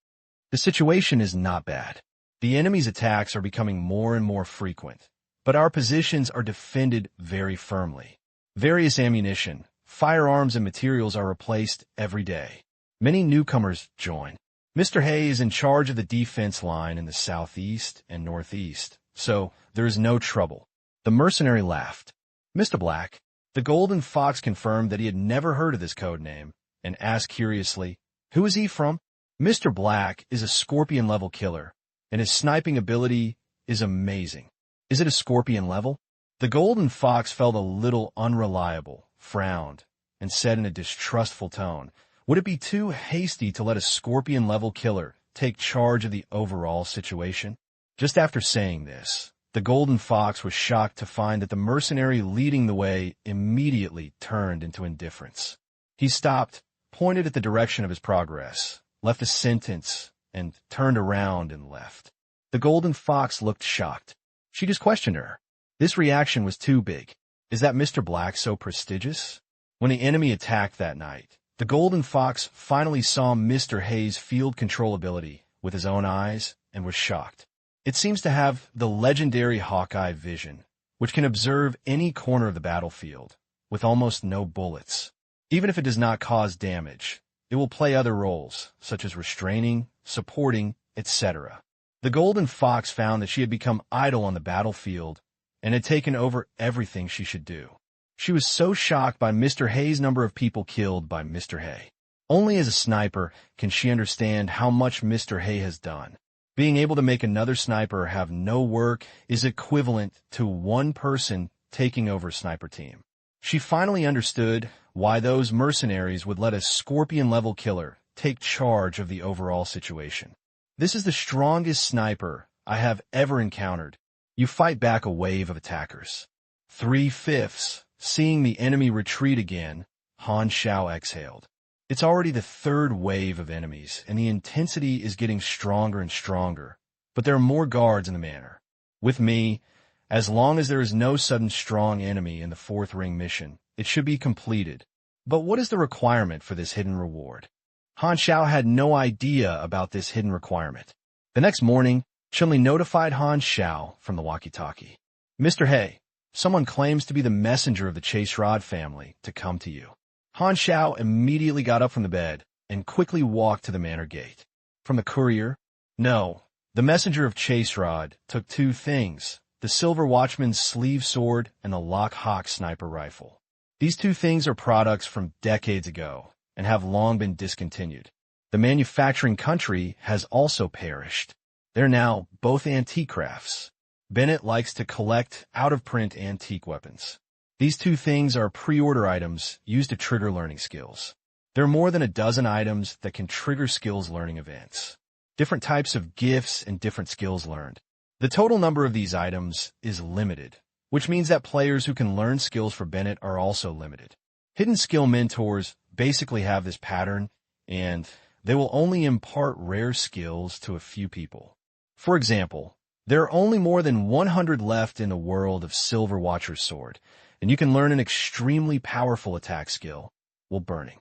Speaker 1: The situation is not bad. The enemy's attacks are becoming more and more frequent, but our positions are defended very firmly. Various ammunition, firearms, and materials are replaced every day. Many newcomers join. Mr. Hay is in charge of the defense line in the southeast and northeast, so there is no trouble. The mercenary laughed. Mr. Black, the Golden Fox, confirmed that he had never heard of this code name and asked curiously, "Who is he from?" Mr. Black is a scorpion level killer, and his sniping ability is amazing. Is it a scorpion level? The Golden Fox felt a little unreliable, frowned, and said in a distrustful tone, "Would it be too hasty to let a scorpion-level killer take charge of the overall situation?" Just after saying this, the Golden Fox was shocked to find that the mercenary leading the way immediately turned into indifference. He stopped, pointed at the direction of his progress, left a sentence, and turned around and left. The Golden Fox looked shocked. She just questioned her. This reaction was too big. Is that Mr. Black so prestigious? When the enemy attacked that night, the Golden Fox finally saw Mr. Hay's field control ability with his own eyes and was shocked. It seems to have the legendary Hawkeye vision, which can observe any corner of the battlefield with almost no bullets. Even if it does not cause damage, it will play other roles, such as restraining, supporting, etc. The Golden Fox found that she had become idle on the battlefield and had taken over everything she should do. She was so shocked by Mr. Hay's number of people killed by Mr. Hay. Only as a sniper can she understand how much Mr. Hay has done. Being able to make another sniper have no work is equivalent to one person taking over a sniper team. She finally understood why those mercenaries would let a scorpion-level killer take charge of the overall situation. This is the strongest sniper I have ever encountered. You fight back a wave of attackers. 3/5. Seeing the enemy retreat again, Han Xiao exhaled. It's already the third wave of enemies, and the intensity is getting stronger and stronger, but there are more guards in the manor. With me, as long as there is no sudden strong enemy in the fourth ring mission, it should be completed. But what is the requirement for this hidden reward? Han Xiao had no idea about this hidden requirement. The next morning, Chun-Li notified Han Xiao from the walkie-talkie. "Mr. Hay, someone claims to be the messenger of the Chase Rod family to come to you." Han Xiao immediately got up from the bed and quickly walked to the manor gate. "From the courier?" "No. The messenger of Chase Rod took two things, the Silver Watchman's sleeve sword and the Lock Hawk sniper rifle. These two things are products from decades ago and have long been discontinued. The manufacturing country has also perished. They're now both antique crafts. Bennett likes to collect out-of-print antique weapons. These two things are pre-order items used to trigger learning skills. There are more than a dozen items that can trigger skills learning events. Different types of gifts and different skills learned. The total number of these items is limited, which means that players who can learn skills for Bennett are also limited. Hidden skill mentors basically have this pattern, and they will only impart rare skills to a few people. For example, there are only more than 100 left in the world of Silver Watcher's Sword, and you can learn an extremely powerful attack skill while burning.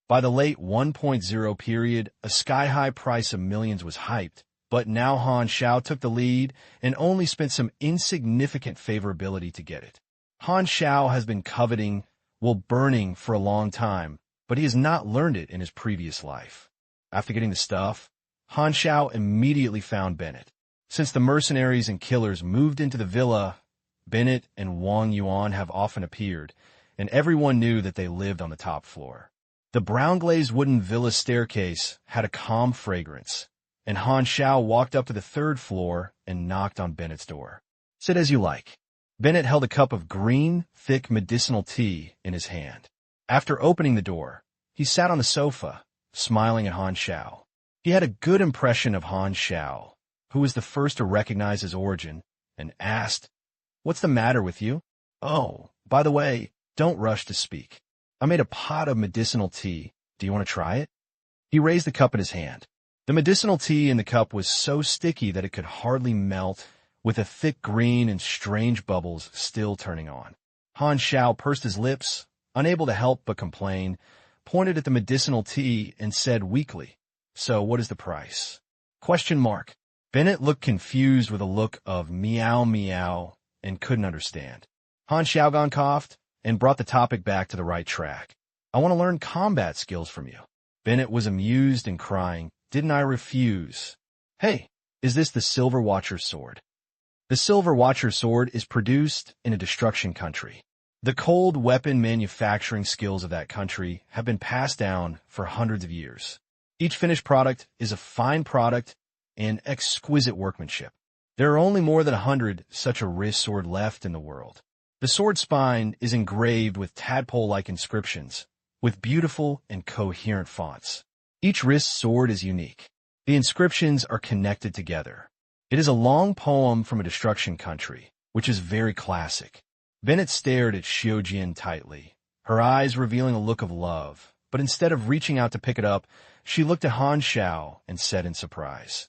Speaker 1: By the late 1.0 period, a sky-high price of millions was hyped, but now Han Xiao took the lead and only spent some insignificant favorability to get it. Han Xiao has been coveting while burning for a long time, but he has not learned it in his previous life. After getting the stuff, Han Xiao immediately found Bennett. Since the mercenaries and killers moved into the villa, Bennett and Wang Yuan have often appeared, and everyone knew that they lived on the top floor. The brown-glazed wooden villa staircase had a calm fragrance, and Han Xiao walked up to the third floor and knocked on Bennett's door. "Sit as you like." Bennett held a cup of green, thick medicinal tea in his hand. After opening the door, he sat on the sofa, smiling at Han Xiao. He had a good impression of Han Xiao, who was the first to recognize his origin, and asked, "What's the matter with you? Oh, by the way, don't rush to speak. I made a pot of medicinal tea. Do you want to try it?" He raised the cup in his hand. The medicinal tea in the cup was so sticky that it could hardly melt, with a thick green and strange bubbles still turning on. Han Xiao pursed his lips, unable to help but complain, pointed at the medicinal tea and said weakly, "So what is the price?" Question mark. Bennett looked confused with a look of meow meow and couldn't understand. Han Xiaogan coughed and brought the topic back to the right track. I want to learn combat skills from you. Bennett was amused and crying. Didn't I refuse? Hey, is this the Silver Watcher sword? The Silver Watcher sword is produced in a destruction country. The cold weapon manufacturing skills of that country have been passed down for hundreds of years. Each finished product is a fine product and exquisite workmanship. There are only more than 100 such a wrist sword left in the world. The sword spine is engraved with tadpole-like inscriptions, with beautiful and coherent fonts. Each wrist sword is unique. The inscriptions are connected together. It is a long poem from a destruction country, which is very classic. Bennett stared at Xiaojian tightly, her eyes revealing a look of love, but instead of reaching out to pick it up, she looked at Han Xiao and said in surprise,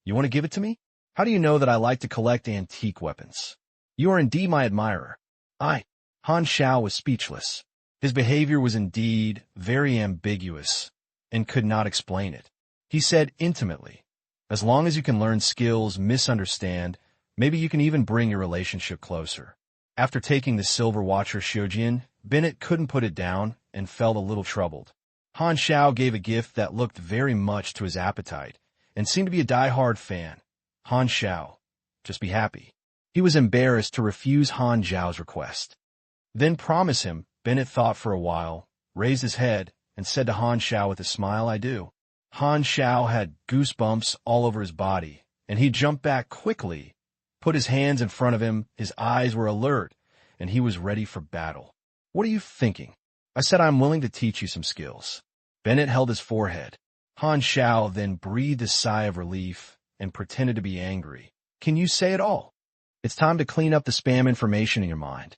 Speaker 1: "You want to give it to me? How do you know that I like to collect antique weapons? You are indeed my admirer." Han Xiao was speechless. His behavior was indeed very ambiguous and could not explain it. He said intimately, "As long as you can learn skills, misunderstand, maybe you can even bring your relationship closer." After taking the Silver Watcher Xiaojian, Bennett couldn't put it down and felt a little troubled. Han Xiao gave a gift that looked very much to his appetite and seemed to be a die-hard fan. Han Xiao, just be happy. He was embarrassed to refuse Han Xiao's request. Then promise him. Bennett thought for a while, raised his head, and said to Han Xiao with a smile, "I do." Han Xiao had goosebumps all over his body, and he jumped back quickly, put his hands in front of him, his eyes were alert, and he was ready for battle. "What are you thinking?" "I said I'm willing to teach you some skills." Bennett held his forehead. Han Xiao then breathed a sigh of relief and pretended to be angry. "Can you say it all? It's time to clean up the spam information in your mind."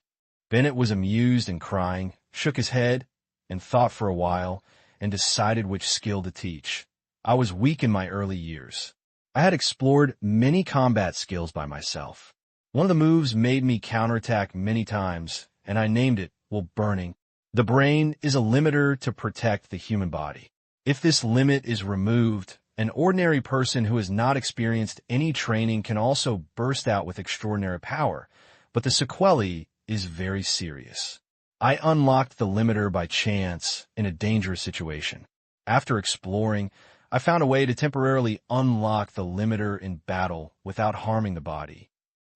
Speaker 1: Bennett was amused and crying, shook his head, and thought for a while, and decided which skill to teach. I was weak in my early years. I had explored many combat skills by myself. One of the moves made me counterattack many times, and I named it, burning. The brain is a limiter to protect the human body. If this limit is removed, an ordinary person who has not experienced any training can also burst out with extraordinary power, but the sequelae is very serious. I unlocked the limiter by chance in a dangerous situation. After exploring, I found a way to temporarily unlock the limiter in battle without harming the body.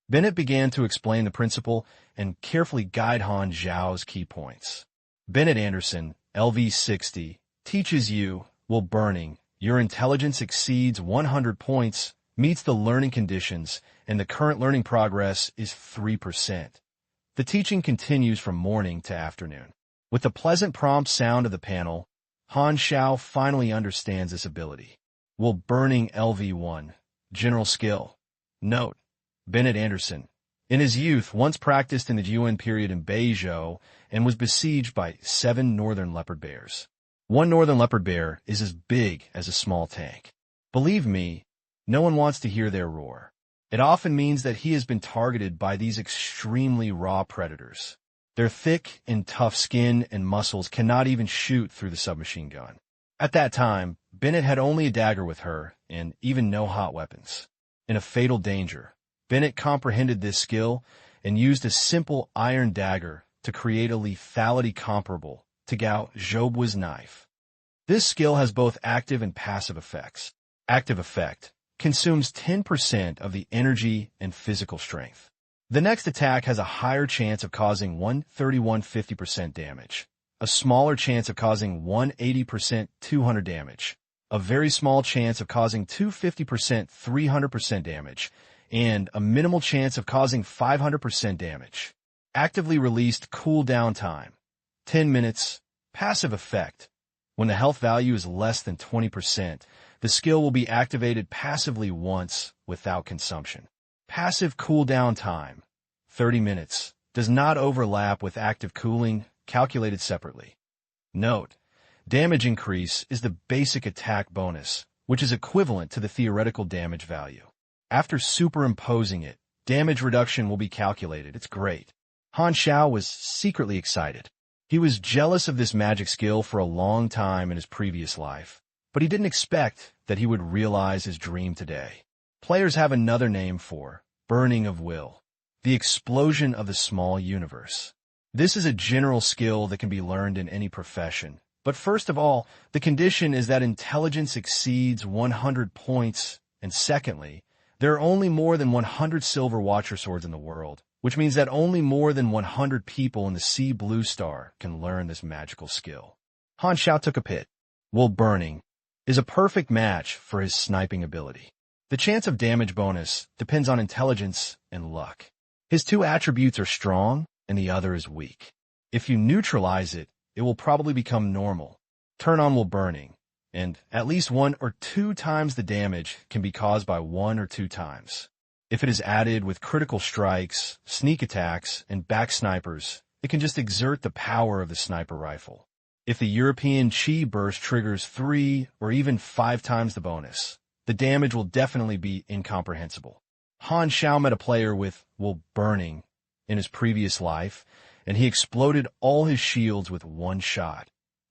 Speaker 1: Bennett began to explain the principle and carefully guide Han Xiao's key points. Bennett Anderson, LV60, teaches you, burning. Your intelligence exceeds 100 points, meets the learning conditions, and the current learning progress is 3%. The teaching continues from morning to afternoon. With the pleasant prompt sound of the panel, Han Xiao finally understands this ability. Burning LV1. General skill. Note: Bennett Anderson. In his youth, once practiced in the Yuan period in Beizhou and was besieged by 7 northern leopard bears. One northern leopard bear is as big as a small tank. Believe me, no one wants to hear their roar. It often means that he has been targeted by these extremely raw predators. Their thick and tough skin and muscles cannot even shoot through the submachine gun. At that time, Bennett had only a dagger with her and even no hot weapons. In a fatal danger, Bennett comprehended this skill and used a simple iron dagger to create a lethality comparable to Gao Zhoubu's knife. This skill has both active and passive effects. Active effect consumes 10% of the energy and physical strength. The next attack has a higher chance of causing 130-150% damage, a smaller chance of causing 180% 200 damage, a very small chance of causing 250% 300% damage, and a minimal chance of causing 500% damage. Actively released cooldown time, 10 minutes. Passive effect. When the health value is less than 20%, the skill will be activated passively once without consumption. Passive cooldown time, 30 minutes, does not overlap with active cooling, calculated separately. Note: damage increase is the basic attack bonus, which is equivalent to the theoretical damage value. After superimposing it, damage reduction will be calculated. It's great. Han Xiao was secretly excited. He was jealous of this magic skill for a long time in his previous life, but he didn't expect that he would realize his dream today. Players have another name for burning of will, the explosion of the small universe. This is a general skill that can be learned in any profession. But first of all, the condition is that intelligence exceeds 100 points, and secondly, there are only more than 100 silver Watcher swords in the world, which means that only more than 100 people in the Sea Blue Star can learn this magical skill. Han Xiao took a pit. Wool burning is a perfect match for his sniping ability. The chance of damage bonus depends on intelligence and luck. His two attributes are strong, and the other is weak. If you neutralize it, it will probably become normal. Turn on wool burning, and at least 1 or 2 times the damage can be caused by 1 or 2 times. If it is added with critical strikes, sneak attacks, and back snipers, it can just exert the power of the sniper rifle. If the European Chi burst triggers 3 or even 5 times the bonus, the damage will definitely be incomprehensible. Han Xiao met a player with wool burning in his previous life, and he exploded all his shields with 1 shot,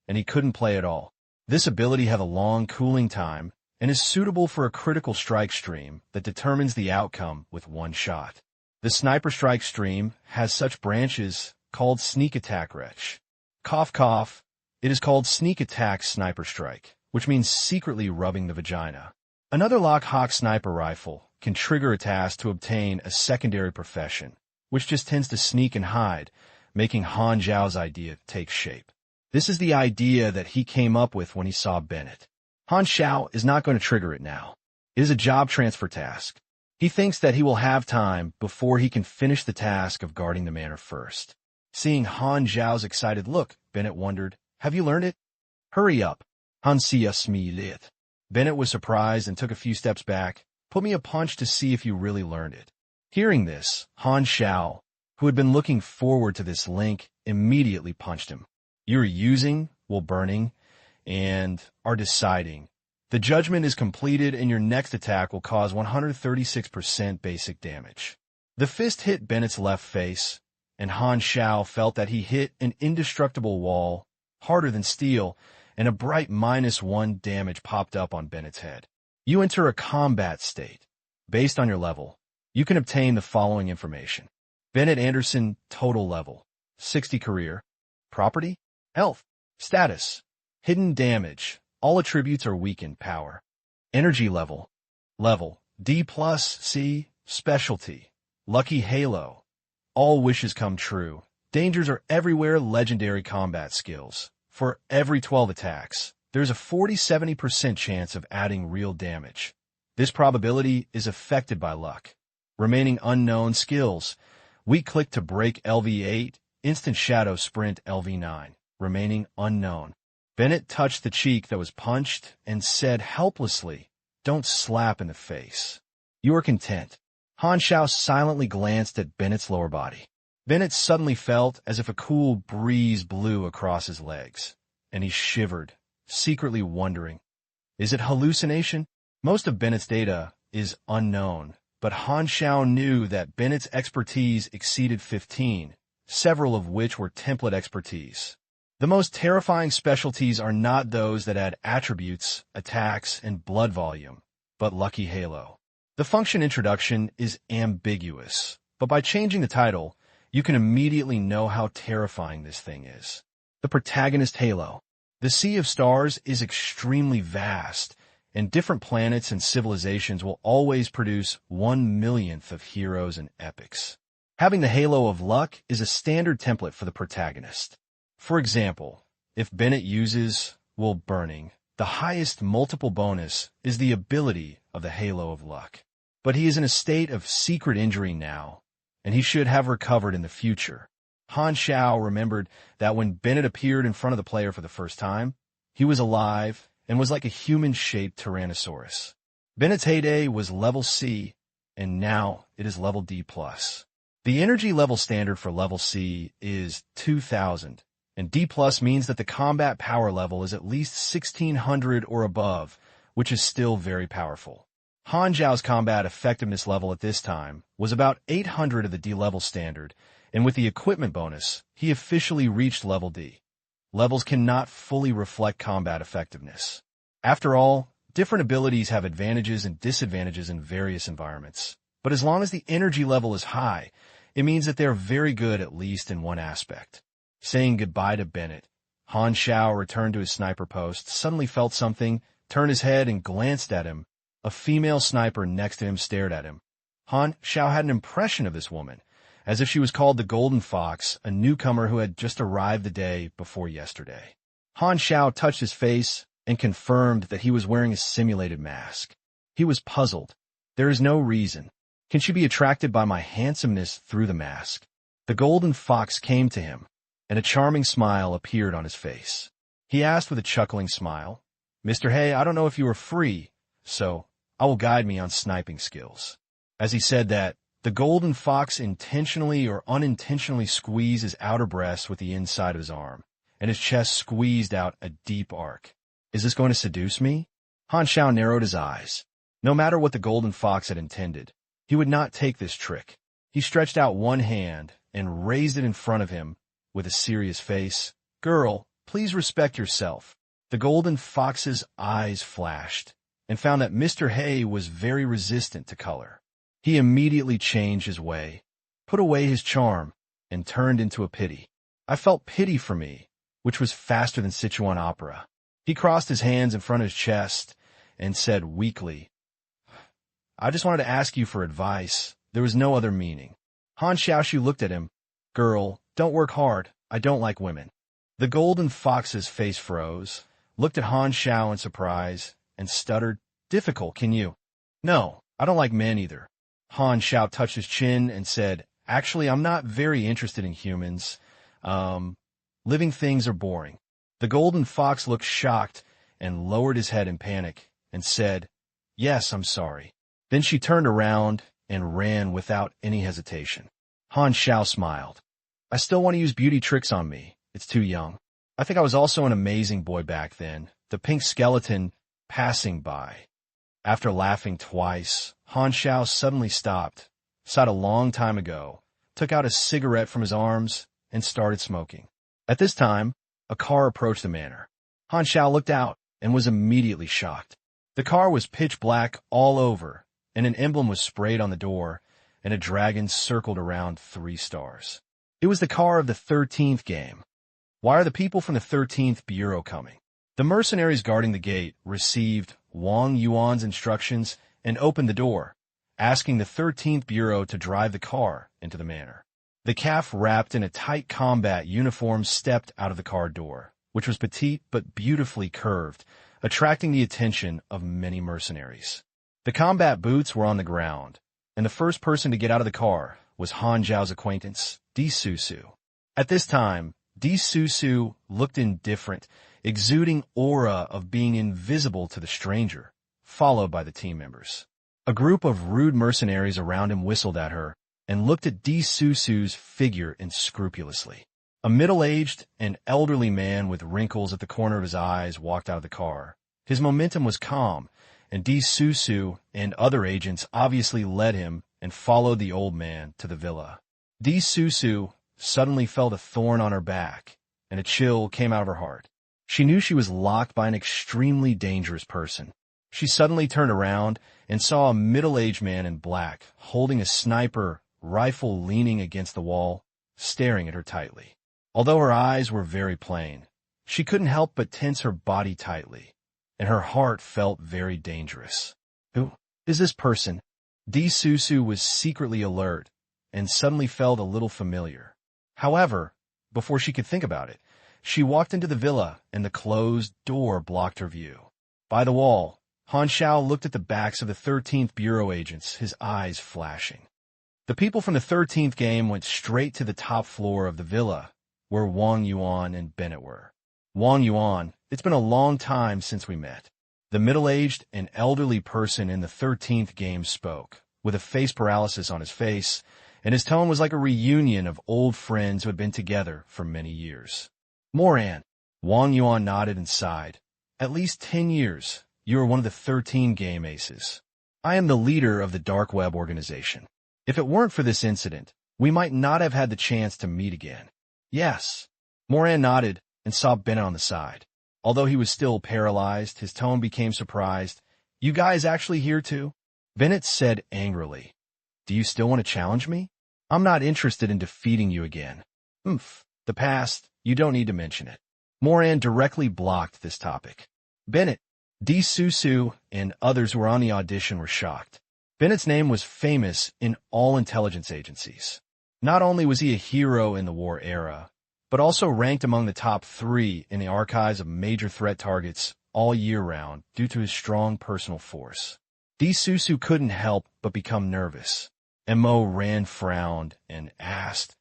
Speaker 1: and he couldn't play at all. This ability has a long cooling time and is suitable for a critical strike stream that determines the outcome with 1 shot. The sniper strike stream has such branches called sneak attack wretch. Cough cough, it is called sneak attack sniper strike, which means secretly rubbing the vagina. Another Lockhawk sniper rifle can trigger a task to obtain a secondary profession, which just tends to sneak and hide, making Han Xiao's idea take shape. This is the idea that he came up with when he saw Bennett. Han Xiao is not going to trigger it now. It is a job transfer task. He thinks that he will have time before he can finish the task of guarding the manor first. Seeing Han Xiao's excited look, Bennett wondered, "Have you learned it?" "Hurry up." Han Xiao smiled. Bennett was surprised and took a few steps back. "Put me a punch to see if you really learned it." Hearing this, Han Xiao, who had been looking forward to this link, immediately punched him. "You're using wool burning and are deciding. The judgment is completed and your next attack will cause 136% basic damage." The fist hit Bennett's left face, and Han Xiao felt that he hit an indestructible wall, harder than steel, and a bright -1 damage popped up on Bennett's head. You enter a combat state. Based on your level, you can obtain the following information. Bennett Anderson, total level, 60 career, property, health, status, hidden damage, all attributes are weakened power. Energy level, D+, C, specialty, lucky halo, all wishes come true. Dangers are everywhere, legendary combat skills. For every 12 attacks, there's a 40-70% chance of adding real damage. This probability is affected by luck. Remaining unknown skills. Weak click to break LV8, instant shadow sprint LV9. Remaining unknown. Bennett touched the cheek that was punched and said helplessly, "Don't slap in the face." "You are content." Han Xiao silently glanced at Bennett's lower body. Bennett suddenly felt as if a cool breeze blew across his legs, and he shivered, secretly wondering, is it hallucination? Most of Bennett's data is unknown, but Han Xiao knew that Bennett's expertise exceeded 15, several of which were template expertise. The most terrifying specialties are not those that add attributes, attacks, and blood volume, but Lucky Halo. The function introduction is ambiguous, but by changing the title, you can immediately know how terrifying this thing is. The protagonist Halo. The Sea of Stars is extremely vast, and different planets and civilizations will always produce 1/1,000,000th of heroes and epics. Having the Halo of Luck is a standard template for the protagonist. For example, if Bennett uses wool burning, the highest multiple bonus is the ability of the Halo of Luck. But he is in a state of secret injury now, and he should have recovered in the future. Han Xiao remembered that when Bennett appeared in front of the player for the first time, he was alive and was like a human-shaped Tyrannosaurus. Bennett's heyday was level C, and now it is level D+. The energy level standard for level C is 2000, and D+ means that the combat power level is at least 1600 or above, which is still very powerful. Han Xiao's combat effectiveness level at this time was about 800 of the D level standard, and with the equipment bonus, he officially reached level D. Levels cannot fully reflect combat effectiveness. After all, different abilities have advantages and disadvantages in various environments, but as long as the energy level is high, It means that they're very good at least in one aspect. Saying goodbye to Bennett, Han Xiao returned to his sniper post, suddenly felt something, turned his head and glanced at him. A female sniper next to him stared at him. Han Xiao had an impression of this woman, as if she was called the Golden Fox, a newcomer who had just arrived the day before yesterday. Han Xiao touched his face and confirmed that he was wearing a simulated mask. He was puzzled. There is no reason. Can she be attracted by my handsomeness through the mask? The Golden Fox came to him, and a charming smile appeared on his face. He asked with a chuckling smile, "Mr. Hay, I don't know if you are free, so I will guide me on sniping skills." As he said that, the Golden Fox intentionally or unintentionally squeezed his outer breast with the inside of his arm, and his chest squeezed out a deep arc. Is this going to seduce me? Han Xiao narrowed his eyes. No matter what the Golden Fox had intended, he would not take this trick. He stretched out one hand and raised it in front of him with a serious face. "Girl, please respect yourself." The Golden Fox's eyes flashed and found that Mr. Hay was very resistant to color. He immediately changed his way, put away his charm, and turned into a pity. I felt pity for me, which was faster than Sichuan opera. He crossed his hands in front of his chest and said weakly, "I just wanted to ask you for advice. There was no other meaning." Han Xiaoshu looked at him. "Girl, don't work hard. I don't like women." The Golden Fox's face froze, looked at Han Xiao in surprise, and stuttered, "Difficult, can you?" "No, I don't like men either." Han Xiao touched his chin and said, "Actually, I'm not very interested in humans. Living things are boring." The Golden Fox looked shocked and lowered his head in panic and said, "Yes, I'm sorry." Then she turned around and ran without any hesitation. Han Xiao smiled. "I still want to use beauty tricks on me. It's too young. I think I was also an amazing boy back then, the pink skeleton passing by." After laughing twice, Han Xiao suddenly stopped, sighed a long time ago, took out a cigarette from his arms, and started smoking. At this time, a car approached the manor. Han Xiao looked out and was immediately shocked. The car was pitch black all over, and an emblem was sprayed on the door, and a dragon circled around 3 stars. It was the car of the 13th game. Why are the people from the 13th Bureau coming? The mercenaries guarding the gate received Wang Yuan's instructions and opened the door, asking the 13th Bureau to drive the car into the manor. The calf wrapped in a tight combat uniform stepped out of the car door, which was petite but beautifully curved, attracting the attention of many mercenaries. The combat boots were on the ground, and the first person to get out of the car was Han Zhao's acquaintance, Di Susu. At this time, Di Susu looked indifferent, exuding aura of being invisible to the stranger, followed by the team members. A group of rude mercenaries around him whistled at her and looked at Di Susu's figure unscrupulously. A middle-aged and elderly man with wrinkles at the corner of his eyes walked out of the car. His momentum was calm, and Di Susu and other agents obviously led him and followed the old man to the villa. Di Susu suddenly felt a thorn on her back, and a chill came out of her heart. She knew she was locked by an extremely dangerous person. She suddenly turned around and saw a middle-aged man in black, holding a sniper rifle leaning against the wall, staring at her tightly. Although her eyes were very plain, she couldn't help but tense her body tightly, and her heart felt very dangerous. Who is this person? Di Susu was secretly alert and suddenly felt a little familiar. However, before she could think about it, she walked into the villa and the closed door blocked her view. By the wall, Han Xiao looked at the backs of the 13th Bureau agents, his eyes flashing. The people from the 13th game went straight to the top floor of the villa, where Wang Yuan and Bennett were. Wang Yuan, it's been a long time since we met. The middle-aged and elderly person in the 13th game spoke, with a face paralysis on his face, and his tone was like a reunion of old friends who had been together for many years. Moran. Wang Yuan nodded and sighed. At least 10 years. You are one of the 13 game aces. I am the leader of the dark web organization. If it weren't for this incident, we might not have had the chance to meet again. Yes. Moran nodded and saw Bennett on the side. Although he was still paralyzed, his tone became surprised. You guys actually here too? Bennett said angrily. Do you still want to challenge me? I'm not interested in defeating you again. The past, you don't need to mention it. Moran directly blocked this topic. Bennett, D. Susu, and others who were on the audition were shocked. Bennett's name was famous in all intelligence agencies. Not only was he a hero in the war era, but also ranked among the top 3 in the archives of major threat targets all year round due to his strong personal force. D. Susu couldn't help but become nervous. Mo Ran frowned and asked,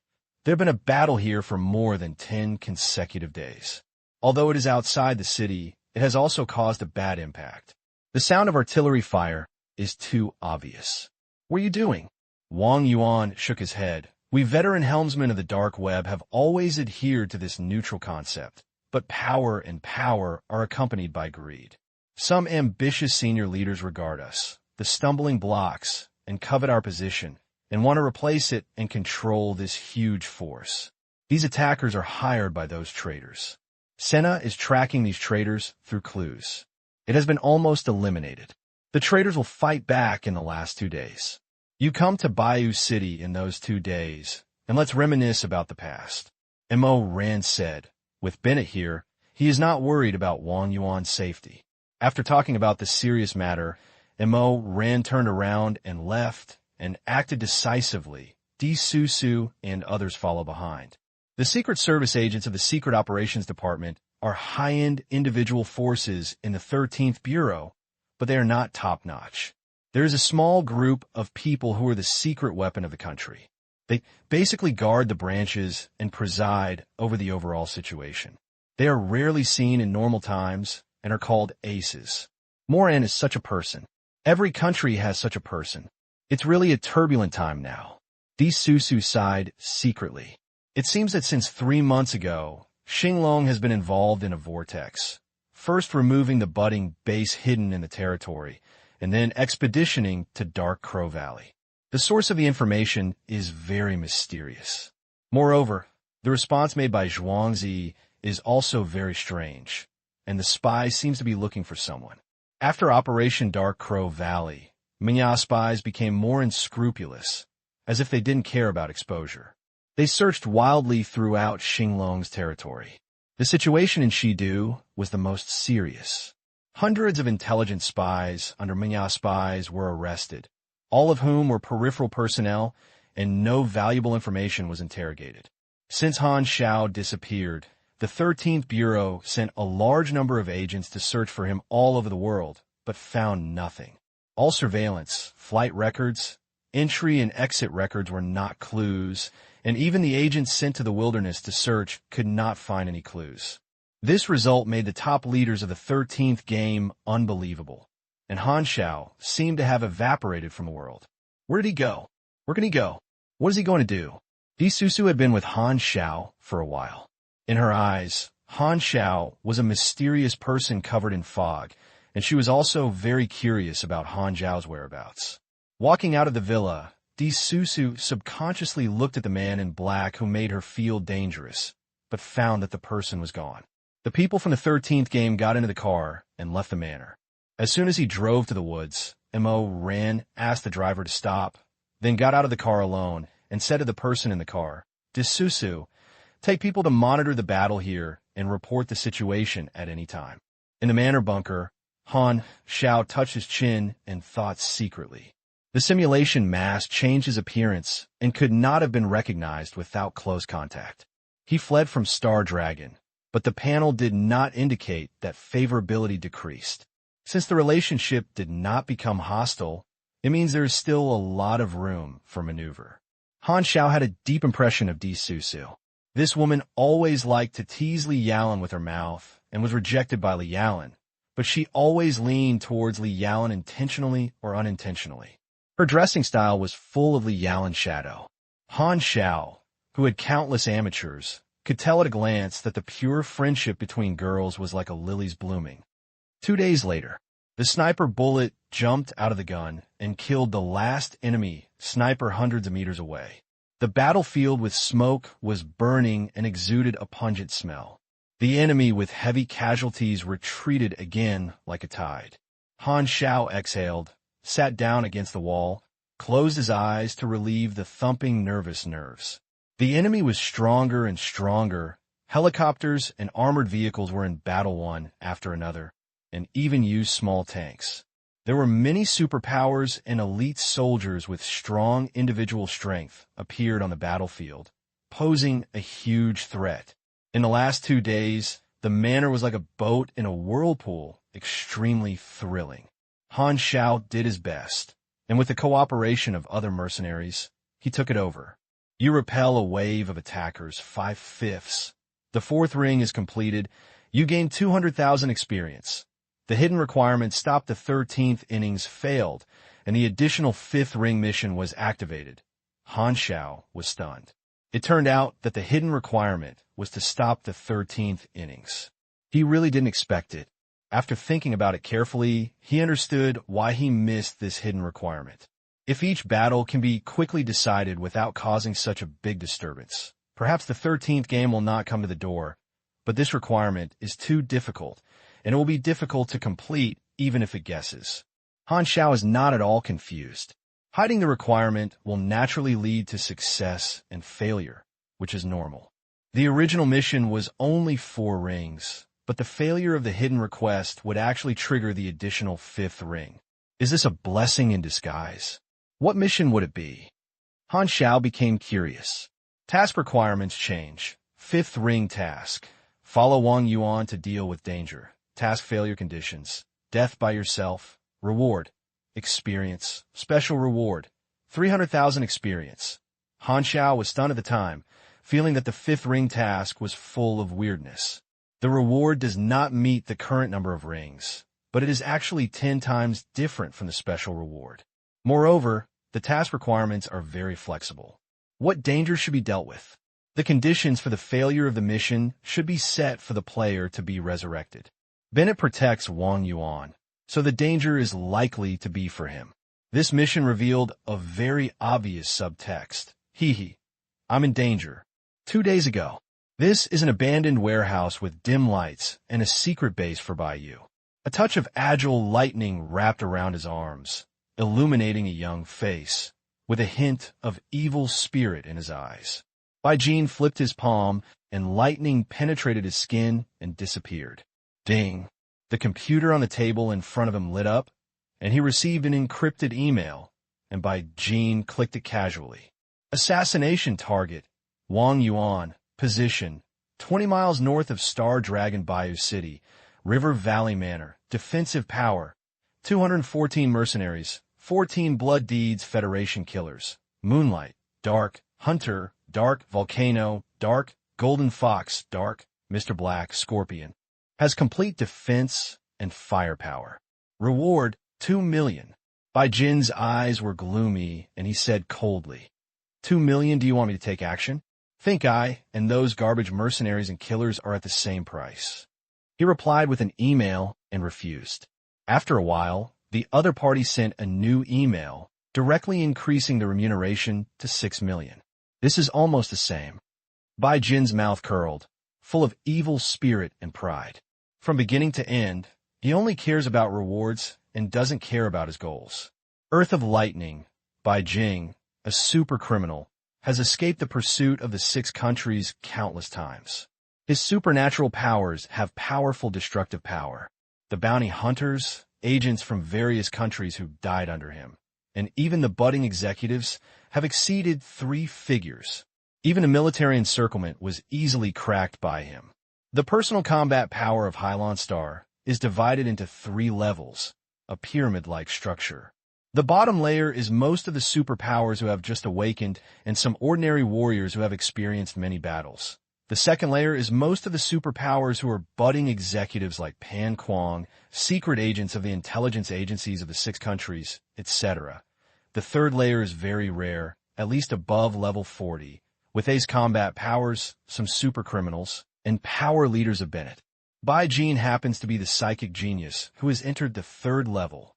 Speaker 1: "There had been a battle here for more than 10 consecutive days. Although it is outside the city, it has also caused a bad impact. The sound of artillery fire is too obvious." "What are you doing?" Wang Yuan shook his head. "We veteran helmsmen of the dark web have always adhered to this neutral concept, but power and power are accompanied by greed. Some ambitious senior leaders regard us, the stumbling blocks, and covet our position, and want to replace it and control this huge force. These attackers are hired by those traitors. Senna is tracking these traitors through clues. It has been almost eliminated. The traitors will fight back in the last 2 days. You come to Bayou City in those 2 days, and let's reminisce about the past." Mo Ran said. With Bennett here, he is not worried about Wang Yuan's safety. After talking about this serious matter, Mo Ran turned around and left and acted decisively. D. Susu and others follow behind. The Secret Service agents of the Secret Operations Department are high-end individual forces in the 13th Bureau, but they are not top-notch. There is a small group of people who are the secret weapon of the country. They basically guard the branches and preside over the overall situation. They are rarely seen in normal times and are called aces. Moran is such a person. Every country has such a person. It's really a turbulent time now. D. Susu sighed secretly. It seems that since 3 months ago, Xinglong has been involved in a vortex, first removing the budding base hidden in the territory, and then expeditioning to Dark Crow Valley. The source of the information is very mysterious. Moreover, the response made by Zhuangzi is also very strange, and the spy seems to be looking for someone. After Operation Dark Crow Valley, mechas spies became more unscrupulous, as if they didn't care about exposure. They searched wildly throughout Xinglong's territory. The situation in Shidu was the most serious. Hundreds of intelligence spies under mechas spies were arrested, all of whom were peripheral personnel, and no valuable information was interrogated. Since Han Xiao disappeared, the 13th Bureau sent a large number of agents to search for him all over the world, but found nothing. All surveillance, flight records, entry and exit records were not clues, and even the agents sent to the wilderness to search could not find any clues. This result made the top leaders of the 13th game unbelievable, and Han Xiao seemed to have evaporated from the world. Where did he go? Where can he go? What is he going to do? D. Susu had been with Han Xiao for a while. In her eyes, Han Xiao was a mysterious person covered in fog, and she was also very curious about Han Xiao's whereabouts. Walking out of the villa, D. Susu subconsciously looked at the man in black who made her feel dangerous, but found that the person was gone. The people from the 13th game got into the car and left the manor. As soon as he drove to the woods, Mo Ran asked the driver to stop, then got out of the car alone and said to the person in the car, "Susu, take people to monitor the battle here and report the situation at any time." In the manor bunker, Han Xiao touched his chin and thought secretly. The simulation mask changed his appearance and could not have been recognized without close contact. He fled from Star Dragon, but the panel did not indicate that favorability decreased. Since the relationship did not become hostile, it means there is still a lot of room for maneuver. Han Xiao had a deep impression of D. Susu. This woman always liked to tease Li Yalan with her mouth and was rejected by Li Yalan, but she always leaned towards Li Yalan intentionally or unintentionally. Her dressing style was full of Li Yalan's shadow. Han Xiao, who had countless amateurs, could tell at a glance that the pure friendship between girls was like a lily's blooming. 2 days later, the sniper bullet jumped out of the gun and killed the last enemy sniper hundreds of meters away. The battlefield with smoke was burning and exuded a pungent smell. The enemy with heavy casualties retreated again like a tide. Han Xiao exhaled, sat down against the wall, closed his eyes to relieve the thumping nervous nerves. The enemy was stronger and stronger. Helicopters and armored vehicles were in battle one after another, and even used small tanks. There were many superpowers and elite soldiers with strong individual strength appeared on the battlefield, posing a huge threat. In the last 2 days, the manor was like a boat in a whirlpool, extremely thrilling. Han Xiao did his best, and with the cooperation of other mercenaries, he took it over. You repel a wave of attackers 5/5. The 4th ring is completed. You gain 200,000 experience. The hidden requirement stopped the 13th innings failed, and the additional 5th ring mission was activated. Han Xiao was stunned. It turned out that the hidden requirement was to stop the 13th innings. He really didn't expect it. After thinking about it carefully, he understood why he missed this hidden requirement. If each battle can be quickly decided without causing such a big disturbance, perhaps the 13th game will not come to the door, but this requirement is too difficult, and it will be difficult to complete even if it guesses. Han Xiao is not at all confused. Hiding the requirement will naturally lead to success and failure, which is normal. The original mission was only 4 rings, but the failure of the hidden request would actually trigger the additional 5th ring. Is this a blessing in disguise? What mission would it be? Han Xiao became curious. Task requirements change. 5th ring task. Follow Wang Yuan to deal with danger. Task failure conditions. Death by yourself. Reward. Experience. Special reward. 300,000 experience. Han Xiao was stunned at the time, feeling that the 5th ring task was full of weirdness. The reward does not meet the current number of rings, but it is actually 10 times different from the special reward. Moreover, the task requirements are very flexible. What danger should be dealt with? The conditions for the failure of the mission should be set for the player to be resurrected. Bennett protects Wang Yuan, so the danger is likely to be for him. This mission revealed a very obvious subtext. Hee, I'm in danger. 2 days ago. This is an abandoned warehouse with dim lights and a secret base for Baiyu. A touch of agile lightning wrapped around his arms, illuminating a young face, with a hint of evil spirit in his eyes. Baijin flipped his palm, and lightning penetrated his skin and disappeared. Ding! The computer on the table in front of him lit up, and he received an encrypted email, and Baijin clicked it casually. Assassination target, Wang Yuan. Position, 20 miles north of Star Dragon Bayou City, River Valley Manor, defensive power, 214 mercenaries, 14 blood deeds Federation killers, Moonlight, Dark, Hunter, Dark, Volcano, Dark, Golden Fox, Dark, Mr. Black, Scorpion. Has complete defense and firepower. Reward, 2 million. Baijin's eyes were gloomy, and he said coldly, 2 million, do you want me to take action? Think I and those garbage mercenaries and killers are at the same price. He replied with an email and refused. After a while, the other party sent a new email, directly increasing the remuneration to 6 million. This is almost the same. Baijin's mouth curled, full of evil spirit and pride. From beginning to end, he only cares about rewards and doesn't care about his goals. Earth of Lightning, Baijin, a super criminal, has escaped the pursuit of the 6 countries countless times. His supernatural powers have powerful destructive power. The bounty hunters, agents from various countries who died under him, and even the budding executives have exceeded 3 figures. Even a military encirclement was easily cracked by him. The personal combat power of Hylon Star is divided into 3 levels, a pyramid-like structure. The bottom layer is most of the superpowers who have just awakened and some ordinary warriors who have experienced many battles. The second layer is most of the superpowers who are budding executives like Pan Kwang, secret agents of the intelligence agencies of the 6 countries, etc. The third layer is very rare, at least above level 40, with ace combat powers, some super criminals, and power leaders of Bennett. Baijin happens to be the psychic genius who has entered the 3rd level.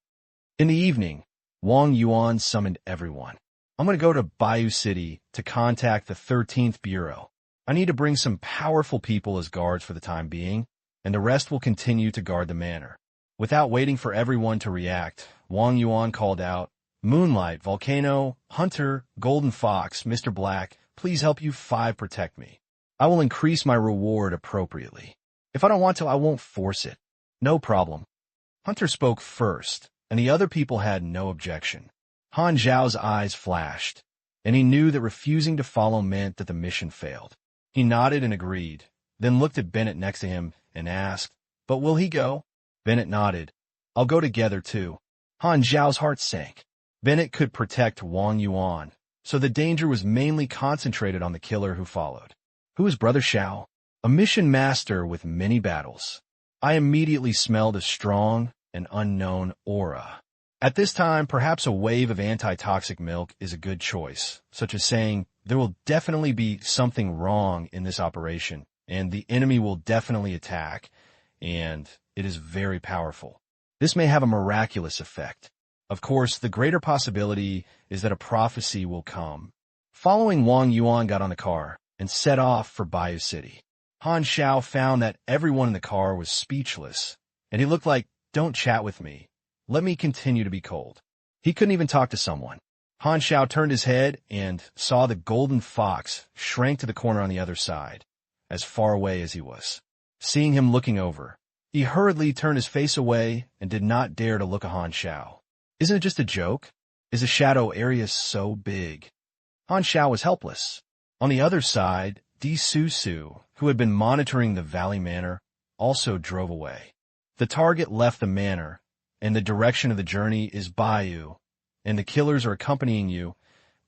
Speaker 1: In the evening, Wang Yuan summoned everyone. I'm going to go to Bayou City to contact the 13th Bureau. I need to bring some powerful people as guards for the time being, and the rest will continue to guard the manor. Without waiting for everyone to react, Wang Yuan called out, Moonlight, Volcano, Hunter, Golden Fox, Mr. Black, please help you 5 protect me. I will increase my reward appropriately. If I don't want to, I won't force it. No problem. Hunter spoke first, and the other people had no objection. Han Xiao's eyes flashed, and he knew that refusing to follow meant that the mission failed. He nodded and agreed, then looked at Bennett next to him and asked, "But will he go?" Bennett nodded. "I'll go together, too." Han Xiao's heart sank. Bennett could protect Wang Yuan, so the danger was mainly concentrated on the killer who followed. Who is Brother Xiao? A mission master with many battles. I immediately smelled a strong and unknown aura. At this time, perhaps a wave of antitoxic milk is a good choice, such as saying, there will definitely be something wrong in this operation, and the enemy will definitely attack, and it is very powerful. This may have a miraculous effect. Of course, the greater possibility is that a prophecy will come. Following, Wang Yuan got on the car and set off for Bayou City. Han Xiao found that everyone in the car was speechless, and he looked like, "Don't chat with me. Let me continue to be cold." He couldn't even talk to someone. Han Xiao turned his head and saw the Golden Fox shrank to the corner on the other side, as far away as he was. Seeing him looking over, he hurriedly turned his face away and did not dare to look at Han Xiao. Isn't it just a joke? Is the shadow area so big? Han Xiao was helpless. On the other side, Di Su Su, who had been monitoring the Valley Manor, also drove away. The target left the manor, and the direction of the journey is Bayou, and the killers are accompanying you.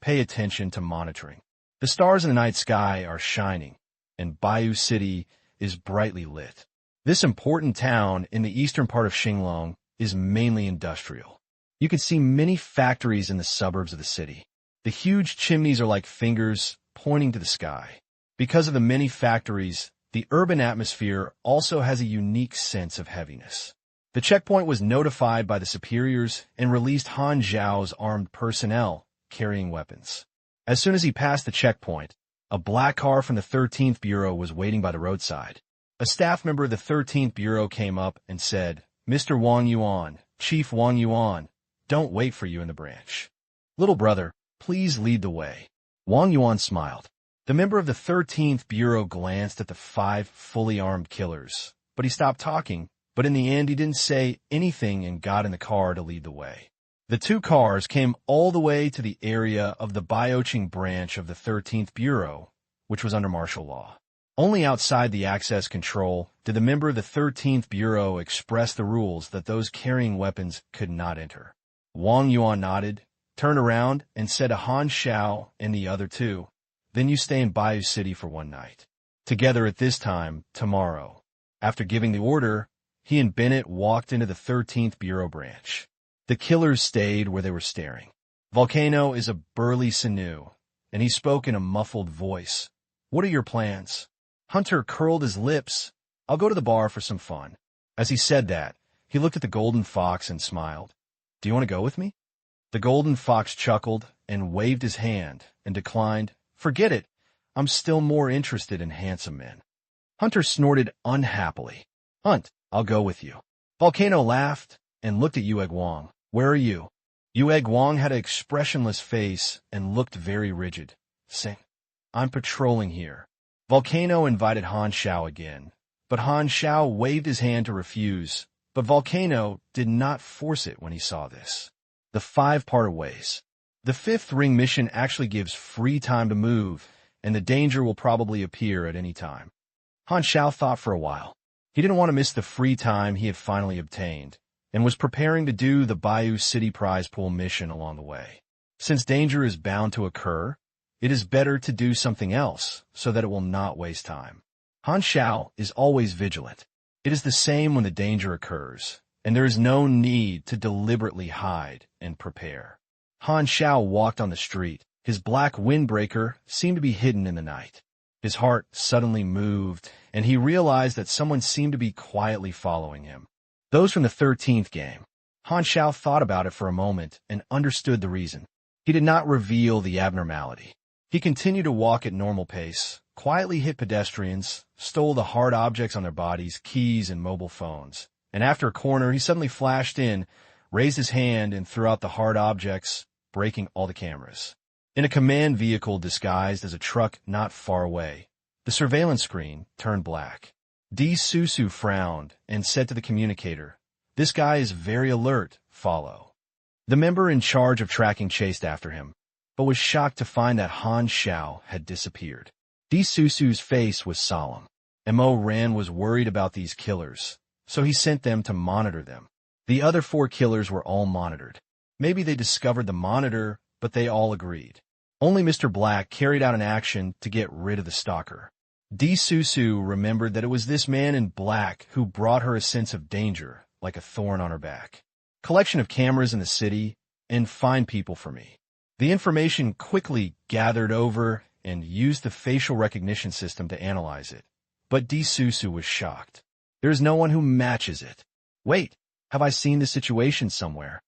Speaker 1: Pay attention to monitoring. The stars in the night sky are shining, and Bayou City is brightly lit. This important town in the eastern part of Xinglong is mainly industrial. You can see many factories in the suburbs of the city. The huge chimneys are like fingers pointing to the sky. Because of the many factories, the urban atmosphere also has a unique sense of heaviness. The checkpoint was notified by the superiors and released Han Xiao's armed personnel carrying weapons. As soon as he passed the checkpoint, a black car from the 13th Bureau was waiting by the roadside. A staff member of the 13th Bureau came up and said, "Mr. Wang Yuan, Chief Wang Yuan, don't wait for you in the branch. Little brother, please lead the way." Wang Yuan smiled. The member of the 13th Bureau glanced at the 5 fully armed killers, but he stopped talking. But in the end, he didn't say anything and got in the car to lead the way. The 2 cars came all the way to the area of the Bioching branch of the 13th Bureau, which was under martial law. Only outside the access control did the member of the 13th Bureau express the rules that those carrying weapons could not enter. Wang Yuan nodded, turned around, and said to Han Xiao and the other 2, "Then you stay in Bayou City for 1 night. Together at this time, tomorrow." After giving the order, he and Bennett walked into the 13th Bureau branch. The killers stayed where they were staring. Volcano is a burly sinew, and he spoke in a muffled voice. "What are your plans?" Hunter curled his lips. "I'll go to the bar for some fun." As he said that, he looked at the Golden Fox and smiled. "Do you want to go with me?" The Golden Fox chuckled and waved his hand and declined. "Forget it. I'm still more interested in handsome men." Hunter snorted unhappily. "Hunt, I'll go with you." Volcano laughed and looked at Yueg Wang. "Where are you?" Yueg Wang had an expressionless face and looked very rigid. "Sing. I'm patrolling here." Volcano invited Han Xiao again, but Han Xiao waved his hand to refuse, but Volcano did not force it when he saw this. The 5 parted ways. The 5th ring mission actually gives free time to move, and the danger will probably appear at any time. Han Xiao thought for a while. He didn't want to miss the free time he had finally obtained, and was preparing to do the Bayou City prize pool mission along the way. Since danger is bound to occur, it is better to do something else so that it will not waste time. Han Xiao is always vigilant. It is the same when the danger occurs, and there is no need to deliberately hide and prepare. Han Xiao walked on the street. His black windbreaker seemed to be hidden in the night. His heart suddenly moved, and he realized that someone seemed to be quietly following him. Those from the 13th game. Han Xiao thought about it for a moment and understood the reason. He did not reveal the abnormality. He continued to walk at normal pace, quietly hit pedestrians, stole the hard objects on their bodies, keys and mobile phones. And after a corner, he suddenly flashed in, raised his hand and threw out the hard objects, breaking all the cameras. In a command vehicle disguised as a truck not far away, the surveillance screen turned black. Susu frowned and said to the communicator, "This guy is very alert, follow." The member in charge of tracking chased after him, but was shocked to find that Han Xiao had disappeared. Susu's face was solemn. Mo Ran was worried about these killers, so he sent them to monitor them. The other 4 killers were all monitored. Maybe they discovered the monitor, but they all agreed. Only Mr. Black carried out an action to get rid of the stalker. Susu remembered that it was this man in black who brought her a sense of danger, like a thorn on her back. Collection of cameras in the city, and find people for me. The information quickly gathered over and used the facial recognition system to analyze it. But Susu was shocked. There is no one who matches it. Wait, have I seen this situation somewhere?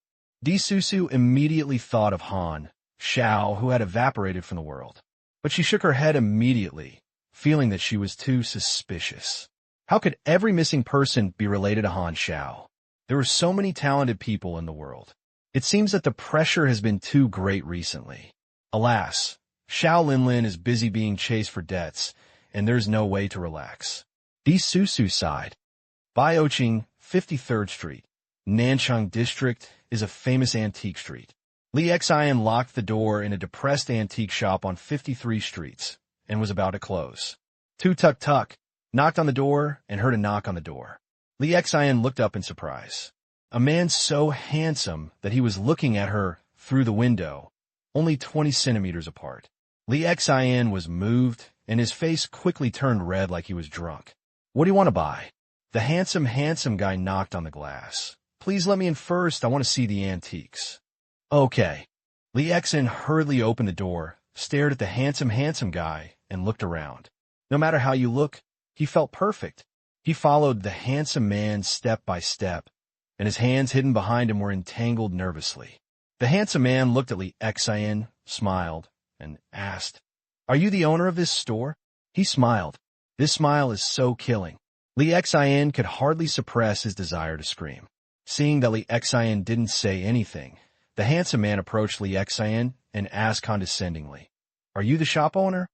Speaker 1: Susu immediately thought of Han Xiao, who had evaporated from the world. But she shook her head immediately, feeling that she was too suspicious. How could every missing person be related to Han Xiao? There are so many talented people in the world. It seems that the pressure has been too great recently. Alas, Xiao Linlin is busy being chased for debts, and there's no way to relax. Susu sighed. Bioqing, 53rd Street, Nanchang District, is a famous antique street. Li Xian locked the door in a depressed antique shop on 53 streets and was about to close. Tuk-tuk knocked on the door and heard a knock on the door. Li Xian looked up in surprise. A man so handsome that he was looking at her through the window, only 20 centimeters apart. Li Xian was moved, and his face quickly turned red like he was drunk. "What do you want to buy?" The handsome guy knocked on the glass. "Please let me in first. I want to see the antiques." "Okay." Li Xian hurriedly opened the door, stared at the handsome guy, and looked around. No matter how you look, he felt perfect. He followed the handsome man step by step, and his hands hidden behind him were entangled nervously. The handsome man looked at Li Xian, smiled, and asked, "Are you the owner of this store?" He smiled. This smile is so killing. Li Xian could hardly suppress his desire to scream. Seeing that Li Xian didn't say anything, the handsome man approached Li Xian and asked condescendingly, "Are you the shop owner?"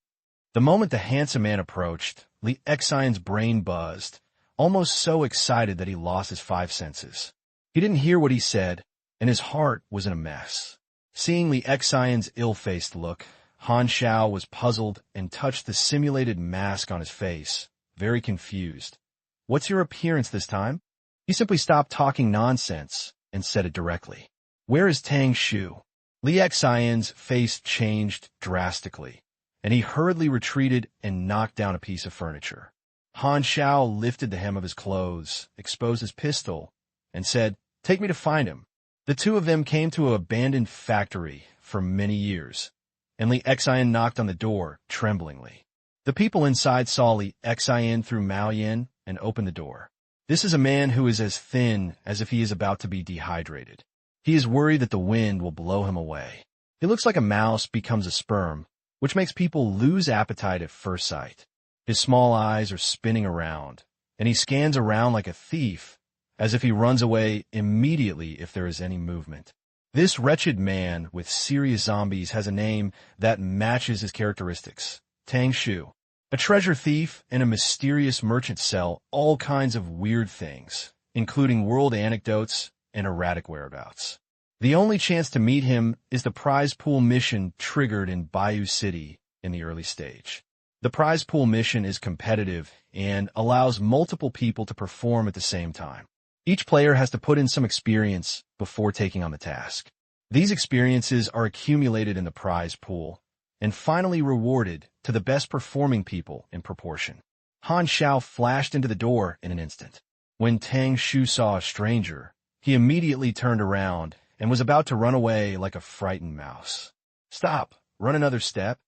Speaker 1: The moment the handsome man approached, Li Xian's brain buzzed, almost so excited that he lost his 5 senses. He didn't hear what he said, and his heart was in a mess. Seeing Li Xian's ill-faced look, Han Xiao was puzzled and touched the simulated mask on his face, very confused. "What's your appearance this time?" He simply stopped talking nonsense and said it directly. "Where is Tang Shu?" Li Xian's face changed drastically, and he hurriedly retreated and knocked down a piece of furniture. Han Xiao lifted the hem of his clothes, exposed his pistol, and said, "Take me to find him." The two of them came to an abandoned factory for many years, and Li Xian knocked on the door tremblingly. The people inside saw Li Xian through Mao Yin and opened the door. This is a man who is as thin as if he is about to be dehydrated. He is worried that the wind will blow him away. He looks like a mouse becomes a sperm, which makes people lose appetite at first sight. His small eyes are spinning around, and he scans around like a thief, as if he runs away immediately if there is any movement. This wretched man with serious zombies has a name that matches his characteristics, Tang Shu. A treasure thief and a mysterious merchant sell all kinds of weird things, including world anecdotes and erratic whereabouts. The only chance to meet him is the prize pool mission triggered in Bayou City in the early stage. The prize pool mission is competitive and allows multiple people to perform at the same time. Each player has to put in some experience before taking on the task. These experiences are accumulated in the prize pool and finally rewarded to the best performing people in proportion. Han Xiao flashed into the door in an instant. When Tang Shu saw a stranger, he immediately turned around and was about to run away like a frightened mouse. "Stop, run another step,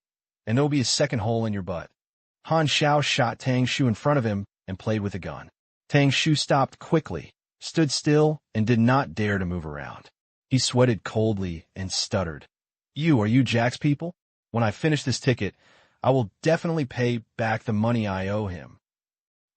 Speaker 1: and there will be a second hole in your butt." Han Xiao shot Tang Shu in front of him and played with a gun. Tang Shu stopped quickly, stood still, and did not dare to move around. He sweated coldly and stuttered. Are you Jack's people? When I finish this ticket, I will definitely pay back the money I owe him."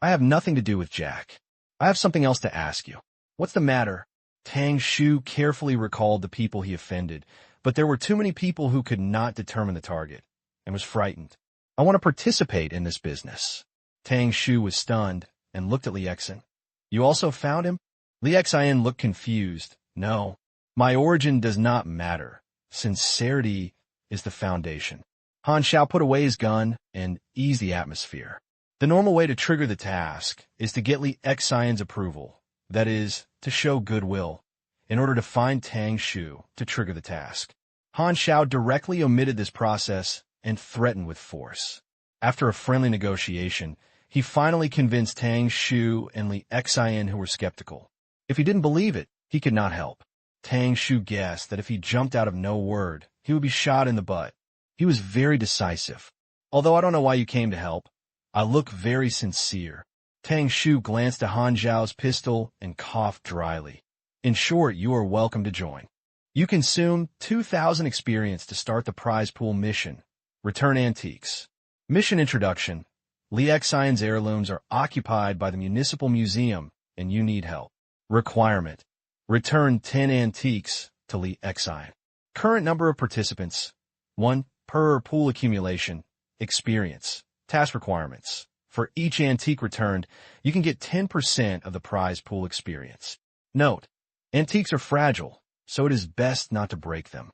Speaker 1: "I have nothing to do with Jack. I have something else to ask you." "What's the matter?" Tang Xiao carefully recalled the people he offended, but there were too many people who could not determine the target, and was frightened. I want to participate in this business. Tang Xiao was stunned and looked at Li Exin. You also found him? Li Exin looked confused. No, my origin does not matter. Sincerity is the foundation. Han Xiao put away his gun and eased the atmosphere. The normal way to trigger the task is to get Li Exin's approval, that is, to show goodwill, in order to find Tang Xiao to trigger the task. Han Xiao directly omitted this process and threatened with force. After a friendly negotiation, he finally convinced Tang Xiao and Li Exin, who were skeptical. If he didn't believe it, he could not help. Tang Xiao guessed that if he jumped out of no word, he would be shot in the butt. He was very decisive. Although I don't know why you came to help, I look very sincere. Tang Xiao glanced at Han Xiao's pistol and coughed dryly. In short, you are welcome to join. You consume 2,000 experience to start the prize pool mission. Return antiques. Mission introduction. Li Exin's heirlooms are occupied by the Municipal Museum, and you need help. Requirement. Return 10 antiques to Li Exin. Current number of participants. 1 per pool accumulation. Experience. Task requirements. For each antique returned, you can get 10% of the prize pool experience. Note, antiques are fragile, so it is best not to break them.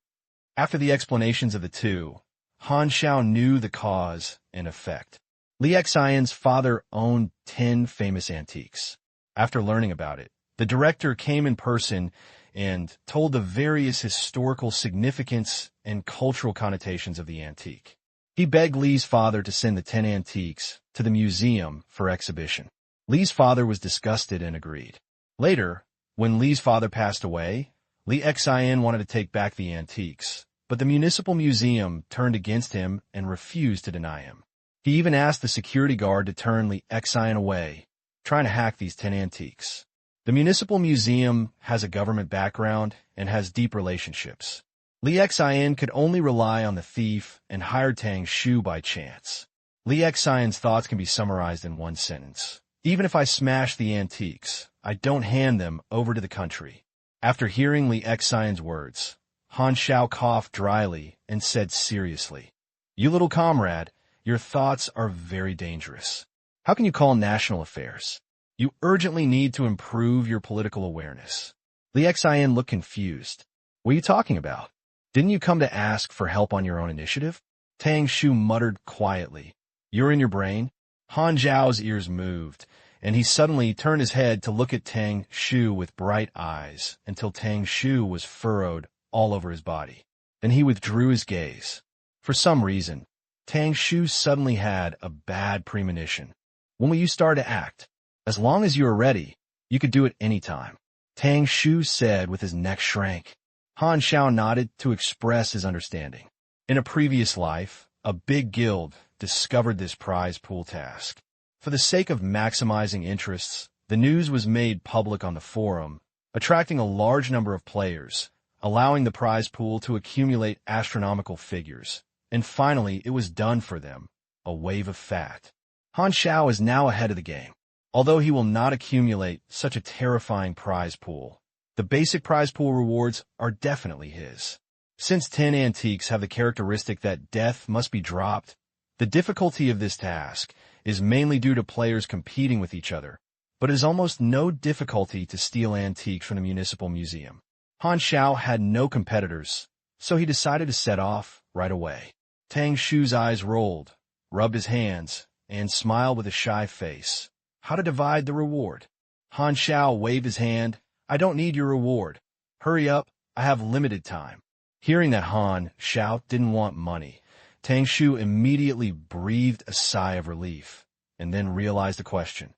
Speaker 1: After the explanations of the two, Han Xiao knew the cause and effect. Li Exin's father owned 10 famous antiques. After learning about it, the director came in person and told the various historical significance and cultural connotations of the antique. He begged Li's father to send the 10 antiques to the museum for exhibition. Li's father was disgusted and agreed. Later, when Li's father passed away, Li Exin wanted to take back the antiques, but the Municipal Museum turned against him and refused to deny him. He even asked the security guard to turn Li Exin away, trying to hack these 10 antiques. The Municipal Museum has a government background and has deep relationships. Li Exin could only rely on the thief and hired Tang Xiao by chance. Li Exin's thoughts can be summarized in one sentence. Even if I smash the antiques, I don't hand them over to the country. After hearing Li Exin's words, Han Xiao coughed dryly and said seriously, You little comrade, your thoughts are very dangerous. How can you call national affairs? You urgently need to improve your political awareness. Li Exin looked confused. What are you talking about? Didn't you come to ask for help on your own initiative? Tang Xiao muttered quietly. You're in your brain? Han Xiao's ears moved, and he suddenly turned his head to look at Tang Xiao with bright eyes until Tang Xiao was furrowed all over his body. Then he withdrew his gaze. For some reason, Tang Xiao suddenly had a bad premonition. When will you start to act? As long as you are ready, you could do it any time. Tang Xiao said with his neck shrank. Han Xiao nodded to express his understanding. In a previous life, a big guild discovered this prize pool task. For the sake of maximizing interests, the news was made public on the forum, attracting a large number of players, allowing the prize pool to accumulate astronomical figures. And finally, it was done for them, a wave of fat. Han Xiao is now ahead of the game. Although he will not accumulate such a terrifying prize pool, the basic prize pool rewards are definitely his. Since 10 antiques have the characteristic that death must be dropped, the difficulty of this task is mainly due to players competing with each other, but it is almost no difficulty to steal antiques from the Municipal Museum. Han Xiao had no competitors, so he decided to set off right away. Tang Xiao's eyes rolled, rubbed his hands, and smiled with a shy face. How to divide the reward? Han Xiao waved his hand. I don't need your reward. Hurry up, I have limited time. Hearing that Han Xiao didn't want money, Tang Xiao immediately breathed a sigh of relief, and then realized the question.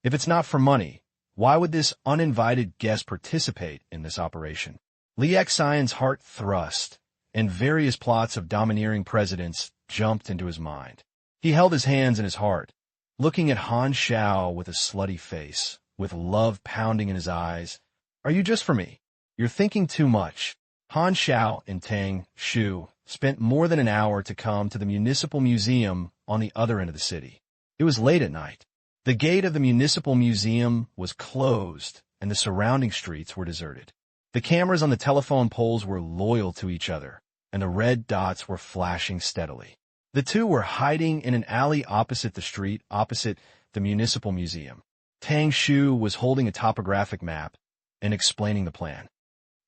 Speaker 1: If it's not for money, why would this uninvited guest participate in this operation? Li Exin's heart thrust, and various plots of domineering presidents jumped into his mind. He held his hands in his heart, looking at Han Xiao with a slutty face, with love pounding in his eyes. Are you just for me? You're thinking too much. Han Xiao and Tang Xiao spent more than an hour to come to the Municipal Museum on the other end of the city. It was late at night. The gate of the Municipal Museum was closed, and the surrounding streets were deserted. The cameras on the telephone poles were loyal to each other, and the red dots were flashing steadily. The two were hiding in an alley opposite the street, opposite the municipal museum. Tang Xiao was holding a topographic map and explaining the plan.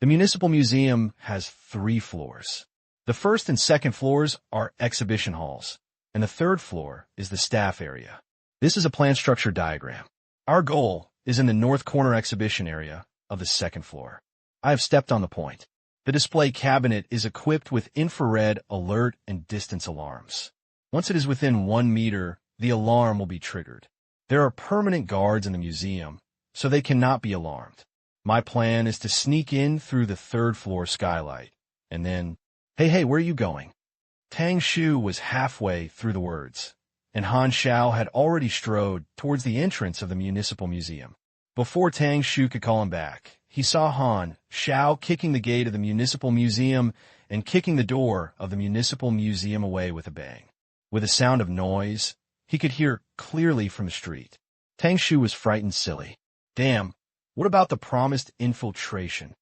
Speaker 1: The municipal museum has 3 floors. The first and second floors are exhibition halls, and the third floor is the staff area. This is a plan structure diagram. Our goal is in the north corner exhibition area of the second floor. I have stepped on the point. The display cabinet is equipped with infrared, alert, and distance alarms. Once it is within 1 meter, the alarm will be triggered. There are permanent guards in the museum, so they cannot be alarmed. My plan is to sneak in through the third floor skylight, and then, hey, where are you going? Tang Xiao was halfway through the words, and Han Xiao had already strode towards the entrance of the municipal museum. Before Tang Xiao could call him back, he saw Han Xiao kicking the gate of the municipal museum and kicking the door of the municipal museum away with a bang. With a sound of noise, he could hear clearly from the street. Tang Xiao was frightened silly. Damn, what about the promised infiltration?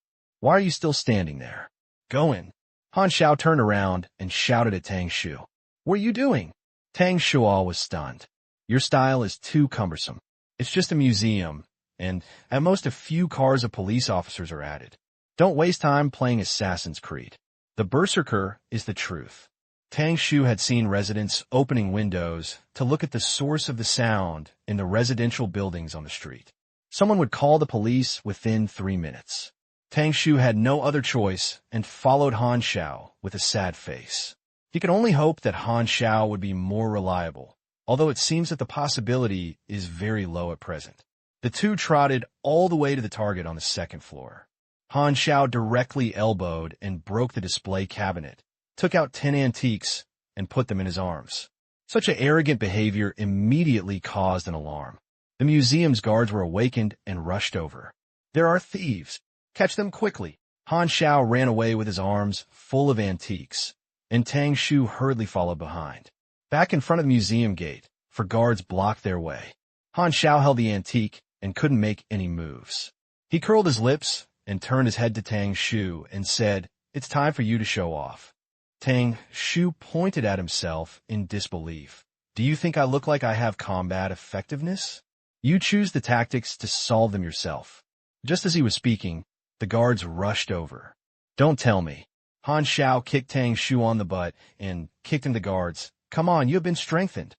Speaker 1: Why are you still standing there? Go in. Han Xiao turned around and shouted at Tang Xiao. What are you doing? Tang Xiao was stunned. Your style is too cumbersome. It's just a museum, and at most a few cars of police officers are added. Don't waste time playing Assassin's Creed. The berserker is the truth. Tang Xiao had seen residents opening windows to look at the source of the sound in the residential buildings on the street. Someone would call the police within 3 minutes. Tang Xiao had no other choice and followed Han Xiao with a sad face. He could only hope that Han Xiao would be more reliable, although it seems that the possibility is very low at present. The two trotted all the way to the target on the second floor. Han Xiao directly elbowed and broke the display cabinet, took out 10 antiques, and put them in his arms. Such an arrogant behavior immediately caused an alarm. The museum's guards were awakened and rushed over. There are thieves. Catch them quickly. Han Xiao ran away with his arms full of antiques, and Tang Xiao hurriedly followed behind. Back in front of the museum gate, for guards blocked their way. Han Xiao held the antique and couldn't make any moves. He curled his lips and turned his head to Tang Xiao and said, "It's time for you to show off." Tang Xiao pointed at himself in disbelief. "Do you think I look like I have combat effectiveness? You choose the tactics to solve them yourself." Just as he was speaking, the guards rushed over. "Don't tell me." Han Xiao kicked Tang Xiao on the butt and kicked in the guards. "Come on, you have been strengthened."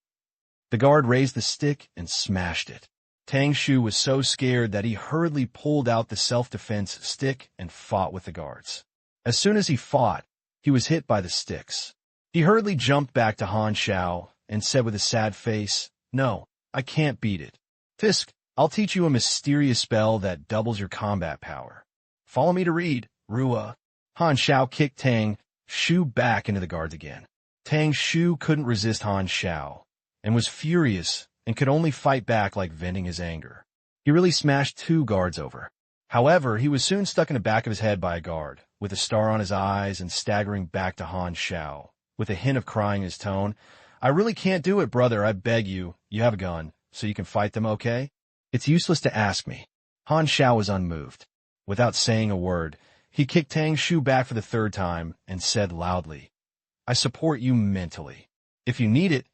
Speaker 1: The guard raised the stick and smashed it. Tang Xiao was so scared that he hurriedly pulled out the self-defense stick and fought with the guards. As soon as he fought, he was hit by the sticks. He hurriedly jumped back to Han Xiao and said with a sad face, "No, I can't beat it. Fisk, I'll teach you a mysterious spell that doubles your combat power. Follow me to read, Rua." Han Xiao kicked Tang Xiao back into the guards again. Tang Xiao couldn't resist Han Xiao and was furious and could only fight back like venting his anger. He really smashed 2 guards over. However, he was soon stuck in the back of his head by a guard, with a star on his eyes and staggering back to Han Xiao, with a hint of crying in his tone. "I really can't do it, brother, I beg you. You have a gun, so you can fight them, okay? It's useless to ask me." Han Xiao was unmoved. Without saying a word, he kicked Tang Xiao back for the 3rd time and said loudly, "I support you mentally. If you need it,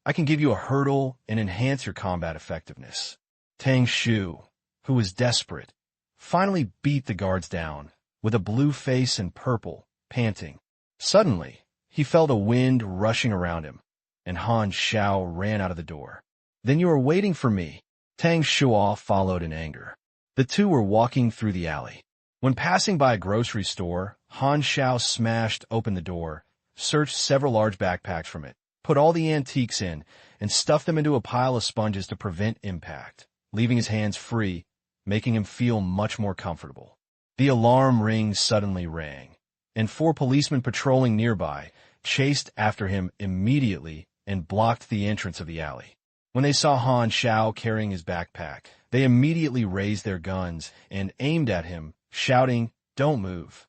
Speaker 1: I can give you a hurdle and enhance your combat effectiveness." Tang Xiao, who was desperate, finally beat the guards down, with a blue face and purple, panting. Suddenly, he felt a wind rushing around him, and Han Xiao ran out of the door. "Then you are waiting for me." Tang Xiao followed in anger. The two were walking through the alley. When passing by a grocery store, Han Xiao smashed open the door, searched several large backpacks from it, put all the antiques in, and stuffed them into a pile of sponges to prevent impact, leaving his hands free, making him feel much more comfortable. The alarm ring suddenly rang, and 4 policemen patrolling nearby chased after him immediately and blocked the entrance of the alley. When they saw Han Xiao carrying his backpack, they immediately raised their guns and aimed at him, shouting, "Don't move."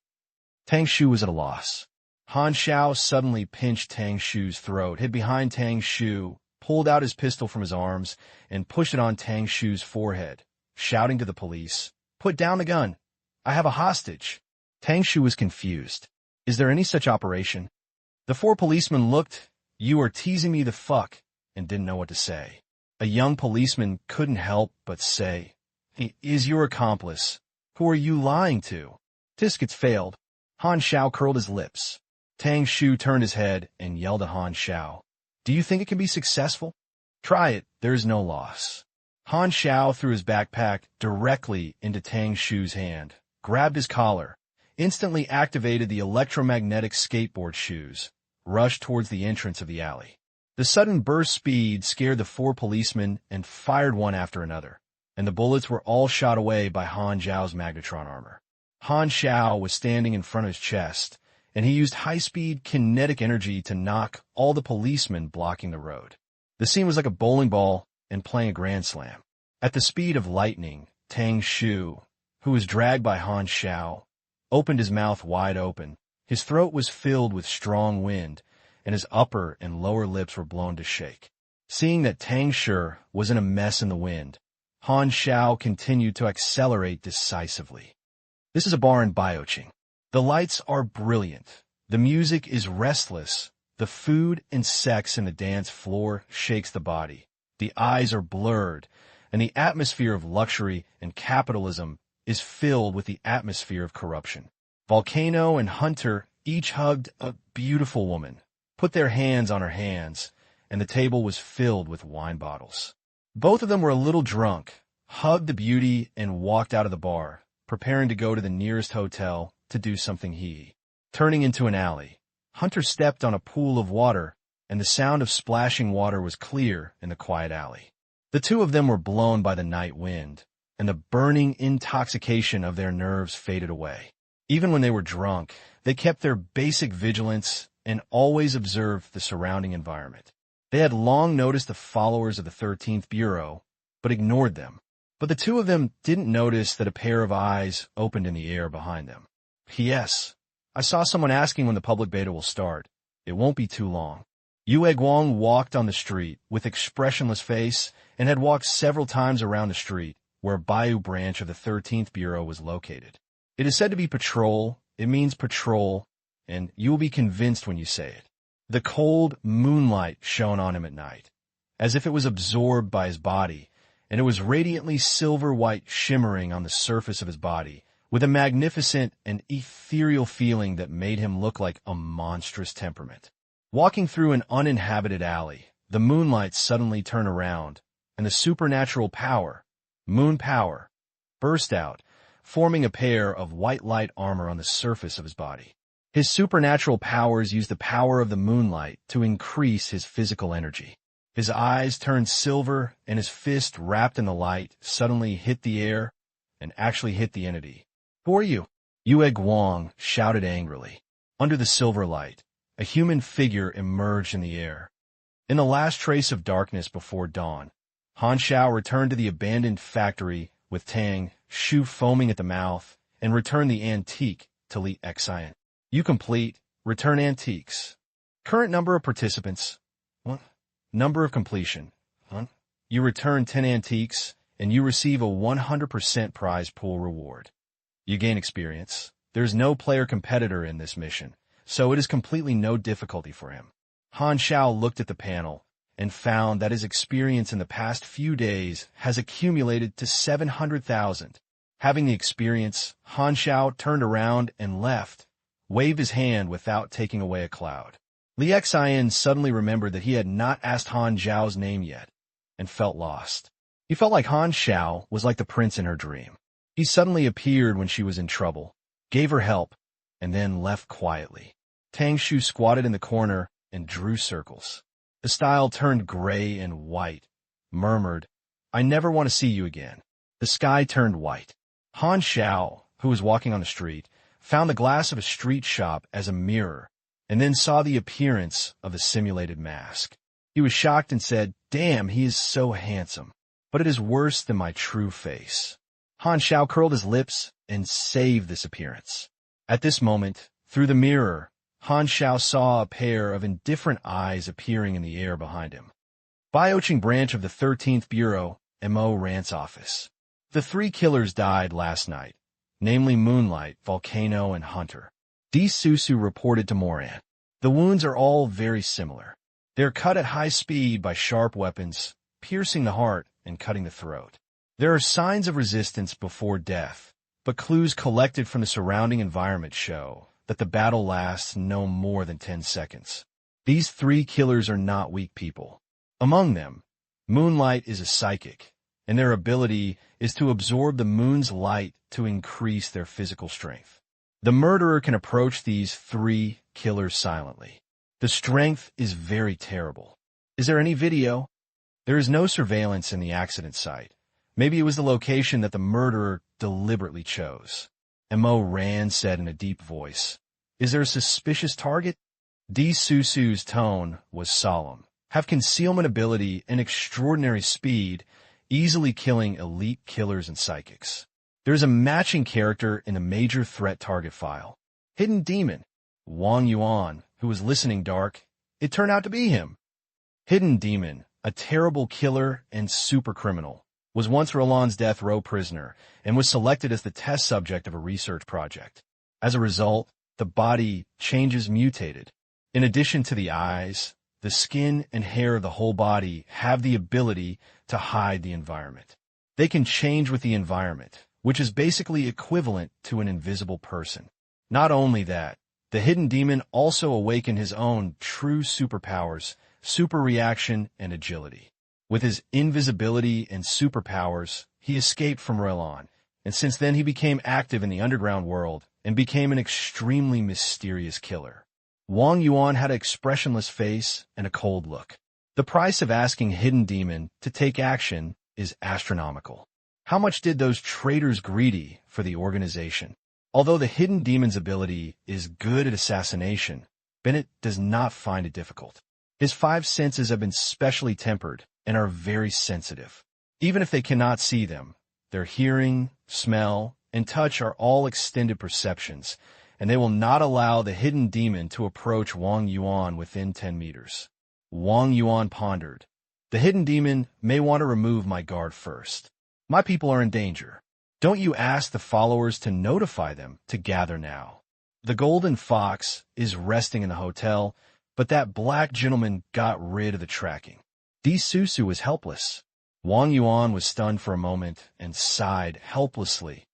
Speaker 1: Tang Xiao was at a loss. Han Xiao suddenly pinched Tang Xiao's throat, hid behind Tang Xiao, pulled out his pistol from his arms, and pushed it on Tang Xiao's forehead, shouting to the police, "Put down the gun. I have a hostage. Tang Xiao was confused. Is there any such operation? The four policemen looked, you are teasing me the fuck, and didn't know what to say. A young policeman couldn't help but say, he is your accomplice. Who are you lying to? Tiskets failed. Han Xiao curled his lips. Tang Xiao turned his head and yelled at Han Xiao. Do you think it can be successful? Try it, there is no loss. Han Xiao threw his backpack directly into Tang Xiao's hand, grabbed his collar, instantly activated the electromagnetic skateboard shoes, rushed towards the entrance of the alley. The sudden burst speed scared the four policemen and fired one after another, and the bullets were all shot away by Han Xiao's magnetron armor. Han Xiao was standing in front of his chest, and he used high-speed kinetic energy to knock all the policemen blocking the road. The scene was like a bowling ball and playing a grand slam. At the speed of lightning, Tang Xiao, who was dragged by Han Xiao, opened his mouth wide open. His throat was filled with strong wind, and his upper and lower lips were blown to shake. Seeing that Tang Xiao was in a mess in the wind, Han Xiao continued to accelerate decisively. This is a bar in Bioching. The lights are brilliant. The music is restless. The food and sex in the dance floor shakes the body. The eyes are blurred, and the atmosphere of luxury and capitalism is filled with the atmosphere of corruption. Volcano and Hunter each hugged a beautiful woman, put their hands on her hands, and the table was filled with wine bottles. Both of them were a little drunk, hugged the beauty, and walked out of the bar, preparing to go to the nearest hotel to do something he. Turning into an alley, Hunter stepped on a pool of water, and the sound of splashing water was clear in the quiet alley. The two of them were blown by the night wind, and the burning intoxication of their nerves faded away. Even when they were drunk, they kept their basic vigilance and always observed the surrounding environment. They had long noticed the followers of the 13th Bureau, but ignored them. But the two of them didn't notice that a pair of eyes opened in the air behind them. P.S. I saw someone asking when the public beta will start. It won't be too long. Yue Guang walked on the street with expressionless face and had walked several times around the street where a Bayou branch of the 13th Bureau was located. It is said to be patrol, it means patrol, and you will be convinced when you say it. The cold moonlight shone on him at night, as if it was absorbed by his body, and it was radiantly silver-white shimmering on the surface of his body, with a magnificent and ethereal feeling that made him look like a monstrous temperament. Walking through an uninhabited alley, the moonlight suddenly turned around, and the supernatural power, moon power, burst out, forming a pair of white light armor on the surface of his body. His supernatural powers used the power of the moonlight to increase his physical energy. His eyes turned silver, and his fist wrapped in the light suddenly hit the air and actually hit the entity. Who are you? Yue Guang shouted angrily. Under the silver light, a human figure emerged in the air. In the last trace of darkness before dawn, Han Xiao returned to the abandoned factory with Tang Xiao foaming at the mouth and returned the antique to Li Xian. You complete. Return antiques. Current number of participants. 1. Number of completion. 1. You return 10 antiques, and you receive a 100% prize pool reward. You gain experience. There's no player competitor in this mission, so it is completely no difficulty for him. Han Xiao looked at the panel and found that his experience in the past few days has accumulated to 700,000. Having the experience, Han Xiao turned around and left, waved his hand without taking away a cloud. Li Xian suddenly remembered that he had not asked Han Xiao's name yet, and felt lost. He felt like Han Xiao was like the prince in her dream. He suddenly appeared when she was in trouble, gave her help, and then left quietly. Tang Xiao squatted in the corner and drew circles. The style turned gray and white, murmured, I never want to see you again. The sky turned white. Han Xiao, who was walking on the street, found the glass of a street shop as a mirror, and then saw the appearance of a simulated mask. He was shocked and said, Damn, he is so handsome, but it is worse than my true face. Han Xiao curled his lips and saved this appearance. At this moment, through the mirror, Han Xiao saw a pair of indifferent eyes appearing in the air behind him. Bioching branch of the 13th Bureau, M.O. Rant's office. The 3 killers died last night. namely Moonlight, Volcano, and Hunter. Susu reported to Moran. The wounds are all very similar. They are cut at high speed by sharp weapons, piercing the heart and cutting the throat. There are signs of resistance before death, but clues collected from the surrounding environment show that the battle lasts no more than 10 seconds. These 3 killers are not weak people. Among them, Moonlight is a psychic, and their ability is to absorb the moon's light to increase their physical strength. The murderer can approach these 3 killers silently. The strength is very terrible. Is there any video? There is no surveillance in the accident site. Maybe it was the location that the murderer deliberately chose. M.O. Rand said in a deep voice. Is there a suspicious target? Susu's tone was solemn. Have concealment ability and extraordinary speed, easily killing elite killers and psychics. There is a matching character in the major threat target file. Hidden Demon. Wang Yuan, who was listening dark. It turned out to be him. Hidden Demon, a terrible killer and super criminal, was once Roland's death row prisoner and was selected as the test subject of a research project. As a result, the body changes mutated. In addition to the eyes, the skin and hair of the whole body have the ability to hide the environment. They can change with the environment, which is basically equivalent to an invisible person. Not only that, the Hidden Demon also awakened his own true superpowers, super reaction, and agility. With his invisibility and superpowers, he escaped from Roland, and since then he became active in the underground world and became an extremely mysterious killer. Wang Yuan had an expressionless face and a cold look. The price of asking Hidden Demon to take action is astronomical. How much did those traitors greedy for the organization? Although the Hidden Demon's ability is good at assassination, Bennett does not find it difficult. His 5 senses have been specially tempered and are very sensitive. Even if they cannot see them, their hearing, smell, and touch are all extended perceptions, and they will not allow the Hidden Demon to approach Wang Yuan within 10 meters. Wang Yuan pondered. The Hidden Demon may want to remove my guard first. My people are in danger. Don't you ask the followers to notify them to gather now. The Golden Fox is resting in the hotel, but that black gentleman got rid of the tracking. Susu was helpless. Wang Yuan was stunned for a moment and sighed helplessly.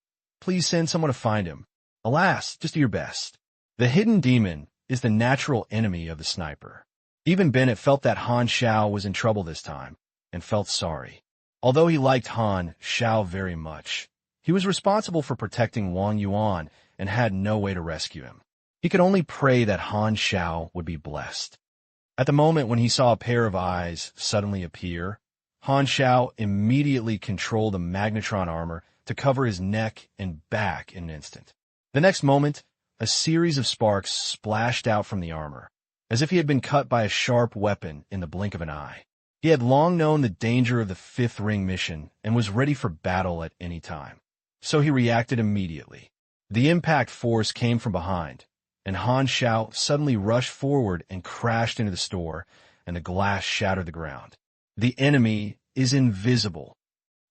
Speaker 1: Please send someone to find him. Alas, just do your best. The Hidden Demon is the natural enemy of the sniper. Even Bennett felt that Han Xiao was in trouble this time, and felt sorry. Although he liked Han Xiao very much, he was responsible for protecting Wang Yuan and had no way to rescue him. He could only pray that Han Xiao would be blessed. At the moment when he saw a pair of eyes suddenly appear, Han Xiao immediately controlled the magnetron armor to cover his neck and back in an instant. The next moment, a series of sparks splashed out from the armor, as if he had been cut by a sharp weapon in the blink of an eye. He had long known the danger of the Fifth Ring mission and was ready for battle at any time. So he reacted immediately. The impact force came from behind, and Han Xiao suddenly rushed forward and crashed into the store, and the glass shattered the ground. The enemy is invisible.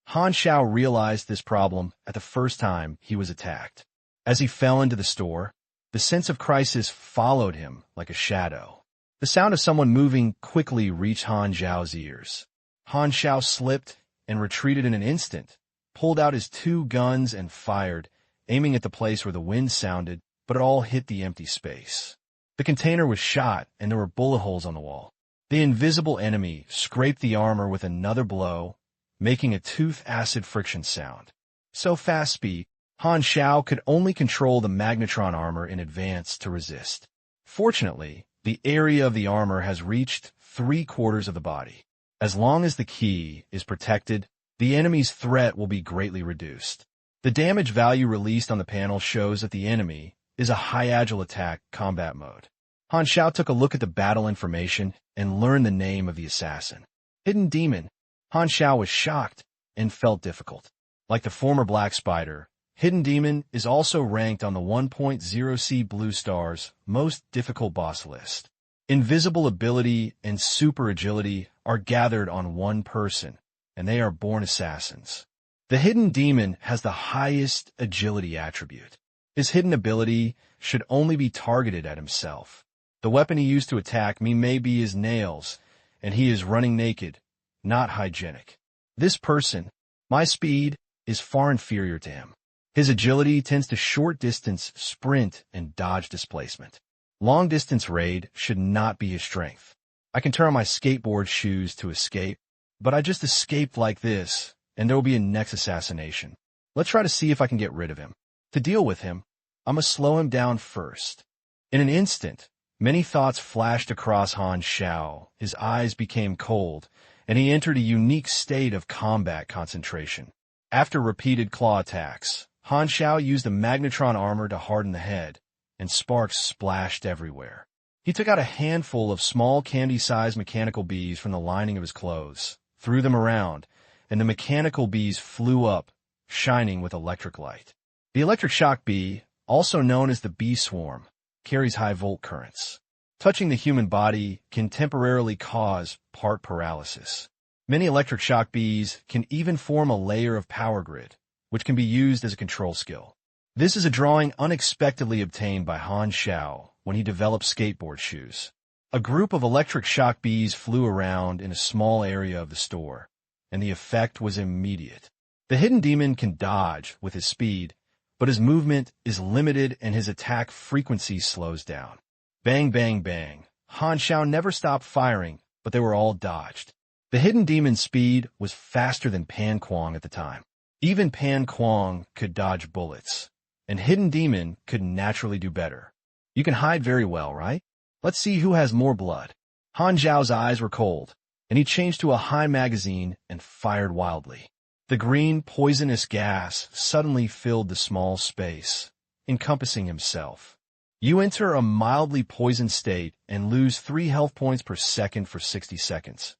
Speaker 1: Han Xiao realized this problem at the first time he was attacked. As he fell into the store, the sense of crisis followed him like a shadow. The sound of someone moving quickly reached Han Xiao's ears. Han Xiao slipped and retreated in an instant, pulled out his 2 guns and fired, aiming at the place where the wind sounded, but it all hit the empty space. The container was shot, and there were bullet holes on the wall. The invisible enemy scraped the armor with another blow, making a tooth acid friction sound. So fast speed, Han Xiao could only control the magnetron armor in advance to resist. Fortunately, the area of the armor has reached 3/4 of the body. As long as the key is protected, the enemy's threat will be greatly reduced. The damage value released on the panel shows that the enemy is a high agile attack combat mode. Han Xiao took a look at the battle information and learned the name of the assassin. Hidden Demon. Han Xiao was shocked and felt difficult. Like the former Black Spider, Hidden Demon is also ranked on the 1.0C Blue Star's most difficult boss list. Invisible ability and super agility are gathered on one person, and they are born assassins. The hidden demon has the highest agility attribute. His hidden ability should only be targeted at himself. The weapon he used to attack me may be his nails, and he is running naked, not hygienic. This person, my speed, is far inferior to him. His agility tends to short-distance sprint and dodge displacement. Long-distance raid should not be his strength. I can turn on my skateboard shoes to escape, but I just escaped like this, and there will be a next assassination. Let's try to see if I can get rid of him. To deal with him, I must slow him down first. In an instant, many thoughts flashed across Han Xiao. His eyes became cold, and he entered a unique state of combat concentration. After repeated claw attacks, Han Xiao used a magnetron armor to harden the head, and sparks splashed everywhere. He took out a handful of small candy-sized mechanical bees from the lining of his clothes, threw them around, and the mechanical bees flew up, shining with electric light. The electric shock bee, also known as the bee swarm, carries high volt currents. Touching the human body can temporarily cause part paralysis. Many electric shock bees can even form a layer of power grid, which can be used as a control skill. This is a drawing unexpectedly obtained by Han Xiao when he developed skateboard shoes. A group of electric shock bees flew around in a small area of the store, and the effect was immediate. The hidden demon can dodge with his speed, but his movement is limited and his attack frequency slows down. Bang, bang, bang. Han Xiao never stopped firing, but they were all dodged. The hidden demon's speed was faster than Pan Kuang at the time. Even Pan Kuang could dodge bullets, and hidden demon could naturally do better. You can hide very well, right? Let's see who has more blood. Han Xiao's eyes were cold, and he changed to a high magazine and fired wildly. The green, poisonous gas suddenly filled the small space, encompassing himself. You enter a mildly poisoned state and lose 3 health points per second for 60 seconds.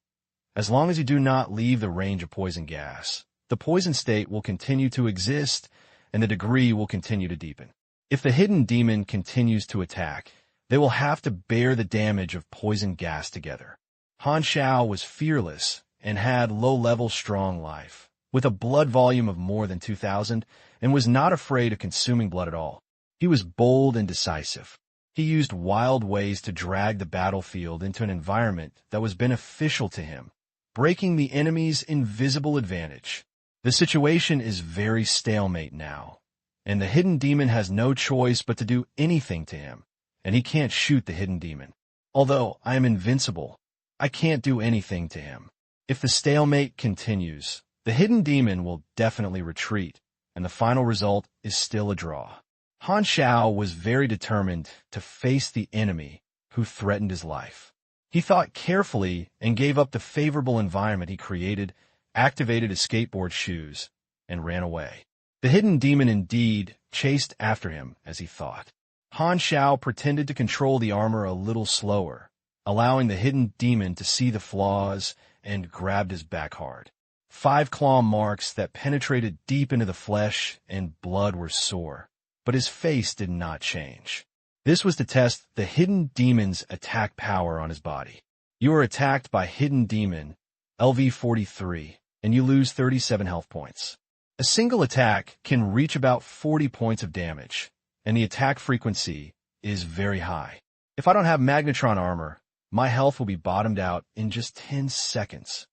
Speaker 1: As long as you do not leave the range of poison gas, the poison state will continue to exist and the degree will continue to deepen. If the hidden demon continues to attack, they will have to bear the damage of poison gas together. Han Xiao was fearless and had low-level strong life, with a blood volume of more than 2,000, and was not afraid of consuming blood at all. He was bold and decisive. He used wild ways to drag the battlefield into an environment that was beneficial to him, breaking the enemy's invisible advantage. The situation is very stalemate now, and the hidden demon has no choice but to do anything to him, and he can't shoot the hidden demon. Although I am invincible, I can't do anything to him. If the stalemate continues, the hidden demon will definitely retreat, and the final result is still a draw. Han Xiao was very determined to face the enemy who threatened his life. He thought carefully and gave up the favorable environment he created, activated his skateboard shoes, and ran away. The hidden demon indeed chased after him as he thought. Han Xiao pretended to control the armor a little slower, allowing the hidden demon to see the flaws, and grabbed his back hard. 5 claw marks that penetrated deep into the flesh and blood were sore, but his face did not change. This was to test the hidden demon's attack power on his body. You are attacked by hidden demon, LV43, and you lose 37 health points. A single attack can reach about 40 points of damage, and the attack frequency is very high. If I don't have magnetron armor, my health will be bottomed out in just 10 seconds.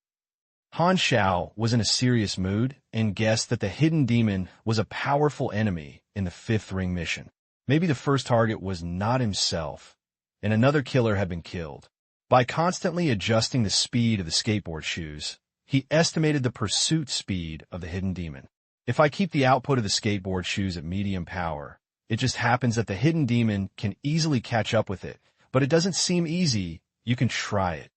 Speaker 1: Han Xiao was in a serious mood and guessed that the hidden demon was a powerful enemy in the 5th ring mission. Maybe the first target was not himself, and another killer had been killed. By constantly adjusting the speed of the skateboard shoes, he estimated the pursuit speed of the hidden demon. If I keep the output of the skateboard shoes at medium power, it just happens that the hidden demon can easily catch up with it, but it doesn't seem easy. You can try it.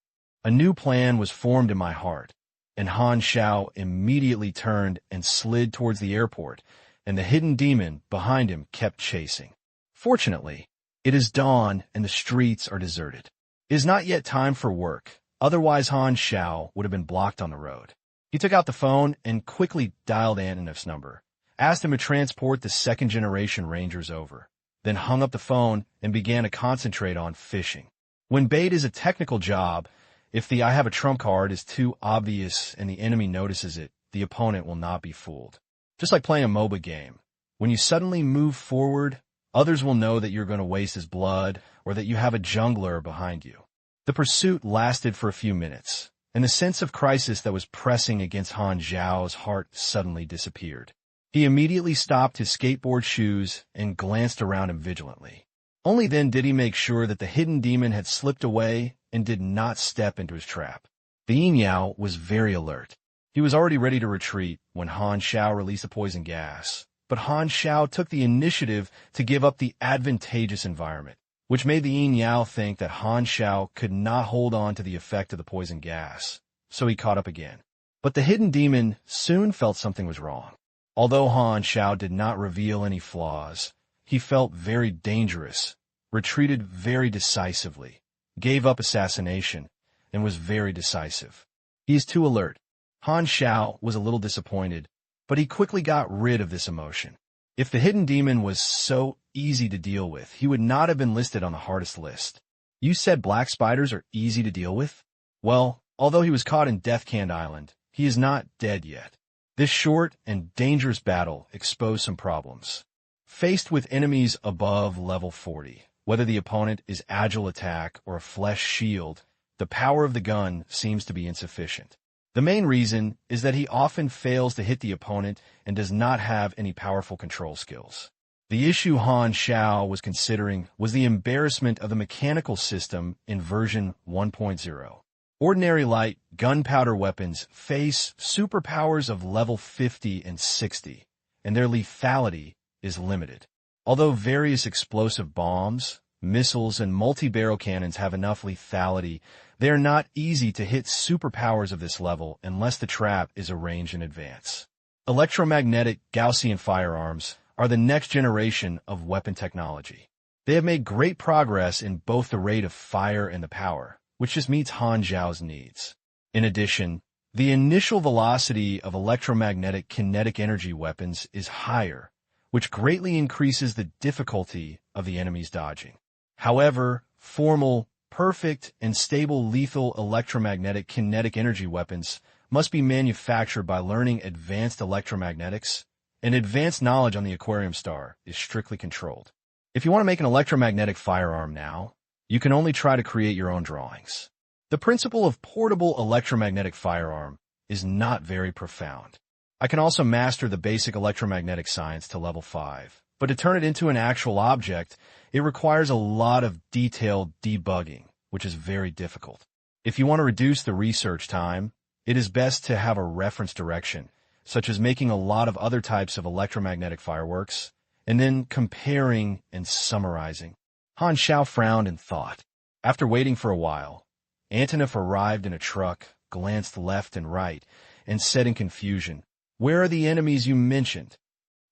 Speaker 1: A new plan was formed in my heart, and Han Xiao immediately turned and slid towards the airport, and the hidden demon behind him kept chasing. Fortunately, it is dawn and the streets are deserted. It is not yet time for work, otherwise Han Xiao would have been blocked on the road. He took out the phone and quickly dialed Antoneff's number, asked him to transport the 2nd-generation Rangers over, then hung up the phone and began to concentrate on fishing. When bait is a technical job, if the I have a trump card is too obvious and the enemy notices it, the opponent will not be fooled. Just like playing a MOBA game, when you suddenly move forward, others will know that you're going to waste his blood or that you have a jungler behind you. The pursuit lasted for a few minutes, and the sense of crisis that was pressing against Han Xiao's heart suddenly disappeared. He immediately stopped his skateboard shoes and glanced around him vigilantly. Only then did he make sure that the hidden demon had slipped away and did not step into his trap. The Yin Yao was very alert. He was already ready to retreat when Han Xiao released the poison gas, but Han Xiao took the initiative to give up the advantageous environment, which made the Yin Yao think that Han Xiao could not hold on to the effect of the poison gas, so he caught up again. But the hidden demon soon felt something was wrong. Although Han Xiao did not reveal any flaws, he felt very dangerous, retreated very decisively, gave up assassination, and was very decisive. He is too alert. Han Xiao was a little disappointed, but he quickly got rid of this emotion. If the hidden demon was so easy to deal with, he would not have been listed on the hardest list. You said black spiders are easy to deal with? Well, although he was caught in Death Can Island, he is not dead yet. This short and dangerous battle exposed some problems. Faced with enemies above level 40, whether the opponent is agile attack or a flesh shield, the power of the gun seems to be insufficient. The main reason is that he often fails to hit the opponent and does not have any powerful control skills. The issue Han Xiao was considering was the embarrassment of the mechanical system in version 1.0. Ordinary light gunpowder weapons face superpowers of level 50 and 60, and their lethality is limited. Although various explosive bombs, missiles, and multi-barrel cannons have enough lethality, they are not easy to hit superpowers of this level unless the trap is arranged in advance. Electromagnetic Gaussian firearms are the next generation of weapon technology. They have made great progress in both the rate of fire and the power, which just meets Han Xiao's needs. In addition, the initial velocity of electromagnetic kinetic energy weapons is higher, which greatly increases the difficulty of the enemy's dodging. However, formal, perfect, and stable lethal electromagnetic kinetic energy weapons must be manufactured by learning advanced electromagnetics, and advanced knowledge on the Aquarium Star is strictly controlled. If you want to make an electromagnetic firearm now, you can only try to create your own drawings. The principle of portable electromagnetic firearm is not very profound. I can also master the basic electromagnetic science to level 5, but to turn it into an actual object, it requires a lot of detailed debugging, which is very difficult. If you want to reduce the research time, it is best to have a reference direction, such as making a lot of other types of electromagnetic fireworks, and then comparing and summarizing. Han Xiao frowned and thought. After waiting for a while, Antonov arrived in a truck, glanced left and right, and said in confusion, "Where are the enemies you mentioned?"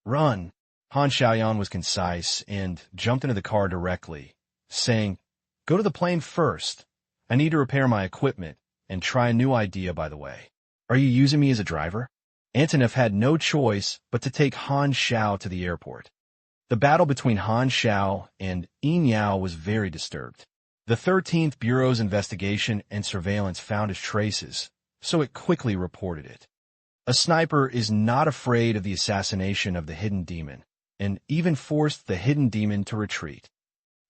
Speaker 1: "Run." Han Xiaoyan was concise and jumped into the car directly, saying, "Go to the plane first. I need to repair my equipment and try a new idea, by the way. Are you using me as a driver?" Antonov had no choice but to take Han Xiao to the airport. The battle between Han Xiao and Yin Yao was very disturbed. The 13th Bureau's investigation and surveillance found his traces, so it quickly reported it. A sniper is not afraid of the assassination of the hidden demon, and even forced the hidden demon to retreat.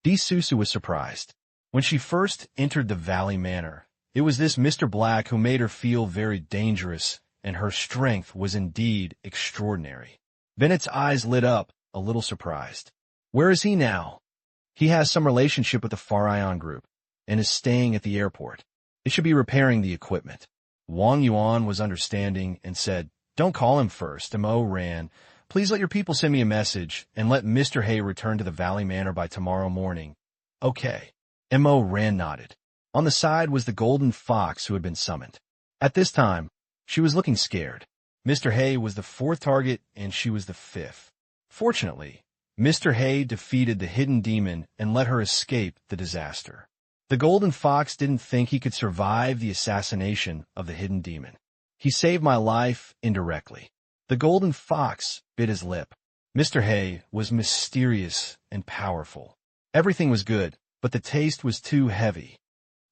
Speaker 1: Di Susu was surprised. When she first entered the Valley Manor, it was this Mr. Black who made her feel very dangerous, and her strength was indeed extraordinary. Bennett's eyes lit up, a little surprised. "Where is he now?" "He has some relationship with the Far Ion Group, and is staying at the airport. They should be repairing the equipment." Wang Yuan was understanding and said, "Don't call him first, Mo Ran. Please let your people send me a message, and let Mr. Hay return to the Valley Manor by tomorrow morning." "Okay." Mo Ran nodded. On the side was the Golden Fox who had been summoned. At this time, she was looking scared. Mr. Hay was the 4th target, and she was the 5th. Fortunately, Mr. Hay defeated the hidden demon and let her escape the disaster. The Golden Fox didn't think he could survive the assassination of the hidden demon. "He saved my life indirectly." The Golden Fox bit his lip. Mr. Hay was mysterious and powerful. Everything was good, but the taste was too heavy.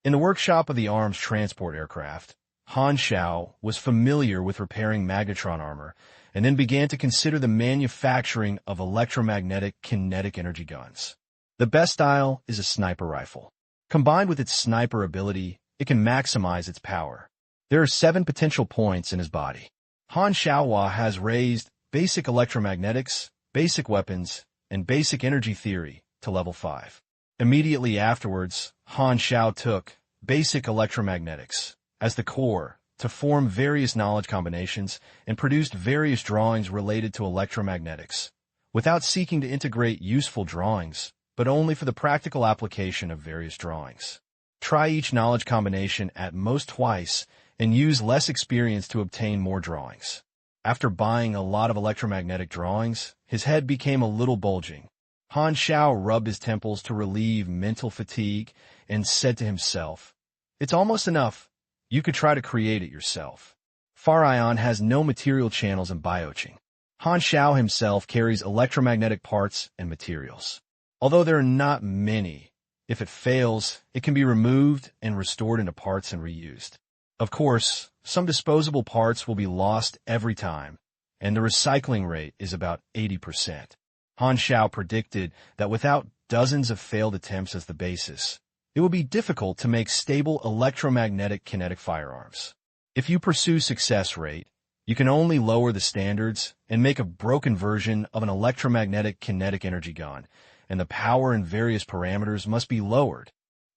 Speaker 1: In the workshop of the arms transport aircraft, Han Xiao was familiar with repairing magnetron armor and then began to consider the manufacturing of electromagnetic kinetic energy guns. The best style is a sniper rifle. Combined with its sniper ability, it can maximize its power. There are 7 potential points in his body. Han Xiao has raised basic electromagnetics, basic weapons, and basic energy theory to level 5. Immediately afterwards, Han Xiao took basic electromagnetics as the core to form various knowledge combinations and produced various drawings related to electromagnetics, without seeking to integrate useful drawings, but only for the practical application of various drawings. Try each knowledge combination at most twice and use less experience to obtain more drawings. After buying a lot of electromagnetic drawings, his head became a little bulging. Han Xiao rubbed his temples to relieve mental fatigue and said to himself, "It's almost enough. You could try to create it yourself." Far Ion has no material channels in bioching. Han Xiao himself carries electromagnetic parts and materials. Although there are not many, if it fails, it can be removed and restored into parts and reused. Of course, some disposable parts will be lost every time, and the recycling rate is about 80%. Han Xiao predicted that without dozens of failed attempts as the basis, it would be difficult to make stable electromagnetic kinetic firearms. If you pursue success rate, you can only lower the standards and make a broken version of an electromagnetic kinetic energy gun, and the power and various parameters must be lowered.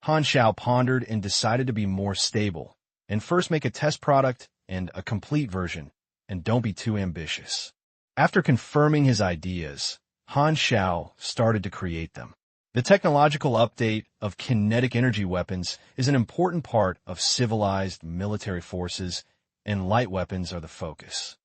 Speaker 1: Han Xiao pondered and decided to be more stable, and first make a test product and a complete version, and don't be too ambitious. After confirming his ideas, Han Xiao started to create them. The technological update of kinetic energy weapons is an important part of civilized military forces, and light weapons are the focus.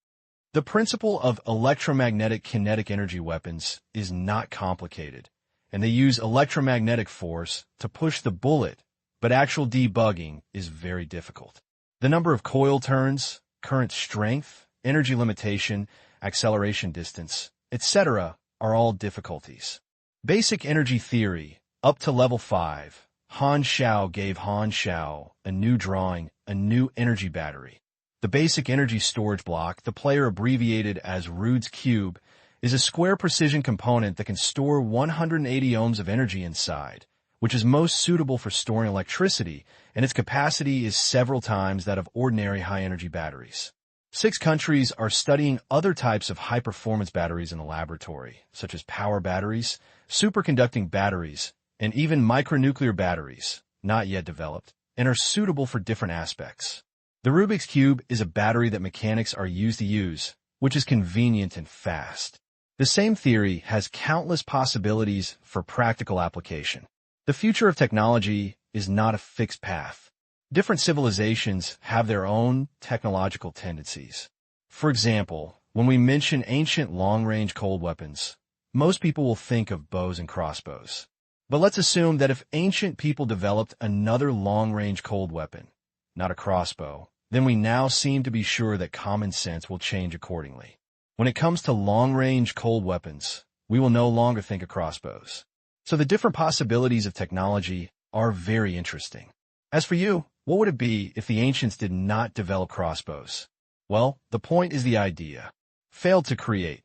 Speaker 1: The principle of electromagnetic kinetic energy weapons is not complicated, and they use electromagnetic force to push the bullet, but actual debugging is very difficult. The number of coil turns, current strength, energy limitation, acceleration distance, etc. are all difficulties. Basic energy theory, up to level 5, Han Xiao gave Han Xiao a new drawing, a new energy battery. The basic energy storage block, the player abbreviated as Rude's Cube, is a square precision component that can store 180 ohms of energy inside, which is most suitable for storing electricity, and its capacity is several times that of ordinary high-energy batteries. 6 countries are studying other types of high-performance batteries in the laboratory, such as power batteries, superconducting batteries, and even micronuclear batteries, not yet developed, and are suitable for different aspects. The Rubik's Cube is a battery that mechanics are used to use, which is convenient and fast. The same theory has countless possibilities for practical application. The future of technology is not a fixed path. Different civilizations have their own technological tendencies. For example, when we mention ancient long-range cold weapons, most people will think of bows and crossbows. But let's assume that if ancient people developed another long-range cold weapon, not a crossbow, then we now seem to be sure that common sense will change accordingly. When it comes to long-range cold weapons, we will no longer think of crossbows. So the different possibilities of technology are very interesting. As for you, what would it be if the ancients did not develop crossbows? Well, the point is the idea. Failed to create.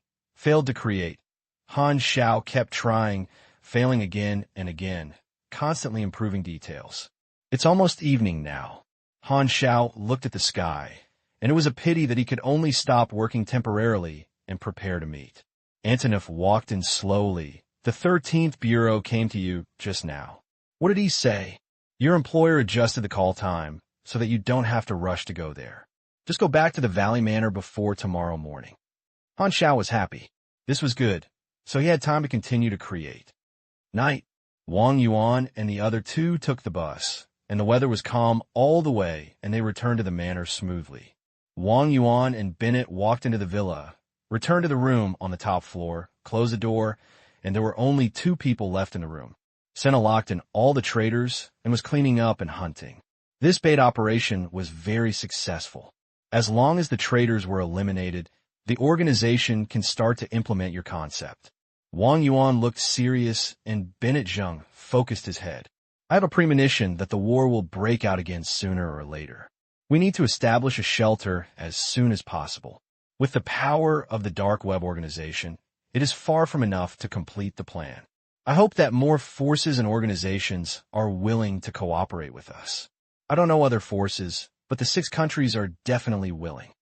Speaker 1: Han Xiao kept trying, failing again and again, constantly improving details. It's almost evening now. Han Xiao looked at the sky, and it was a pity that he could only stop working temporarily and prepare to meet. Antonov walked in slowly. The 13th Bureau came to you just now. What did he say? Your employer adjusted the call time so that you don't have to rush to go there. Just go back to the Valley Manor before tomorrow morning. Han Xiao was happy. This was good, so he had time to continue to create. Night. Wang Yuan and the other 2 took the bus, and the weather was calm all the way, and they returned to the manor smoothly. Wang Yuan and Bennett walked into the villa, returned to the room on the top floor, closed the door, and there were only 2 people left in the room. Senna locked in all the traders and was cleaning up and hunting. This bait operation was very successful. As long as the traders were eliminated, the organization can start to implement your concept. Wang Yuan looked serious, and Bennett Zheng focused his head. I have a premonition that the war will break out again sooner or later. We need to establish a shelter as soon as possible. With the power of the dark web organization, it is far from enough to complete the plan. I hope that more forces and organizations are willing to cooperate with us. I don't know other forces, but the 6 countries are definitely willing.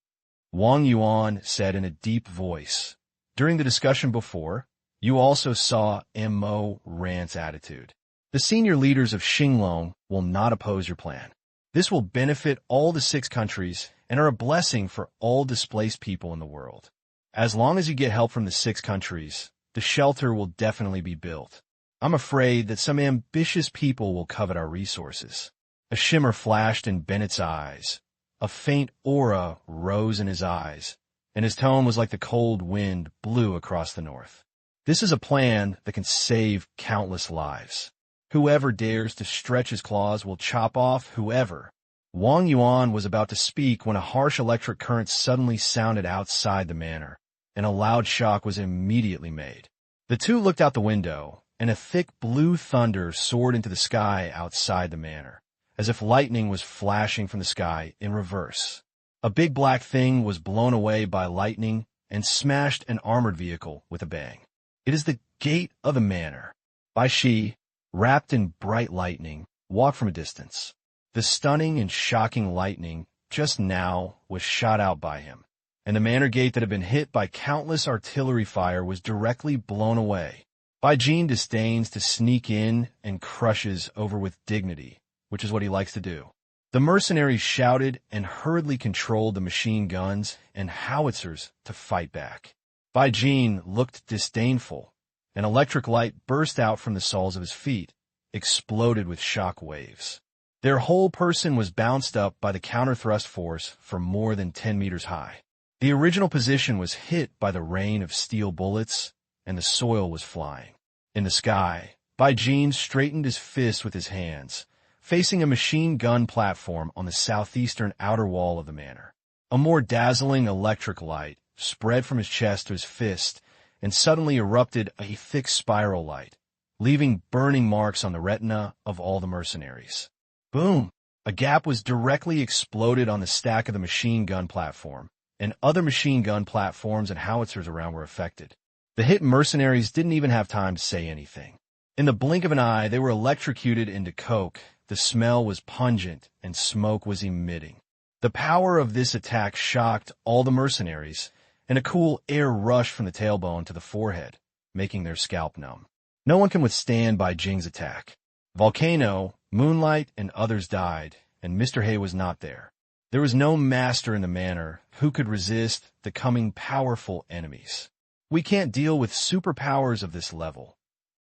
Speaker 1: Wang Yuan said in a deep voice. During the discussion before, you also saw Mo Rant's attitude. The senior leaders of Xinglong will not oppose your plan. This will benefit all the 6 countries and are a blessing for all displaced people in the world. As long as you get help from the 6 countries, the shelter will definitely be built. I'm afraid that some ambitious people will covet our resources. A shimmer flashed in Bennett's eyes. A faint aura rose in his eyes, and his tone was like the cold wind blew across the north. This is a plan that can save countless lives. Whoever dares to stretch his claws will chop off whoever. Wang Yuan was about to speak when a harsh electric current suddenly sounded outside the manor, and a loud shock was immediately made. The two looked out the window, and a thick blue thunder soared into the sky outside the manor, as if lightning was flashing from the sky in reverse. A big black thing was blown away by lightning and smashed an armored vehicle with a bang. It is the gate of the manor. Bai Shi, wrapped in bright lightning, walked from a distance. The stunning and shocking lightning just now was shot out by him, and the manor gate that had been hit by countless artillery fire was directly blown away. Bai Jin disdains to sneak in and crushes over with dignity, which is what he likes to do. The mercenaries shouted and hurriedly controlled the machine guns and howitzers to fight back. Bai Jin looked disdainful. An electric light burst out from the soles of his feet, exploded with shock waves. Their whole person was bounced up by the counter-thrust force from more than 10 meters high. The original position was hit by the rain of steel bullets, and the soil was flying. In the sky, Bai Jin straightened his fist with his hands, facing a machine gun platform on the southeastern outer wall of the manor. A more dazzling electric light spread from his chest to his fist and suddenly erupted a thick spiral light, leaving burning marks on the retina of all the mercenaries. Boom! A gap was directly exploded on the stack of the machine gun platform, and other machine gun platforms and howitzers around were affected. The hit mercenaries didn't even have time to say anything. In the blink of an eye, they were electrocuted into coke. The smell was pungent, and smoke was emitting. The power of this attack shocked all the mercenaries, and a cool air rushed from the tailbone to the forehead, making their scalp numb. No one can withstand Bai Jing's attack. Volcano, Moonlight, and others died, and Mr. Hay was not there. There was no master in the manor who could resist the coming powerful enemies. We can't deal with superpowers of this level.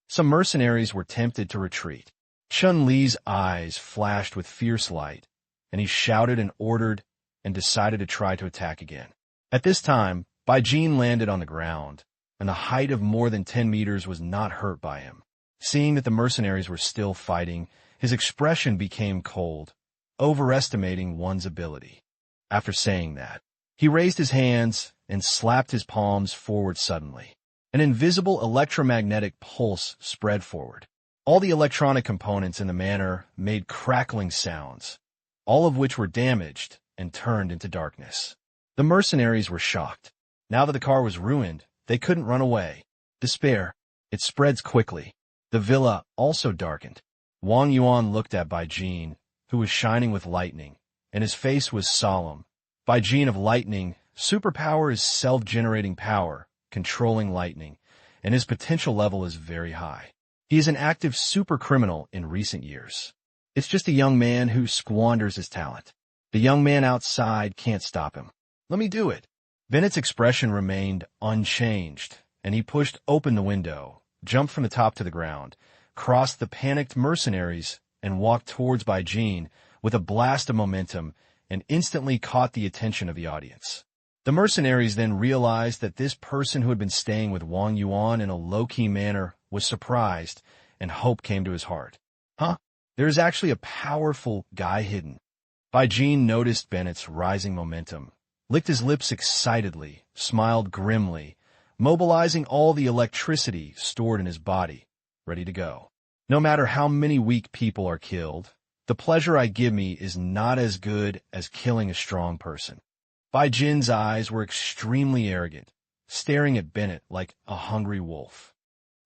Speaker 1: Some mercenaries were tempted to retreat. Chun-Li's eyes flashed with fierce light, and he shouted and ordered and decided to try to attack again. At this time, Bai Jin landed on the ground, and the height of more than 10 meters was not hurt by him. Seeing that the mercenaries were still fighting, his expression became cold, overestimating one's ability. After saying that, he raised his hands and slapped his palms forward suddenly. An invisible electromagnetic pulse spread forward. All the electronic components in the manor made crackling sounds, all of which were damaged and turned into darkness. The mercenaries were shocked. Now that the car was ruined, they couldn't run away. Despair. It spreads quickly. The villa also darkened. Wang Yuan looked at Bai Jin, who was shining with lightning, and his face was solemn. Bai Jin of lightning, superpower is self-generating power, controlling lightning, and his potential level is very high. He is an active supercriminal in recent years. It's just a young man who squanders his talent. The young man outside can't stop him. Let me do it. Bennett's expression remained unchanged, and he pushed open the window, jumped from the top to the ground, crossed the panicked mercenaries, and walked towards Bai Jin with a blast of momentum and instantly caught the attention of the audience. The mercenaries then realized that this person who had been staying with Wang Yuan in a low-key manner was surprised, and hope came to his heart. Huh? There is actually a powerful guy hidden. Bai Jin noticed Bennett's rising momentum, licked his lips excitedly, smiled grimly, mobilizing all the electricity stored in his body, ready to go. No matter how many weak people are killed, The pleasure I give me is not as good as killing a strong person. Bai Jin's eyes were extremely arrogant, staring at Bennett like a hungry wolf.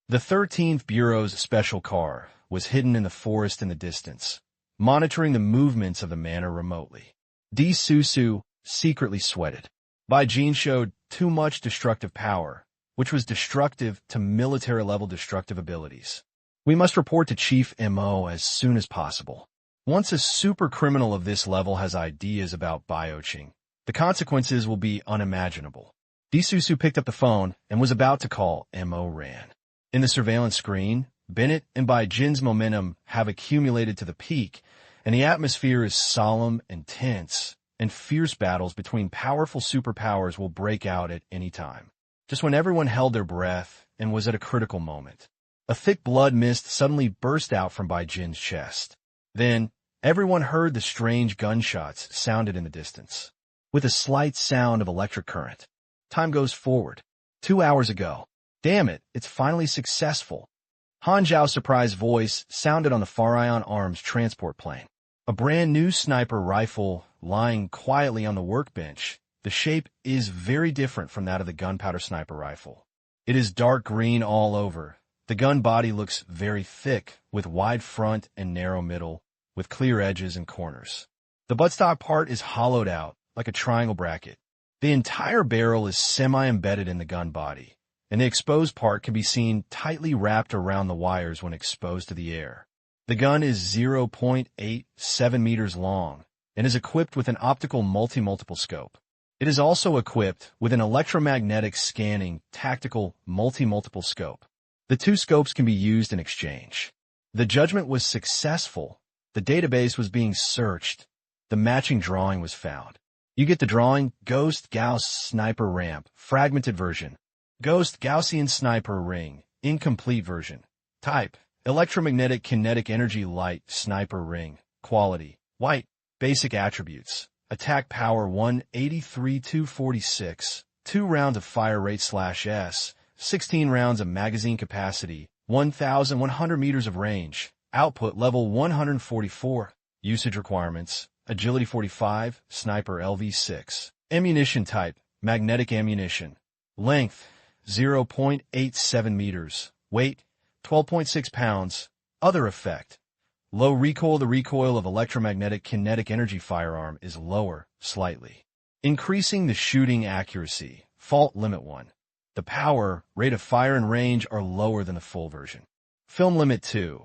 Speaker 1: The 13th Bureau's special car was hidden in the forest in the distance, monitoring the movements of the manor remotely. Di Susu secretly sweated. Bai Jin showed too much destructive power, which was destructive to military-level destructive abilities. We must report to Chief M.O. as soon as possible. Once a super criminal of this level has ideas about bioching, the consequences will be unimaginable. Di Susu picked up the phone and was about to call M.O. Ran. In the surveillance screen, Bennett and Bai Jin's momentum have accumulated to the peak, and the atmosphere is solemn and tense, and fierce battles between powerful superpowers will break out at any time. Just when everyone held their breath and was at a critical moment, a thick blood mist suddenly burst out from Bai Jin's chest. Then, everyone heard the strange gunshots sounded in the distance, with a slight sound of electric current. Time goes forward. 2 hours ago. Damn it, it's finally successful. Han Xiao's surprised voice sounded on the Farion Arms transport plane. A brand new sniper rifle lying quietly on the workbench. The shape is very different from that of the gunpowder sniper rifle. It is dark green all over. The gun body looks very thick, with wide front and narrow middle, with clear edges and corners. The buttstock part is hollowed out, like a triangle bracket. The entire barrel is semi-embedded in the gun body, and the exposed part can be seen tightly wrapped around the wires when exposed to the air. The gun is 0.87 meters long and is equipped with an optical multi-multiple scope. It is also equipped with an electromagnetic scanning tactical multi-multiple scope. The two scopes can be used in exchange. The judgment was successful. The database was being searched. The matching drawing was found. You get the drawing: Ghost Gauss Sniper Ramp, fragmented version. Ghost Gaussian Sniper Ring, incomplete version. Type: Electromagnetic Kinetic Energy Light Sniper Ring. Quality: white. Basic attributes: attack power 183-246, 2 rounds of fire rate /S, 16 rounds of magazine capacity, 1,100 meters of range, output level 144. Usage requirements: agility 45, sniper LV6. Ammunition type: magnetic ammunition. Length: 0.87 meters. Weight: 12.6 pounds. Other effect: low recoil. The recoil of electromagnetic kinetic energy firearm is lower, slightly, increasing the shooting accuracy. Fault limit 1. The power, rate of fire, and range are lower than the full version. Film limit 2.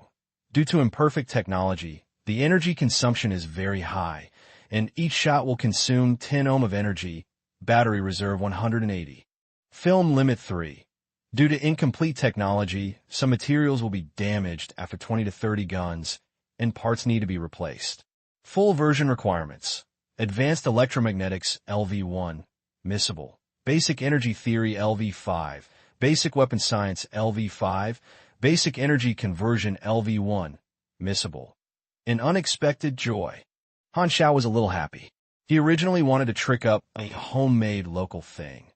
Speaker 1: Due to imperfect technology, the energy consumption is very high, and each shot will consume 10 ohm of energy. Battery reserve 180. Film limit 3. Due to incomplete technology, some materials will be damaged after 20 to 30 guns, and parts need to be replaced. Full version requirements: Advanced Electromagnetics LV1, Missable. Basic Energy Theory LV5, Basic Weapon Science LV5, Basic Energy Conversion LV1, Missable. An unexpected joy. Han Xiao was a little happy. He originally wanted to trick up a homemade local thing,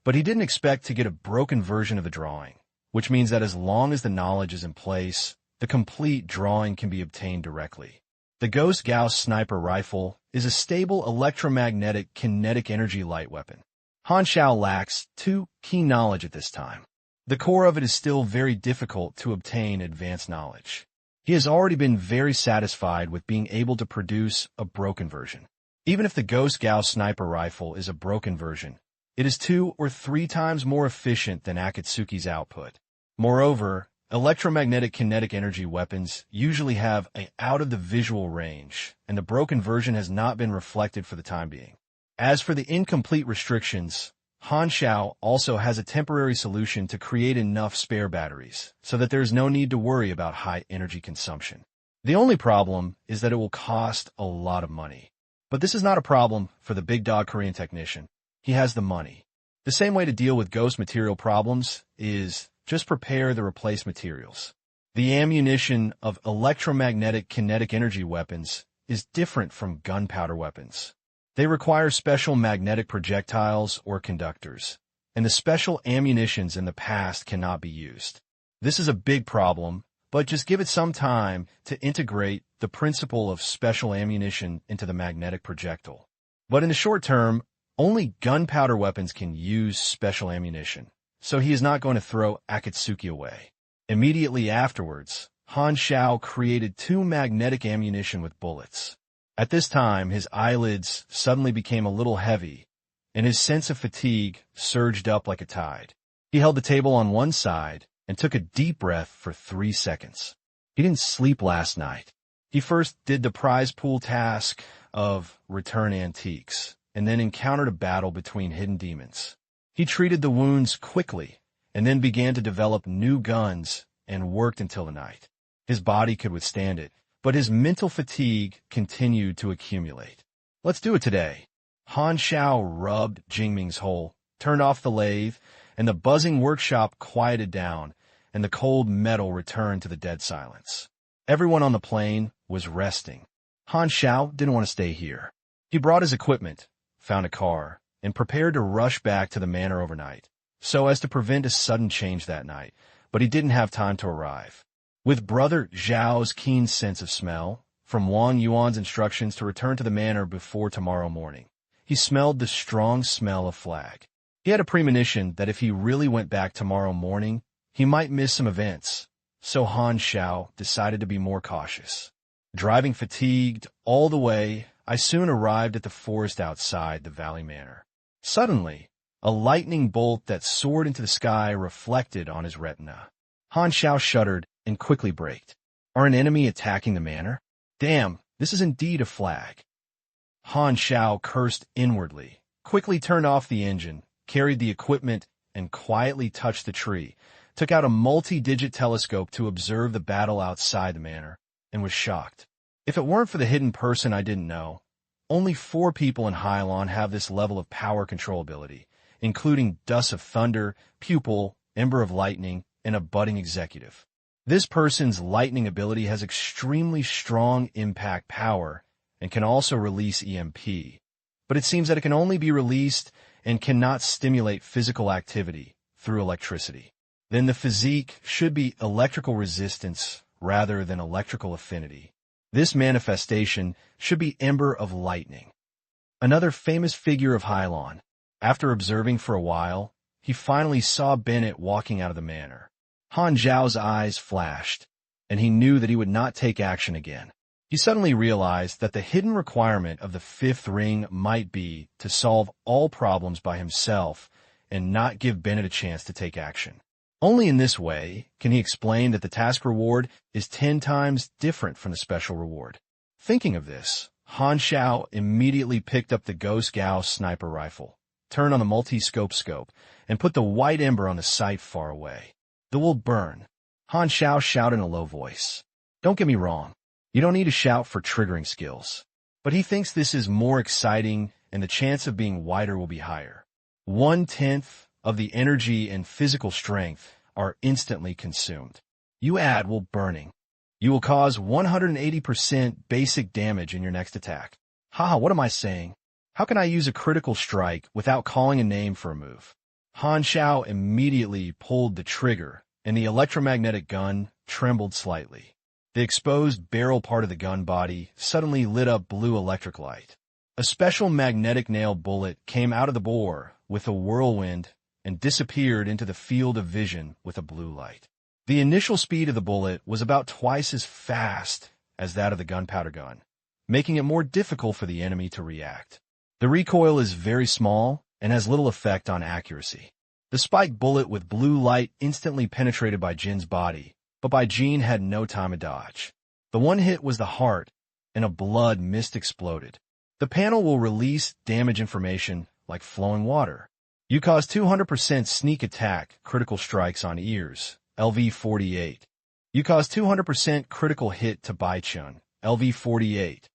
Speaker 1: but he didn't expect to get a broken version of the drawing, which means that as long as the knowledge is in place, the complete drawing can be obtained directly. The Ghost Gauss Sniper Rifle is a stable electromagnetic kinetic energy light weapon. Han Xiao lacks key knowledge at this time. The core of it is still very difficult to obtain advanced knowledge. He has already been very satisfied with being able to produce a broken version. Even if the Ghost Gauss Sniper Rifle is a broken version, it is 2 or 3 times more efficient than Akatsuki's output. Moreover, electromagnetic kinetic energy weapons usually have an out-of-the-visual range, and the broken version has not been reflected for the time being. As for the incomplete restrictions, Han Xiao also has a temporary solution to create enough spare batteries so that there is no need to worry about high energy consumption. The only problem is that it will cost a lot of money. But this is not a problem for the big dog Korean technician. He has the money. The same way to deal with ghost material problems is just prepare the replaced materials. The ammunition of electromagnetic kinetic energy weapons is different from gunpowder weapons. They require special magnetic projectiles or conductors, and the special ammunitions in the past cannot be used. This is a big problem, but just give it some time to integrate the principle of special ammunition into the magnetic projectile. But in the short term, only gunpowder weapons can use special ammunition, so he is not going to throw Akatsuki away. Immediately afterwards, Han Xiao created 2 magnetic ammunition with bullets. At this time, his eyelids suddenly became a little heavy, and his sense of fatigue surged up like a tide. He held the table on one side and took a deep breath for 3 seconds. He didn't sleep last night. He first did the prize pool task of return antiques, and then encountered a battle between hidden demons. He treated the wounds quickly, and then began to develop new guns and worked until the night. His body could withstand it, but his mental fatigue continued to accumulate. Let's do it today. Han Xiao rubbed Jingming's hole, turned off the lathe, and the buzzing workshop quieted down, and the cold metal returned to the dead silence. Everyone on the plane was resting. Han Xiao didn't want to stay here. He brought his equipment, found a car, and prepared to rush back to the manor overnight, so as to prevent a sudden change that night, but he didn't have time to arrive. With Brother Zhao's keen sense of smell, from Wang Yuan's instructions to return to the manor before tomorrow morning, he smelled the strong smell of flag. He had a premonition that if he really went back tomorrow morning, he might miss some events, so Han Xiao decided to be more cautious. Driving fatigued all the way, I soon arrived at the forest outside the Valley Manor. Suddenly, a lightning bolt that soared into the sky reflected on his retina. Han Xiao shuddered and quickly braked. Are an enemy attacking the manor? Damn, this is indeed a flag. Han Xiao cursed inwardly, quickly turned off the engine, carried the equipment, and quietly touched the tree, took out a multi-digit telescope to observe the battle outside the manor, and was shocked. If it weren't for the hidden person I didn't know, only 4 people in Hylon have this level of power control ability, including Dust of Thunder, Pupil, Ember of Lightning, and a budding executive. This person's lightning ability has extremely strong impact power and can also release EMP, but it seems that it can only be released and cannot stimulate physical activity through electricity. Then the physique should be electrical resistance rather than electrical affinity. This manifestation should be Ember of Lightning. Another famous figure of Hylon. After observing for a while, he finally saw Bennett walking out of the manor. Han Xiao's eyes flashed, and he knew that he would not take action again. He suddenly realized that the hidden requirement of the 5th ring might be to solve all problems by himself and not give Bennett a chance to take action. Only in this way can he explain that the task reward is 10 times different from the special reward. Thinking of this, Han Xiao immediately picked up the Ghost Gauss sniper rifle, turned on the multi-scope scope, and put the white ember on the sight far away. The will burn. Han Xiao shouted in a low voice. Don't get me wrong. You don't need to shout for triggering skills. But he thinks this is more exciting and the chance of being whiter will be higher. 1/10 of the energy and physical strength are instantly consumed. You add will burning. You will cause 180% basic damage in your next attack. Haha, what am I saying? How can I use a critical strike without calling a name for a move? Han Xiao immediately pulled the trigger, and the electromagnetic gun trembled slightly. The exposed barrel part of the gun body suddenly lit up blue electric light. A special magnetic nail bullet came out of the bore with a whirlwind and disappeared into the field of vision with a blue light. The initial speed of the bullet was about twice as fast as that of the gunpowder gun, making it more difficult for the enemy to react. The recoil is very small and has little effect on accuracy. The spiked bullet with blue light instantly penetrated by Jin's body, but Bai Jin had no time to dodge. The one hit was the heart, and a blood mist exploded. The panel will release damage information like flowing water. You cause 200% sneak attack critical strikes on ears, LV-48. You cause 200% critical hit to Bai Chun, LV-48.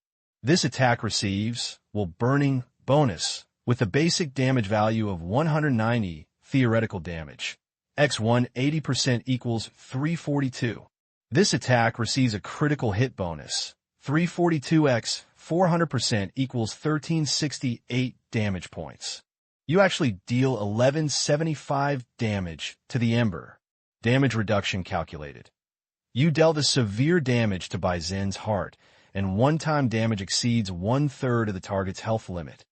Speaker 1: This attack receives will burning bonus with a basic damage value of 190 theoretical damage. X1 80% equals 342. This attack receives a critical hit bonus. 342x 400% equals 1368 damage points. You actually deal 1175 damage to the Ember. Damage reduction calculated. You dealt a severe damage to Bai Zin's heart, and one-time damage exceeds 1/3 of the target's health limit.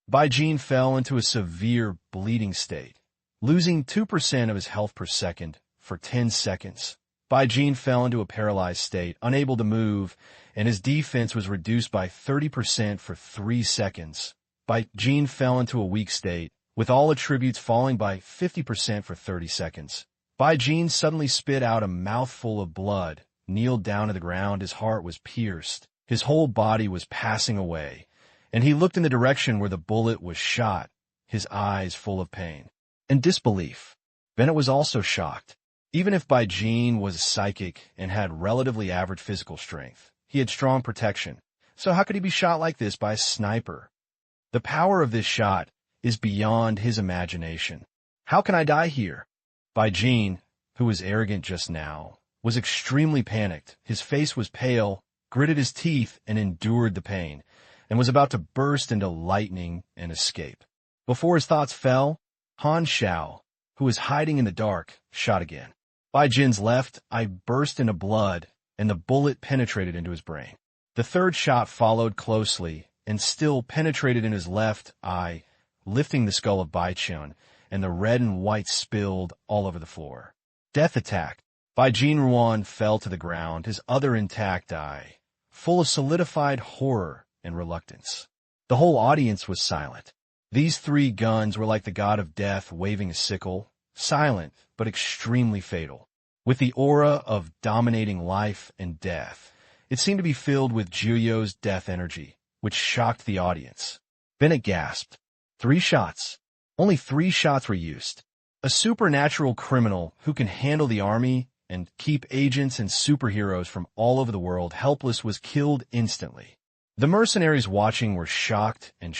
Speaker 1: Bai Jin fell into a severe bleeding state, losing 2% of his health per second for 10 seconds. Bai Jin fell into a paralyzed state, unable to move, and his defense was reduced by 30% for 3 seconds. Bai Jin fell into a weak state, with all attributes falling by 50% for 30 seconds. Bai Jin suddenly spit out a mouthful of blood, kneeled down to the ground, his heart was pierced, his whole body was passing away, and he looked in the direction where the bullet was shot, his eyes full of pain and disbelief. Bennett was also shocked. Even if Bai Jin was psychic and had relatively average physical strength, he had strong protection, so how could he be shot like this by a sniper? The power of this shot is beyond his imagination. How can I die here? Bai Jin, who was arrogant just now, was extremely panicked. His face was pale, gritted his teeth, and endured the pain, and was about to burst into lightning and escape. Before his thoughts fell, Han Xiao, who was hiding in the dark, shot again. Bai Jin's left eye burst into blood, and the bullet penetrated into his brain. The third shot followed closely, and still penetrated in his left eye, lifting the skull of Bai Jin, and the red and white spilled all over the floor. Death attacked. Bai Jin Ruan fell to the ground, his other intact eye, full of solidified horror and reluctance. The whole audience was silent. These 3 guns were like the god of death waving a sickle, silent but extremely fatal. With the aura of dominating life and death, it seemed to be filled with Jiuyo's death energy, which shocked the audience. Bennett gasped. 3 shots. Only 3 shots were used. A supernatural criminal who can handle the army and keep agents and superheroes from all over the world helpless was killed instantly. The mercenaries watching were shocked, and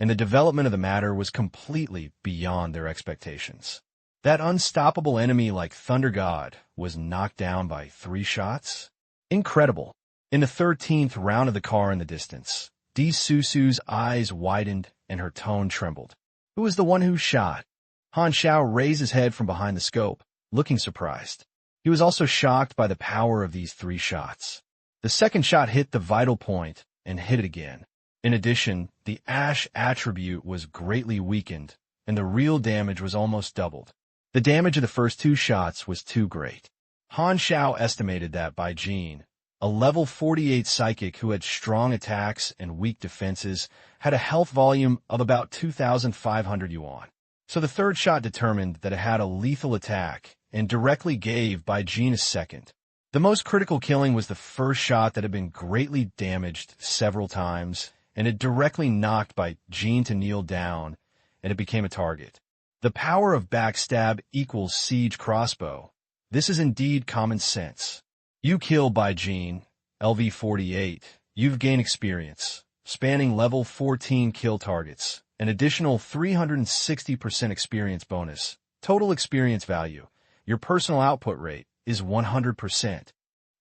Speaker 1: the development of the matter was completely beyond their expectations. That unstoppable enemy like Thunder God was knocked down by 3 shots? Incredible. In the 13th round of the car in the distance, Di Susu's eyes widened and her tone trembled. Who was the one who shot? Han Xiao raised his head from behind the scope, looking surprised. He was also shocked by the power of these 3 shots. The second shot hit the vital point and hit it again. In addition, the Ash attribute was greatly weakened, and the real damage was almost doubled. The damage of the first 2 shots was too great. Han Xiao estimated that Bai Jin, a level 48 psychic who had strong attacks and weak defenses, had a health volume of about 2,500 yuan. So the third shot determined that it had a lethal attack and directly gave Bai Jin a second. The most critical killing was the first shot that had been greatly damaged several times, and it directly knocked Bai Jin to kneel down, and it became a target. The power of backstab equals siege crossbow. This is indeed common sense. You kill Bai Jin, LV-48, you've gained experience, spanning level 14 kill targets, an additional 360% experience bonus, total experience value. Your personal output rate is 100%.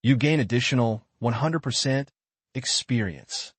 Speaker 1: You gain additional 100% experience.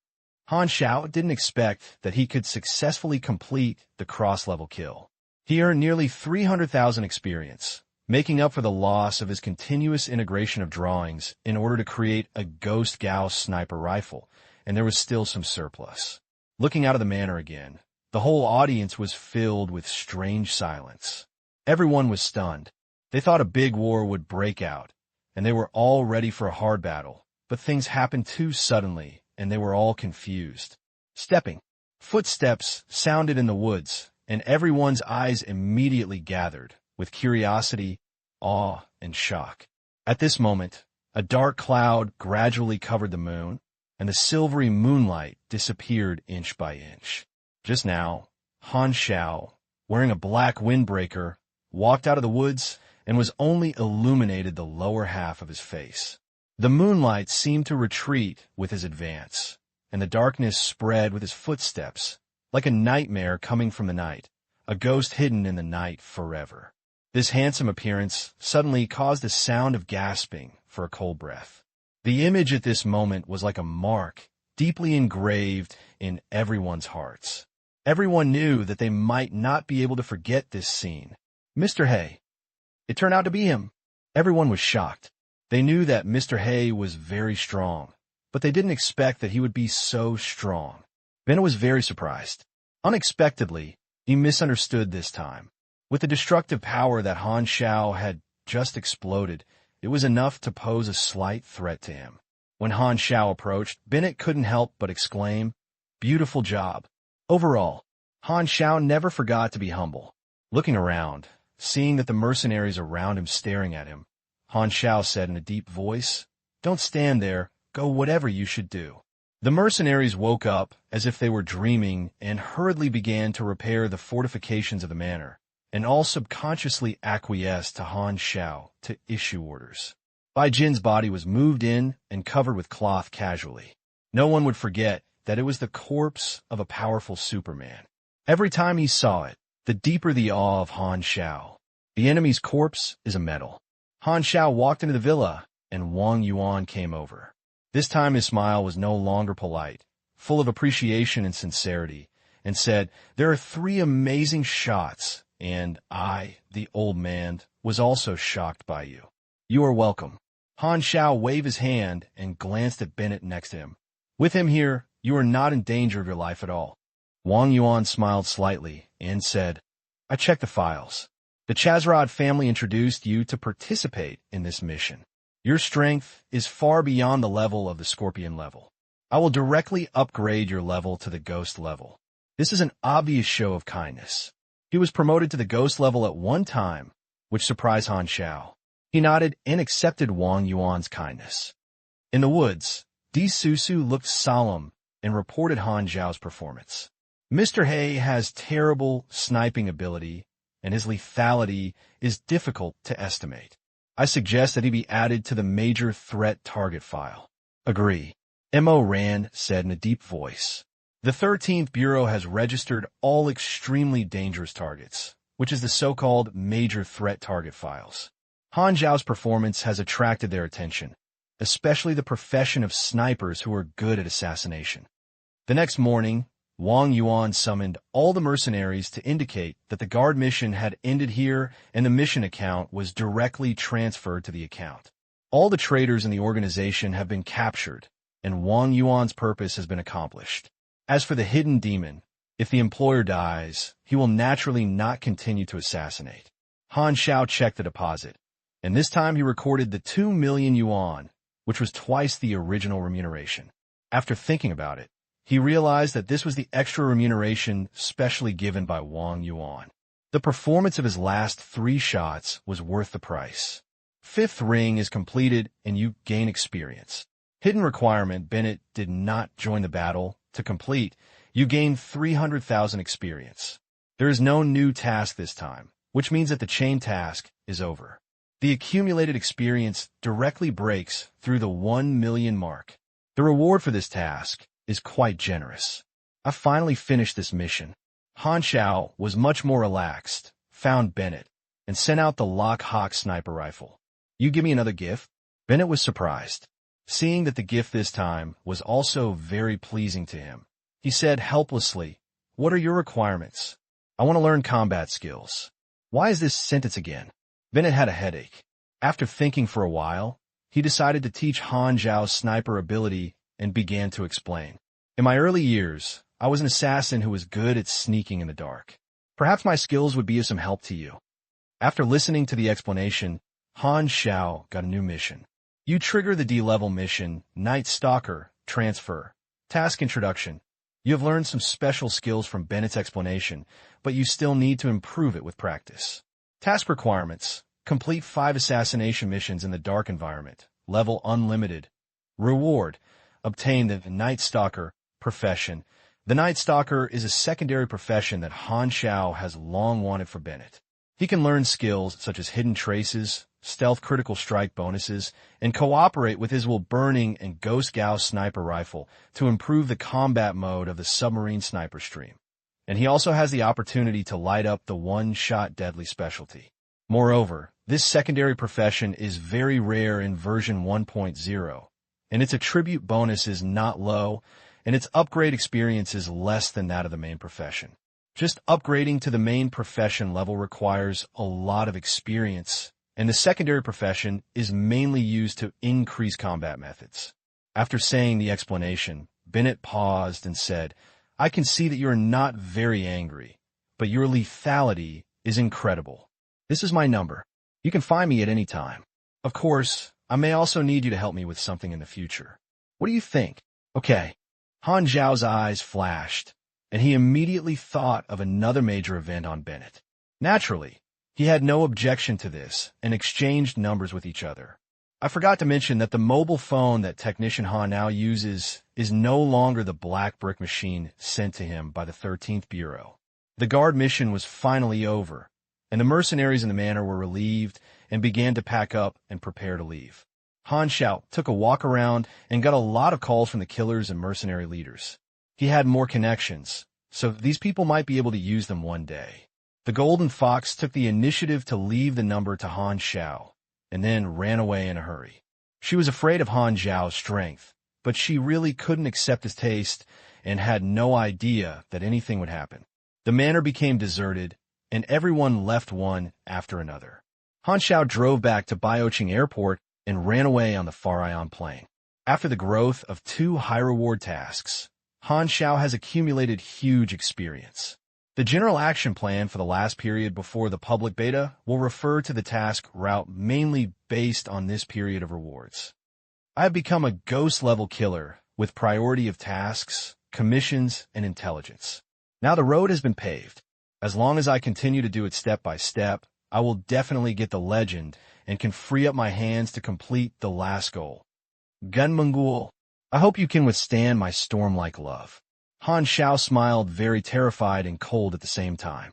Speaker 1: Han Xiao didn't expect that he could successfully complete the cross-level kill. He earned nearly 300,000 experience, making up for the loss of his continuous integration of drawings in order to create a Ghost Gauss sniper rifle, and there was still some surplus. Looking out of the manor again, the whole audience was filled with strange silence. Everyone was stunned. They thought a big war would break out, and they were all ready for a hard battle, but things happened too suddenly, and they were all confused. Stepping. Footsteps sounded in the woods, and everyone's eyes immediately gathered, with curiosity, awe, and shock. At this moment, a dark cloud gradually covered the moon, and the silvery moonlight disappeared inch by inch. Just now, Han Xiao, wearing a black windbreaker, walked out of the woods and was only illuminated the lower half of his face. The moonlight seemed to retreat with his advance, and the darkness spread with his footsteps, like a nightmare coming from the night, a ghost hidden in the night forever. This handsome appearance suddenly caused a sound of gasping for a cold breath. The image at this moment was like a mark, deeply engraved in everyone's hearts. Everyone knew that they might not be able to forget this scene. Mr. Hay. It turned out to be him. Everyone was shocked. They knew that Mr. Hay was very strong, but they didn't expect that he would be so strong. Bennett was very surprised. Unexpectedly, he misunderstood this time. With the destructive power that Han Xiao had just exploded, it was enough to pose a slight threat to him. When Han Xiao approached, Bennett couldn't help but exclaim, "Beautiful job." Overall, Han Xiao never forgot to be humble. Looking around, seeing that the mercenaries around him staring at him, Han Xiao said in a deep voice, "Don't stand there, go whatever you should do." The mercenaries woke up as if they were dreaming and hurriedly began to repair the fortifications of the manor, and all subconsciously acquiesced to Han Xiao to issue orders. Bai Jin's body was moved in and covered with cloth casually. No one would forget that it was the corpse of a powerful Superman. Every time he saw it, the deeper the awe of Han Xiao. The enemy's corpse is a medal. Han Xiao walked into the villa, and Wang Yuan came over. This time his smile was no longer polite, full of appreciation and sincerity, and said, "There are 3 amazing shots, and I, the old man, was also shocked by you. You are welcome." Han Xiao waved his hand and glanced at Bennett next to him. "With him here, you are not in danger of your life at all." Wang Yuan smiled slightly and said, "I checked the files. The Chazrod family introduced you to participate in this mission. Your strength is far beyond the level of the Scorpion level. I will directly upgrade your level to the Ghost level. This is an obvious show of kindness." He was promoted to the Ghost level at one time, which surprised Han Xiao. He nodded and accepted Wang Yuan's kindness. In the woods, Di Susu looked solemn and reported Han Xiao's performance. "Mr. Hay has terrible sniping ability, and his lethality is difficult to estimate. I suggest that he be added to the major threat target file." "Agree," M.O. Rand said in a deep voice. "The 13th Bureau has registered all extremely dangerous targets, which is the so-called major threat target files. Han Xiao's performance has attracted their attention, especially the profession of snipers who are good at assassination." The next morning, Wang Yuan summoned all the mercenaries to indicate that the guard mission had ended here and the mission account was directly transferred to the account. All the traitors in the organization have been captured, and Wang Yuan's purpose has been accomplished. As for the hidden demon, if the employer dies, he will naturally not continue to assassinate. Han Xiao checked the deposit, and this time he recorded the 2 million yuan, which was twice the original remuneration. After thinking about it, he realized that this was the extra remuneration specially given by Wang Yuan. The performance of his last 3 shots was worth the price. 5th ring is completed and you gain experience. Hidden requirement: Bennett did not join the battle. To complete, you gain 300,000 experience. There is no new task this time, which means that the chain task is over. The accumulated experience directly breaks through the 1 million mark. The reward for this task is quite generous. I finally finished this mission. Han Xiao was much more relaxed, found Bennett, and sent out the Lock Hawk sniper rifle. "You give me another gift?" Bennett was surprised, seeing that the gift this time was also very pleasing to him. He said helplessly, "What are your requirements?" "I want to learn combat skills." "Why is this sentence again?" Bennett had a headache. After thinking for a while, he decided to teach Han Xiao's sniper ability and began to explain. "In my early years, I was an assassin who was good at sneaking in the dark. Perhaps my skills would be of some help to you." After listening to the explanation, Han Xiao got a new mission. You trigger the D-level mission, Night Stalker, transfer. Task introduction. You have learned some special skills from Bennett's explanation, but you still need to improve it with practice. Task requirements. Complete 5 assassination missions in the dark environment. Level unlimited. Reward. Obtain the Night Stalker profession. The Night Stalker is a secondary profession that Han Xiao has long wanted for Bennett. He can learn skills such as hidden traces, stealth critical strike bonuses, and cooperate with his burning and Ghost Gauss sniper rifle to improve the combat mode of the submarine sniper stream. And he also has the opportunity to light up the one-shot deadly specialty. Moreover, this secondary profession is very rare in version 1.0, and its attribute bonus is not low, and its upgrade experience is less than that of the main profession. Just upgrading to the main profession level requires a lot of experience, and the secondary profession is mainly used to increase combat methods. After saying the explanation, Bennett paused and said, I can see that you are not very angry, but your lethality is incredible. This is my number. You can find me at any time. Of course, I may also need you to help me with something in the future. What do you think? Okay. Han Xiao's eyes flashed, and he immediately thought of another major event on Bennett. Naturally, he had no objection to this and exchanged numbers with each other. I forgot to mention that the mobile phone that Technician Han now uses is no longer the black brick machine sent to him by the 13th Bureau. The guard mission was finally over, and the mercenaries in the manor were relieved and began to pack up and prepare to leave. Han Xiao took a walk around and got a lot of calls from the killers and mercenary leaders. He had more connections, so these people might be able to use them one day. The Golden Fox took the initiative to leave the number to Han Xiao, and then ran away in a hurry. She was afraid of Han Xiao's strength, but she really couldn't accept his taste and had no idea that anything would happen. The manor became deserted, and everyone left one after another. Han Xiao drove back to Bioching Airport and ran away on the Far Ion Plain. After the growth of 2 high-reward tasks, Han Xiao has accumulated huge experience. The general action plan for the last period before the public beta will refer to the task route mainly based on this period of rewards. I have become a ghost-level killer with priority of tasks, commissions, and intelligence. Now the road has been paved. As long as I continue to do it step by step, I will definitely get the legend and can free up my hands to complete the last goal. Gun Mongol, I hope you can withstand my storm-like love. Han Xiao smiled, very terrified and cold at the same time.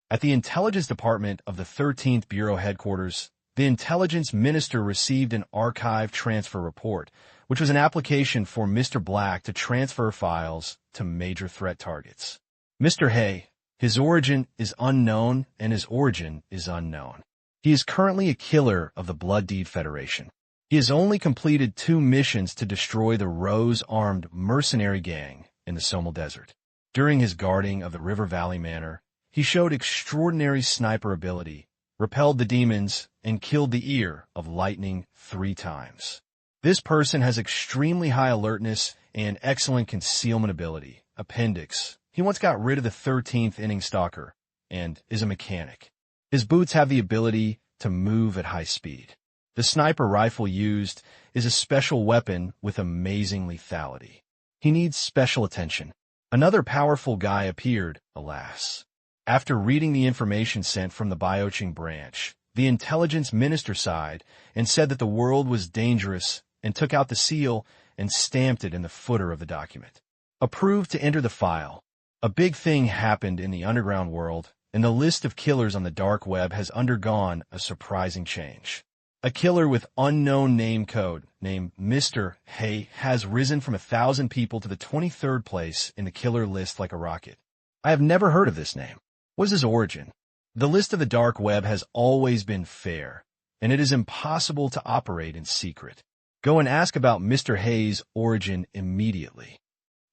Speaker 1: At the Intelligence Department of the 13th Bureau headquarters, the Intelligence Minister received an archive transfer report, which was an application for Mr. Black to transfer files to major threat targets. Mr. Hay, his origin is unknown and his origin is unknown. He is currently a killer of the Blood Deed Federation. He has only completed 2 missions to destroy the Rose-armed mercenary gang in the Somal Desert. During his guarding of the River Valley Manor, he showed extraordinary sniper ability, repelled the demons, and killed the ear of lightning 3 times. This person has extremely high alertness and excellent concealment ability. Appendix. He once got rid of the 13th inning stalker and is a mechanic. His boots have the ability to move at high speed. The sniper rifle used is a special weapon with amazing lethality. He needs special attention. Another powerful guy appeared, alas. After reading the information sent from the Bioching branch, the intelligence minister sighed and said that the world was dangerous and took out the seal and stamped it in the footer of the document. Approved to enter the file. A big thing happened in the underground world, and the list of killers on the dark web has undergone a surprising change. A killer with unknown name code, named Mr. Hay, has risen from 1,000 people to the 23rd place in the killer list like a rocket. I have never heard of this name. What is his origin? The list of the dark web has always been fair, and it is impossible to operate in secret. Go and ask about Mr. Hay's origin immediately.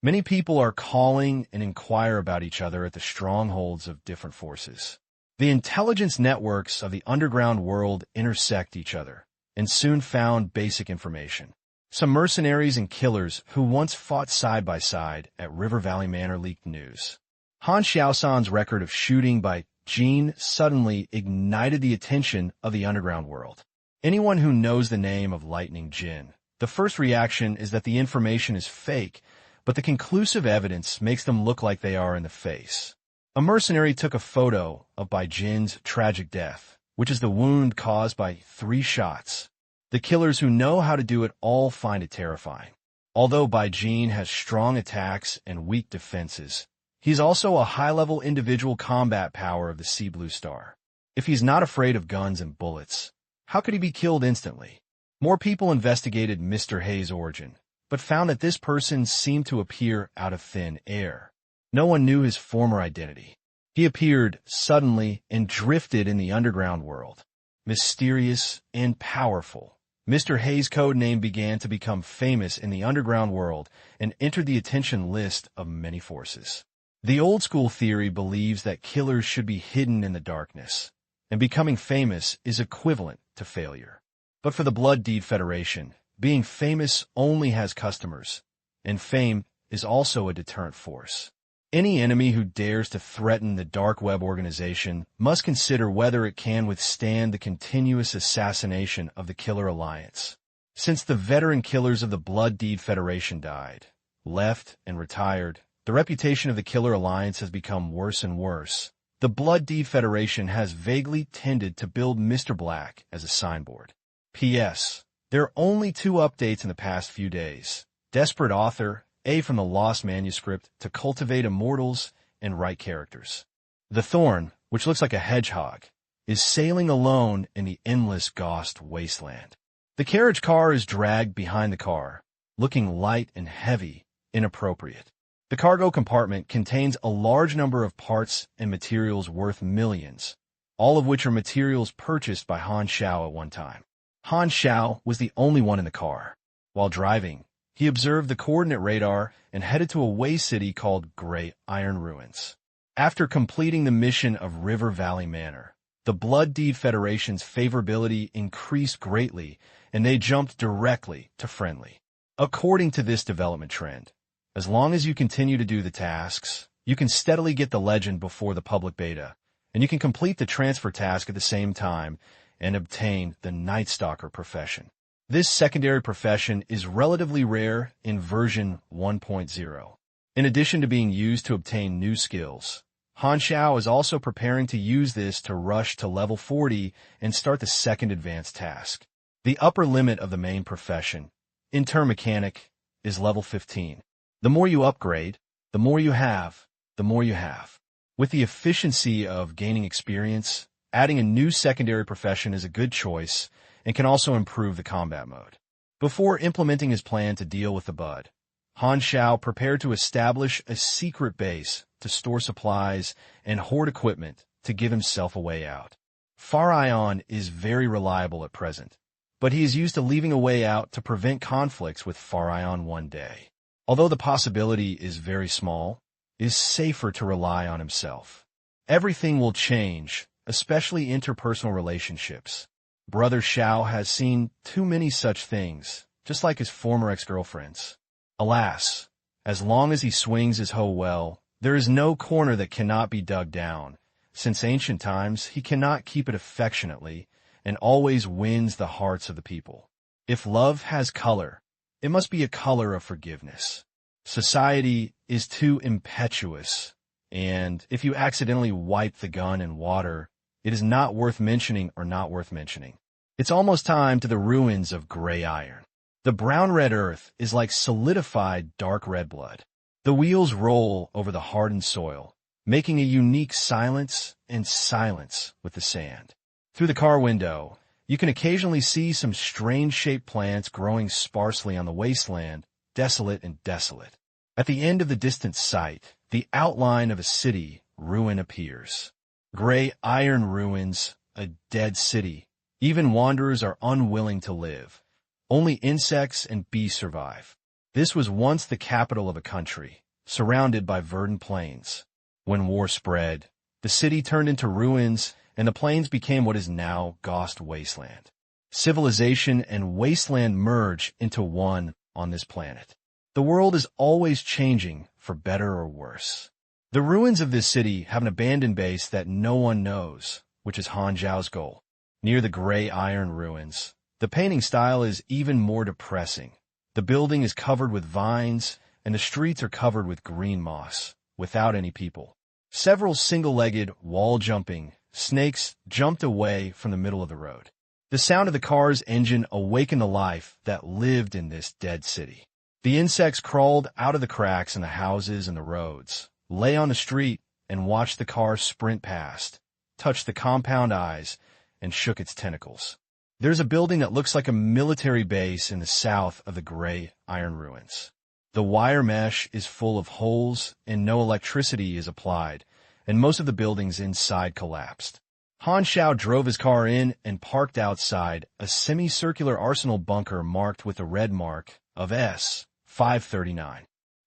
Speaker 1: Many people are calling and inquire about each other at the strongholds of different forces. The intelligence networks of the underground world intersect each other, and soon found basic information. Some mercenaries and killers who once fought side by side at River Valley Manor leaked news. Han Xiaosan's record of shooting by Jin suddenly ignited the attention of the underground world. Anyone who knows the name of Lightning Jin, the first reaction is that the information is fake, but the conclusive evidence makes them look like they are in the face. A mercenary took a photo of Bai Jin's tragic death, which is the wound caused by 3 shots. The killers who know how to do it all find it terrifying. Although Bai Jin has strong attacks and weak defenses, he's also a high-level individual combat power of the Sea Blue Star. If he's not afraid of guns and bullets, how could he be killed instantly? More people investigated Mr. Hay's origin, but found that this person seemed to appear out of thin air. No one knew his former identity. He appeared suddenly and drifted in the underground world. Mysterious and powerful, Mr. Hay's code name began to become famous in the underground world and entered the attention list of many forces. The old-school theory believes that killers should be hidden in the darkness, and becoming famous is equivalent to failure. But for the Blood Deed Federation, being famous only has customers, and fame is also a deterrent force. Any enemy who dares to threaten the dark web organization must consider whether it can withstand the continuous assassination of the Killer Alliance. Since the veteran killers of the Blood Deed Federation died, left, and retired, the reputation of the Killer Alliance has become worse and worse. The Blood Deed Federation has vaguely tended to build Mr. Black as a signboard. P.S. There are only 2 updates in the past few days. Desperate author, A from the Lost Manuscript to cultivate immortals and write characters. The Thorn, which looks like a hedgehog, is sailing alone in the endless Ghost wasteland. The carriage car is dragged behind the car, looking light and heavy, inappropriate. The cargo compartment contains a large number of parts and materials worth millions, all of which are materials purchased by Han Xiao at one time. Han Xiao was the only one in the car. While driving, he observed the coordinate radar and headed to a way city called Gray Iron Ruins. After completing the mission of River Valley Manor, the Blood Deed Federation's favorability increased greatly, and they jumped directly to friendly. According to this development trend, as long as you continue to do the tasks, you can steadily get the legend before the public beta, and you can complete the transfer task at the same time and obtain the Night Stalker profession. This secondary profession is relatively rare in version 1.0. In addition to being used to obtain new skills, Han Xiao is also preparing to use this to rush to level 40 and start the second advanced task. The upper limit of the main profession, Intern Mechanic, is level 15. The more you upgrade, the more you have, the more you have. With the efficiency of gaining experience, adding a new secondary profession is a good choice and can also improve the combat mode. Before implementing his plan to deal with the Bud, Han Xiao prepared to establish a secret base to store supplies and hoard equipment to give himself a way out. Far Ion is very reliable at present, but he is used to leaving a way out to prevent conflicts with Far Ion one day. Although the possibility is very small, it is safer to rely on himself. Everything will change, especially interpersonal relationships. Brother Xiao has seen too many such things, just like his former ex-girlfriends. Alas, as long as he swings his hoe well, there is no corner that cannot be dug down. Since ancient times, he cannot keep it affectionately, and always wins the hearts of the people. If love has color, it must be a color of forgiveness. Society is too impetuous, and if you accidentally wipe the gun in water, it is not worth mentioning or not worth mentioning. It's almost time to the ruins of Gray Iron. The brown-red earth is like solidified dark red blood. The wheels roll over the hardened soil, making a unique silence with the sand. Through the car window, you can occasionally see some strange-shaped plants growing sparsely on the wasteland, desolate and desolate. At the end of the distant sight, the outline of a city ruin appears. Gray Iron Ruins, a dead city. Even wanderers are unwilling to live. Only insects and bees survive. This was once the capital of a country, surrounded by verdant plains. When war spread, the city turned into ruins, and the plains became what is now Ghost Wasteland. Civilization and wasteland merge into one on this planet. The world is always changing, for better or worse. The ruins of this city have an abandoned base that no one knows, which is Han Xiao's goal. Near the Gray Iron Ruins, the painting style is even more depressing. The building is covered with vines, and the streets are covered with green moss, without any people. Several single-legged, wall-jumping snakes jumped away from the middle of the road. The sound of the car's engine awakened the life that lived in this dead city. The insects crawled out of the cracks in the houses and the roads, lay on the street, and watched the car sprint past, touched the compound eyes, and shook its tentacles. There's a building that looks like a military base in the south of the Gray Iron Ruins. The wire mesh is full of holes and no electricity is applied, and most of the buildings inside collapsed. Han Xiao drove his car in and parked outside a semicircular arsenal bunker marked with the red mark of S-539.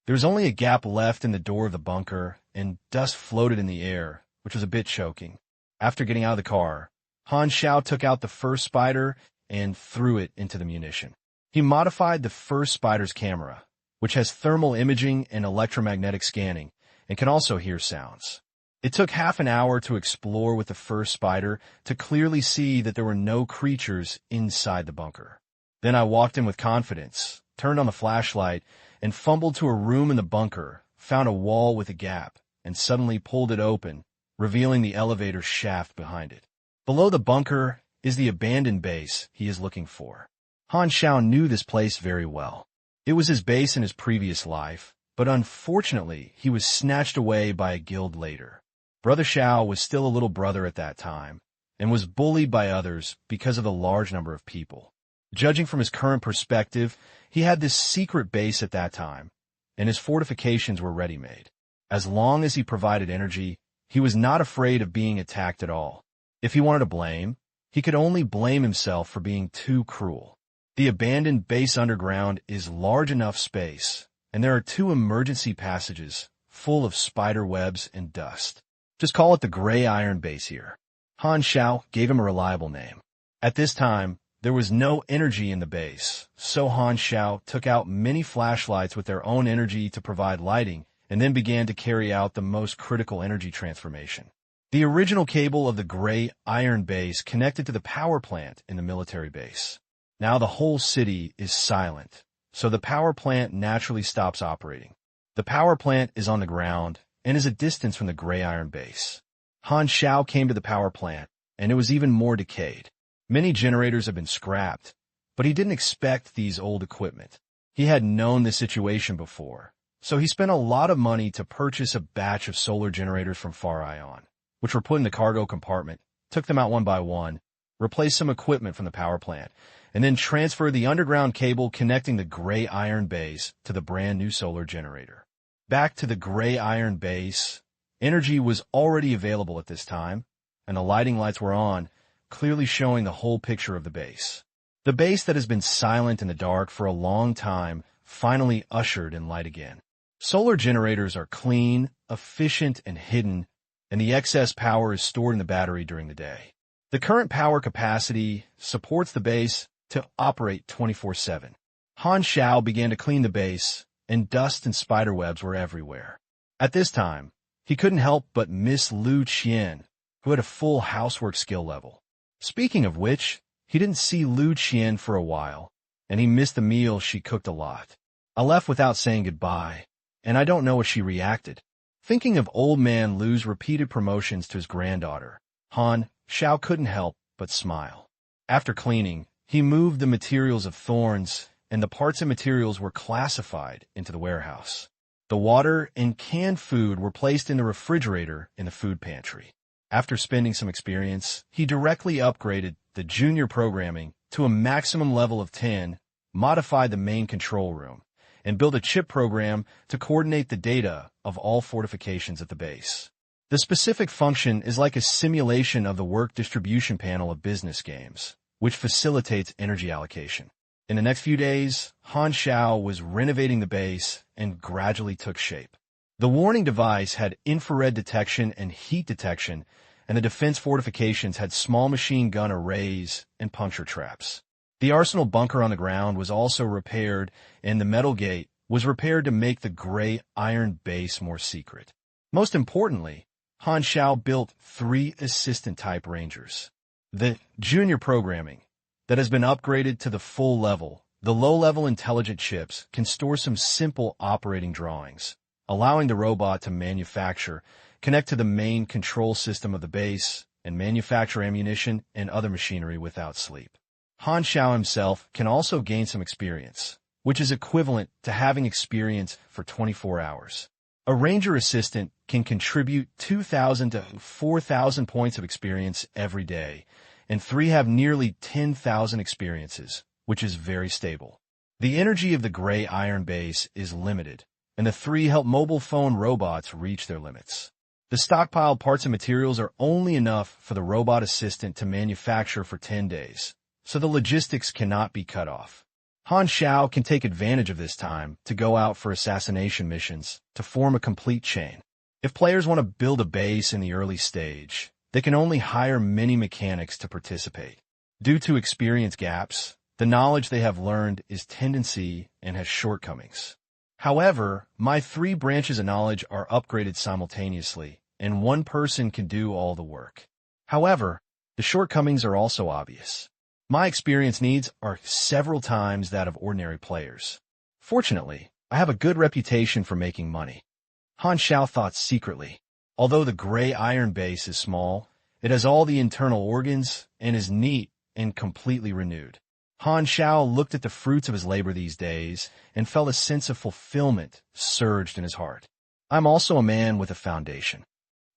Speaker 1: There's only a gap left in the door of the bunker, and dust floated in the air, which was a bit choking. After getting out of the car, Han Xiao took out the first spider and threw it into the munition. He modified the first spider's camera, which has thermal imaging and electromagnetic scanning, and can also hear sounds. It took half an hour to explore with the first spider to clearly see that there were no creatures inside the bunker. Then I walked in with confidence, turned on the flashlight, and fumbled to a room in the bunker, found a wall with a gap, and suddenly pulled it open, revealing the elevator shaft behind it. Below the bunker is the abandoned base he is looking for. Han Xiao knew this place very well. It was his base in his previous life, but unfortunately he was snatched away by a guild later. Brother Xiao was still a little brother at that time, and was bullied by others because of the large number of people. Judging from his current perspective, he had this secret base at that time, and his fortifications were ready-made. As long as he provided energy, he was not afraid of being attacked at all. If he wanted to blame, he could only blame himself for being too cruel. The abandoned base underground is large enough space, and there are 2 emergency passages full of spider webs and dust. Just call it the Gray Iron Base here. Han Xiao gave him a reliable name. At this time, there was no energy in the base, so Han Xiao took out many flashlights with their own energy to provide lighting, and then began to carry out the most critical energy transformation. The original cable of the Gray Iron Base connected to the power plant in the military base. Now the whole city is silent, so the power plant naturally stops operating. The power plant is on the ground and is a distance from the Gray Iron Base. Han Xiao came to the power plant, and it was even more decayed. Many generators have been scrapped, but he didn't expect these old equipment. He had known this situation before, so he spent a lot of money to purchase a batch of solar generators from Far Ion, which were put in the cargo compartment, took them out one by one, replaced some equipment from the power plant, and then transferred the underground cable connecting the Gray Iron Base to the brand new solar generator. Back to the Gray Iron Base, energy was already available at this time, and the lighting lights were on, clearly showing the whole picture of the base. The base that has been silent in the dark for a long time finally ushered in light again. Solar generators are clean, efficient, and hidden, and the excess power is stored in the battery during the day. The current power capacity supports the base to operate 24/7. Han Xiao began to clean the base, and dust and spider webs were everywhere. At this time, he couldn't help but miss Lu Qian, who had a full housework skill level. Speaking of which, he didn't see Lu Qian for a while, and he missed the meal she cooked a lot. I left without saying goodbye, and I don't know if she reacted. Thinking of old man Lu's repeated promotions to his granddaughter, Han Xiao couldn't help but smile. After cleaning, he moved the materials of thorns, and the parts and materials were classified into the warehouse. The water and canned food were placed in the refrigerator in the food pantry. After spending some experience, he directly upgraded the junior programming to a maximum level of 10, modified the main control room, and built a chip program to coordinate the data of all fortifications at the base. The specific function is like a simulation of the work distribution panel of business games, which facilitates energy allocation. In the next few days, Han Xiao was renovating the base and gradually took shape. The warning device had infrared detection and heat detection, and the defense fortifications had small machine gun arrays and puncture traps. The arsenal bunker on the ground was also repaired, and the metal gate was repaired to make the Gray Iron Base more secret. Most importantly, Han Xiao built 3 assistant-type rangers. The junior programming that has been upgraded to the full level, the low-level intelligent chips can store some simple operating drawings, allowing the robot to manufacture, connect to the main control system of the base, and manufacture ammunition and other machinery without sleep. Han Xiao himself can also gain some experience, which is equivalent to having experience for 24 hours. A ranger assistant can contribute 2,000 to 4,000 points of experience every day, and 3 have nearly 10,000 experiences, which is very stable. The energy of the Gray Iron Base is limited, and the 3 help mobile phone robots reach their limits. The stockpiled parts and materials are only enough for the robot assistant to manufacture for 10 days, so the logistics cannot be cut off. Han Xiao can take advantage of this time to go out for assassination missions to form a complete chain. If players want to build a base in the early stage, they can only hire many mechanics to participate. Due to experience gaps, the knowledge they have learned is tendency and has shortcomings. However, my 3 branches of knowledge are upgraded simultaneously, and one person can do all the work. However, the shortcomings are also obvious. My experience needs are several times that of ordinary players. Fortunately, I have a good reputation for making money. Han Xiao thought secretly. Although the gray iron base is small, it has all the internal organs and is neat and completely renewed. Han Xiao looked at the fruits of his labor these days and felt a sense of fulfillment surged in his heart. I'm also a man with a foundation.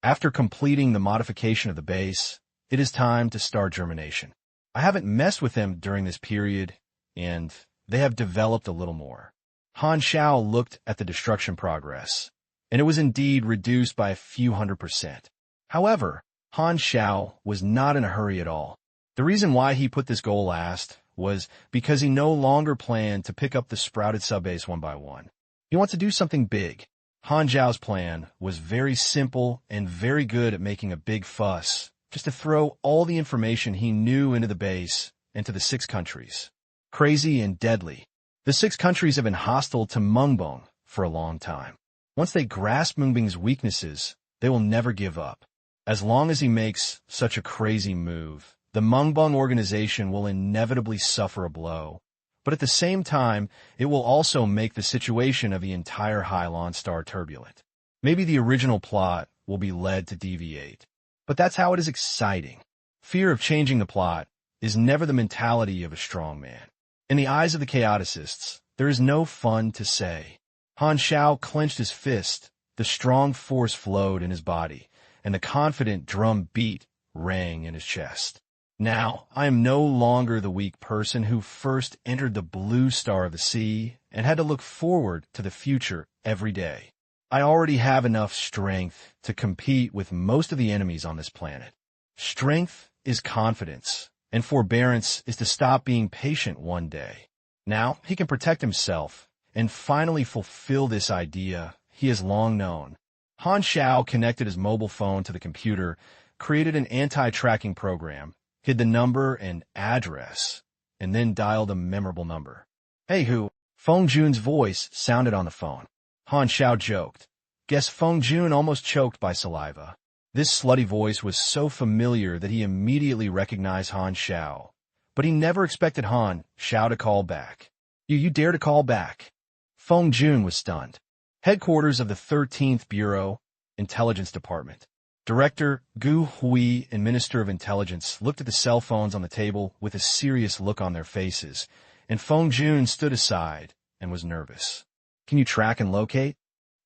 Speaker 1: After completing the modification of the base, it is time to start germination. I haven't messed with them during this period, and they have developed a little more. Han Xiao looked at the destruction progress, and it was indeed reduced by a few 100%. However, Han Xiao was not in a hurry at all. The reason why he put this goal last was because he no longer planned to pick up the sprouted subbase one by one. He wants to do something big. Han Xiao's plan was very simple and very good at making a big fuss, just to throw all the information he knew into the base and to the 6 countries. Crazy and deadly. The 6 countries have been hostile to Mungbong for a long time. Once they grasp Mungbing's weaknesses, they will never give up. As long as he makes such a crazy move, the Mungbong organization will inevitably suffer a blow. But at the same time, it will also make the situation of the entire Hylon Star turbulent. Maybe the original plot will be led to deviate. But that's how it is exciting. Fear of changing the plot is never the mentality of a strong man. In the eyes of the chaoticists, there is no fun to say. Han Xiao clenched his fist, the strong force flowed in his body, and the confident drum beat rang in his chest. Now, I am no longer the weak person who first entered the blue star of the sea and had to look forward to the future every day. I already have enough strength to compete with most of the enemies on this planet. Strength is confidence, and forbearance is to stop being patient one day. Now, he can protect himself and finally fulfill this idea he has long known. Han Xiao connected his mobile phone to the computer, created an anti-tracking program, hid the number and address, and then dialed a memorable number. "Hey, who?" Feng Jun's voice sounded on the phone. Han Xiao joked. Guess Feng Jun almost choked by saliva. This slutty voice was so familiar that he immediately recognized Han Xiao. But he never expected Han Xiao to call back. You dare to call back?" Feng Jun was stunned. Headquarters of the 13th Bureau, Intelligence Department. Director Gu Hui and Minister of Intelligence looked at the cell phones on the table with a serious look on their faces, and Feng Jun stood aside and was nervous. "Can you track and locate?"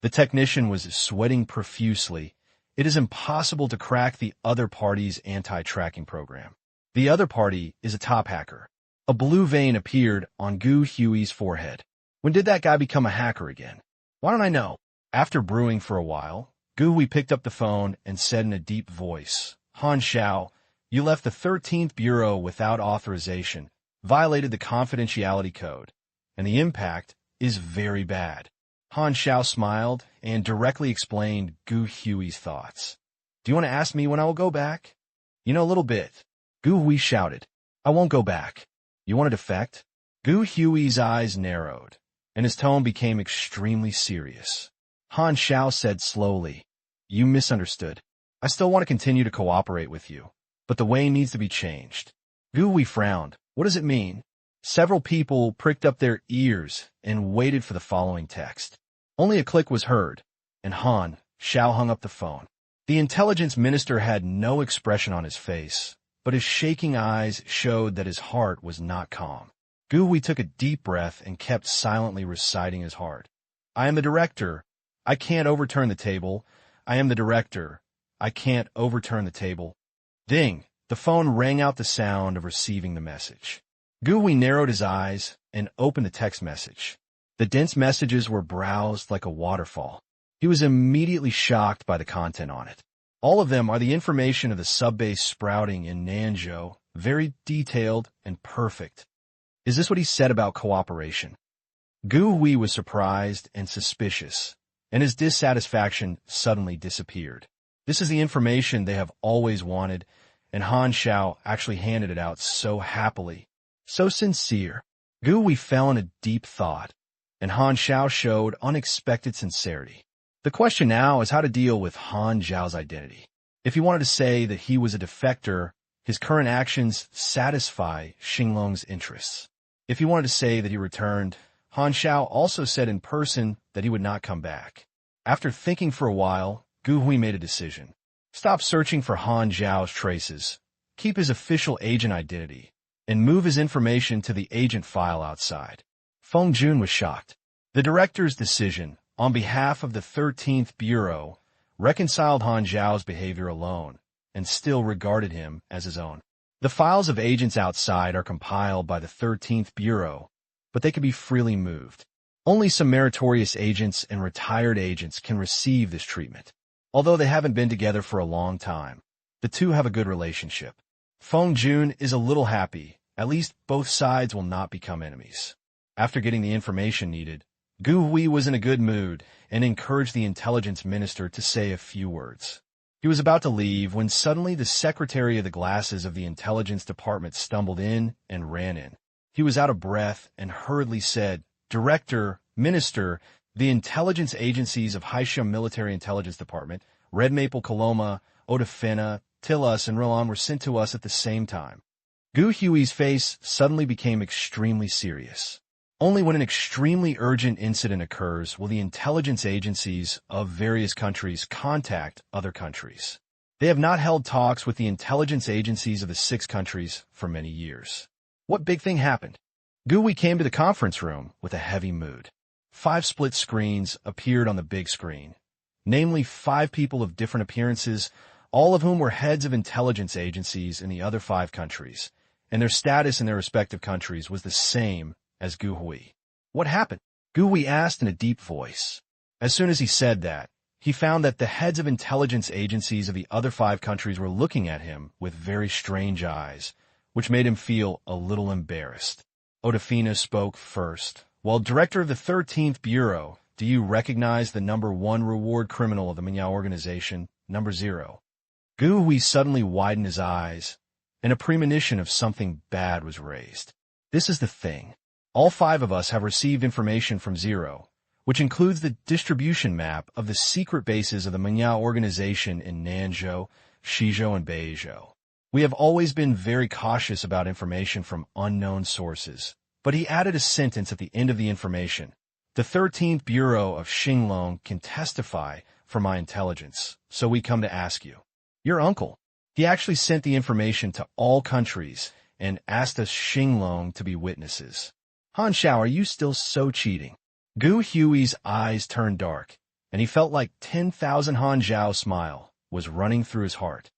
Speaker 1: The technician was sweating profusely. It is impossible to crack the other party's anti-tracking program. The other party is a top hacker. A blue vein appeared on Gu Hui's forehead. When did that guy become a hacker again? Why don't I know? After brewing for a while, Gu Hui picked up the phone and said in a deep voice, "Han Xiao, you left the 13th Bureau without authorization, violated the confidentiality code, and the impact is very bad." Han Xiao smiled and directly explained Gu Hui's thoughts. "Do you want to ask me when I will go back?" "You know, a little bit." Gu Hui shouted. "I won't go back." "You want to defect?" Gu Hui's eyes narrowed, and his tone became extremely serious. Han Xiao said slowly, "You misunderstood. I still want to continue to cooperate with you, but the way needs to be changed." Gu Hui frowned. "What does it mean?" Several people pricked up their ears and waited for the following text. Only a click was heard, and Han Xiao hung up the phone. The intelligence minister had no expression on his face, but his shaking eyes showed that his heart was not calm. Gu Hui took a deep breath and kept silently reciting his heart. "I am the director. I can't overturn the table. I am the director. I can't overturn the table." Ding! The phone rang out the sound of receiving the message. Gu Hui narrowed his eyes and opened the text message. The dense messages were browsed like a waterfall. He was immediately shocked by the content on it. All of them are the information of the subbase sprouting in Nanzhou, very detailed and perfect. Is this what he said about cooperation? Gu Hui was surprised and suspicious, and his dissatisfaction suddenly disappeared. This is the information they have always wanted, and Han Xiao actually handed it out so happily, so sincere. Gu Hui fell in a deep thought, and Han Xiao showed unexpected sincerity. The question now is how to deal with Han Xiao's identity. If he wanted to say that he was a defector, his current actions satisfy Xinglong's interests. If he wanted to say that he returned, Han Xiao also said in person that he would not come back. After thinking for a while, Gu Hui made a decision. Stop searching for Han Xiao's traces, keep his official agent identity, and move his information to the agent file outside. Feng Jun was shocked. The director's decision, on behalf of the 13th Bureau, reconciled Han Xiao's behavior alone, and still regarded him as his own. The files of agents outside are compiled by the 13th Bureau, but they can be freely moved. Only some meritorious agents and retired agents can receive this treatment. Although they haven't been together for a long time, the two have a good relationship. Feng Jun is a little happy. At least both sides will not become enemies. After getting the information needed, Gu Hui was in a good mood and encouraged the intelligence minister to say a few words. He was about to leave when suddenly the secretary of the glasses of the intelligence department stumbled in and ran in. He was out of breath and hurriedly said, "Director, Minister, the intelligence agencies of Han Xiao Military Intelligence Department, Red Maple Coloma, Odafina, Tilus, and Rolan were sent to us at the same time." Gu Hui's face suddenly became extremely serious. Only when an extremely urgent incident occurs will the intelligence agencies of various countries contact other countries. They have not held talks with the intelligence agencies of the 6 countries for many years. What big thing happened? Gu Hui came to the conference room with a heavy mood. 5 split screens appeared on the big screen, namely 5 people of different appearances, all of whom were heads of intelligence agencies in the other 5 countries, and their status in their respective countries was the same as Gu Hui. What happened? Gu Hui asked in a deep voice. As soon as he said that, he found that the heads of intelligence agencies of the other 5 countries were looking at him with very strange eyes, which made him feel a little embarrassed. Odafina spoke first. "Well, Director of the 13th Bureau, do you recognize the number 1 reward criminal of the Minyao organization, number 0? Gu Hui suddenly widened his eyes, and a premonition of something bad was raised. This is the thing. All 5 of us have received information from 0, which includes the distribution map of the secret bases of the Minyao organization in Nanzhou, Shizhou, and Beizhou. We have always been very cautious about information from unknown sources." But he added a sentence at the end of the information. "The 13th Bureau of Xinglong can testify for my intelligence, so we come to ask you." Your uncle. He actually sent the information to all countries and asked us Xinglong to be witnesses. Han Xiao, are you still so cheating? Gu Hui's eyes turned dark, and he felt like 10,000 Han Xiao smile was running through his heart.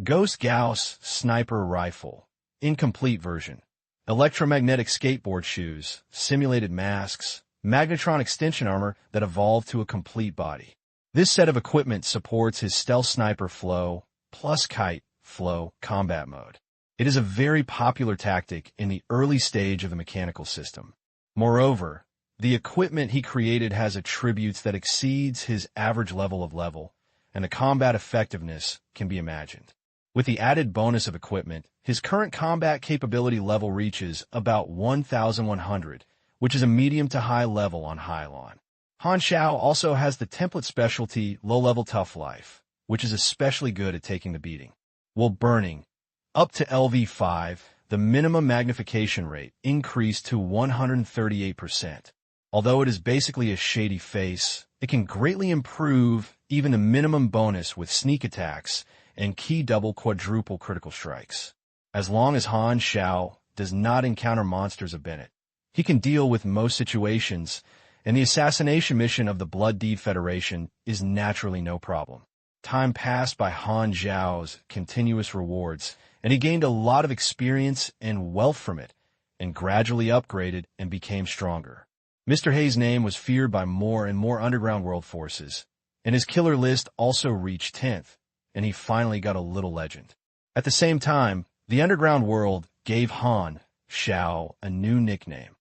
Speaker 1: Ghost Gauss sniper rifle, incomplete version. Electromagnetic skateboard shoes, simulated masks, magnetron extension armor that evolved to a complete body. This set of equipment supports his stealth sniper flow plus kite flow combat mode. It is a very popular tactic in the early stage of the mechanical system. Moreover, the equipment he created has attributes that exceeds his average level, and the combat effectiveness can be imagined. With the added bonus of equipment, his current combat capability level reaches about 1,100, which is a medium to high level on Hylon. Han Xiao also has the template specialty low-level tough life, which is especially good at taking the beating. While burning, up to LV5, the minimum magnification rate increased to 138%. Although it is basically a shady face, it can greatly improve even the minimum bonus with sneak attacks and key double quadruple critical strikes. As long as Han Xiao does not encounter monsters of Bennett, he can deal with most situations, and the assassination mission of the Blood Deed Federation is naturally no problem. Time passed by Han Xiao's continuous rewards, and he gained a lot of experience and wealth from it, and gradually upgraded and became stronger. Mr. Hay's name was feared by more and more underground world forces, and his killer list also reached 10th, and he finally got a little legend. At the same time, the underground world gave Han Xiao a new nickname,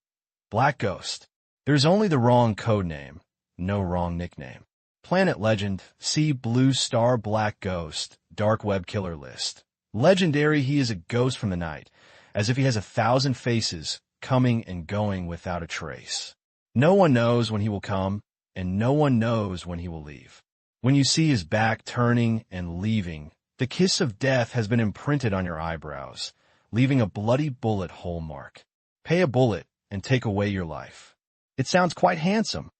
Speaker 1: Black Ghost. There's only the wrong code name, no wrong nickname. Planet Legend, see Blue Star Black Ghost, Dark Web Killer List. Legendary, he is a ghost from the night, as if he has 1,000 faces, coming and going without a trace. No one knows when he will come, and no one knows when he will leave. When you see his back turning and leaving, the kiss of death has been imprinted on your eyebrows, leaving a bloody bullet hole mark. Pay a bullet and take away your life. It sounds quite handsome.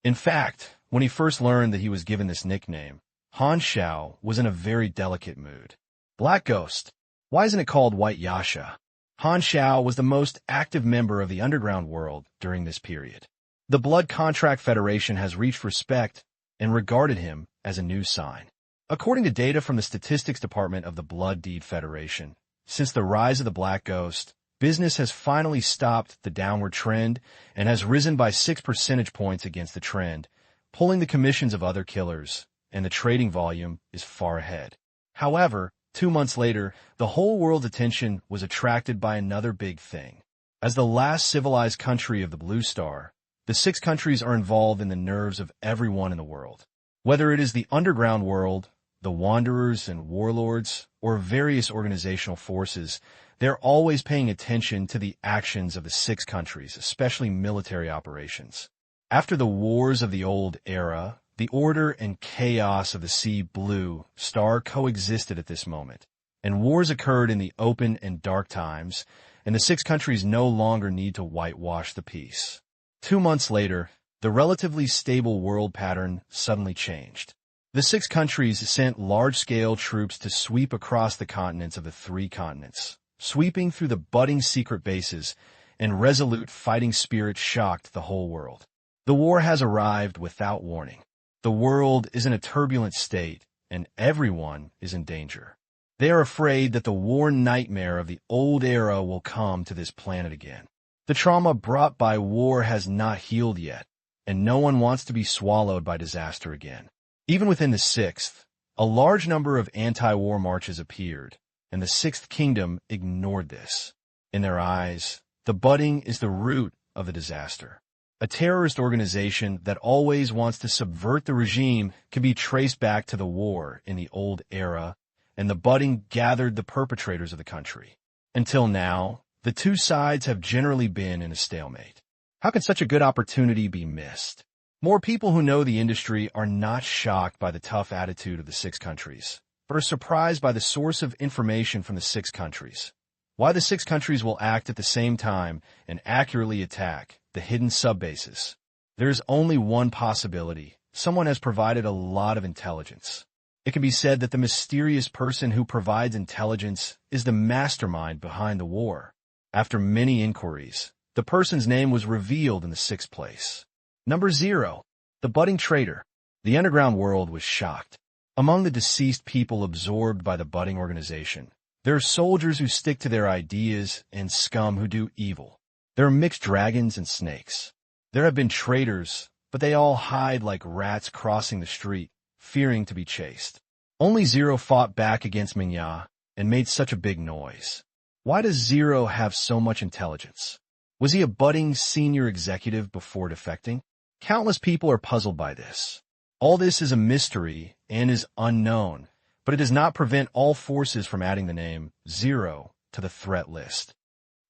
Speaker 1: In fact, when he first learned that he was given this nickname, Han Xiao was in a very delicate mood. Black Ghost. Why isn't it called White Yasha? Han Xiao was the most active member of the underground world during this period. The Blood Contract Federation has reached respect and regarded him as a new sign. According to data from the Statistics Department of the Blood Deed Federation, since the rise of the Black Ghost, business has finally stopped the downward trend and has risen by 6 percentage points against the trend, pulling the commissions of other killers, and the trading volume is far ahead. However, 2 months later, the whole world's attention was attracted by another big thing. As the last civilized country of the Blue Star, the 6 countries are involved in the nerves of everyone in the world. Whether it is the underground world, the wanderers and warlords, or various organizational forces, they're always paying attention to the actions of the 6 countries, especially military operations. After the wars of the old era, the order and chaos of the Sea Blue Star coexisted at this moment, and wars occurred in the open and dark times, and the 6 countries no longer need to whitewash the peace. 2 months later, the relatively stable world pattern suddenly changed. The 6 countries sent large-scale troops to sweep across the continents of the 3 continents. Sweeping through the budding secret bases, and resolute fighting spirit shocked the whole world. The war has arrived without warning. The world is in a turbulent state, and everyone is in danger. They are afraid that the war nightmare of the old era will come to this planet again. The trauma brought by war has not healed yet, and no one wants to be swallowed by disaster again. Even within the 6th, a large number of anti-war marches appeared, and the 6th Kingdom ignored this. In their eyes, the budding is the root of the disaster. A terrorist organization that always wants to subvert the regime can be traced back to the war in the old era, and the budding gathered the perpetrators of the country. Until now, the 2 sides have generally been in a stalemate. How can such a good opportunity be missed? More people who know the industry are not shocked by the tough attitude of the 6 countries, but are surprised by the source of information from the 6 countries. Why the 6 countries will act at the same time and accurately attack the hidden subbases. There's only one possibility. Someone has provided a lot of intelligence. It can be said that the mysterious person who provides intelligence is the mastermind behind the war. After many inquiries, the person's name was revealed in the 6th place. Number 0. The budding traitor. The underground world was shocked. Among the deceased people absorbed by the budding organization, there are soldiers who stick to their ideas and scum who do evil. There are mixed dragons and snakes. There have been traitors, but they all hide like rats crossing the street, fearing to be chased. Only Zero fought back against Minya and made such a big noise. Why does Zero have so much intelligence? Was he a budding senior executive before defecting? Countless people are puzzled by this. All this is a mystery and is unknown, but it does not prevent all forces from adding the name Zero to the threat list.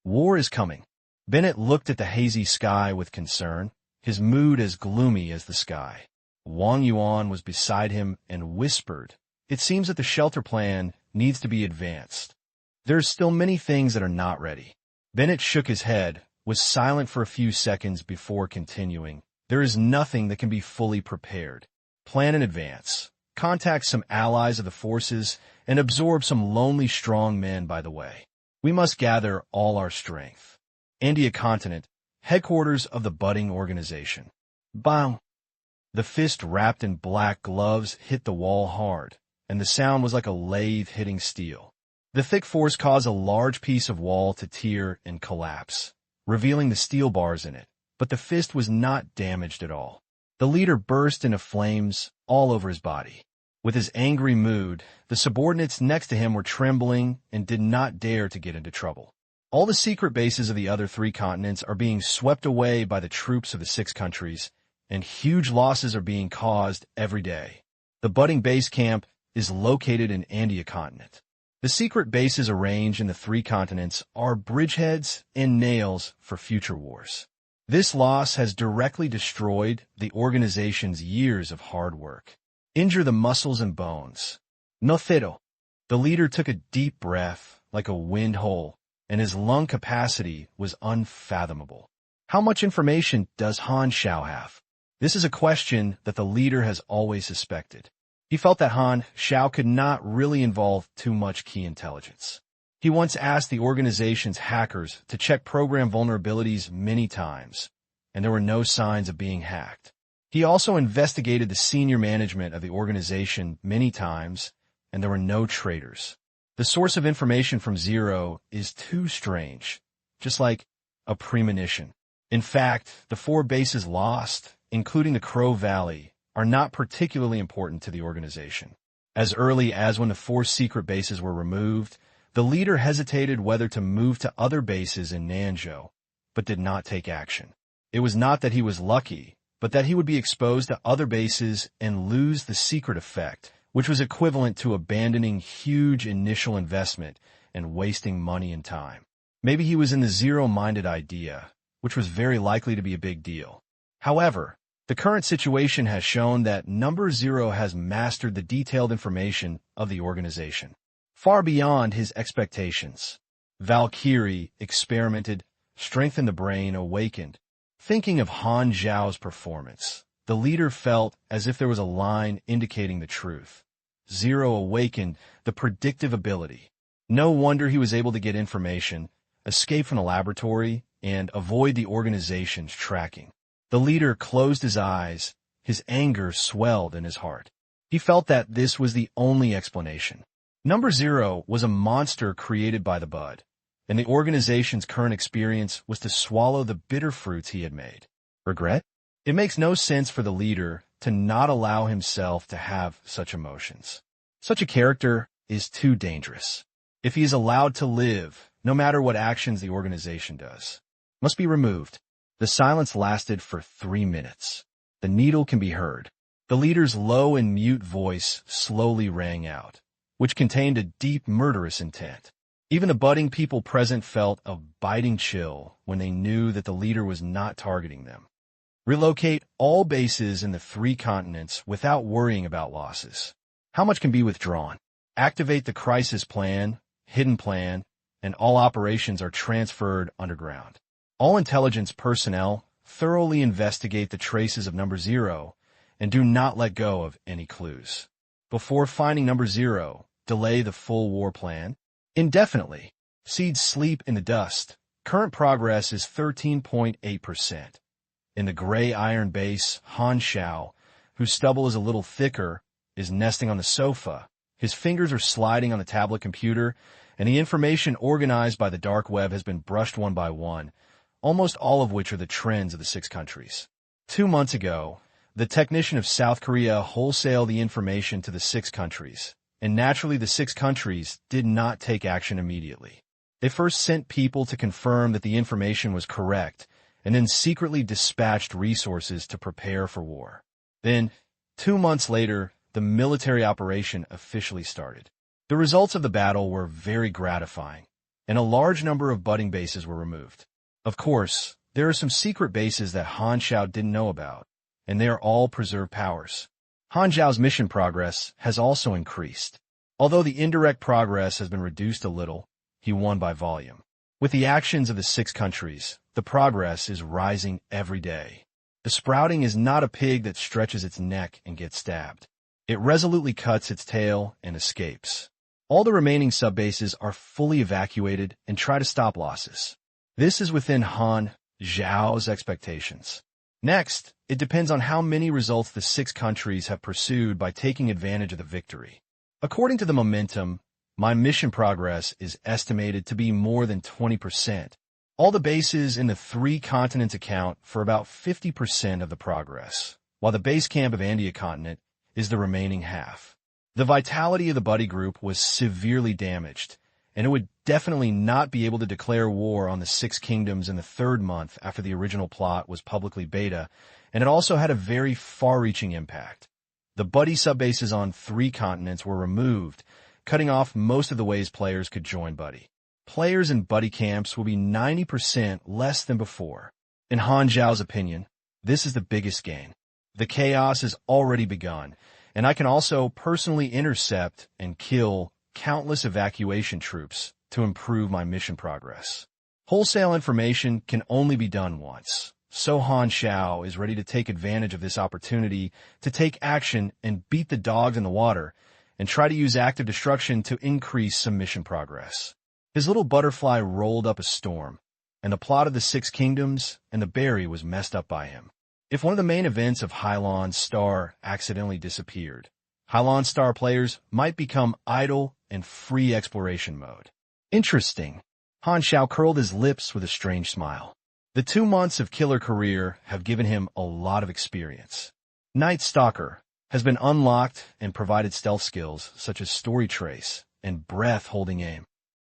Speaker 1: War is coming. Bennett looked at the hazy sky with concern, his mood as gloomy as the sky. Wang Yuan was beside him and whispered, "It seems that the shelter plan needs to be advanced. There's still many things that are not ready." Bennett shook his head, was silent for a few seconds before continuing. "There is nothing that can be fully prepared. Plan in advance. Contact some allies of the forces and absorb some lonely strong men by the way. We must gather all our strength." India continent, headquarters of the budding organization. Bang! The fist wrapped in black gloves hit the wall hard, and the sound was like a lathe hitting steel. The thick force caused a large piece of wall to tear and collapse, revealing the steel bars in it, but the fist was not damaged at all. The leader burst into flames all over his body. With his angry mood, the subordinates next to him were trembling and did not dare to get into trouble. All the secret bases of the other 3 continents are being swept away by the troops of the 6 countries, and huge losses are being caused every day. The budding base camp is located in India continent. The secret bases arranged in the 3 continents are bridgeheads and nails for future wars. This loss has directly destroyed the organization's years of hard work. Injure the muscles and bones. No cero. The leader took a deep breath like a wind hole, and his lung capacity was unfathomable. How much information does Han Xiao have? This is a question that the leader has always suspected. He felt that Han Xiao could not really involve too much key intelligence. He once asked the organization's hackers to check program vulnerabilities many times, and there were no signs of being hacked. He also investigated the senior management of the organization many times, and there were no traitors. The source of information from zero is too strange, just like a premonition. In fact, the 4 bases lost, including the Crow Valley, are not particularly important to the organization. As early as when the 4 secret bases were removed, the leader hesitated whether to move to other bases in Nanzhou, but did not take action. It was not that he was lucky, but that he would be exposed to other bases and lose the secret effect, which was equivalent to abandoning huge initial investment and wasting money and time. Maybe he was in the zero-minded idea, which was very likely to be a big deal. However, the current situation has shown that Number Zero has mastered the detailed information of the organization, far beyond his expectations. Valkyrie experimented, strengthened the brain, awakened. Thinking of Han Xiao's performance, the leader felt as if there was a line indicating the truth. Zero awakened the predictive ability. No wonder he was able to get information, escape from the laboratory, and avoid the organization's tracking. The leader closed his eyes. His anger swelled in his heart. He felt that this was the only explanation. Number Zero was a monster created by the Bud, and the organization's current experience was to swallow the bitter fruits he had made. Regret? It makes no sense for the leader to not allow himself to have such emotions. Such a character is too dangerous. If he is allowed to live, no matter what actions the organization does, must be removed. The silence lasted for 3 minutes. The needle can be heard. The leader's low and mute voice slowly rang out, which contained a deep murderous intent. Even the budding people present felt a biting chill when they knew that the leader was not targeting them. Relocate all bases in the 3 continents without worrying about losses. How much can be withdrawn? Activate the crisis plan, hidden plan, and all operations are transferred underground. All intelligence personnel thoroughly investigate the traces of Number Zero and do not let go of any clues. Before finding Number Zero, delay the full war plan indefinitely. Seeds sleep in the dust. Current progress is 13.8%. In the gray iron base, Han Xiao, whose stubble is a little thicker, is nesting on the sofa. His fingers are sliding on the tablet computer, and the information organized by the dark web has been brushed one by one, almost all of which are the trends of the 6 countries. 2 months ago, the technician of South Korea wholesaled the information to the 6 countries, and naturally the 6 countries did not take action immediately. They first sent people to confirm that the information was correct, and then secretly dispatched resources to prepare for war. Then, 2 months later, the military operation officially started. The results of the battle were very gratifying, and a large number of budding bases were removed. Of course, there are some secret bases that Han Xiao didn't know about, and they are all preserved powers. Han Xiao's mission progress has also increased. Although the indirect progress has been reduced a little, he won by volume. With the actions of the 6 countries, the progress is rising every day. The sprouting is not a pig that stretches its neck and gets stabbed. It resolutely cuts its tail and escapes. All the remaining subbases are fully evacuated and try to stop losses. This is within Han Xiao's expectations. Next, it depends on how many results the 6 countries have pursued by taking advantage of the victory. According to the momentum, my mission progress is estimated to be more than 20%. All the bases in the 3 continents account for about 50% of the progress, while the base camp of India continent is the remaining half. The vitality of the buddy group was severely damaged, and it would definitely not be able to declare war on the 6 kingdoms in the 3rd month after the original plot was publicly beta and it also had a very far-reaching impact. The buddy subbases on 3 continents were removed, cutting off most of the ways players could join buddy. Players in buddy camps will be 90% less than before. In Han Xiao's opinion, this is the biggest gain. The chaos has already begun, and I can also personally intercept and kill countless evacuation troops to improve my mission progress. Wholesale information can only be done once, so Han Xiao is ready to take advantage of this opportunity to take action and beat the dogs in the water and try to use active destruction to increase some mission progress. His little butterfly rolled up a storm, and the plot of the 6 kingdoms and the berry was messed up by him. If one of the main events of Hylon's star accidentally disappeared, Hylon's star players might become idle and free exploration mode. Interesting. Han Xiao curled his lips with a strange smile. The 2 months of killer career have given him a lot of experience. Night Stalker has been unlocked and provided stealth skills such as story trace and breath-holding aim.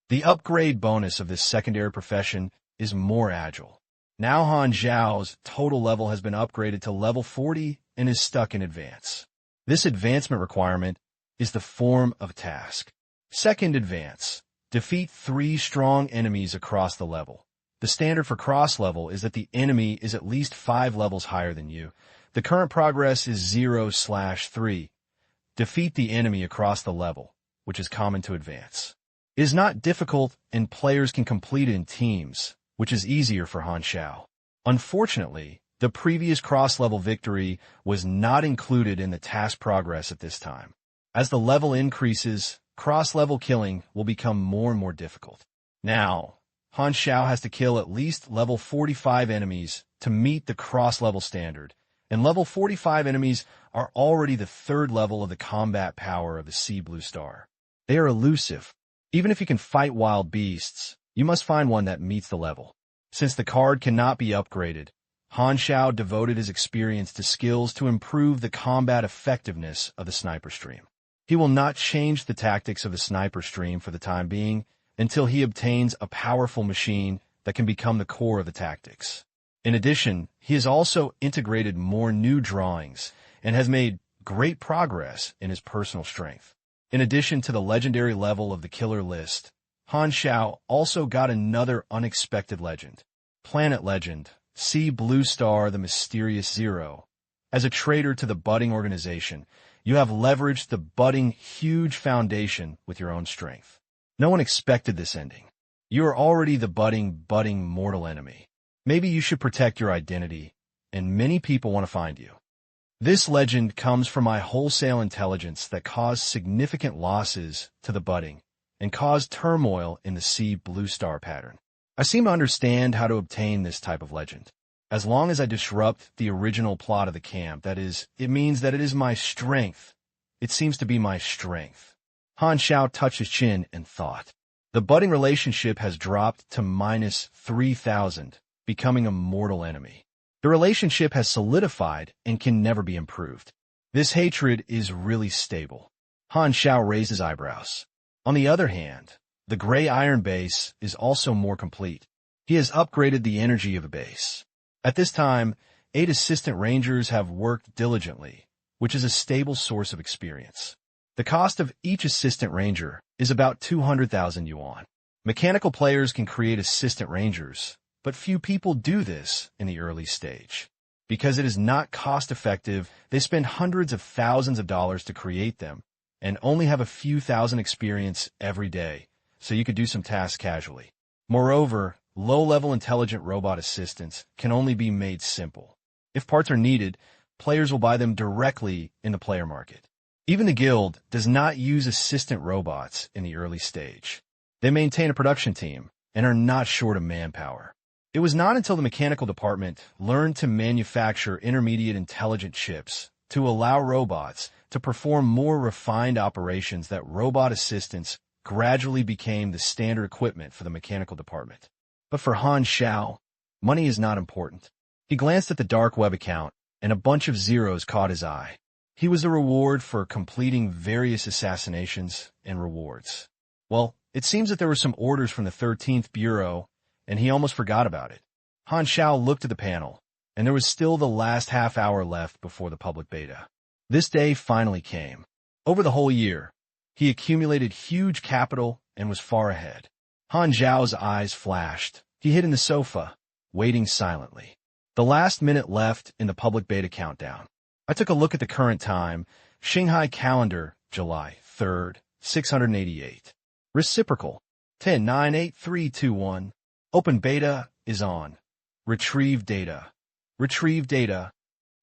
Speaker 1: The upgrade bonus of this secondary profession is more agile. Now Han Xiao's total level has been upgraded to level 40 and is stuck in advance. This advancement requirement is the form of task. Second advance. Defeat 3 strong enemies across the level. The standard for cross-level is that the enemy is at least 5 levels higher than you. The current progress is 0/3. Defeat the enemy across the level, which is common to advance. It is not difficult and players can complete it in teams, which is easier for Han Xiao. Unfortunately, the previous cross-level victory was not included in the task progress at this time. As the level increases, cross-level killing will become more and more difficult. Now, Han Xiao has to kill at least level 45 enemies to meet the cross-level standard, and level 45 enemies are already the 3rd level of the combat power of the Sea Blue Star. They are elusive. Even if you can fight wild beasts, you must find one that meets the level. Since the card cannot be upgraded, Han Xiao devoted his experience to skills to improve the combat effectiveness of the sniper stream. He will not change the tactics of the sniper stream for the time being until he obtains a powerful machine that can become the core of the tactics. In addition, he has also integrated more new drawings and has made great progress in his personal strength. In addition to the legendary level of the killer list, Han Xiao also got another unexpected legend. Planet Legend, Sea Blue Star the Mysterious Zero. As a traitor to the budding organization, you have leveraged the budding huge foundation with your own strength. No one expected this ending. You are already the budding mortal enemy. Maybe you should protect your identity, and many people want to find you. This legend comes from my wholesale intelligence that caused significant losses to the budding and caused turmoil in the Sea Blue Star pattern. I seem to understand how to obtain this type of legend. As long as I disrupt the original plot of the camp, that is, it means that it is my strength. It seems to be my strength. Han Xiao touched his chin and thought. The budding relationship has dropped to -3,000, becoming a mortal enemy. The relationship has solidified and can never be improved. This hatred is really stable. Han Xiao raised his eyebrows. On the other hand, the gray iron base is also more complete. He has upgraded the energy of the base. At this time, 8 assistant rangers have worked diligently, which is a stable source of experience. The cost of each assistant ranger is about 200,000 yuan. Mechanical players can create assistant rangers, but few people do this in the early stage. Because it is not cost-effective, they spend hundreds of thousands of dollars to create them, and only have a few thousand experience every day, so you could do some tasks casually. Moreover, low-level intelligent robot assistants can only be made simple. If parts are needed, players will buy them directly in the player market. Even the guild does not use assistant robots in the early stage. They maintain a production team and are not short of manpower. It was not until the mechanical department learned to manufacture intermediate intelligent chips to allow robots to perform more refined operations that robot assistants gradually became the standard equipment for the mechanical department. But for Han Xiao, money is not important. He glanced at the dark web account, and a bunch of zeros caught his eye. He was the reward for completing various assassinations and rewards. Well, it seems that there were some orders from the 13th Bureau, and he almost forgot about it. Han Xiao looked at the panel, and there was still the last half hour left before the public beta. This day finally came. Over the whole year, he accumulated huge capital and was far ahead. Han Xiao's eyes flashed. He hid in the sofa, waiting silently. The last minute left in the public beta countdown. I took a look at the current time. Shanghai calendar, July 3rd, 688. Reciprocal, 10-9-8-3-2-1. Open beta is on. Retrieve data. Retrieve data.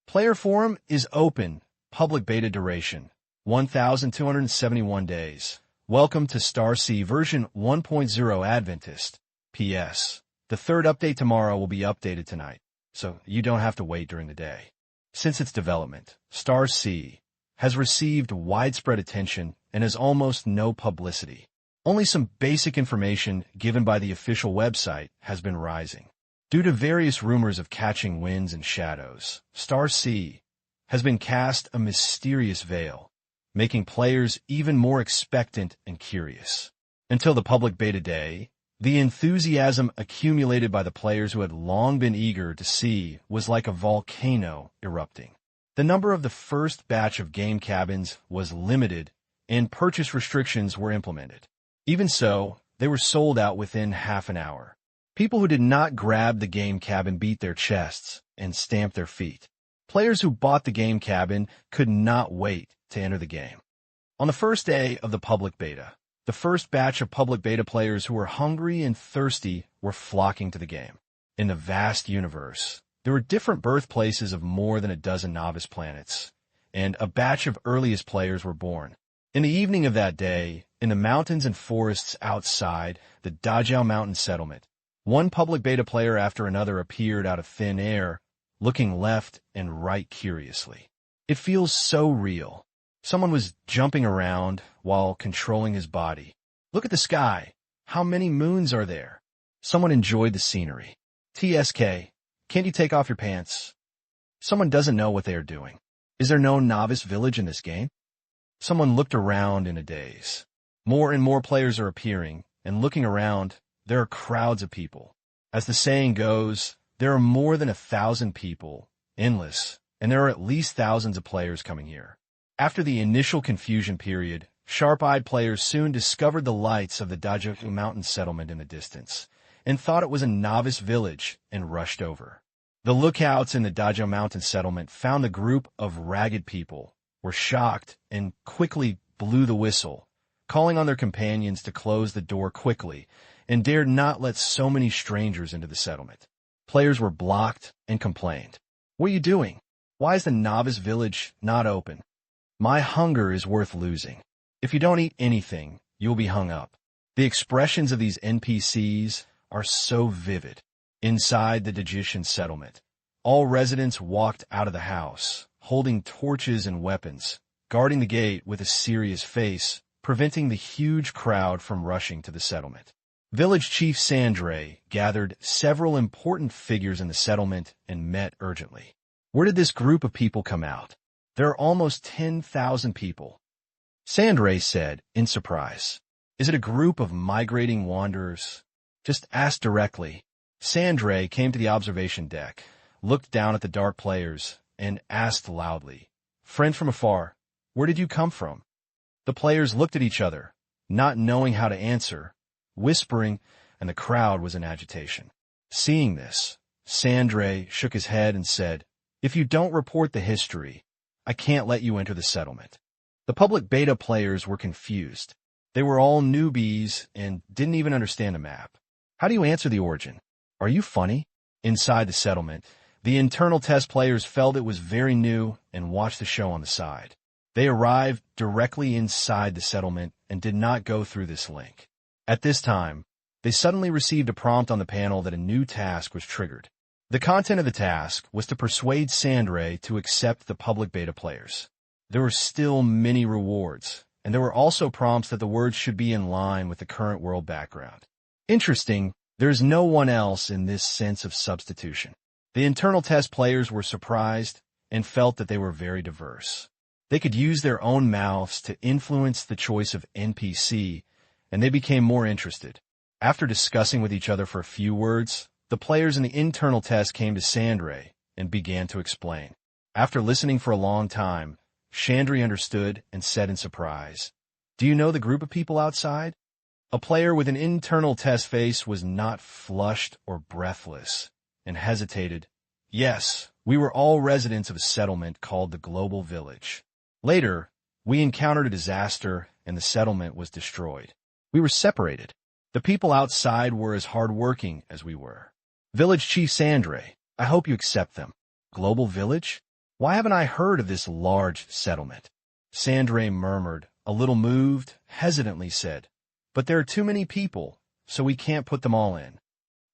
Speaker 1: Player forum is open. Public beta duration, 1,271 days. Welcome to Star C version 1.0 Adventist. P.S. The third update tomorrow will be updated tonight, so you don't have to wait during the day. Since its development, Star C has received widespread attention and has almost no publicity. Only some basic information given by the official website has been rising. Due to various rumors of catching winds and shadows, Star C has been cast a mysterious veil, making players even more expectant and curious. Until the public beta day, the enthusiasm accumulated by the players who had long been eager to see was like a volcano erupting. The number of the first batch of game cabins was limited, and purchase restrictions were implemented. Even so, they were sold out within half an hour. People who did not grab the game cabin beat their chests and stamped their feet. Players who bought the game cabin could not wait to enter the game. On the first day of the public beta, the first batch of public beta players who were hungry and thirsty were flocking to the game. In the vast universe, there were different birthplaces of more than a dozen novice planets, and a batch of earliest players were born. In the evening of that day, in the mountains and forests outside the Dajao Mountain settlement, one public beta player after another appeared out of thin air, looking left and right curiously. It feels so real. Someone was jumping around while controlling his body. Look at the sky. How many moons are there? Someone enjoyed the scenery. TSK, can't you take off your pants? Someone doesn't know what they are doing. Is there no novice village in this game? Someone looked around in a daze. More and more players are appearing, and looking around, there are crowds of people. As the saying goes, there are more than 1,000 people, endless, and there are at least thousands of players coming here. After the initial confusion period, sharp-eyed players soon discovered the lights of the Dajao Mountain settlement in the distance, and thought it was a novice village and rushed over. The lookouts in the Dajao Mountain settlement found the group of ragged people, were shocked, and quickly blew the whistle, calling on their companions to close the door quickly, and dared not let so many strangers into the settlement. Players were blocked and complained. What are you doing? Why is the novice village not open? My hunger is worth losing. If you don't eat anything, you'll be hung up. The expressions of these NPCs are so vivid. Inside the Dajitian settlement, all residents walked out of the house, holding torches and weapons, guarding the gate with a serious face, preventing the huge crowd from rushing to the settlement. Village Chief Sandre gathered several important figures in the settlement and met urgently. Where did this group of people come out? There are almost 10,000 people. Sandre said in surprise. Is it a group of migrating wanderers? Just ask directly. Sandre came to the observation deck, looked down at the dark players, and asked loudly, Friend from afar, where did you come from? The players looked at each other, not knowing how to answer, whispering, and the crowd was in agitation. Seeing this, Sandre shook his head and said, If you don't report the history, I can't let you enter the settlement. The public beta players were confused. They were all newbies and didn't even understand a map. How do you answer the origin? Are you funny? Inside the settlement, the internal test players felt it was very new and watched the show on the side. They arrived directly inside the settlement and did not go through this link. At this time, they suddenly received a prompt on the panel that a new task was triggered. The content of the task was to persuade Sandre to accept the public beta players. There were still many rewards, and there were also prompts that the words should be in line with the current world background. Interesting, there is no one else in this sense of substitution. The internal test players were surprised and felt that they were very diverse. They could use their own mouths to influence the choice of NPC, and they became more interested. After discussing with each other for a few words, the players in the internal test came to Sandre and began to explain. After listening for a long time, Chandri understood and said in surprise, "Do you know the group of people outside?" A player with an internal test face was not flushed or breathless and hesitated. "Yes, we were all residents of a settlement called the Global Village. Later, we encountered a disaster and the settlement was destroyed. We were separated. The people outside were as hardworking as we were. Village Chief Sandre, I hope you accept them." "Global Village? Why haven't I heard of this large settlement?" Sandre murmured, a little moved, hesitantly said, "But there are too many people, so we can't put them all in.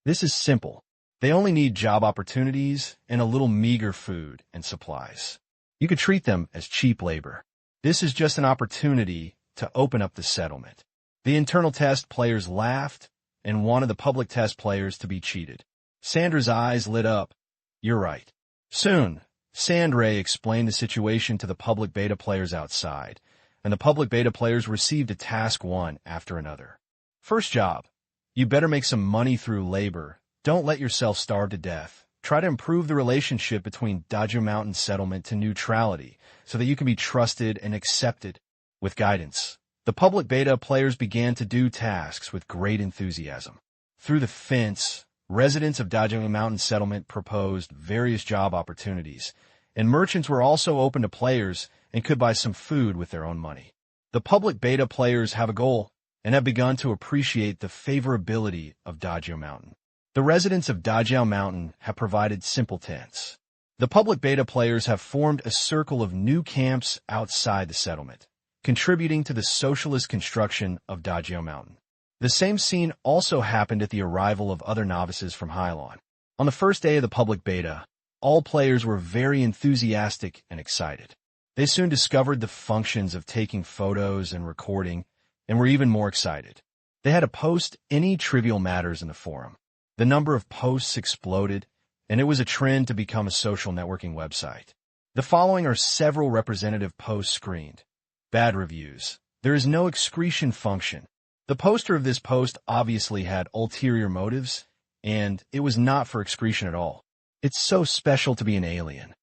Speaker 1: This is simple. They only need job opportunities and a little meager food and supplies. You could treat them as cheap labor. This is just an opportunity to open up the settlement." The internal test players laughed and wanted the public test players to be cheated. Sandra's eyes lit up. "You're right." Soon, Sandre explained the situation to the public beta players outside, and the public beta players received a task one after another. First job, you better make some money through labor. Don't let yourself starve to death. Try to improve the relationship between Dajio Mountain settlement to neutrality so that you can be trusted and accepted. With guidance, the public beta players began to do tasks with great enthusiasm. Through the fence, residents of Dajio Mountain settlement proposed various job opportunities, and merchants were also open to players and could buy some food with their own money. The public beta players have a goal and have begun to appreciate the favorability of Dajio Mountain. The residents of Dajio Mountain have provided simple tents. The public beta players have formed a circle of new camps outside the settlement, contributing to the socialist construction of Dajio Mountain. The same scene also happened at the arrival of other novices from Hylon. On the first day of the public beta, all players were very enthusiastic and excited. They soon discovered the functions of taking photos and recording, and were even more excited. They had to post any trivial matters in the forum. The number of posts exploded, and it was a trend to become a social networking website. The following are several representative posts screened. Bad reviews. There is no excretion function. The poster of this post obviously had ulterior motives, and it was not for excretion at all. It's so special to be an alien.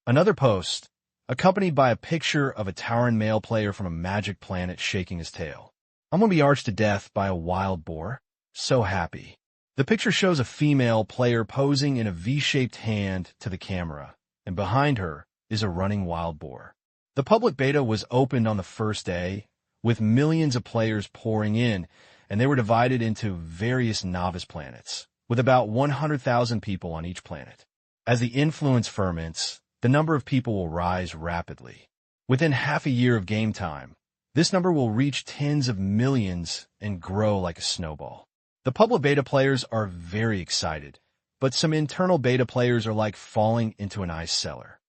Speaker 1: Another post, accompanied by a picture of a Tauran male player from a magic planet shaking his tail. "I'm gonna be arched to death by a wild boar. So happy." The picture shows a female player posing in a V-shaped hand to the camera, and behind her is a running wild boar. The public beta was opened on the first day, with millions of players pouring in, and they were divided into various novice planets, with about 100,000 people on each planet. As the influence ferments, the number of people will rise rapidly. Within half a year of game time, this number will reach tens of millions and grow like a snowball. The public beta players are very excited, but some internal beta players are like falling into an ice cellar.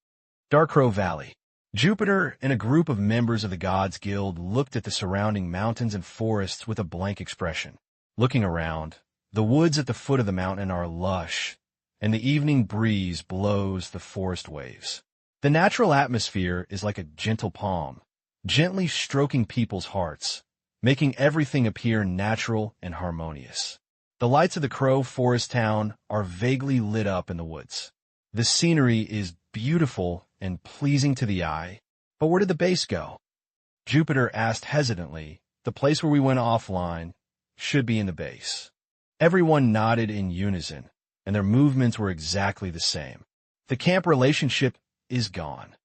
Speaker 1: Darkrow Valley. Jupiter and a group of members of the Gods Guild looked at the surrounding mountains and forests with a blank expression. Looking around, the woods at the foot of the mountain are lush, and the evening breeze blows the forest waves. The natural atmosphere is like a gentle palm, gently stroking people's hearts, making everything appear natural and harmonious. The lights of the Crow Forest town are vaguely lit up in the woods. The scenery is beautiful and pleasing to the eye, but where did the base go? Jupiter asked hesitantly. The place where we went offline should be in the base. Everyone nodded in unison, and their movements were exactly the same. The camp relationship is gone.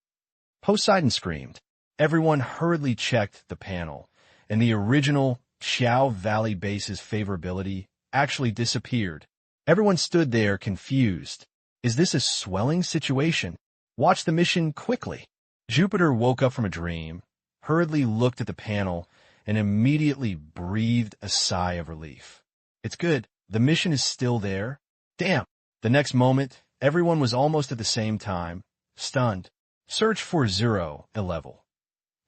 Speaker 1: Poseidon screamed. Everyone hurriedly checked the panel, and the original Xiao Valley base's favorability actually disappeared. Everyone stood there confused. Is this a swelling situation? Watch the mission quickly. Jupiter woke up from a dream, hurriedly looked at the panel, and immediately breathed a sigh of relief. It's good. The mission is still there. Damn. The next moment, everyone was almost at the same time, stunned. Search for Zero, a level.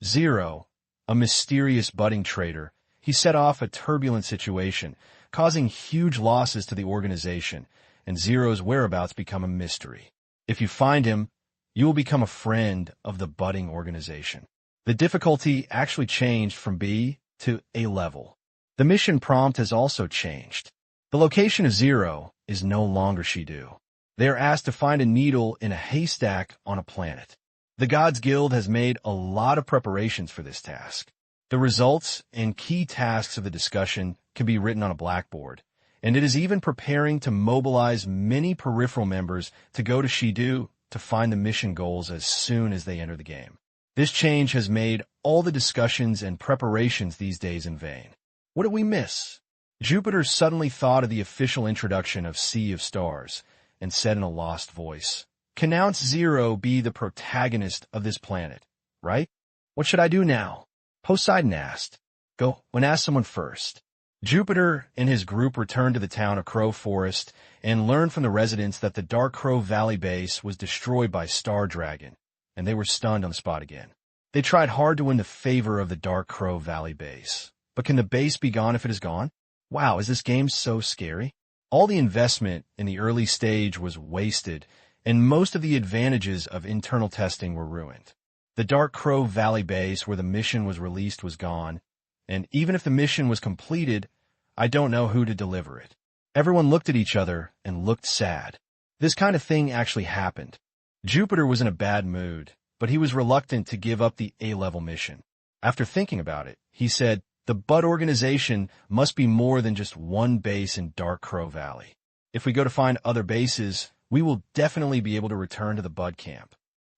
Speaker 1: Zero, a mysterious budding trader, he set off a turbulent situation, causing huge losses to the organization, and Zero's whereabouts become a mystery. If you find him, you will become a friend of the budding organization. The difficulty actually changed from B to A level. The mission prompt has also changed. The location of Zero is no longer Shidu. They are asked to find a needle in a haystack on a planet. The Gods Guild has made a lot of preparations for this task. The results and key tasks of the discussion can be written on a blackboard, and it is even preparing to mobilize many peripheral members to go to Shidu to find the mission goals as soon as they enter the game. This change has made all the discussions and preparations these days in vain. What did we miss? Jupiter suddenly thought of the official introduction of Sea of Stars and said in a lost voice, "Can Ounce Zero be the protagonist of this planet, right? What should I do now?" Poseidon asked. "Go and ask someone first." Jupiter and his group returned to the town of Crow Forest and learned from the residents that the Dark Crow Valley base was destroyed by Star Dragon, and they were stunned on the spot again. They tried hard to win the favor of the Dark Crow Valley base. But can the base be gone if it is gone? Wow, is this game so scary? All the investment in the early stage was wasted, and most of the advantages of internal testing were ruined. The Dark Crow Valley base where the mission was released was gone, and even if the mission was completed, I don't know who to deliver it. Everyone looked at each other and looked sad. This kind of thing actually happened. Jupiter was in a bad mood, but he was reluctant to give up the A-level mission. After thinking about it, he said, "The Bud organization must be more than just one base in Dark Crow Valley. If we go to find other bases, we will definitely be able to return to the Bud camp."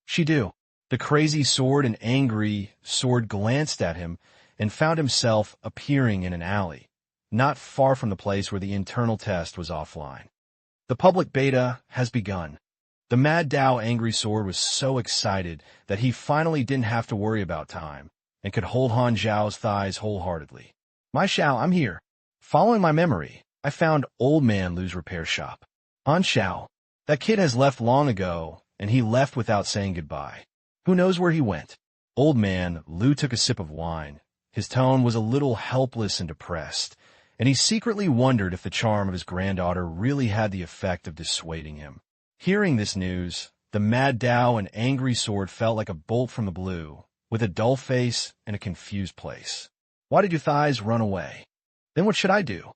Speaker 1: Shidu. The crazy sword and angry sword glanced at him and found himself appearing in an alley, not far from the place where the internal test was offline. The public beta has begun. The Mad Dao Angry Sword was so excited that he finally didn't have to worry about time and could hold Han Xiao's thighs wholeheartedly. "My Xiao, I'm here. Following my memory, I found Old Man Lu's repair shop. Han Xiao, that kid has left long ago, and he left without saying goodbye. Who knows where he went?" Old Man Lu took a sip of wine. His tone was a little helpless and depressed, and he secretly wondered if the charm of his granddaughter really had the effect of dissuading him. Hearing this news, the Mad Dao and Angry Sword felt like a bolt from the blue, with a dull face and a confused place. "Why did your thighs run away?" "Then what should I do?"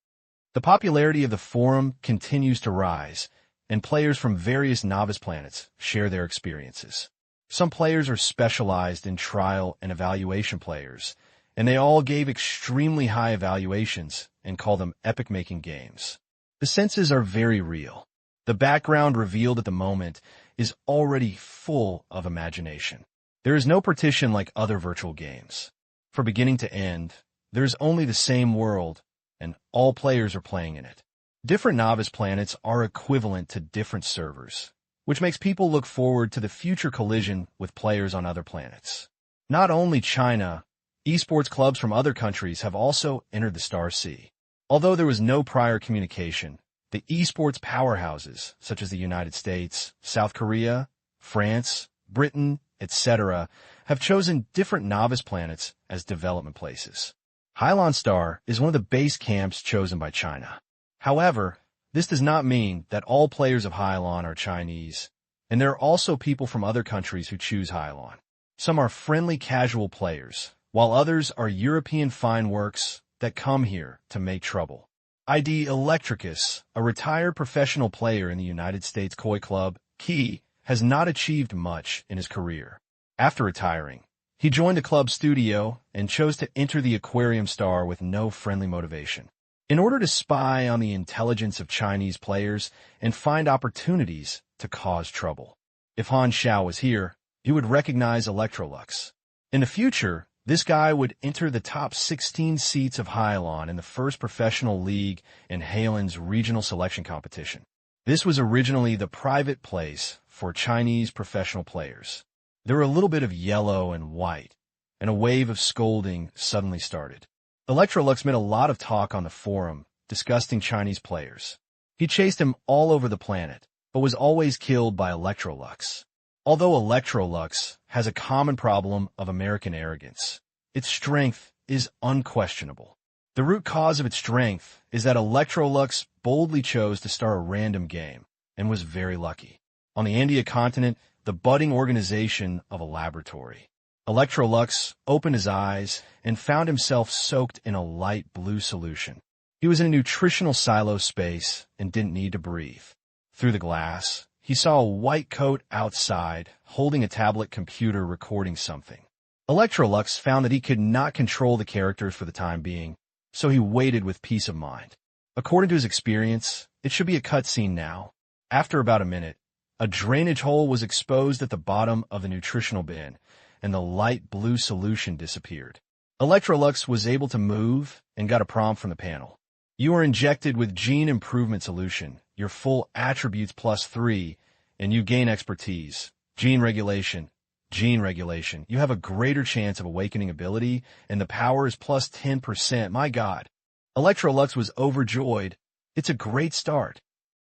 Speaker 1: The popularity of the forum continues to rise, and players from various novice planets share their experiences. Some players are specialized in trial and evaluation players, and they all gave extremely high evaluations and call them epic-making games. The senses are very real. The background revealed at the moment is already full of imagination. There is no partition like other virtual games. For beginning to end, there is only the same world, and all players are playing in it. Different novice planets are equivalent to different servers, which makes people look forward to the future collision with players on other planets. Not only China, esports clubs from other countries have also entered the Star Sea. Although there was no prior communication, the esports powerhouses, such as the United States, South Korea, France, Britain, etc., have chosen different novice planets as development places. Hylon Star is one of the base camps chosen by China. However, this does not mean that all players of Hylon are Chinese, and there are also people from other countries who choose Hylon. Some are friendly casual players, while others are European fine works that come here to make trouble. ID Electricus, a retired professional player in the United States Koi Club, Key, has not achieved much in his career. After retiring, he joined the club studio and chose to enter the Aquarium Star with no friendly motivation. In order to spy on the intelligence of Chinese players and find opportunities to cause trouble. If Han Xiao was here, he would recognize Electrolux. In the future, this guy would enter the top 16 seats of Hylon in the first professional league in Halen's regional selection competition. This was originally the private place for Chinese professional players. There were a little bit of yellow and white, and a wave of scolding suddenly started. Electrolux made a lot of talk on the forum, disgusting Chinese players. He chased him all over the planet, but was always killed by Electrolux. Although Electrolux has a common problem of American arrogance, its strength is unquestionable. The root cause of its strength is that Electrolux boldly chose to start a random game, and was very lucky. On the India continent, the budding organization of a laboratory. Electrolux opened his eyes and found himself soaked in a light blue solution. He was in a nutritional silo space and didn't need to breathe. Through the glass, he saw a white coat outside, holding a tablet computer recording something. Electrolux found that he could not control the characters for the time being, so he waited with peace of mind. According to his experience, it should be a cutscene now. After about a minute, a drainage hole was exposed at the bottom of the nutritional bin, and the light blue solution disappeared. Electrolux was able to move and got a prompt from the panel. You are injected with Gene Improvement Solution, your full attributes +3, and you gain expertise. Gene regulation. You have a greater chance of awakening ability, and the power is +10%. My God. Electrolux was overjoyed. It's a great start.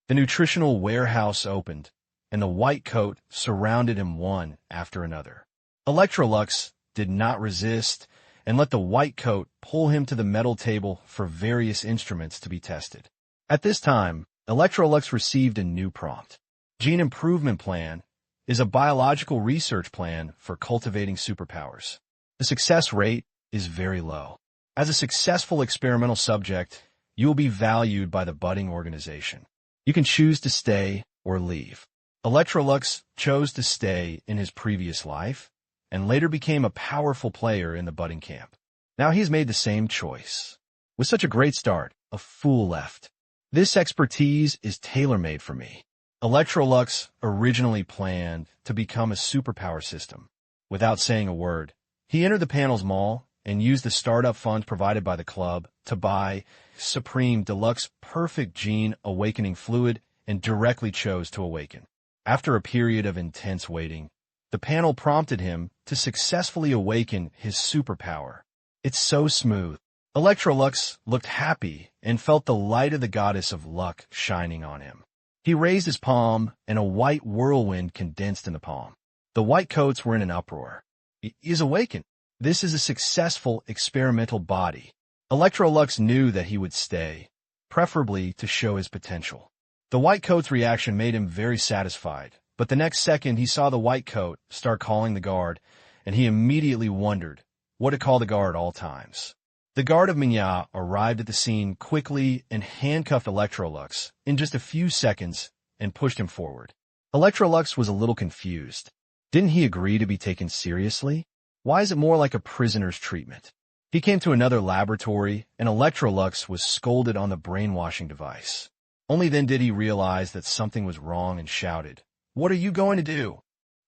Speaker 1: The nutritional warehouse opened, and the white coat surrounded him one after another. Electrolux did not resist and let the white coat pull him to the metal table for various instruments to be tested. At this time, Electrolux received a new prompt. Gene Improvement Plan is a biological research plan for cultivating superpowers. The success rate is very low. As a successful experimental subject, you will be valued by the budding organization. You can choose to stay or leave. Electrolux chose to stay in his previous life and later became a powerful player in the budding camp. Now he's made the same choice. With such a great start, a fool left. This expertise is tailor-made for me. Electrolux originally planned to become a superpower system. Without saying a word, he entered the panel's mall and used the startup funds provided by the club to buy Supreme Deluxe Perfect Gene Awakening Fluid and directly chose to awaken. After a period of intense waiting, the panel prompted him to successfully awaken his superpower. It's so smooth. Electrolux looked happy and felt the light of the goddess of luck shining on him. He raised his palm, and a white whirlwind condensed in the palm. The white coats were in an uproar. He is awakened. This is a successful experimental body. Electrolux knew that he would stay, preferably to show his potential. The white coat's reaction made him very satisfied, but the next second he saw the white coat start calling the guard, and he immediately wondered what to call the guard at all times. The guard of Minya arrived at the scene quickly and handcuffed Electrolux in just a few seconds and pushed him forward. Electrolux was a little confused. Didn't he agree to be taken seriously? Why is it more like a prisoner's treatment? He came to another laboratory, and Electrolux was scolded on the brainwashing device. Only then did he realize that something was wrong and shouted, "What are you going to do?"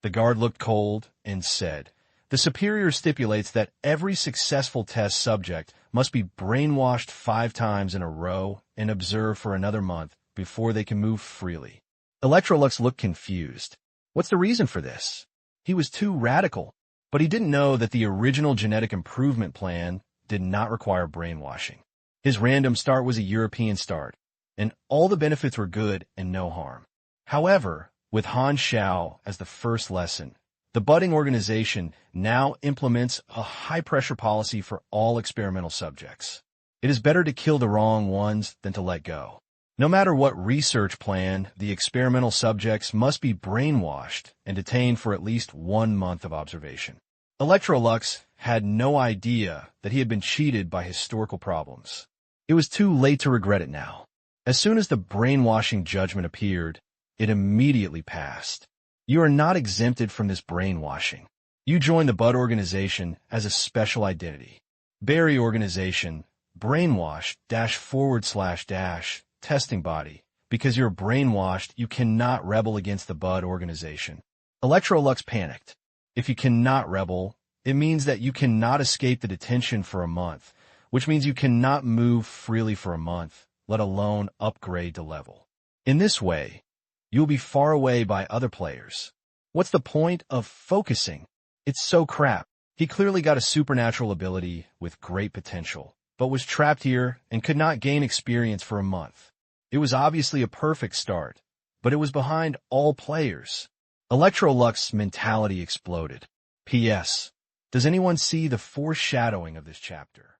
Speaker 1: The guard looked cold and said, "The superior stipulates that every successful test subject must be brainwashed 5 times in a row and observed for another month before they can move freely." Electrolux looked confused. What's the reason for this? He was too radical, but he didn't know that the original genetic improvement plan did not require brainwashing. His random start was a European start, and all the benefits were good and no harm. However, with Han Xiao as the first lesson, the budding organization now implements a high-pressure policy for all experimental subjects. It is better to kill the wrong ones than to let go. No matter what research plan, the experimental subjects must be brainwashed and detained for at least 1 month of observation. Electrolux had no idea that he had been cheated by historical problems. It was too late to regret it now. As soon as the brainwashing judgment appeared, it immediately passed. You are not exempted from this brainwashing. You join the Bud organization as a special identity. Berry organization, brainwashed -- testing body. Because you're brainwashed, you cannot rebel against the Bud organization. Electrolux panicked. If you cannot rebel, it means that you cannot escape the detention for a month, which means you cannot move freely for a month, let alone upgrade to level. In this way, you'll be far away by other players. What's the point of focusing? It's so crap. He clearly got a supernatural ability with great potential, but was trapped here and could not gain experience for a month. It was obviously a perfect start, but it was behind all players. Electrolux's mentality exploded. P.S. Does anyone see the foreshadowing of this chapter?